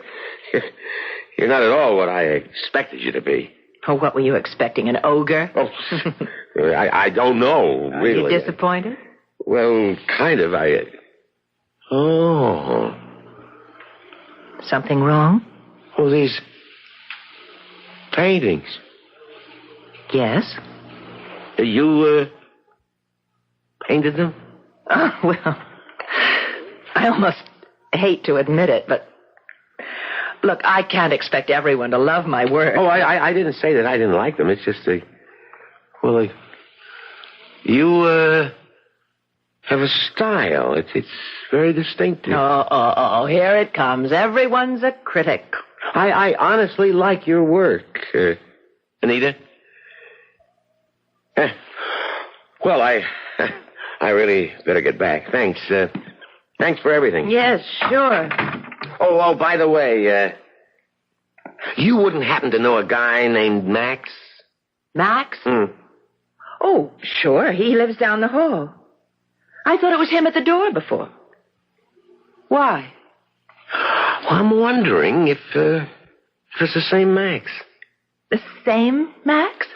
not at all what I expected you to be. Oh, what were you expecting, an ogre? Oh, I don't know, really. Are you disappointed? Well, kind of. Oh. Something wrong? Oh, these paintings. Yes? You, painted them? Oh, well, I almost hate to admit it, but look, I can't expect everyone to love my work. Oh, I didn't say that I didn't like them. It's just you have a style. It's very distinctive. Oh, here it comes. Everyone's a critic. I honestly like your work, Anita. Well, I really better get back. Thanks. Thanks for everything. Yes, sure. Oh, by the way, you wouldn't happen to know a guy named Max? Max? Oh, sure. He lives down the hall. I thought it was him at the door before. Why? Well, I'm wondering if it's the same Max. The same Max?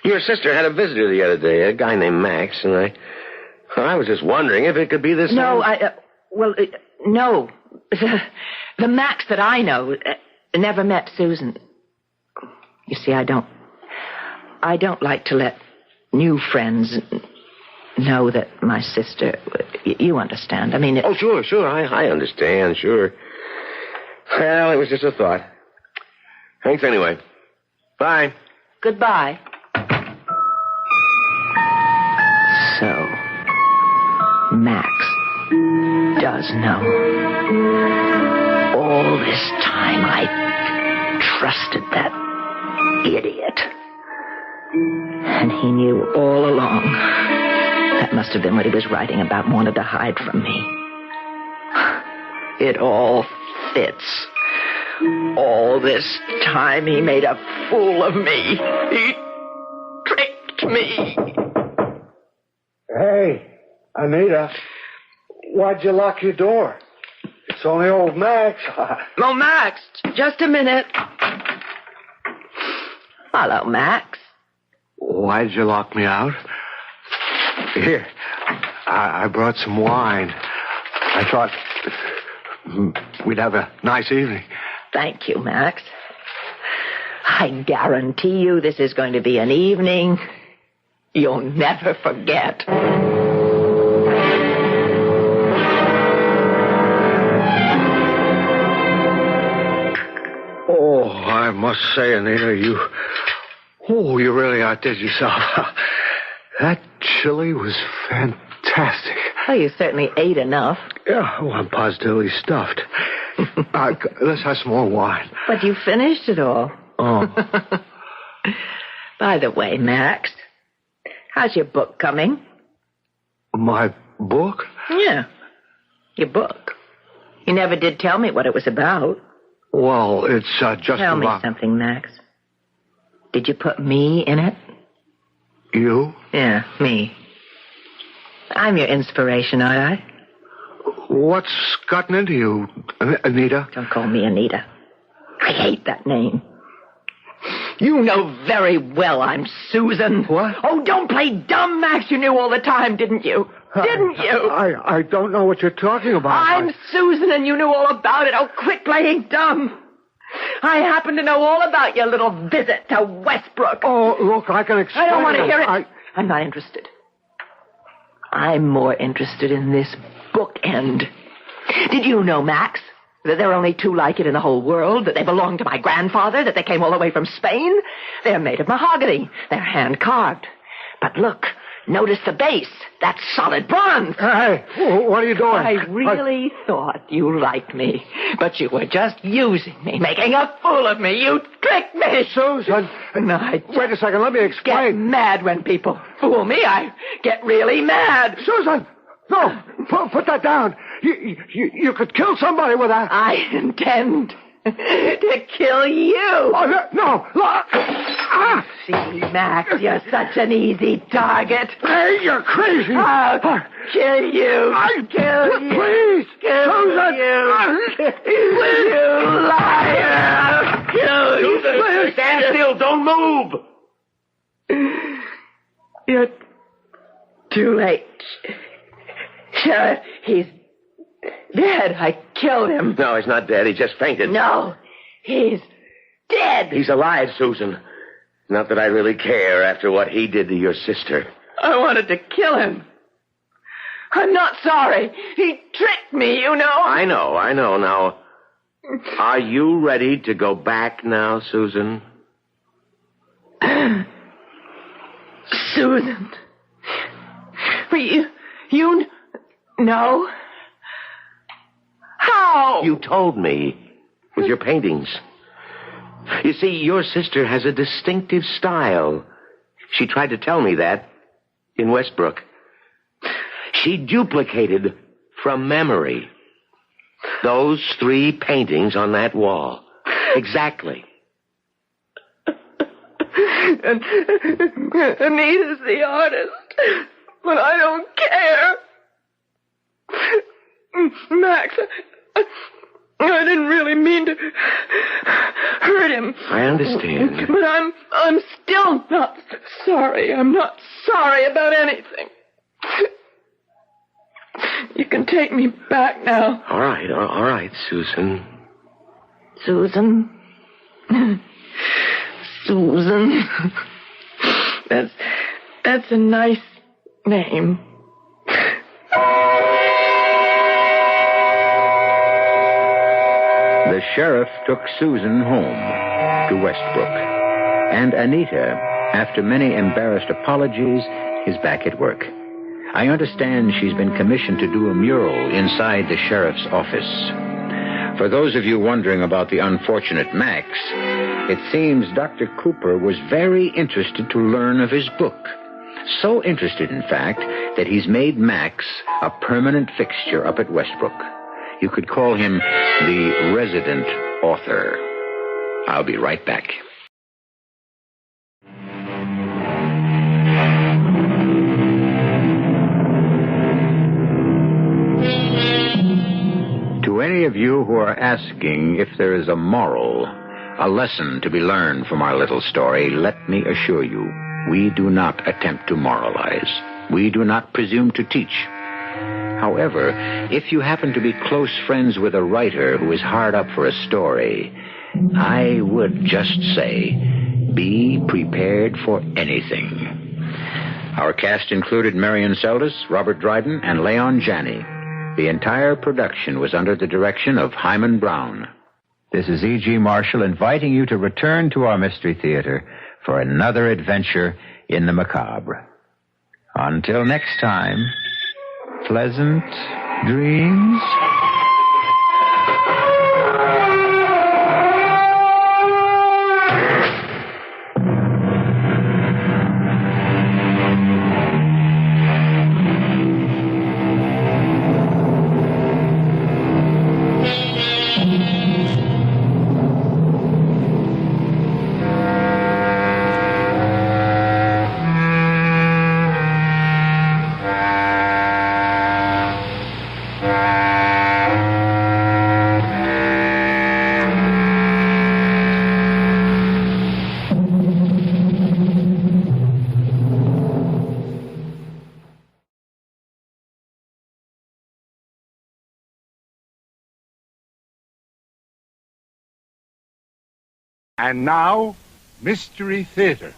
Your sister had a visitor the other day, a guy named Max, and I was just wondering if it could be the same. No, no. The Max that I know never met Susan. You see, I don't like to let new friends know that my sister... You understand. I mean... Oh, sure. I understand, sure. Well, it was just a thought. Thanks anyway. Bye. Goodbye. So, Max does know. All this time I trusted that idiot. And he knew all along. That must have been what he was writing about, wanted to hide from me. It all fits. All this time he made a fool of me. He tricked me. Hey, Anita, why'd you lock your door? It's only old Max. Oh, Max, just a minute. Hello, Max. Why'd you lock me out? Here, I brought some wine. I thought we'd have a nice evening. Thank you, Max. I guarantee you this is going to be an evening you'll never forget. Oh, I must say, Anita, you really outdid yourself. That chili was fantastic. Well, you certainly ate enough. Yeah, I'm positively stuffed. Let's have some more wine. But you finished it all. Oh. By the way, Max, how's your book coming? My book? Yeah, your book. You never did tell me what it was about. Well, it's just Tell me something, Max. Did you put me in it? You? Yeah, me. I'm your inspiration, aren't I? What's gotten into you, Anita? Don't call me Anita. I hate that name. You know very well I'm Susan. What? Oh, don't play dumb, Max. You knew all the time, didn't you? Didn't you? I don't know what you're talking about. I'm Susan, and you knew all about it. Oh, quit playing dumb. I happen to know all about your little visit to Westbrook. Oh, look, I can explain. I don't want to hear it. I'm not interested. I'm more interested in this bookend. Did you know, Max, that there are only two like it in the whole world, that they belong to my grandfather, that they came all the way from Spain? They're made of mahogany. They're hand-carved. But look, notice the base. That's solid bronze. Hey, what are you doing? I really thought you liked me, but you were just using me, making a fool of me. You tricked me. Susan. No, Wait a second, let me explain. Get mad when people fool me. I get really mad. Susan! No, put that down. You could kill somebody with that. I intend to kill you. Oh, no. See, Max, you're such an easy target. Hey, you're crazy. I'll kill you. Kill you. Please. Kill Susan. You. You liar. Kill you. Please. Stand still. Don't move. You're too late. Sheriff, he's dead. I killed him. No, he's not dead. He just fainted. No, he's dead. He's alive, Susan. Not that I really care after what he did to your sister. I wanted to kill him. I'm not sorry. He tricked me, you know. I know. Now, are you ready to go back now, Susan? Susan. You know? How? You told me with your paintings. You see, your sister has a distinctive style. She tried to tell me that in Westbrook. She duplicated from memory those 3 paintings on that wall. Exactly. And Anita's the artist. But I don't care. Max, I didn't really mean to hurt him. I understand. But I'm still not sorry. I'm not sorry about anything. You can take me back now. All right, Susan. Susan? Susan. That's a nice name. The sheriff took Susan home to Westbrook. And Anita, after many embarrassed apologies, is back at work. I understand she's been commissioned to do a mural inside the sheriff's office. For those of you wondering about the unfortunate Max, it seems Dr. Cooper was very interested to learn of his book. So interested, in fact, that he's made Max a permanent fixture up at Westbrook. You could call him the resident author. I'll be right back. To any of you who are asking if there is a moral, a lesson to be learned from our little story, let me assure you, we do not attempt to moralize. We do not presume to teach. However, if you happen to be close friends with a writer who is hard up for a story, I would just say, be prepared for anything. Our cast included Marion Seldes, Robert Dryden, and Leon Janney. The entire production was under the direction of Hyman Brown. This is E.G. Marshall inviting you to return to our Mystery Theater for another adventure in the macabre. Until next time, pleasant dreams. And now, Mystery Theater.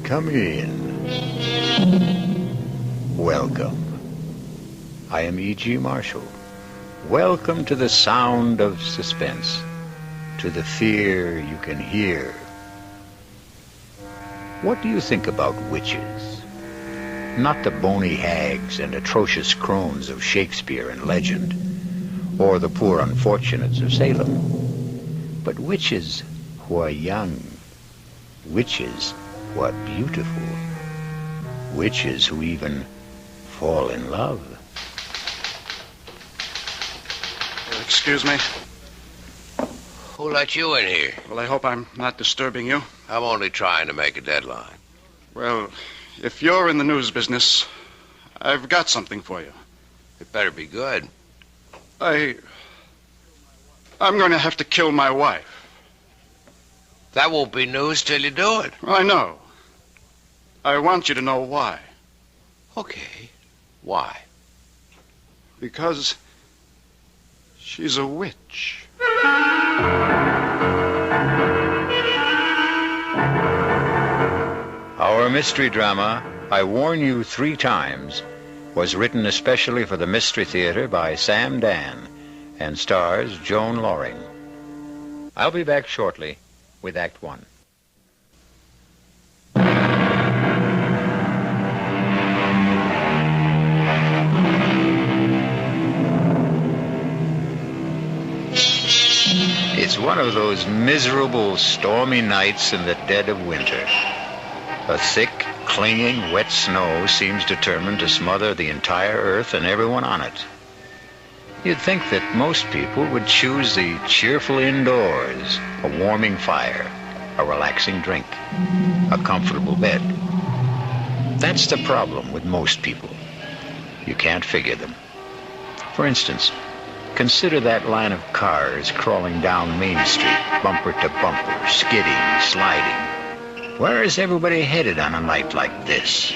Come in. Welcome. I am E.G. Marshall. Welcome to the sound of suspense. To the fear you can hear. What do you think about witches? Not the bony hags and atrocious crones of Shakespeare and legend, or the poor unfortunates of Salem, but witches who are young, witches who are beautiful, witches who even fall in love. Excuse me. Who let you in here? Well, I hope I'm not disturbing you. I'm only trying to make a deadline. Well, if you're in the news business, I've got something for you. It better be good. I'm going to have to kill my wife. That won't be news till you do it. I know. I want you to know why. Okay. Why? Because she's a witch. Our mystery drama, I Warn You 3 Times, was written especially for the Mystery Theater by Sam Dan and stars Joan Loring. I'll be back shortly with Act 1. It's one of those miserable, stormy nights in the dead of winter. A thick, clinging, wet snow seems determined to smother the entire earth and everyone on it. You'd think that most people would choose the cheerful indoors, a warming fire, a relaxing drink, a comfortable bed. That's the problem with most people. You can't figure them. For instance, consider that line of cars crawling down Main Street, bumper to bumper, skidding, sliding. Where is everybody headed on a night like this?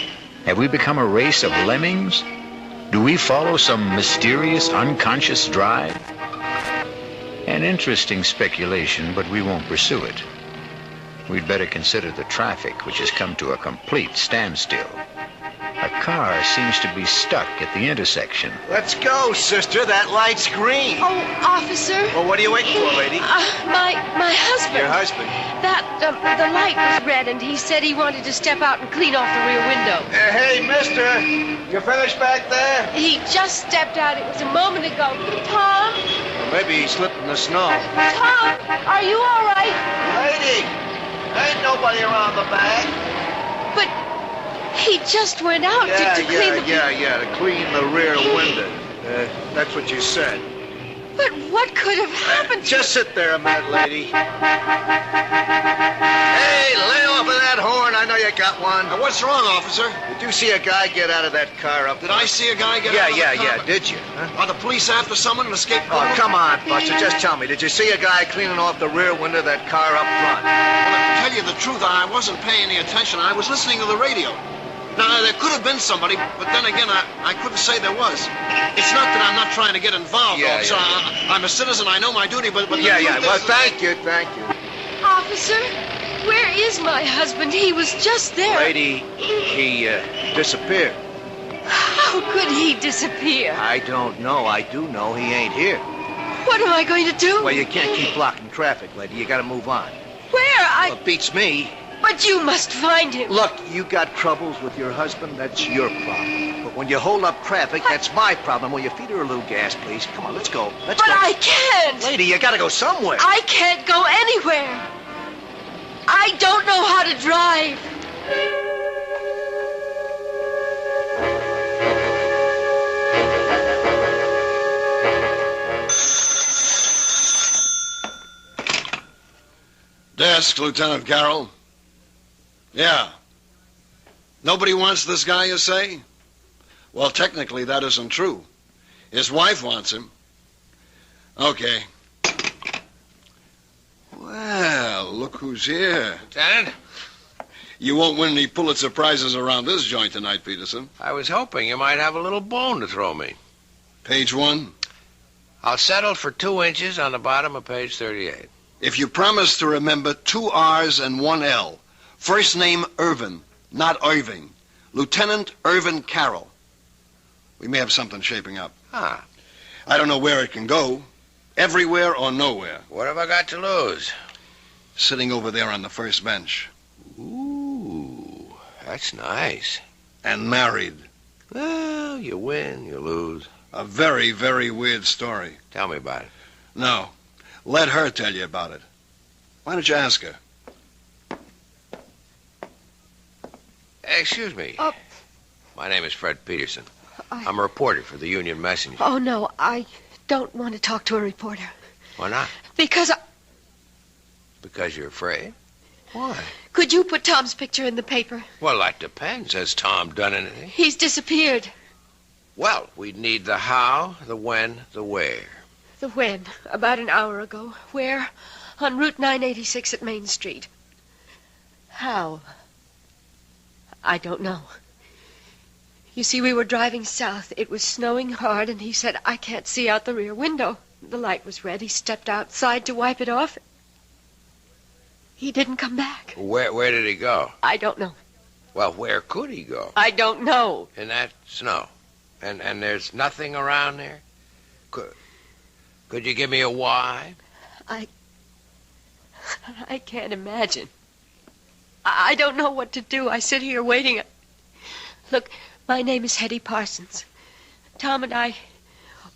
Have we become a race of lemmings? Do we follow some mysterious, unconscious drive? An interesting speculation, but we won't pursue it. We'd better consider the traffic, which has come to a complete standstill. A car seems to be stuck at the intersection. Let's go, sister. That light's green. Oh, officer. Well, what are you waiting for, lady? My husband. Your husband? The light was red, and he said he wanted to step out and clean off the rear window. Hey, mister. You finished back there? He just stepped out. It was a moment ago. Tom? Well, maybe he slipped in the snow. Tom, are you all right? Lady, ain't nobody around the back. But he just went out to clean the... To clean the rear window. That's what you said. But what could have happened? Just sit there a minute, lady. Hey, lay off of that horn. I know you got one. What's wrong, officer? Did you see a guy get out of that car up there? Did I see a guy get out of the car? Yeah. Did you? Huh? Are the police after someone, an escaped Oh, criminal? come on, Buster. Just tell me. Did you see a guy cleaning off the rear window of that car up front? Well, to tell you the truth, I wasn't paying any attention. I was listening to the radio. Now, there could have been somebody, but then again, I couldn't say there was. It's not that I'm not trying to get involved, officer. I'm a citizen. I know my duty, but... Well, thank you. Officer, where is my husband? He was just there. Lady, he disappeared. How could he disappear? I don't know. I do know he ain't here. What am I going to do? Well, you can't keep blocking traffic, lady. You gotta move on. Where? Well, it beats me. But you must find him. Look, you got troubles with your husband, that's your problem. But when you hold up traffic, that's my problem. Will you feed her a little gas, please? Come on, let's go. But I can't. Lady, you gotta go somewhere. I can't go anywhere. I don't know how to drive. Desk, Lieutenant Carroll. Yeah. Nobody wants this guy, you say? Well, technically, that isn't true. His wife wants him. Okay. Well, look who's here. Lieutenant? You won't win any Pulitzer Prizes around this joint tonight, Peterson. I was hoping you might have a little bone to throw me. Page 1. I'll settle for 2 inches on the bottom of page 38. If you promise to remember 2 R's and 1 L. First name Irvin, not Irving. Lieutenant Irvin Carroll. We may have something shaping up. Ah. I don't know where it can go. Everywhere or nowhere. What have I got to lose? Sitting over there on the first bench. Ooh, that's nice. And married. Well, you win, you lose. A very, very weird story. Tell me about it. No. Let her tell you about it. Why don't you ask her? Excuse me. My name is Fred Peterson. I'm a reporter for the Union Messenger. Oh, no, I don't want to talk to a reporter. Why not? Because Because you're afraid? Why? Could you put Tom's picture in the paper? Well, that depends. Has Tom done anything? He's disappeared. Well, we'd need the how, the when, the where. The when? About an hour ago. Where? On Route 986 at Main Street. How? I don't know. You see, we were driving south. It was snowing hard, and he said, I can't see out the rear window. The light was red. He stepped outside to wipe it off. He didn't come back. Where did he go? I don't know. Well, where could he go? I don't know. In that snow. And there's nothing around there? Could you give me a why? I can't imagine. I don't know what to do. I sit here waiting. Look, my name is Hetty Parsons. Tom and I,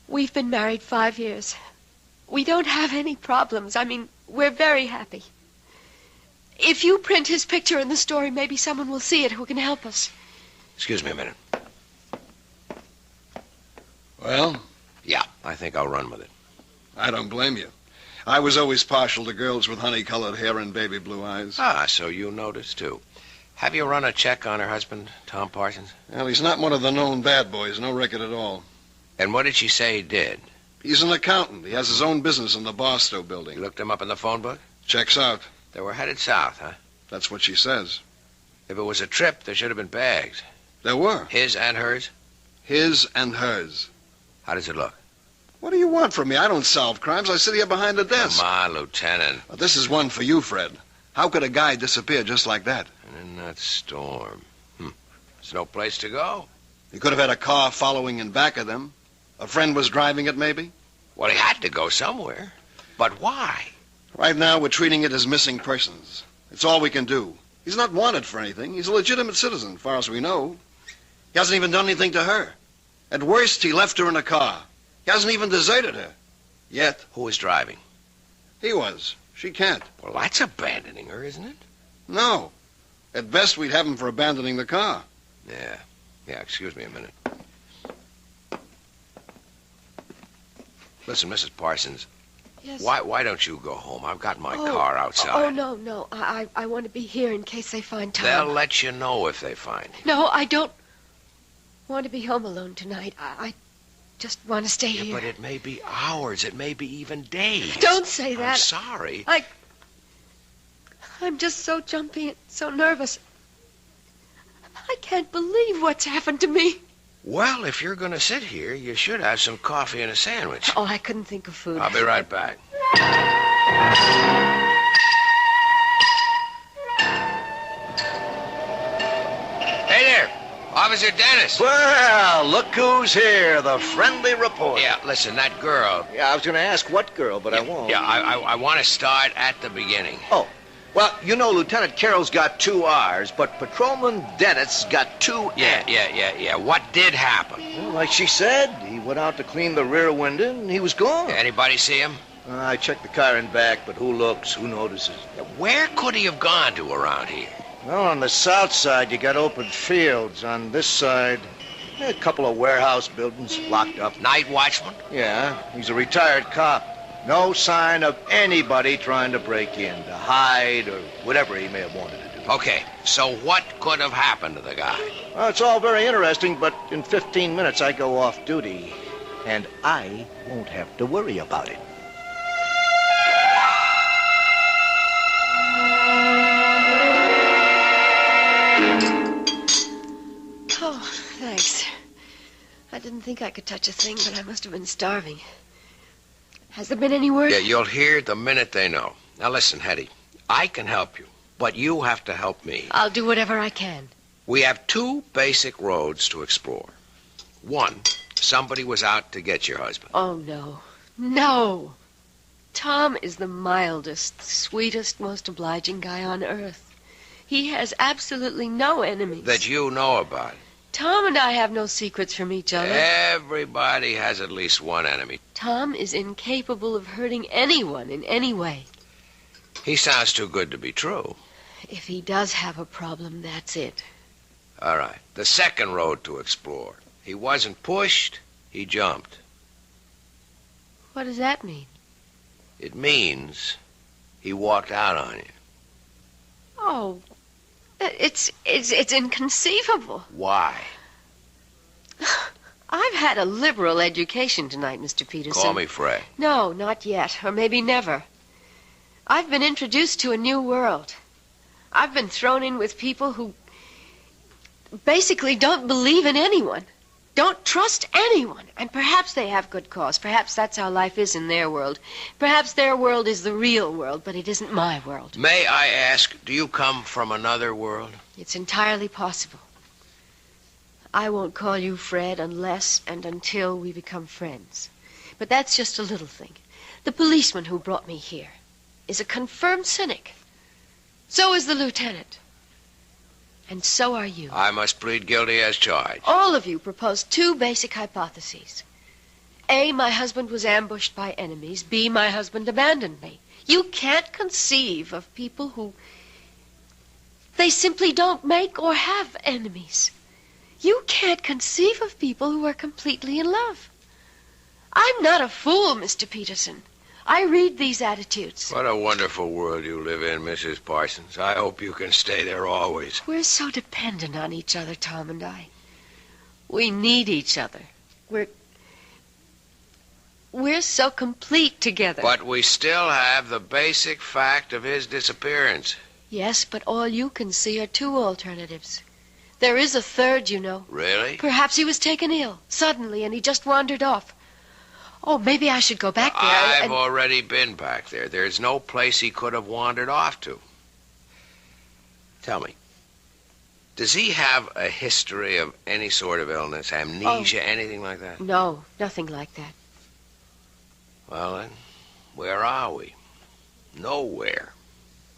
we've been married 5 years. We don't have any problems. I mean, we're very happy. If you print his picture in the story, maybe someone will see it who can help us. Excuse me a minute. Well? Yeah, I think I'll run with it. I don't blame you. I was always partial to girls with honey-colored hair and baby blue eyes. Ah, so you noticed, too. Have you run a check on her husband, Tom Parsons? Well, he's not one of the known bad boys. No record at all. And what did she say he did? He's an accountant. He has his own business in the Barstow building. You looked him up in the phone book? Checks out. They were headed south, huh? That's what she says. If it was a trip, there should have been bags. There were. His and hers? His and hers. How does it look? What do you want from me? I don't solve crimes. I sit here behind the desk. Come on, Lieutenant. Well, this is one for you, Fred. How could a guy disappear just like that? And in that storm. There's no place to go. He could have had a car following in back of them. A friend was driving it, maybe? Well, he had to go somewhere. But why? Right now, we're treating it as missing persons. It's all we can do. He's not wanted for anything. He's a legitimate citizen, as far as we know. He hasn't even done anything to her. At worst, he left her in a car. He hasn't even deserted her. Yet. Who was driving? He was. She can't. Well, that's abandoning her, isn't it? No. At best, we'd have him for abandoning the car. Yeah. Yeah, excuse me a minute. Listen, Mrs. Parsons. Yes. Why don't you go home? I've got my car outside. Oh, no. I want to be here in case they find Tom. They'll let you know if they find him. No, I don't want to be home alone tonight. I just want to stay here. But it may be hours. It may be even days. Don't say that. I'm sorry. I'm just so jumpy and so nervous. I can't believe what's happened to me. Well, if you're going to sit here, you should have some coffee and a sandwich. Oh, I couldn't think of food. I'll be right back. Hey there, Officer Dennis. Well, look who's here, the friendly reporter. Yeah, listen, that girl. Yeah, I was going to ask what girl, but I won't. Yeah, I want to start at the beginning. Oh, well, you know, Lieutenant Carroll's got 2 R's, but Patrolman Dennett's got 2 N's. Yeah. What did happen? Well, like she said, he went out to clean the rear window, and he was gone. Anybody see him? I checked the car and back, but who looks, who notices? Where could he have gone to around here? Well, on the south side, you got open fields. On this side, a couple of warehouse buildings locked up. Night watchman? Yeah, he's a retired cop. No sign of anybody trying to break in, to hide, or whatever he may have wanted to do. Okay, so what could have happened to the guy? Well, it's all very interesting, but in 15 minutes I go off duty, and I won't have to worry about it. Oh, thanks. I didn't think I could touch a thing, but I must have been starving. Has there been any word? Yeah, you'll hear the minute they know. Now listen, Hetty, I can help you, but you have to help me. I'll do whatever I can. We have 2 basic roads to explore. 1, somebody was out to get your husband. Oh, no. No. Tom is the mildest, sweetest, most obliging guy on earth. He has absolutely no enemies. That you know about. Tom and I have no secrets from each other. Everybody has at least one enemy. Tom is incapable of hurting anyone in any way. He sounds too good to be true. If he does have a problem, that's it. All right. The second road to explore. He wasn't pushed, he jumped. What does that mean? It means he walked out on you. Oh, it's inconceivable. Why? I've had a liberal education tonight, Mr. Peterson. Call me Fred. No, not yet, or maybe never. I've been introduced to a new world. I've been thrown in with people who basically don't believe in anyone, don't trust anyone, and perhaps they have good cause. Perhaps that's how life is in their world. Perhaps their world is the real world, but it isn't my world. May I ask, do you come from another world? It's entirely possible. I won't call you Fred unless and until we become friends. But that's just a little thing. The policeman who brought me here is a confirmed cynic. So is the lieutenant. And so are you. I must plead guilty as charged. All of you propose 2 basic hypotheses. A, my husband was ambushed by enemies. B, my husband abandoned me. You can't conceive of people who... they simply don't make or have enemies. You can't conceive of people who are completely in love. I'm not a fool, Mr. Peterson. I read these attitudes. What a wonderful world you live in, Mrs. Parsons. I hope you can stay there always. We're so dependent on each other, Tom and I. We need each other. We're so complete together. But we still have the basic fact of his disappearance. Yes, but all you can see are 2 alternatives. There is a third, you know. Really? Perhaps he was taken ill, suddenly, and he just wandered off. Oh, maybe I should go back there. I've already been back there. There's no place he could have wandered off to. Tell me, does he have a history of any sort of illness, amnesia, anything like that? No, nothing like that. Well, then, where are we? Nowhere.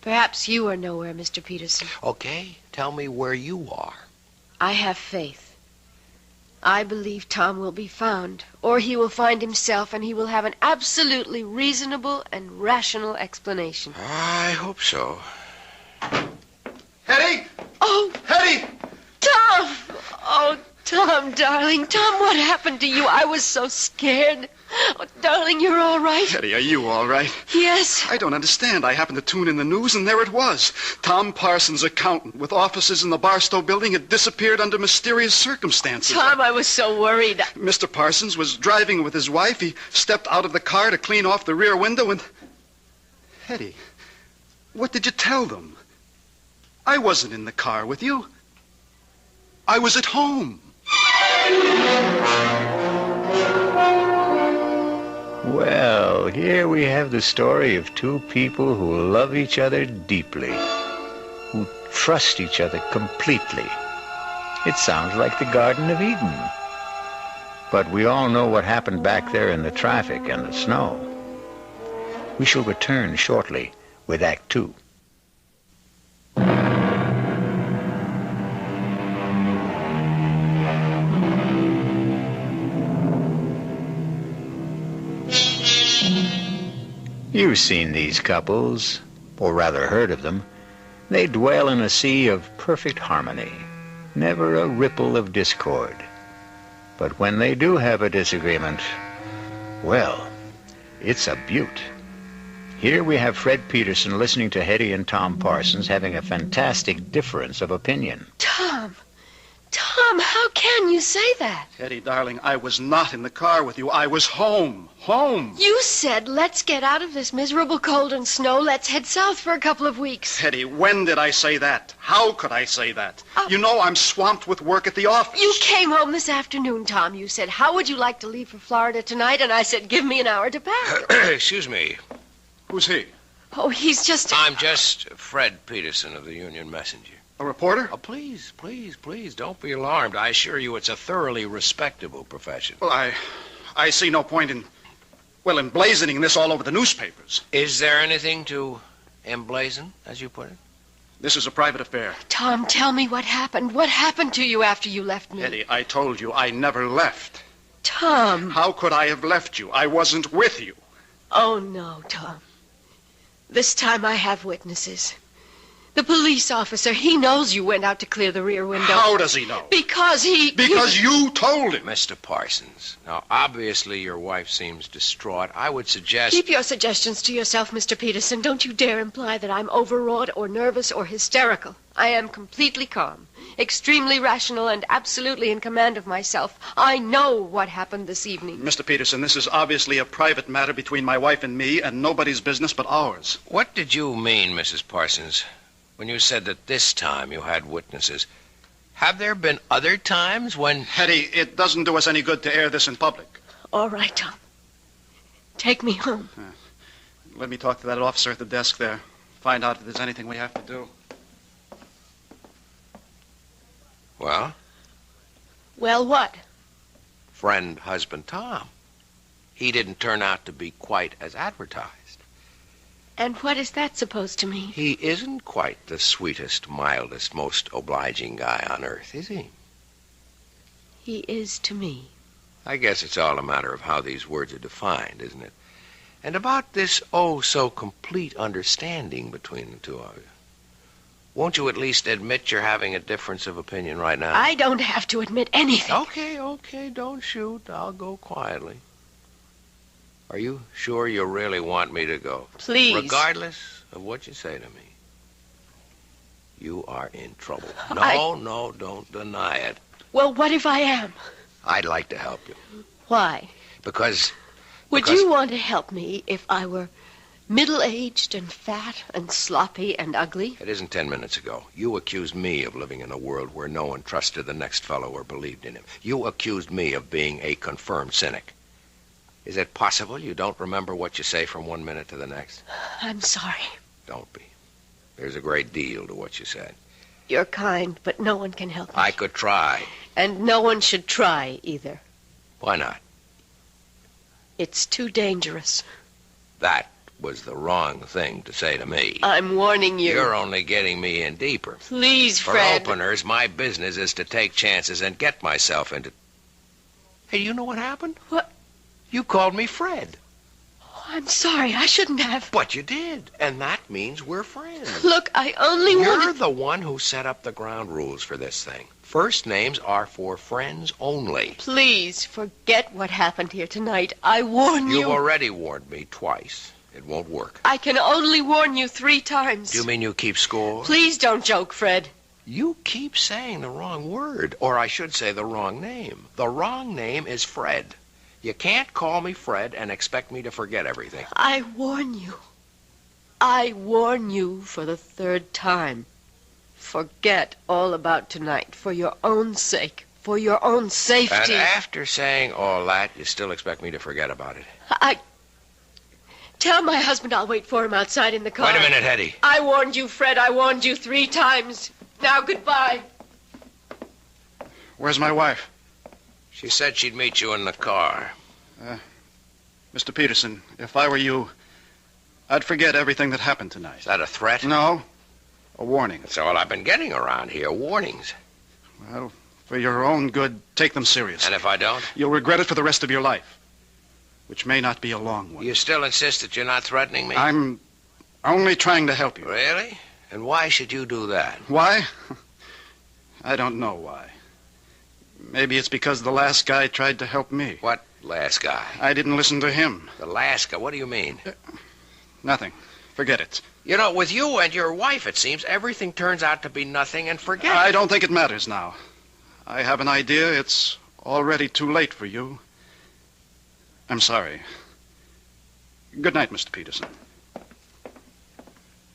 Perhaps you are nowhere, Mr. Peterson. Okay, tell me where you are. I have faith. I believe Tom will be found, or he will find himself, and he will have an absolutely reasonable and rational explanation. I hope so. Hetty! Oh! Hetty! Tom! Oh, Tom, darling. Tom, what happened to you? I was so scared. Oh, darling, you're all right? Hetty, are you all right? Yes. I don't understand. I happened to tune in the news, and there it was. Tom Parsons, accountant, with offices in the Barstow building, had disappeared under mysterious circumstances. Tom, I was so worried. Mr. Parsons was driving with his wife. He stepped out of the car to clean off the rear window, and... Hetty, what did you tell them? I wasn't in the car with you. I was at home. Well, here we have the story of two people who love each other deeply, who trust each other completely. It sounds like the Garden of Eden. But we all know what happened back there in the traffic and the snow. We shall return shortly with Act Two. You've seen these couples, or rather heard of them. They dwell in a sea of perfect harmony, never a ripple of discord. But when they do have a disagreement, well, it's a beaut. Here we have Fred Peterson listening to Hetty and Tom Parsons having a fantastic difference of opinion. Tom, how can you say that? Hetty, darling, I was not in the car with you. I was home. Home. You said, let's get out of this miserable cold and snow. Let's head south for a couple of weeks. Hetty, when did I say that? How could I say that? You know I'm swamped with work at the office. You came home this afternoon, Tom. You said, how would you like to leave for Florida tonight? And I said, give me an hour to pack. Excuse me. Who's he? Oh, he's just... I'm just Fred Peterson of the Union Messenger. A reporter? Oh, please, don't be alarmed. I assure you it's a thoroughly respectable profession. Well, I see no point in emblazoning this all over the newspapers. Is there anything to emblazon, as you put it? This is a private affair. Tom, tell me what happened. What happened to you after you left me? Hetty, I told you I never left. Tom. How could I have left you? I wasn't with you. Oh, no, Tom. This time I have witnesses. The police officer, he knows you went out to clear the rear window. How does he know? Because you told him. Mr. Parsons, now, obviously your wife seems distraught. I would suggest... Keep your suggestions to yourself, Mr. Peterson. Don't you dare imply that I'm overwrought or nervous or hysterical. I am completely calm, extremely rational, and absolutely in command of myself. I know what happened this evening. Mr. Peterson, this is obviously a private matter between my wife and me, and nobody's business but ours. What did you mean, Mrs. Parsons, when you said that this time you had witnesses? Have there been other times when... Hetty, it doesn't do us any good to air this in public. All right, Tom. Take me home. Let me talk to that officer at the desk there. Find out if there's anything we have to do. Well? Well, what? Friend, husband, Tom. He didn't turn out to be quite as advertised. And what is that supposed to mean? He isn't quite the sweetest, mildest, most obliging guy on earth, is he? He is to me. I guess it's all a matter of how these words are defined, isn't it? And about this oh-so-complete understanding between the two of you. Won't you at least admit you're having a difference of opinion right now? I don't have to admit anything. Okay, don't shoot. I'll go quietly. Are you sure you really want me to go? Please. Regardless of what you say to me. You are in trouble. No, don't deny it. Well, what if I am? I'd like to help you. Why? Because... Would you want to help me if I were middle-aged and fat and sloppy and ugly? It isn't 10 minutes ago. You accused me of living in a world where no one trusted the next fellow or believed in him. You accused me of being a confirmed cynic. Is it possible you don't remember what you say from 1 minute to the next? I'm sorry. Don't be. There's a great deal to what you said. You're kind, but no one can help me. I could try. And no one should try, either. Why not? It's too dangerous. That was the wrong thing to say to me. I'm warning you. You're only getting me in deeper. Please, For Fred. openers, my business is to take chances and get myself into... Hey, you know what happened? What? You called me Fred. Oh, I'm sorry. I shouldn't have. But you did, and that means we're friends. Look, I only You're wanted... the one who set up the ground rules for this thing. First names are for friends only. Please, forget what happened here tonight. I warn you. You've already warned me twice. It won't work. I can only warn you 3 times. Do you mean you keep score? Please don't joke, Fred. You keep saying the wrong word, or I should say the wrong name. The wrong name is Fred. You can't call me Fred and expect me to forget everything. I warn you. I warn you for the 3rd time. Forget all about tonight for your own sake, for your own safety. And after saying all that, you still expect me to forget about it. Tell my husband I'll wait for him outside in the car. Wait a minute, Hetty. I warned you, Fred. I warned you 3 times. Now, goodbye. Where's my wife? She said she'd meet you in the car. Mr. Peterson, if I were you, I'd forget everything that happened tonight. Is that a threat? No. A warning. That's all I've been getting around here, warnings. Well, for your own good, take them seriously. And if I don't? You'll regret it for the rest of your life, which may not be a long one. You still insist that you're not threatening me? I'm only trying to help you. Really? And why should you do that? Why? I don't know why. Maybe it's because the last guy tried to help me. What last guy? I didn't listen to him. The last guy? What do you mean? Nothing. Forget it. You know, with you and your wife, it seems, everything turns out to be nothing and forget. I don't think it matters now. I have an idea it's already too late for you. I'm sorry. Good night, Mr. Peterson.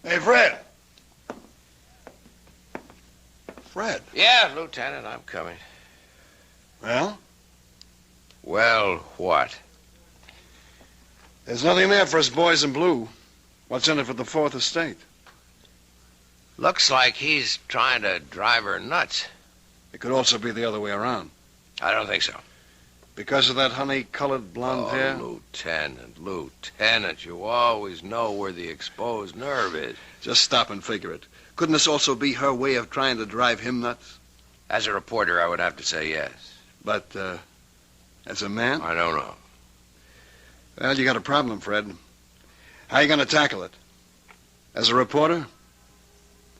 Hey, Fred. Fred. Yeah, Lieutenant, I'm coming. Well? Well, what? There's nothing there for us boys in blue. What's in it for the Fourth Estate? Looks like he's trying to drive her nuts. It could also be the other way around. I don't think so. Because of that honey-colored blonde hair? Lieutenant, you always know where the exposed nerve is. Just stop and figure it. Couldn't this also be her way of trying to drive him nuts? As a reporter, I would have to say yes. But, as a man? I don't know. Well, you got a problem, Fred. How you going to tackle it? As a reporter?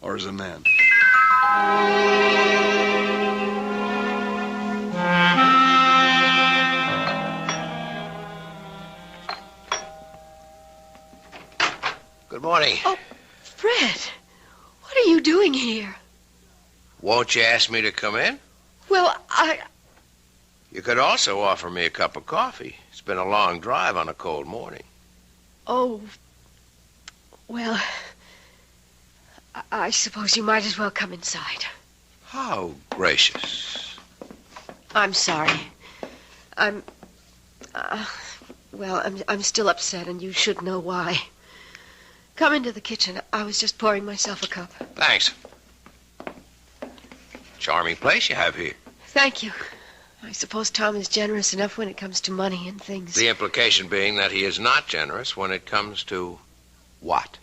Or as a man? Good morning. Oh, Fred, what are you doing here? Won't you ask me to come in? Well, You could also offer me a cup of coffee. It's been a long drive on a cold morning. Oh, well, I suppose you might as well come inside. How gracious. I'm sorry. I'm still upset, and you should know why. Come into the kitchen. I was just pouring myself a cup. Thanks. Charming place you have here. Thank you. I suppose Tom is generous enough when it comes to money and things. The implication being that he is not generous when it comes to what?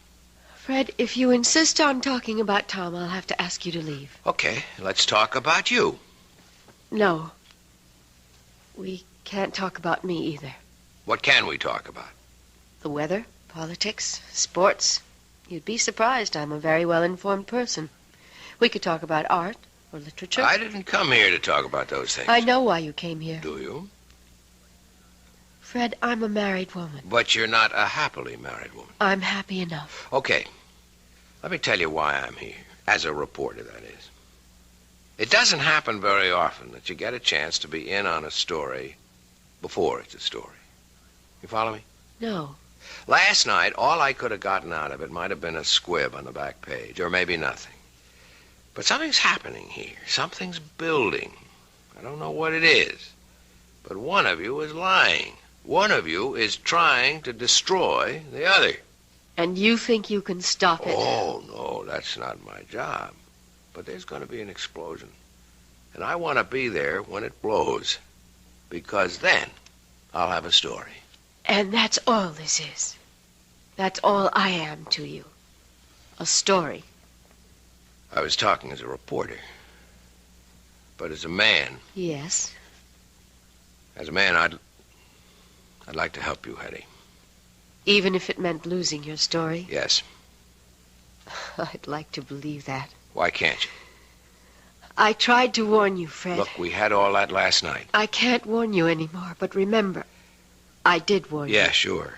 Fred, if you insist on talking about Tom, I'll have to ask you to leave. Okay, let's talk about you. No. We can't talk about me either. What can we talk about? The weather, politics, sports. You'd be surprised. I'm a very well-informed person. We could talk about art or literature. I didn't come here to talk about those things. I know why you came here. Do you? Fred, I'm a married woman. But you're not a happily married woman. I'm happy enough. Okay. Let me tell you why I'm here. As a reporter, that is. It doesn't happen very often that you get a chance to be in on a story before it's a story. You follow me? No. Last night, all I could have gotten out of it might have been a squib on the back page, or maybe nothing. But something's happening here. Something's building. I don't know what it is. But one of you is lying. One of you is trying to destroy the other. And you think you can stop it? Oh, no, that's not my job. But there's going to be an explosion. And I want to be there when it blows. Because then I'll have a story. And that's all this is. That's all I am to you. A story. I was talking as a reporter. But as a man. Yes. As a man, I'd like to help you, Hetty. Even if it meant losing your story? Yes. I'd like to believe that. Why can't you? I tried to warn you, Fred. Look, we had all that last night. I can't warn you anymore, but remember, I did warn you. Yeah, sure.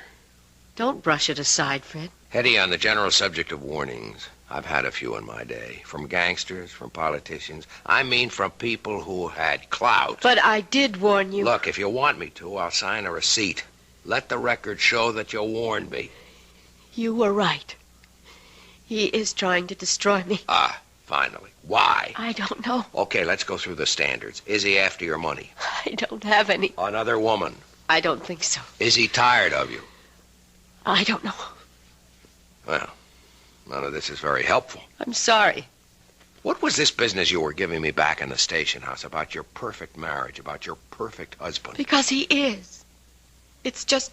Don't brush it aside, Fred. Hetty, on the general subject of warnings, I've had a few in my day. From gangsters, from politicians. I mean from people who had clout. But I did warn you. Look, if you want me to, I'll sign a receipt. Let the record show that you warned me. You were right. He is trying to destroy me. Ah, finally. Why? I don't know. Okay, let's go through the standards. Is he after your money? I don't have any. Another woman? I don't think so. Is he tired of you? I don't know. Well, none of this is very helpful. I'm sorry. What was this business you were giving me back in the station house about your perfect marriage, about your perfect husband? Because he is. It's just...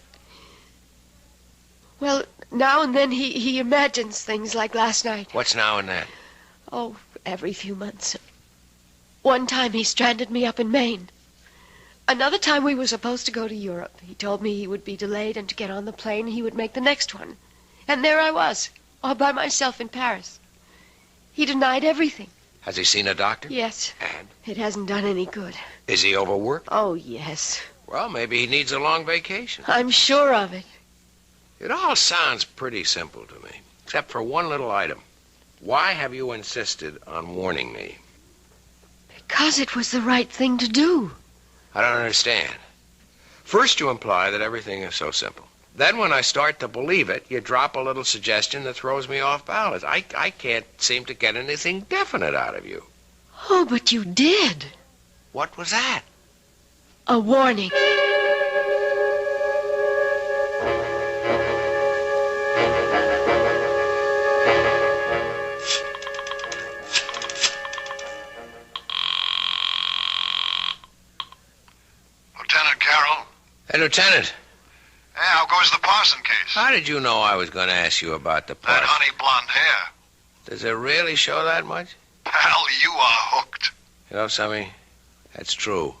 Well, now and then he imagines things like last night. What's now and then? Oh, every few months. One time he stranded me up in Maine. Another time we were supposed to go to Europe. He told me he would be delayed and to get on the plane he would make the next one. And there I was, all by myself in Paris. He denied everything. Has he seen a doctor? Yes. And? It hasn't done any good. Is he overworked? Oh, yes. Well, maybe he needs a long vacation. I'm sure of it. It all sounds pretty simple to me, except for one little item. Why have you insisted on warning me? Because it was the right thing to do. I don't understand. First, you imply that everything is so simple. Then, when I start to believe it, you drop a little suggestion that throws me off balance. I can't seem to get anything definite out of you. Oh, but you did. What was that? A warning. Lieutenant Carroll? Hey, Lieutenant. Hey, how goes the Parson case? How did you know I was going to ask you about the part? That honey blonde hair. Does it really show that much? Pal, you are hooked. You know, Sammy, that's true.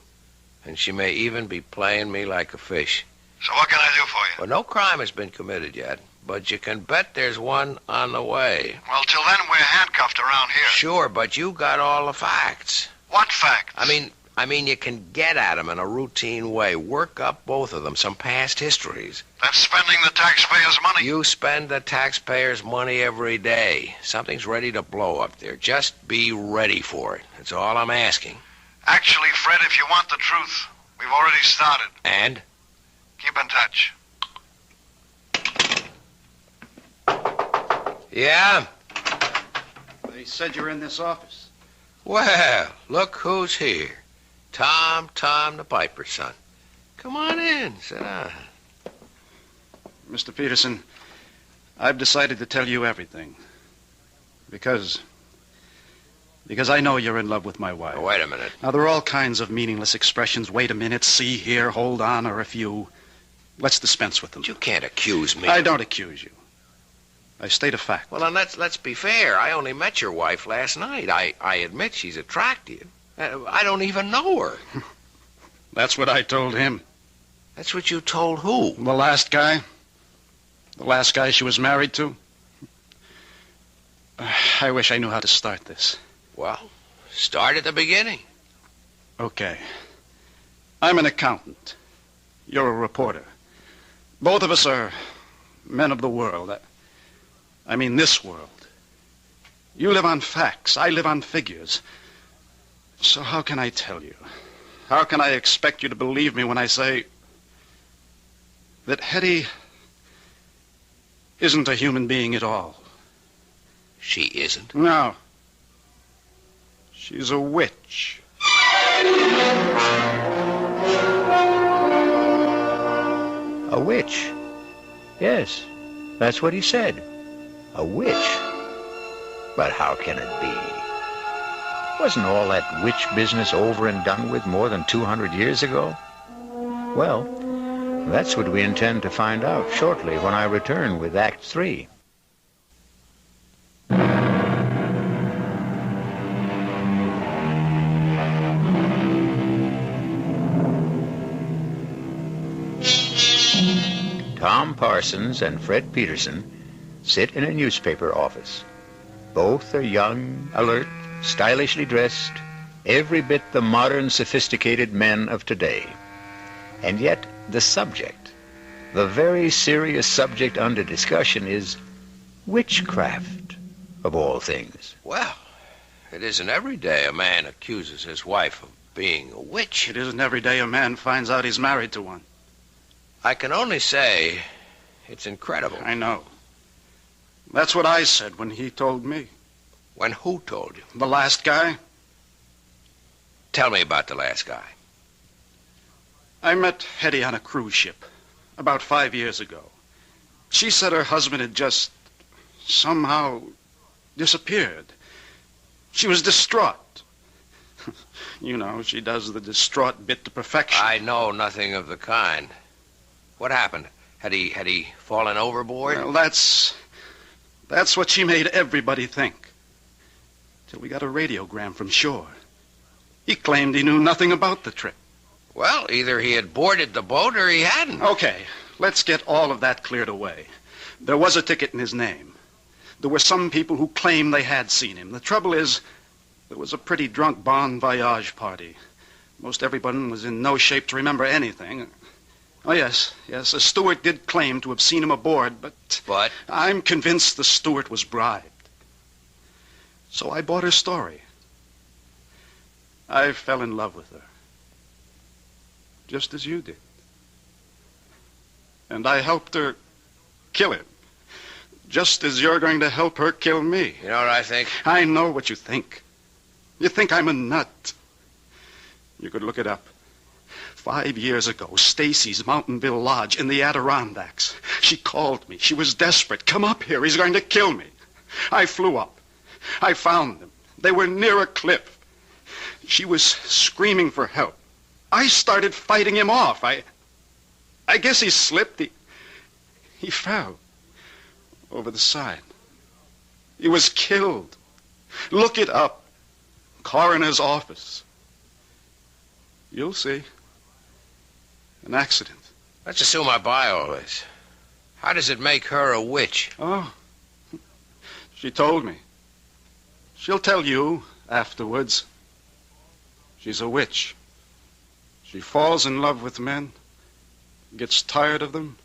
And she may even be playing me like a fish. So what can I do for you? Well, no crime has been committed yet, but you can bet there's one on the way. Well, till then, we're handcuffed around here. Sure, but you got all the facts. What facts? I mean, you can get at them in a routine way. Work up both of them, some past histories. That's spending the taxpayers' money. You spend the taxpayers' money every day. Something's ready to blow up there. Just be ready for it. That's all I'm asking. Actually, Fred, if you want the truth, we've already started. And? Keep in touch. Yeah? They said you're in this office. Well, look who's here. Tom, the piper's son. Come on in. Sit down. Mr. Peterson, I've decided to tell you everything. Because I know you're in love with my wife. Oh, wait a minute. Now, there are all kinds of meaningless expressions. Wait a minute, see here, hold on, or a few. Let's dispense with them. You can't accuse me. I don't accuse you. I state a fact. Well, then let's be fair. I only met your wife last night. I admit she's attractive. I don't even know her. That's what I told him. That's what you told who? The last guy. The last guy she was married to. I wish I knew how to start this. Well, start at the beginning. Okay. I'm an accountant. You're a reporter. Both of us are men of the world. I mean this world. You live on facts. I live on figures. So how can I tell you? How can I expect you to believe me when I say that Hetty isn't a human being at all? She isn't? No. She's a witch. A witch? Yes, that's what he said. A witch. But how can it be? Wasn't all that witch business over and done with more than 200 years ago? Well, that's what we intend to find out shortly when I return with Act 3. Parsons and Fred Peterson sit in a newspaper office. Both are young, alert, stylishly dressed, every bit the modern, sophisticated men of today. And yet, the subject, the very serious subject under discussion, is witchcraft, of all things. Well, it isn't every day a man accuses his wife of being a witch. It isn't every day a man finds out he's married to one. I can only say it's incredible. I know. That's what I said when he told me. When who told you? The last guy. Tell me about the last guy. I met Hetty on a cruise ship about 5 years ago. She said her husband had just somehow disappeared. She was distraught. You know, she does the distraught bit to perfection. I know nothing of the kind. What happened? Had he fallen overboard? Well, that's what she made everybody think. Till we got a radiogram from shore. He claimed he knew nothing about the trip. Well, either he had boarded the boat or he hadn't. Okay, let's get all of that cleared away. There was a ticket in his name. There were some people who claimed they had seen him. The trouble is, there was a pretty drunk bon voyage party. Most everyone was in no shape to remember anything. Oh, yes, a steward did claim to have seen him aboard, but I'm convinced the steward was bribed. So I bought her story. I fell in love with her. Just as you did. And I helped her kill him. Just as you're going to help her kill me. You know what I think? I know what you think. You think I'm a nut. You could look it up. 5 years ago, Stacy's Mountainville Lodge in the Adirondacks. She called me. She was desperate. Come up here. He's going to kill me. I flew up. I found them. They were near a cliff. She was screaming for help. I started fighting him off. I guess he slipped. He fell over the side. He was killed. Look it up. Coroner's office. You'll see. An accident. Let's assume I buy all this. How does it make her a witch? Oh, she told me. She'll tell you afterwards. She's a witch. She falls in love with men, gets tired of them,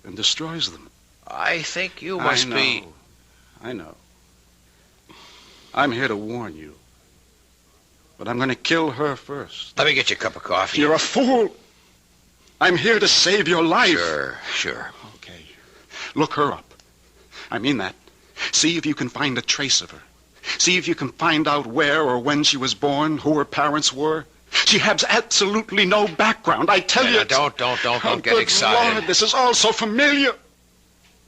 and destroys them. I think you must be... I know. I'm here to warn you. But I'm going to kill her first. Let me get you a cup of coffee. You're a fool. I'm here to save your life. Sure. Okay. Look her up. I mean that. See if you can find a trace of her. See if you can find out where or when she was born, who her parents were. She has absolutely no background. I tell you. Don't get excited. Lord, this is all so familiar.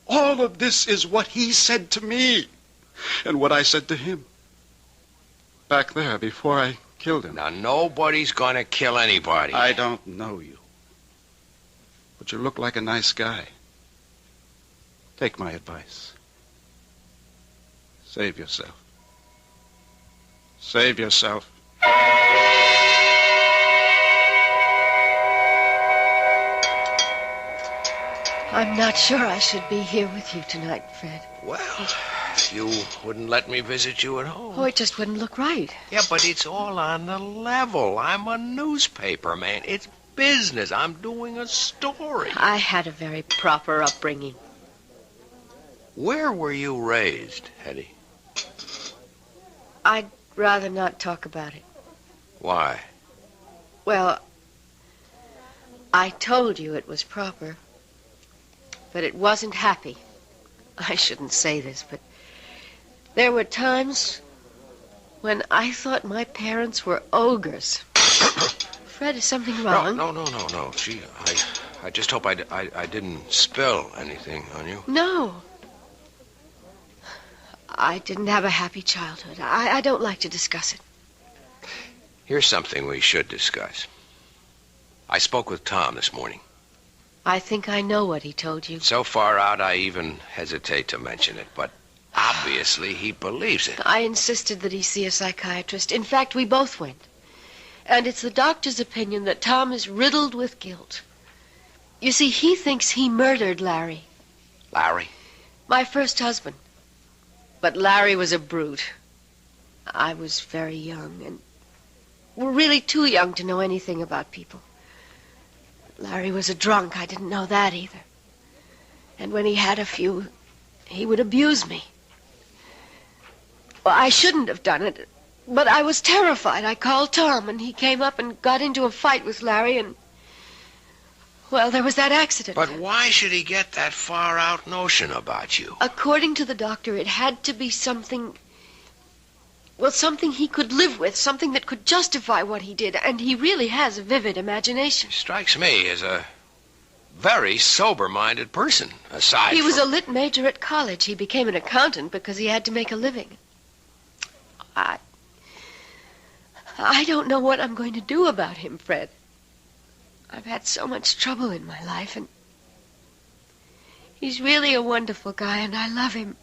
All of this is what he said to me and what I said to him. Back there before I killed him. Now, nobody's gonna kill anybody. I don't know you. But you look like a nice guy. Take my advice. Save yourself. Save yourself. I'm not sure I should be here with you tonight, Fred. Well, you wouldn't let me visit you at home. Oh, it just wouldn't look right. Yeah, but it's all on the level. I'm a newspaper man. It's business. I'm doing a story. I had a very proper upbringing. Where were you raised, Hetty? I'd rather not talk about it. Why? Well, I told you it was proper. But it wasn't happy. I shouldn't say this, but there were times when I thought my parents were ogres. Fred, is something wrong? No. Gee, I just hope I didn't spill anything on you. No. I didn't have a happy childhood. I don't like to discuss it. Here's something we should discuss. I spoke with Tom this morning. I think I know what he told you. So far out, I even hesitate to mention it, but obviously he believes it. I insisted that he see a psychiatrist. In fact, we both went. And it's the doctor's opinion that Tom is riddled with guilt. You see, he thinks he murdered Larry. Larry? My first husband. But Larry was a brute. I was very young, and we're really too young to know anything about people. Larry was a drunk. I didn't know that either. And when he had a few, he would abuse me. Well, I shouldn't have done it, but I was terrified. I called Tom, and he came up and got into a fight with Larry, and... well, there was that accident. But why should he get that far-out notion about you? According to the doctor, it had to be something... well, something he could live with, something that could justify what he did, and he really has a vivid imagination. Strikes me as a very sober-minded person, aside He from... was a lit major at college. He became an accountant because he had to make a living. I don't know what I'm going to do about him, Fred. I've had so much trouble in my life, and he's really a wonderful guy, and I love him.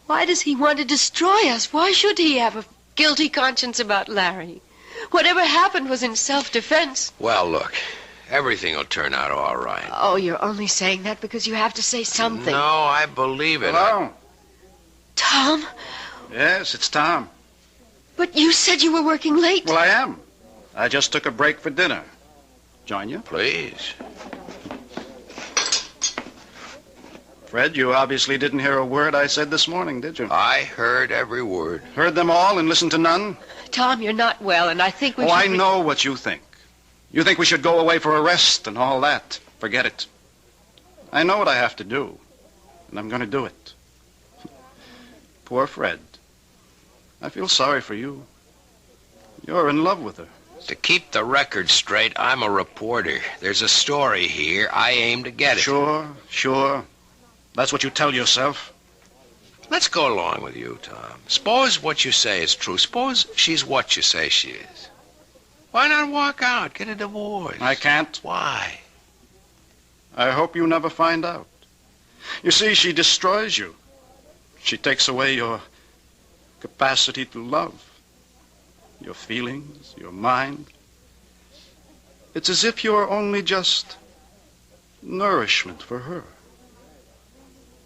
Why does he want to destroy us? Why should he have a guilty conscience about Larry? Whatever happened was in self-defense. Well, look, everything will turn out all right. Oh, you're only saying that because you have to say something. No, I believe it. Hello? Tom? Yes, it's Tom. But you said you were working late. Well, I am. I just took a break for dinner. Join you? Please. Fred, you obviously didn't hear a word I said this morning, did you? I heard every word. Heard them all and listened to none? Tom, you're not well, and I think we should... I know what you think. You think we should go away for a rest and all that. Forget it. I know what I have to do, and I'm going to do it. Poor Fred. I feel sorry for you. You're in love with her. To keep the record straight, I'm a reporter. There's a story here. I aim to get it. Sure. That's what you tell yourself. Let's go along with you, Tom. Suppose what you say is true. Suppose she's what you say she is. Why not walk out, get a divorce? I can't. Why? I hope you never find out. You see, she destroys you. She takes away your capacity to love, your feelings, your mind. It's as if you're only just nourishment for her.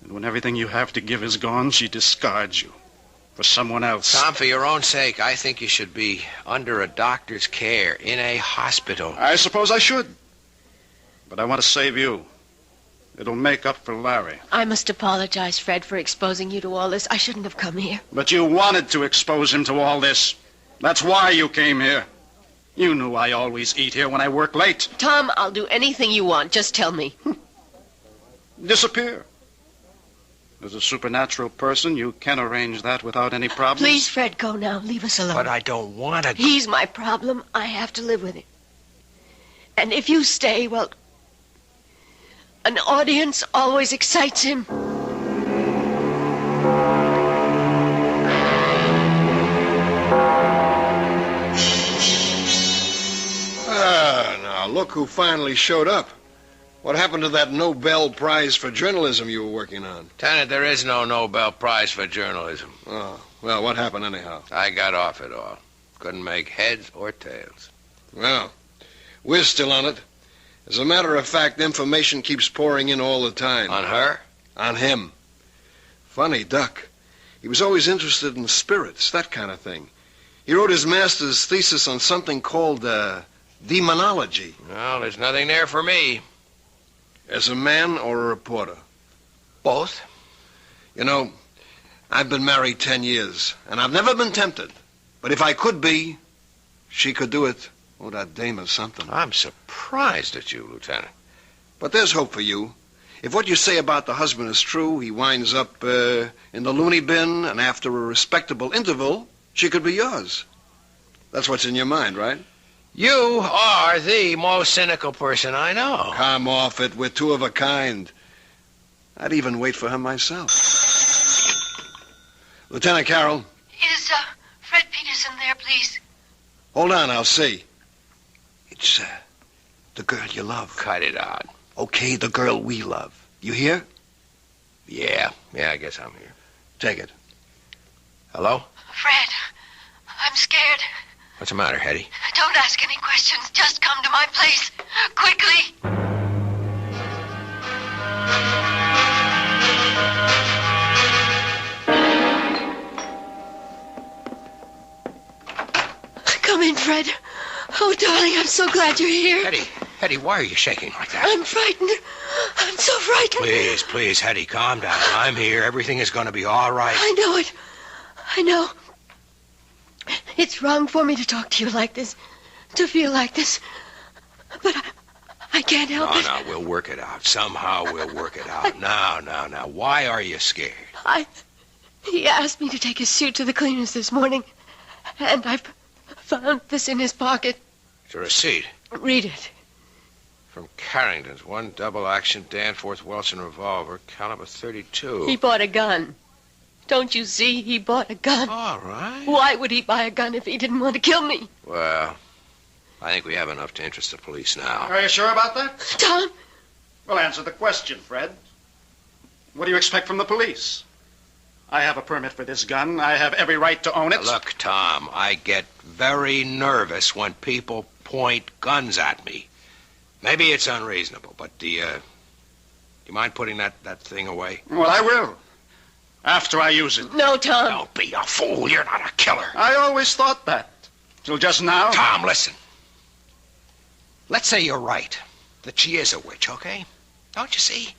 And when everything you have to give is gone, she discards you for someone else. Tom, for your own sake, I think you should be under a doctor's care in a hospital. I suppose I should. But I want to save you. It'll make up for Larry. I must apologize, Fred, for exposing you to all this. I shouldn't have come here. But you wanted to expose him to all this. That's why you came here. You knew I always eat here when I work late. Tom, I'll do anything you want. Just tell me. Disappear. As a supernatural person, you can arrange that without any problems. Please, Fred, go now. Leave us alone. But I don't want to... He's my problem. I have to live with it. And if you stay, well, an audience always excites him. Now, look who finally showed up. What happened to that Nobel Prize for journalism you were working on? Lieutenant, there is no Nobel Prize for journalism. Oh, well, what happened anyhow? I got off it all. Couldn't make heads or tails. Well, we're still on it. As a matter of fact, information keeps pouring in all the time. On her? On him. Funny duck. He was always interested in spirits, that kind of thing. He wrote his master's thesis on something called demonology. Well, there's nothing there for me. As a man or a reporter? Both. You know, I've been married 10 years, and I've never been tempted. But if I could be, she could do it. Oh, that dame is something. I'm surprised at you, Lieutenant. But there's hope for you. If what you say about the husband is true, he winds up in the loony bin, and after a respectable interval, she could be yours. That's what's in your mind, right? You are the most cynical person I know. Come off it. We're two of a kind. I'd even wait for her myself. Lieutenant Carroll. Is Fred Peterson there, please? Hold on, I'll see. It's the girl you love. Cut it out. Okay, the girl we love. You hear? Yeah, I guess I'm here. Take it. Hello? Fred, I'm scared. What's the matter, Hetty? Don't ask any questions. Just come to my place. Quickly. Come in, Fred. Oh, darling, I'm so glad you're here. Hetty, why are you shaking like that? I'm frightened. I'm so frightened. Please, Hetty, calm down. I'm here. Everything is going to be all right. I know it. I know. It's wrong for me to talk to you like this, to feel like this. But I can't help it. No, we'll work it out. Somehow we'll work it out. Now. Why are you scared? He asked me to take his suit to the cleaners this morning, and I found this in his pocket. It's a receipt. Read it. From Carrington's, 1 double-action Danforth Wilson revolver, caliber .32. He bought a gun. Don't you see? He bought a gun. All right. Why would he buy a gun if he didn't want to kill me? Well, I think we have enough to interest the police now. Are you sure about that? Tom? Well, answer the question, Fred. What do you expect from the police? I have a permit for this gun. I have every right to own it. Look, Tom, I get very nervous when people point guns at me. Maybe it's unreasonable, but do you mind putting that thing away? Well, I will. After I use it. No, Tom. Don't be a fool. You're not a killer. I always thought that. Till just now. Tom, listen. Let's say you're right. That she is a witch, okay? Don't you see?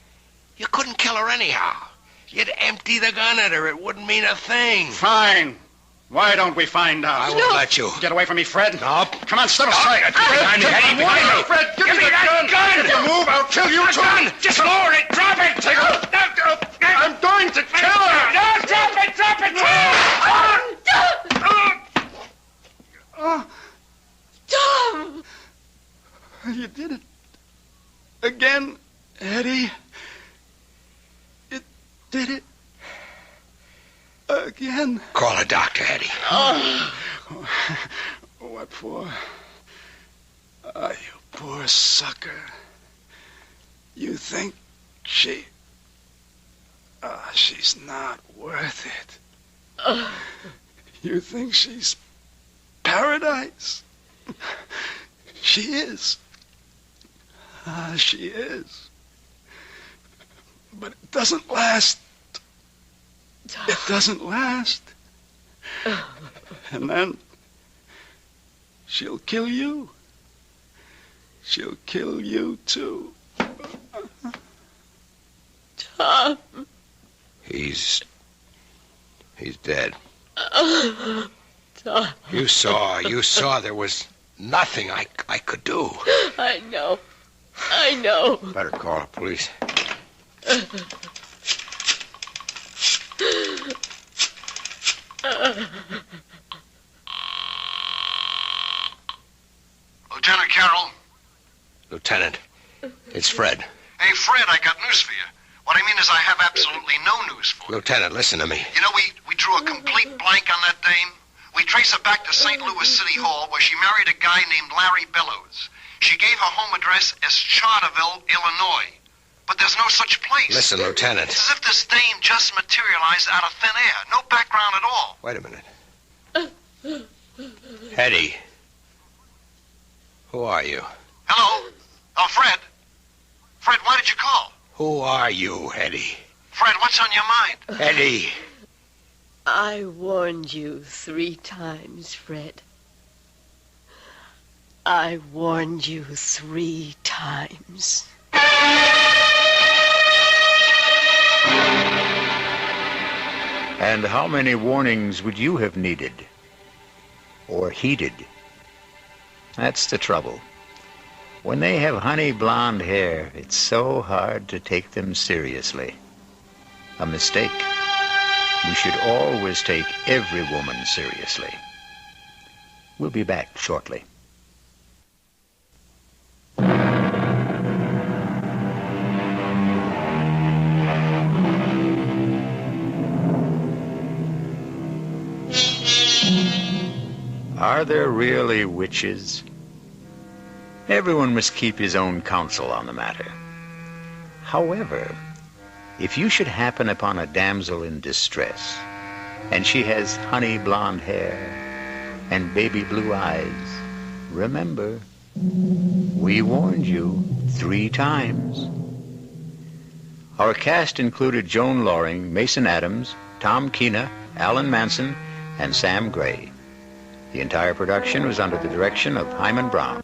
You couldn't kill her anyhow. You'd empty the gun at her. It wouldn't mean a thing. Fine. Why don't we find out? I won't let you. Get away from me, Fred. No. Come on, step aside. Behind me, Eddie, behind me. Fred, give me that gun. If you move, I'll kill you too. Gun. Just lower it. Drop it. Take it. I'm going to kill her. No, drop it. Drop it. Tom! You did it. Again, Eddie. You did it. Again. Call a doctor, Eddie. What for? You poor sucker. You think she's not worth it. You think she's paradise? She is. She is. But it doesn't last. It doesn't last. And then she'll kill you. She'll kill you too. Tom. He's dead. Tom. You saw there was nothing I could do. I know. Better call the police. Lieutenant Carroll? Lieutenant, it's Fred. Hey, Fred, I got news for you. What I mean is I have absolutely no news for you. Lieutenant, listen to me. You know, we drew a complete blank on that dame. We trace her back to St. Louis City Hall, where she married a guy named Larry Bellows. She gave her home address as Charterville, Illinois. But there's no such place. Listen, Lieutenant. It's as if this dame just materialized out of thin air. No background at all. Wait a minute. Hetty. Who are you? Hello? Oh, Fred. Fred, why did you call? Who are you, Hetty? Fred, what's on your mind? Hetty. I warned you 3 times, Fred. I warned you 3 times. And how many warnings would you have needed? Or heeded? That's the trouble. When they have honey blonde hair, it's so hard to take them seriously. A mistake. We should always take every woman seriously. We'll be back shortly. Are there really witches? Everyone must keep his own counsel on the matter. However, if you should happen upon a damsel in distress, and she has honey blonde hair and baby blue eyes, remember, we warned you 3 times. Our cast included Joan Loring, Mason Adams, Tom Keena, Alan Manson, and Sam Gray. The entire production was under the direction of Hyman Brown.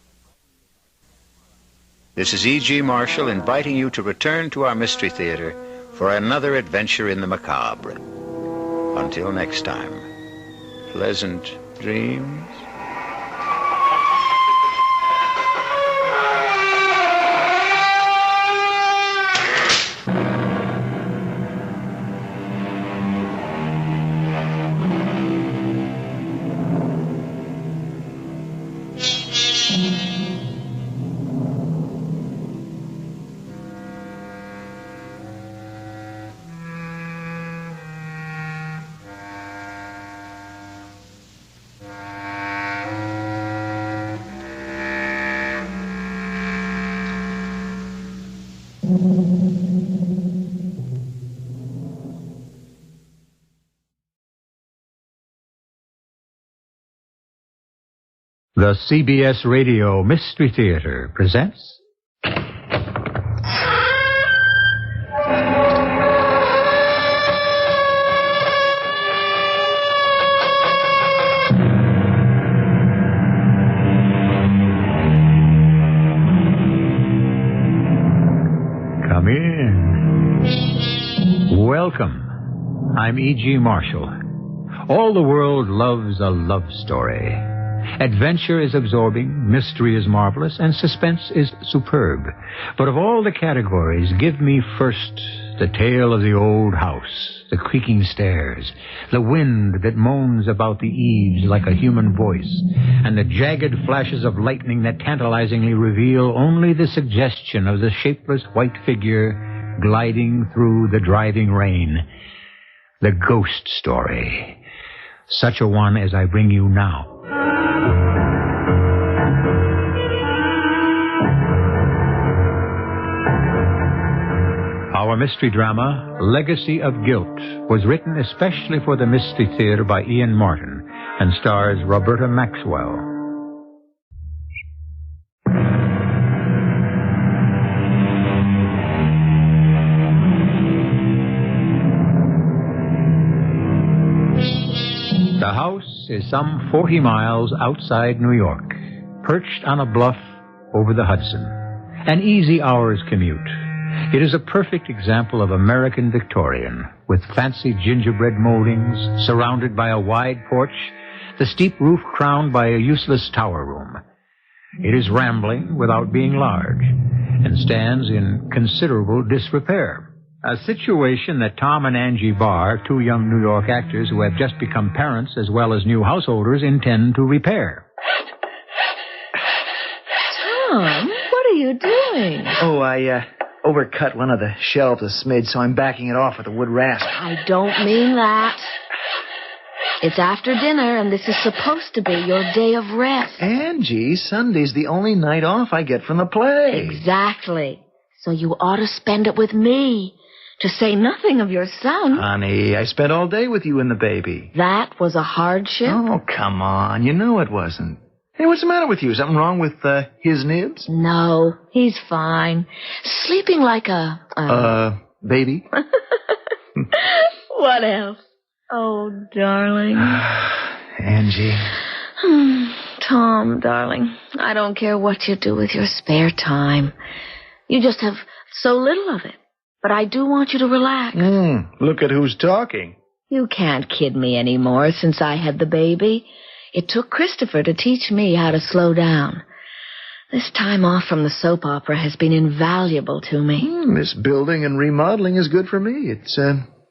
This is E.G. Marshall inviting you to return to our Mystery Theater for another adventure in the macabre. Until next time, pleasant dreams. The CBS Radio Mystery Theater presents... Come in. Welcome. I'm E.G. Marshall. All the world loves a love story. Adventure is absorbing, mystery is marvelous, and suspense is superb. But of all the categories, give me first the tale of the old house, the creaking stairs, the wind that moans about the eaves like a human voice, and the jagged flashes of lightning that tantalizingly reveal only the suggestion of the shapeless white figure gliding through the driving rain. The ghost story. Such a one as I bring you now. Our mystery drama, Legacy of Guilt, was written especially for the Mystery Theater by Ian Martin and stars Roberta Maxwell. The house is some 40 miles outside New York, perched on a bluff over the Hudson. An easy hour's commute. It is a perfect example of American Victorian, with fancy gingerbread moldings, surrounded by a wide porch, the steep roof crowned by a useless tower room. It is rambling without being large, and stands in considerable disrepair. A situation that Tom and Angie Barr, 2 young New York actors who have just become parents as well as new householders, intend to repair. Tom, what are you doing? Oh, I overcut one of the shelves a smidge, so I'm backing it off with a wood rasp. I don't mean that. It's after dinner, and this is supposed to be your day of rest. Angie, Sunday's the only night off I get from the play. Exactly. So you ought to spend it with me, to say nothing of your son. Honey, I spent all day with you and the baby. That was a hardship? Oh, come on. You know it wasn't. Hey, what's the matter with you? Something wrong with his nibs? No, he's fine. Sleeping like a... baby? What else? Oh, darling. Angie. Tom, darling, I don't care what you do with your spare time. You just have so little of it. But I do want you to relax. Look at who's talking. You can't kid me anymore since I had the baby. It took Christopher to teach me how to slow down. This time off from the soap opera has been invaluable to me. This building and remodeling is good for me. It's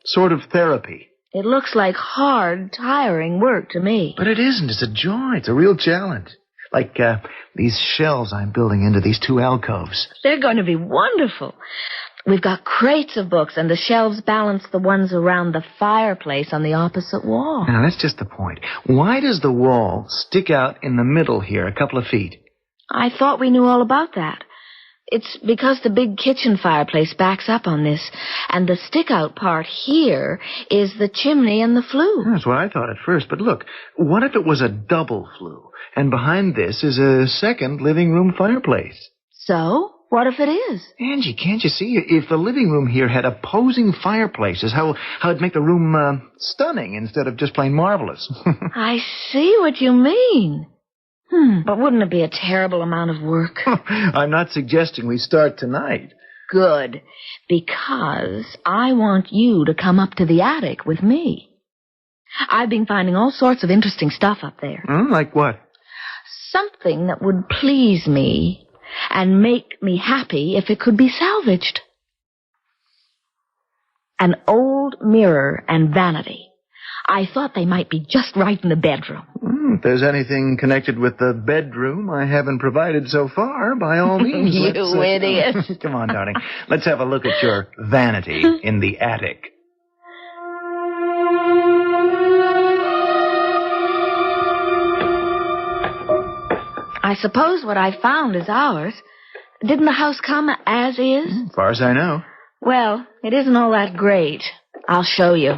sort of therapy. It looks like hard, tiring work to me. But it isn't. It's a joy. It's a real challenge. Like these shelves I'm building into these 2 alcoves. They're going to be wonderful. We've got crates of books, and the shelves balance the ones around the fireplace on the opposite wall. Now, that's just the point. Why does the wall stick out in the middle here a couple of feet? I thought we knew all about that. It's because the big kitchen fireplace backs up on this, and the stick-out part here is the chimney and the flue. That's what I thought at first, but look, what if it was a double flue, and behind this is a second living room fireplace? So? What if it is? Angie, can't you see? If the living room here had opposing fireplaces, how it'd make the room stunning instead of just plain marvelous. I see what you mean. But wouldn't it be a terrible amount of work? I'm not suggesting we start tonight. Good, because I want you to come up to the attic with me. I've been finding all sorts of interesting stuff up there. Like what? Something that would please me and make me happy if it could be salvaged. An old mirror and vanity. I thought they might be just right in the bedroom. If there's anything connected with the bedroom I haven't provided so far, by all means. You idiot. Come on, darling. Let's have a look at your vanity in the attic. I suppose what I found is ours. Didn't the house come as is? As far as I know. Well, it isn't all that great. I'll show you.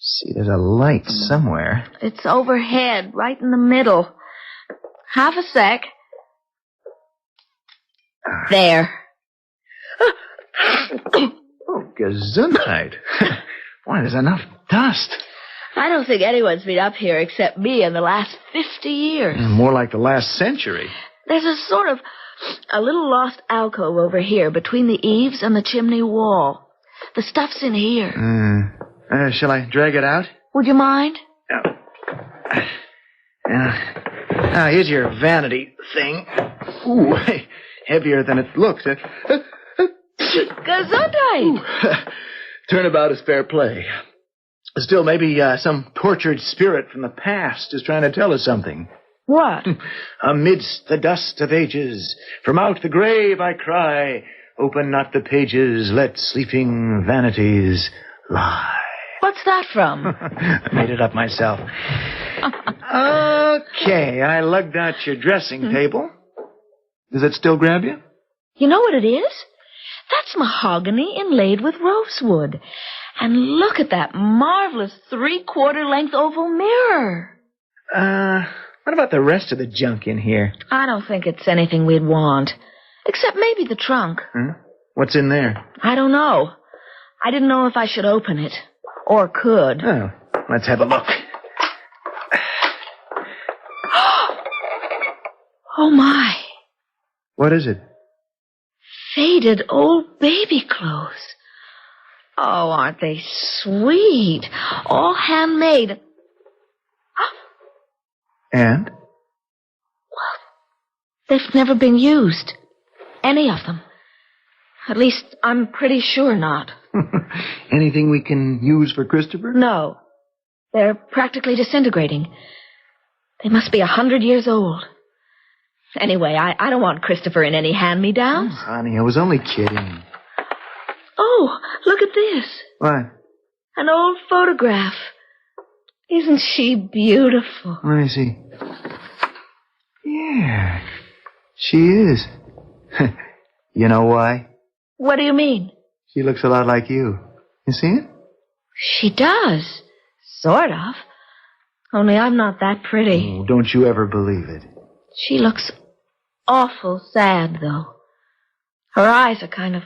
See, there's a light somewhere. It's overhead, right in the middle. Half a sec. There. Oh, gesundheit. Why, there's enough dust. I don't think anyone's been up here except me in the last 50 years. More like the last century. There's a little lost alcove over here between the eaves and the chimney wall. The stuff's in here. Shall I drag it out? Would you mind? Here's your vanity thing. Ooh, heavier than it looks. Gesundheit! Turnabout is fair play. Still, maybe some tortured spirit from the past is trying to tell us something. What? Amidst the dust of ages, from out the grave I cry, open not the pages, let sleeping vanities lie. What's that from? I made it up myself. Okay, I lugged out your dressing table. Does it still grab you? You know what it is? That's mahogany inlaid with rosewood. And look at that marvelous 3/4 length oval mirror. What about the rest of the junk in here? I don't think it's anything we'd want. Except maybe the trunk. What's in there? I don't know. I didn't know if I should open it. Or could. Oh, let's have a look. Oh, my. What is it? Faded old baby clothes. Oh, aren't they sweet? All handmade. And? Well, they've never been used. Any of them. At least, I'm pretty sure not. Anything we can use for Christopher? No. They're practically disintegrating. They must be 100 years old. Anyway, I don't want Christopher in any hand-me-downs. Oh, honey, I was only kidding. Oh, look at this. What? An old photograph. Isn't she beautiful? Let me see. Yeah, she is. You know why? What do you mean? She looks a lot like you. You see it? She does. Sort of. Only I'm not that pretty. Oh, don't you ever believe it. She looks awful sad, though. Her eyes are kind of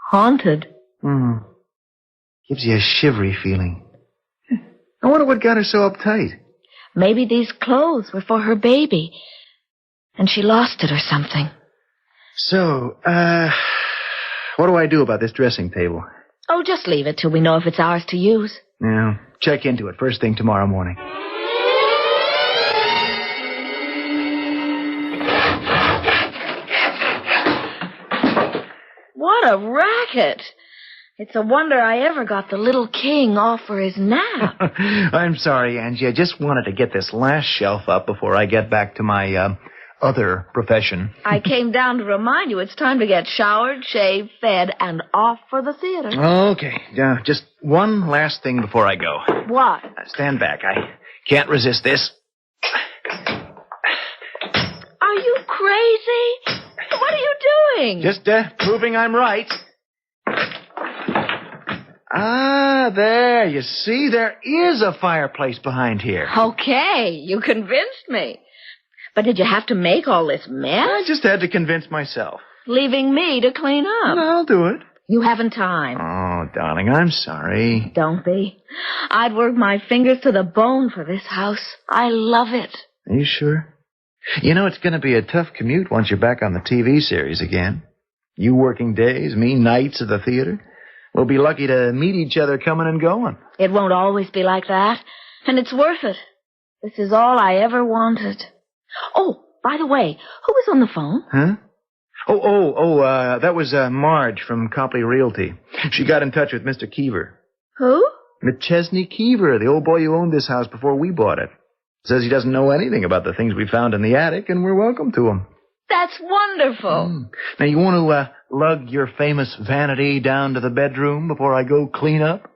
haunted. Gives you a shivery feeling. I wonder what got her so uptight. Maybe these clothes were for her baby, and she lost it or something. So, what do I do about this dressing table? Oh, just leave it till we know if it's ours to use. Yeah, check into it first thing tomorrow morning. What a racket! It's a wonder I ever got the little king off for his nap. I'm sorry, Angie. I just wanted to get this last shelf up before I get back to my, other profession. I came down to remind you it's time to get showered, shaved, fed, and off for the theater. Okay. Just one last thing before I go. What? Stand back. I can't resist this. crazy? What are you doing? Just proving I'm right. Ah, there. You see, there is a fireplace behind here. Okay, you convinced me. But did you have to make all this mess? I just had to convince myself. Leaving me to clean up. No, I'll do it. You haven't time. Oh, darling, I'm sorry. Don't be. I'd work my fingers to the bone for this house. I love it. Are you sure? You know, it's going to be a tough commute once you're back on the TV series again. You working days, me nights at the theater. We'll be lucky to meet each other coming and going. It won't always be like that. And it's worth it. This is all I ever wanted. Oh, by the way, who was on the phone? Huh? That was Marge from Copley Realty. She got in touch with Mr. Keever. Who? McChesney Keever, the old boy who owned this house before we bought it. Says he doesn't know anything about the things we found in the attic, and we're welcome to him. That's wonderful. Now, you want to lug your famous vanity down to the bedroom before I go clean up?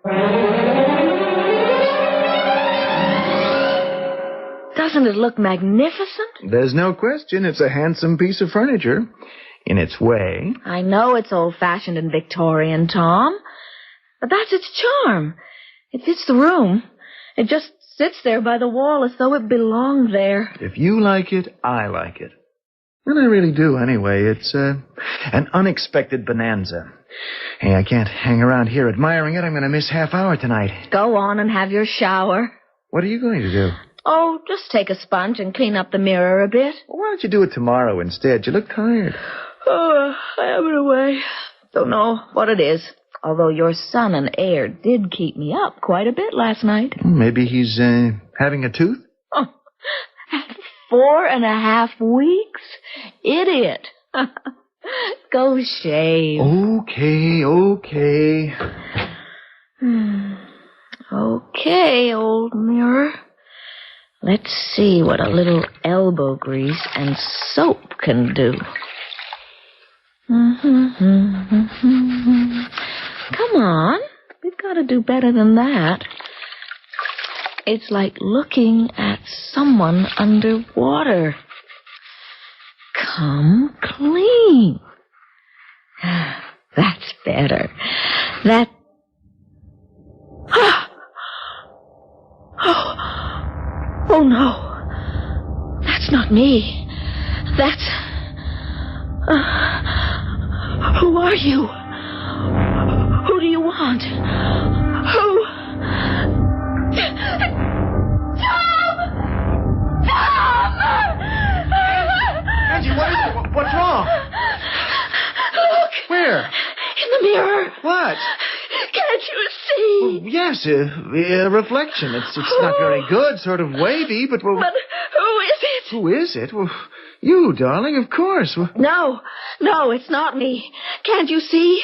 Doesn't it look magnificent? There's no question. It's a handsome piece of furniture. In its way. I know it's old-fashioned and Victorian, Tom. But that's its charm. It fits the room. It just sits there by the wall as though it belonged there. If you like it, I like it. And I really do, anyway. It's an unexpected bonanza. Hey, I can't hang around here admiring it. I'm going to miss half hour tonight. Go on and have your shower. What are you going to do? Oh, just take a sponge and clean up the mirror a bit. Well, why don't you do it tomorrow instead? You look tired. Oh, I have it away. Don't know what it is. Although your son and heir did keep me up quite a bit last night. Maybe he's having a tooth? Oh, at 4.5 weeks? Idiot. Go shave. Okay. Okay, old mirror. Let's see what a little elbow grease and soap can do. Come on. We've got to do better than that. It's like looking at someone underwater. Come clean. That's better. Oh, no. That's not me. That's... who are you? Who do you want? Who? Tom! Angie, what is it? What's wrong? Look. Where? In the mirror. What? Can't you see? Well, yes, a reflection. It's not very good, sort of wavy, but... Well, but who is it? Who is it? Well, you, darling, of course. No, it's not me. Can't you see?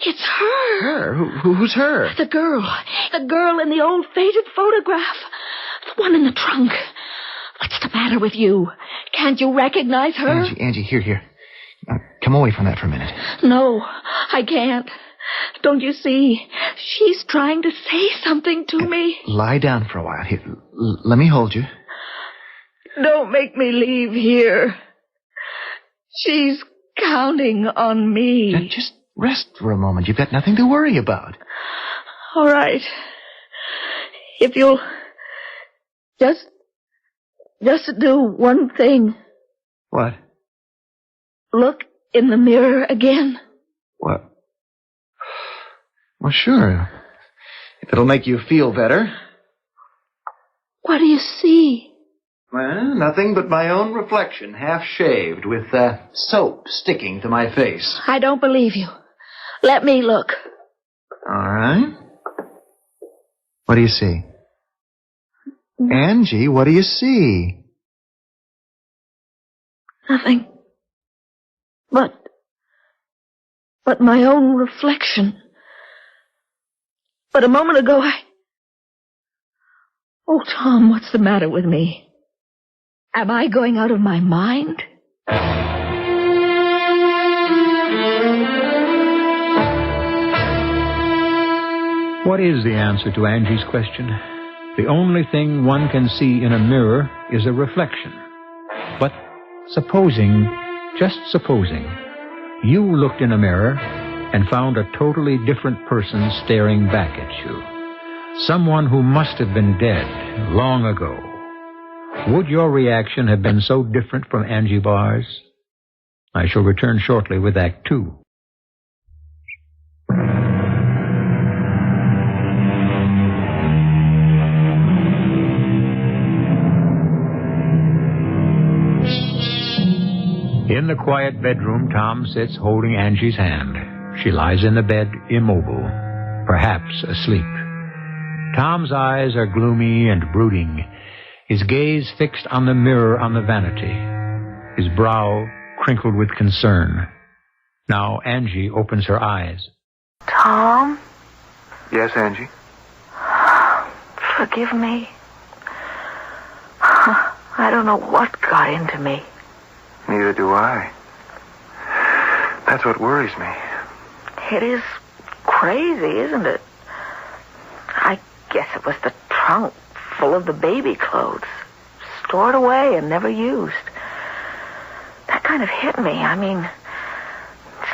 It's her. Her? Who's her? The girl in the old faded photograph. The one in the trunk. What's the matter with you? Can't you recognize her? Angie, here. Now, come away from that for a minute. No, I can't. Don't you see? She's trying to say something to me. Lie down for a while. Here, let me hold you. Don't make me leave here. She's counting on me. Now, just rest for a moment. You've got nothing to worry about. All right. If you'll just do one thing. What? Look in the mirror again. What? Well, sure. If it'll make you feel better. What do you see? Well, nothing but my own reflection, half shaved, with soap sticking to my face. I don't believe you. Let me look. All right. What do you see? Angie, what do you see? Nothing. But my own reflection. But a moment ago, Oh, Tom, what's the matter with me? Am I going out of my mind? What is the answer to Angie's question? The only thing one can see in a mirror is a reflection. But Supposing, just supposing, you looked in a mirror and found a totally different person staring back at you. Someone who must have been dead long ago. Would your reaction have been so different from Angie Barr's? I shall return shortly with Act Two. In the quiet bedroom, Tom sits holding Angie's hand. She lies in the bed, immobile, perhaps asleep. Tom's eyes are gloomy and brooding, his gaze fixed on the mirror on the vanity, his brow crinkled with concern. Now Angie opens her eyes. Tom? Yes, Angie? Forgive me. I don't know what got into me. Neither do I. That's what worries me. It is crazy, isn't it? I guess it was the trunk full of the baby clothes, stored away and never used. That kind of hit me. I mean,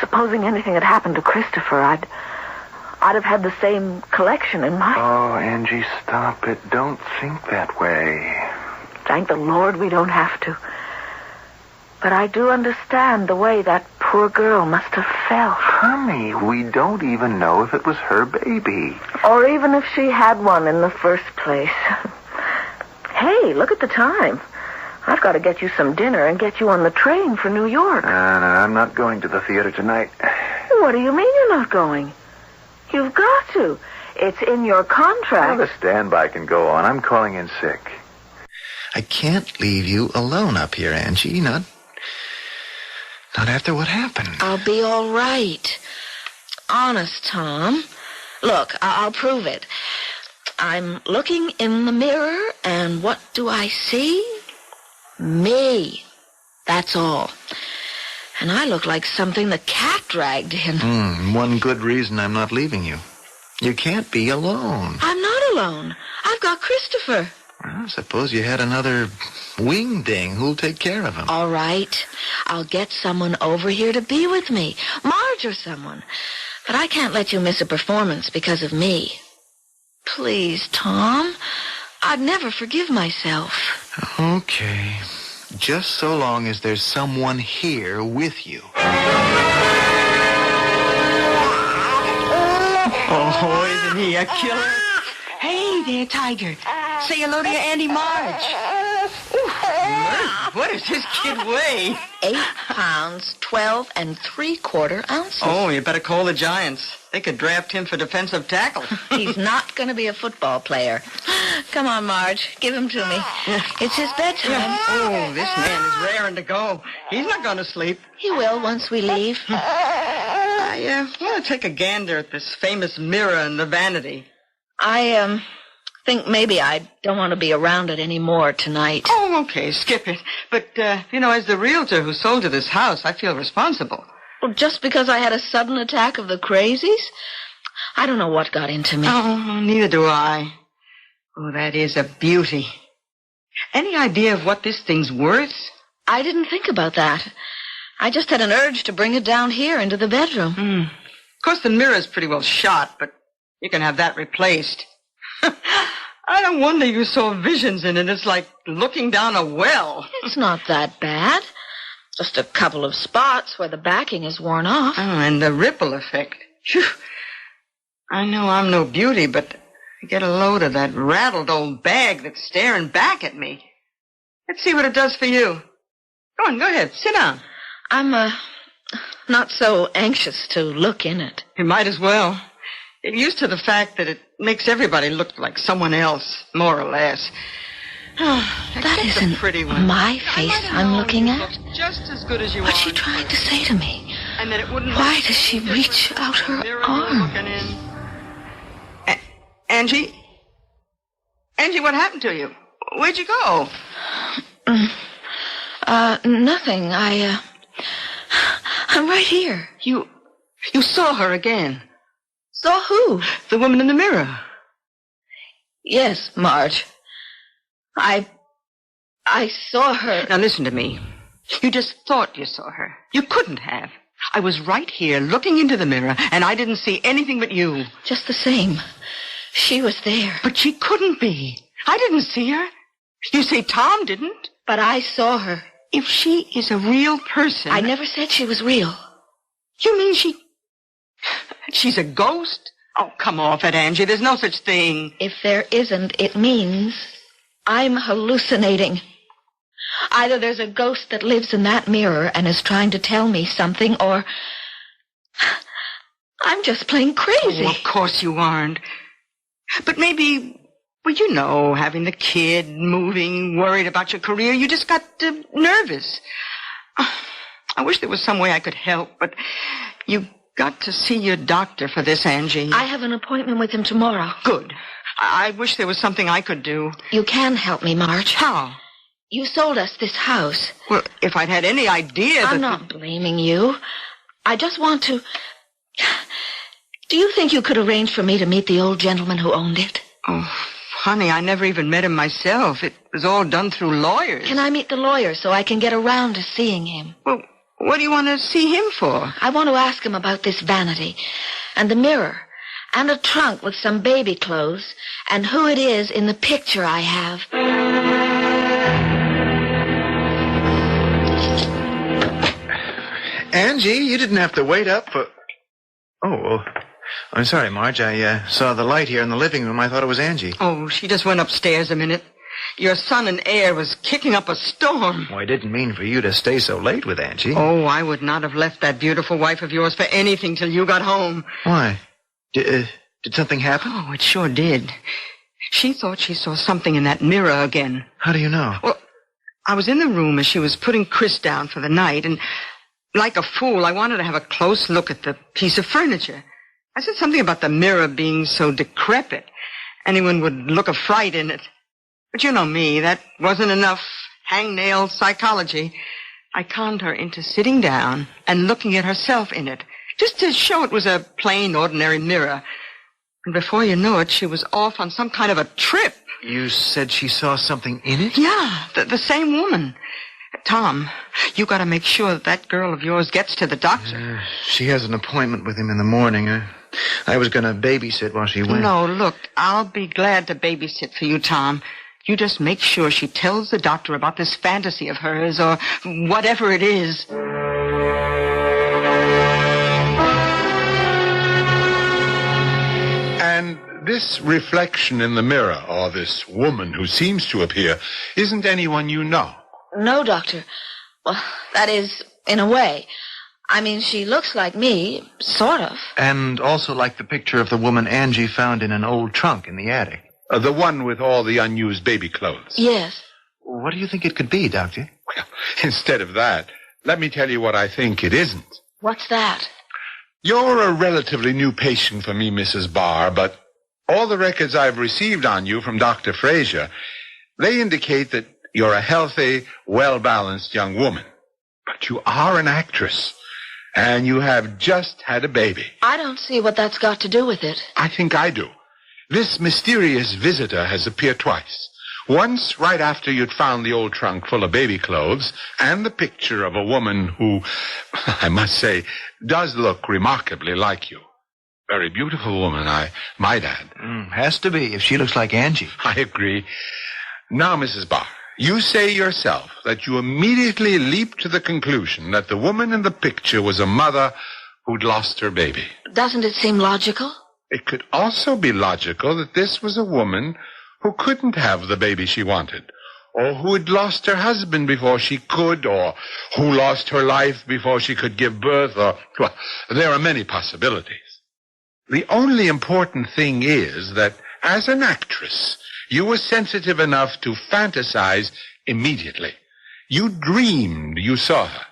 supposing anything had happened to Christopher, I'd have had the same collection in my... Oh, Angie, stop it. Don't think that way. Thank the Lord we don't have to. But I do understand the way that poor girl must have felt. Honey, we don't even know if it was her baby. Or even if she had one in the first place. Hey, look at the time. I've got to get you some dinner and get you on the train for New York. No, I'm not going to the theater tonight. What do you mean you're not going? You've got to. It's in your contract. Well, the standby can go on. I'm calling in sick. I can't leave you alone up here, Angie. Not after what happened. I'll be all right. Honest, Tom. Look, I'll prove it. I'm looking in the mirror, and what do I see? Me. That's all. And I look like something the cat dragged in. One good reason I'm not leaving you. You can't be alone. I'm not alone. I've got Christopher. Well, suppose you had another wing-ding. Who'll take care of him? All right. I'll get someone over here to be with me. Marge or someone. But I can't let you miss a performance because of me. Please, Tom. I'd never forgive myself. Okay. Just so long as there's someone here with you. Oh, isn't he a killer? Hey there, Tiger. Say hello to your Auntie Marge. What does this kid weigh? 8 pounds, 12 3/4 ounces. Oh, you better call the Giants. They could draft him for defensive tackle. He's not going to be a football player. Come on, Marge. Give him to me. It's his bedtime. Oh, this man is raring to go. He's not going to sleep. He will once we leave. I want to take a gander at this famous mirror in the vanity. I think maybe I don't want to be around it anymore tonight. Oh, okay, skip it. But, as the realtor who sold you this house, I feel responsible. Well, just because I had a sudden attack of the crazies? I don't know what got into me. Oh, neither do I. Oh, that is a beauty. Any idea of what this thing's worth? I didn't think about that. I just had an urge to bring it down here into the bedroom. Of course, the mirror's pretty well shot, but you can have that replaced. I don't wonder you saw visions in it. It's like looking down a well. It's not that bad. Just a couple of spots where the backing is worn off. Oh, and the ripple effect. Phew. I know I'm no beauty, but I get a load of that rattled old bag that's staring back at me. Let's see what it does for you. Go ahead, sit down. I'm, not so anxious to look in it. You might as well. Get used to the fact that it makes everybody look like someone else, more or less. That isn't pretty one. my face I'm looking at. Just as good as you What's she trying to say to me? And that it wouldn't Why does she reach out her arm? Angie? Angie, what happened to you? Where'd you go? Nothing. I'm right here. You saw her again. Saw who? The woman in the mirror. Yes, Marge. I saw her. Now listen to me. You just thought you saw her. You couldn't have. I was right here looking into the mirror, and I didn't see anything but you. Just the same. She was there. But she couldn't be. I didn't see her. You say Tom didn't? But I saw her. If she is a real person... I never said she was real. You mean she's a ghost? Oh, come off it, Angie. There's no such thing. If there isn't, it means I'm hallucinating. Either there's a ghost that lives in that mirror and is trying to tell me something, or I'm just plain crazy. Oh, of course you aren't. But maybe, well, you know, having the kid, moving, worried about your career, you just got nervous. I wish there was some way I could help, but you got to see your doctor for this, Angie. I have an appointment with him tomorrow. Good. I wish there was something I could do. You can help me, Marge. How? You sold us this house. Well, if I'd had any idea that... I'm not blaming you. I just want to... Do you think you could arrange for me to meet the old gentleman who owned it? Oh, honey, I never even met him myself. It was all done through lawyers. Can I meet the lawyer so I can get around to seeing him? Well, what do you want to see him for? I want to ask him about this vanity, and the mirror, and a trunk with some baby clothes, and who it is in the picture I have. Angie, you didn't have to wait up for... Oh, well, I'm sorry, Marge. I saw the light here in the living room. I thought it was Angie. Oh, she just went upstairs a minute. Your son and heir was kicking up a storm. Well, I didn't mean for you to stay so late with Angie. Oh, I would not have left that beautiful wife of yours for anything till you got home. Why? Did something happen? Oh, it sure did. She thought she saw something in that mirror again. How do you know? Well, I was in the room as she was putting Chris down for the night, and like a fool, I wanted to have a close look at the piece of furniture. I said something about the mirror being so decrepit. Anyone would look a fright in it. But you know me, that wasn't enough hangnail psychology. I conned her into sitting down and looking at herself in it, just to show it was a plain, ordinary mirror. And before you know it, she was off on some kind of a trip. You said she saw something in it? Yeah, the same woman. Tom, you got to make sure that girl of yours gets to the doctor. She has an appointment with him in the morning. I was going to babysit while she went. No, look, I'll be glad to babysit for you, Tom. You just make sure she tells the doctor about this fantasy of hers, or whatever it is. And this reflection in the mirror, or this woman who seems to appear, isn't anyone you know? No, Doctor. Well, that is, in a way. I mean, she looks like me, sort of. And also like the picture of the woman Angie found in an old trunk in the attic. The one with all the unused baby clothes. Yes. What do you think it could be, Doctor? Well, instead of that, let me tell you what I think it isn't. What's that? You're a relatively new patient for me, Mrs. Barr, but all the records I've received on you from Dr. Frazier, they indicate that you're a healthy, well-balanced young woman. But you are an actress, and you have just had a baby. I don't see what that's got to do with it. I think I do. This mysterious visitor has appeared twice. Once right after you'd found the old trunk full of baby clothes and the picture of a woman who, I must say, does look remarkably like you. Very beautiful woman, I might add. Has to be, if she looks like Angie. I agree. Now, Mrs. Barr, you say yourself that you immediately leaped to the conclusion that the woman in the picture was a mother who'd lost her baby. Doesn't it seem logical? It could also be logical that this was a woman who couldn't have the baby she wanted, or who had lost her husband before she could, or who lost her life before she could give birth, or, well, there are many possibilities. The only important thing is that, as an actress, you were sensitive enough to fantasize immediately. You dreamed you saw her.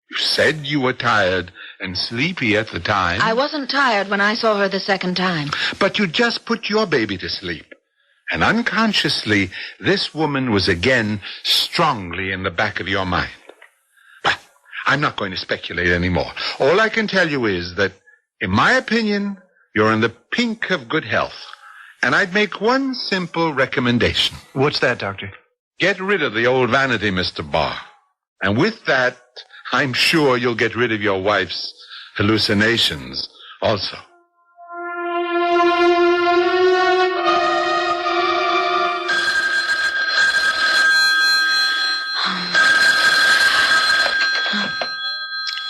You said you were tired and sleepy at the time. I wasn't tired when I saw her the second time. But you just put your baby to sleep. And unconsciously, this woman was again strongly in the back of your mind. But I'm not going to speculate anymore. All I can tell you is that, in my opinion, you're in the pink of good health. And I'd make one simple recommendation. What's that, Doctor? Get rid of the old vanity, Mr. Barr. And with that, I'm sure you'll get rid of your wife's hallucinations also.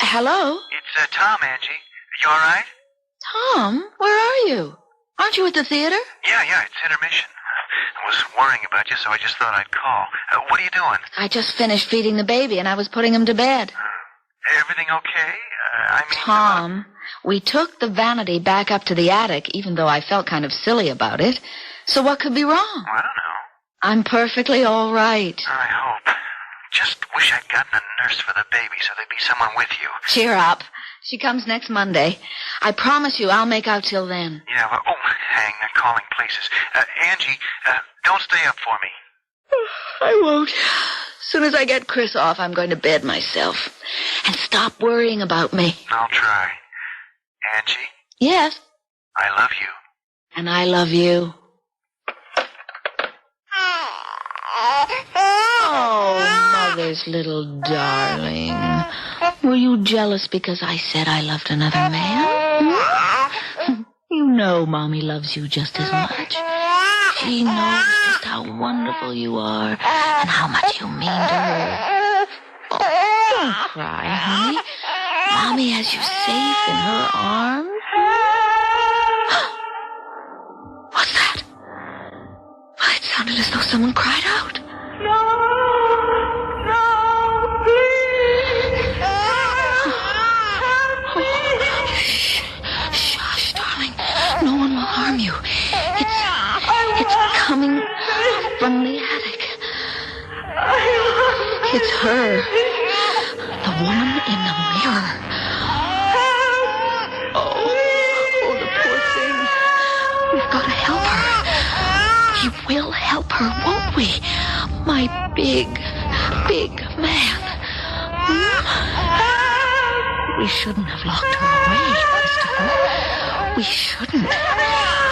Hello? It's Tom, Angie. You all right? Tom, where are you? Aren't you at the theater? Yeah, it's intermission. I was worrying about you, so I just thought I'd call. What are you doing? I just finished feeding the baby, and I was putting him to bed. Everything okay? Tom, we took the vanity back up to the attic, even though I felt kind of silly about it. So what could be wrong? I don't know. I'm perfectly all right. I hope. Just wish I'd gotten a nurse for the baby so there'd be someone with you. Cheer up. She comes next Monday. I promise you I'll make out till then. Yeah, well, hang, they're calling places. Angie, don't stay up for me. I won't. As soon as I get Chris off, I'm going to bed myself. And stop worrying about me. I'll try. Angie? Yes? I love you. And I love you. Oh, Mother's little darling. Were you jealous because I said I loved another man? You know Mommy loves you just as much. She knows just how wonderful you are and how much you mean to her. Oh, don't cry, honey. Mommy has you safe in her arms. What's that? Well, it sounded as though someone cried out. Shush, darling. No one will harm you. It's coming from the attic. It's her. The woman in the mirror. Oh, the poor thing. We've got to help her. We will help her, won't we? My big man. We shouldn't have locked her away, Christopher. We shouldn't.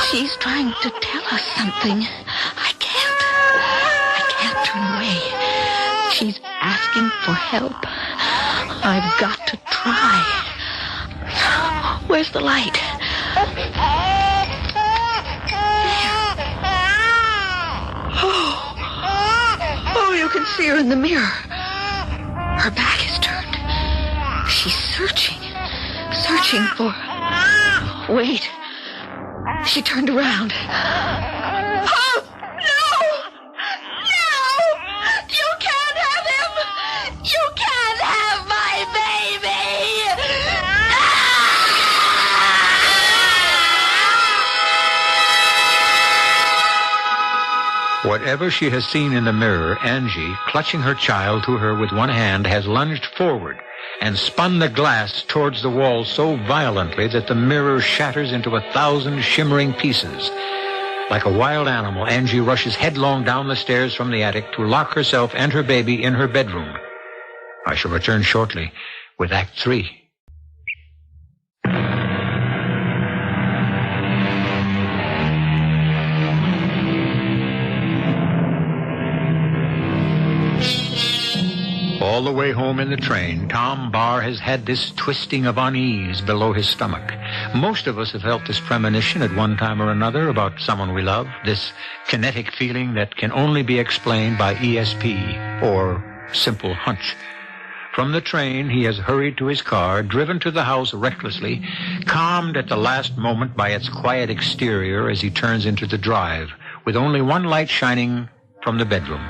She's trying to tell us something. I can't turn away. She's asking for help. I've got to try. Where's the light? There. Oh, you can see her in the mirror. Her back is turned. She's searching for... Wait. She turned around. Oh, no! You can't have him! You can't have my baby! Whatever she has seen in the mirror, Angie, clutching her child to her with one hand, has lunged forward and spun the glass towards the wall so violently that the mirror shatters into 1,000 shimmering pieces. Like a wild animal, Angie rushes headlong down the stairs from the attic to lock herself and her baby in her bedroom. I shall return shortly with Act 3. All the way home in the train, Tom Barr has had this twisting of unease below his stomach. Most of us have felt this premonition at one time or another about someone we love, this kinetic feeling that can only be explained by ESP or simple hunch. From the train, he has hurried to his car, driven to the house recklessly, calmed at the last moment by its quiet exterior as he turns into the drive, with only one light shining from the bedroom.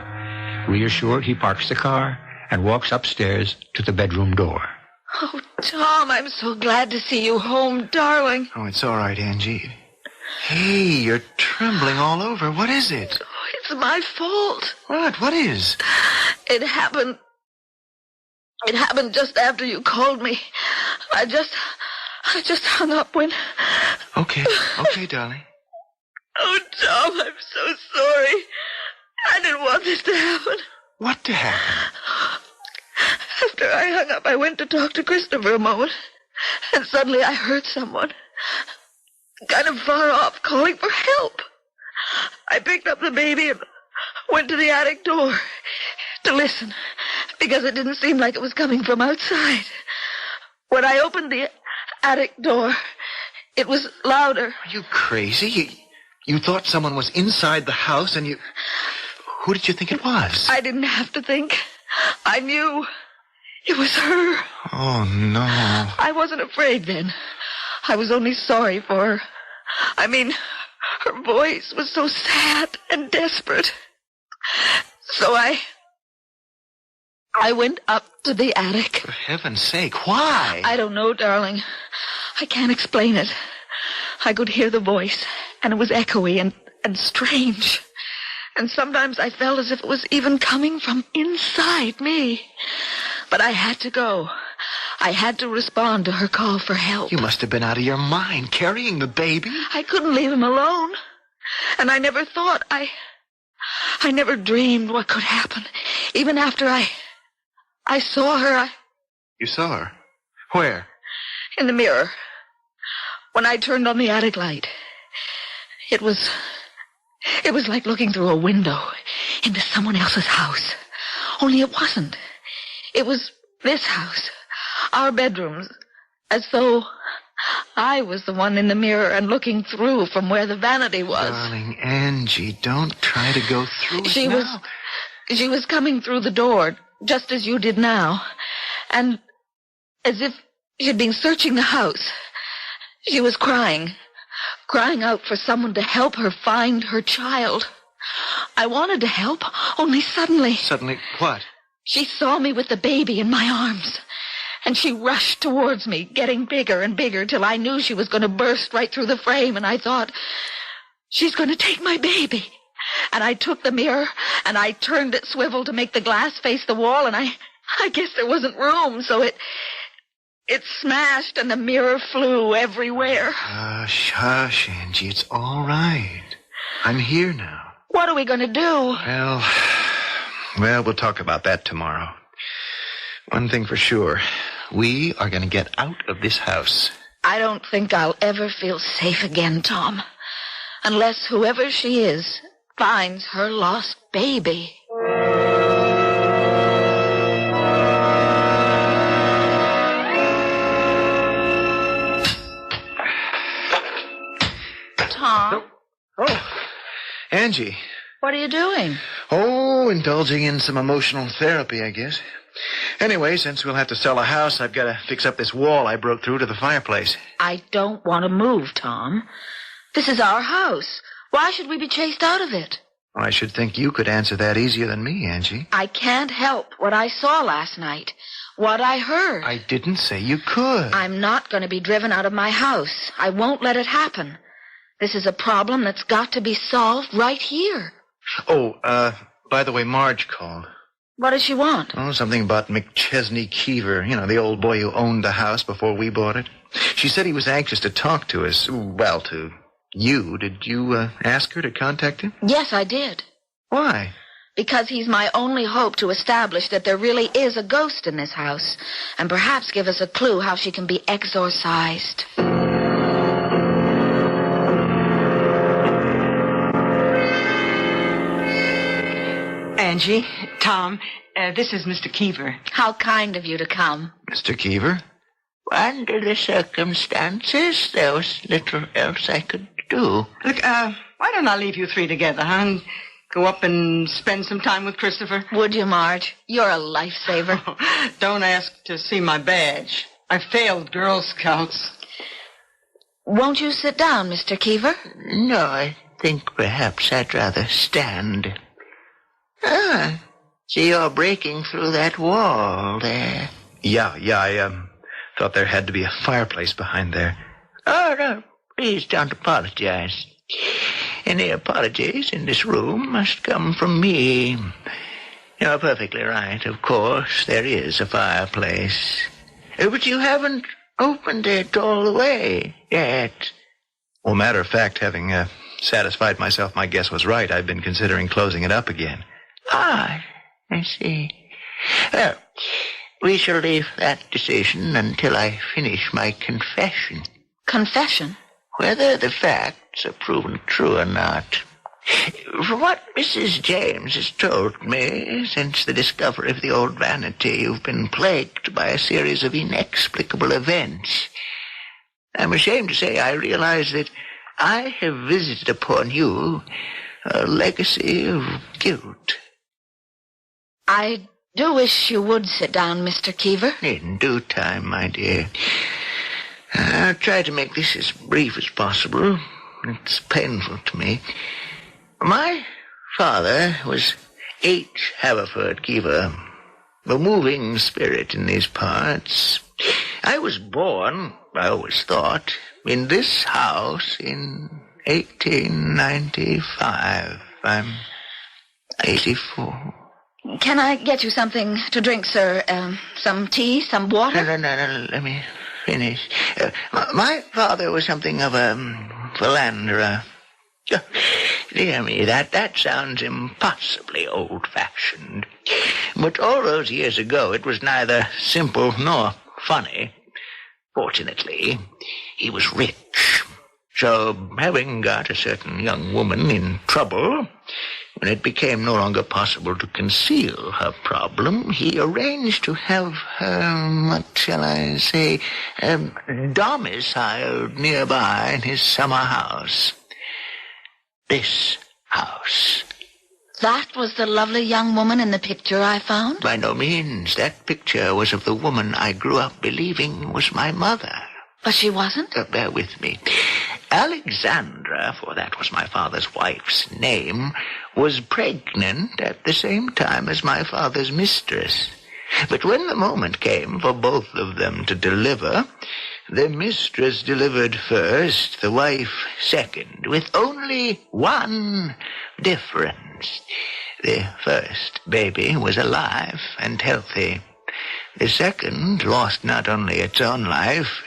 Reassured, he parks the car and walks upstairs to the bedroom door. Oh, Tom, I'm so glad to see you home, darling. Oh, it's all right, Angie. Hey, you're trembling all over. What is it? Oh, it's my fault. What? What is? It happened just after you called me. I just hung up when... Okay, darling. Oh, Tom, I'm so sorry. I didn't want this to happen. What to happen? After I hung up, I went to talk to Christopher a moment, and suddenly I heard someone, kind of far off, calling for help. I picked up the baby and went to the attic door to listen, because it didn't seem like it was coming from outside. When I opened the attic door, it was louder. Are you crazy? You thought someone was inside the house and you... Who did you think it was? I didn't have to think. I knew. It was her. Oh, no. I wasn't afraid then. I was only sorry for her. I mean, her voice was so sad and desperate. So I went up to the attic. For heaven's sake, why? I don't know, darling. I can't explain it. I could hear the voice, and it was echoey and strange. And sometimes I felt as if it was even coming from inside me. But I had to go. I had to respond to her call for help. You must have been out of your mind, carrying the baby. I couldn't leave him alone. And I never thought, I never dreamed what could happen. Even after I saw her, You saw her? Where? in the mirror. When I turned on the attic light, it was like looking through a window into someone else's house. Only it wasn't. It was this house, our bedrooms, as though I was the one in the mirror and looking through from where the vanity was. Darling Angie, don't try to go through it She now. She was coming through the door, just as you did now, and as if she'd been searching the house. She was crying out for someone to help her find her child. I wanted to help, only suddenly... Suddenly what? She saw me with the baby in my arms, and she rushed towards me, getting bigger and bigger, till I knew she was going to burst right through the frame, and I thought, she's going to take my baby. And I took the mirror, and I turned it swivel to make the glass face the wall, and I guess there wasn't room, so it smashed, and the mirror flew everywhere. Hush, hush, Angie, it's all right. I'm here now. What are we going to do? Well, we'll talk about that tomorrow. One thing for sure, we are going to get out of this house. I don't think I'll ever feel safe again, Tom, unless whoever she is finds her lost baby. Tom? Oh, Angie. What are you doing? Oh, indulging in some emotional therapy, I guess. Anyway, since we'll have to sell a house, I've got to fix up this wall I broke through to the fireplace. I don't want to move, Tom. This is our house. Why should we be chased out of it? I should think you could answer that easier than me, Angie. I can't help what I saw last night, what I heard. I didn't say you could. I'm not going to be driven out of my house. I won't let it happen. This is a problem that's got to be solved right here. Oh, by the way, Marge called. What does she want? Oh, something about McChesney Keever, the old boy who owned the house before we bought it. She said he was anxious to talk to us. Well, to you. Did you ask her to contact him? Yes, I did. Why? Because he's my only hope to establish that there really is a ghost in this house, and perhaps give us a clue how she can be exorcised. Angie, Tom, this is Mr. Keever. How kind of you to come. Mr. Keever? Under the circumstances, there was little else I could do. Look, why don't I leave you three together, huh? And go up and spend some time with Christopher? Would you, Marge? You're a lifesaver. Oh, don't ask to see my badge. I failed Girl Scouts. Won't you sit down, Mr. Keever? No, I think perhaps I'd rather stand. See, you're breaking through that wall there. Yeah, I thought there had to be a fireplace behind there. Oh, no, please don't apologize. Any apologies in this room must come from me. You're perfectly right, of course. There is a fireplace. But you haven't opened it all the way yet. Well, matter of fact, having satisfied myself my guess was right, I've been considering closing it up again. Ah, I see. Well, we shall leave that decision until I finish my confession. Confession? Whether the facts are proven true or not. From what Mrs. James has told me, since the discovery of the old vanity, you've been plagued by a series of inexplicable events. I'm ashamed to say I realize that I have visited upon you a legacy of guilt. I do wish you would sit down, Mr. Keever. In due time, my dear. I'll try to make this as brief as possible. It's painful to me. My father was H. Haverford Keever, a moving spirit in these parts. I was born, I always thought, in this house in 1895. I'm 84. Can I get you something to drink, sir? Some tea, some water? No, let me finish. My father was something of a philanderer. Dear me, that sounds impossibly old-fashioned. But all those years ago, it was neither simple nor funny. Fortunately, he was rich. So, having got a certain young woman in trouble, when it became no longer possible to conceal her problem, he arranged to have her, what shall I say, domiciled nearby in his summer house. This house. That was the lovely young woman in the picture I found? By no means. That picture was of the woman I grew up believing was my mother. But she wasn't? Bear with me. Alexandra, for that was my father's wife's name, was pregnant at the same time as my father's mistress. But when the moment came for both of them to deliver, the mistress delivered first, the wife second, with only one difference. The first baby was alive and healthy. The second lost not only its own life,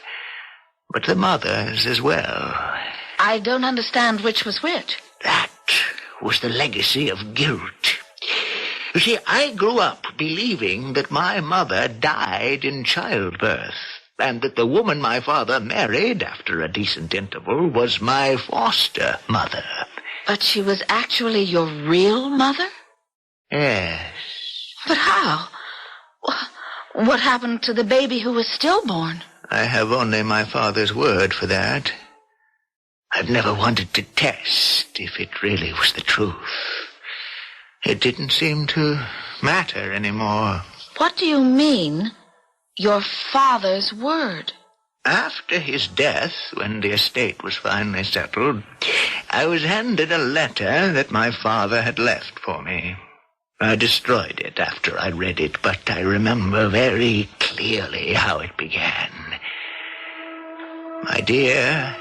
but the mother's as well. I don't understand which was which. That was the legacy of guilt. You see, I grew up believing that my mother died in childbirth, and that the woman my father married, after a decent interval, was my foster mother. But she was actually your real mother? Yes. But how? What happened to the baby who was stillborn? I have only my father's word for that. I've never wanted to test if it really was the truth. It didn't seem to matter anymore. What do you mean, your father's word? After his death, when the estate was finally settled, I was handed a letter that my father had left for me. I destroyed it after I read it, but I remember very clearly how it began. My dear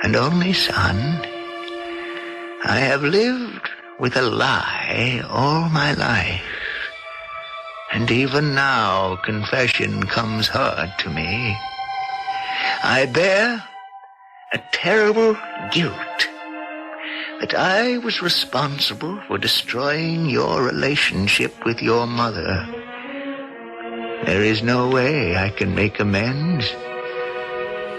and only son, I have lived with a lie all my life. And even now, confession comes hard to me. I bear a terrible guilt that I was responsible for destroying your relationship with your mother. There is no way I can make amends.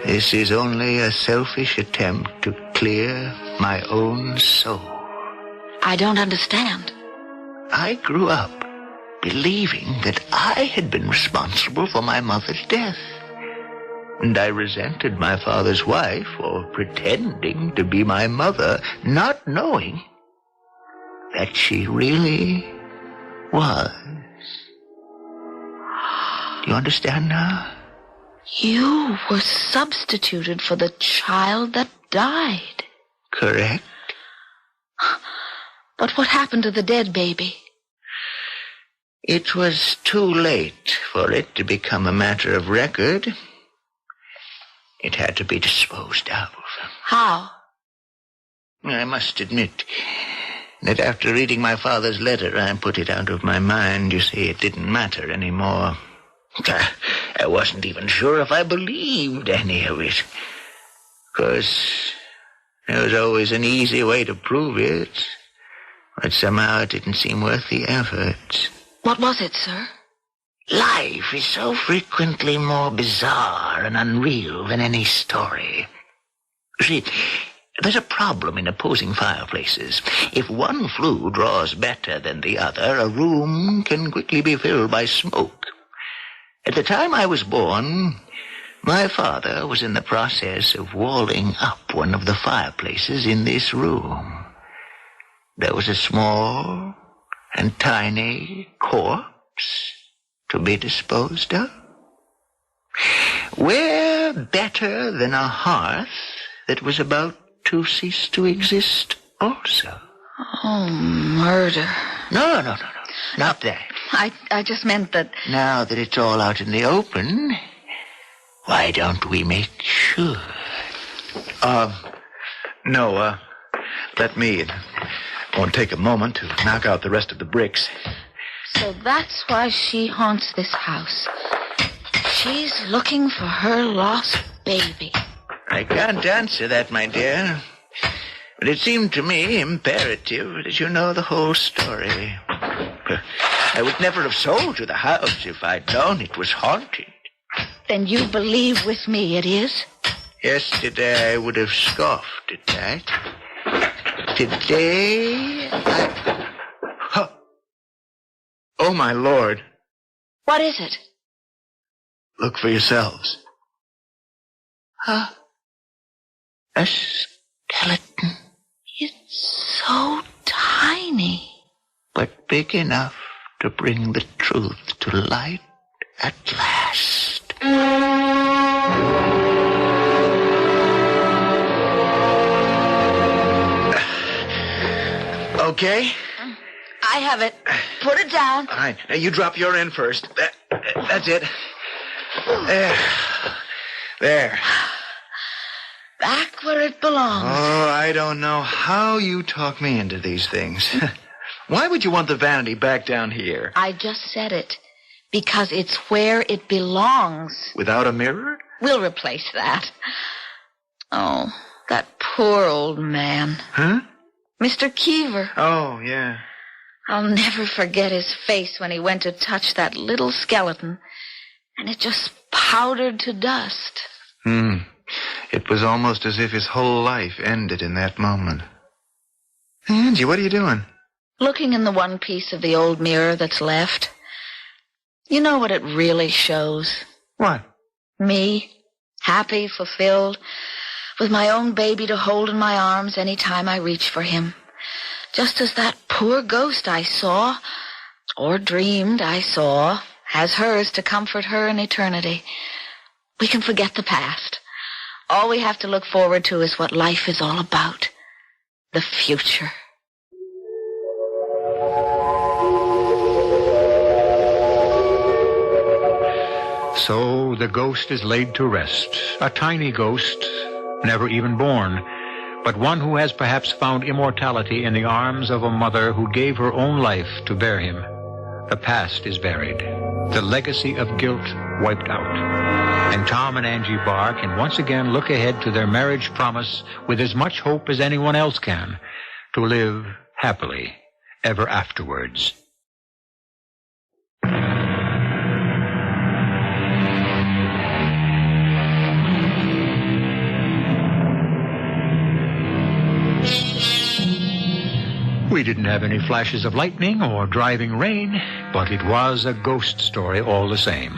This is only a selfish attempt to clear my own soul. I don't understand. I grew up believing that I had been responsible for my mother's death. And I resented my father's wife for pretending to be my mother, not knowing that she really was. Do you understand now? You were substituted for the child that died. Correct. But what happened to the dead baby? It was too late for it to become a matter of record. It had to be disposed of. How? I must admit that after reading my father's letter, I put it out of my mind. You see, it didn't matter anymore. I wasn't even sure if I believed any of it. Of course, there was always an easy way to prove it, but somehow it didn't seem worth the effort. What was it, sir? Life is so frequently more bizarre and unreal than any story. See, There's a problem in opposing fireplaces. If one flue draws better than the other, a room can quickly be filled by smoke. At the time I was born, my father was in the process of walling up one of the fireplaces in this room. There was a small and tiny corpse to be disposed of. Where better than a hearth that was about to cease to exist also? Oh, murder. No. Not that. I just meant that... Now that it's all out in the open, why don't we make sure? No, let me. It won't take a moment to knock out the rest of the bricks. So that's why she haunts this house. She's looking for her lost baby. I can't answer that, my dear. But it seemed to me imperative that you know the whole story. I would never have sold you the house if I'd known it was haunted. Then you believe with me it is? Yesterday I would have scoffed at that. Today I... Huh. Oh, my Lord. What is it? Look for yourselves. Huh? A skeleton. It's so tiny. But big enough to bring the truth to light at last. Okay? I have it. Put it down. All right. Now, you drop your end first. That's it. There. Back where it belongs. Oh, I don't know how you talk me into these things. Why would you want the vanity back down here? I just said it. Because it's where it belongs. Without a mirror? We'll replace that. Oh, that poor old man. Huh? Mr. Keever. Oh, yeah. I'll never forget his face when he went to touch that little skeleton, and it just powdered to dust. It was almost as if his whole life ended in that moment. Angie, what are you doing? Looking in the one piece of the old mirror that's left. You know what it really shows? What? Me, happy, fulfilled, with my own baby to hold in my arms any time I reach for him. Just as that poor ghost I saw, or dreamed I saw, has hers to comfort her in eternity. We can forget the past. All we have to look forward to is what life is all about. The future. So the ghost is laid to rest. A tiny ghost, never even born, but one who has perhaps found immortality in the arms of a mother who gave her own life to bear him. The past is buried, the legacy of guilt wiped out. And Tom and Angie Barr can once again look ahead to their marriage promise with as much hope as anyone else can, to live happily ever afterwards. We didn't have any flashes of lightning or driving rain, but it was a ghost story all the same.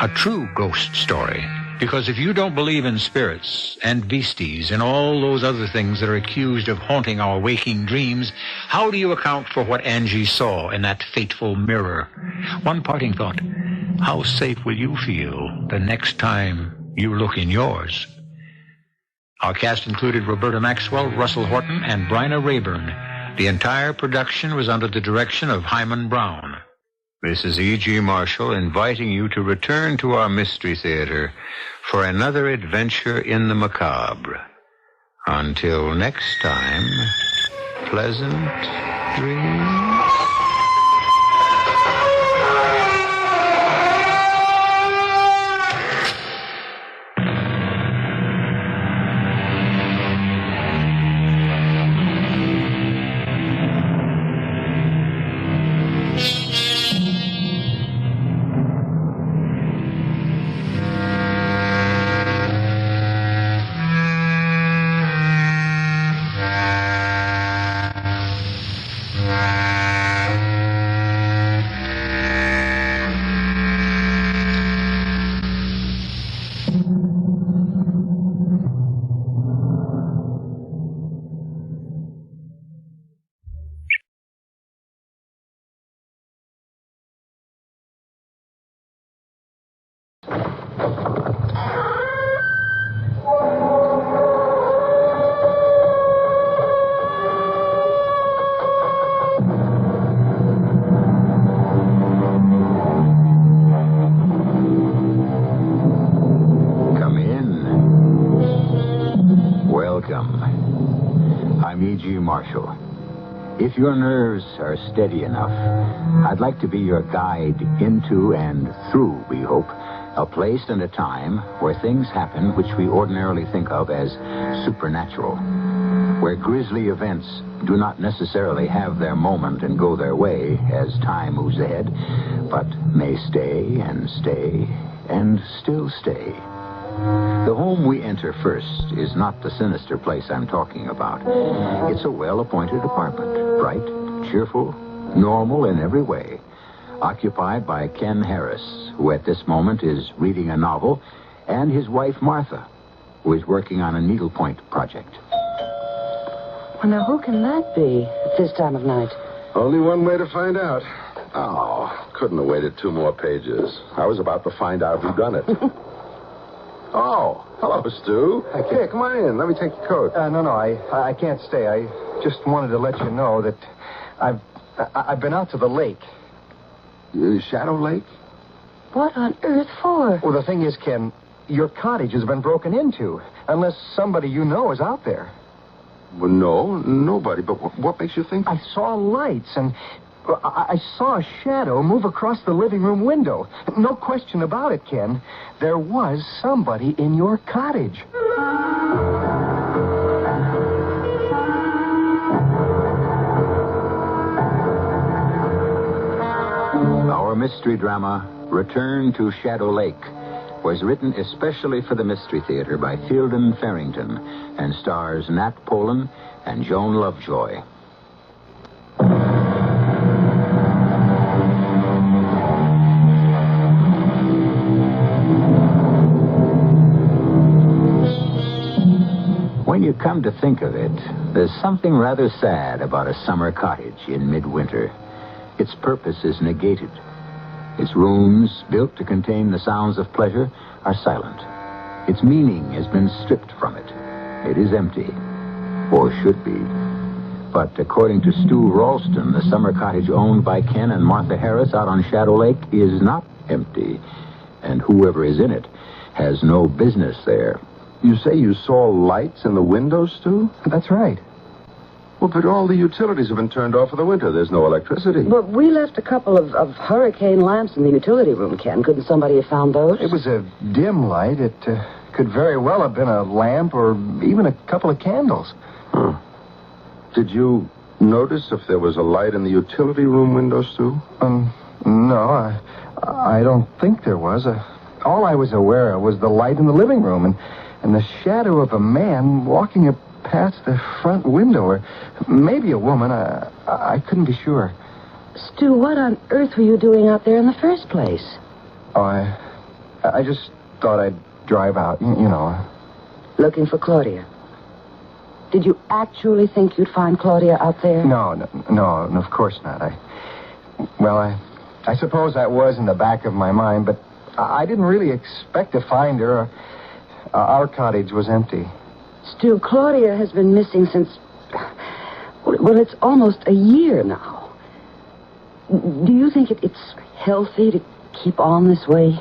A true ghost story. Because if you don't believe in spirits and beasties and all those other things that are accused of haunting our waking dreams, how do you account for what Angie saw in that fateful mirror? One parting thought: how safe will you feel the next time you look in yours? Our cast included Roberta Maxwell, Russell Horton, and Bryna Rayburn. The entire production was under the direction of Hyman Brown. This is E.G. Marshall inviting you to return to our Mystery Theater for another adventure in the macabre. Until next time, pleasant dreams. If your nerves are steady enough, I'd like to be your guide into and through, we hope, a place and a time where things happen which we ordinarily think of as supernatural, where grisly events do not necessarily have their moment and go their way as time moves ahead, but may stay and stay and still stay. The home we enter first is not the sinister place I'm talking about. It's a well-appointed apartment, bright, cheerful, normal in every way, occupied by Ken Harris, who at this moment is reading a novel, and his wife Martha, who is working on a needlepoint project. Well, now, who can that be at this time of night? Only one way to find out. Oh, couldn't have waited 2 more pages. I was about to find out who done it. Oh, hello, Stu. Here, come on in. Let me take your coat. No, I can't stay. I just wanted to let you know that I've been out to the lake. Shadow Lake? What on earth for? Well, the thing is, Ken, your cottage has been broken into. Unless somebody you know is out there. Well, no, nobody. But what makes you think? I saw lights, and I saw a shadow move across the living room window. No question about it, Ken. There was somebody in your cottage. Our mystery drama, Return to Shadow Lake, was written especially for the Mystery Theater by Fielden Farrington and stars Nat Polen and Joan Lovejoy. When you come to think of it, there's something rather sad about a summer cottage in midwinter. Its purpose is negated. Its rooms, built to contain the sounds of pleasure, are silent. Its meaning has been stripped from it. It is empty, or should be. But according to Stu Ralston, the summer cottage owned by Ken and Martha Harris out on Shadow Lake is not empty, and whoever is in it has no business there. You say you saw lights in the windows, Stu? That's right. Well, but all the utilities have been turned off for the winter. There's no electricity. But we left a couple of hurricane lamps in the utility room, Ken. Couldn't somebody have found those? It was a dim light. It could very well have been a lamp or even a couple of candles. Huh. Did you notice if there was a light in the utility room windows, Stu? No, I don't think there was. All I was aware of was the light in the living room and the shadow of a man walking past the front window, or maybe a woman. I couldn't be sure. Stu, what on earth were you doing out there in the first place? Oh, I just thought I'd drive out, you know. Looking for Claudia. Did you actually think you'd find Claudia out there? No, of course not. I suppose that was in the back of my mind, but I didn't really expect to find her. Our cottage was empty. Stu, Claudia has been missing since... Well, it's almost a year now. Do you think it's healthy to keep on this way?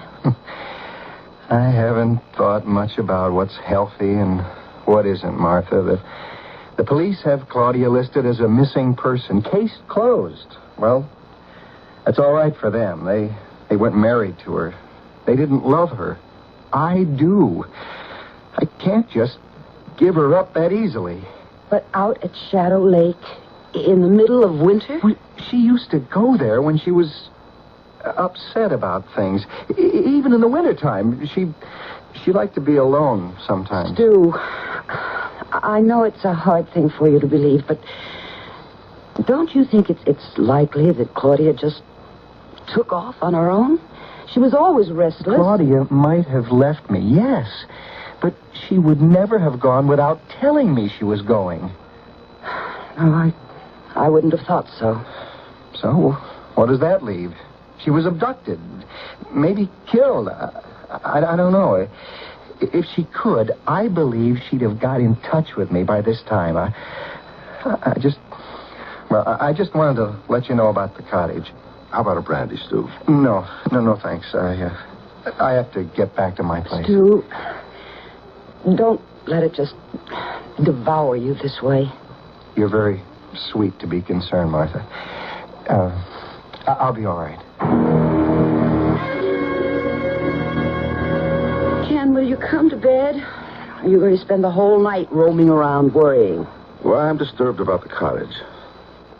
I haven't thought much about what's healthy and what isn't, Martha. The police have Claudia listed as a missing person. Case closed. Well, that's all right for them. They weren't married to her. They didn't love her. I do. I can't just give her up that easily. But out at Shadow Lake in the middle of winter? Well, she used to go there when she was upset about things. Even in the wintertime. She liked to be alone sometimes. Stu, I know it's a hard thing for you to believe, but don't you think it's likely that Claudia just took off on her own? She was always restless. Claudia might have left me, yes. But she would never have gone without telling me she was going. No, I wouldn't have thought so. So, what does that leave? She was abducted. Maybe killed. I don't know. If she could, I believe she'd have got in touch with me by this time. I just wanted to let you know about the cottage. How about a brandy, Stu? No, thanks. I have to get back to my place. Stu, don't let it just devour you this way. You're very sweet to be concerned, Martha. I'll be all right. Ken, will you come to bed? Are you going to spend the whole night roaming around worrying? Well, I'm disturbed about the cottage.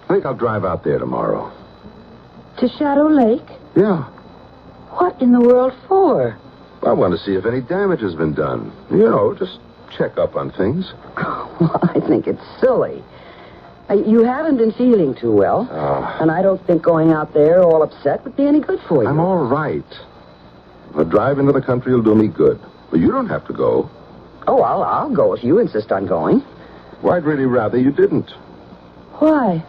I think I'll drive out there tomorrow. To Shadow Lake? Yeah. What in the world for? I want to see if any damage has been done. You know, just check up on things. Well, I think it's silly. You haven't been feeling too well. And I don't think going out there all upset would be any good for you. I'm all right. A drive into the country will do me good. But you don't have to go. Oh, I'll go if you insist on going. Well, I'd really rather you didn't. Why?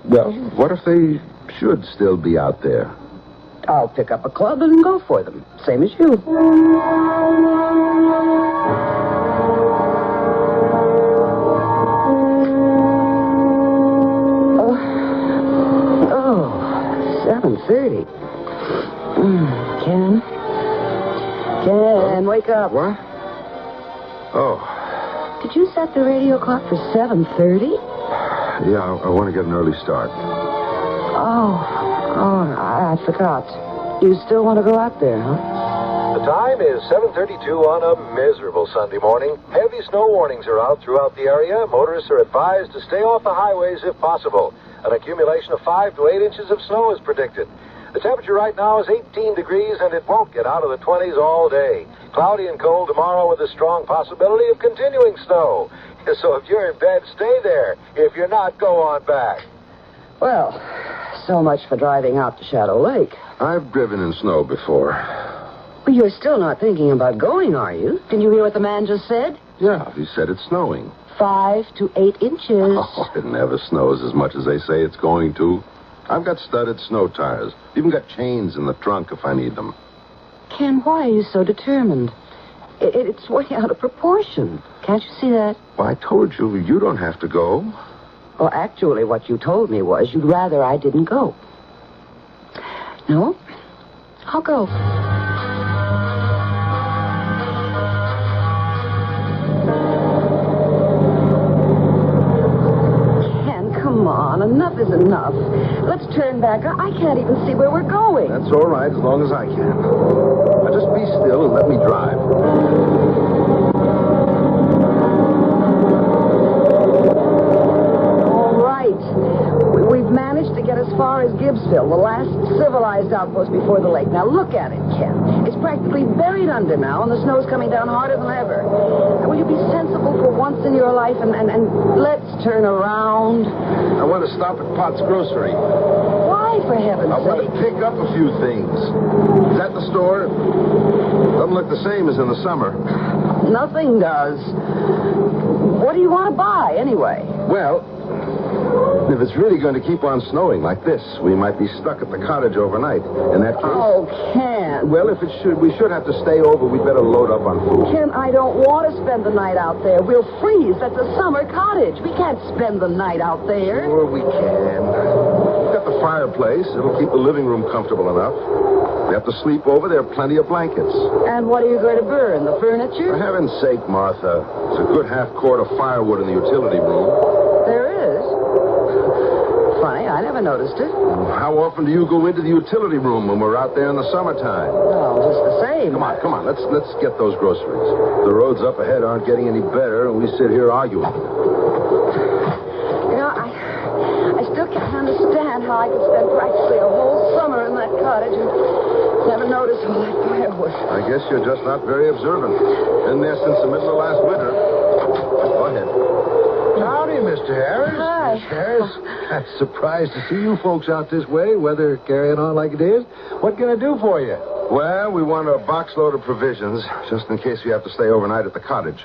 Well, what if they should still be out there? I'll pick up a club and go for them. Same as you. Oh, 7:30. Ken, wake up. What? Oh. Did you set the radio clock for 7:30? Yeah, I want to get an early start. I forgot. You still want to go out there, huh? The time is 7:32 on a miserable Sunday morning. Heavy snow warnings are out throughout the area. Motorists are advised to stay off the highways if possible. An accumulation of 5 to 8 inches of snow is predicted. The temperature right now is 18 degrees, and it won't get out of the 20s all day. Cloudy and cold tomorrow with a strong possibility of continuing snow. So if you're in bed, stay there. If you're not, go on back. Well, so much for driving out to Shadow Lake. I've driven in snow before. Well, you're still not thinking about going, are you? Didn't you hear what the man just said? Yeah, he said it's snowing. 5 to 8 inches. Oh, it never snows as much as they say it's going to. I've got studded snow tires. Even got chains in the trunk if I need them. Ken, why are you so determined? It's way out of proportion. Can't you see that? Well, I told you, you don't have to go. Well, actually, what you told me was you'd rather I didn't go. No, I'll go. Ken, come on. Enough is enough. Let's turn back. I can't even see where we're going. That's all right, as long as I can. Now just be still and let me drive. We've managed to get as far as Gibbsville, the last civilized outpost before the lake. Now, look at it, Ken. It's practically buried under now, and the snow's coming down harder than ever. Now, will you be sensible for once in your life and let's turn around? I want to stop at Pot's Grocery. Why, for heaven's sake? I want to pick up a few things. Is that the store? Doesn't look the same as in the summer. Nothing does. What do you want to buy, anyway? Well, if it's really going to keep on snowing like this, we might be stuck at the cottage overnight. In that case... Oh, Ken. Well, if we should have to stay over, we'd better load up on food. Ken, I don't want to spend the night out there. We'll freeze. That's a summer cottage. We can't spend the night out there. Sure we can. We've got the fireplace. It'll keep the living room comfortable enough. We have to sleep over. There are plenty of blankets. And what are you going to burn? The furniture? For heaven's sake, Martha. There's a good half-quart of firewood in the utility room. There is? Funny, I never noticed it. How often do you go into the utility room when we're out there in the summertime? Oh, just the same. Come on. Let's get those groceries. The roads up ahead aren't getting any better, and we sit here arguing. You know, I still can't understand how I could spend practically a whole summer in that cottage and never notice all that firewood. I guess you're just not very observant. Been there since the middle of last winter. Go ahead. Howdy, Mr. Harris. Hi. Miss Harris. I'm surprised to see you folks out this way, weather carrying on like it is. What can I do for you? Well, we want a box load of provisions, just in case we have to stay overnight at the cottage.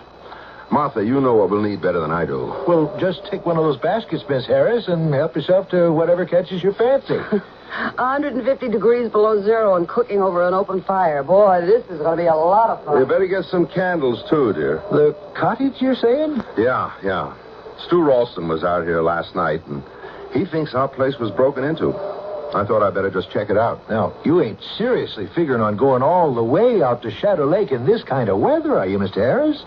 Martha, you know what we'll need better than I do. Well, just take one of those baskets, Miss Harris, and help yourself to whatever catches your fancy. 150 degrees below zero and cooking over an open fire. Boy, this is going to be a lot of fun. You better get some candles, too, dear. The cottage, you're saying? Yeah. Stu Ralston was out here last night, and he thinks our place was broken into. I thought I'd better just check it out. Now, you ain't seriously figuring on going all the way out to Shadow Lake in this kind of weather, are you, Mr. Harris?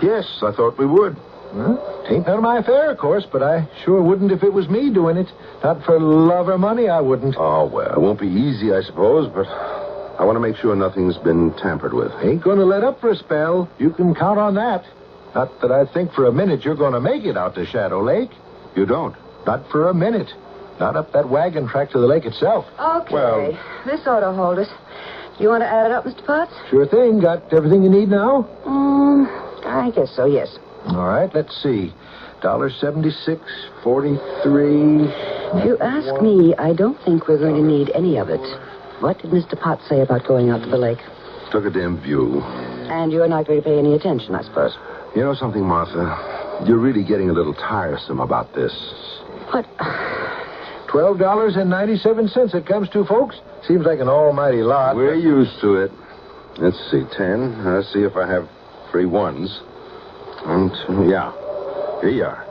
Yes, I thought we would. Well, ain't none of my affair, of course, but I sure wouldn't if it was me doing it. Not for love or money, I wouldn't. Oh, well, it won't be easy, I suppose, but I want to make sure nothing's been tampered with. Ain't going to let up for a spell. You can count on that. Not that I think for a minute you're going to make it out to Shadow Lake. You don't? Not for a minute. Not up that wagon track to the lake itself. Okay. Well, This ought to hold us. You want to add it up, Mr. Potts? sure thing. Got everything you need now? I guess so, yes. All right, let's see. $1.76.43. If you ask me, I don't think we're going to need any of it. What did Mr. Potts say about going out to the lake? Took a dim view. And you're not going to pay any attention, I suppose. You know something, Martha? You're really getting a little tiresome about this. What? $12.97 it comes to, folks. Seems like an almighty lot. We're used to it. Let's see, 10. Let's see if I have 3 ones. 1, 2, yeah. Here you are.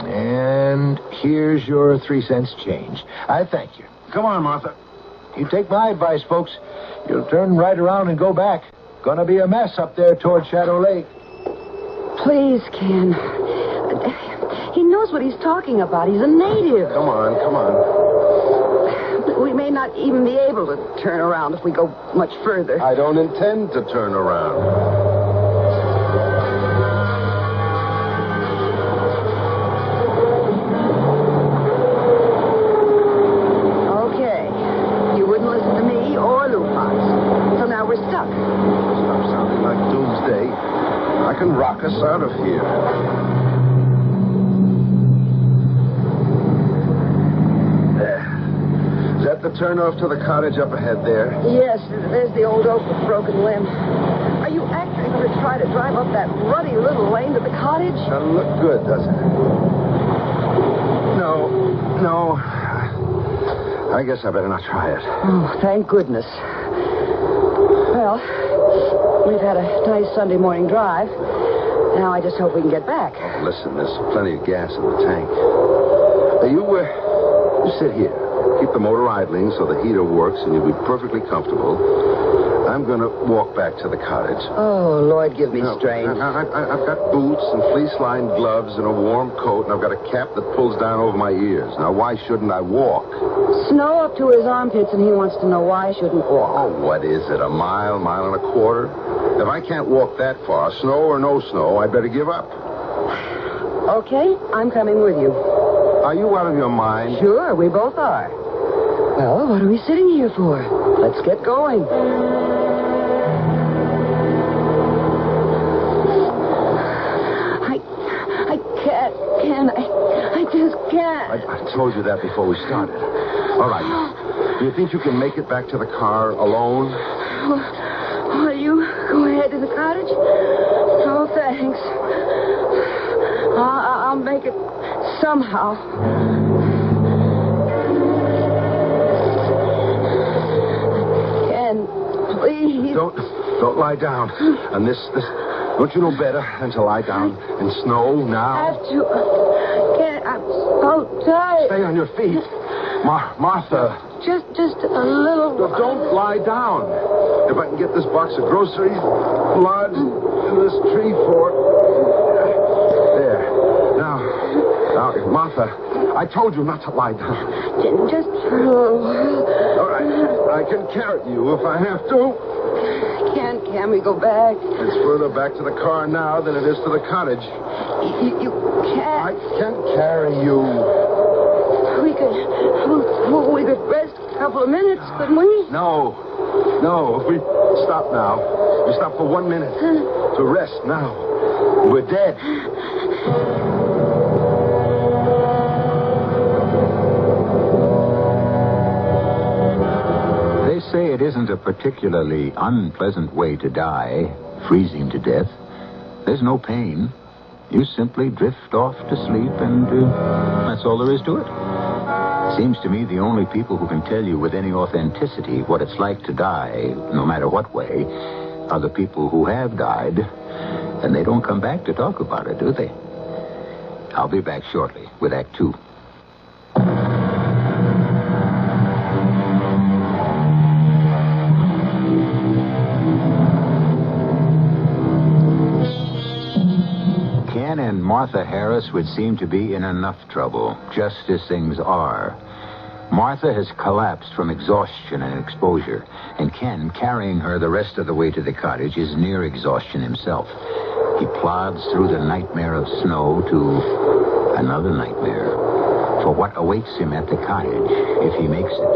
And here's your 3 cents change. I thank you. Come on, Martha. You take my advice, folks. You'll turn right around and go back. Gonna be a mess up there toward Shadow Lake. Please, Ken. He knows what he's talking about. He's a native. Come on. We may not even be able to turn around if we go much further. I don't intend to turn around. Okay. You wouldn't listen to me or Lou Potts. So now we're stuck. Stop sounding like doomsday. I can rock us out of here. The turnoff to the cottage up ahead there. Yes, there's the old oak with broken limb. Are you actually going to try to drive up that ruddy little lane to the cottage? Doesn't look good, does it? No. I guess I better not try it. Oh, thank goodness. Well, we've had a nice Sunday morning drive. Now I just hope we can get back. Oh, listen, there's plenty of gas in the tank. You sit here. Keep the motor idling so the heater works and you'll be perfectly comfortable. I'm going to walk back to the cottage. Oh, Lord, give me strength. I've got boots and fleece-lined gloves and a warm coat, and I've got a cap that pulls down over my ears. Now, why shouldn't I walk? Snow up to his armpits, and he wants to know why I shouldn't walk. Oh, what is it, a mile and a quarter? If I can't walk that far, snow or no snow, I'd better give up. Okay, I'm coming with you. Are you out of your mind? Sure, we both are. Well, what are we sitting here for? Let's get going. I can't, Ken. I just can't. I told you that before we started. All right. Do you think you can make it back to the car alone? Will you go ahead to the cottage? Oh, thanks. I'll make it somehow. Please. Don't lie down. And this, don't you know better than to lie down in snow now? I have to. I'm so tired. Stay on your feet. Martha. Just a little. Don't lie down. If I can get this box of groceries, blood, and this tree fork. There. Now, Martha, I told you not to lie down. Just for a little while. All right. I can carry you if I have to. Can we go back? It's further back to the car now than it is to the cottage. You can't. I can't carry you. We could rest a couple of minutes, couldn't we? No. If we stop now, we stop for 1 minute to rest now. We're dead. They say it isn't a particularly unpleasant way to die, freezing to death. There's no pain. You simply drift off to sleep, and that's all there is to it. Seems to me the only people who can tell you with any authenticity what it's like to die, no matter what way, are the people who have died, and they don't come back to talk about it, do they? I'll be back shortly with Act 2. Ken and Martha Harris would seem to be in enough trouble, just as things are. Martha has collapsed from exhaustion and exposure, and Ken, carrying her the rest of the way to the cottage, is near exhaustion himself. He plods through the nightmare of snow to another nightmare. For what awaits him at the cottage, if he makes it,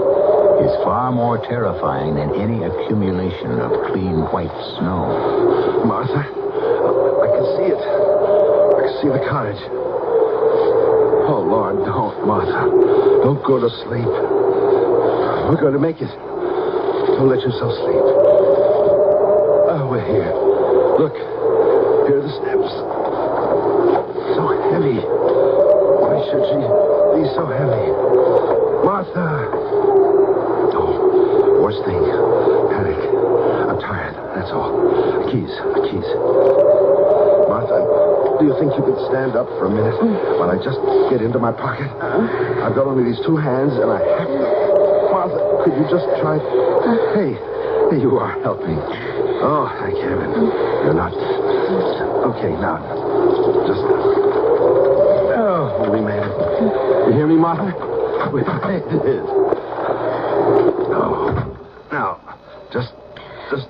is far more terrifying than any accumulation of clean white snow. Martha, I can see it. I can see the cottage. Oh, Lord, don't, Martha. Don't go to sleep. We're going to make it. Don't let yourself sleep. Oh, we're here. Look, here are the steps. So heavy. Why should she be so heavy? Martha! Oh, worst thing. Panic. I'm tired, that's all. The keys. Martha, do you think you could stand up for a minute while I just get into my pocket? I've got only these 2 hands, and I have to... Martha, could you just try... Hey, here you are, helping. Oh, thank heaven. You're not... Okay, now, just... Oh, we made it. You hear me, Martha? We made it. Oh, now, just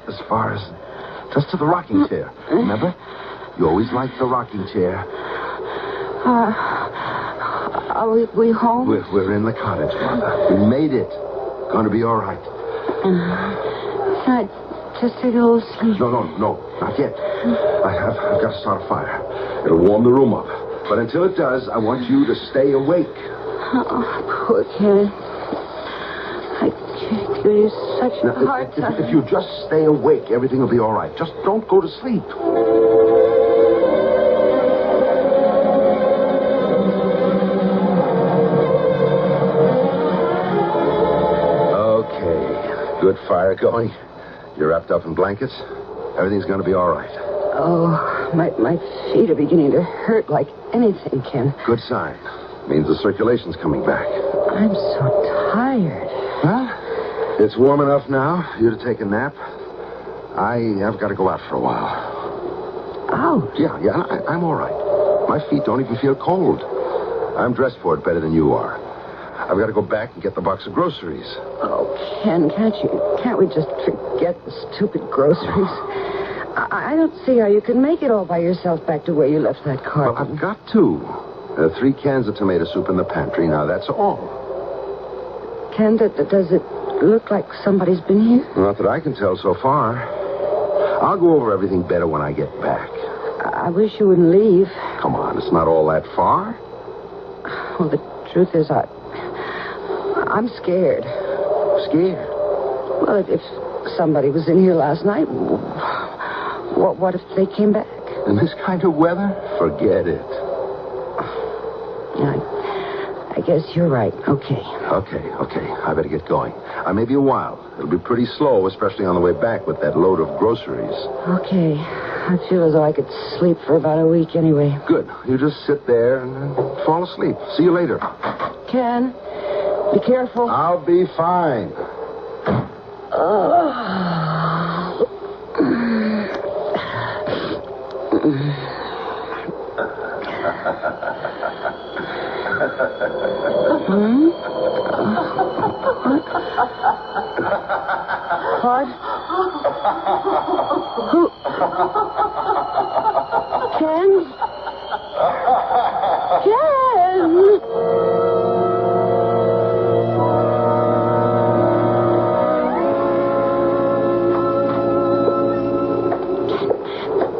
as far as... Just to the rocking chair, remember? You always liked the rocking chair. Are we home? We're in the cottage, Martha. We made it. Going to be all right. Can I just take a little sleep? No, not yet. I've got to start a fire. It'll warm the room up. But until it does, I want you to stay awake. Oh, poor Ken. I give you such a hard time. If you just stay awake, everything will be all right. Just don't go to sleep. Okay. Good fire going. You're wrapped up in blankets. Everything's going to be all right. Oh, my feet are beginning to hurt like anything, Ken. Good sign. Means the circulation's coming back. I'm so tired. Huh? It's warm enough now for you to take a nap. I've got to go out for a while. Out? Yeah, I'm all right. My feet don't even feel cold. I'm dressed for it better than you are. I've got to go back and get the box of groceries. Oh, Ken, can't we just forget the stupid groceries? I don't see how you can make it all by yourself back to where you left that car. Well, I've got to. There are 3 cans of tomato soup in the pantry. Now, that's all. Ken, does it look like somebody's been here? Not that I can tell so far. I'll go over everything better when I get back. I wish you wouldn't leave. Come on, it's not all that far. Well, the truth is, I'm scared. Scared? Well, if somebody was in here last night, what if they came back? In this kind of weather? Forget it. I guess you're right. Okay. Okay. I better get going. I may be a while. It'll be pretty slow, especially on the way back with that load of groceries. Okay. I feel as though I could sleep for about a week anyway. Good. You just sit there and fall asleep. See you later. Ken, be careful. I'll be fine. What? Who? Ken?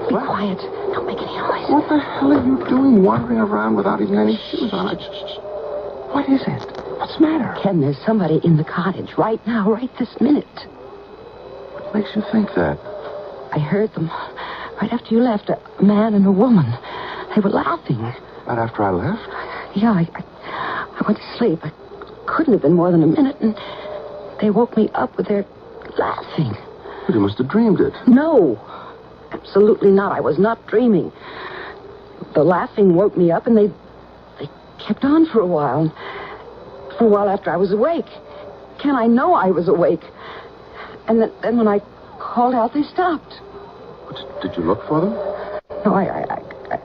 Be quiet. Don't make any noise. What the hell are you doing wandering around without even any shoes on? What is it? What's the matter? Ken, there's somebody in the cottage right now, right this minute. What makes you think that? I heard them right after you left, a man and a woman. They were laughing. Right after I left? Yeah, I went to sleep. I couldn't have been more than a minute, and they woke me up with their laughing. But you must have dreamed it. No, absolutely not. I was not dreaming. The laughing woke me up, and they kept on for a while. And for a while after I was awake. Ken, I know I was awake. And then when I called out, they stopped. Did you look for them? No,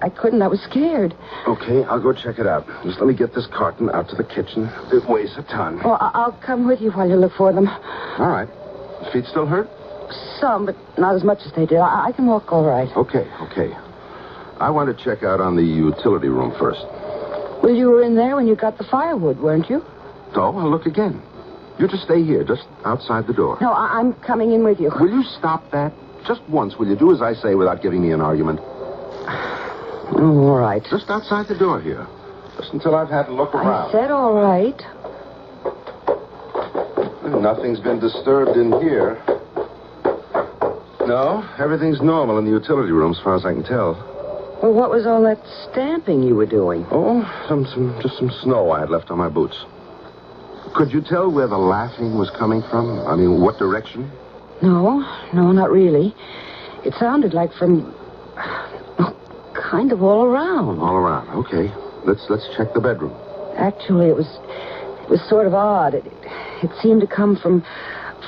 I couldn't. I was scared. Okay, I'll go check it out. Just let me get this carton out to the kitchen. It weighs a ton. Well, I'll come with you while you look for them. All right. Feet still hurt? Some, but not as much as they did. I can walk all right. Okay. I want to check out on the utility room first. Well, you were in there when you got the firewood, weren't you? So, I'll look again. You just stay here, just outside the door. No, I'm coming in with you. Will you stop that? Just once, will you do as I say without giving me an argument? Oh, all right. Just outside the door here. Just until I've had a look around. I said all right. Nothing's been disturbed in here. No, everything's normal in the utility room as far as I can tell. Well, what was all that stamping you were doing? Oh, just some snow I had left on my boots. Could you tell where the laughing was coming from? I mean, what direction? No, not really. It sounded like from... kind of all around. All around, okay. Let's check the bedroom. Actually, it was sort of odd. It seemed to come from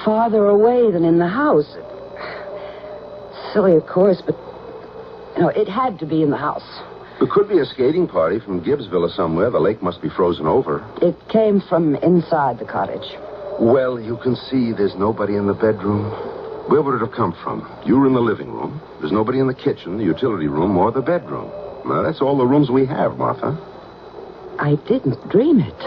farther away than in the house. Silly, of course, but it had to be in the house. It could be a skating party from Gibbsville or somewhere. The lake must be frozen over. It came from inside the cottage. Well, you can see there's nobody in the bedroom. Where would it have come from? You were in the living room. There's nobody in the kitchen, the utility room, or the bedroom. Now, that's all the rooms we have, Martha. I didn't dream it.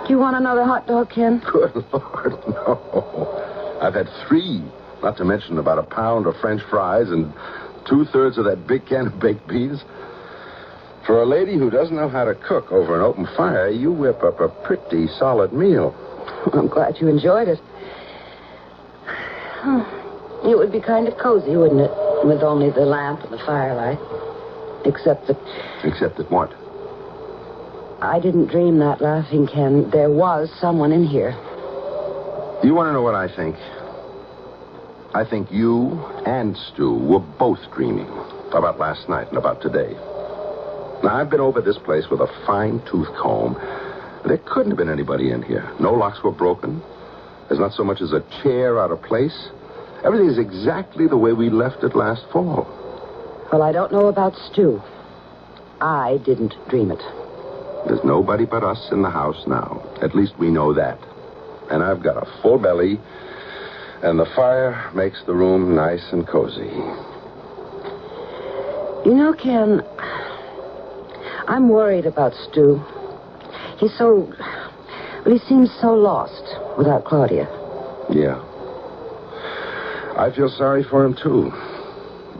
Do you want another hot dog, Ken? Good Lord, no. I've had 3, not to mention about a pound of French fries and 2/3 of that big can of baked beans. For a lady who doesn't know how to cook over an open fire, you whip up a pretty solid meal. I'm glad you enjoyed it. It would be kind of cozy, wouldn't it? With only the lamp and the firelight. Except that... Except that what? I didn't dream that, laughing, Ken. There was someone in here. You want to know what I think? I think you and Stu were both dreaming about last night and about today. Now, I've been over this place with a fine-tooth comb. There couldn't have been anybody in here. No locks were broken. There's not so much as a chair out of place. Everything is exactly the way we left it last fall. Well, I don't know about Stu. I didn't dream it. There's nobody but us in the house now. At least we know that. And I've got a full belly, and the fire makes the room nice and cozy. You know, Ken, I'm worried about Stu. He seems so lost without Claudia. Yeah. I feel sorry for him, too.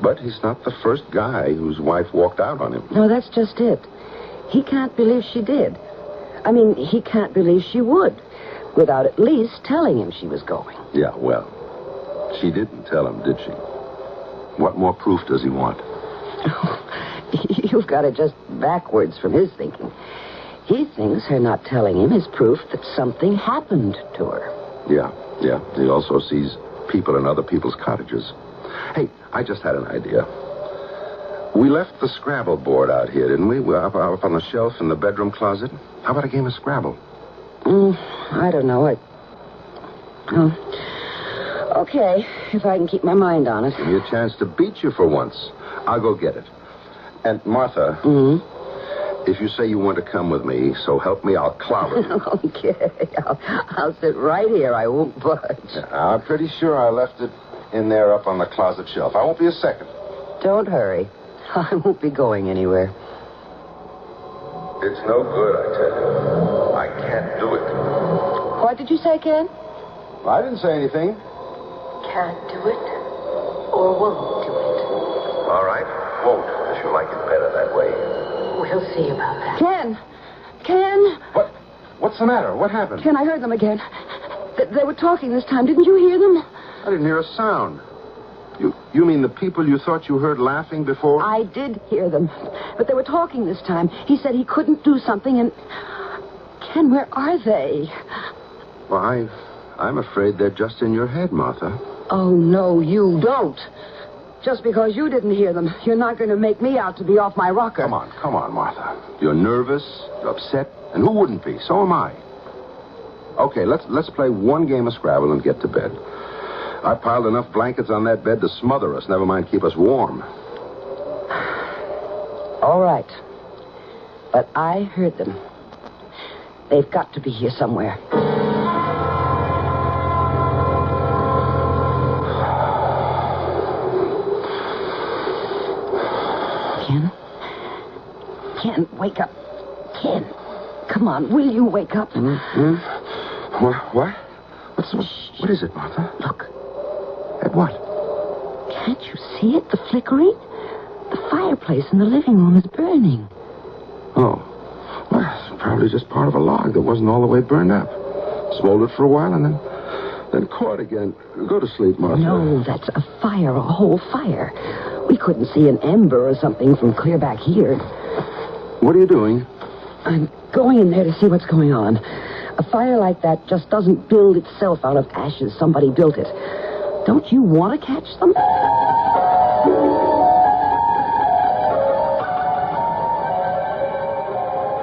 But he's not the first guy whose wife walked out on him. No, that's just it. He can't believe she did. I mean, he can't believe she would, without at least telling him she was going. Yeah, well, she didn't tell him, did she? What more proof does he want? You've got it just backwards from his thinking. He thinks her not telling him is proof that something happened to her. Yeah. He also sees people in other people's cottages. Hey, I just had an idea. We left the Scrabble board out here, didn't we? We're up on the shelf in the bedroom closet. How about a game of Scrabble? I don't know. Okay, if I can keep my mind on it. Give me a chance to beat you for once. I'll go get it. And, Martha, if you say you want to come with me, so help me, I'll clobber you. Okay, I'll sit right here. I won't budge. I'm pretty sure I left it in there up on the closet shelf. I won't be a second. Don't hurry. I won't be going anywhere. It's no good, I tell you. I can't do it. What did you say, Ken? I didn't say anything. Can't do it or won't do it. All right, won't, if you like it better that way. We'll see about that. Ken! What's the matter? What happened? Ken, I heard them again. They were talking this time. Didn't you hear them? I didn't hear a sound. You mean the people you thought you heard laughing before? I did hear them. But they were talking this time. He said he couldn't do something and... Ken, where are they? Well, I'm afraid they're just in your head, Martha. Oh, no, you don't. Just because you didn't hear them, you're not going to make me out to be off my rocker. Come on, Martha. You're nervous, you're upset, and who wouldn't be? So am I. Okay, let's play one game of Scrabble and get to bed. I piled enough blankets on that bed to smother us, never mind keep us warm. All right. But I heard them. They've got to be here somewhere. Ken, wake up. Ken, come on, will you wake up? What? What is it, Martha? Look. At what? Can't you see it? The flickering? The fireplace in the living room is burning. Oh. Well, it's probably just part of a log that wasn't all the way burned up. Smoldered for a while and then caught again. Go to sleep, Martha. No, that's a fire, a whole fire. We couldn't see an ember or something from clear back here. What are you doing? I'm going in there to see what's going on. A fire like that just doesn't build itself out of ashes. Somebody built it. Don't you want to catch them?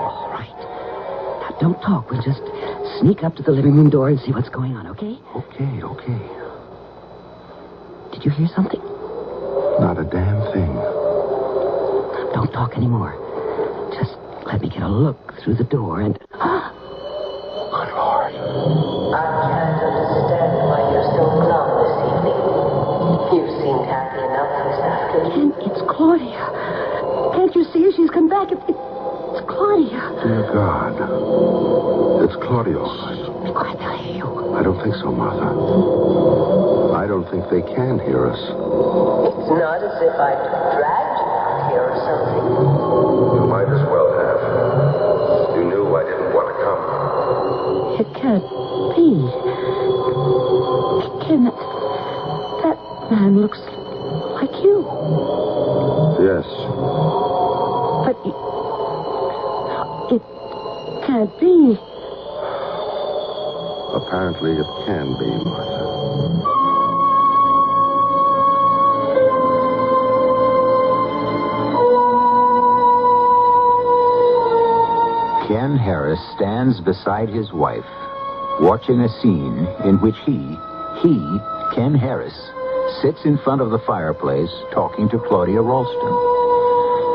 All right. Now, don't talk. We'll just sneak up to the living room door and see what's going on, okay? Okay. Did you hear something? Not a damn thing. Don't talk anymore. Just let me get a look through the door and... Good Lord. I can't understand why you're so glum this evening. You seemed happy enough this afternoon. Ken, it's Claudia. Can't you see her? She's come back. It's Claudia. Dear God. It's Claudia, all right. Be quiet, they'll hear you. I don't think so, Martha. I don't think they can hear us. It's not as if I'd dragged you out here or something. You might as well have. You knew I didn't want to come. It can't be. Ken, that man looks like you. Yes. But it can't be. Apparently it can be, Martha. Ken Harris stands beside his wife, watching a scene in which he, Ken Harris, sits in front of the fireplace talking to Claudia Ralston.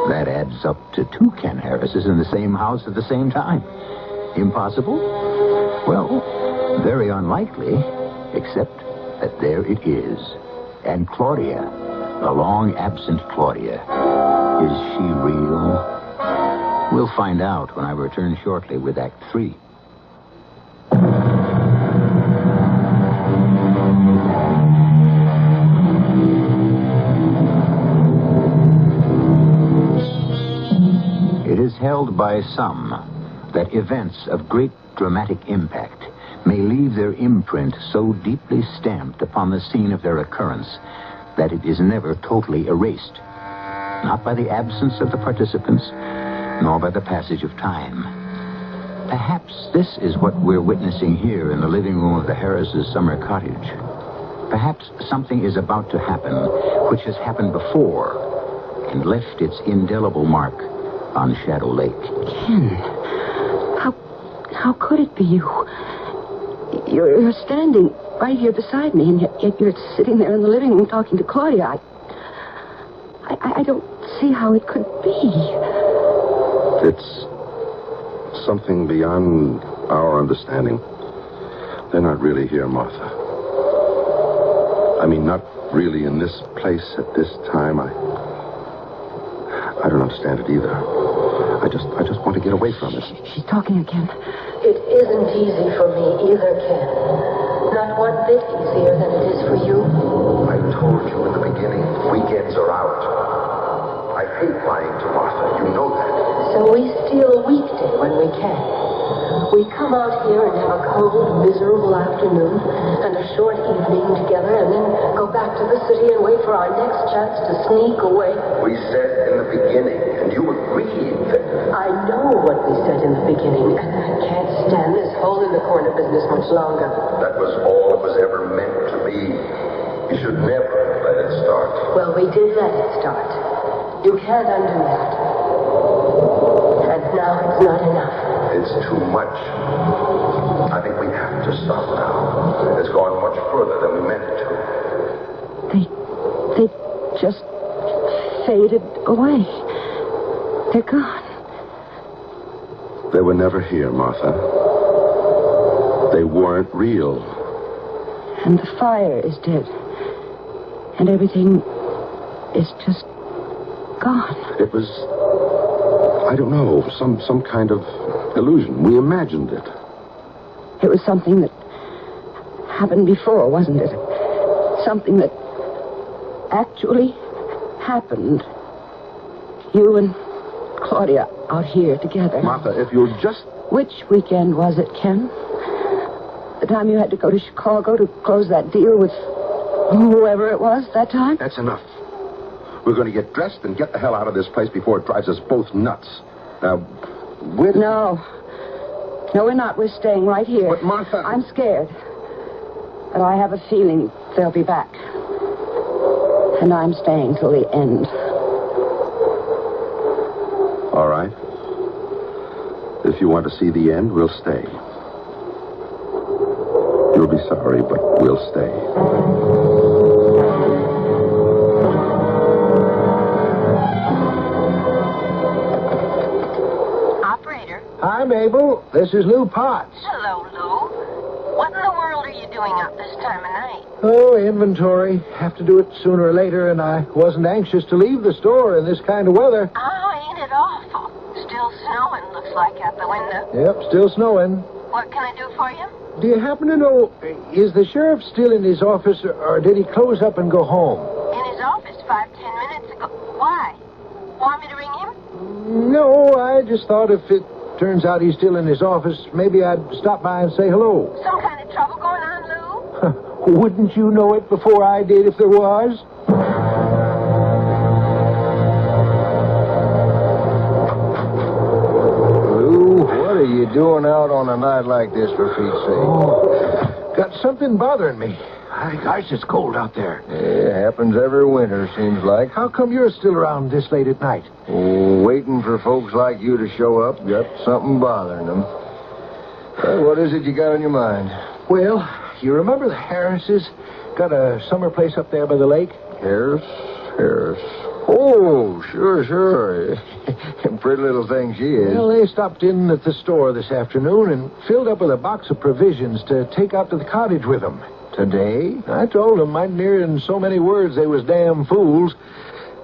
That adds up to 2 Ken Harrises in the same house at the same time. Impossible? Well, very unlikely, except that there it is. And Claudia, the long-absent Claudia, is she real? We'll find out when I return shortly with Act 3. It is held by some that events of great dramatic impact may leave their imprint so deeply stamped upon the scene of their occurrence that it is never totally erased. Not by the absence of the participants, nor by the passage of time. Perhaps this is what we're witnessing here in the living room of the Harris' summer cottage. Perhaps something is about to happen which has happened before and left its indelible mark on Shadow Lake. Ken, how could it be you? You're standing right here beside me, and yet you're sitting there in the living room talking to Claudia. I don't see how it could be. It's something beyond our understanding. They're not really here, Martha. I mean, not really in this place at this time. I don't understand it either. I just want to get away from it. She's talking again. It isn't easy for me either, Ken. Not one bit easier than it is for you. I told you in the beginning, weekends are out. I hate lying to Martha. You know that. So we steal a weekday when we can. We come out here and have a cold, miserable afternoon and a short evening together and then go back to the city and wait for our next chance to sneak away. We said in the beginning, and you agreed that... I know what we said in the beginning, and I can't stand this hole-in-the-corner business much longer. That was all it was ever meant to be. You should never let it start. Well, we did let it start. You can't undo that. And now it's not enough. It's too much. I think we have to stop now. It's gone much further than we meant it to. They just faded away. They're gone. They were never here, Martha. They weren't real. And the fire is dead. And everything is just gone. It was, I don't know, some kind of illusion. We imagined it. It was something that happened before, wasn't it? Something that actually happened. You and Claudia out here together. Martha, if you'll just... Which weekend was it, Ken? The time you had to go to Chicago to close that deal with whoever it was that time? That's enough. We're going to get dressed and get the hell out of this place before it drives us both nuts. Now, No, we're not. We're staying right here. But, Martha... I'm scared. But I have a feeling they'll be back. And I'm staying till the end. All right. If you want to see the end, we'll stay. You'll be sorry, but we'll stay. Operator. Hi, Mabel. This is Lou Potts. Hello, Lou. What in the world are you doing up this time of night? Oh, inventory. Have to do it sooner or later, and I wasn't anxious to leave the store in this kind of weather. Oh, ain't it awful? Still snowing, looks like, out the window. Yep, still snowing. What can I do for you? Do you happen to know, is the sheriff still in his office, or did he close up and go home? In his office 5-10 minutes ago. Why? Want me to ring him? No, I just thought if it turns out he's still in his office, maybe I'd stop by and say hello. Some kind of trouble going on, Lou? Wouldn't you know it before I did if there was? What are you doing out on a night like this, for Pete's sake? Oh, got something bothering me. Gosh, it's cold out there. Yeah, happens every winter, seems like. How come you're still around this late at night? Oh, waiting for folks like you to show up. Got something bothering them. Well, what is it you got on your mind? Well, you remember the Harrises? Got a summer place up there by the lake? Harris? Oh, sure. Pretty little thing she is. Well, they stopped in at the store this afternoon and filled up with a box of provisions to take out to the cottage with them. Today? I told them I'd near in so many words they was damn fools.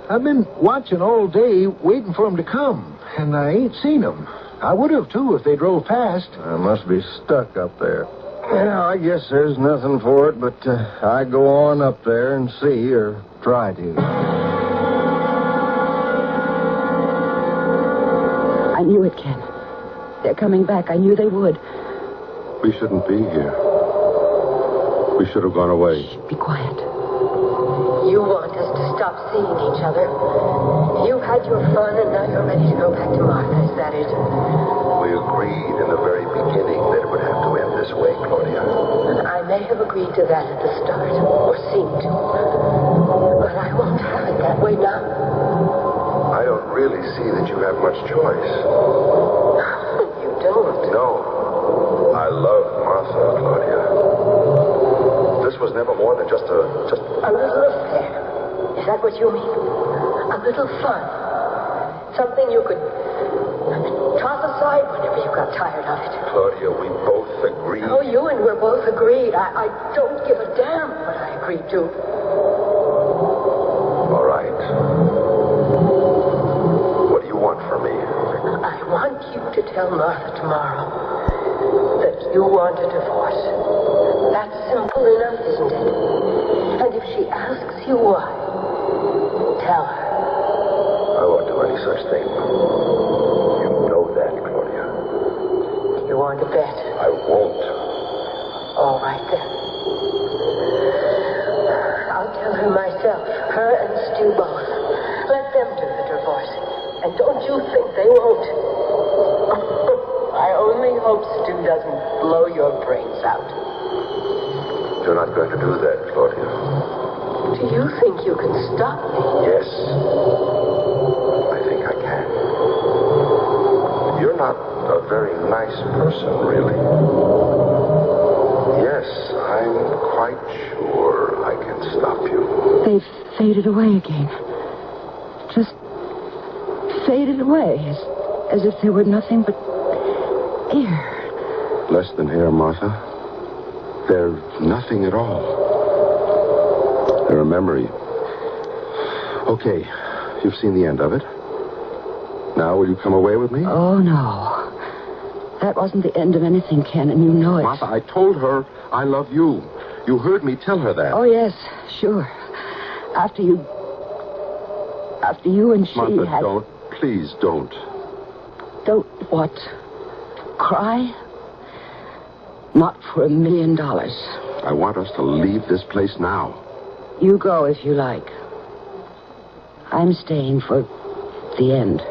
I've been watching all day, waiting for them to come, and I ain't seen them. I would have, too, if they drove past. I must be stuck up there. Yeah, I guess there's nothing for it, but I go on up there and see, or try to. I knew it, Ken. They're coming back. I knew they would. We shouldn't be here. We should have gone away. Shh, be quiet. You want us to stop seeing each other. You've had your fun, and now you're ready to go back to Martha. Is that it? We agreed in the very beginning that it would have to end this way, Claudia. And I may have agreed to that at the start, or seemed to. But I won't have it that way now. I don't really see that you have much choice. You don't? No. I love Martha, Claudia. This was never more than just a little affair. Is that what you mean? A little fun. Something you could toss aside whenever you got tired of it. Claudia, we both agreed. Oh, you and we're both agreed. I don't give a damn what I agreed to. All right. What do you want from me? I want you to tell Martha tomorrow that you want a divorce. That's simple enough, isn't it? And if she asks you why, tell her. I won't do any such thing. You know that, Claudia. Do you want to bet? I won't. All right, then. I'll tell her myself. Her and Stu both. Let them do the divorcing. And don't you think they won't? I only hope Stu doesn't blow your brains out. You're not going to do that, Claudia. Do you think you can stop me? Yes. I think I can. You're not a very nice person, really. Yes, I'm quite sure I can stop you. They've faded away again. Just faded away, as if they were nothing but air. Less than air, Martha. They're nothing at all. They're a memory. Okay, you've seen the end of it. Now, will you come away with me? Oh, no. That wasn't the end of anything, Ken, and you know it. Martha, I told her I love you. You heard me tell her that. Oh, yes, sure. After you and she Martha, had... don't. Please don't. Don't what? Cry? Not for $1 million. I want us to leave this place now. You go if you like. I'm staying for the end.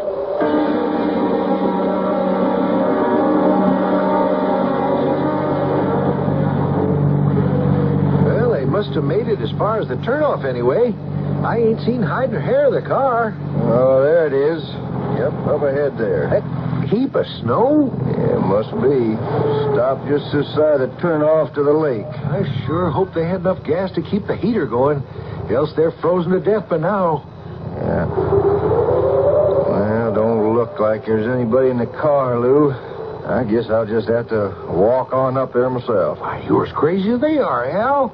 Well, they must have made it as far as the turnoff anyway. I ain't seen hide nor hair of the car. Oh, there it is. Yep, up ahead there. That heap of snow? Yeah, must be. Stopped just this side of the turnoff to the lake. I sure hope they had enough gas to keep the heater going. Else they're frozen to death by now. Yeah. Well, don't look like there's anybody in the car, Lou. I guess I'll just have to walk on up there myself. You're as crazy as they are, Al.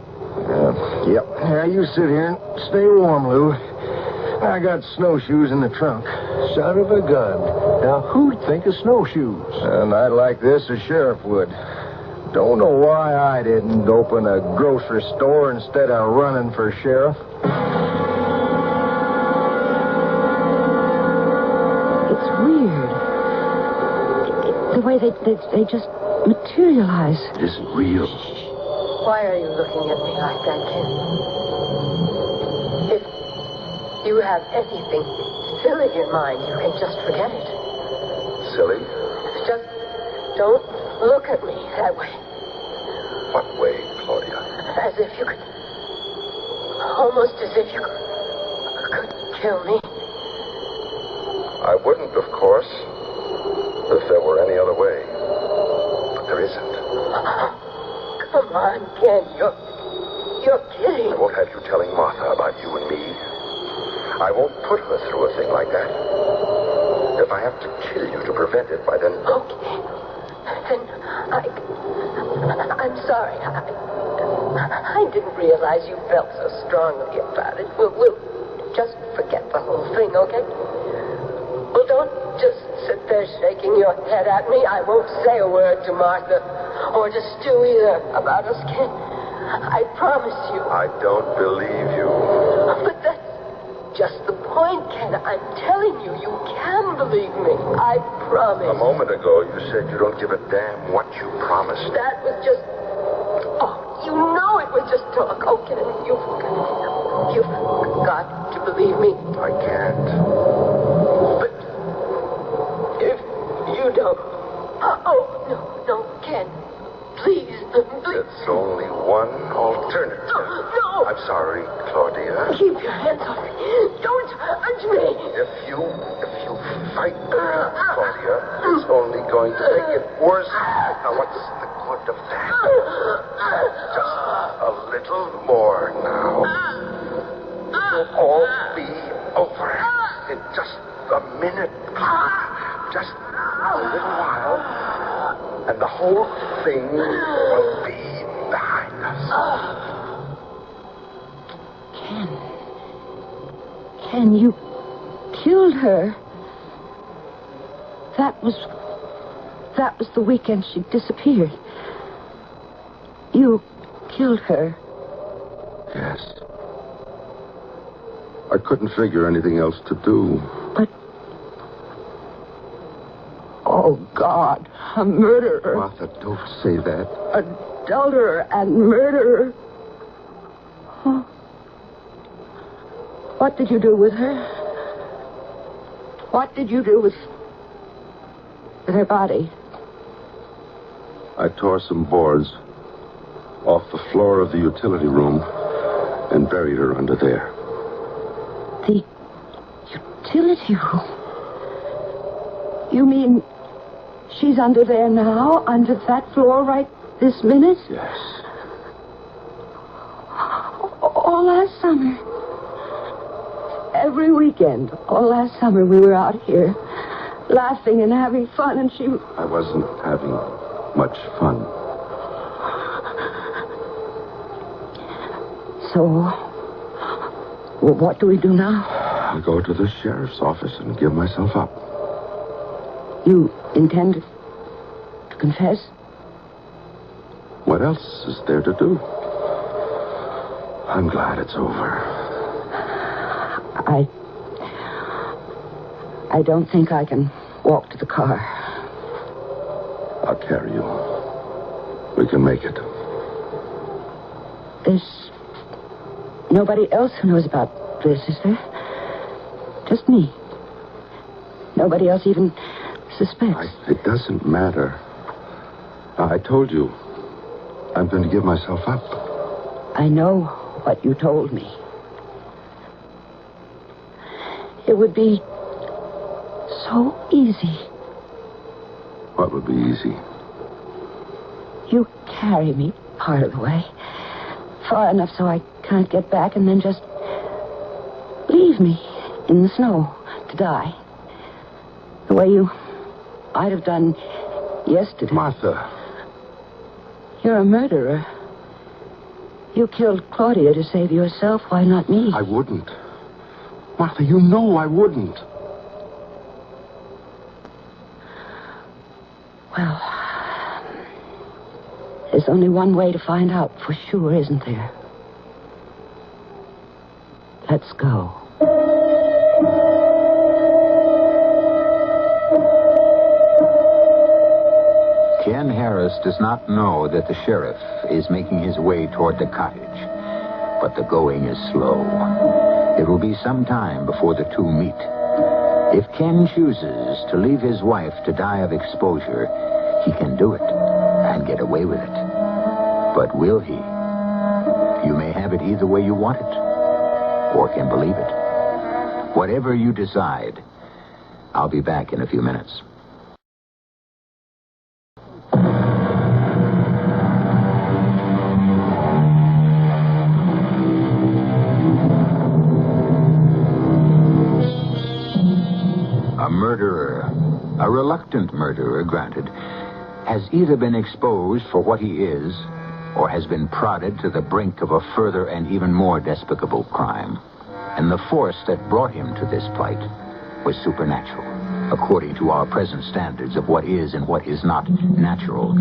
Yep. Now, you sit here and stay warm, Lou. I got snowshoes in the trunk. Son of a gun. Now, who'd think of snowshoes? A night like this, a sheriff would. Don't know why I didn't open a grocery store instead of running for sheriff. It's weird. The way they just materialize. It isn't real. Why are you looking at me like that, Ken? If you have anything silly in mind, you can just forget it. Silly? Just don't look at me that way. What way, Claudia? As if you could... Almost as if you could kill me. I wouldn't, of course, if there were any other way. But there isn't. Come on, Ken. You're kidding. I won't have you telling Martha about you and me. I won't put her through a thing like that. If I have to kill you to prevent it, by then... Okay. Then I'm sorry. I didn't realize you felt so strongly about it. We'll just forget the whole thing, okay? Well, don't just sit there shaking your head at me. I won't say a word to Martha or to Stu either about us, Ken. I promise you. I don't believe you. But that's just the point, Ken. I'm telling you, you can believe me. I promise. A moment ago, you said you don't give a damn what you promised. That was just... Oh, you know it was just talk. Oh, Ken, you've got to believe me. I can't. But if you don't... Oh, no, Ken. Please. There's only one alternative. No. I'm sorry, Claudia. Keep your hands off me. Don't touch me. If you fight me, Claudia, it's only going to make it worse. Now, what's the good of that? Just a little more now. It'll all be over in just a minute. Just a little while, and the whole thing will be behind us. Ken, you killed her. That was the weekend she disappeared. You killed her. Yes. I couldn't figure anything else to do. But... Oh, God. A murderer. Martha, don't say that. Adulterer and murderer. Huh? What did you do with her? What did you do with her body? I tore some boards off the floor of the utility room and buried her under there. The utility room? You mean she's under there now, under that floor right this minute? Yes. all last summer. Every weekend, all last summer, we were out here, laughing and having fun, and she... I wasn't having much fun. So, well, what do we do now? I'll go to the sheriff's office and give myself up. You intend to confess? What else is there to do? I'm glad it's over. I don't think I can walk to the car. I'll carry you. We can make it. There's nobody else who knows about this, is there? Just me. Nobody else even suspects. It doesn't matter. I told you. I'm going to give myself up. I know what you told me. It would be so easy. What would be easy? You carry me part of the way. Far enough so I can't get back, and then just leave me in the snow to die. The way you might have done yesterday. Martha. You're a murderer. You killed Claudia to save yourself. Why not me? I wouldn't. Martha, you know I wouldn't. Well, there's only one way to find out for sure, isn't there? Let's go. Ken Harris does not know that the sheriff is making his way toward the cottage, but the going is slow. It will be some time before the two meet. If Ken chooses to leave his wife to die of exposure, he can do it and get away with it. But will he? You may have it either way you want it, or can believe it. Whatever you decide, I'll be back in a few minutes. A murderer, a reluctant murderer, granted, has either been exposed for what he is or has been prodded to the brink of a further and even more despicable crime. And the force that brought him to this plight was supernatural, according to our present standards of what is and what is not natural.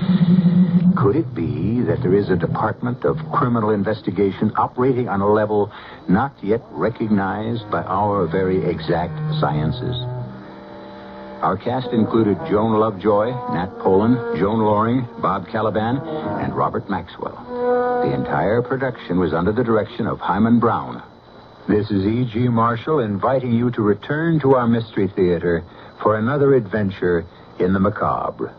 Could it be that there is a department of criminal investigation operating on a level not yet recognized by our very exact sciences? Our cast included Joan Lovejoy, Nat Polan, Joan Loring, Bob Caliban, and Robert Maxwell. The entire production was under the direction of Hyman Brown. This is E.G. Marshall inviting you to return to our Mystery Theater for another adventure in the macabre.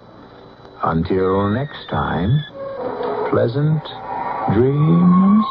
Until next time, pleasant dreams.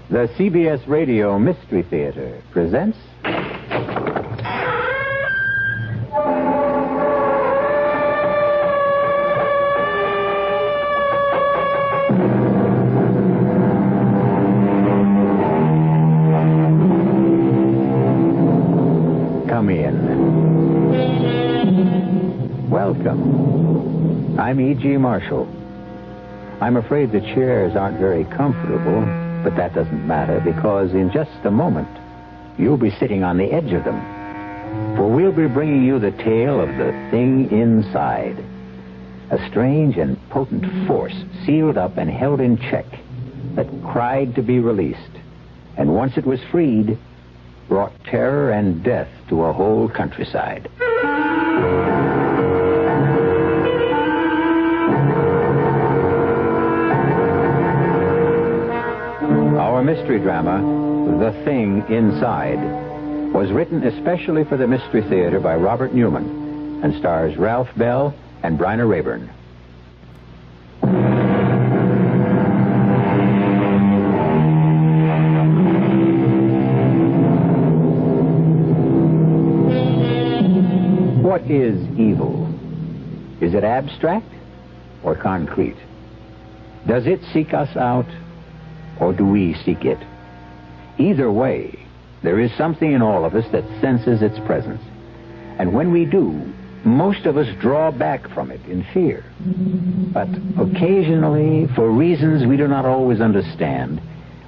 The CBS Radio Mystery Theater presents... Come in. Welcome. I'm E.G. Marshall. I'm afraid the chairs aren't very comfortable, but that doesn't matter, because in just a moment, you'll be sitting on the edge of them. For we'll be bringing you the tale of the thing inside. A strange and potent force sealed up and held in check that cried to be released. And once it was freed, brought terror and death to a whole countryside. Our mystery drama, The Thing Inside, was written especially for the Mystery Theater by Robert Newman and stars Ralph Bell and Bryna Rayburn. What is evil? Is it abstract or concrete? Does it seek us out or do we seek it? Either way, there is something in all of us that senses its presence. And when we do, most of us draw back from it in fear. But occasionally, for reasons we do not always understand,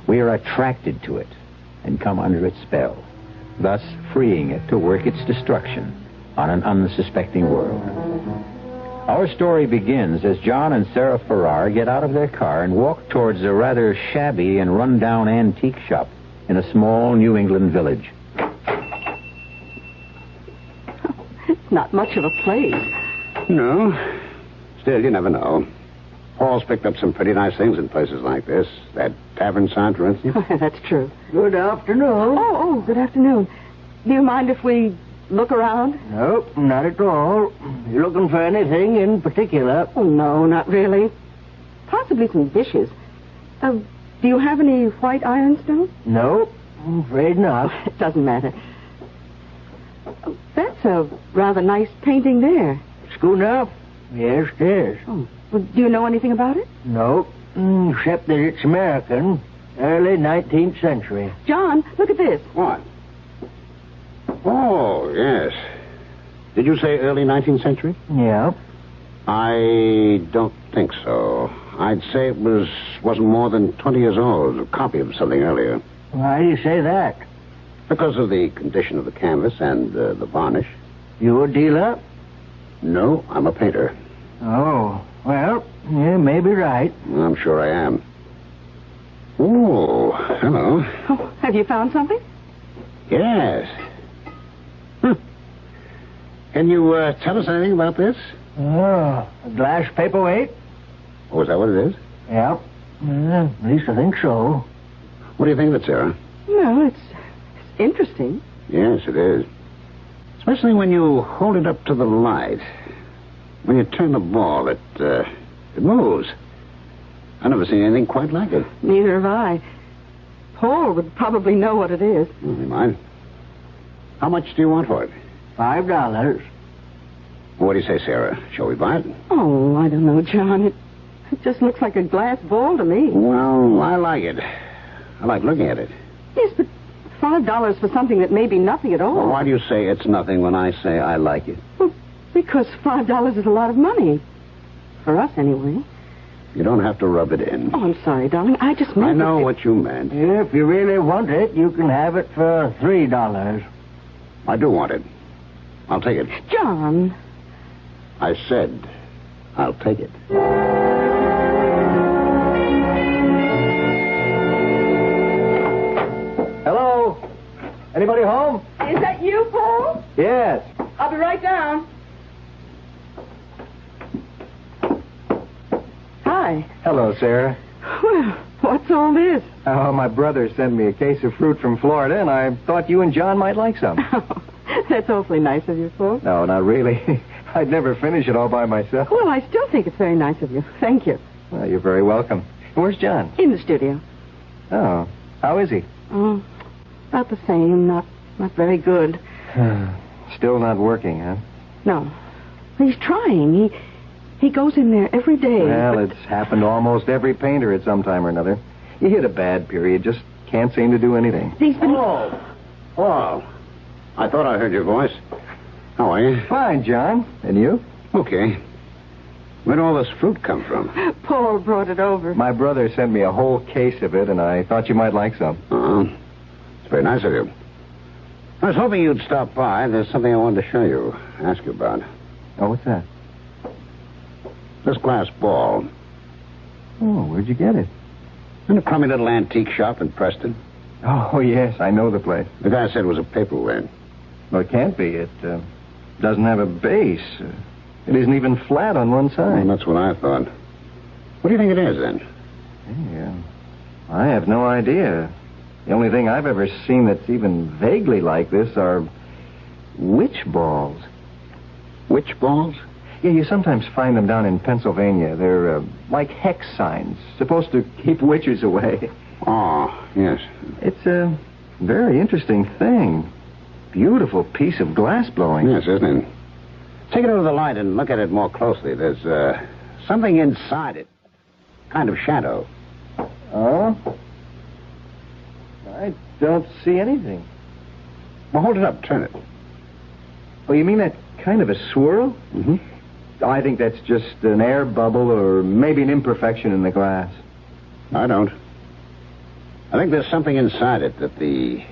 we are attracted to it and come under its spell, thus freeing it to work its destruction on an unsuspecting world. Our story begins as John and Sarah Farrar get out of their car and walk towards a rather shabby and run-down antique shop in a small New England village. It's not much of a place. No. Still, you never know. Paul's picked up some pretty nice things in places like this. That tavern sign, for instance. That's true. Good afternoon. Oh, good afternoon. Do you mind if we look around? Nope, not at all. You looking for anything in particular? Oh, no, not really. Possibly some dishes. Do you have any white ironstone? Nope, I'm afraid not. It doesn't matter. That's a rather nice painting there. Schooner? Yes, it is. Oh. Well, do you know anything about it? Nope, except that it's American. Early 19th century. John, look at this. What? Oh, yes. Did you say early 19th century? Yeah. I don't think so. I'd say it wasn't more than 20 years old. A copy of something earlier. Why do you say that? Because of the condition of the canvas and the varnish. You a dealer? No, I'm a painter. Oh, well, you may be right. I'm sure I am. Oh, hello. Oh, have you found something? Yes. Can you tell us anything about this? Oh, a glass paperweight? Oh, is that what it is? Yeah. At least I think so. What do you think of it, Sarah? No, it's interesting. Yes, it is. Especially when you hold it up to the light. When you turn the ball, it moves. I've never seen anything quite like it. Neither have I. Paul would probably know what it is. Never mind. How much do you want for it? $5. What do you say, Sarah? Shall we buy it? Oh, I don't know, John. It just looks like a glass ball to me. Well, I like it. I like looking at it. Yes, but $5 for something that may be nothing at all. Well, why do you say it's nothing when I say I like it? Well, because $5 is a lot of money. For us, anyway. You don't have to rub it in. Oh, I'm sorry, darling. I just meant... I know what you meant. If you really want it, you can have it for $3. I do want it. I'll take it. John. I said I'll take it. Hello? Anybody home? Is that you, Paul? Yes. I'll be right down. Hi. Hello, Sarah. Well, what's all this? Oh, my brother sent me a case of fruit from Florida, and I thought you and John might like some. That's awfully nice of you, Paul. No, not really. I'd never finish it all by myself. Well, I still think it's very nice of you. Thank you. Well, you're very welcome. Where's John? In the studio. Oh, how is he? Oh, about the same. Not very good. Still not working, huh? No. He's trying. He goes in there every day. Well, it's happened to almost every painter at some time or another. You hit a bad period, just can't seem to do anything. He's been... Oh, I thought I heard your voice. How are you? Fine, John. And you? Okay. Where'd all this fruit come from? Paul brought it over. My brother sent me a whole case of it, and I thought you might like some. It's very nice of you. I was hoping you'd stop by. There's something I wanted to show you, ask you about. Oh, what's that? This glass ball. Oh, where'd you get it? In a crummy little antique shop in Preston. Oh, yes, I know the place. The guy said it was a paper weight. Well, it can't be. It doesn't have a base. It isn't even flat on one side. Well, that's what I thought. What do you think it is, then? Yeah, I have no idea. The only thing I've ever seen that's even vaguely like this are witch balls. Witch balls? Yeah, you sometimes find them down in Pennsylvania. They're like hex signs, supposed to keep witches away. Oh, yes. It's a very interesting thing. Beautiful piece of glass blowing. Yes, isn't it? Take it over the light and look at it more closely. There's something inside it. Kind of shadow. Oh? I don't see anything. Well, hold it up. Turn it. Oh, you mean that kind of a swirl? Mm-hmm. I think that's just an air bubble or maybe an imperfection in the glass. I don't. I think there's something inside it that the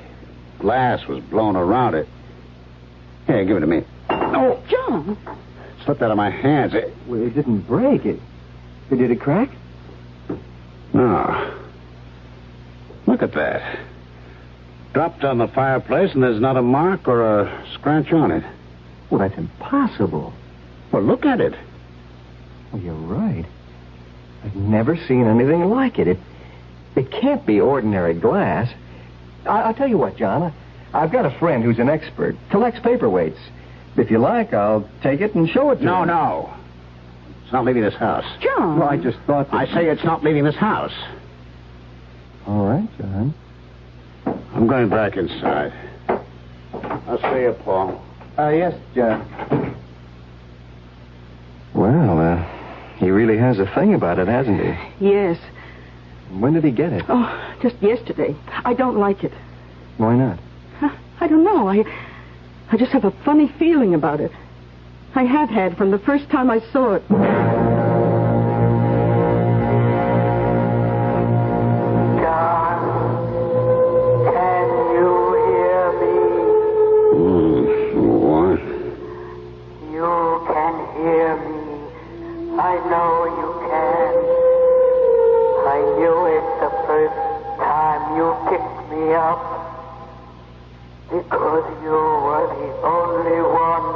glass was blown around it. Here, give it to me. Oh, John! Slipped out of my hands. Well, it didn't break. Did it crack? No. Look at that. Dropped on the fireplace and there's not a mark or a scratch on it. Well, that's impossible. Well, look at it. Well, you're right. I've never seen anything like it. It can't be ordinary glass. I'll tell you what, John. I've got a friend who's an expert. Collects paperweights. If you like, I'll take it and show it to you. No. It's not leaving this house. John! Well, I just thought that... I say it's not leaving this house. All right, John. I'm going back inside. I'll see you, Paul. Yes, John. Well, he really has a thing about it, hasn't he? Yes. When did he get it? Oh, just yesterday. I don't like it. Why not? I don't know. I just have a funny feeling about it. I have had from the first time I saw it. Because you were the only one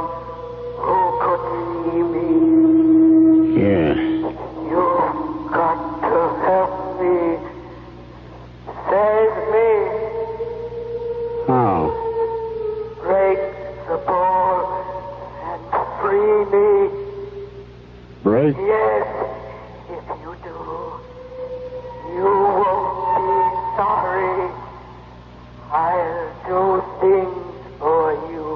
who could see me. Yeah. You've got to help me. Save me. How? Break the ball and free me. Break? Yes, if you do, you won't be sorry. I'll do things for you.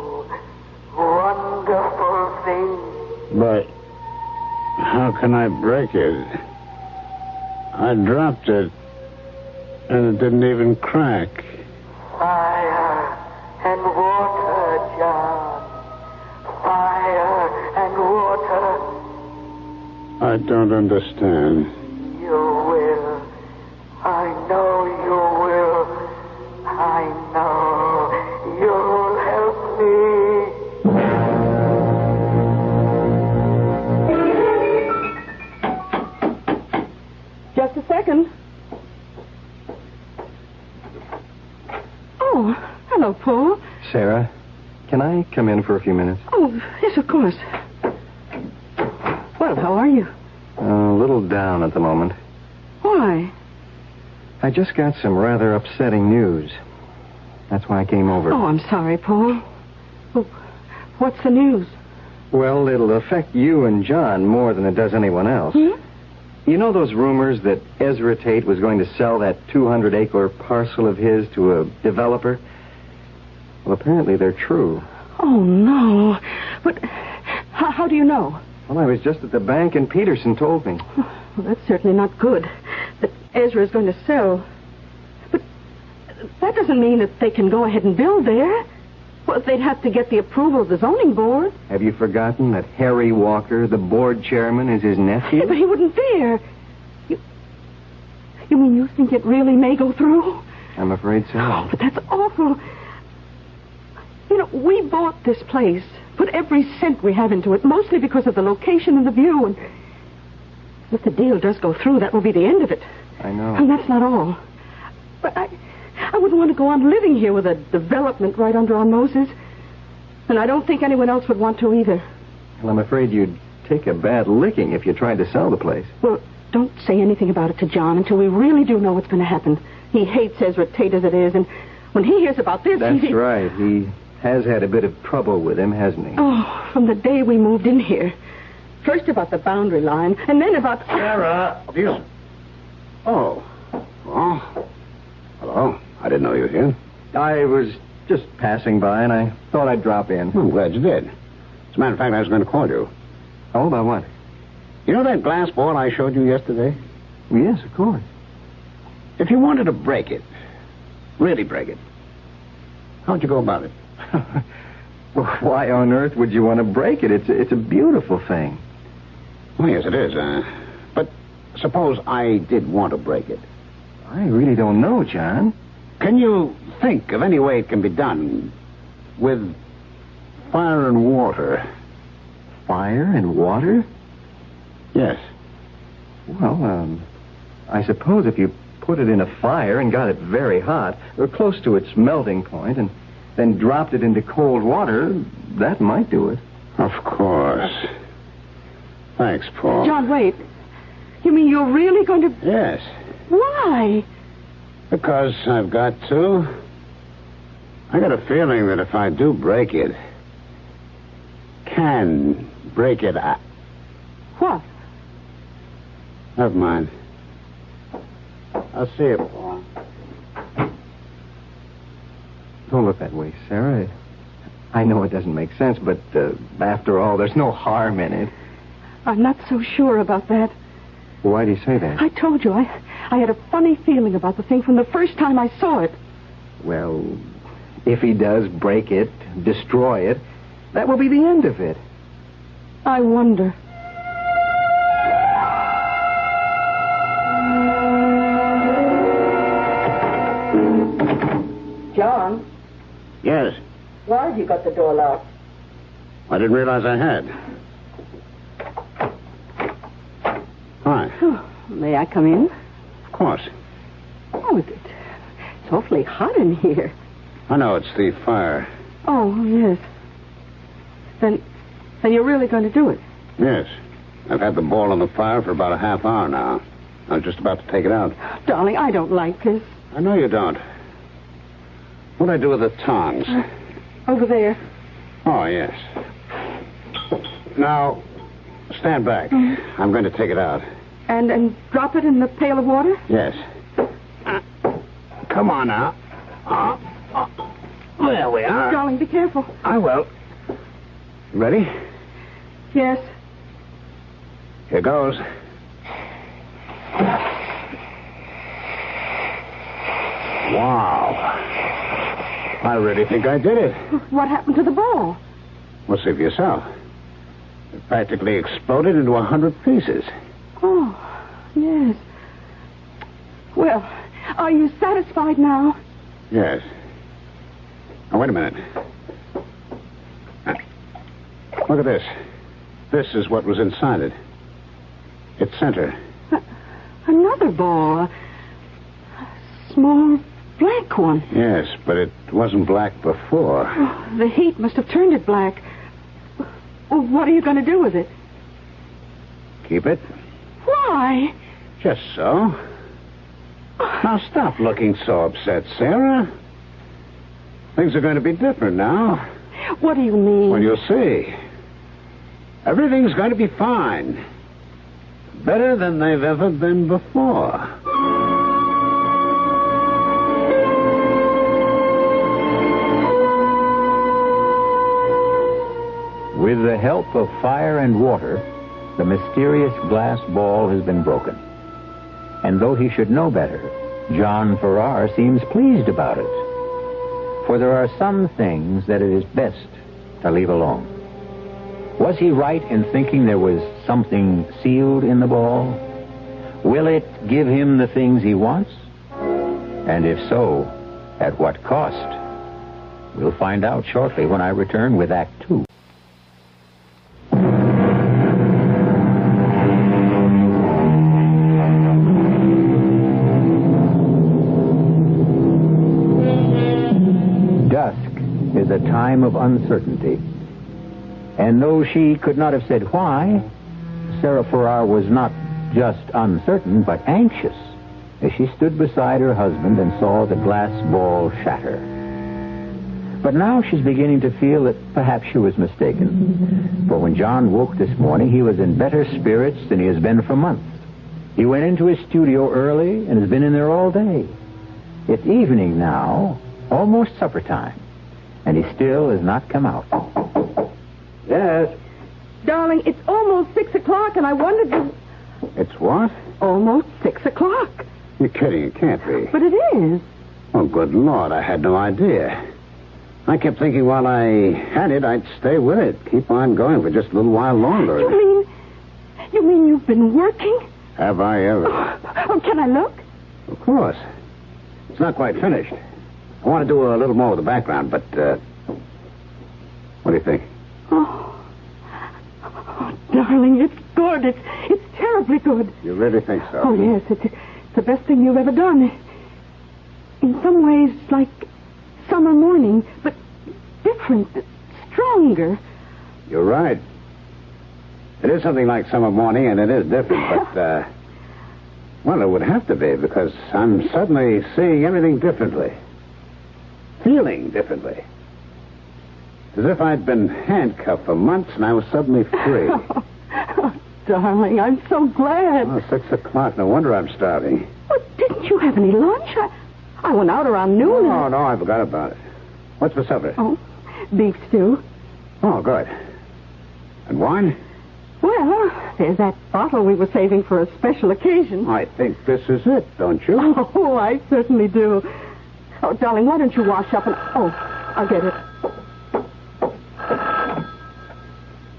Wonderful things. But how can I break it? I dropped it, and it didn't even crack. Fire and water, John. Fire and water. I don't understand. You will. I know you will. I know you'll help me. Just a second. Oh, hello, Paul. Sarah, can I come in for a few minutes? Oh, yes, of course. Well, how are you? A little down at the moment. Why? I just got some rather upsetting news. That's why I came over. Oh, I'm sorry, Paul. Well, what's the news? Well, it'll affect you and John more than it does anyone else. Hmm? You know those rumors that Ezra Tate was going to sell that 200-acre parcel of his to a developer? Well, apparently they're true. Oh, no. But how do you know? Well, I was just at the bank and Peterson told me. Well, that's certainly not good. That Ezra is going to sell. But that doesn't mean that they can go ahead and build there. Well, they'd have to get the approval of the zoning board. Have you forgotten that Harry Walker, the board chairman, is his nephew? Yeah, but he wouldn't dare. You mean you think it really may go through? I'm afraid so. Oh, but that's awful. You know, we bought this place, put every cent we have into it, mostly because of the location and the view. And if the deal does go through, that will be the end of it. I know. And that's not all. But I wouldn't want to go on living here with a development right under our noses. And I don't think anyone else would want to either. Well, I'm afraid you'd take a bad licking if you tried to sell the place. Well, don't say anything about it to John until we really do know what's going to happen. He hates Ezra Tate as it is, and when he hears about this, That's right. He has had a bit of trouble with him, hasn't he? Oh, from the day we moved in here. First about the boundary line, and then about... Sarah, you... Oh. Oh. Hello. I didn't know you were here. I was just passing by, and I thought I'd drop in. I'm glad you did. As a matter of fact, I was going to call you. Oh, about what? You know that glass ball I showed you yesterday? Yes, of course. If you wanted to break it, really break it, how'd you go about it? Well, why on earth would you want to break it? It's a beautiful thing. Well, yes, it is. But suppose I did want to break it. I really don't know, John. Can you think of any way it can be done with fire and water? Fire and water? Yes. Well, I suppose if you put it in a fire and got it very hot, or close to its melting point, and then dropped it into cold water, that might do it. Of course. Thanks, Paul. John, wait. You mean you're really going to... Yes. Why? Because I've got to. I got a feeling that if I do break it, can break it, What? Never mind. I'll see you, Paul. Don't look that way, Sarah. I know it doesn't make sense, but after all, there's no harm in it. I'm not so sure about that. Why do you say that? I told you, I had a funny feeling about the thing from the first time I saw it. Well, if he does break it, destroy it, that will be the end of it. I wonder. John? Yes. Why have you got the door locked? I didn't realize I had. Hi. Oh, may I come in? Of course. Oh, it's awfully hot in here. I know, it's the fire. Oh, yes. Then you're really going to do it? Yes. I've had the ball on the fire for about a half hour now. I'm just about to take it out. Darling, I don't like this. I know you don't. What'd I do with the tongs? Over there. Oh, yes. Now, stand back. I'm going to take it out. And drop it in the pail of water? Yes. Come on now. There we are. Darling, be careful. I will. You ready? Yes. Here goes. Wow. I really think I did it. What happened to the ball? Well, see for yourself. It practically exploded into 100 pieces. Oh, yes. Well, are you satisfied now? Yes. Now, wait a minute. Look at this. This is what was inside it. Its center. Another ball. A small black one. Yes, but it wasn't black before. Oh, the heat must have turned it black. Well, what are you going to do with it? Keep it. Why? Just so. Now, stop looking so upset, Sarah. Things are going to be different now. What do you mean? Well, you'll see. Everything's going to be fine. Better than they've ever been before. With the help of fire and water, the mysterious glass ball has been broken. And though he should know better, John Farrar seems pleased about it. For there are some things that it is best to leave alone. Was he right in thinking there was something sealed in the ball? Will it give him the things he wants? And if so, at what cost? We'll find out shortly when I return with Act 2. a time of uncertainty. And though she could not have said why, Sarah Farrar was not just uncertain, but anxious as she stood beside her husband and saw the glass ball shatter. But now she's beginning to feel that perhaps she was mistaken. For when John woke this morning, he was in better spirits than he has been for months. He went into his studio early and has been in there all day. It's evening now, almost supper time, and he still has not come out. Yes? Darling, it's almost 6 o'clock, and I wondered if... It's what? Almost 6 o'clock. You're kidding. It can't be. But it is. Oh, good Lord. I had no idea. I kept thinking while I had it, I'd stay with it. Keep on going for just a little while longer. You mean you've been working? Have I ever? Oh, can I look? Of course. It's not quite finished. I want to do a little more with the background, but, what do you think? Oh, darling, it's good. It's terribly good. You really think so? Oh, yes. It's the best thing you've ever done. In some ways, like summer morning, but different, stronger. You're right. It is something like summer morning, and it is different, but, well, it would have to be, because I'm suddenly seeing everything differently. Feeling differently. As if I'd been handcuffed for months and I was suddenly free. Oh, darling, I'm so glad. Oh, 6 o'clock. No wonder I'm starving. Well, didn't you have any lunch? I went out around noon. No, I forgot about it. What's for supper? Oh, beef stew. Oh, good. And wine? Well, there's that bottle we were saving for a special occasion. I think this is it, don't you? Oh, I certainly do. Oh, darling, why don't you wash up and... Oh, I'll get it.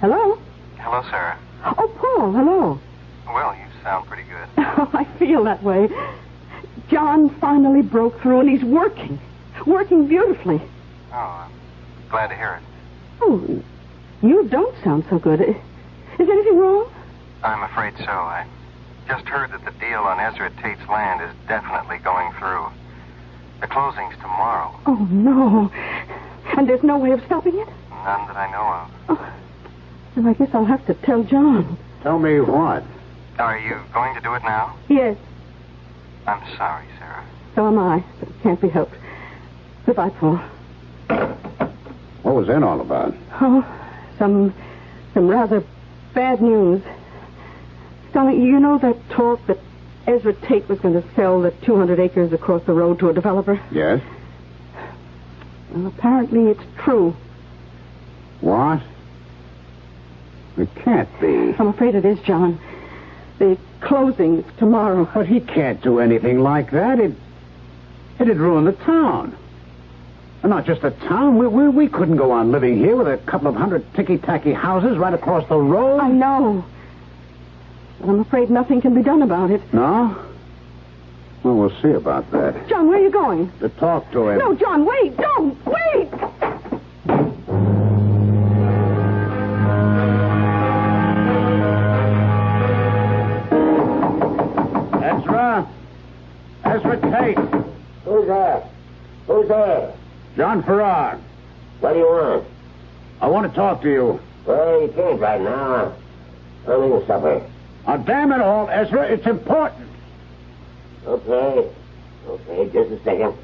Hello? Hello, Sarah. Oh, Paul, hello. Well, you sound pretty good. I feel that way. John finally broke through, and he's working. Working beautifully. Oh, I'm glad to hear it. Oh, you don't sound so good. Is anything wrong? I'm afraid so. I just heard that the deal on Ezra Tate's land is definitely going through. The closing's tomorrow. Oh, no. And there's no way of stopping it? None that I know of. Oh, well, I guess I'll have to tell John. Tell me what? Are you going to do it now? Yes. I'm sorry, Sarah. So am I, but it can't be helped. Goodbye, Paul. What was that all about? Oh, some rather bad news. Darling, you know that talk that Ezra Tate was going to sell the 200 acres across the road to a developer? Yes? Well, apparently it's true. What? It can't be. I'm afraid it is, John. The closing's tomorrow. But he can't do anything like that. It'd ruin the town. And not just the town. We couldn't go on living here with a couple of hundred ticky-tacky houses right across the road. I know. But I'm afraid nothing can be done about it. No? Well, we'll see about that. John, where are you going? To talk to him. No, John, wait! Don't! Wait! Ezra Tate. Who's that? Who's there? John Farrar. What do you want? I want to talk to you. Well, you can't right now. I'm eating supper. Oh, damn it all, Ezra. It's important. Okay, just a second.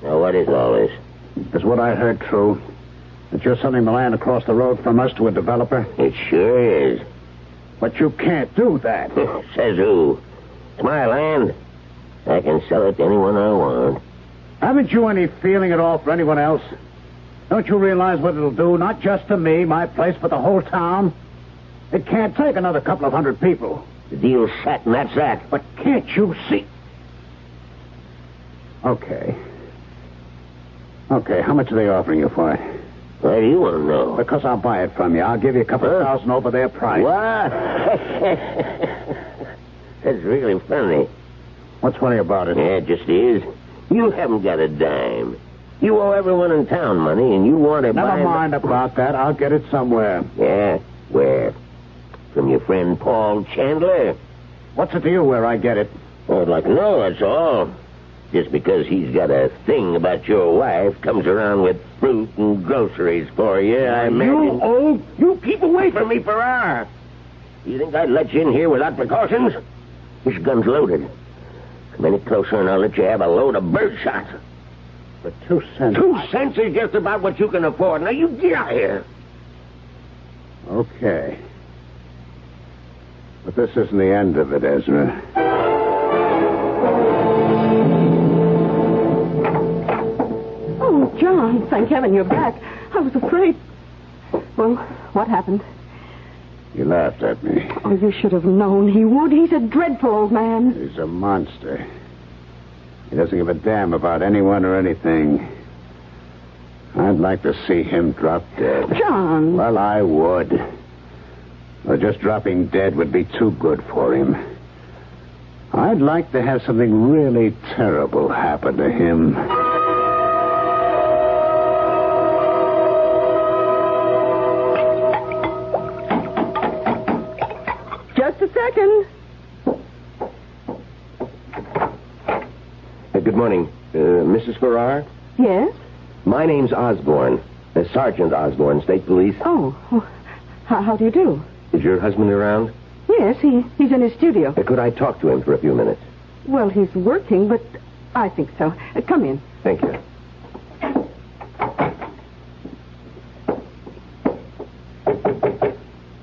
Now, what is all this? Is what I heard true? That you're selling the land across the road from us to a developer? It sure is. But you can't do that. Says who? It's my land. I can sell it to anyone I want. Haven't you any feeling at all for anyone else? Don't you realize what it'll do, not just to me, my place, but the whole town? It can't take another couple of hundred people. The deal's set, and that's that. But can't you see? Okay, how much are they offering you for it? Why do you want to know? Because I'll buy it from you. I'll give you a couple of thousand over their price. What? That's really funny. What's funny about it? Yeah, it just is. You haven't got a dime. You owe everyone in town money, and you want to buy... Never mind about that. I'll get it somewhere. Yeah? Where? From your friend Paul Chandler? What's it to you where I get it? Oh, I'd like to know, that's all. Just because he's got a thing about your wife, comes around with fruit and groceries for you, I imagine... You keep away from me, Farrar. You think I'd let you in here without precautions? This gun's loaded. Come any closer and I'll let you have a load of birdshot. For 2 cents. 2 cents is just about what you can afford. Now, you get out of here. Okay. But this isn't the end of it, Ezra. Oh, John, thank heaven you're back. I was afraid. Well, what happened? You laughed at me. Oh, you should have known he would. He's a dreadful old man. He's a monster. He doesn't give a damn about anyone or anything. I'd like to see him drop dead. John! Well, I would. But just dropping dead would be too good for him. I'd like to have something really terrible happen to him. Just a second. Good morning. Mrs. Farrar? Yes? My name's Osborne. Sergeant Osborne, State Police. Oh, how do you do? Is your husband around? Yes, he's in his studio. Could I talk to him for a few minutes? Well, he's working, but I think so. Come in. Thank you.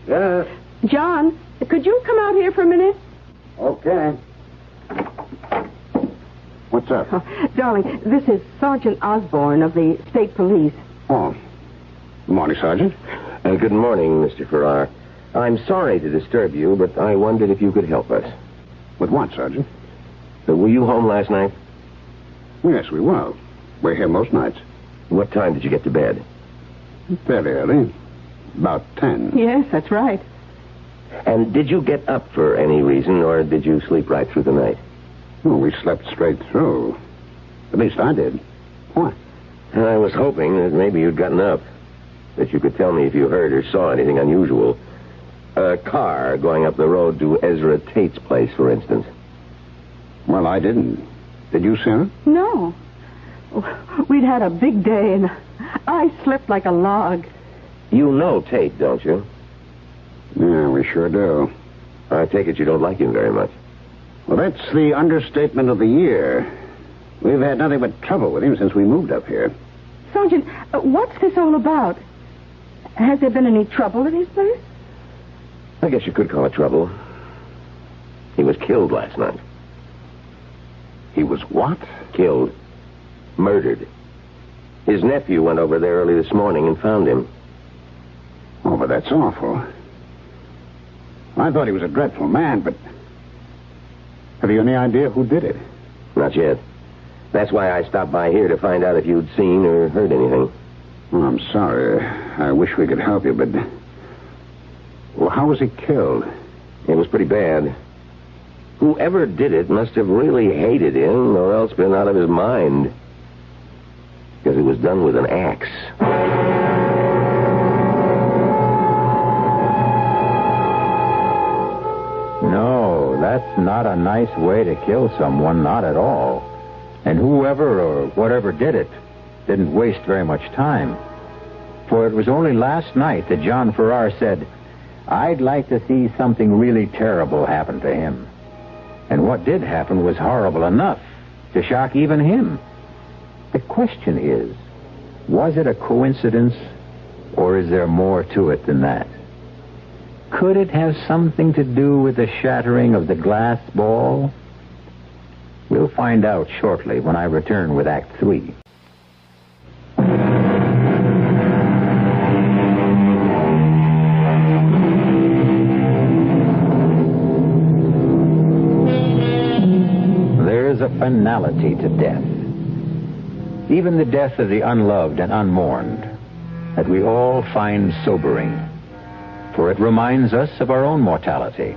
Yes? John, could you come out here for a minute? Okay. What's up? Oh, darling, this is Sergeant Osborne of the State Police. Oh. Good morning, Sergeant. Good morning, Mr. Farrar. I'm sorry to disturb you, but I wondered if you could help us. With what, Sergeant? Were you home last night? Yes, we were. We're here most nights. What time did you get to bed? Fairly early. About 10. Yes, that's right. And did you get up for any reason, or did you sleep right through the night? Oh, we slept straight through. At least I did. Why? I was hoping that maybe you'd gotten up. That you could tell me if you heard or saw anything unusual. A car going up the road to Ezra Tate's place, for instance. Well, I didn't. Did you, Sarah? No. We'd had a big day, and I slept like a log. You know Tate, don't you? Yeah, we sure do. I take it you don't like him very much. Well, that's the understatement of the year. We've had nothing but trouble with him since we moved up here. Sergeant, what's this all about? Has there been any trouble at his place? I guess you could call it trouble. He was killed last night. He was what? Killed. Murdered. His nephew went over there early this morning and found him. Oh, but that's awful. I thought he was a dreadful man, but... Have you any idea who did it? Not yet. That's why I stopped by here to find out if you'd seen or heard anything. Well, I'm sorry. I wish we could help you, but... Well, how was he killed? It was pretty bad. Whoever did it must have really hated him or else been out of his mind. Because it was done with an axe. No, that's not a nice way to kill someone, not at all. And whoever or whatever did it didn't waste very much time. For it was only last night that John Farrar said, "I'd like to see something really terrible happen to him." And what did happen was horrible enough to shock even him. The question is, was it a coincidence, or is there more to it than that? Could it have something to do with the shattering of the glass ball? We'll find out shortly when I return with Act 3. There's a finality to death. Even the death of the unloved and unmourned, that we all find sobering. For it reminds us of our own mortality.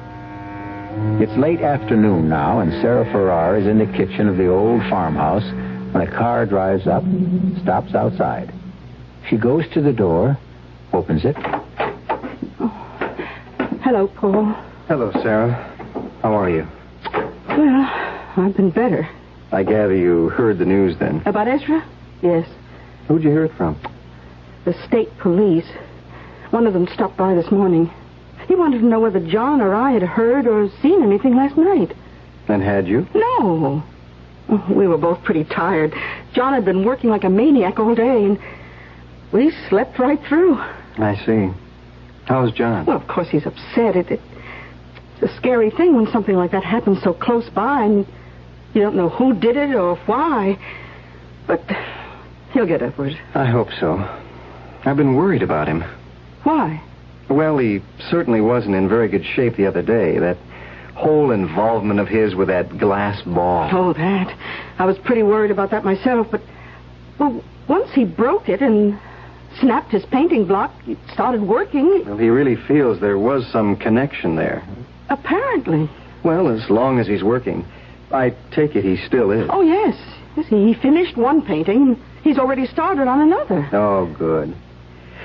It's late afternoon now, and Sarah Farrar is in the kitchen of the old farmhouse when a car drives up, stops outside. She goes to the door, opens it. Oh. Hello, Paul. Hello, Sarah. How are you? Well, I've been better. I gather you heard the news then. About Ezra? Yes. Who'd you hear it from? The state police. One of them stopped by this morning. He wanted to know whether John or I had heard or seen anything last night. And had you? No. We were both pretty tired. John had been working like a maniac all day, and we slept right through. I see. How's John? Well, of course he's upset. It's a scary thing when something like that happens so close by, and you don't know who did it or why. But he'll get over it. I hope so. I've been worried about him. Why? Well, he certainly wasn't in very good shape the other day. That whole involvement of his with that glass ball. Oh, that. I was pretty worried about that myself, but, well, once he broke it and snapped his painting block, it started working. Well, he really feels there was some connection there. Apparently. Well, as long as he's working. I take it he still is. Oh, yes. Yes, he finished one painting. He's already started on another. Oh, good.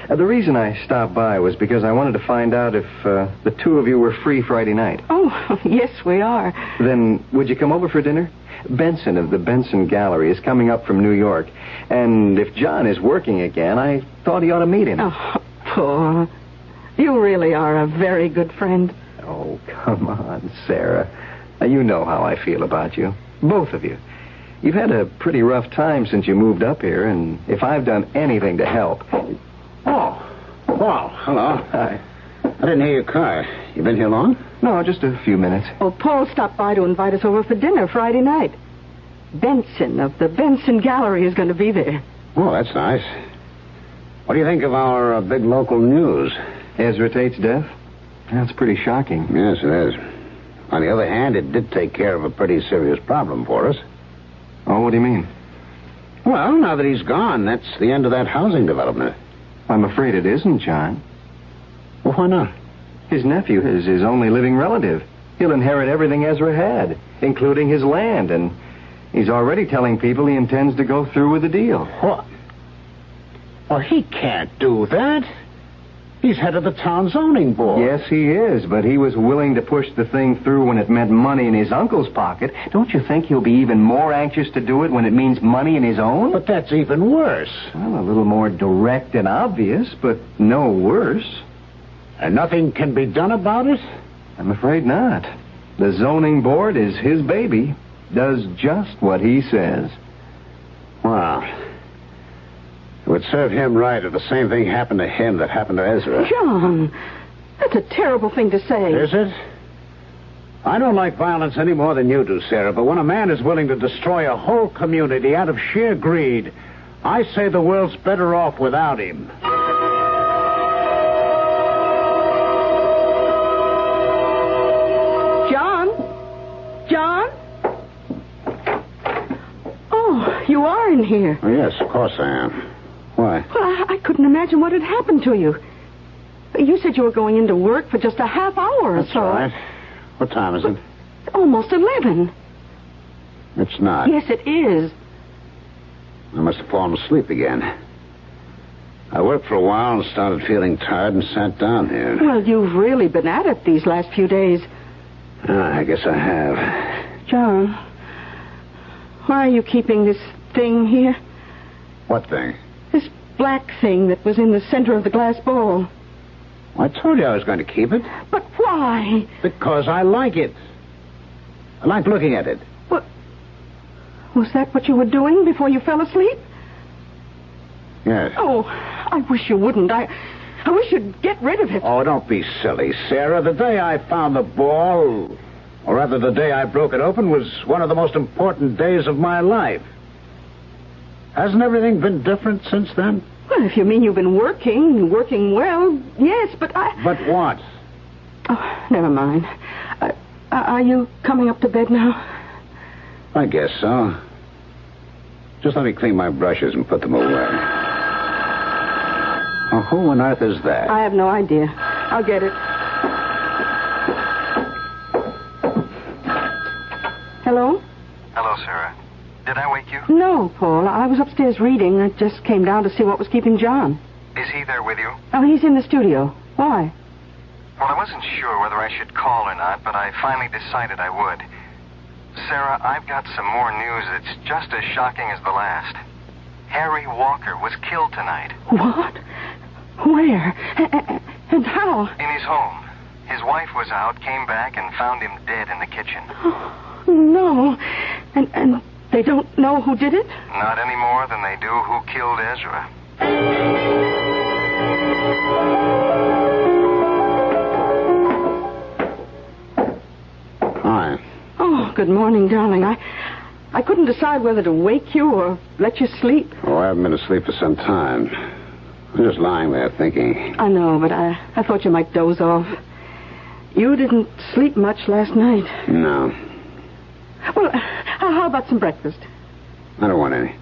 The reason I stopped by was because I wanted to find out if the two of you were free Friday night. Oh, yes, we are. Then would you come over for dinner? Benson of the Benson Gallery is coming up from New York. And if John is working again, I thought he ought to meet him. Oh, Paul. You really are a very good friend. Oh, come on, Sarah. Now, you know how I feel about you. Both of you. You've had a pretty rough time since you moved up here, and if I've done anything to help... Oh, Paul, hello. Hi. I didn't hear your car. You been here long? No, just a few minutes. Oh, Paul stopped by to invite us over for dinner Friday night. Benson of the Benson Gallery is going to be there. Oh, that's nice. What do you think of our big local news? Ezra Tate's death? That's pretty shocking. Yes, it is. On the other hand, it did take care of a pretty serious problem for us. Oh, what do you mean? Well, now that he's gone, that's the end of that housing development. I'm afraid it isn't, John. Well, why not? His nephew is his only living relative. He'll inherit everything Ezra had, including his land, and he's already telling people he intends to go through with the deal. What? Well, he can't do that. He's head of the town zoning board. Yes, he is, but he was willing to push the thing through when it meant money in his uncle's pocket. Don't you think he'll be even more anxious to do it when it means money in his own? But that's even worse. Well, a little more direct and obvious, but no worse. And nothing can be done about it? I'm afraid not. The zoning board is his baby. Does just what he says. Well, it would serve him right if the same thing happened to him that happened to Ezra. John, that's a terrible thing to say. Is it? I don't like violence any more than you do, Sarah, but when a man is willing to destroy a whole community out of sheer greed, I say the world's better off without him. John? Oh, you are in here. Oh, yes, of course I am. Why? Well, I couldn't imagine what had happened to you. You said you were going into work for just a half hour or That's so. right. What time is it? Almost 11. It's not. Yes, it is. I must have fallen asleep again. I worked for a while and started feeling tired and sat down here. Well, you've really been at it these last few days. I guess I have. John, why are you keeping this thing here? What thing? This black thing that was in the center of the glass bowl. I told you I was going to keep it. But why? Because I like it. I like looking at it. What? Was that what you were doing before you fell asleep? Yes. Oh, I wish you wouldn't. I wish you'd get rid of it. Oh, don't be silly, Sarah. The day I found the ball, or rather the day I broke it open, was one of the most important days of my life. Hasn't everything been different since then? Well, if you mean you've been working well, yes, but I... But what? Oh, never mind. Are you coming up to bed now? I guess so. Just let me clean my brushes and put them away. Oh, who on earth is that? I have no idea. I'll get it. Hello? Hello, Sarah. Did I wake you? No, Paul. I was upstairs reading. I just came down to see what was keeping John. Is he there with you? Oh, he's in the studio. Why? Well, I wasn't sure whether I should call or not, but I finally decided I would. Sarah, I've got some more news that's just as shocking as the last. Harry Walker was killed tonight. What? Where? And how? In his home. His wife was out, came back, and found him dead in the kitchen. Oh, no. And they don't know who did it? Not any more than they do who killed Ezra. Hi. Oh, good morning, darling. I couldn't decide whether to wake you or let you sleep. Oh, I haven't been asleep for some time. I'm just lying there thinking. I know, but I thought you might doze off. You didn't sleep much last night. No. Well, how about some breakfast? I don't want any.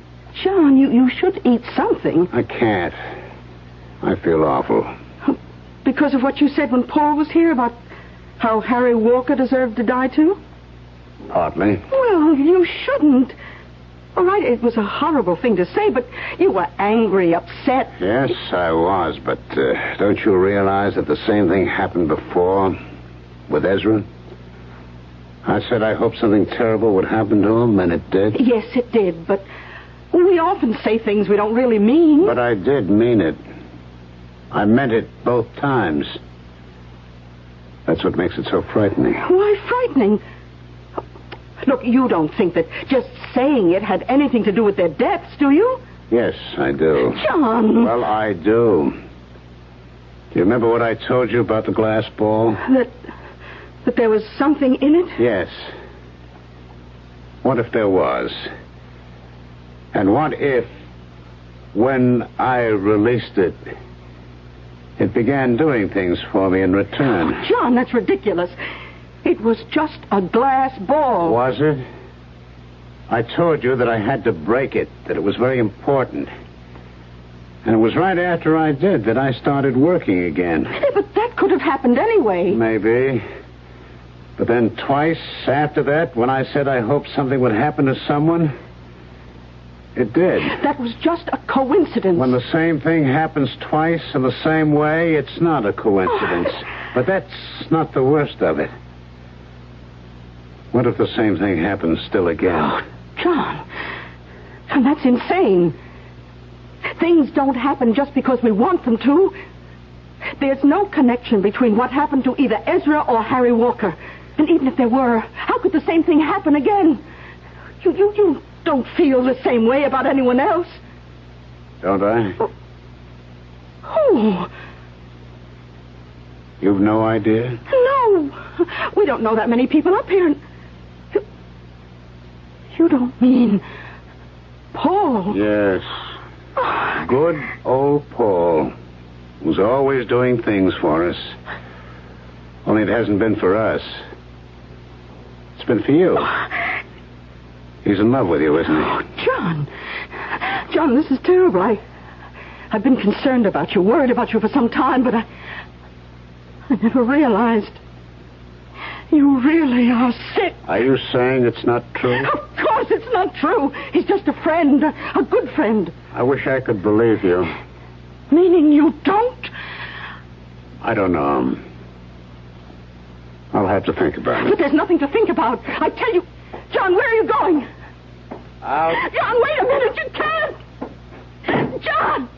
John, you should eat something. I can't. I feel awful. Because of what you said when Paul was here about how Harry Walker deserved to die too? Partly. Well, you shouldn't. All right, it was a horrible thing to say, but you were angry, upset. Yes, I was, but don't you realize that the same thing happened before with Ezra? I said I hoped something terrible would happen to him, and it did. Yes, it did, but we often say things we don't really mean. But I did mean it. I meant it both times. That's what makes it so frightening. Why frightening? Look, you don't think that just saying it had anything to do with their deaths, do you? Yes, I do. John! Well, I do. Do you remember what I told you about the glass ball? That there was something in it? Yes. What if there was? And what if, when I released it, it began doing things for me in return? Oh, John, that's ridiculous. It was just a glass ball. Was it? I told you that I had to break it, that it was very important. And it was right after I did that I started working again. Yeah, but that could have happened anyway. Maybe. But then twice after that, when I said I hoped something would happen to someone, it did. That was just a coincidence. When the same thing happens twice in the same way, it's not a coincidence. But that's not the worst of it. What if the same thing happens still again? Oh, John. John, that's insane. Things don't happen just because we want them to. There's no connection between what happened to either Ezra or Harry Walker. And even if there were, how could the same thing happen again? You don't feel the same way about anyone else. Don't I? Oh. You've no idea? No. We don't know that many people up here. You don't mean Paul? Yes. Good old Paul, who's always doing things for us. Only it hasn't been for us. It's been for you. He's in love with you, isn't he? Oh, John, this is terrible. I've been concerned about you, worried about you for some time, but I never realized. You really are sick. Are you saying it's not true? Of course it's not true. He's just a friend, a good friend. I wish I could believe you. Meaning you don't? I don't know. I'll have to think about it. But there's nothing to think about. I tell you, John, where are you going? Out. John, wait a minute. You can't. John!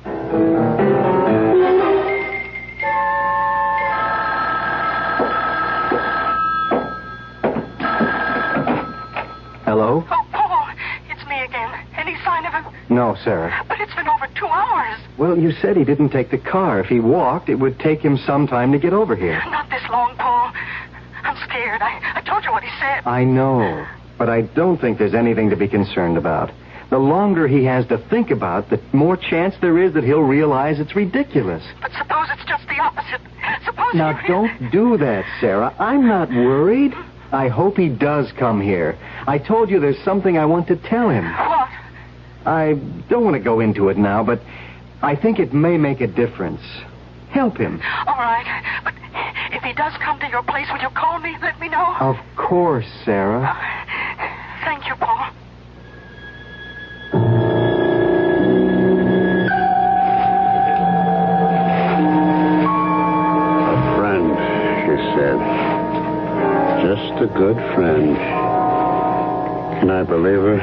Hello? Oh, Paul, it's me again. Any sign of him? No, Sarah. But it's been over 2 hours. Well, you said he didn't take the car. If he walked, it would take him some time to get over here. Not this long, Paul. I'm scared. I told you what he said. I know, but I don't think there's anything to be concerned about. The longer he has to think about, the more chance there is that he'll realize it's ridiculous. But suppose it's just the opposite. Suppose Now, don't do that, Sarah. I'm not worried. I hope he does come here. I told you there's something I want to tell him. What? I don't want to go into it now, but I think it may make a difference. Help him. All right. But if he does come to your place, will you call me? Let me know. Of course, Sarah. Thank you, Paul. A friend, she said. Just a good friend. Can I believe her?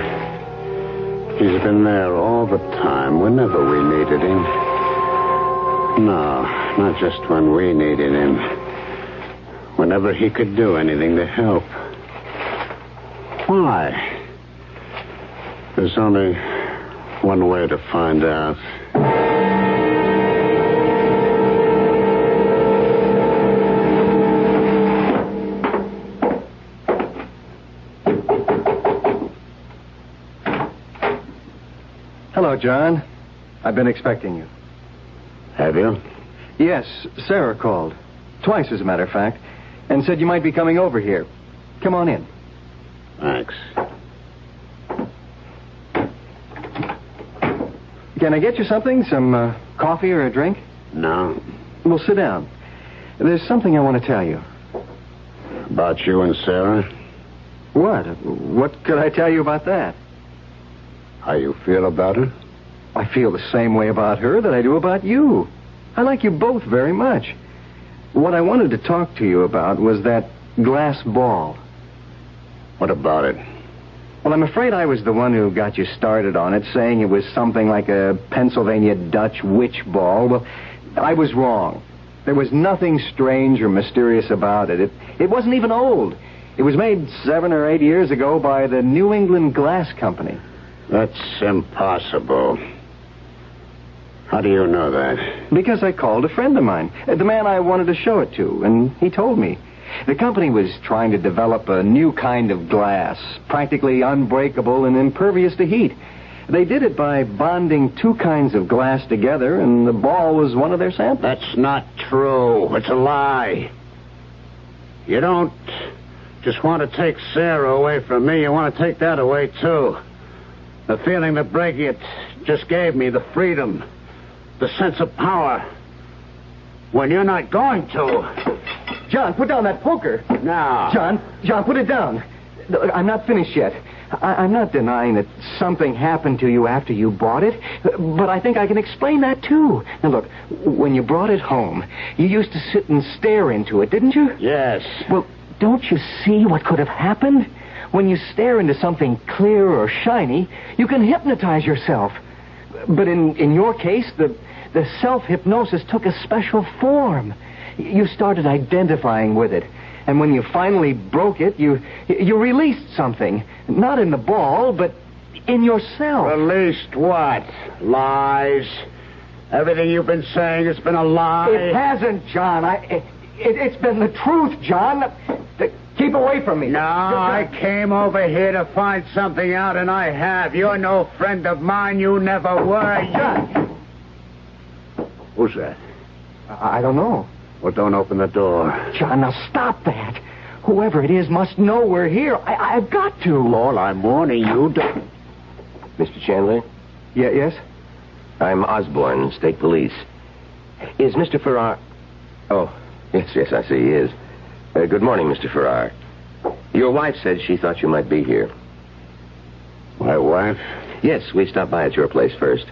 He's been there all the time, whenever we needed him. No, not just when we needed him. Whenever he could do anything to help. Why? There's only one way to find out. Hello, John. I've been expecting you. Have you? Yes, Sarah called. Twice, as a matter of fact. And said you might be coming over here. Come on in. Thanks. Can I get you something? Some coffee or a drink? No. Well, sit down. There's something I want to tell you. About you and Sarah? What? What could I tell you about that? How you feel about her? I feel the same way about her that I do about you. I like you both very much. What I wanted to talk to you about was that glass ball. What about it? Well, I'm afraid I was the one who got you started on it, saying it was something like a Pennsylvania Dutch witch ball. Well, I was wrong. There was nothing strange or mysterious about it. It wasn't even old. It was made 7 or 8 years ago by the New England Glass Company. That's impossible. How do you know that? Because I called a friend of mine, the man I wanted to show it to, and he told me. The company was trying to develop a new kind of glass, practically unbreakable and impervious to heat. They did it by bonding 2 kinds of glass together, and the ball was one of their samples. That's not true. It's a lie. You don't just want to take Sarah away from me. You want to take that away, too. The feeling that breaking it just gave me, the freedom, the sense of power. When you're not going to. John, put down that poker. No. John, put it down. I'm not finished yet. I'm not denying that something happened to you after you bought it, but I think I can explain that, too. Now, look, when you brought it home, you used to sit and stare into it, didn't you? Yes. Well, don't you see what could have happened? When you stare into something clear or shiny, you can hypnotize yourself. But in your case, the self-hypnosis took a special form. You started identifying with it. And when you finally broke it, you released something. Not in the ball, but in yourself. Released what? Lies? Everything you've been saying has been a lie? It hasn't, John. It's been the truth, John. Keep away from me. No, I came over here to find something out, and I have. You're no friend of mine. You never were. John. Who's that? I don't know. Well, don't open the door. John, now stop that. Whoever it is must know we're here. I've got to. All I'm warning you to... Mr. Chandler? Yes? I'm Osborne, State Police. Is Mr. Farrar... Oh, yes, I see he is. Good morning, Mr. Farrar. Your wife said she thought you might be here. My wife? Yes, we stopped by at your place first.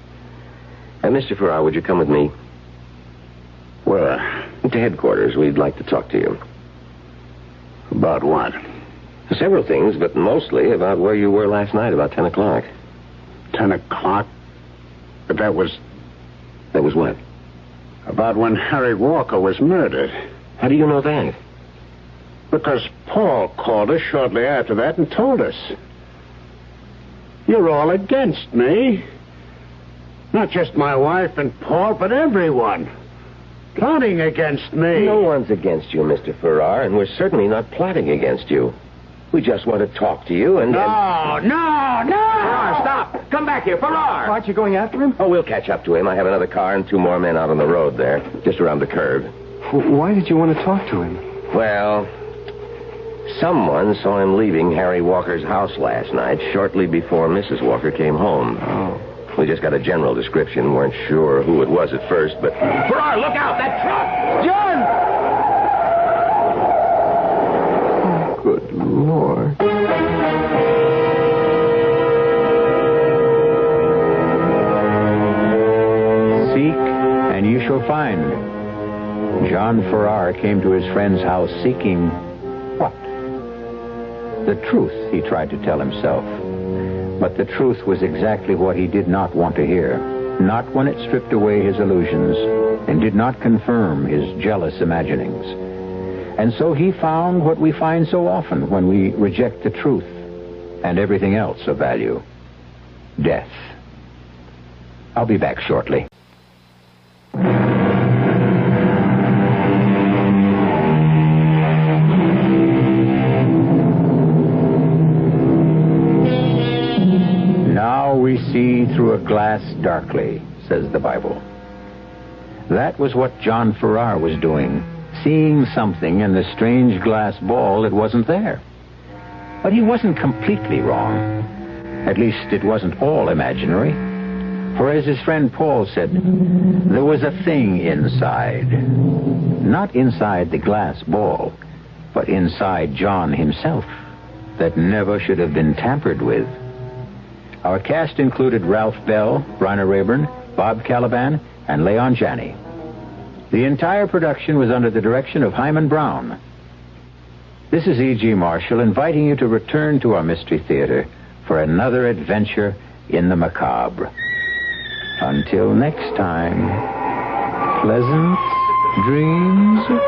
Mr. Farrar, would you come with me? Where? To headquarters. We'd like to talk to you. About what? Several things, but mostly about where you were last night about 10 o'clock. 10 o'clock? But that was... That was what? About when Harry Walker was murdered. How do you know that? Because Paul called us shortly after that and told us. You're all against me. Not just my wife and Paul, but everyone. Plotting against me. No one's against you, Mr. Farrar, and we're certainly not plotting against you. We just want to talk to you and... No! Farrar, stop! Come back here, Farrar! Aren't you going after him? Oh, we'll catch up to him. I have another car and 2 more men out on the road there, just around the curve. Why did you want to talk to him? Well, someone saw him leaving Harry Walker's house last night, shortly before Mrs. Walker came home. Oh. We just got a general description. Weren't sure who it was at first, but... Farrar, look out! That truck! John! Oh, good Lord. Seek, and you shall find. John Farrar came to his friend's house seeking what? the truth he tried to tell himself. But the truth was exactly what he did not want to hear. Not when it stripped away his illusions and did not confirm his jealous imaginings. And so he found what we find so often when we reject the truth and everything else of value. Death. I'll be back shortly. Now we see through a glass darkly, says the Bible. That was what John Farrar was doing, seeing something in the strange glass ball that wasn't there. But he wasn't completely wrong. At least it wasn't all imaginary. For as his friend Paul said, there was a thing inside. Not inside the glass ball, but inside John himself, that never should have been tampered with. Our cast included Ralph Bell, Bryna Rayburn, Bob Caliban, and Leon Janney. The entire production was under the direction of Hyman Brown. This is E.G. Marshall inviting you to return to our Mystery Theater for another adventure in the macabre. Until next time, pleasant dreams.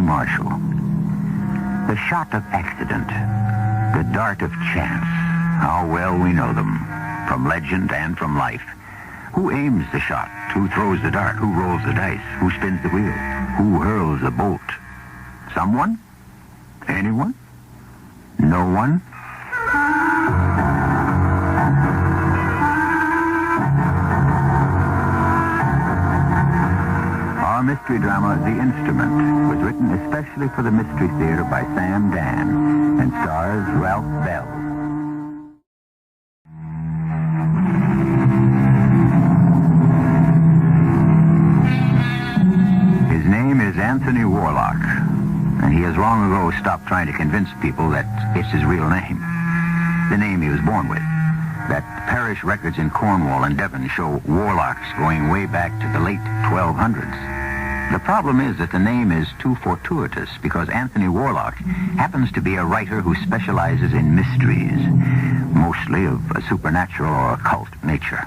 Marshall. The shot of accident, the dart of chance, how well we know them, from legend and from life. Who aims the shot? Who throws the dart? Who rolls the dice? Who spins the wheel? Who hurls the bolt? Someone? Anyone? No one? Our mystery drama, The Instrument, was written especially for the Mystery Theater by Sam Dan and stars Ralph Bell. His name is Anthony Warlock, and he has long ago stopped trying to convince people that it's his real name, the name he was born with. That parish records in Cornwall and Devon show Warlocks going way back to the late 1200s. The problem is that the name is too fortuitous because Anthony Warlock happens to be a writer who specializes in mysteries, mostly of a supernatural or occult nature.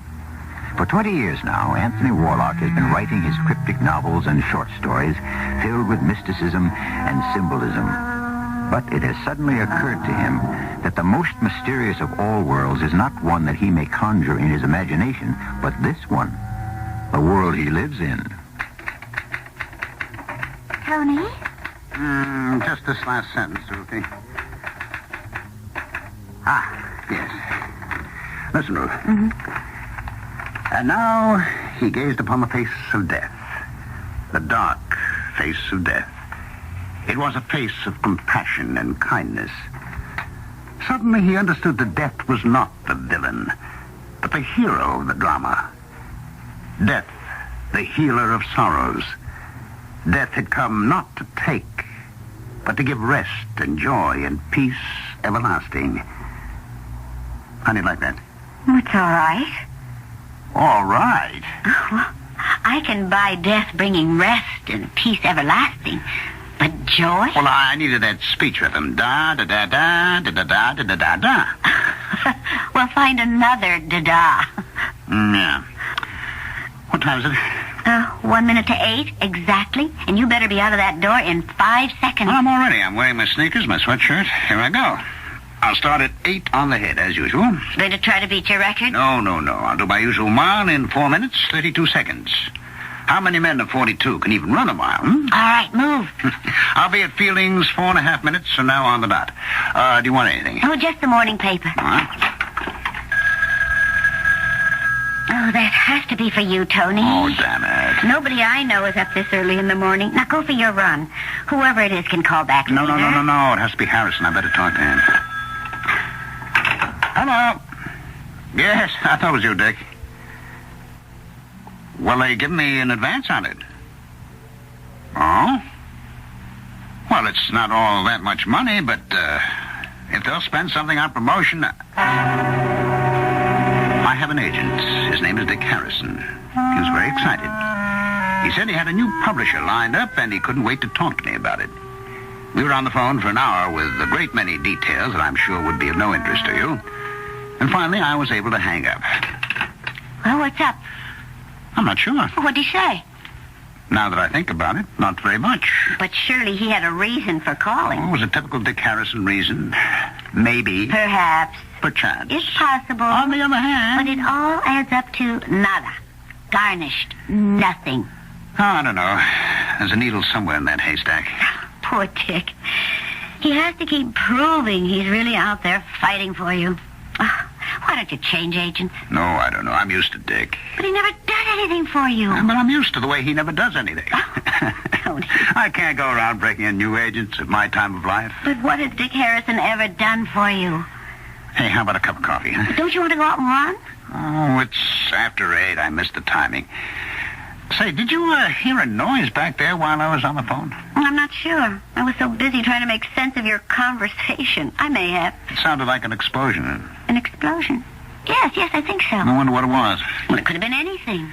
For 20 years now, Anthony Warlock has been writing his cryptic novels and short stories filled with mysticism and symbolism. But it has suddenly occurred to him that the most mysterious of all worlds is not one that he may conjure in his imagination, but this one, the world he lives in. Tony? Just this last sentence, Ruthie. Yes. Listen, Ruth. Mm-hmm. And now he gazed upon the face of death. The dark face of death. It was a face of compassion and kindness. Suddenly he understood that death was not the villain, but the hero of the drama. Death, the healer of sorrows. Death had come not to take, but to give rest and joy and peace everlasting. How'd you like that? It's all right. All right. Oh, well, I can buy death bringing rest and peace everlasting. But joy? Well, I needed that speech rhythm. Da-da-da-da, da-da-da, da-da-da-da. Well, find another da-da. Yeah. What time is it? 1 minute to 8, exactly. And you better be out of that door in 5 seconds. Well, I'm all ready. I'm wearing my sneakers, my sweatshirt. Here I go. I'll start at 8 on the head, as usual. Going to try to beat your record? No. I'll do my usual mile in 4 minutes, 32 seconds. How many men of 42 can even run a mile? All right, move. I'll be at Fielding's 4.5 minutes from now on the dot. Do you want anything? Oh, just the morning paper. Huh? Oh, that has to be for you, Tony. Oh, damn it. Nobody I know is up this early in the morning. Now go for your run. Whoever it is can call back No. later. It has to be Harrison. I better talk to him. Hello. Yes, I thought it was you, Dick. Well, they give me an advance on it. Oh? Well, it's not all that much money, but if they'll spend something on promotion... I have an agent. His name is Dick Harrison. He was very excited. He said he had a new publisher lined up, and he couldn't wait to talk to me about it. We were on the phone for an hour with a great many details that I'm sure would be of no interest to you. And finally, I was able to hang up. Well, what's up? I'm not sure. What'd he say? Now that I think about it, not very much. But surely he had a reason for calling. It was a typical Dick Harrison reason. Maybe. Perhaps. Perchance. It's possible. On the other hand... But it all adds up to nada. Garnished. Nothing. Oh, I don't know. There's a needle somewhere in that haystack. Poor Dick. He has to keep proving he's really out there fighting for you. Oh, why don't you change agents? No, I don't know. I'm used to Dick. But he never does anything for you. But I'm used to the way he never does anything. Tony. I can't go around breaking in new agents at my time of life. But what has Dick Harrison ever done for you? Hey, how about a cup of coffee, huh? Don't you want to go out and run? Oh, it's after 8. I missed the timing. Say, did you hear a noise back there while I was on the phone? I'm not sure. I was so busy trying to make sense of your conversation. I may have. It sounded like an explosion. An explosion? Yes, I think so. I wonder what it was. Well, it could have been anything.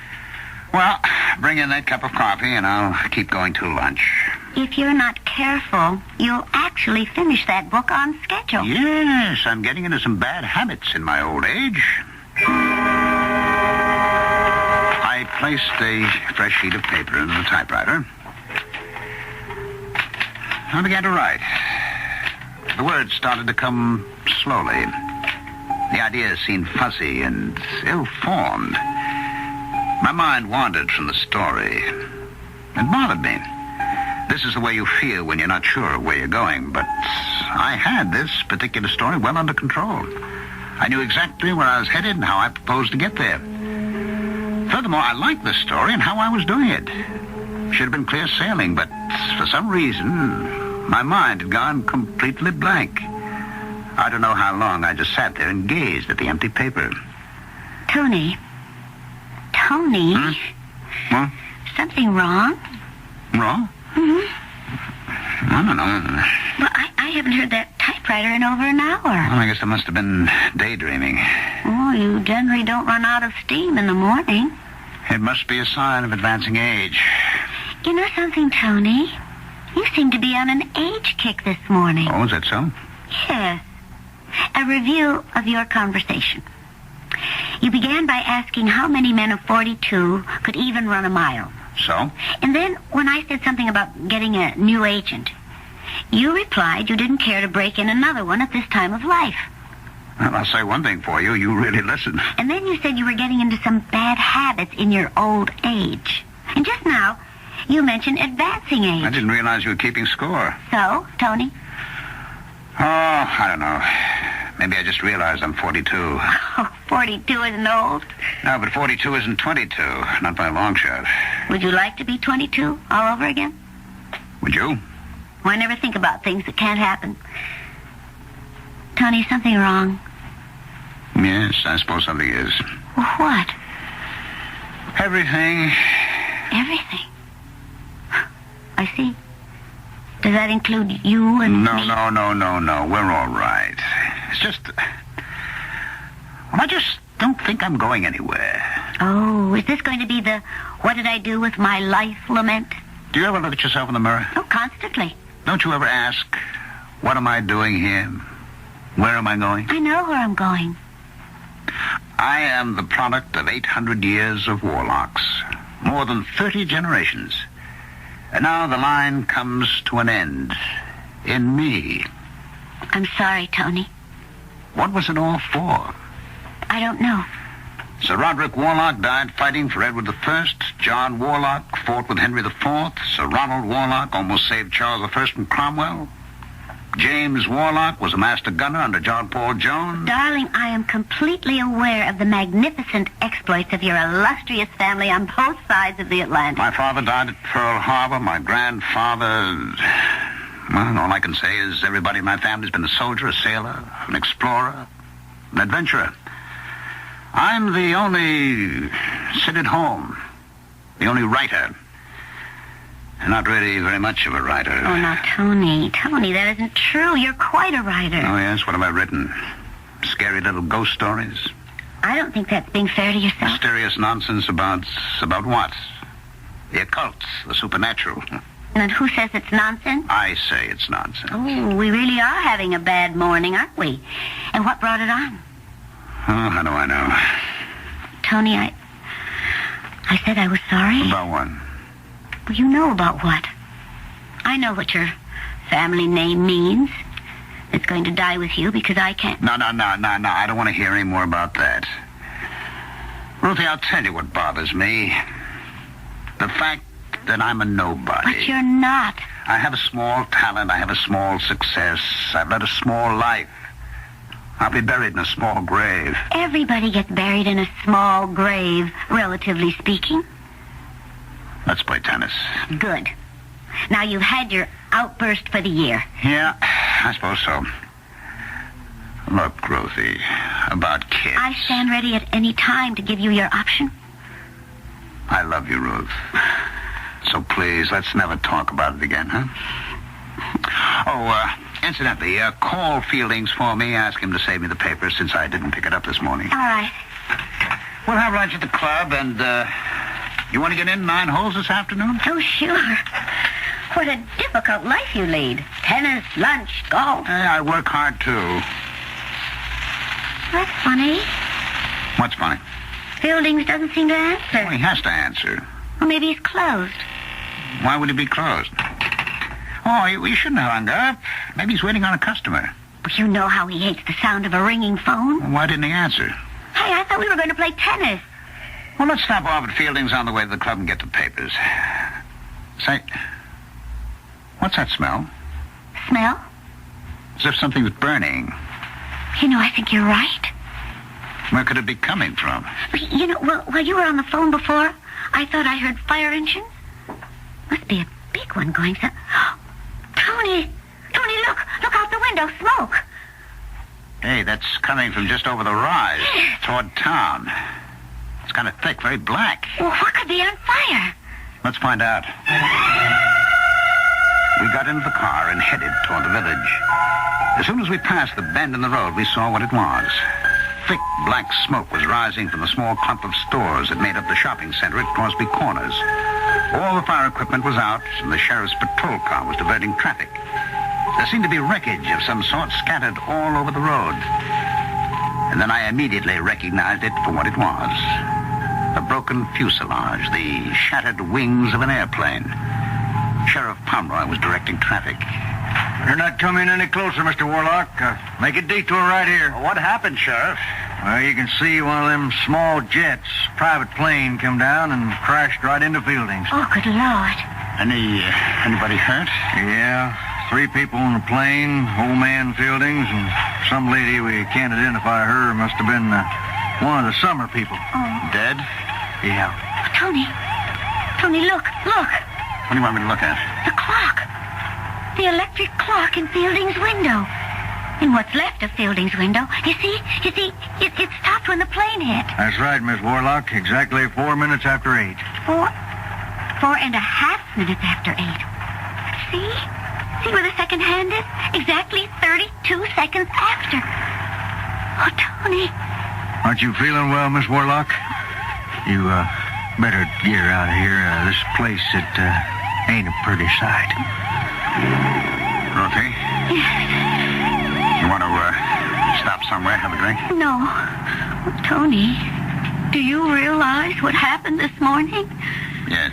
Well, bring in that cup of coffee, and I'll keep going till lunch. If you're not careful, you'll actually finish that book on schedule. Yes, I'm getting into some bad habits in my old age. I placed a fresh sheet of paper into the typewriter. I began to write. The words started to come slowly. The ideas seemed fuzzy and ill-formed. My mind wandered from the story. It bothered me. This is the way you feel when you're not sure where you're going, but I had this particular story well under control. I knew exactly where I was headed and how I proposed to get there. Furthermore, I liked the story and how I was doing it. Should have been clear sailing, but for some reason, my mind had gone completely blank. I don't know how long I just sat there and gazed at the empty paper. Tony? Huh? Something wrong? Wrong? Mm-hmm. I don't know. Well, I haven't heard that typewriter in over an hour. Well, I guess I must have been daydreaming. Oh, you generally don't run out of steam in the morning. It must be a sign of advancing age. You know something, Tony? You seem to be on an age kick this morning. Oh, is that so? Yes. A review of your conversation. You began by asking how many men of 42 could even run a mile. So? And then when I said something about getting a new agent, you replied you didn't care to break in another one at this time of life. Well, I'll say one thing for you. You really listen. And then you said you were getting into some bad habits in your old age. And just now, you mentioned advancing age. I didn't realize you were keeping score. So, Tony? Oh, I don't know. Maybe I just realized I'm 42. Oh, 42 isn't old. No, but 42 isn't 22. Not by a long shot. Would you like to be 22 all over again? Would you? Why never think about things that can't happen? Tony, is something wrong? Yes, I suppose something is. Well, what? Everything. Everything? I see. Does that include you and No. me? No. We're all right. It's just... Well, I just don't think I'm going anywhere. Oh, is this going to be the what did I do with my life lament? Do you ever look at yourself in the mirror? Oh, constantly. Don't you ever ask, what am I doing here? Where am I going? I know where I'm going. I am the product of 800 years of warlocks. More than 30 generations. And now the line comes to an end. In me. I'm sorry, Tony. What was it all for? I don't know. Sir Roderick Warlock died fighting for Edward I. John Warlock fought with Henry IV. Sir Ronald Warlock almost saved Charles I from Cromwell. James Warlock was a master gunner under John Paul Jones. Darling, I am completely aware of the magnificent exploits of your illustrious family on both sides of the Atlantic. My father died at Pearl Harbor. My grandfather... Well, all I can say is everybody in my family's been a soldier, a sailor, an explorer, an adventurer. I'm the only sit at home, the only writer. Not really very much of a writer. Oh, now, Tony, that isn't true. You're quite a writer. Oh, yes? What have I written? Scary little ghost stories? I don't think that's being fair to yourself. Mysterious nonsense about what? The occult, the supernatural. And who says it's nonsense? I say it's nonsense. Oh, we really are having a bad morning, aren't we? And what brought it on? Oh, how do I know? Tony, I said I was sorry. About what? Well, you know about what. I know what your family name means. It's going to die with you because I can't... No. I don't want to hear any more about that. Ruthie, I'll tell you what bothers me. The fact that I'm a nobody. But you're not. I have a small talent. I have a small success. I've led a small life. I'll be buried in a small grave. Everybody gets buried in a small grave, relatively speaking. Let's play tennis. Good. Now, you've had your outburst for the year. Yeah, I suppose so. Look, Ruthie, about kids. I stand ready at any time to give you your option. I love you, Ruth. So please, let's never talk about it again, huh? Oh, incidentally, call Fieldings for me. Ask him to save me the paper since I didn't pick it up this morning. All right. We'll have lunch at the club, and, you want to get in 9 holes this afternoon? Oh, sure. What a difficult life you lead. Tennis, lunch, golf. Hey, I work hard, too. That's funny. What's funny? Fieldings doesn't seem to answer. Well, he has to answer. Well, maybe he's closed. Why would he be closed? Oh, you shouldn't have hung up. Maybe he's waiting on a customer. Well, you know how he hates the sound of a ringing phone. Well, why didn't he answer? Hey, I thought we were going to play tennis. Well, let's stop off at Fieldings on the way to the club and get the papers. Say, what's that smell? Smell? As if something was burning. You know, I think you're right. Where could it be coming from? You know, while you were on the phone before, I thought I heard fire engines. Must be a big one going so... Tony, look out the window, smoke. Hey, that's coming from just over the rise, toward town. It's kind of thick, very black. Well, what could be on fire? Let's find out. We got into the car and headed toward the village. As soon as we passed the bend in the road, we saw what it was. Thick black smoke was rising from the small clump of stores that made up the shopping center at Crosby Corners. All the fire equipment was out, and the sheriff's patrol car was diverting traffic. There seemed to be wreckage of some sort scattered all over the road. And then I immediately recognized it for what it was. The broken fuselage, the shattered wings of an airplane. Sheriff Pomeroy was directing traffic. You're not coming any closer, Mr. Warlock. Make a detour right here. What happened, Sheriff? Well, you can see one of them small jets, private plane, come down and crashed right into Fieldings. Oh, good Lord. Anybody hurt? Yeah, 3 people on the plane, old man Fieldings, and some lady, we can't identify her, must have been one of the summer people. Oh. Dead? Yeah. Tony, look. What do you want me to look at? The clock. The electric clock in Fielding's window. In what's left of Fielding's window. You see, it stopped when the plane hit. That's right, Miss Warlock. Exactly 4 minutes after 8. 4.5 minutes after 8. See where the second hand is? Exactly 32 seconds after. Oh, Tony. Aren't you feeling well, Miss Warlock? You, better get her out of here. This place, it, ain't a pretty sight. Ruthie? Yes. You want to, stop somewhere, have a drink? No. Oh, Tony, do you realize what happened this morning? Yes.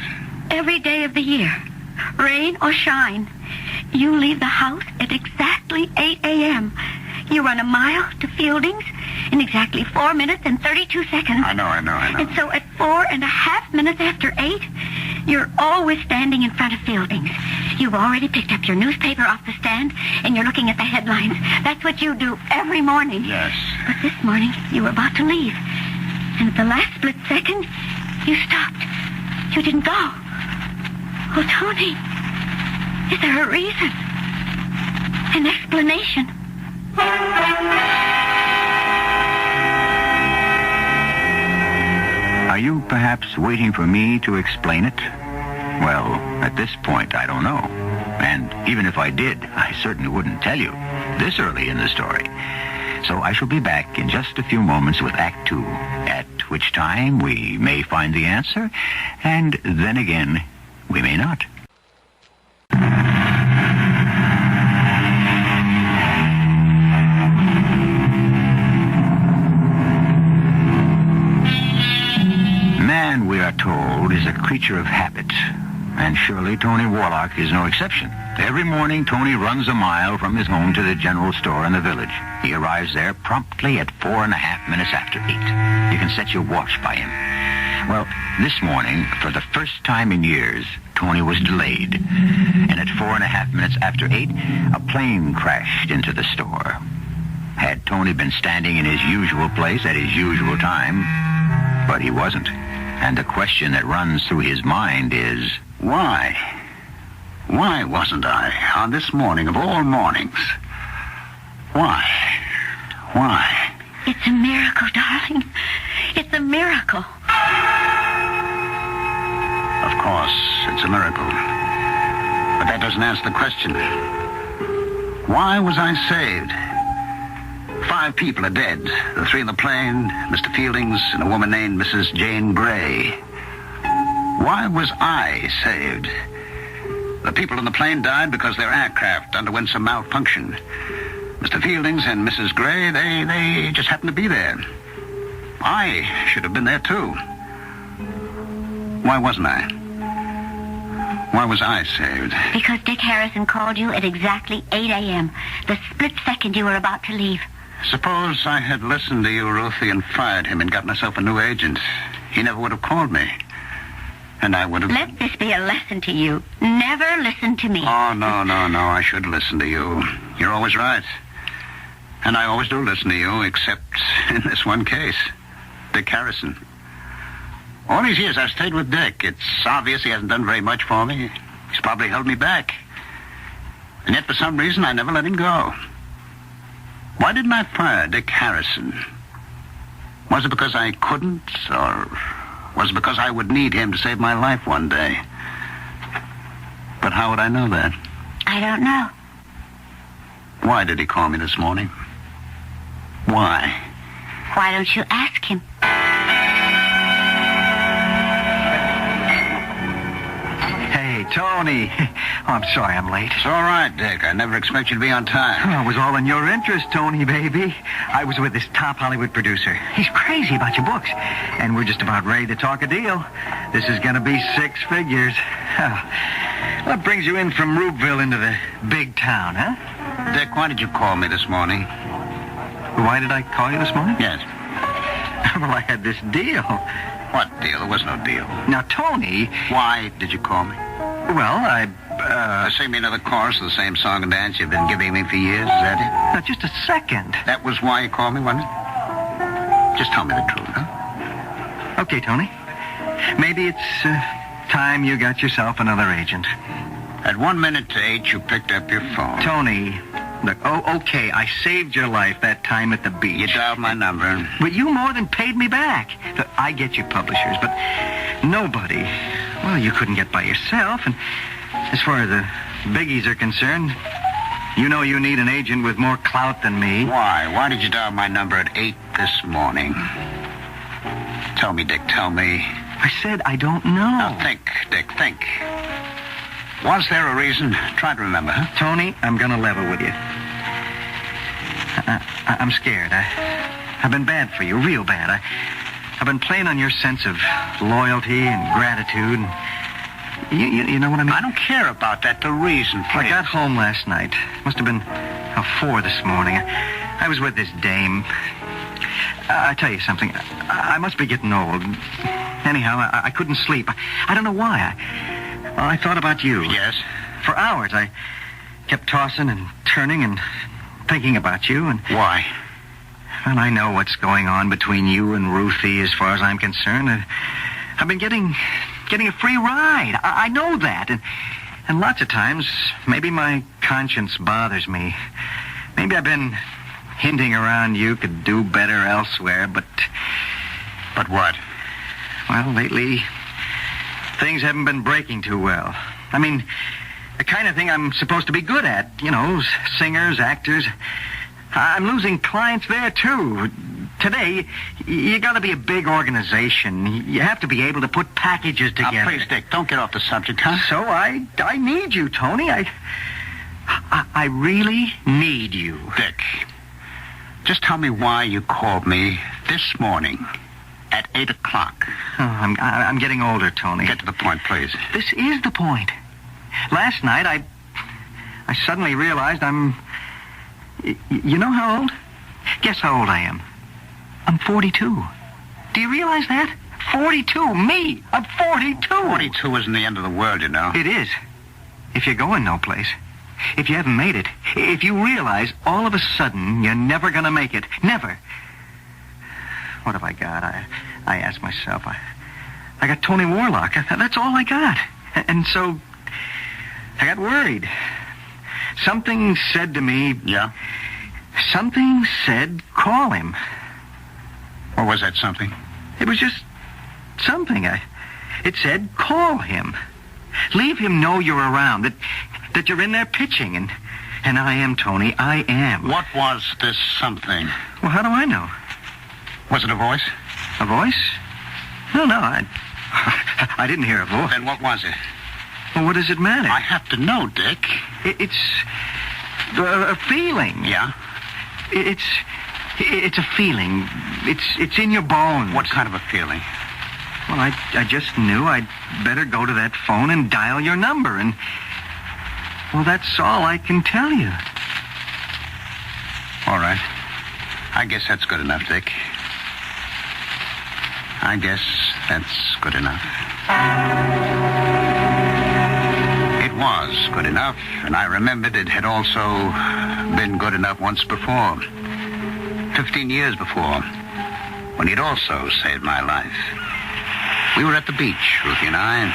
Every day of the year, rain or shine, you leave the house at exactly 8 a.m. You run a mile to Fielding's in exactly 4 minutes and 32 seconds. I know. And so at 4.5 minutes after 8, you're always standing in front of Fielding's. You've already picked up your newspaper off the stand, and you're looking at the headlines. That's what you do every morning. Yes. But this morning, you were about to leave. And at the last split second, you stopped. You didn't go. Oh, Tony, is there a reason? An explanation? Are you perhaps waiting for me to explain it? Well, at this point, I don't know. And even if I did, I certainly wouldn't tell you this early in the story. So I shall be back in just a few moments with Act 2, at which time we may find the answer, and then again, we may not. Man, we are told, is a creature of habit. And surely Tony Warlock is no exception. Every morning, Tony runs a mile from his home to the general store in the village. He arrives there promptly at 4.5 minutes after 8. You can set your watch by him. Well, this morning, for the first time in years, Tony was delayed. And at 4.5 minutes after 8, a plane crashed into the store. Had Tony been standing in his usual place at his usual time? But he wasn't. And the question that runs through his mind is, why? Why wasn't I on this morning of all mornings? Why? Why? It's a miracle, darling. It's a miracle. Of course, it's a miracle. But that doesn't answer the question. Why was I saved? 5 people are dead. The 3 in the plane, Mr. Fieldings, and a woman named Mrs. Jane Gray. Why was I saved? The people in the plane died because their aircraft underwent some malfunction. Mr. Fieldings and Mrs. Gray, they just happened to be there. I should have been there, too. Why wasn't I? Why was I saved? Because Dick Harrison called you at exactly 8 a.m., the split second you were about to leave. Suppose I had listened to you, Ruthie, and fired him and got myself a new agent. He never would have called me. And I would have... Let this be a lesson to you. Never listen to me. Oh, no. I should listen to you. You're always right. And I always do listen to you, except in this one case. Dick Harrison. All these years I've stayed with Dick. It's obvious he hasn't done very much for me. He's probably held me back. And yet, for some reason, I never let him go. Why didn't I fire Dick Harrison? Was it because I couldn't, or was it because I would need him to save my life one day? But how would I know that? I don't know. Why did he call me this morning? Why? Why don't you ask him? Hey, Tony. Oh, I'm sorry I'm late. It's all right, Dick. I never expect you to be on time. Oh, it was all in your interest, Tony, baby. I was with this top Hollywood producer. He's crazy about your books. And we're just about ready to talk a deal. This is going to be 6 figures. What brings you in from Rubeville into the big town, huh? Dick, why did you call me this morning? Why did I call you this morning? Yes. Well, I had this deal. What deal? There was no deal. Now, Tony... Why did you call me? Well, Sing me another chorus of the same song and dance you've been giving me for years, is that it? Now, just a second. That was why you called me, wasn't it? Just tell me the truth, huh? Okay, Tony. Maybe it's time you got yourself another agent. At 1 minute to 8, you picked up your phone. Tony, look, okay, I saved your life that time at the beach. You dialed my number. But you more than paid me back. Look, I get you publishers, but nobody. Well, you couldn't get by yourself, and as far as the biggies are concerned, you know you need an agent with more clout than me. Why? Why did you dial my number at 8 this morning? Tell me, Dick, tell me. I said I don't know. Now think, Dick, think. Was there a reason? Try to remember, huh? Tony, I'm going to level with you. I'm scared. I've been bad for you, real bad. I've been playing on your sense of loyalty and gratitude. You know what I mean? I don't care about that. The reason, please. I got home last night. Must have been 4 this morning. I was with this dame. I tell you something. I must be getting old. Anyhow, I couldn't sleep. I don't know why. I thought about you. Yes? For hours, I kept tossing and turning and thinking about you. And why? Well, I know what's going on between you and Ruthie as far as I'm concerned. I've been getting a free ride. I know that. And lots of times, maybe my conscience bothers me. Maybe I've been hinting around you could do better elsewhere, but... But what? Well, lately, things haven't been breaking too well. I mean, the kind of thing I'm supposed to be good at. You know, singers, actors. I'm losing clients there, too. Today, you got to be a big organization. You have to be able to put packages together. Please, Dick, don't get off the subject, huh? So I need you, Tony. I really need you. Dick, just tell me why you called me this morning at 8 o'clock. Oh, I'm getting older, Tony. Get to the point, please. This is the point. Last night, I suddenly realized I'm... You know how old? Guess how old I am. I'm 42. Do you realize that? 42. Me. I'm 42. 42 isn't the end of the world, you know. It is. If you're going no place. If you haven't made it. If you realize all of a sudden you're never going to make it. Never. What have I got? I ask myself. I got Tony Warlock. That's all I got. And so I got worried. Something said to me... Yeah? Something said, call him. What was that something? It was just something. It said, call him. Leave him know you're around, that you're in there pitching. And I am, Tony. I am. What was this something? Well, how do I know? Was it a voice? A voice? No, I didn't hear a voice. Then what was it? Well, what does it matter? I have to know, Dick. It's a feeling. Yeah? It's a feeling. It's in your bones. What kind of a feeling? Well, I just knew I'd better go to that phone and dial your number, and... Well, that's all I can tell you. All right. I guess that's good enough, Dick. I guess that's good enough. It was good enough, and I remembered it had also been good enough once before. 15 years before, when he'd also saved my life. We were at the beach, Ruthie and I.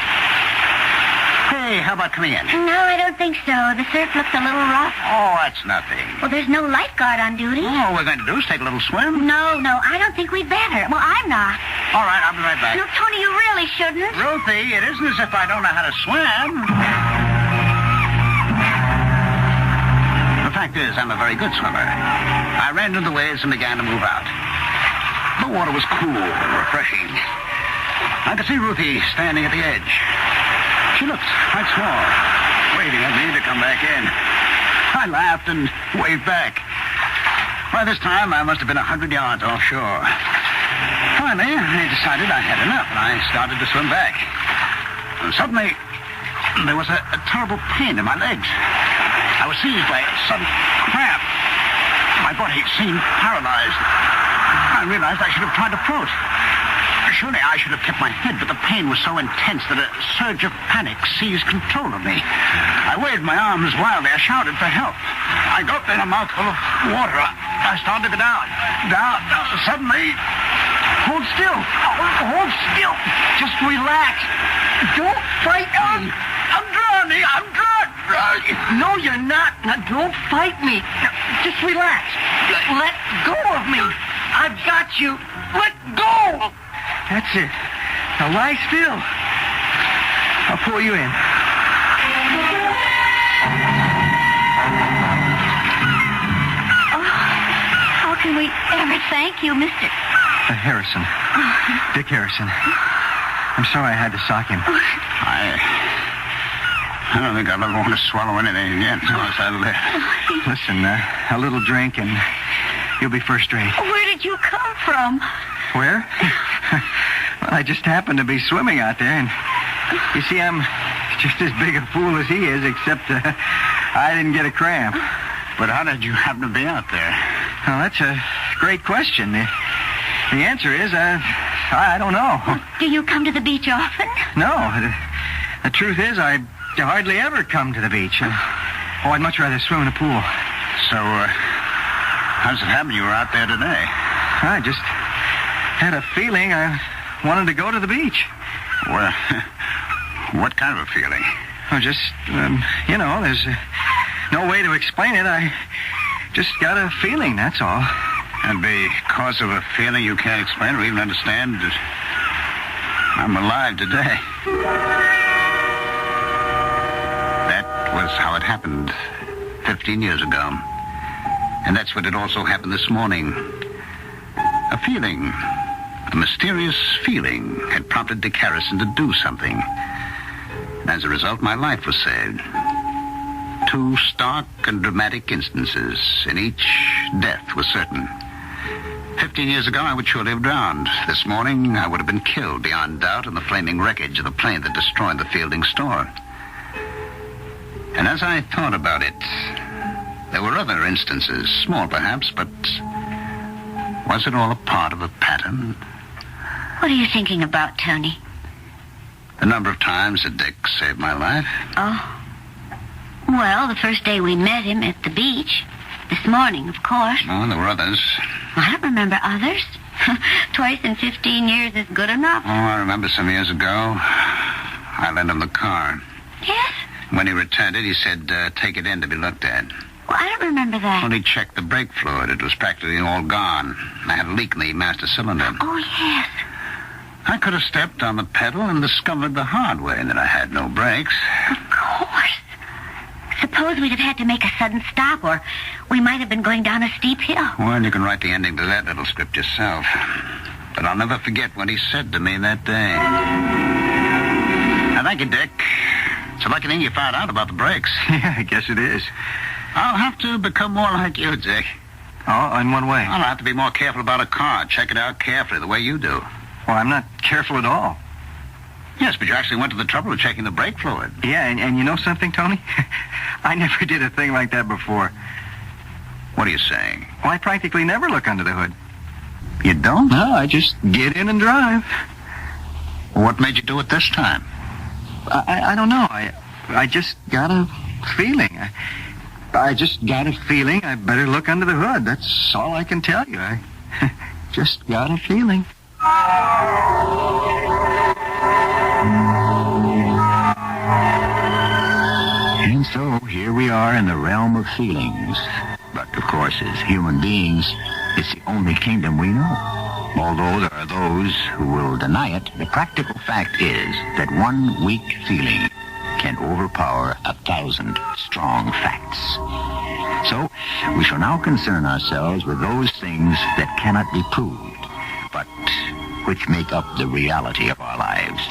Hey, how about coming in? No, I don't think so. The surf looks a little rough. Oh, that's nothing. Well, there's no lifeguard on duty. All we're going to do is take a little swim. No, I don't think we'd better. Well, I'm not. All right, I'll be right back. No, Tony, you really shouldn't. Ruthie, it isn't as if I don't know how to swim. The fact is, I'm a very good swimmer. I ran into the waves and began to move out. The water was cool and refreshing. I could see Ruthie standing at the edge. She looked quite small, waving at me to come back in. I laughed and waved back. By this time, I must have been 100 yards offshore. Finally, I decided I had enough, and I started to swim back. And suddenly, there was a terrible pain in my legs. I was seized by a sudden cramp. My body seemed paralyzed. I realized I should have tried to float. Surely I should have kept my head, but the pain was so intense that a surge of panic seized control of me. I waved my arms wildly. I shouted for help. I gulped in a mouthful of water. I started to go down. Suddenly... Hold still. Hold still. Just relax. Don't fight me. I'm drowning. I'm drowning. No, you're not. Now, don't fight me. Just relax. Let go of me. I've got you. Let go. That's it. Now lie still. I'll pull you in. Oh, how can we ever thank you, Mr. Harrison. Dick Harrison. I'm sorry I had to sock him. I don't think I'll ever want to swallow anything again once I live. Listen, a little drink and you'll be first rate. Where did you come from? Where? Well, I just happened to be swimming out there, and you see, I'm just as big a fool as he is, except I didn't get a cramp. But how did you happen to be out there? Well, that's a great question. The answer is, I don't know. Well, do you come to the beach often? No. The truth is, I hardly ever come to the beach. I'd much rather swim in a pool. So, how does it happen you were out there today? I just had a feeling I wanted to go to the beach. Well, what kind of a feeling? Oh, just, there's no way to explain it. I just got a feeling, that's all. And because of a feeling you can't explain or even understand, I'm alive today. That was how it happened 15 years ago. And that's what it also happened this morning. A feeling, a mysterious feeling, had prompted Dick Harrison to do something. As a result, my life was saved. 2 stark and dramatic instances. In each, death was certain. 15 years ago, I would surely have drowned. This morning, I would have been killed beyond doubt in the flaming wreckage of the plane that destroyed the Fielding store. And as I thought about it, there were other instances, small perhaps, but was it all a part of a pattern? What are you thinking about, Tony? The number of times that Dick saved my life. Oh. Well, the first day we met him at the beach. This morning, of course. Oh, there were others. I don't remember others. Twice in 15 years is good enough. Oh, I remember some years ago. I lent him the car. Yes? When he returned it, he said, take it in to be looked at. Well, I don't remember that. Well, he checked the brake fluid. It was practically all gone. I had a leak in the master cylinder. Oh, yes. I could have stepped on the pedal and discovered the hard way that I had no brakes. Of course. Suppose we'd have had to make a sudden stop, or we might have been going down a steep hill. Well, you can write the ending to that little script yourself. But I'll never forget what he said to me that day. Now, thank you, Dick. It's a lucky thing you found out about the brakes. Yeah, I guess it is. I'll have to become more like you, Dick. Oh, in what way? I'll have to be more careful about a car. Check it out carefully, the way you do. Well, I'm not careful at all. Yes, but you actually went to the trouble of checking the brake fluid. Yeah, and you know something, Tony? I never did a thing like that before. What are you saying? Well, I practically never look under the hood. You don't? No, I just get in and drive. Well, what made you do it this time? I don't know. I just got a feeling. I just got a feeling I better look under the hood. That's all I can tell you. I just got a feeling. And so here we are in the realm of feelings. But of course, as human beings, it's the only kingdom we know. Although there are those who will deny it, the practical fact is that one weak feeling can overpower 1,000 strong facts. So we shall now concern ourselves with those things that cannot be proved, but which make up the reality of our lives.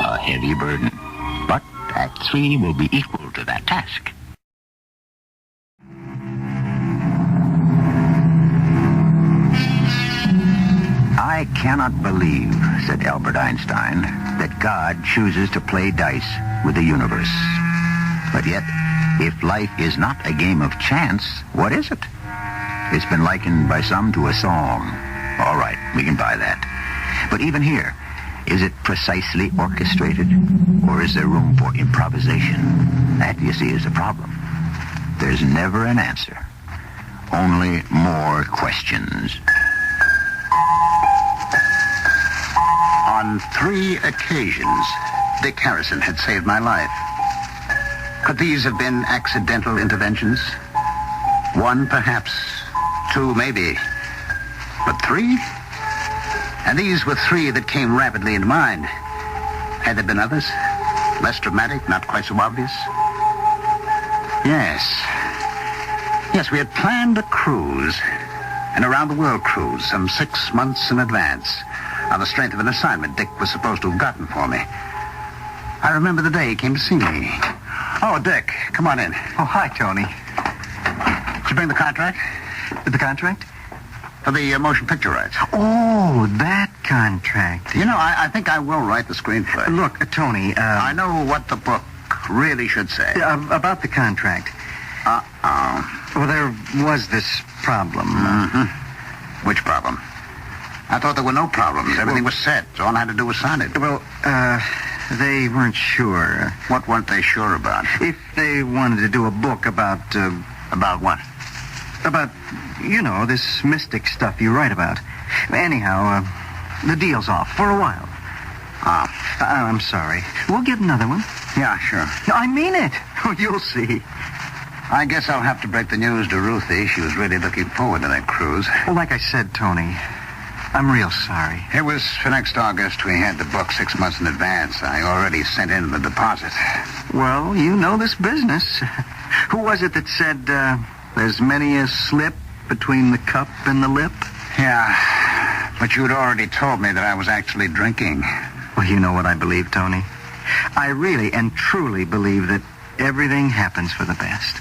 A heavy burden. But Act 3 will be equal to that task. I cannot believe, said Albert Einstein, that God chooses to play dice with the universe. But yet, if life is not a game of chance, what is it? It's been likened by some to a song. All right, we can buy that. But even here, is it precisely orchestrated? Or is there room for improvisation? That, you see, is the problem. There's never an answer. Only more questions. On 3 occasions, Dick Harrison had saved my life. Could these have been accidental interventions? 1, perhaps. 2, maybe. But 3? And these were 3 that came rapidly into mind. Had there been others? Less dramatic, not quite so obvious? Yes. Yes, we had planned a cruise, an around-the-world cruise, some 6 months in advance, on the strength of an assignment Dick was supposed to have gotten for me. I remember the day he came to see me. Oh, Dick, come on in. Oh, hi, Tony. Did you bring the contract? The contract? For the motion picture rights. Oh, that contract. You know, I think I will write the screenplay. Look, Tony, I know what the book really should say. About the contract. Uh-oh. Well, there was this problem. Mm-hmm. Which problem? I thought there were no problems. Everything was set. All I had to do was sign it. Well, they weren't sure. What weren't they sure about? If they wanted to do a book about... About what? About, this mystic stuff you write about. Anyhow, the deal's off for a while. I'm sorry. We'll get another one. Yeah, sure. No, I mean it. Oh, you'll see. I guess I'll have to break the news to Ruthie. She was really looking forward to that cruise. Well, like I said, Tony, I'm real sorry. It was for next August. We had the book 6 months in advance. I already sent in the deposit. Well, you know this business. Who was it that said, there's many a slip between the cup and the lip? Yeah, but you'd already told me that I was actually drinking. Well, you know what I believe, Tony. I really and truly believe that everything happens for the best.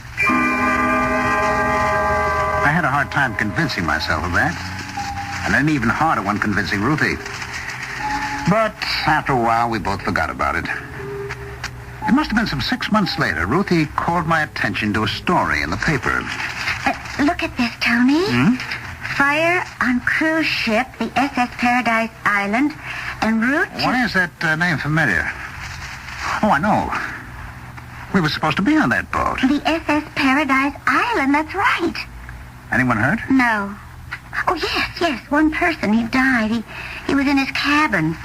I had a hard time convincing myself of that. And an even harder one convincing Ruthie. But after a while, we both forgot about it. It must have been some 6 months later. Ruthie called my attention to a story in the paper. Look at this, Tony. Fire on cruise ship, the SS Paradise Island, en route to... Why is that name familiar? Oh, I know. We were supposed to be on that boat. The SS Paradise Island, that's right. Anyone hurt? No. Oh, yes. One person. He died. He was in his cabin.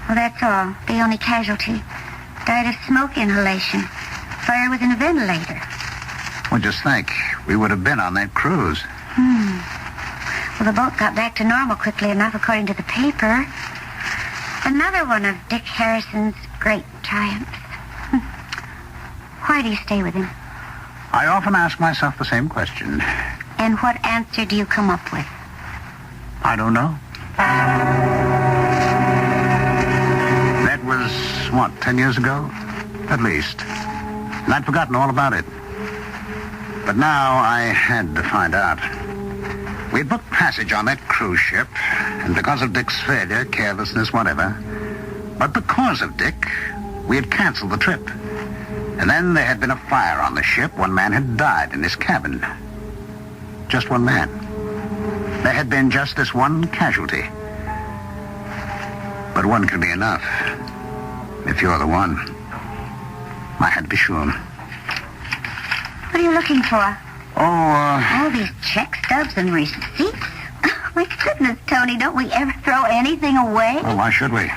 Well, that's all. The only casualty. Died of smoke inhalation. Fire was in a ventilator. Well, just think. We would have been on that cruise. Well, the boat got back to normal quickly enough, according to the paper. Another one of Dick Harrison's great triumphs. Why do you stay with him? I often ask myself the same question. And what answer do you come up with? I don't know. That was, 10 years ago? At least. And I'd forgotten all about it. But now I had to find out. We had booked passage on that cruise ship, and because of Dick's failure, carelessness, whatever. But because of Dick, we had canceled the trip. And then there had been a fire on the ship. One man had died in his cabin. Just one man. There had been just this one casualty. But one could be enough. If you're the one. I had to be sure. What are you looking for? All these check stubs and receipts. My goodness, Tony, don't we ever throw anything away? Well, why should we?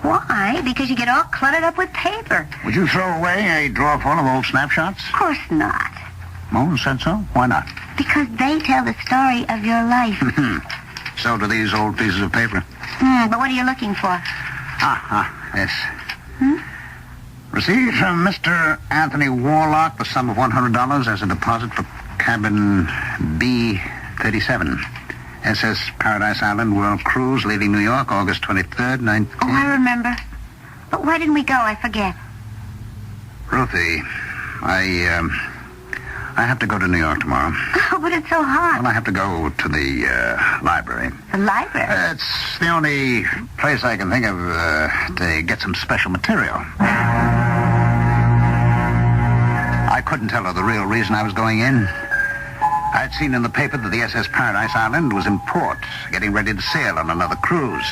Why? Because you get all cluttered up with paper. Would you throw away a drawer full of old snapshots? Of course not. Oh, said so? Why not? Because they tell the story of your life. So do these old pieces of paper. But what are you looking for? Yes. Received from Mr. Anthony Warlock the sum of $100 as a deposit for cabin B37. SS Paradise Island World Cruise leaving New York August 23rd, 19... Oh, I remember. But why didn't we go? I forget. Ruthie, I have to go to New York tomorrow. Oh, but it's so hot. Well, I have to go to the library. The library? It's the only place I can think of to get some special material. I couldn't tell her the real reason I was going in. I'd seen in the paper that the SS Paradise Island was in port, getting ready to sail on another cruise.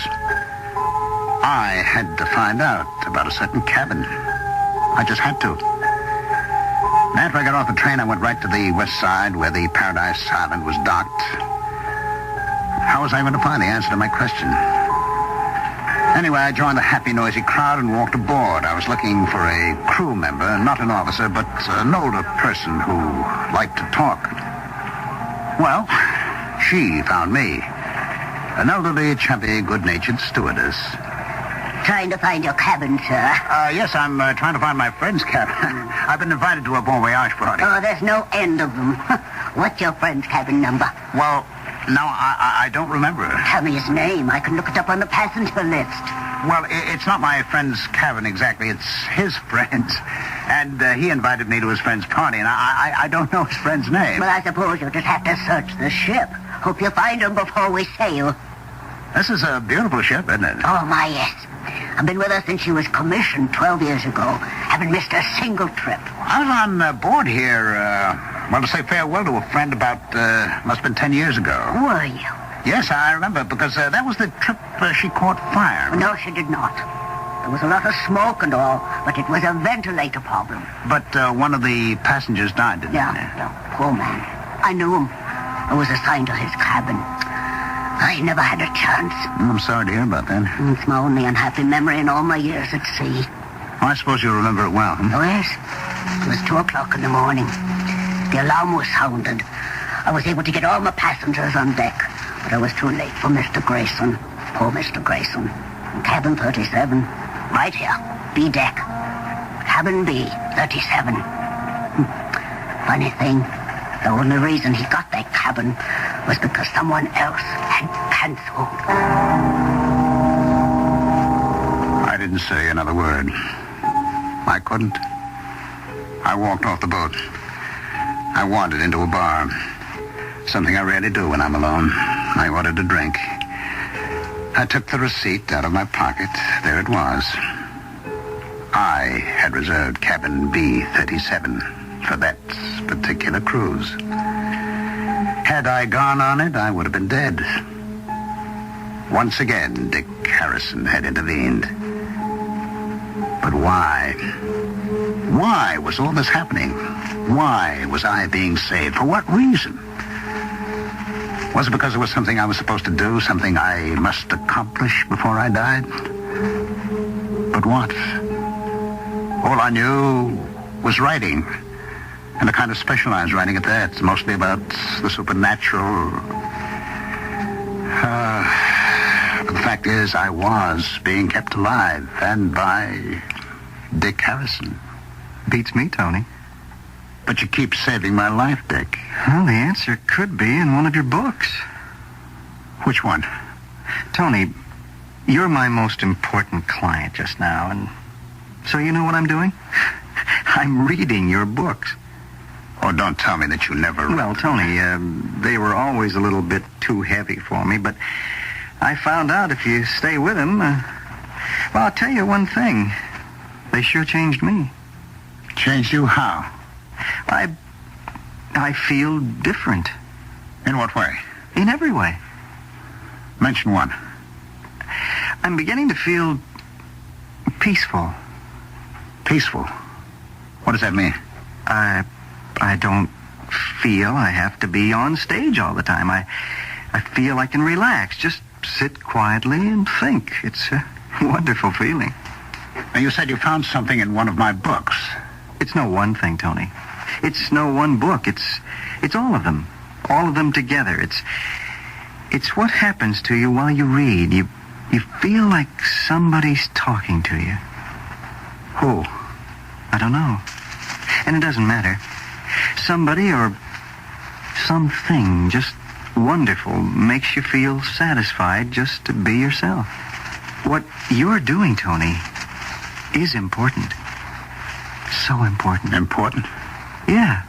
I had to find out about a certain cabin. I just had to. After I got off the train, I went right to the west side where the Paradise Island was docked. How was I going to find the answer to my question? Anyway, I joined the happy, noisy crowd and walked aboard. I was looking for a crew member, not an officer, but an older person who liked to talk. Well, she found me. An elderly, chubby, good-natured stewardess. Trying to find your cabin, sir. Yes, I'm trying to find my friend's cabin. I've been invited to a bon voyage party. Oh, there's no end of them. What's your friend's cabin number? Well, no, I don't remember. Tell me his name. I can look it up on the passenger list. Well, it's not my friend's cabin exactly. It's his friend's. And he invited me to his friend's party, and I don't know his friend's name. Well, I suppose you'll just have to search the ship. Hope you find him before we sail. This is a beautiful ship, isn't it? Oh, my, yes. I've been with her since she was commissioned 12 years ago. Haven't missed a single trip. I was on board here, to say farewell to a friend about, must have been 10 years ago. Were you? Yes, I remember, because that was the trip she caught fire. No, she did not. There was a lot of smoke and all, but it was a ventilator problem. But one of the passengers died, didn't he? Yeah, poor man. I knew him. I was assigned to his cabin. I never had a chance. I'm sorry to hear about that. It's my only unhappy memory in all my years at sea. Well, I suppose you remember it well, Oh, yes. It was 2 o'clock in the morning. The alarm was sounded. I was able to get all my passengers on deck, but I was too late for Mr. Grayson. Poor Mr. Grayson. Cabin 37. Right here. B deck. Cabin B, 37. Funny thing, the only reason he got that cabin was because someone else had canceled. I didn't say another word. I couldn't. I walked off the boat. I wandered into a bar. Something I rarely do when I'm alone. I ordered a drink. I took the receipt out of my pocket. There it was. I had reserved cabin B-37 for that particular cruise. Had I gone on it, I would have been dead. Once again, Dick Harrison had intervened. But why? Why was all this happening? Why was I being saved? For what reason? Was it because it was something I was supposed to do, something I must accomplish before I died? But what? All I knew was writing, and a kind of specialized writing at that. It's mostly about the supernatural. But the fact is, I was being kept alive, and by Dick Harrison. Beats me, Tony. But you keep saving my life, Dick. Well, the answer could be in one of your books. Which one? Tony, you're my most important client just now, and so you know what I'm doing? I'm reading your books. Oh, don't tell me that you never... Well, Tony, they were always a little bit too heavy for me, but I found out if you stay with them, well, I'll tell you one thing. They sure changed me. Changed you how? I feel different. In what way? In every way. Mention one. I'm beginning to feel peaceful. Peaceful? What does that mean? I don't feel I have to be on stage all the time. I feel I can relax, just sit quietly and think. It's a wonderful feeling. Now, you said you found something in one of my books. It's no one thing, Tony. It's no one book. It's all of them. All of them together. It's what happens to you while you read. You feel like somebody's talking to you. Who? I don't know. And it doesn't matter. Somebody or something just wonderful makes you feel satisfied just to be yourself. What you're doing, Tony, is important. So important. Important? Yeah.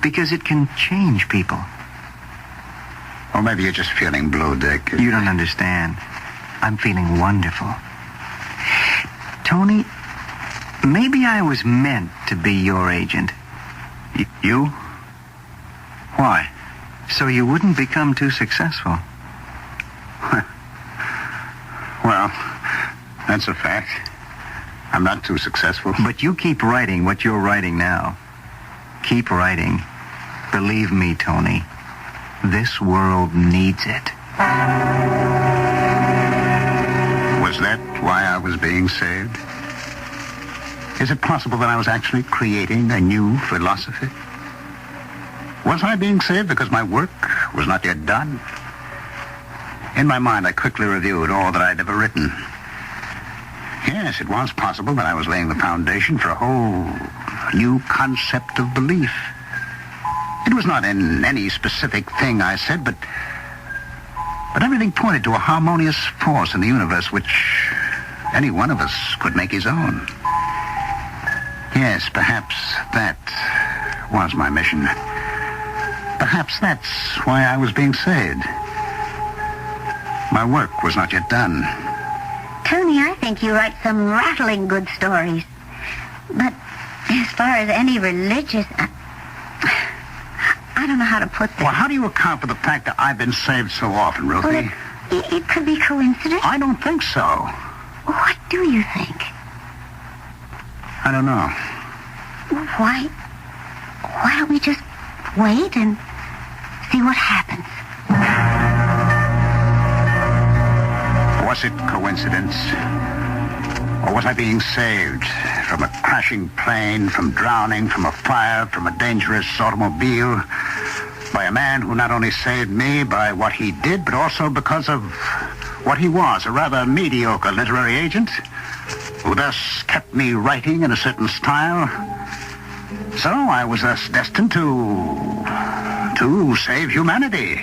Because it can change people. Or maybe you're just feeling blue, Dick. You don't understand. I'm feeling wonderful. Tony, maybe I was meant to be your agent. You? Why? So you wouldn't become too successful. Well, that's a fact. I'm not too successful. But you keep writing what you're writing now. Keep writing. Believe me, Tony, this world needs it. Was that why I was being saved? Is it possible that I was actually creating a new philosophy? Was I being saved because my work was not yet done? In my mind, I quickly reviewed all that I'd ever written. Yes, it was possible that I was laying the foundation for a whole new concept of belief. It was not in any specific thing I said, but everything pointed to a harmonious force in the universe which any one of us could make his own. Yes, perhaps that was my mission. Perhaps that's why I was being saved. My work was not yet done. Tony, I think think you write some rattling good stories. But as far as any religious... I don't know how to put this. Well, how do you account for the fact that I've been saved so often, Ruthie? Well, it could be coincidence. I don't think so. What do you think? I don't know. Why don't we just wait and see what happens? Was it coincidence? Or was I being saved from a crashing plane, from drowning, from a fire, from a dangerous automobile, by a man who not only saved me by what he did, but also because of what he was, a rather mediocre literary agent, who thus kept me writing in a certain style? So I was thus destined to save humanity.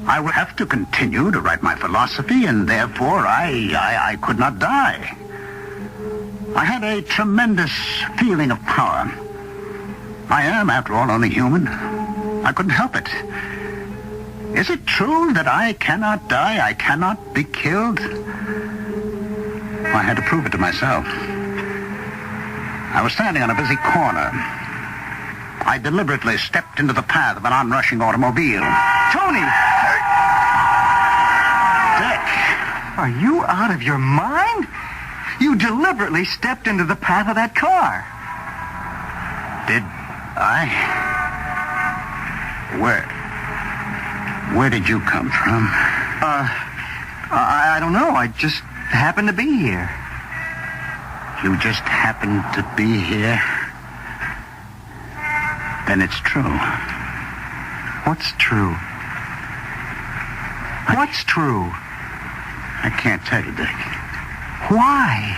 I would have to continue to write my philosophy, and therefore I could not die. I had a tremendous feeling of power. I am, after all, only human. I couldn't help it. Is it true that I cannot die? I cannot be killed? I had to prove it to myself. I was standing on a busy corner. I deliberately stepped into the path of an onrushing automobile. Tony! Dick! Are you out of your mind? You deliberately stepped into the path of that car. Did I? Where did you come from? I don't know. I just happened to be here. You just happened to be here? Then it's true. What's true? What's true? I can't tell you, Dick. Why?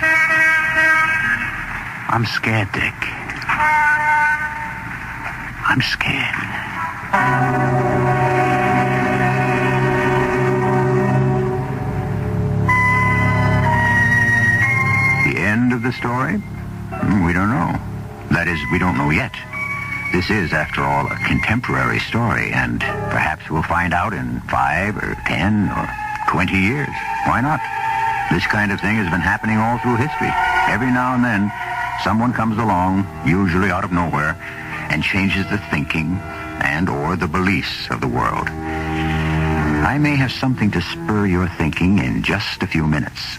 I'm scared, Dick. I'm scared. The end of the story? We don't know. That is, we don't know yet. This is, after all, a contemporary story, and perhaps we'll find out in 5 or 10 or 20 years. Why not? This kind of thing has been happening all through history. Every now and then, someone comes along, usually out of nowhere, and changes the thinking and or the beliefs of the world. I may have something to spur your thinking in just a few minutes.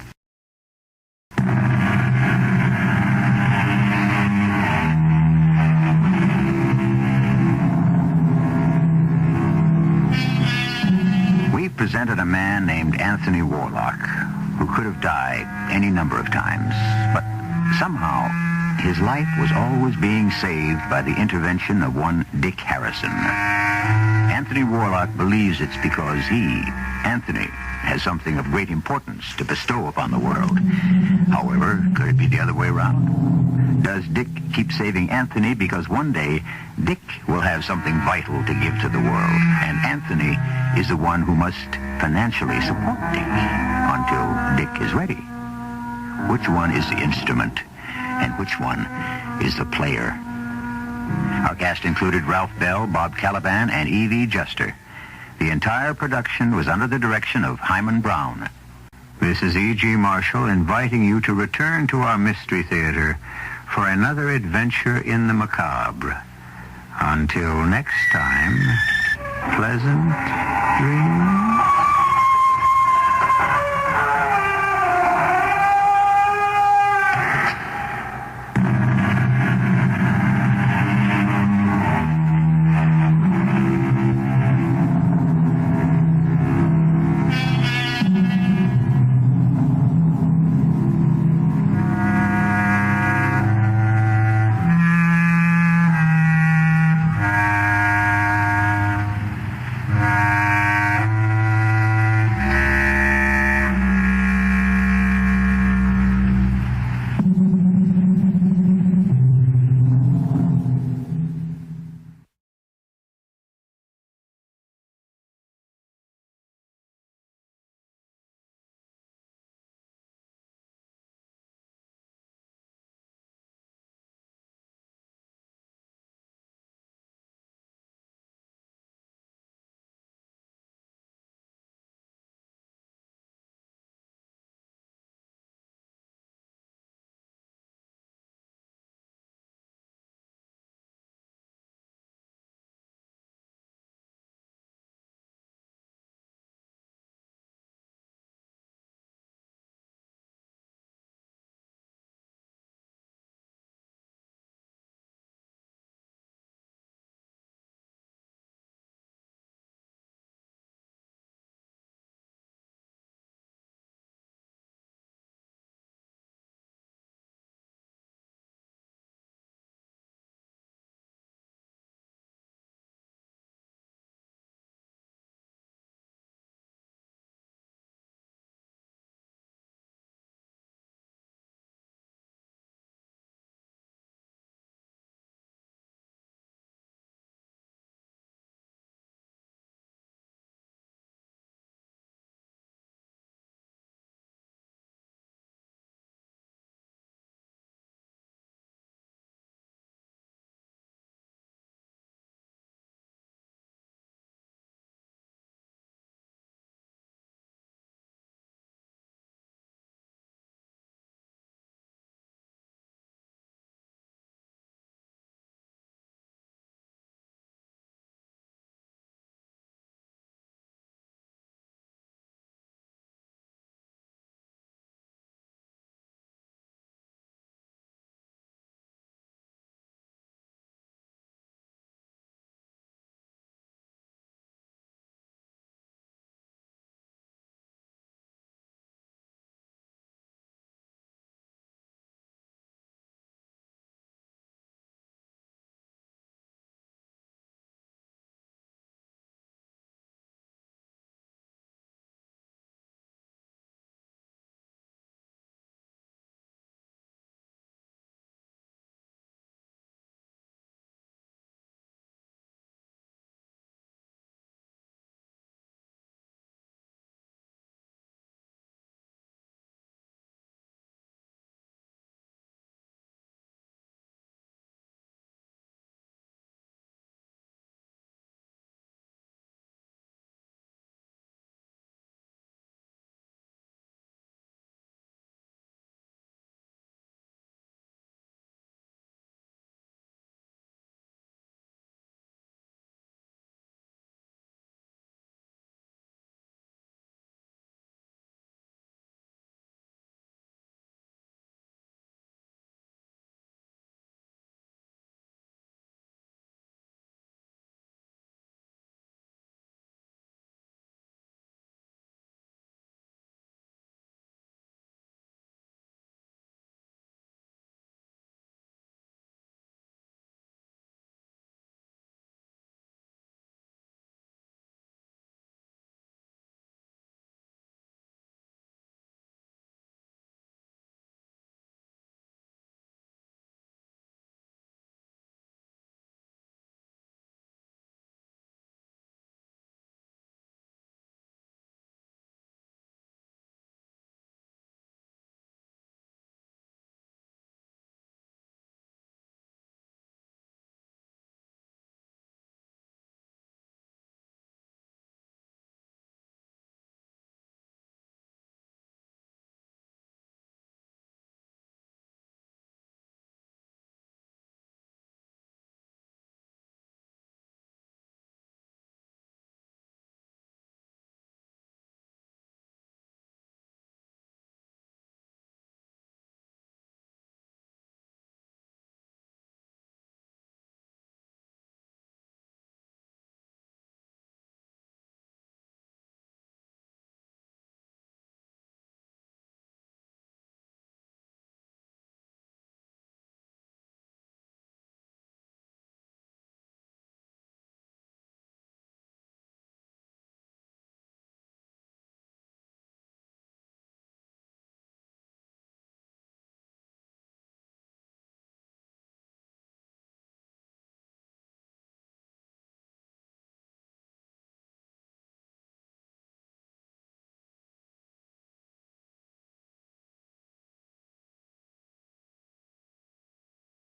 We presented a man named Anthony Warlock, who could have died any number of times, but somehow his life was always being saved by the intervention of one Dick Harrison. Anthony Warlock believes it's because he, Anthony, has something of great importance to bestow upon the world. However, could it be the other way around? Does Dick keep saving Anthony because one day Dick will have something vital to give to the world, and Anthony is the one who must financially support Dick until Dick is ready? Which one is the instrument, and which one is the player? Our cast included Ralph Bell, Bob Caliban, and E.V. Juster. The entire production was under the direction of Hyman Brown. This is E.G. Marshall inviting you to return to our Mystery Theater for another adventure in the macabre. Until next time, pleasant dreams.